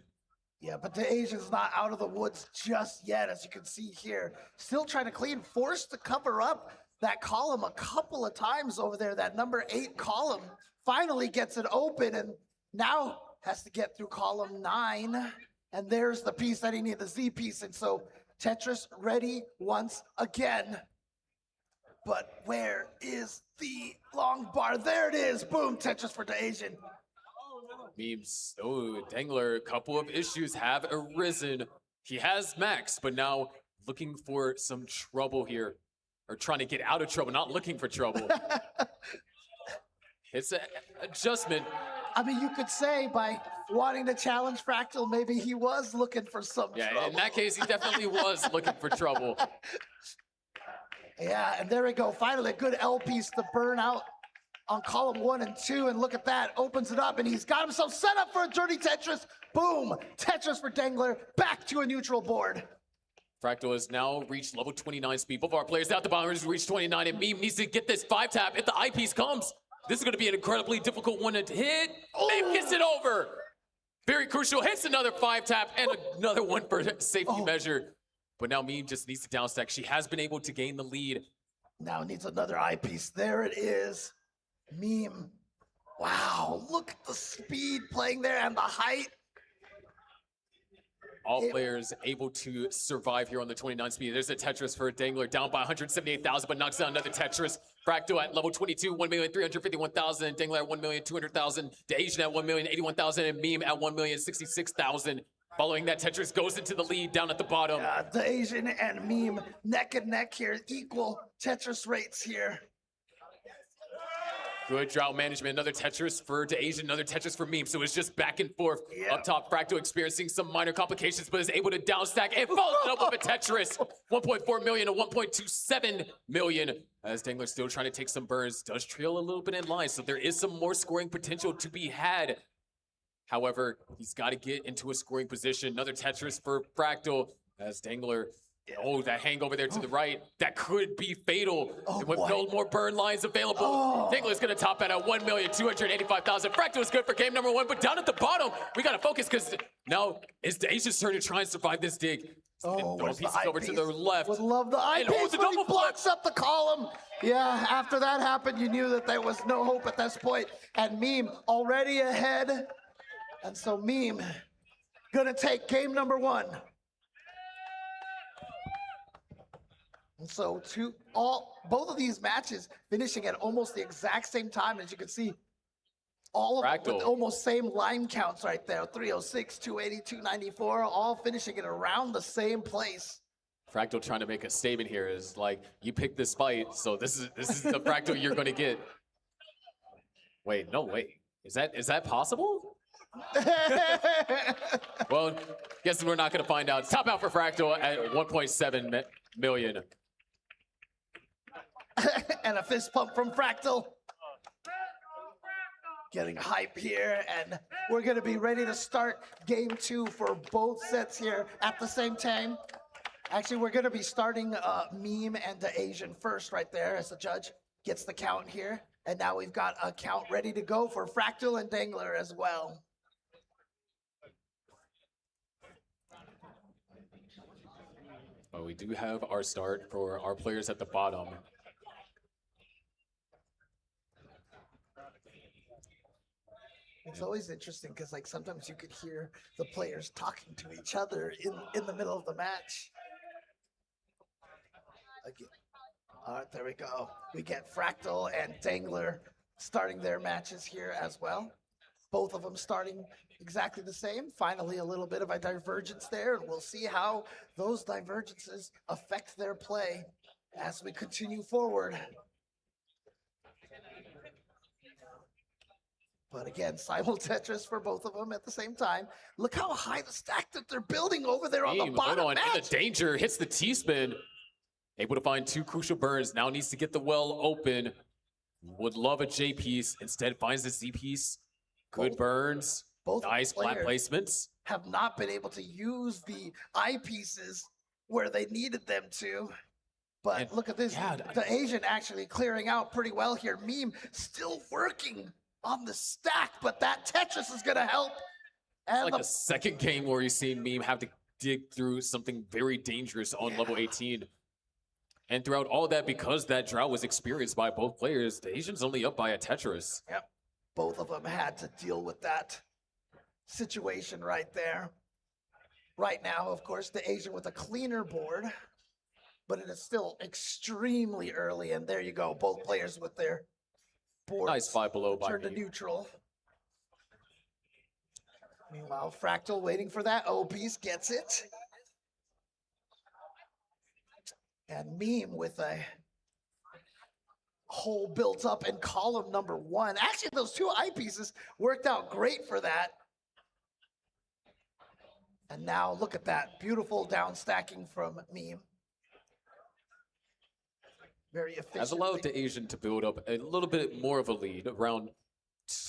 Yeah, but the Asian's not out of the woods just yet, as you can see here. Still trying to clean, forced to cover up that column a couple of times over there. That number 8 column finally gets it open and now has to get through column 9. And there's the piece that he needed, the Z piece. And so Tetris ready once again. But where is the long bar? There it is. Boom, Tetris for the Asian. Memes. Oh, Dangler, a couple of issues have arisen. He has max, but now looking for some trouble here. Or trying to get out of trouble, not looking for trouble. It's an adjustment. I mean, you could say by wanting to challenge Fractal, maybe he was looking for some trouble. In that case, he definitely was looking for trouble. Yeah, and there we go. Finally, a good L piece to burn out on column 1 and 2. And look at that. Opens it up, and he's got himself set up for a dirty Tetris. Boom. Tetris for Dangler. Back to a neutral board. Fractal has now reached level 29 speed. Both of our players out the bottom has reached 29, and Meme needs to get this 5-tap if the eyepiece comes. This is going to be an incredibly difficult one to hit. Meme gets it over. Very crucial. Hits another 5-tap and another one for safety measure. But now Meme just needs to downstack. She has been able to gain the lead. Now needs another eyepiece. There it is. Meme. Wow, look at the speed playing there and the height. All players able to survive here on the 29 speed. There's a Tetris for Dangler, down by 178,000, but knocks down another Tetris. Fractal at level 22, 1,351,000. Dangler at 1,200,000. The Asian at 1,081,000, and Meme at 1,066,000. Following that, Tetris goes into the lead down at the bottom. The Asian and Meme neck and neck here, equal Tetris rates here. Good drought management. Another Tetris for Asian, another Tetris for Meme. So it's just back and forth. Up top, Fractal experiencing some minor complications, but is able to downstack and follows it up with a Tetris. 1.4 million to 1.27 million. As Dangler still trying to take some burns. Does trail a little bit in line, so there is some more scoring potential to be had. However, he's got to get into a scoring position. Another Tetris for Fractal as Dangler. Oh, that hang over there to the right. That could be fatal. And with no more burn lines available, Dangler's going to top out at 1,285,000. Fractal is good for game number 1, but down at the bottom, we got to focus because now it's the Asian's turn to try and survive this dig. Throwing pieces over to the left. Would love the eyepiece, but he blocks up the column. Yeah, after that happened, you knew that there was no hope at this point. And Meme already ahead. And so Meme gonna take game number 1. And so both of these matches finishing at almost the exact same time, as you can see. All of them with almost same line counts right there. 306, 280, 294, all finishing at around the same place. Fractal trying to make a statement here is like, you picked this fight, so this is the Fractal you're gonna get. Wait, no, wait. Is that possible? Well, guess we're not gonna find out. Top out for Fractal at 1.7 million. And a fist pump from Fractal. Getting hype here, and we're gonna be ready to start game 2 for both sets here at the same time. Actually, we're gonna be starting Meme and the Asian first right there as the judge gets the count here. And now we've got a count ready to go for Fractal and Dangler as well. Well, we do have our start for our players at the bottom. It's always interesting because like sometimes you could hear the players talking to each other in the middle of the match. Again. All right, there we go. We get Fractal and Dangler starting their matches here as well. Both of them starting exactly the same. Finally, a little bit of a divergence there, and we'll see how those divergences affect their play as we continue forward. But again, simul Tetris for both of them at the same time. Look how high the stack that they're building over there on the bottom and match. the danger hits the T-spin. Able to find 2 crucial burns. Now needs to get the well open. Would love a J piece. Instead finds the Z piece. Good burns. Nice flat placements. Have not been able to use the eyepieces where they needed them to. But look at this. The Asian actually clearing out pretty well here. Meme still working on the stack, but that Tetris is going to help. And Like the second game where you've seen Meme have to dig through something very dangerous on level 18. And throughout all that, because that drought was experienced by both players, the Asians only up by a Tetris. Yep. Both of them had to deal with that situation right there. Right now, of course, the Asian with a cleaner board, but it is still extremely early. And there you go. Both players with their boards Nice 5 below by turned to Meme. neutral. Meanwhile, Fractal waiting for that O piece, gets it. And Meme with a hole built up in column number 1. Actually, those 2 eyepieces worked out great for that. And now look at that. Beautiful down stacking from Meme. Very efficient. Has allowed the Asian to build up a little bit more of a lead, around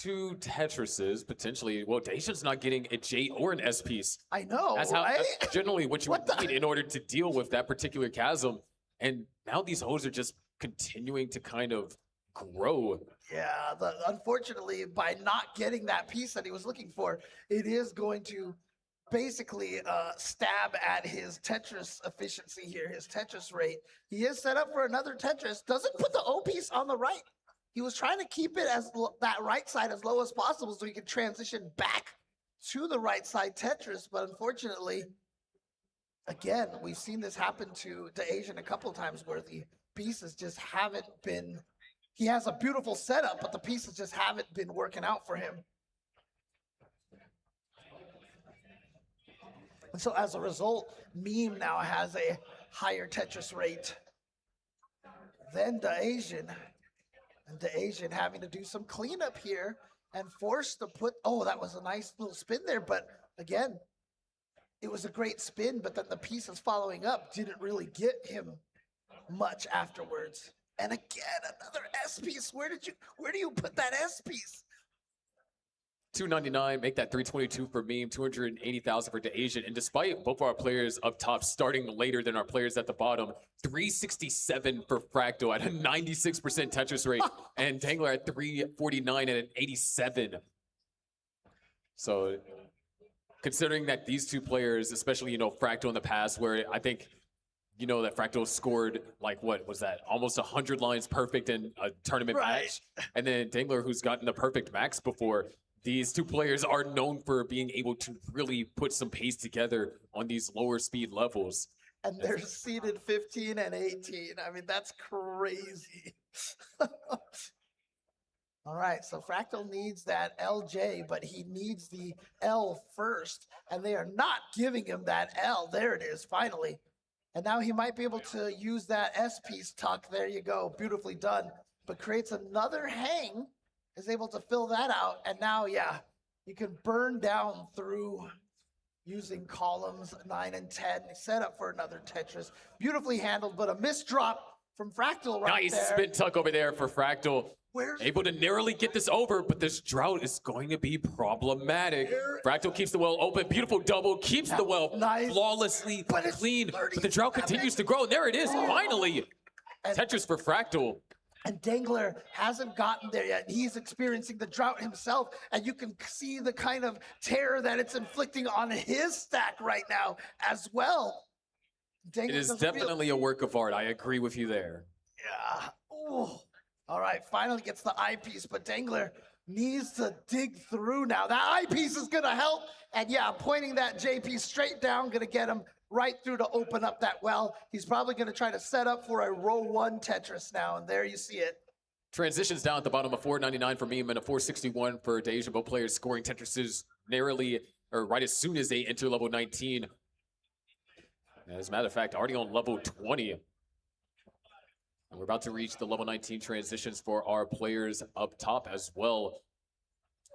2 Tetrises, potentially. Well, the Asian's not getting a J or an S piece. I know, That's generally what you would need in order to deal with that particular chasm. And now these hoes are just continuing to kind of grow. Yeah, unfortunately, by not getting that piece that he was looking for, it is going to basically stab at his Tetris efficiency here, his Tetris rate. He is set up for another Tetris. Doesn't put the O piece on the right. He was trying to keep it as that right side as low as possible so he could transition back to the right side Tetris. But unfortunately, again, we've seen this happen to the Asian a couple of times where the pieces just haven't been, he has a beautiful setup, but the pieces just haven't been working out for him. And so as a result, Meme now has a higher Tetris rate than the Asian. And the Asian having to do some cleanup here and forced to put, oh, that was a nice little spin there. But again, it was a great spin, but then the pieces following up didn't really get him much afterwards. And again, another S piece. Where do you put that S piece? 299, make that 322 for Meme, 280,000 for the Asian. And despite both of our players up top starting later than our players at the bottom, 367 for Fractal at a 96% Tetris rate, and Dangler at 349 at an 87. So considering that these 2 players, especially, Fractal in the past, where I think, that Fractal scored, like, what was that? Almost 100 lines perfect in a tournament match. And then Dangler, who's gotten the perfect max before. These 2 players are known for being able to really put some pace together on these lower speed levels. And they're seeded 15 and 18. I mean, that's crazy. All right, so Fractal needs that LJ, but he needs the L first, and they are not giving him that L. There it is, finally. And now he might be able to use that S-piece tuck. There you go, beautifully done. But creates another hang, is able to fill that out. And now, yeah, you can burn down through using columns 9 and 10. Set up for another Tetris. Beautifully handled, but a missed drop from Fractal right Nice there. spin tuck over there for Fractal. Able to narrowly get this over, but this drought is going to be problematic. Fractal keeps the well open. Beautiful double. Keeps the well flawlessly clean. But the drought continues to grow. And there it is, finally. Tetris for Fractal. And Dangler hasn't gotten there yet. He's experiencing the drought himself, and you can see the kind of terror that it's inflicting on his stack right now as well. Dangler It is doesn't feel- definitely a work of art. I agree with you there. Yeah. Ooh. All right, finally gets the eyepiece, but Dangler needs to dig through now. That eyepiece is gonna help. And yeah, pointing that JP straight down, gonna get him right through to open up that well. He's probably gonna try to set up for a row 1 Tetris now, and there you see it. Transitions down at the bottom, a 499 for Meme and a 461 for Deja. Both players scoring Tetrises narrowly, or right as soon as they enter level 19. As a matter of fact, already on level 20. And we're about to reach the level 19 transitions for our players up top as well.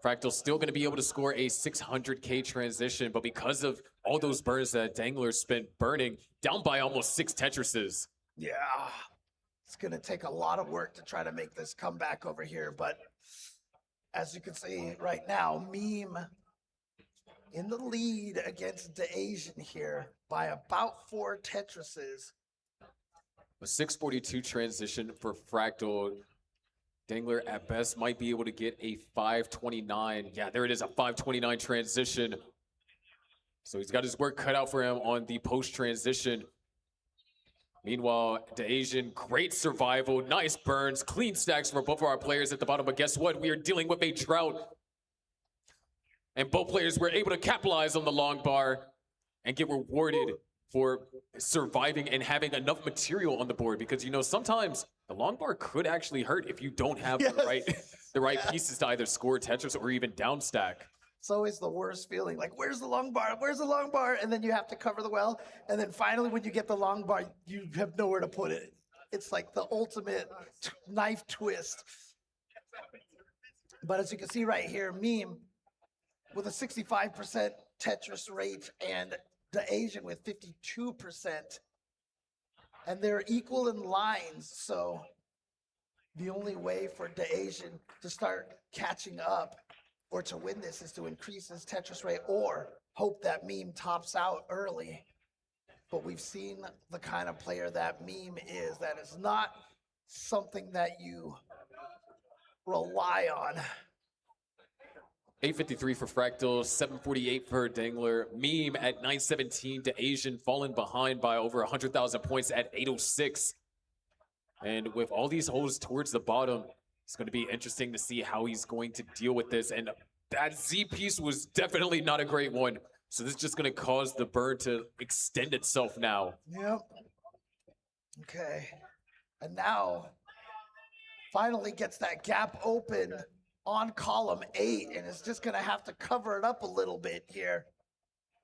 Fractal's still going to be able to score a 600k transition, but because of all those burns that Dangler spent burning, down by almost 6 Tetrises. Yeah, it's gonna take a lot of work to try to make this comeback over here, but as you can see right now, Meme in the lead against the Asian here by about 4 Tetrises. A 642 transition for Fractal. Dangler at best might be able to get a 529. Yeah, there it is, a 529 transition. So he's got his work cut out for him on the post transition. Meanwhile, the Asian, great survival, nice burns, clean stacks for both of our players at the bottom. But guess what? We are dealing with a drought. And both players were able to capitalize on the long bar and get rewarded for surviving and having enough material on the board, because you know sometimes the long bar could actually hurt if you don't have the right pieces to either score Tetris or even down stack. It's always the worst feeling, like where's the long bar, where's the long bar, and then you have to cover the well, and then finally when you get the long bar you have nowhere to put it. It's like the ultimate knife twist. But as you can see right here, Meme with a 65% Tetris rate and the Asian with 52%, and they're equal in lines. So the only way for the Asian to start catching up or to win this is to increase his Tetris rate or hope that Meme tops out early. But we've seen the kind of player that Meme is. That is not something that you rely on. 853 for Fractal, 748 for Dangler. Meme at 917 to Asian, falling behind by over 100,000 points at 806. And with all these holes towards the bottom, it's going to be interesting to see how he's going to deal with this. And that Z piece was definitely not a great one. So this is just going to cause the burn to extend itself now. Yep. Okay. And now, finally gets that gap open on column 8, and is just gonna have to cover it up a little bit here.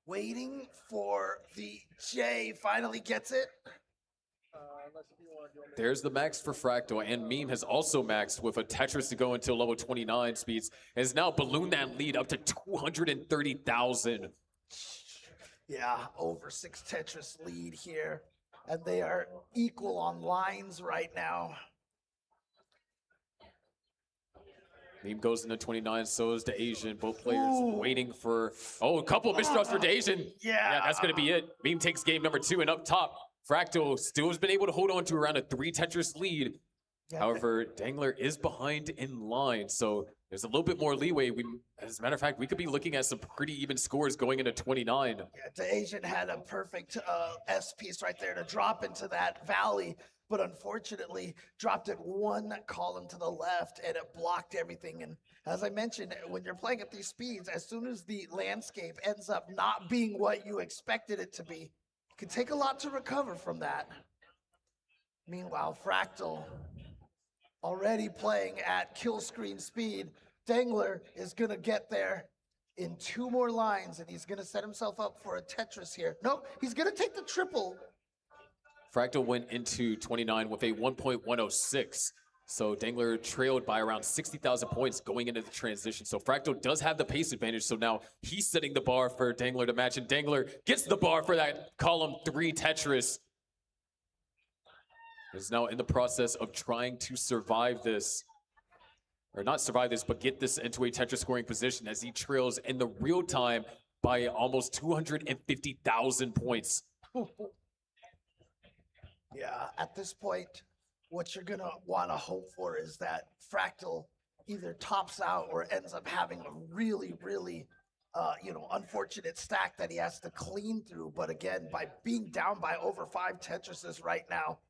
Waiting for the J, finally gets it. There's the max for Fractal, and Meme has also maxed with a Tetris to go until level 29 speeds, and has now ballooned that lead up to 230,000. Yeah, over 6 Tetris lead here, and they are equal on lines right now. Meme goes into 29, so is the Asian. Both players waiting for, a couple of misdrops for the Asian. Yeah, that's going to be it. Meme takes game number 2, and up top, Fractal still has been able to hold on to around a 3 Tetris lead. Yeah, However, Dangler is behind in line, so there's a little bit more leeway. As a matter of fact, we could be looking at some pretty even scores going into 29. Yeah, the Asian had a perfect S piece right there to drop into that valley, but unfortunately dropped it 1 column to the left and it blocked everything. And as I mentioned, when you're playing at these speeds, as soon as the landscape ends up not being what you expected it to be, it can take a lot to recover from that. Meanwhile, Fractal already playing at kill screen speed. Dangler is gonna get there in 2 more lines, and he's gonna set himself up for a Tetris here. Nope, he's gonna take the triple Fractal went into 29 with a 1.106. So Dangler trailed by around 60,000 points going into the transition. So Fractal does have the pace advantage. So now he's setting the bar for Dangler to match, and Dangler gets the bar for that column 3 Tetris. Is now in the process of trying to survive this, or not survive this, but get this into a Tetris scoring position as he trails in the real time by almost 250,000 points. Yeah, at this point, what you're gonna want to hope for is that Fractal either tops out or ends up having a really, really, unfortunate stack that he has to clean through. But again, by being down by over 5 Tetrises right now,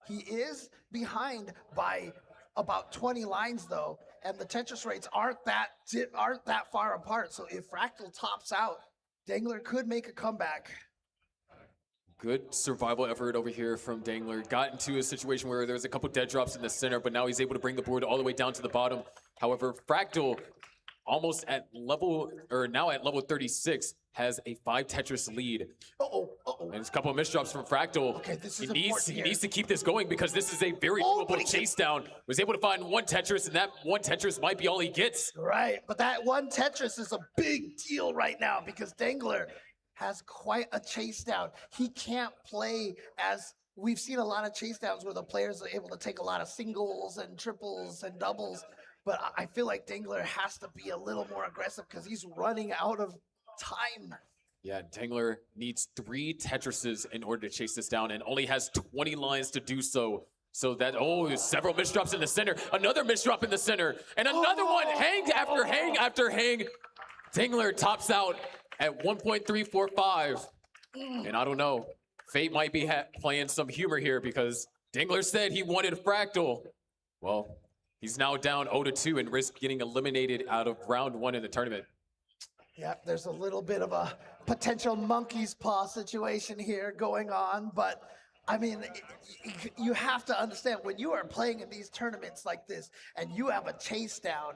he is behind by about 20 lines though, and the Tetris rates aren't that far apart. So if Fractal tops out, Dangler could make a comeback. Good survival effort over here from Dangler. Got into a situation where there was a couple dead drops in the center, but now he's able to bring the board all the way down to the bottom. However, Fractal, almost at level, or now at level 36, has a 5 Tetris lead. And there's a couple of misdrops from Fractal. Okay, this is he needs to keep this going because this is a very doable chase down. Was able to find 1 Tetris, and that 1 Tetris might be all he gets. Right, but that 1 Tetris is a big deal right now because Dangler has quite a chase down. He can't play as we've seen a lot of chase downs where the players are able to take a lot of singles and triples and doubles. But I feel like Dangler has to be a little more aggressive because he's running out of time. Yeah, Dangler needs 3 Tetrises in order to chase this down and only has 20 lines to do so. So that, there's several misdrops in the center, another misdrop in the center, and another one, hang after hang after hang. Dangler tops out at 1.345. And I don't know, fate might be playing some humor here because Dangler said he wanted Fractal. Well, he's now down 0-2 and risks getting eliminated out of round 1 in the tournament. Yep, there's a little bit of a potential monkey's paw situation here going on, but I mean, you have to understand when you are playing in these tournaments like this and you have a chase down,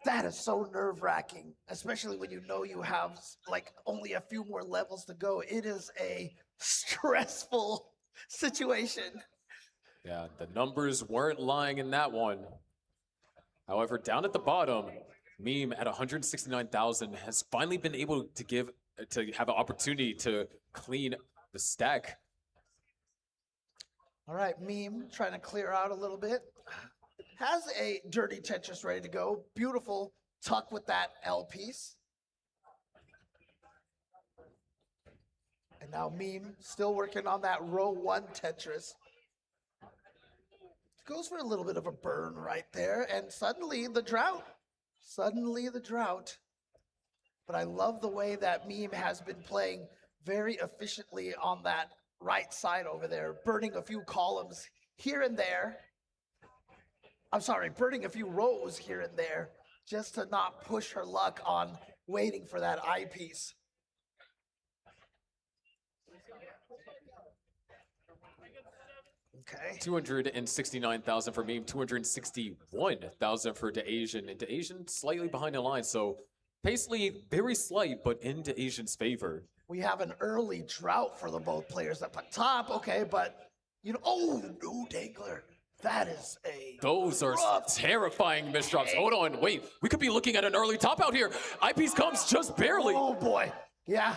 that is so nerve-wracking, especially when you know you have like only a few more levels to go. It is a stressful situation. Yeah, the numbers weren't lying in that one. However, down at the bottom, Meme at 169,000 has finally been able to have an opportunity to clean the stack. All right, Meme trying to clear out a little bit. Has a dirty Tetris ready to go. Beautiful tuck with that L piece. And now Meme still working on that row 1 Tetris. Goes for a little bit of a burn right there, and suddenly the drought. But I love the way that Meme has been playing very efficiently on that right side over there, burning a few columns here and there. I'm sorry, burning a few rows here and there just to not push her luck on waiting for that eyepiece. Okay. 269,000 for Meme, 261,000 for DeAsian, and DeAsian slightly behind the line, so pace lead very slight, but in DeAsian's favor. We have an early drought for the both players up at top, okay, but no, Dangler. That is Those are terrifying misdrops. Hold on, wait, we could be looking at an early top out here. Eyepiece comes just barely. Oh boy, yeah.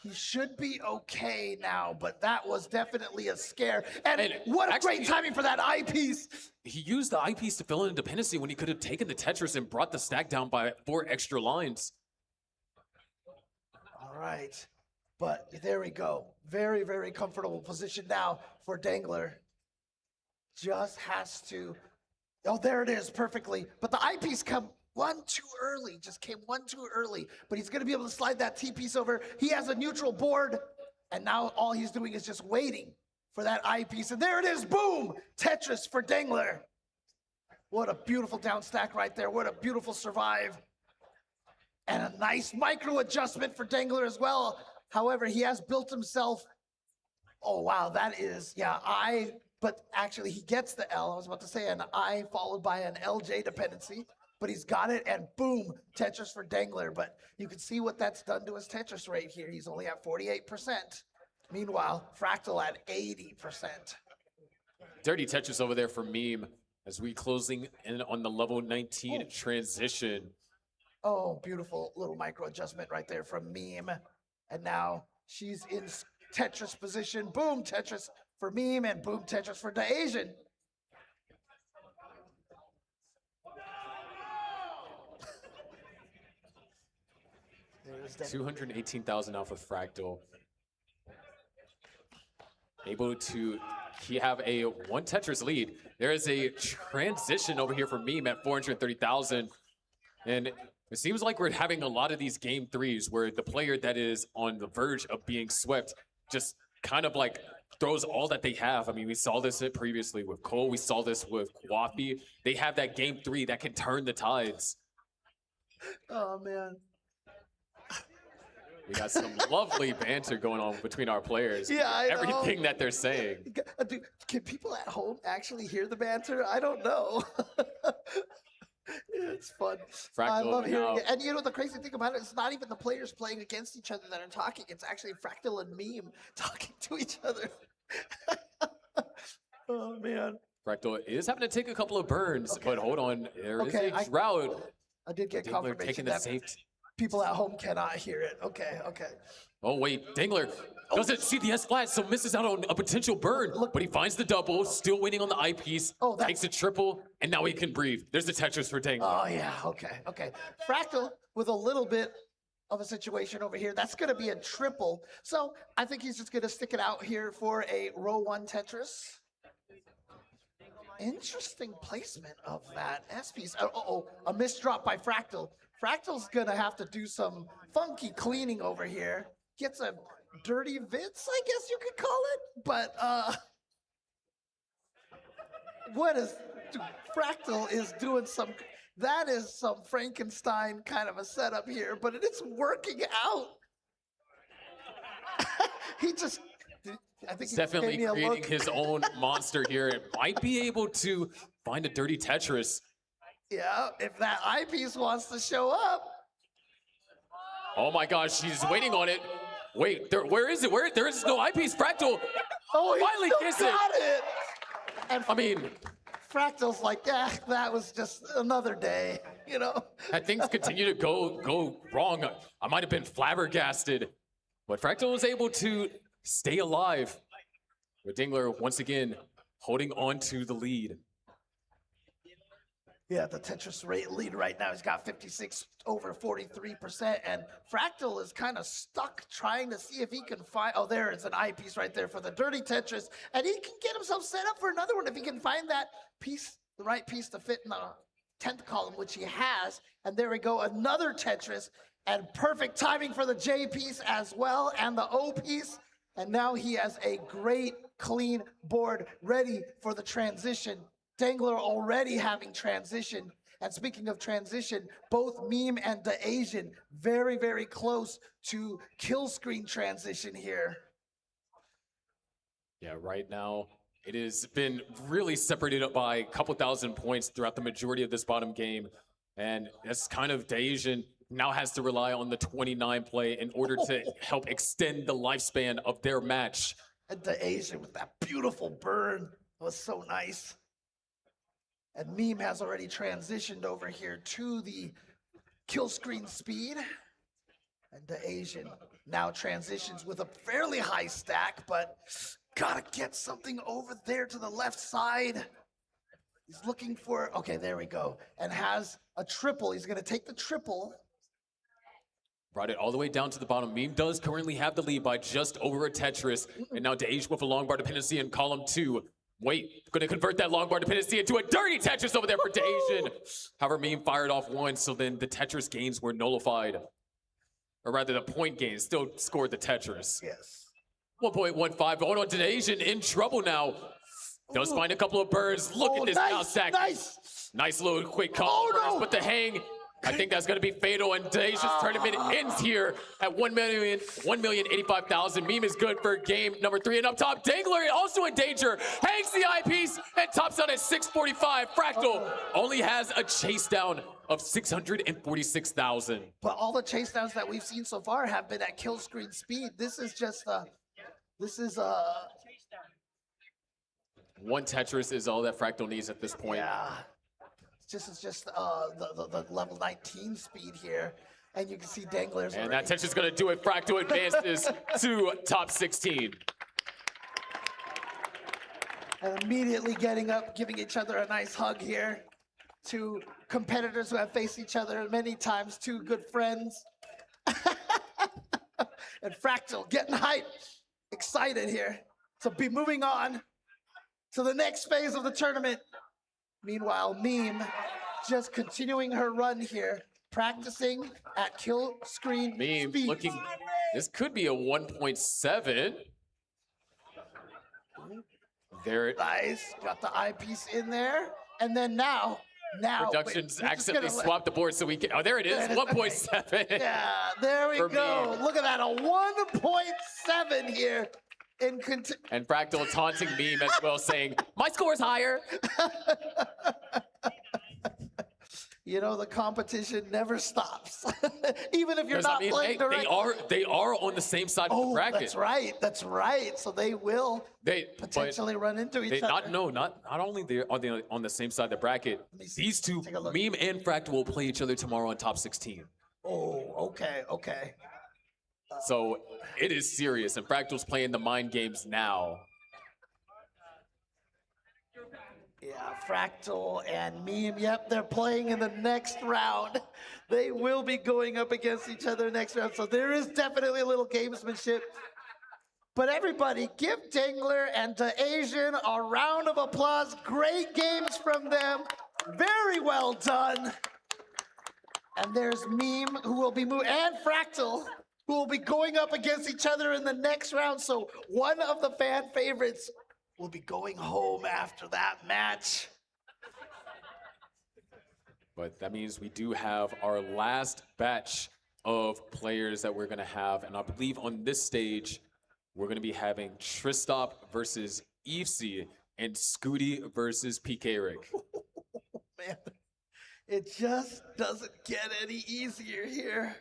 He should be okay now, but that was definitely a scare. And what a great timing for that eyepiece. He used the eyepiece to fill in a dependency when he could have taken the Tetris and brought the stack down by 4 extra lines. All right, but there we go. Very, very comfortable position now for Dangler. Just has to, there it is perfectly. But the eyepiece came one too early, but he's gonna be able to slide that T-piece over. He has a neutral board, and now all he's doing is just waiting for that eyepiece. And there it is, boom, Tetris for Dangler. What a beautiful down stack right there. What a beautiful survive. And a nice micro adjustment for Dangler as well. However, he has built himself, oh wow, that is, but actually he gets the L. I was about to say an I followed by an LJ dependency, but he's got it, and boom, Tetris for Dangler. But you can see what that's done to his Tetris rate here. He's only at 48%. Meanwhile, Fractal at 80%. Dirty Tetris over there for Meme as we closing in on the level 19 transition. Oh, beautiful little micro adjustment right there from Meme. And now she's in Tetris position. Boom, Tetris for Meme and boom, Tetris for the Asian. There's 218,000 now for Fractal. Able to have a 1 Tetris lead. There is a transition over here for Meme at 430,000. And it seems like we're having a lot of these game 3s where the player that is on the verge of being swept just kind of like throws all that they have. I mean, we saw this previously with Cole. We saw this with Kwafi. They have that game 3 that can turn the tides. Oh, man. We got some lovely banter going on between our players. Yeah, I know. Everything that they're saying. Dude, can people at home actually hear the banter? I don't know. It's fun. I love hearing it. And you know the crazy thing about it, it's not even the players playing against each other that are talking. It's actually Fractal and Meme talking to each other. Oh, man. Fractal is having to take a couple of burns, but hold on. There is a drought. I did get Dingler confirmation taking the that safety. people at home cannot hear it. Okay. Oh, wait. Dingler doesn't see the S flat, so misses out on a potential burn. But he finds the double, still waiting on the eyepiece. Takes a triple, and now he can breathe. There's the Tetris for Dingler. Oh, yeah. Okay. Fractal with a little bit of a situation over here. That's going to be a triple. So I think he's just going to stick it out here for a row 1 Tetris. Interesting placement of that S piece. A missed drop by Fractal. Fractal's going to have to do some funky cleaning over here. Gets a dirty Vince, I guess you could call it. But what is Fractal is doing that is some Frankenstein kind of a setup here, but it's working out. I think He's definitely creating his own monster here. It might be able to find a dirty Tetris. Yeah, if that eyepiece wants to show up. Oh my gosh, she's waiting on it. Wait, where is it? There is no eyepiece. Fractal finally gets it. And I mean, Fractal's like, that was just another day, you know? Had things continue to go wrong, I might have been flabbergasted. But Fractal was able to stay alive. With Dingler once again holding on to the lead. Yeah, the Tetris rate lead right now, he's got 56 over 43%, and Fractal is kind of stuck trying to see if he can find, there is an eyepiece right there for the dirty Tetris, and he can get himself set up for another one if he can find that piece, the right piece to fit in the 10th column, which he has, and there we go, another Tetris, and perfect timing for the J piece as well, and the O piece, and now he has a great, clean board ready for the transition. Dangler already having transition. And speaking of transition, both Meme and the Asian very, very close to kill screen transition here. Yeah, right now it has been really separated up by a couple thousand points throughout the majority of this bottom game. And that's kind of the Asian now has to rely on the 29 play in order to help extend the lifespan of their match. And the Asian with that beautiful burn was so nice. And Meme has already transitioned over here to the kill screen speed. And the Asian now transitions with a fairly high stack, but gotta get something over there to the left side. He's looking for, okay, there we go. And has a triple. He's gonna take the triple. Brought it all the way down to the bottom. Meme does currently have the lead by just over a Tetris. And now Deij with a long bar dependency in column 2. Wait, gonna convert that long bar dependency into a dirty Tetris over there for Deij. However, Meme fired off 1, so then the Tetris gains were nullified. Or rather, the point gains still scored the Tetris. Yes. 1.15, hold on to Deij in trouble now. Does find a couple of burns. Look at this now, Stack. Nice little quick couple burns, but the hang, I think that's going to be fatal, and Deij's tournament ends here at 1,085,000. Meme is good for game number 3, and up top, Dangler also in danger. Hangs the eyepiece and tops out at 645. Fractal only has a chase down of 646,000. But all the chase downs that we've seen so far have been at kill screen speed. This is just This is One Tetris is all that Fractal needs at this point. yeah. It's just the level 19 speed here, and you can see Danglers. And already. that Tetris is going to do it. Fractal advances to top 16. And immediately getting up, giving each other a nice hug here. Two competitors who have faced each other many times, two good friends. And Fractal getting hyped, excited here to be moving on to the next phase of the tournament. Meanwhile, Meme just continuing her run here, practicing at kill screen Meme speed. looking, this could be a 1.7. There it Nice, got the eyepiece in there. And then now, Productions we're just accidentally gonna let- swapped the board so we can, oh, there it is, 1.7. Yeah, there we For go. Meme. Look at that, a 1.7 here. And Fractal taunting Meme as well, saying, my score is higher. You know, the competition never stops. Even if you're 'Cause, not playing directly. they are on the same side of the bracket. That's right. So they will potentially run into each other. Not only are they on the same side of the bracket, these two, Meme and Fractal, will play each other tomorrow on top 16. Oh, okay. So it is serious, and Fractal's playing the mind games now. Yeah, Fractal and Meme, yep, they're playing in the next round. They will be going up against each other next round, so there is definitely a little gamesmanship. But everybody, give Dangler and Asian a round of applause. Great games from them. Very well done. And there's Meme, who will be moving, and Fractal, who will be going up against each other in the next round. So one of the fan favorites will be going home after that match. But that means we do have our last batch of players that we're going to have. And I believe on this stage, we're going to be having Tristop versus Evesy and Scooty versus PK Rick. Man, it just doesn't get any easier here.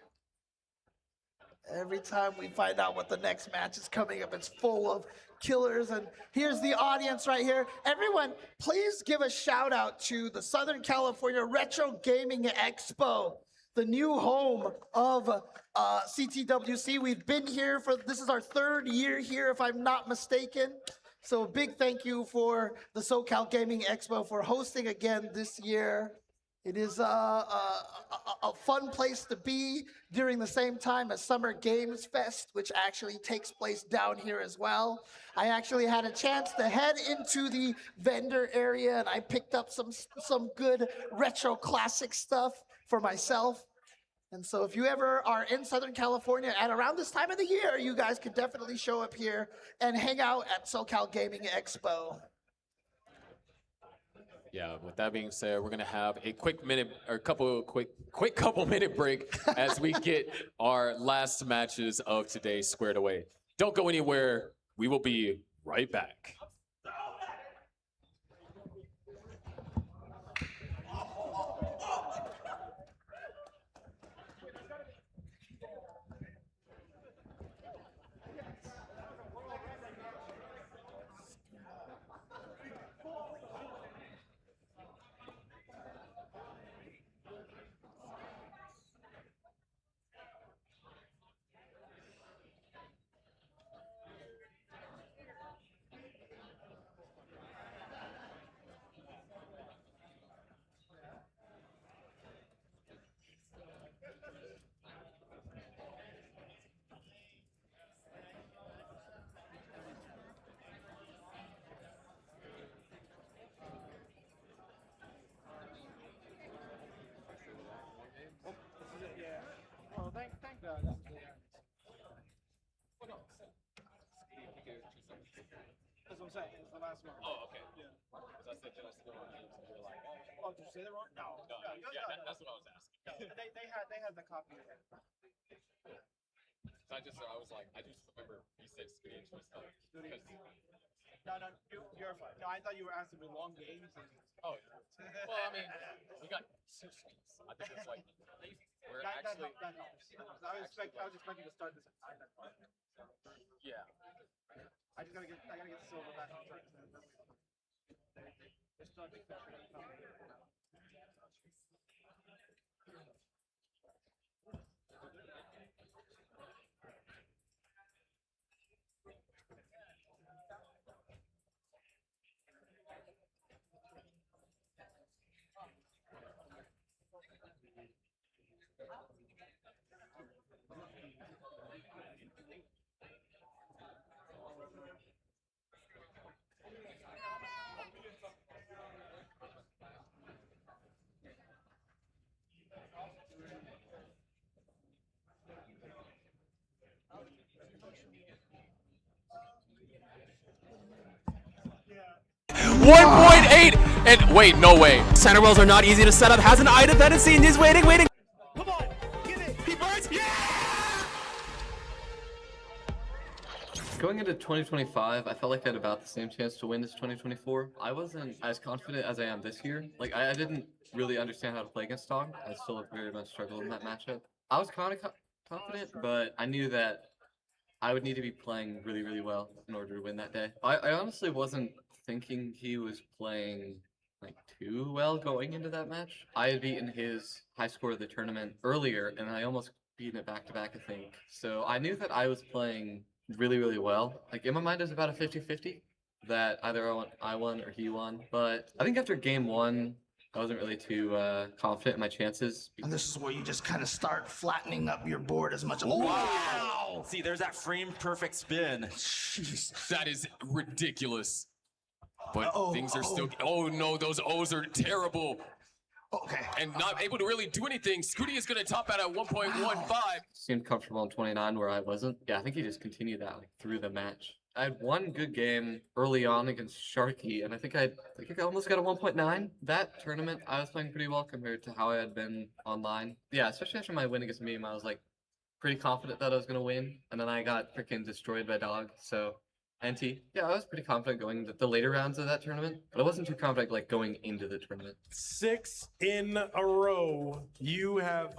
Every time we find out what the next match is coming up, it's full of killers. And here's the audience right here. Everyone, please give a shout out to the Southern California Retro Gaming Expo, the new home of CTWC. We've been here this is our third year here, if I'm not mistaken. So a big thank you for the SoCal Gaming Expo for hosting again this year. It is a fun place to be during the same time as Summer Games Fest, which actually takes place down here as well. I actually had a chance to head into the vendor area, and I picked up some good retro classic stuff for myself. And so if you ever are in Southern California at around this time of the year, you guys could definitely show up here and hang out at SoCal Gaming Expo. Yeah, with that being said, we're gonna have a quick minute or quick couple minute break as we get our last matches of today squared away. Don't go anywhere. We will be right back. Thank God. That's what I'm saying. It's the last one. Oh, okay. Yeah. Because I said that I still want games, and you're like, oh, did you say that wrong? No. That's what I was asking. They had the copy. So I was like, I just remember B6 being twist up. No, you're fine. No, I thought you were asking me long games. Oh, well, I mean, we got I think it's like we're actually. I was expecting to start this at 9 o'clock. Yeah. I gotta get silver back on track. Yeah. 1.8 and wait, no way. Center wells are not easy to set up. Has an eye dependency and he's waiting. Come on, get it. He burns. Yeah! Going into 2025, I felt like I had about the same chance to win as 2024. I wasn't as confident as I am this year. Like, I didn't really understand how to play against Dog. I still very much struggled in that matchup. I was kind of confident, but I knew that I would need to be playing really, really well in order to win that day. I honestly wasn't thinking he was playing like too well going into that match. I had beaten his high score of the tournament earlier, and I almost beaten it back-to-back, I think. So I knew that I was playing really, really well. Like, in my mind, it was about a 50-50 that either I won or he won. But I think after game one, I wasn't really too confident in my chances. And this is where you just kind of start flattening up your board as much. Wow! See, there's that frame perfect spin. Jeez. That is ridiculous. But things are still. Oh no, those O's are terrible. Okay. And not able to really do anything. Scooty is going to top out at 1.15. Seemed comfortable in 29 where I wasn't. Yeah, I think he just continued that like through the match. I had one good game early on against Sharky, and I think I almost got a 1.9. That tournament, I was playing pretty well compared to how I had been online. Yeah, especially after my win against Meme, I was like pretty confident that I was gonna win, and then I got freaking destroyed by Dog. So, NT, yeah, I was pretty confident going into the later rounds of that tournament, but I wasn't too confident like going into the tournament. 6 in a row. You have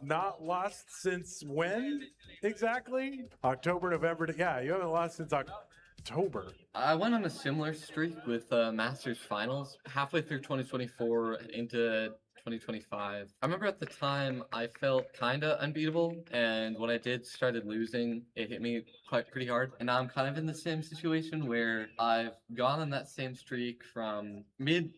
not lost since when exactly? October, November. Yeah, you haven't lost since October. I went on a similar streak with Masters Finals halfway through 2024 and into 2025. I remember at the time I felt kind of unbeatable, and when I started losing, it hit me pretty hard. And now I'm kind of in the same situation where I've gone on that same streak from mid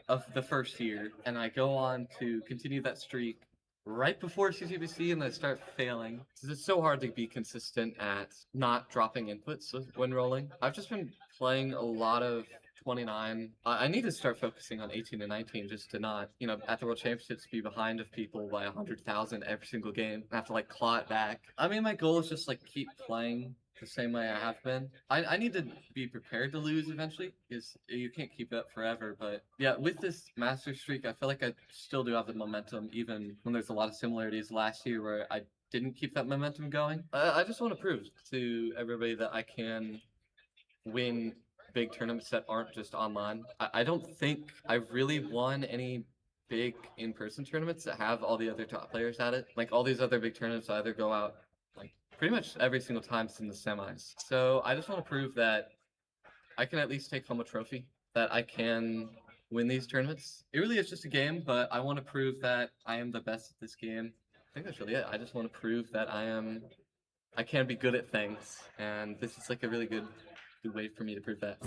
of the first year, and I go on to continue that streak right before CTWC, and I start failing. It's so hard to be consistent at not dropping inputs when rolling. I've just been playing a lot of 29. I need to start focusing on 18 and 19 just to not, at the World Championships be behind of people by 100,000 every single game. I have to like claw it back. I mean, my goal is just like keep playing the same way I have been. I need to be prepared to lose eventually, because you can't keep it up forever. But yeah, with this master streak, I feel like I still do have the momentum, even when there's a lot of similarities last year where I didn't keep that momentum going. I just want to prove to everybody that I can win big tournaments that aren't just online. I don't think I've really won any big in-person tournaments that have all the other top players at it. Like all these other big tournaments either go out like pretty much every single time it's in the semis. So I just want to prove that I can at least take home a trophy, that I can win these tournaments. It really is just a game, but I want to prove that I am the best at this game. I think that's really it. I just want to prove that I can be good at things, and this is like a really good way for me to prove that.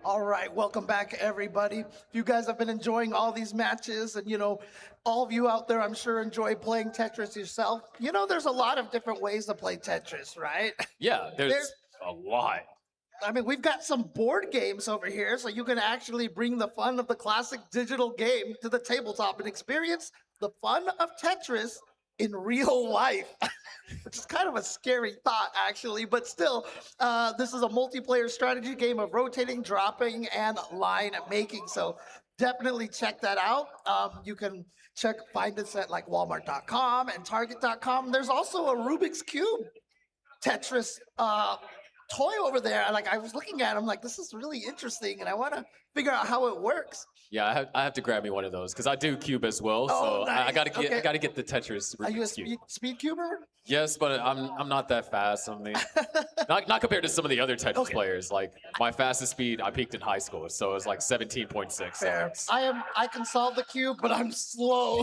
All right, welcome back, everybody. If you guys have been enjoying all these matches, and all of you out there, I'm sure enjoy playing Tetris yourself. There's a lot of different ways to play Tetris, right? Yeah, there's a lot. I mean, we've got some board games over here, so you can actually bring the fun of the classic digital game to the tabletop and experience the fun of Tetris in real life. Which is kind of a scary thought, actually, but still, this is a multiplayer strategy game of rotating, dropping, and line making. So definitely check that out. You can find us at like Walmart.com and Target.com. There's also a Rubik's Cube Tetris toy over there. I was looking at it, I'm like, this is really interesting, and I want to figure out how it works. Yeah, I have to grab me one of those because I do cube as well. Oh, so nice. I gotta get Okay. I gotta get the Tetris Are you a Rubik's Cube. speed cuber? Yes, but I'm not that fast. I mean, not compared to some of the other Tetris players. Like my fastest speed, I peaked in high school, so it was like 17.6. Fair. I can solve the cube, but I'm slow.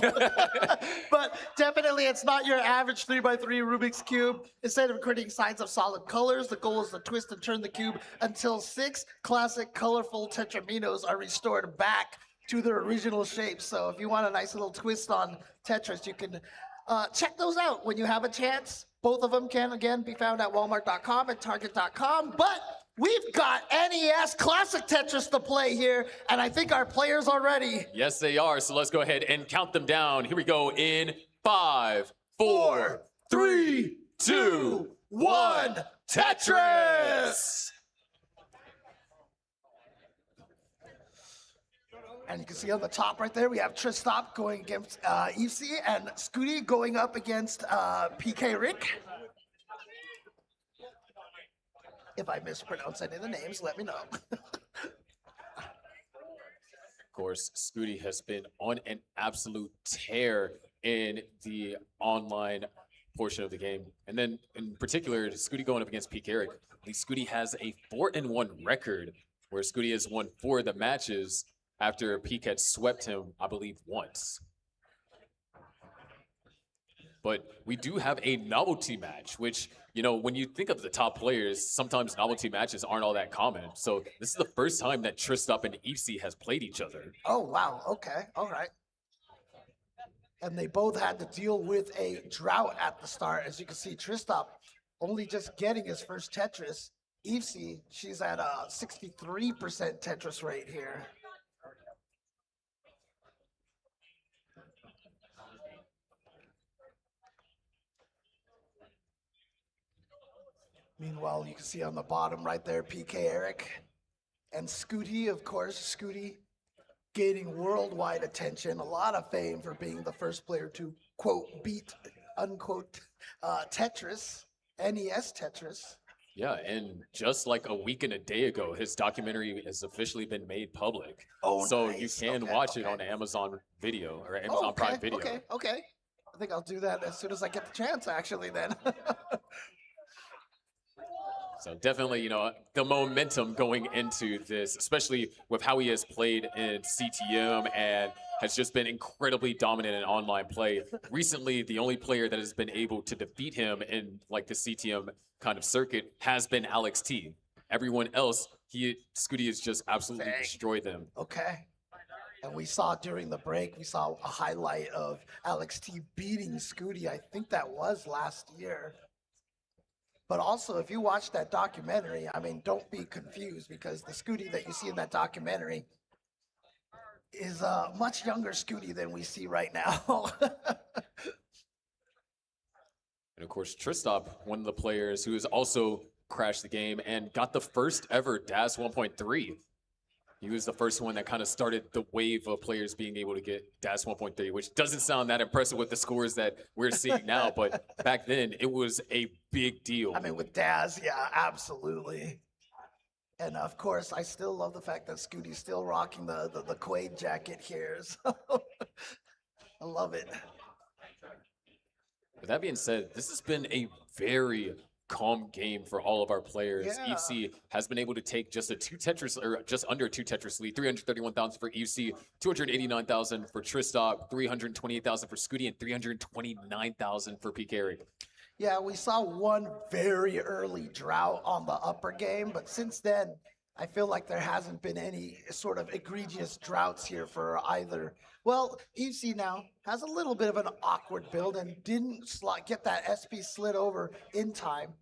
But definitely, it's not your average 3x3 Rubik's Cube. Instead of creating signs of solid colors, the goal is to twist and turn the cube until 6 classic colorful tetraminos are restored back to their original shape. So if you want a nice little twist on Tetris, you can check those out when you have a chance. Both of them can, again, be found at Walmart.com and Target.com. But we've got NES Classic Tetris to play here, and I think our players are ready. Yes, they are. So let's go ahead and count them down. Here we go in 5, 4, 3, 2, 1. Tetris! And you can see on the top right there, we have Tristop going against EC and Scooty going up against PK Rick. If I mispronounce any of the names, let me know. Of course, Scooty has been on an absolute tear in the online portion of the game. And then in particular, Scooty going up against Pete Carrick. Scooty has a 4-1 record where Scooty has won 4 of the matches after Pete had swept him, I believe, once. But we do have a novelty match, which, when you think of the top players, sometimes novelty matches aren't all that common. So this is the first time that Tristop and EC has played each other. Oh, wow. Okay. All right. And they both had to deal with a drought at the start. As you can see, Tristop only just getting his first Tetris. EC, she's at a 63% Tetris rate here. Meanwhile, you can see on the bottom right there, PK Eric and Scooty, of course. Scooty gaining worldwide attention, a lot of fame for being the first player to, quote, beat, unquote, Tetris, NES Tetris. Yeah, and just like a week and a day ago, his documentary has officially been made public. Oh, so nice. you can watch it on Amazon Video or Amazon Prime Video. Okay. I think I'll do that as soon as I get the chance, actually, then. So definitely, the momentum going into this, especially with how he has played in CTM and has just been incredibly dominant in online play. Recently, the only player that has been able to defeat him in like the CTM kind of circuit has been Alex T. Everyone else, Scooty has just absolutely destroyed them. Okay. And we saw during the break, we saw a highlight of Alex T beating Scooty. I think that was last year. But also, if you watch that documentary, I mean, don't be confused, because the Scooty that you see in that documentary is a much younger Scooty than we see right now. And of course, Tristop, one of the players who has also crashed the game and got the first ever DAS 1.3. He was the first one that kind of started the wave of players being able to get DAS 1.3, which doesn't sound that impressive with the scores that we're seeing now, but back then it was a big deal. I mean, with Daz, yeah, absolutely. And of course, I still love the fact that Scooty's still rocking the Quaid jacket here. So I love it. With that being said, this has been a very calm game for all of our players. Yeah. EFC has been able to take just just under 2 Tetris lead. 331,000 for EFC, 289,000 for Tristop, 328,000 for Scooty, and 329,000 for PK Eric. Yeah, we saw one very early drought on the upper game, but since then, I feel like there hasn't been any sort of egregious droughts here for either. Well, EC now has a little bit of an awkward build and didn't get that SP slid over in time.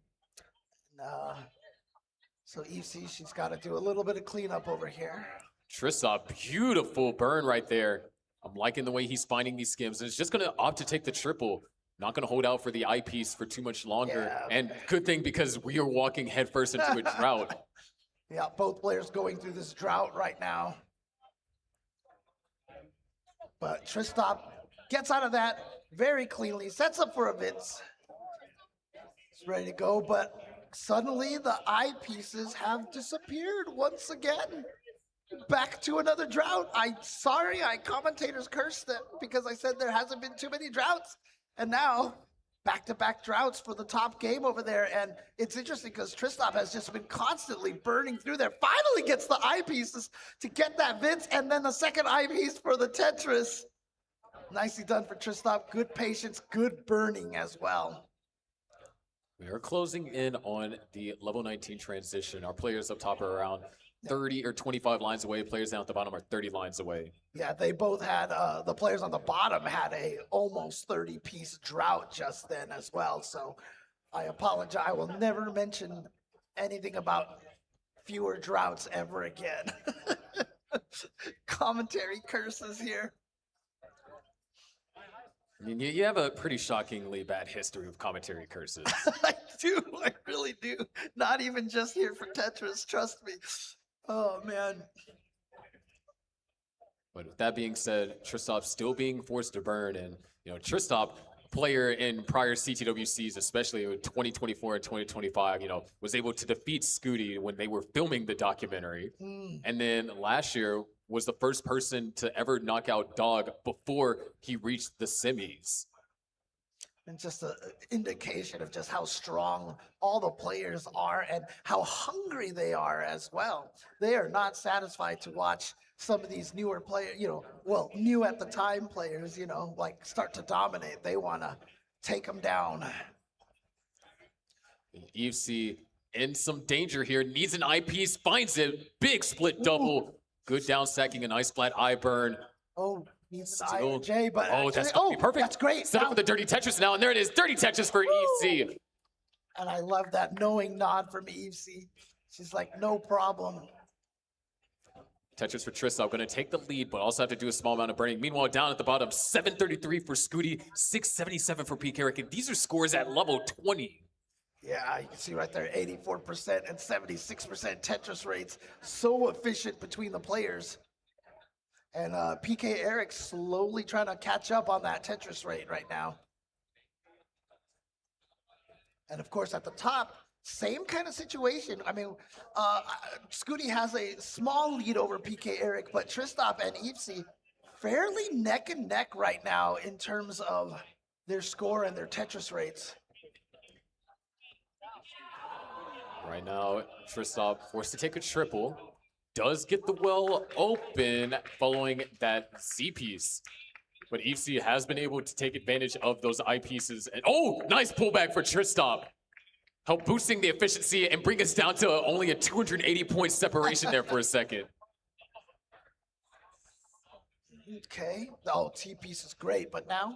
So EC, she's got to do a little bit of cleanup over here. Trissa, beautiful burn right there. I'm liking the way he's finding these skims. And it's just going to opt to take the triple. Not going to hold out for the eyepiece for too much longer. Yeah. And good thing because we are walking headfirst into a drought. Yeah, both players going through this drought right now. But Tristop gets out of that very cleanly, sets up for a Vince. He's ready to go, but suddenly the eyepieces have disappeared once again. Back to another drought. Sorry, commentators cursed it because I said there hasn't been too many droughts. And now, back-to-back droughts for the top game over there. And it's interesting because Tristop has just been constantly burning through there. Finally gets the eyepieces to get that Vince, and then the second eyepiece for the Tetris. Nicely done for Tristop. Good patience, good burning as well. We are closing in on the level 19 transition. Our players up top are around 30 or 25 lines away. Players down at the bottom are 30 lines away. Yeah, they both had, the players on the bottom had a almost 30-piece drought just then as well. So I apologize. I will never mention anything about fewer droughts ever again. Commentary curses here. I mean, you have a pretty shockingly bad history of commentary curses. I do. I really do. Not even just here for Tetris. Trust me. Oh, man. But with that being said, Tristop still being forced to burn. And, Tristop, player in prior CTWCs, especially in 2024 and 2025, was able to defeat Scooty when they were filming the documentary. And then last year was the first person to ever knock out Dog before he reached the semis. And just an indication of just how strong all the players are and how hungry they are as well. They are not satisfied to watch some of these newer players, new at the time players, like start to dominate. They want to take them down. EFC in some danger here, needs an eyepiece, finds it, big split double. Good down stacking, a nice flat eye burn. Oh, needs an IJ, but that's gonna be perfect. That's great. Set up with the dirty Tetris now, and there it is, dirty Tetris for EFC. And I love that knowing nod from EFC. She's like, no problem. Tetris for Tristop, going to take the lead, but also have to do a small amount of burning. Meanwhile, down at the bottom, 733 for Scooty, 677 for P. Carrick, and these are scores at level 20. Yeah, you can see right there, 84% and 76% Tetris rates. So efficient between the players. And PK Eric slowly trying to catch up on that Tetris rate right now. And of course, at the top, same kind of situation. I mean, Scooty has a small lead over PK Eric, but Tristop and Ipsy fairly neck and neck right now in terms of their score and their Tetris rates. Right now, Tristop forced to take a triple. Does get the well open following that Z piece. But EFC has been able to take advantage of those eyepieces. And nice pullback for Tristop. Help boosting the efficiency and bring us down to only a 280-point separation there for a second. Okay. Oh, T-piece is great, but now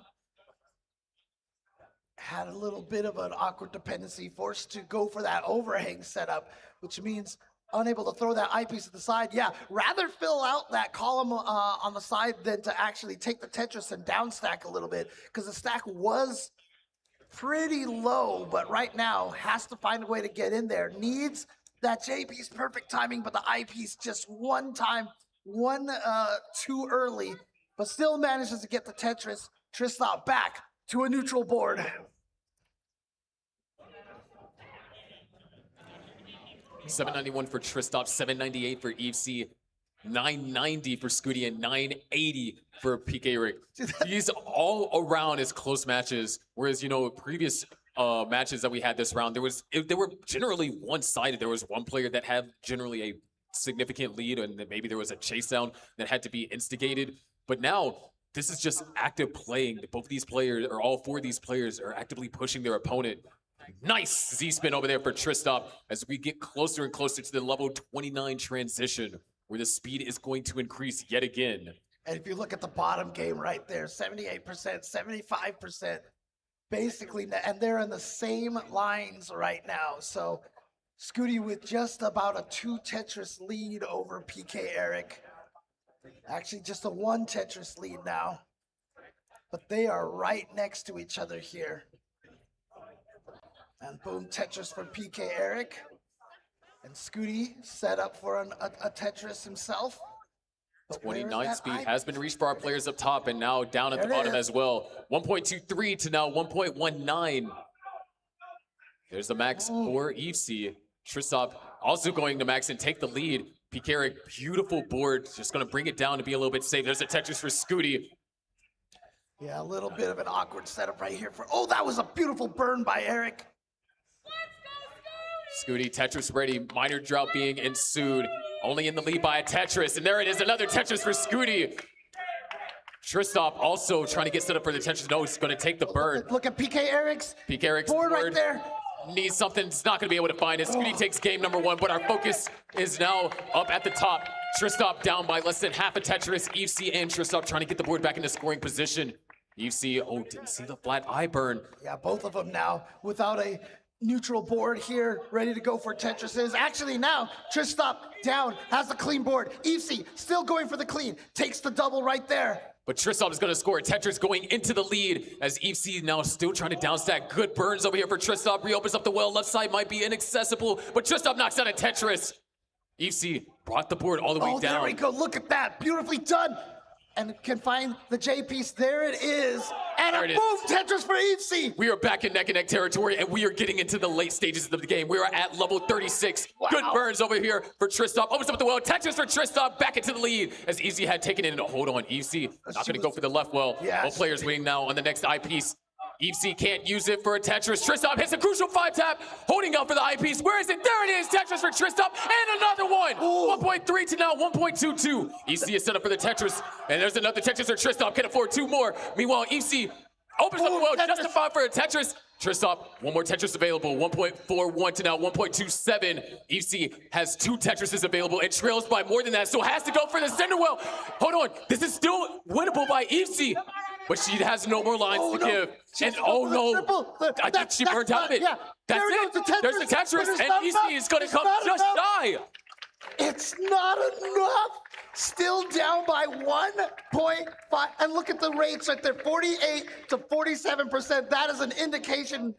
had a little bit of an awkward dependency, forced to go for that overhang setup, which means unable to throw that eyepiece to the side. Yeah, rather fill out that column on the side than to actually take the Tetris and down stack a little bit, because the stack was pretty low, but right now has to find a way to get in there. Needs that J piece perfect timing, but the I piece just one too early, but still manages to get the Tetris. Tristop back to a neutral board. $791 for Tristop, $798 for EFC, $990 for Scooty, and $980 for PK Rick. These all around is close matches, whereas, previous matches that we had this round, they were generally one-sided. There was one player that had generally a significant lead, and then maybe there was a chase down that had to be instigated. But now, this is just active playing. Both of these players, or all four of these players, are actively pushing their opponent. Nice Z-spin over there for Tristop as we get closer and closer to the level 29 transition, where the speed is going to increase yet again. And if you look at the bottom game right there, 78%, 75%, basically, and they're in the same lines right now. So Scooty with just about a 2 Tetris lead over PK Eric. Actually, just a 1 Tetris lead now. But they are right next to each other here. And boom, Tetris for PK Eric. And Scooty set up for a Tetris himself. 29 speed has been reached for our players up top and now down at the bottom as well. 1.23 to now 1.19. There's the max for EFC. Tristop also going to max and take the lead. PK Eric, beautiful board, just going to bring it down to be a little bit safe. There's a Tetris for Scooty. Yeah, a little bit of an awkward setup right here for, oh, that was a beautiful burn by Eric. Scooty, Tetris ready, minor drought being ensued. Only in the lead by a Tetris, and there it is, another Tetris for Scooty. Tristop also trying to get set up for the Tetris. No, he's going to take the burn. Look at PK Eric's board right there. Needs something, it's not going to be able to find it. Scooty takes game number 1, but our focus is now up at the top. Tristop down by less than half a Tetris. EFC and Tristop trying to get the board back into scoring position. EFC, oh, didn't see the flat eye burn. Yeah, both of them now without a neutral board here, ready to go for Tetrises. Actually now, Tristop down, has the clean board. EFC still going for the clean, takes the double right there. But Tristop is going to score. Tetris going into the lead as EFC now still trying to downstack. Good burns over here for Tristop. Reopens up the well. Left side might be inaccessible, but Tristop knocks down a Tetris. EFC brought the board all the way down. There we go. Look at that. Beautifully done. And can find the J piece. There it is. And a boom, Tetris for EFC. We are back in neck and neck territory, and we are getting into the late stages of the game. We are at level 36. Wow. Good burns over here for Tristop. Opens up the well. Tetris for Tristop. Back into the lead as EFC had taken it. And hold on, EFC not going to go for the left well. Yes. Both players waiting now on the next eyepiece. EFC can't use it for a Tetris. Tristop hits a crucial 5-tap, holding out for the eyepiece. Where is it? There it is. Tetris for Tristop, and another one. 1.3 to now 1.22. EFC is set up for the Tetris, and there's another Tetris for Tristop. Can afford 2 more. Meanwhile, EFC opens up the well, justified for a Tetris. Tristop, 1 more Tetris available. 1.41 to now 1.27. EFC has 2 Tetrises available and trails by more than that, so has to go for the center well. Hold on. This is still winnable by EFC. But she has no more lines to give. And I think she burned out of it. Yeah. That's it. There's the Tetris, and EFC is going to come just shy. It's not enough. Still down by 1.5. And look at the rates right there, 48 to 47%. That is an indication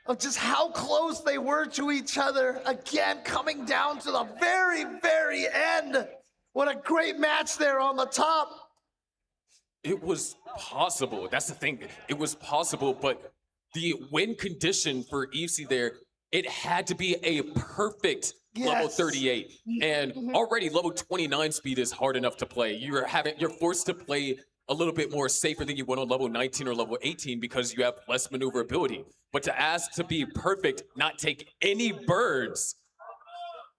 of just how close they were to each other. Again, coming down to the very, very end. What a great match there on the top. It was possible. That's the thing. It was possible, but the win condition for EFC there, it had to be a perfect level 38. And already level 29 speed is hard enough to play. You're forced to play a little bit more safer than you would on level 19 or level 18 because you have less maneuverability. But to ask to be perfect, not take any birds.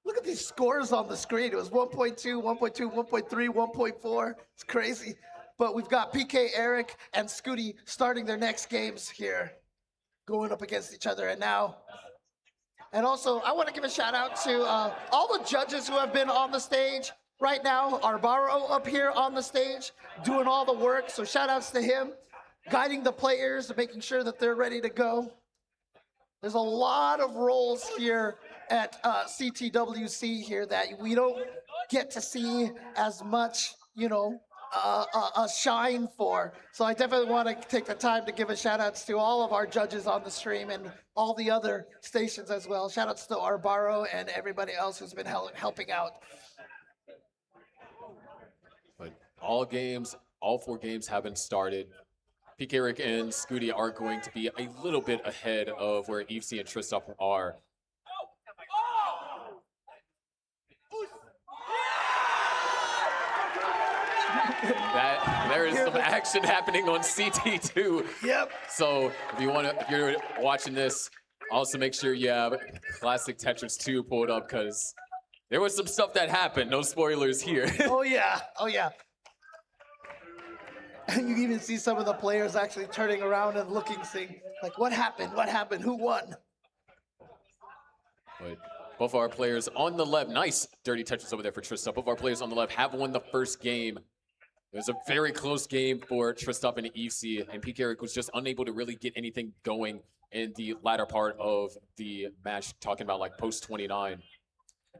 Look at these scores on the screen. It was 1.2, 1.2, 1.3, 1.4. It's crazy. But we've got PK Eric and Scooty starting their next games here, going up against each other. And also, I want to give a shout out to all the judges who have been on the stage right now. Arbaro up here on the stage, doing all the work. So shout outs to him, guiding the players, making sure that they're ready to go. There's a lot of roles here at CTWC here that we don't get to see as much, a shine for. So I definitely want to take the time to give a shout outs to all of our judges on the stream and all the other stations as well. Shout outs to Arbaro and everybody else who's been helping out. But all 4 games have been started. PK Eric and Scooty are going to be a little bit ahead of where EFC and Tristop are. There is some action happening on CT2. Yep. So if you're watching this, also make sure you have classic Tetris 2 pulled up because there was some stuff that happened. No spoilers here. Oh yeah. And you even see some of the players actually turning around and looking, saying, like, what happened? What happened? Who won? But both our players on the left, nice dirty touches over there for Tristop. Both our players on the left have won the first game. It was a very close game for Tristop and EFC, and PK Eric was just unable to really get anything going in the latter part of the match, talking about like post 29.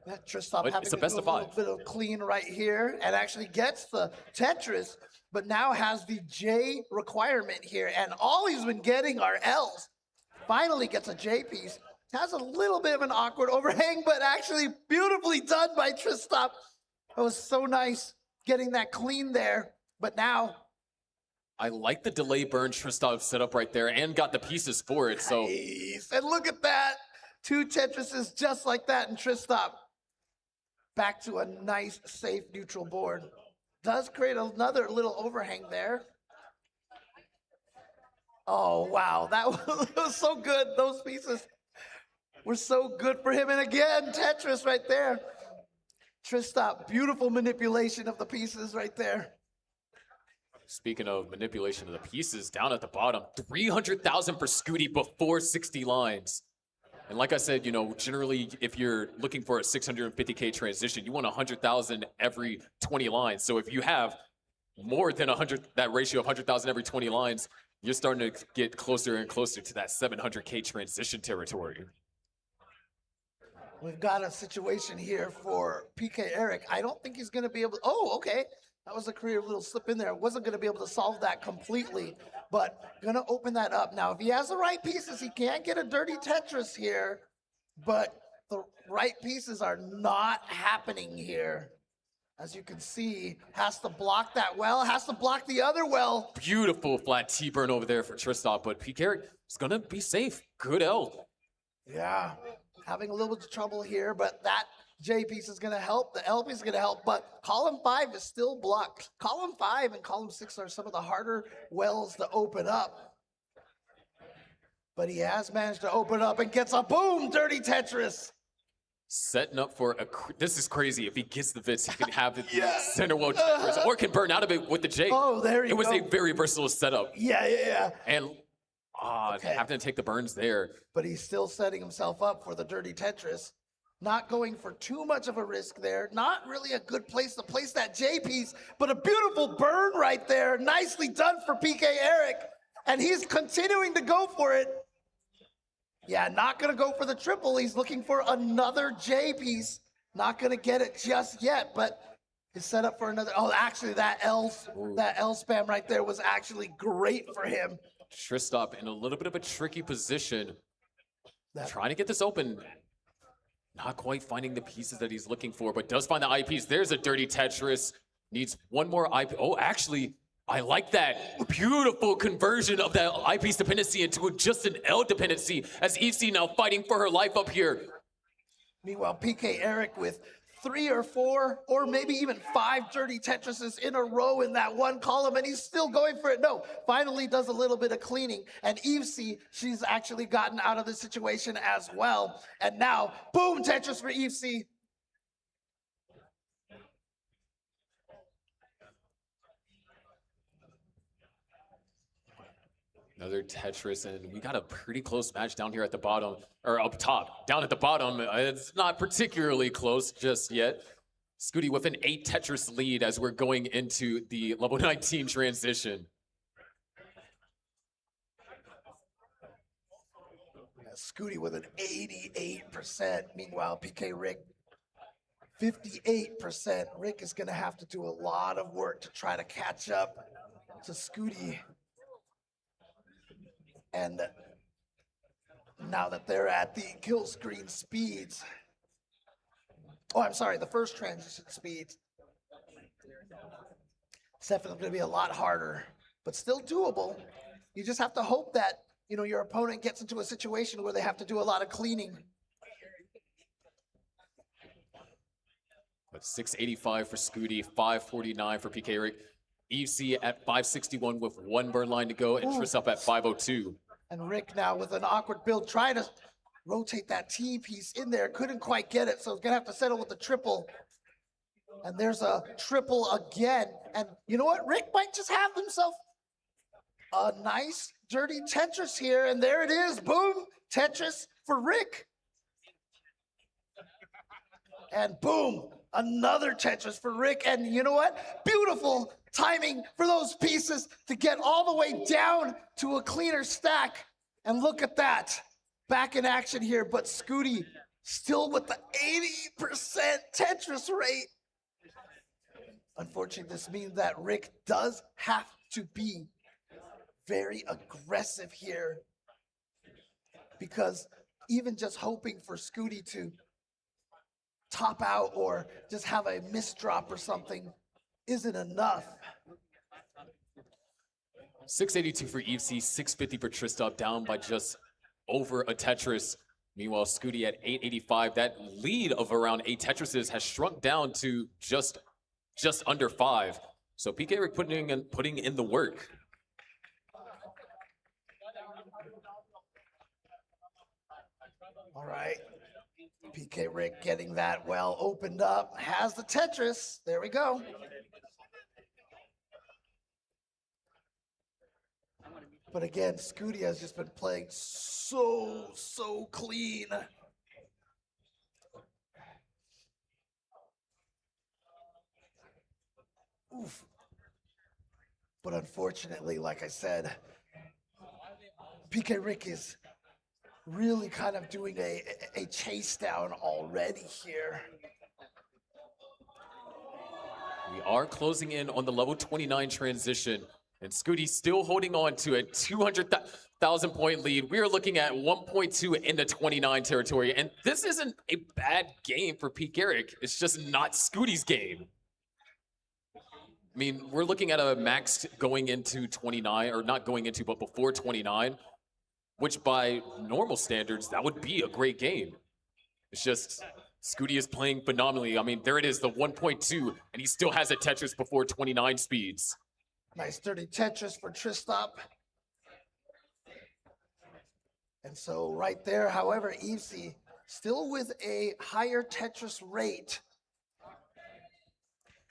That Tristop But having it's a to best do of a little five. bit of clean right here and actually gets the Tetris, but now has the J requirement here. And all he's been getting are L's. Finally gets a J piece. Has a little bit of an awkward overhang, but actually beautifully done by Tristop. It was so nice getting that clean there. But now, I like the delay burn Tristop set up right there and got the pieces for it. So nice. And look at that. 2 Tetrises just like that, and Tristop back to a nice, safe, neutral board. Does create another little overhang there. Oh, wow. That was so good. Those pieces were so good for him. And again, Tetris right there. Tristop, beautiful manipulation of the pieces right there. speaking of manipulation of the pieces, down at the bottom, 300,000 for Scooty before 60 lines. And like I said, you know, generally, if you're looking for a 650K transition, you want 100,000 every 20 lines. So if you have more than 100, that ratio of 100,000 every 20 lines, you're starting to get closer and closer to that 700K transition territory. We've got a situation here for PK Eric. I don't think he's going to be able to. Oh, okay. That was a creative little slip in there. Wasn't going to be able to solve that completely, but going to open that up. Now, if he has the right pieces, he can get a dirty Tetris here, but the right pieces are not happening here. As you can see, has to block that well, has to block the other well. Beautiful flat T-burn over there for Tristan, but PK Eric is going to be safe. Good L. Yeah, having a little bit of trouble here, but that J piece is going to help. The L piece is going to help, but column 5 is still blocked. Column 5 and column 6 are some of the harder wells to open up. But he has managed to open up and gets a boom, dirty Tetris. Setting up for a, this is crazy. If he gets the Vits, he can have the center well Tetris, or can burn out of it with the J. Oh, there you go. It was go. a very versatile setup. Yeah. And having to take the burns there. But he's still setting himself up for the dirty Tetris. Not going for too much of a risk there. Not really a good place to place that J piece, but a beautiful burn right there. Nicely done for PK Eric. And he's continuing to go for it. Yeah, not going to go for the triple. He's looking for another J piece. Not going to get it just yet, but is set up for another. Oh, actually, that L spam right there was actually great for him. Tristop in a little bit of a tricky position. Trying to get this open. Not quite finding the pieces that he's looking for, but does find the IPs. There's a dirty Tetris. Needs one more IP. Oh, actually, I like that beautiful conversion of that IP's dependency into just an L dependency, as EC now fighting for her life up here. Meanwhile, PK Eric with 3 or 4 or maybe even 5 dirty Tetrises in a row in that one column, and he's still going for it. No, finally does a little bit of cleaning, and Evesy, she's actually gotten out of the situation as well. And now, boom, Tetris for Evesy. Another Tetris, and we got a pretty close match down here at the bottom, or up top. Down at the bottom, it's not particularly close just yet. Scooty with an 8 Tetris lead as we're going into the level 19 transition. Scooty with an 88%. Meanwhile, PK Rick, 58%. Rick is going to have to do a lot of work to try to catch up to Scooty. And now that they're at the kill screen speeds, oh, I'm sorry, the first transition speeds, it's definitely going to be a lot harder, but still doable. You just have to hope that, you know, your opponent gets into a situation where they have to do a lot of cleaning. But 685 for Scooty, 549 for PK Rick. EFC at 561 with 1 burn line to go, and Tristop at 502. And Rick now with an awkward build, trying to rotate that T piece in there. Couldn't quite get it, so he's going to have to settle with the triple. And there's a triple again. And you know what? Rick might just have himself a nice dirty Tetris here. And there it is. Boom. Tetris for Rick. And boom. Another Tetris for Rick. And you know what? Beautiful timing for those pieces to get all the way down to a cleaner stack. And look at that. Back in action here. But Scooty still with the 80% Tetris rate. Unfortunately, this means that Rick does have to be very aggressive here, because even just hoping for Scooty to top out or just have a misdrop or something isn't enough. 682 for EFC, 650 for Tristop, down by just over a Tetris. Meanwhile, Scooty at 885. That lead of around 8 Tetrises has shrunk down to just under 5. So PK Rick putting in the work. All right. PK Rick getting that well opened up. Has the Tetris. There we go. But again, Scooty has just been playing so clean. Oof. But unfortunately, like I said, PK Rick is really kind of doing a chase down already here. We are closing in on the level 29 transition, and Scooty's still holding on to a 200,000 point lead. We are looking at 1.2 into 29 territory, and this isn't a bad game for PK Rick. It's just not Scooty's game. I mean, we're looking at a max going into 29, or not going into, but before 29, which by normal standards, that would be a great game. It's just, Scooty is playing phenomenally. I mean, there it is, the 1.2, and he still has a Tetris before 29 speeds. Nice dirty Tetris for Tristop. And so right there, however, EFC still with a higher Tetris rate.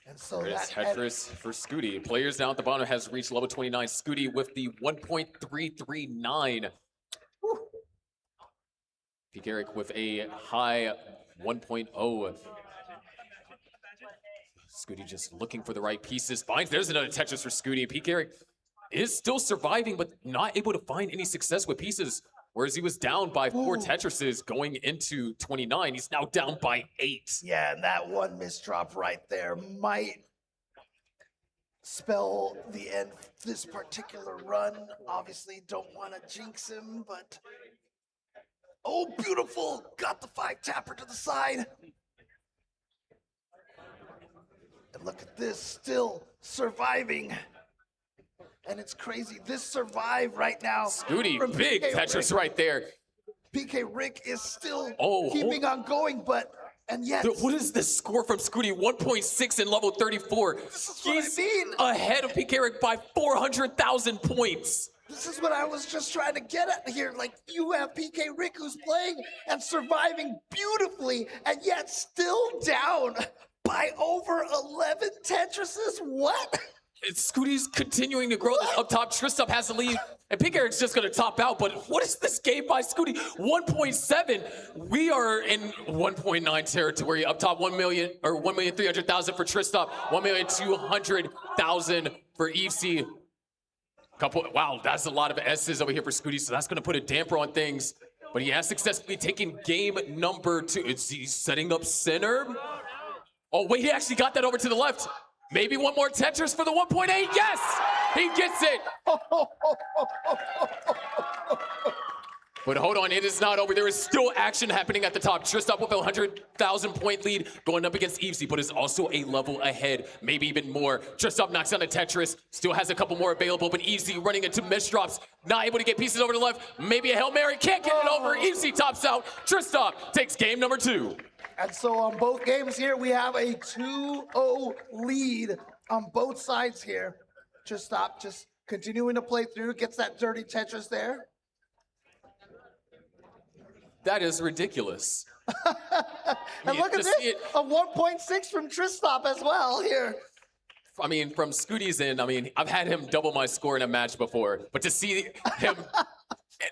And so There's Tetris for Scooty. Players down at the bottom has reached level 29. Scooty with the 1.339. PK Rick with a high 1.0. Scooty just looking for the right pieces. Finds, there's another Tetris for Scooty. PK Rick is still surviving, but not able to find any success with pieces. Whereas he was down by 4 Tetrises going into 29. He's now down by 8. Yeah, and that one misdrop right there might spell the end of this particular run. Obviously, don't want to jinx him, but... Oh, beautiful! Got the 5-tapper to the side. And look at this, still surviving. And it's crazy. This survive right now. Scooty, big Tetris right there. PK Rick is still Oh, keeping on going, but and yet what is this score from Scooty? 1.6 in level 34. He's ahead of PK Rick by 400,000 points. This is what I was just trying to get at here. Like, you have PK Rick who's playing and surviving beautifully, and yet still down by over 11 Tetrises. What? Scooty's continuing to grow this up top. Tristop has the lead, and PK Rick's just going to top out. But what is this game by Scooty? 1.7. We are in 1.9 territory. Up top, 1,300,000 for Tristop, 1,200,000 for EFC. Wow, that's a lot of S's over here for Scooty, so that's going to put a damper on things. But he has successfully taken game number 2. Is he setting up center? Oh, wait, he actually got that over to the left. Maybe one more Tetris for the 1.8. Yes, he gets it. But hold on, it is not over. There is still action happening at the top. Tristop with a 100,000 point lead going up against EFC, but is also a level ahead, maybe even more. Tristop knocks down a Tetris, still has a couple more available, but EFC running into miss drops, not able to get pieces over to the left. Maybe a Hail Mary, can't get it over. EFC tops out. Tristop takes game number 2. And so on both games here, we have a 2-0 lead on both sides here. Tristop just continuing to play through, gets that dirty Tetris there. That is ridiculous. And look at this, a 1.6 from Tristop as well here. I mean, from Scooty's end, I mean, I've had him double my score in a match before, but to see him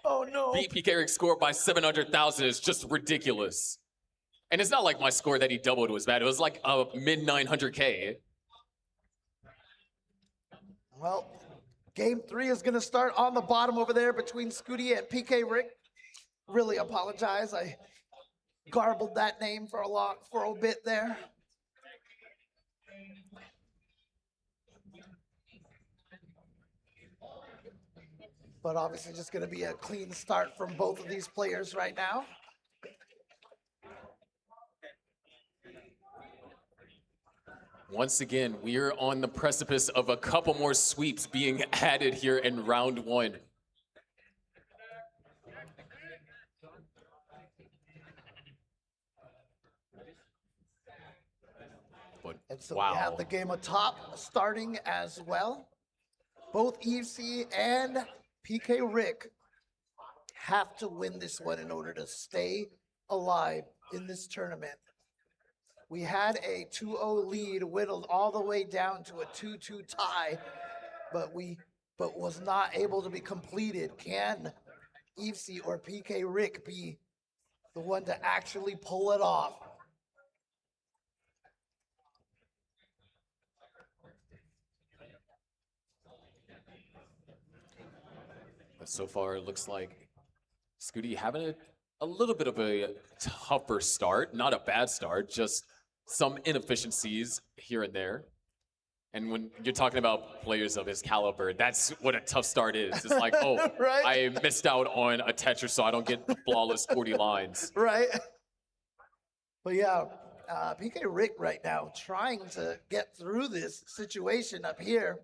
oh no, beat P. Carrick's score by 700,000 is just ridiculous. And it's not like my score that he doubled was bad. It was like a mid 900K. Well, game 3 is going to start on the bottom over there between Scooty and PK Rick. Really apologize. I garbled that name for a bit there. But obviously just going to be a clean start from both of these players right now. Once again, we are on the precipice of a couple more sweeps being added here in round 1. And so wow. we have the game atop starting as well. Both EFC and PK Rick have to win this one in order to stay alive in this tournament. We had a 2-0 lead whittled all the way down to a 2-2 tie, but was not able to be completed. Can EFC or PK Rick be the one to actually pull it off? But so far, it looks like Scooty having a little bit of a tougher start. Not a bad start, just some inefficiencies here and there. And when you're talking about players of his caliber, that's what a tough start is. It's like, oh, right? I missed out on a Tetris, so I don't get flawless 40 lines. Right. But yeah, PK Rick right now trying to get through this situation up here.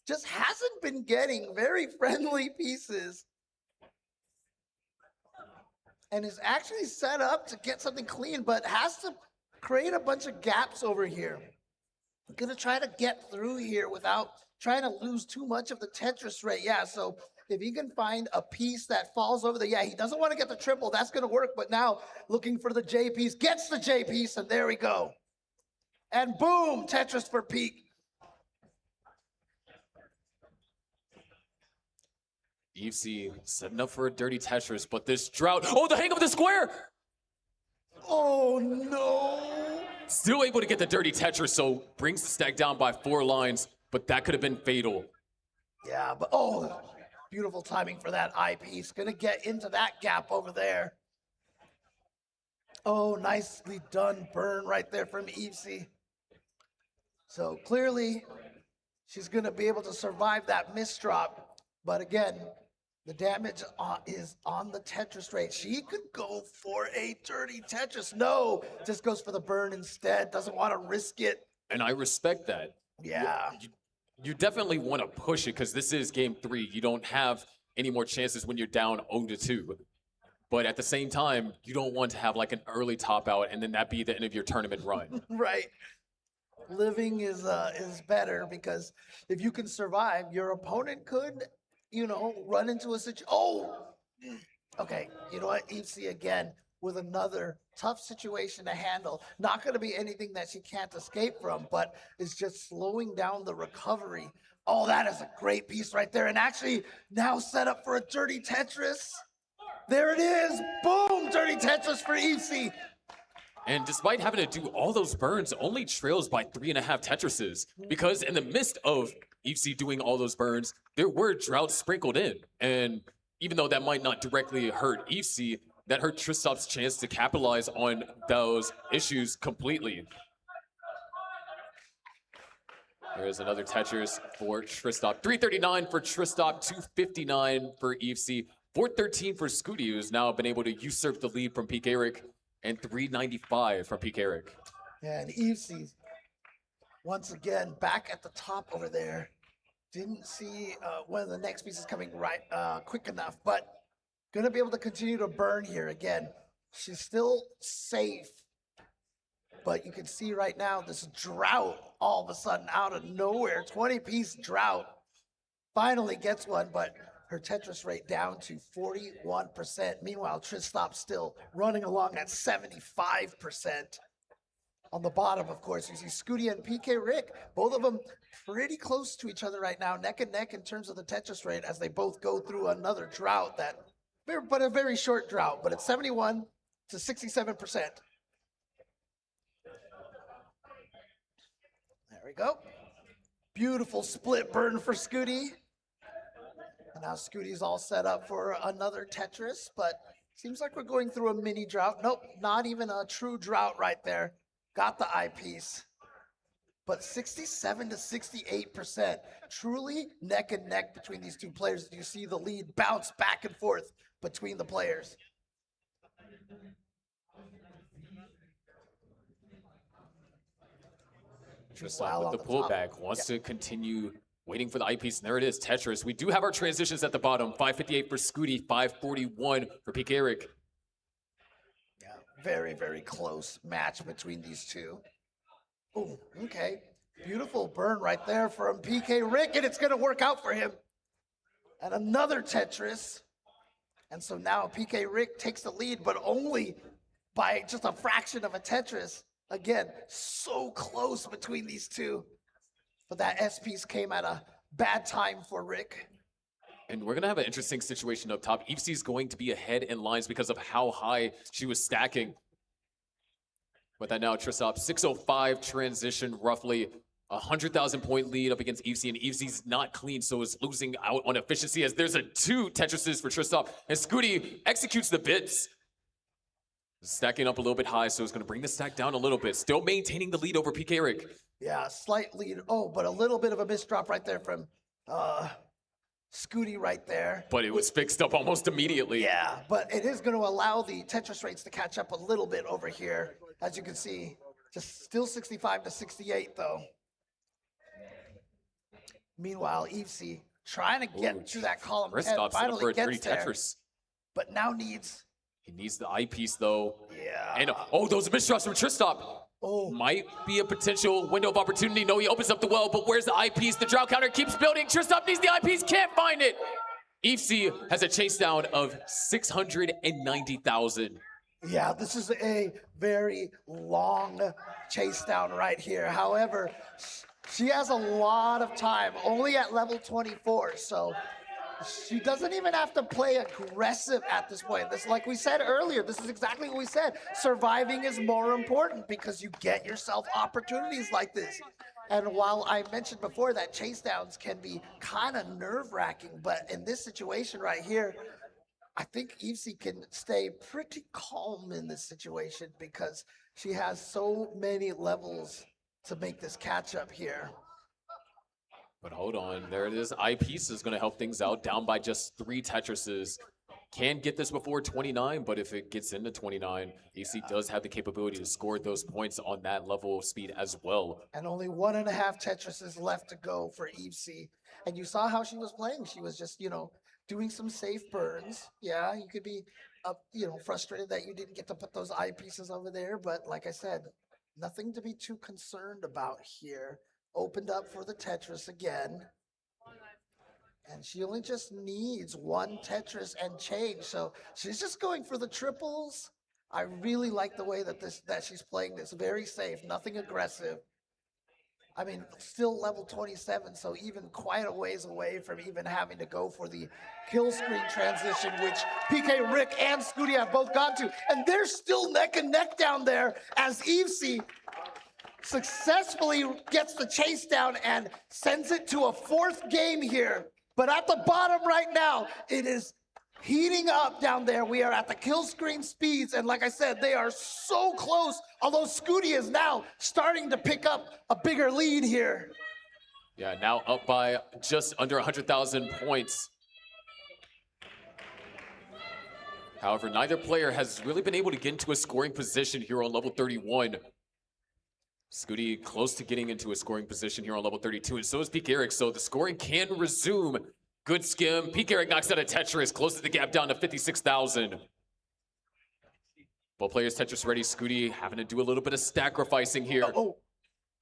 Just hasn't been getting very friendly pieces. And is actually set up to get something clean, but has to create a bunch of gaps over here. Gonna try to get through here without trying to lose too much of the Tetris rate. Yeah, so if he can find a piece that falls over there, yeah, he doesn't want to get the triple. That's gonna work, but now looking for the J piece, gets the J piece, and there we go. And boom, Tetris for Peak. EFC setting up for a dirty Tetris, but this drought. Oh, the hang of the square! Oh no! Still able to get the dirty Tetris, so brings the stack down by 4 lines, but that could have been fatal. Yeah, but oh, beautiful timing for that eye piece. Gonna get into that gap over there. Oh, nicely done burn right there from EFC. So clearly, she's gonna be able to survive that misdrop. But again, the damage is on the Tetris rate. She could go for a dirty Tetris. No, just goes for the burn instead. Doesn't want to risk it. And I respect that. Yeah. You definitely want to push it because this is game 3. You don't have any more chances when you're down 0-2. But at the same time, you don't want to have like an early top out and then that be the end of your tournament run. Right. Living is better because if you can survive, your opponent could, run into a situation. Oh, okay. You know what? EFC again with another tough situation to handle. Not going to be anything that she can't escape from, but it's just slowing down the recovery. Oh, that is a great piece right there. And actually now set up for a dirty Tetris. There it is. Boom, dirty Tetris for EFC. And despite having to do all those burns, only trails by 3.5 Tetrises. Because in the midst of EFC doing all those burns, there were droughts sprinkled in. And even though that might not directly hurt EFC, that hurt Tristop's chance to capitalize on those issues completely. There's another Tetris for Tristop. 339 for Tristop, 259 for EFC, 413 for Scooty, who's now been able to usurp the lead from Peak Eric, and 395 from Peak Eric. Yeah, and EFC, once again, back at the top over there. Didn't see one of the next pieces coming right quick enough, but gonna be able to continue to burn here again. She's still safe, but you can see right now this drought all of a sudden out of nowhere, 20-piece drought. Finally gets one, but her Tetris rate down to 41%. Meanwhile, Tristop still running along at 75%. On the bottom, of course, you see Scooty and PK Rick, both of them pretty close to each other right now, neck and neck in terms of the Tetris rate as they both go through another drought but a very short drought, but it's 71 to 67%. There we go. Beautiful split burn for Scooty. And now Scooty's all set up for another Tetris, but seems like we're going through a mini drought. Nope, not even a true drought right there. Got the eyepiece. But 67 to 68%. Truly neck and neck between these two players. You see the lead bounce back and forth between the players. Tristop with the pullback, wants to continue waiting for the eyepiece. And there it is, Tetris. We do have our transitions at the bottom. 558 for Scooty, 541 for PK Eric. Yeah, very, very close match between these two. Oh, okay. Beautiful burn right there from PK Rick, and it's going to work out for him. And another Tetris. And so now PK Rick takes the lead, but only by just a fraction of a Tetris. Again, so close between these two. But that S piece came at a bad time for Rick. And we're going to have an interesting situation up top. Evesy's going to be ahead in lines because of how high she was stacking. But that now, Tristop, 605 transition, roughly 100,000 point lead up against Evesy, and Evesy's not clean, so is losing out on efficiency as there's a 2 Tetrises for Tristop, and Scooty executes the bits. Stacking up a little bit high, so it's going to bring the stack down a little bit. Still maintaining the lead over PK Eric. Yeah, slight lead. Oh, but a little bit of a misdrop right there from Scooty right there. But it was fixed up almost immediately. Yeah, but it is going to allow the Tetris rates to catch up a little bit over here. As you can see, just still 65 to 68 though. Meanwhile, Evesy trying to get to that column 10, finally gets there, but now needs... He needs the eyepiece though. Yeah. And oh, those misdrops from Tristop. Oh. Might be a potential window of opportunity. No, he opens up the well, but where's the eyepiece? The drought counter keeps building. Tristop needs the eyepiece, can't find it. Evesy has a chase down of 690,000. Yeah, this is a very long chase down right here. However, she has a lot of time, only at level 24, so she doesn't even have to play aggressive at this point. This, like we said earlier, this is exactly what we said. Surviving is more important because you get yourself opportunities like this. And while I mentioned before that chase downs can be kind of nerve-wracking, but in this situation right here, I think Evesy can stay pretty calm in this situation because she has so many levels to make this catch up here. But hold on, there it is. Eyepiece is going to help things out, down by just 3 Tetrises. Can get this before 29, but if it gets into 29, AC does have the capability to score those points on that level of speed as well. And only 1.5 Tetrises left to go for Evesy. And you saw how she was playing. She was just, doing some safe burns. Yeah, you could be, frustrated that you didn't get to put those eyepieces over there. But like I said, nothing to be too concerned about here. Opened up for the Tetris again. And she only just needs 1 Tetris and change. So she's just going for the triples. I really like the way that she's playing this. Very safe, nothing aggressive. I mean, still level 27, so even quite a ways away from even having to go for the kill screen transition, which PK Rick and Scooty have both gone to. And they're still neck and neck down there as Evesy successfully gets the chase down and sends it to a 4th game here. But at the bottom right now, it is heating up down there. We are at the kill screen speeds, and like I said, they are so close, although Scooty is now starting to pick up a bigger lead here. Yeah, now up by just under 100,000 points. However, neither player has really been able to get into a scoring position here on level 31. Scooty close to getting into a scoring position here on level 32, and so is PK Eric, so the scoring can resume. Good skim. PK Eric knocks out a Tetris, closes the gap down to 56,000. Both players Tetris ready. Scooty having to do a little bit of sacrificing here.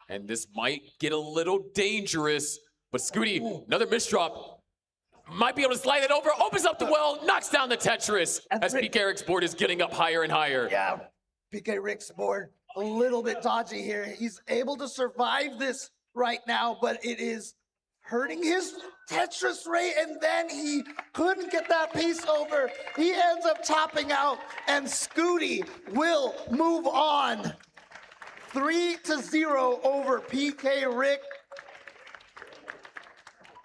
And this might get a little dangerous, but Scooty, another misdrop. Might be able to slide it over, opens up the well, knocks down the Tetris as PK Eric's board is getting up higher and higher. Yeah, PK Rick's board a little bit dodgy here. He's able to survive this right now, but it is hurting his Tetris rate, and then he couldn't get that piece over. He ends up topping out, and Scooty will move on. 3-0 over PK Rick.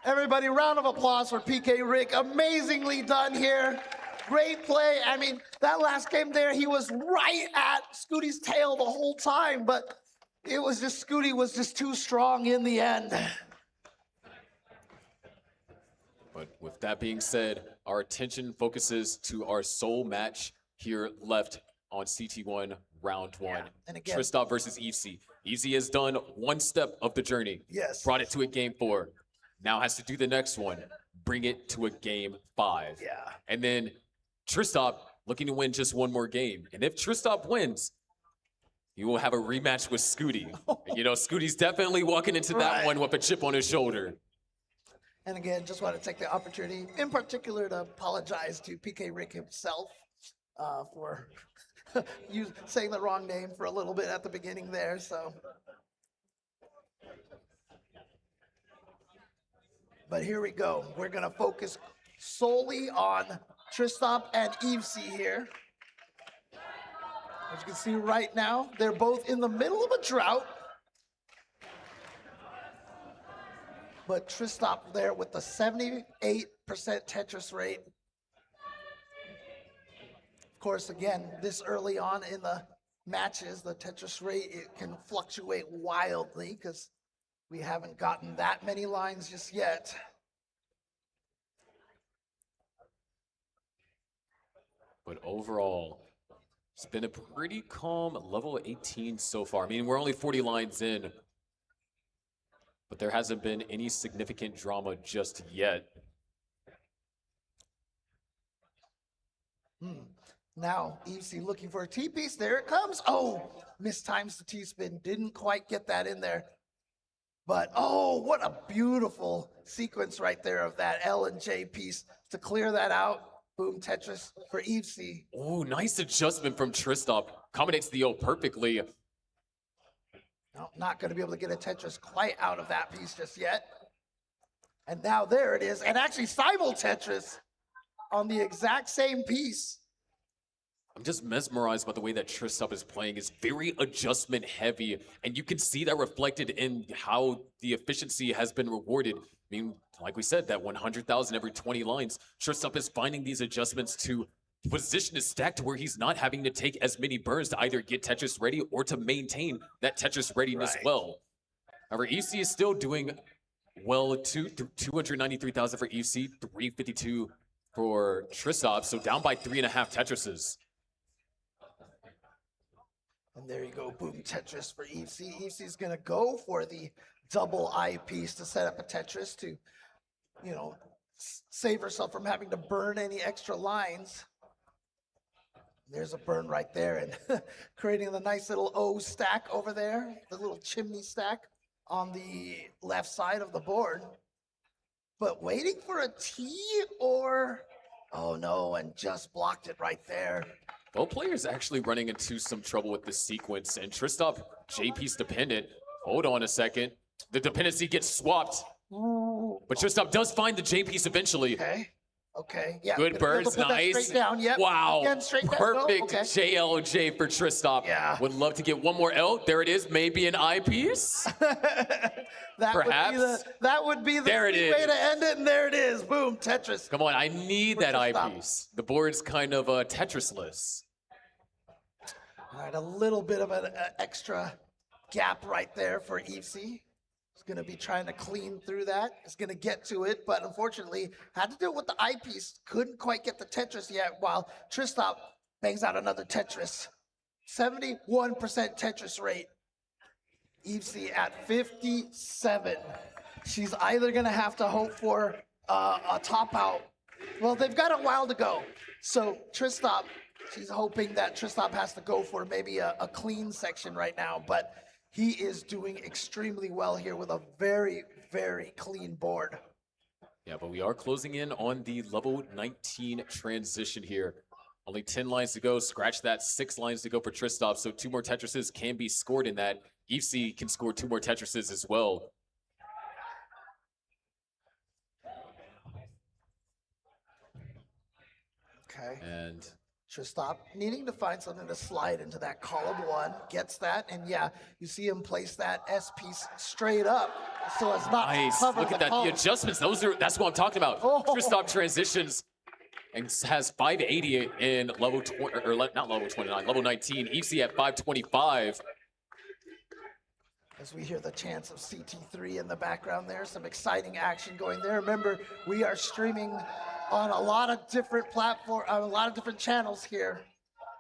Everybody, round of applause for PK Rick. Amazingly done here. Great play. I mean, that last game there, he was right at Scooty's tail the whole time, but it was just, Scooty was just too strong in the end. But with that being said, our attention focuses to our sole match here left on CT1 round 1. And again, Tristop versus EFC. EFC has done one step of the journey. Yes. Brought it to a game 4. Now has to do the next one. Bring it to a game 5. Yeah. And then Tristop looking to win just one more game. And if Tristop wins, he will have a rematch with Scooty. And, you know, Scooty's definitely walking into that one with a chip on his shoulder. And again, just want to take the opportunity, in particular, to apologize to PK Rick himself for you saying the wrong name for a little bit at the beginning there. So, but here we go. We're gonna focus solely on Tristop and EFC here. As you can see right now, they're both in the middle of a drought. But Tristop there with the 78% Tetris rate. Of course, again, this early on in the matches, the Tetris rate, it can fluctuate wildly because we haven't gotten that many lines just yet. But overall, it's been a pretty calm level 18 so far. I mean, we're only 40 lines in, but there hasn't been any significant drama just yet. Now, EFC looking for a T-piece. There it comes. Oh, mistimes the T-spin. Didn't quite get that in there. But, oh, what a beautiful sequence right there of that L and J piece to clear that out. Boom, Tetris for EFC. Oh, nice adjustment from Tristop. Combinates the O perfectly. No, not going to be able to get a Tetris quite out of that piece just yet. And now there it is. And actually simul Tetris on the exact same piece. I'm just mesmerized by the way that Tristop is playing. It's very adjustment heavy, and you can see that reflected in how the efficiency has been rewarded. I mean, like we said, that 100,000 every 20 lines, Tristop is finding these adjustments to position his stack to where he's not having to take as many burns to either get Tetris ready or to maintain that Tetris readiness well. However, EFC is still doing well, 293,000 for EFC, 352 for Tristop, so down by 3.5 Tetrises. And there you go, boom, Tetris for EFC. EFC's gonna go for the double I piece to set up a Tetris to, you know, save herself from having to burn any extra lines. There's a burn right there, and creating the nice little O stack over there, the little chimney stack on the left side of the board. But waiting for a T or, oh no, and just blocked it right there. Both players actually running into some trouble with this sequence, and Tristop, J-piece dependent. Hold on a second. The dependency gets swapped, but Tristop does find the J-piece eventually. Okay, yeah. Good burns, nice. Down. Yep. Wow, Again, straight down. perfect Okay. JLJ for Tristop. Yeah. Would love to get one more L. There it is, maybe an I piece. That Perhaps. would be the There it sweet way is. to end it, and there it is. Boom, Tetris. Come on, I need that I Tristop. piece. The board's kind of Tetris-less. All right, a little bit of an extra gap right there for EFC. He's going to be trying to clean through that. He's going to get to it, but unfortunately had to do it with the eyepiece. Couldn't quite get the Tetris yet, while Tristop bangs out another Tetris. 71% Tetris rate. EFC at 57. She's either going to have to hope for a top out. Well, they've got a while to go. So Tristop, she's hoping that Tristop has to go for maybe a clean section right now, but he is doing extremely well here with a very, very clean board. Yeah, but we are closing in on the level 19 transition here. Only 10 lines to go. Scratch that, 6 lines to go for Tristop. So 2 more Tetrises can be scored in that. EFC can score 2 more Tetrises as well. Okay. And Tristop needing to find something to slide into that column 1, gets that, and yeah, you see him place that S piece straight up, so it's not nice. cover Look the at that. column. The adjustments. That's what I'm talking about. Oh. Tristop transitions and has 580 in level 20, or not level 29, level 19. EFC at 525. As we hear the chants of CT3 in the background there, some exciting action going there. Remember, we are streaming on a lot of different platforms, on a lot of different channels here.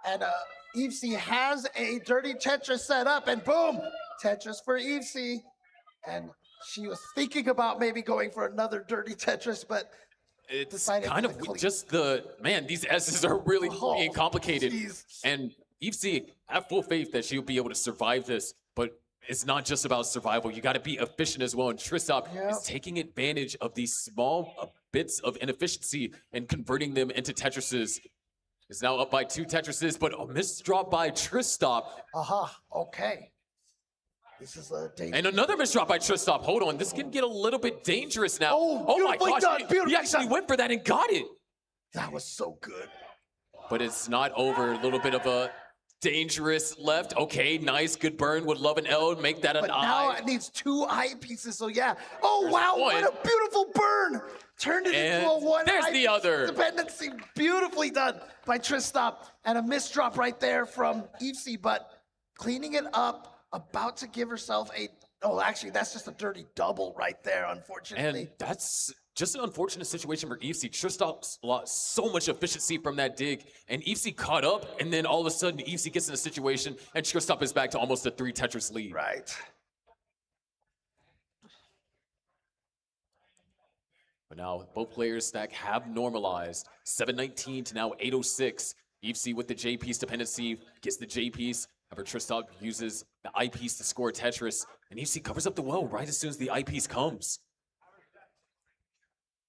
And EFC has a dirty Tetris set up, and boom, Tetris for EFC. And she was thinking about maybe going for another dirty Tetris, but it's decided kind to of clean. just these S's are really being complicated. Geez. And EFC, have full faith that she'll be able to survive this, but it's not just about survival. You got to be efficient as well. And Tristop is taking advantage of these small bits of inefficiency and converting them into Tetrises. Is now up by 2 Tetrises, but a missed drop by Tristop. Okay. This is a dangerous. And another missed drop by Tristop. Hold on, this can get a little bit dangerous now. Oh my gosh, he actually went for that and got it. That was so good. But it's not over. A little bit of a dangerous left. Okay, nice, good burn. Would love an L. Make that an But I. now it needs 2 eye pieces, so yeah. Oh, wow, what a beautiful burn. Turned it into a 1 there's eye the piece other. dependency. Beautifully done by Tristop. And a missed drop right there from EFC, but cleaning it up, about to give herself a, oh, actually, that's just a dirty double right there, unfortunately. And that's just an unfortunate situation for EFC. Tristop lost so much efficiency from that dig, and EFC caught up, and then all of a sudden, EFC gets in a situation, and Tristop is back to almost a 3 Tetris lead. Right. But now, both players' stack have normalized. 719 to now 806. EFC with the J piece dependency gets the J piece. However, Tristop uses the I piece to score Tetris, and EFC covers up the well right as soon as the I piece comes.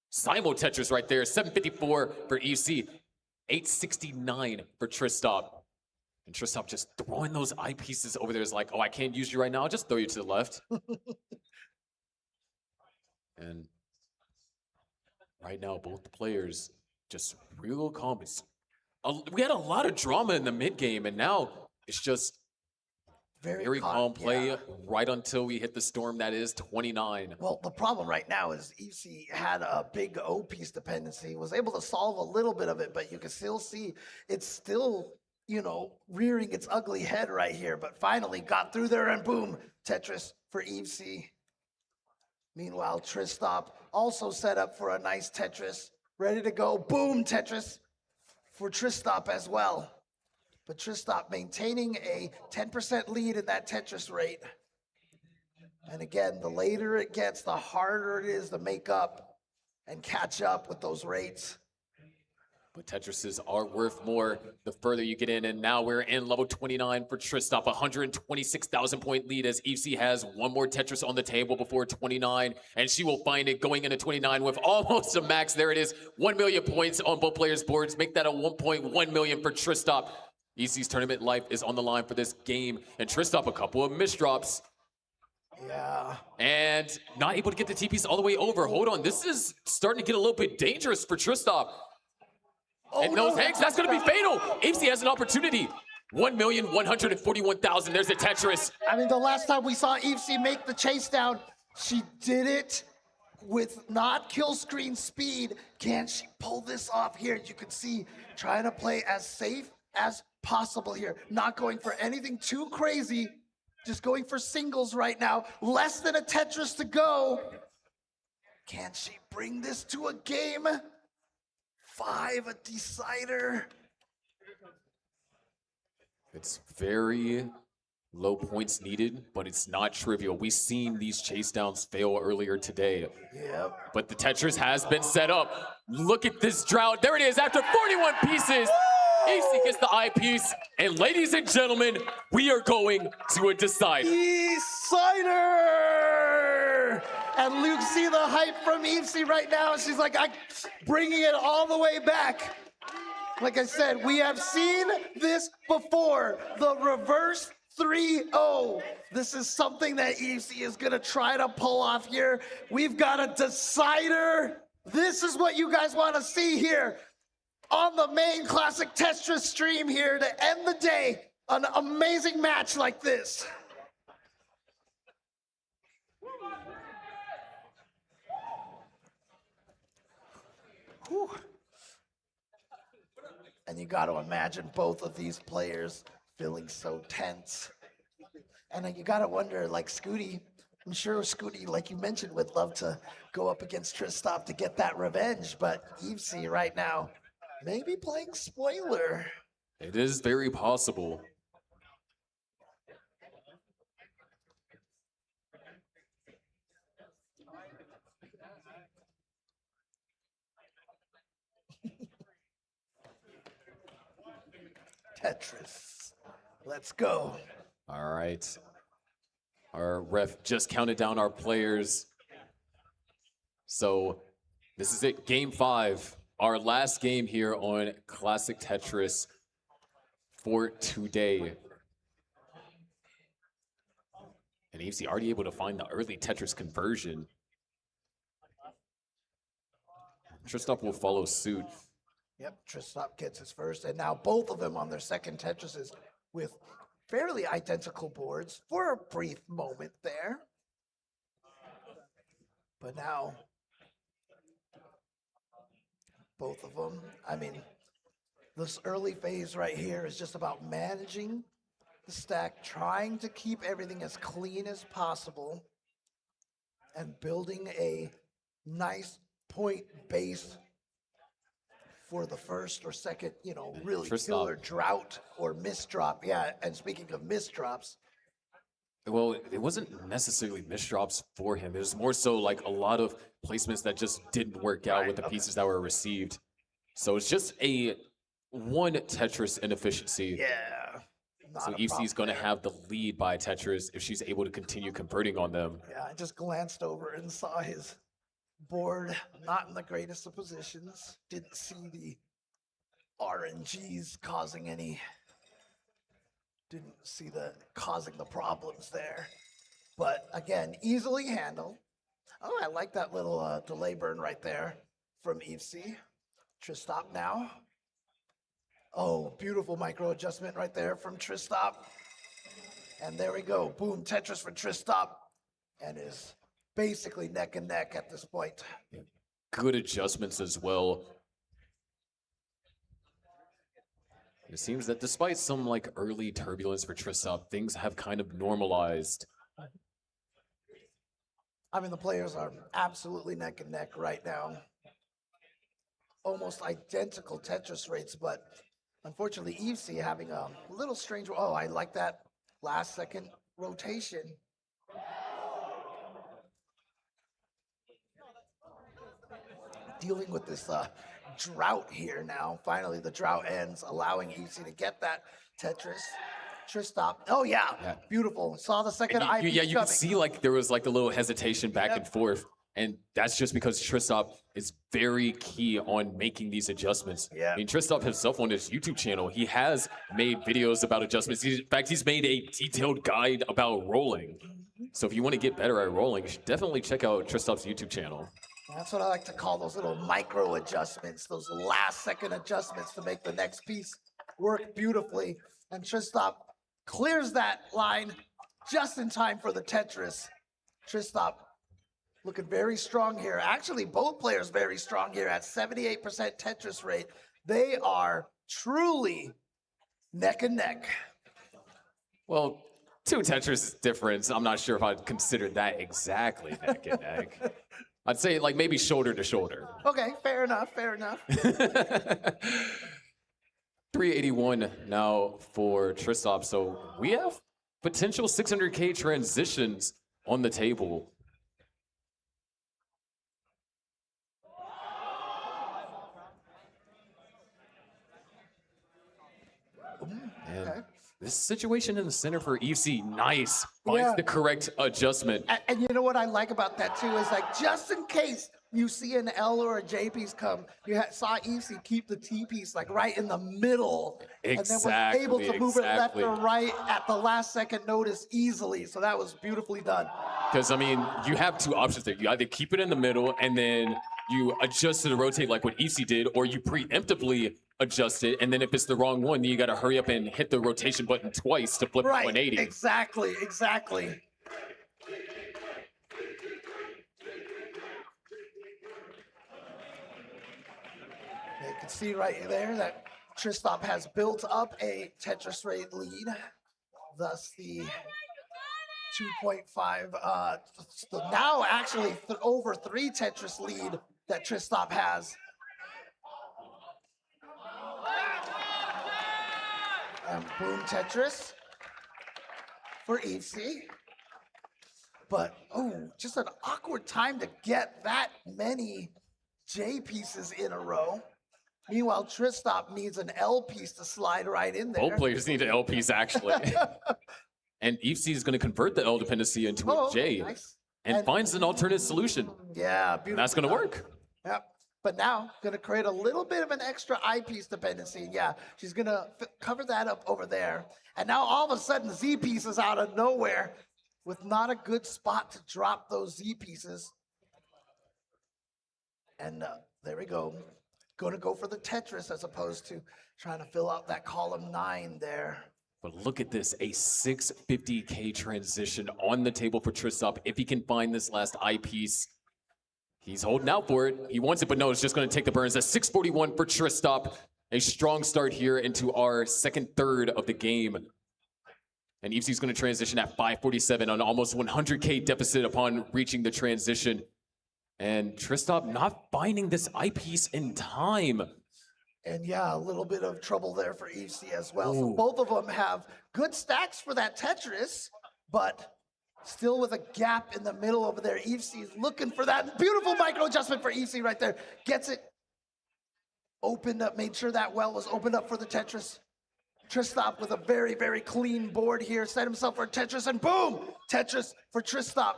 Simul Tetris right there, 754 for EFC, 869 for Tristop. And Tristop just throwing those I pieces over there is like, oh, I can't use you right now, I'll just throw you to the left. And right now, both players just real calm. We had a lot of drama in the mid game, and now it's just very calm play right until we hit the storm that is 29. Well, the problem right now is EFC had a big O piece dependency, was able to solve a little bit of it, but you can still see it's still, you know, rearing its ugly head right here, but finally got through there and boom, Tetris for EFC. Meanwhile, Tristop also set up for a nice Tetris, ready to go. Boom, Tetris for Tristop as well. But Tristop maintaining a 10% lead in that Tetris rate. And again, the later it gets, the harder it is to make up and catch up with those rates. But Tetrises are worth more the further you get in, and now we're in level 29 for Tristop, 126,000 point lead as EFC has 1 more Tetris on the table before 29, and she will find it going into 29 with almost a max. There it is, 1 million points on both players' boards. Make that a 1.1 million for Tristop. EFC's tournament life is on the line for this game, and Tristop a couple of misdrops. Yeah. And not able to get the T-piece all the way over. Hold on, this is starting to get a little bit dangerous for Tristop. Oh, and those hangs, that's gonna be fatal. EFC has an opportunity. 1,141,000, there's a Tetris. I mean, the last time we saw EFC make the chase down, she did it with not kill screen speed. Can she pull this off here? You can see trying to play as safe as possible here. Not going for anything too crazy. Just going for singles right now. Less than a Tetris to go. Can she bring this to a game? 5, a decider. It's very low points needed, but it's not trivial. We've seen these chase downs fail earlier today. Yep. But the Tetris has been set up. Look at this drought. There it is after 41 pieces. EFC gets the eye piece. And ladies and gentlemen, we are going to a decider. Decider! here. And Luke, see the hype from Evesy right now. She's like, I'm bringing it all the way back. Like I said, we have seen this before. The reverse 3-0. This is something that Evesy is going to try to pull off here. We've got a decider. This is what you guys want to see here on the main Classic Tetris stream here to end the day. An amazing match like this. Whew. And you got to imagine both of these players feeling so tense. And then you got to wonder, like Scooty, I'm sure Scooty, like you mentioned, would love to go up against Tristop to get that revenge. But Evesy right now, maybe playing spoiler. It is very possible. Tetris. Let's go. All right. Our ref just counted down our players. So this is it, game 5. Our last game here on Classic Tetris for today. And Evesy already able to find the early Tetris conversion. Tristop will follow suit. Yep, Tristop gets his first, and now both of them on their second Tetrises with fairly identical boards for a brief moment there. But now, both of them, I mean, this early phase right here is just about managing the stack, trying to keep everything as clean as possible, and building a nice point base for the first or second, you know, really killer drought or misdrop. Yeah, and speaking of misdrops. Well, it wasn't necessarily misdrops for him. It was more so like a lot of placements that just didn't work out with the pieces that were received. So it's just a one Tetris inefficiency. Yeah. So Evesy's going to have the lead by Tetris if she's able to continue converting on them. Yeah, I just glanced over and saw his board not in the greatest of positions. Didn't see the RNGs causing any. Didn't see the causing the problems there. But again, easily handled. Oh, I like that little delay burn right there from Evesy. Tristop now. Oh, beautiful micro adjustment right there from Tristop. And there we go. Boom, Tetris for Tristop. And is basically neck and neck at this point. Good adjustments as well. It seems that despite some like early turbulence for Tristop, things have kind of normalized. I mean, the players are absolutely neck and neck right now. Almost identical Tetris rates, but unfortunately, Evesy having a little strange. Oh, I like that last second rotation. Dealing with this drought here now. Finally, the drought ends, allowing Evesy to get that Tetris. Tristop. Oh, yeah. Beautiful. Saw the second IP Yeah, you can coming. see like there was like a little hesitation back and forth. And that's just because Tristop is very key on making these adjustments. Yeah. I mean, Tristop himself on his YouTube channel, he has made videos about adjustments. In fact, he's made a detailed guide about rolling. So if you want to get better at rolling, you should definitely check out Tristop's YouTube channel. That's what I like to call those little micro adjustments, those last second adjustments to make the next piece work beautifully. And Tristop clears that line just in time for the Tetris. Tristop looking very strong here. Actually, both players very strong here at 78% Tetris rate. They are truly neck and neck. Well, 2 Tetris difference. I'm not sure if I'd consider that exactly neck and neck. I'd say like maybe shoulder to shoulder. Okay, fair enough, fair enough. 381 now for Tristop. So we have potential 600K transitions on the table. And This situation in the center for EFC, nice. Finds the correct adjustment. And you know what I like about that too is like just in case you see an L or a J piece come, you saw EFC keep the T piece like right in the middle, and then was able to move it left or right at the last second notice easily. So that was beautifully done. Because I mean, you have two options there. You either keep it in the middle and then you adjust to the rotate like what EFC did, or you preemptively adjust it, and then if it's the wrong one, then you got to hurry up and hit the rotation button twice to flip it 180. Exactly. You can see right there that Tristop has built up a Tetris rate lead, thus the 2.5, now actually over 3 Tetris lead that Tristop has. And boom, Tetris for EFC. But, oh, just an awkward time to get that many J pieces in a row. Meanwhile, Tristop needs an L piece to slide right in there. Both players need an L piece, actually. And EFC is going to convert the L dependency into a J and finds an alternate solution. Yeah, beautiful. And that's going to work. Yep. But now, going to create a little bit of an extra I piece dependency. Yeah, she's going to cover that up over there. And now all of a sudden, Z pieces out of nowhere with not a good spot to drop those Z pieces. And there we go. Going to go for the Tetris as opposed to trying to fill out that column 9 there. But look at this, a 650K transition on the table for Tristop. If he can find this last I piece, he's holding out for it. He wants it, but no, it's just going to take the burns. A 641 for Tristop. A strong start here into our second third of the game. And EFC's going to transition at 547 on almost 100K deficit upon reaching the transition. And Tristop not finding this I piece in time. And yeah, a little bit of trouble there for EFC as well. So both of them have good stacks for that Tetris, but still with a gap in the middle over there. EFC is looking for that beautiful micro adjustment for EFC right there. Gets it opened up, made sure that well was opened up for the Tetris. Tristop with a very, very clean board here. Set himself for a Tetris and boom! Tetris for Tristop.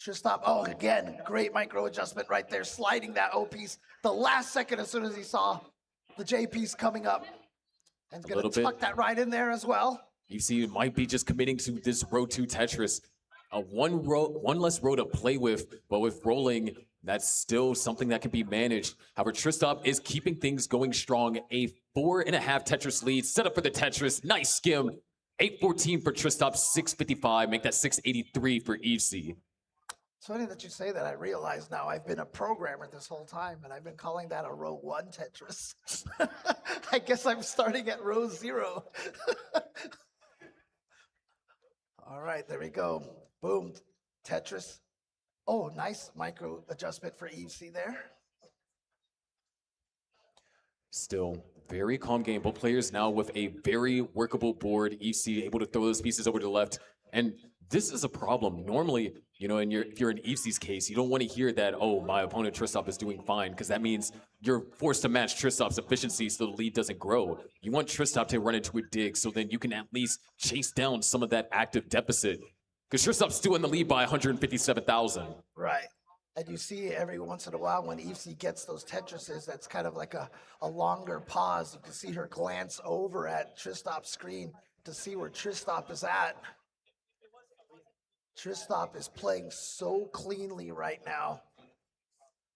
Tristop, oh, again, great micro adjustment right there, sliding that O piece the last second as soon as he saw the J piece coming up. And gonna tuck that right in there as well. EFC might be just committing to this row 2 Tetris. One less row to play with, but with rolling, that's still something that can be managed. However, Tristop is keeping things going strong. A 4.5 Tetris lead, set up for the Tetris, nice skim. 814 for Tristop, 655, make that 683 for EFC. It's funny that you say that. I realize now I've been a programmer this whole time, and I've been calling that a row 1 Tetris. I guess I'm starting at row 0. All right, there we go. Boom, Tetris. Oh, nice micro adjustment for EFC there. Still very calm game. Both players now with a very workable board. EFC able to throw those pieces over to the left. And this is a problem. Normally, you know, if you're in EFC's case, you don't want to hear that, oh, my opponent Tristop is doing fine, because that means you're forced to match Tristop's efficiency so the lead doesn't grow. You want Tristop to run into a dig so then you can at least chase down some of that active deficit. Because Tristop's still in the lead by 157,000. Right. And you see every once in a while when EFC gets those Tetrises, that's kind of like a longer pause. You can see her glance over at Tristop's screen to see where Tristop is at. Tristop is playing so cleanly right now.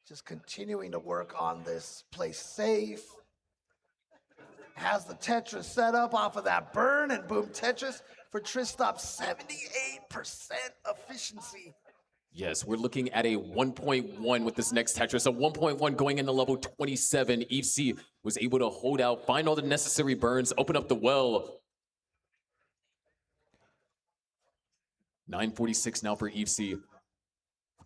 Just continuing to work on this. Play safe. Has the Tetris set up off of that burn, and boom, Tetris for Tristop, 78% efficiency. Yes, we're looking at a 1.1 with this next Tetris. A 1.1 going into level 27. EFC was able to hold out, find all the necessary burns, open up the well. 946 now for EFC.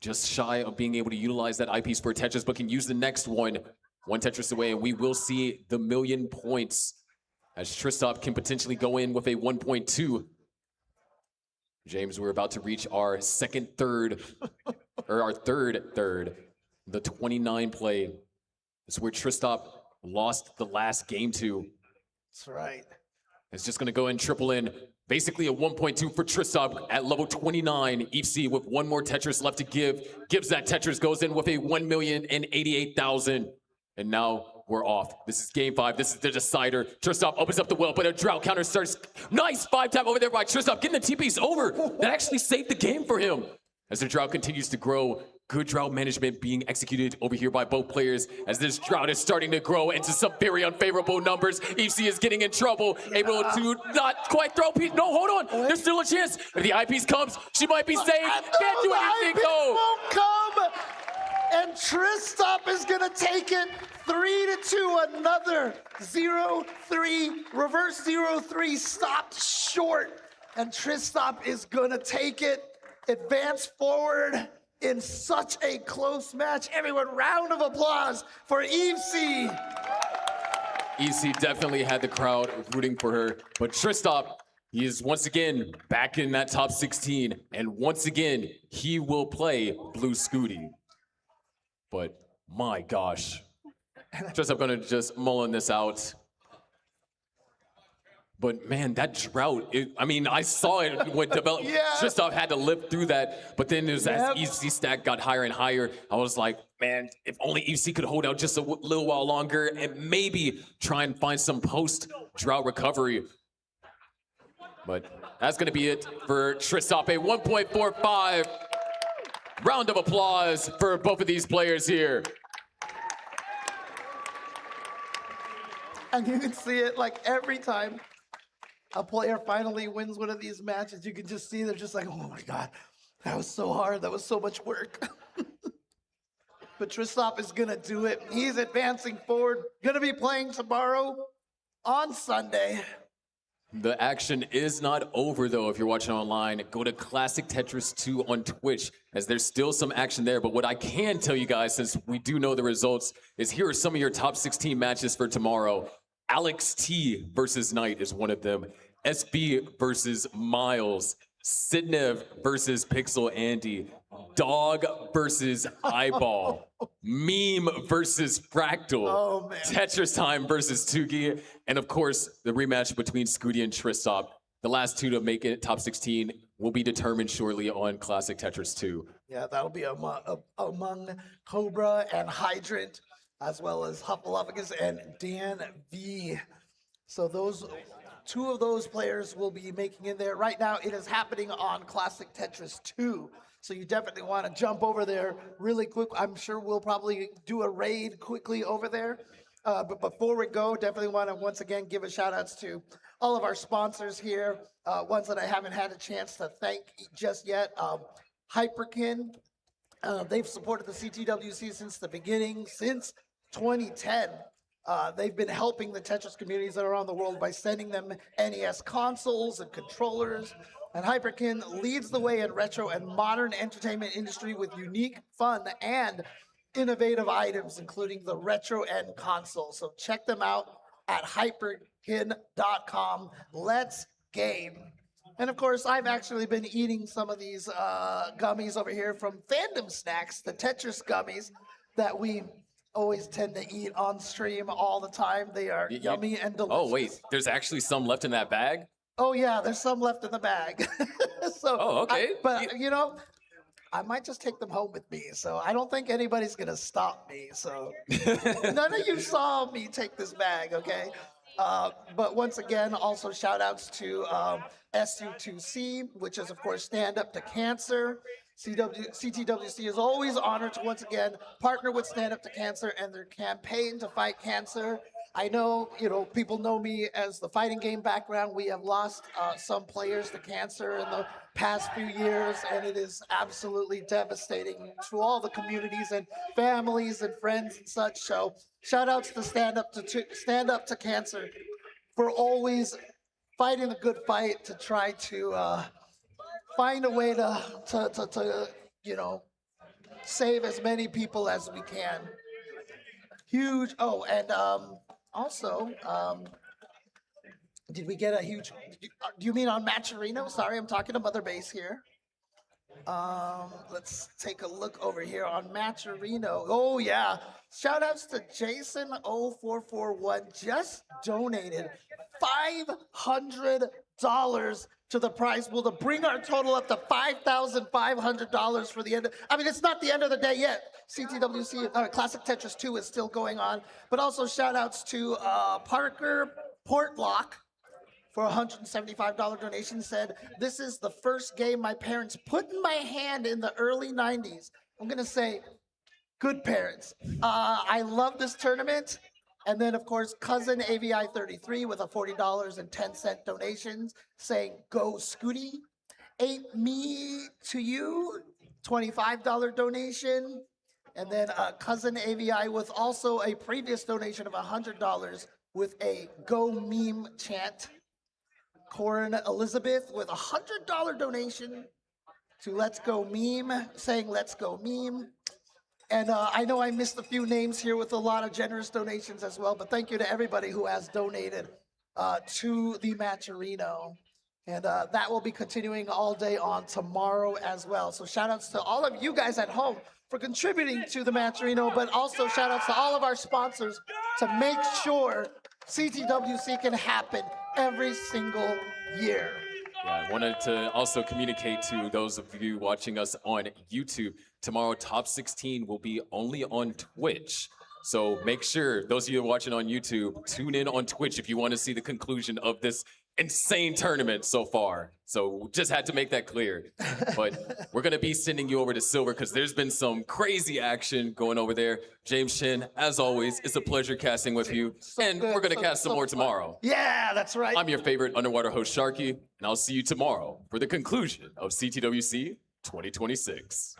Just shy of being able to utilize that eyepiece for Tetris, but can use the next one. One Tetris away, and we will see the 1,000,000 points as Tristop can potentially go in with a 1.2. James, we're about to reach our second third, or our third, the 29 play. It's where Tristop lost the last game to. That's right. It's just going to go and triple in. Basically a 1.2 for Tristop at level 29. EFC with one more Tetris left to give. Gives that Tetris, goes in with a 1,088,000. And now we're off. This is game 5. This is the decider. Tristop opens up the well, but a drought counter starts. Nice 5-tap over there by Tristop, getting the TPs over. That actually saved the game for him. As the drought continues to grow, good drought management being executed over here by both players as this drought is starting to grow into some very unfavorable numbers. EFC is getting in trouble, able to not quite throw piece. No, hold on. There's still a chance. If the eyepiece comes, she might be saved. Can't do anything though. Won't come. And Tristop is going to take it 3-2. Another 0-3, reverse 0-3, stopped short. And Tristop is going to take it, advance forward in such a close match. Everyone, round of applause for EFC. EFC definitely had the crowd rooting for her, but Tristop, he is once again back in that top 16, and once again, he will play Blue Scooty. But my gosh, Tristop gonna just mulling this out. But man, that drought, I mean, I saw it when Tristop had to live through that, but then as EFC stack got higher and higher, I was like, man, if only EFC could hold out just a little while longer and maybe try and find some post-drought recovery. But that's gonna be it for Tristop, a 1.45. Round of applause for both of these players here. And you can see it like every time a player finally wins one of these matches, you can just see they're just like, oh my God, that was so hard. That was so much work. But Tristop is going to do it. He's advancing forward. Going to be playing tomorrow on Sunday. The action is not over, though. If you're watching online, go to Classic Tetris 2 on Twitch, as there's still some action there. But what I can tell you guys, since we do know the results, is here are some of your top 16 matches for tomorrow. Alex T versus Knight is one of them. SB versus Miles. Sidnev versus Pixel Andy. Dog versus Eyeball. Meme versus Fractal. Oh, man. Tetris Time versus Tugi. And of course, the rematch between Scooty and Tristop. The last two to make it top 16 will be determined shortly on Classic Tetris 2. Yeah, that'll be among Cobra and Hydrant, as well as Hufflepuffus and Dan V. So those two of those players will be making in there. Right now, it is happening on Classic Tetris 2. So you definitely want to jump over there really quick. I'm sure we'll probably do a raid quickly over there. But before we go, definitely want to once again give a shout outs to all of our sponsors here. Ones that I haven't had a chance to thank just yet. Hyperkin, they've supported the CTWC since the beginning, since 2010. They've been helping the Tetris communities around the world by sending them NES consoles and controllers. And Hyperkin leads the way in retro and modern entertainment industry with unique, fun, and innovative items, including the retro end console. So check them out at hyperkin.com. Let's game. And of course, I've actually been eating some of these gummies over here from Fandom Snacks, the Tetris gummies that we always tend to eat on stream all the time. They are yummy and delicious. Oh, wait, there's actually some left in that bag? Oh, yeah, there's some left in the bag. Oh, okay. But, you know, I might just take them home with me. So I don't think anybody's going to stop me. So none of you saw me take this bag, okay? But once again, also shout outs to SU2C, which is, of course, Stand Up to Cancer. CTWC is always honored to once again partner with Stand Up to Cancer and their campaign to fight cancer. I know, people know me as the fighting game background. We have lost some players to cancer in the past few years, and it is absolutely devastating to all the communities and families and friends and such. So shout outs to Stand Up to Cancer for always fighting the good fight to try to find a way to save as many people as we can. Huge. Oh, and also, did we get a huge? Do you mean on Matcherino? Sorry, I'm talking to Mother Base here. Let's take a look over here on Matcherino. Oh yeah. Shout outs to Jason0441 just donated $500 to the prize pool to bring our total up to $5,500 for the end. I mean, it's not the end of the day yet. CTWC Classic Tetris 2 is still going on, but also shout outs to Parker Portlock for a $175 donation. Said, this is the first game my parents put in my hand in the early 90s. I'm gonna say, good parents. I love this tournament. And then, of course, cousin AVI33 with a $40.10 donations saying, go Scooty. Ain't me to you, $25 donation. And then cousin AVI with also a previous donation of $100 with a go meme chant. Corin Elizabeth with a $100 donation to Let's Go Meme, saying Let's Go Meme. And I know I missed a few names here with a lot of generous donations as well, but thank you to everybody who has donated to the Matcherino. And that will be continuing all day on tomorrow as well. So shout outs to all of you guys at home for contributing to the Matcherino, but also shout outs to all of our sponsors to make sure CTWC can happen every single year. Yeah, I wanted to also communicate to those of you watching us on YouTube. Tomorrow, Top 16 will be only on Twitch. So make sure, those of you watching on YouTube, tune in on Twitch if you want to see the conclusion of this insane tournament so far. So just had to make that clear. But we're going to be sending you over to Silver because there's been some crazy action going over there. James Shin, as always, it's a pleasure casting with you. And we're going to cast some more tomorrow. Yeah, that's right. I'm your favorite underwater host, Sharky, and I'll see you tomorrow for the conclusion of CTWC 2026.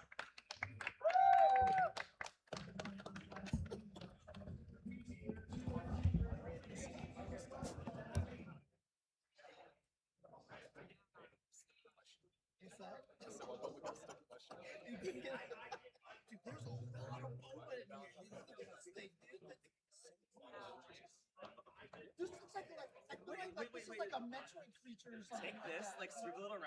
This looks like a Metroid creature or something. Take this, like swivel it around.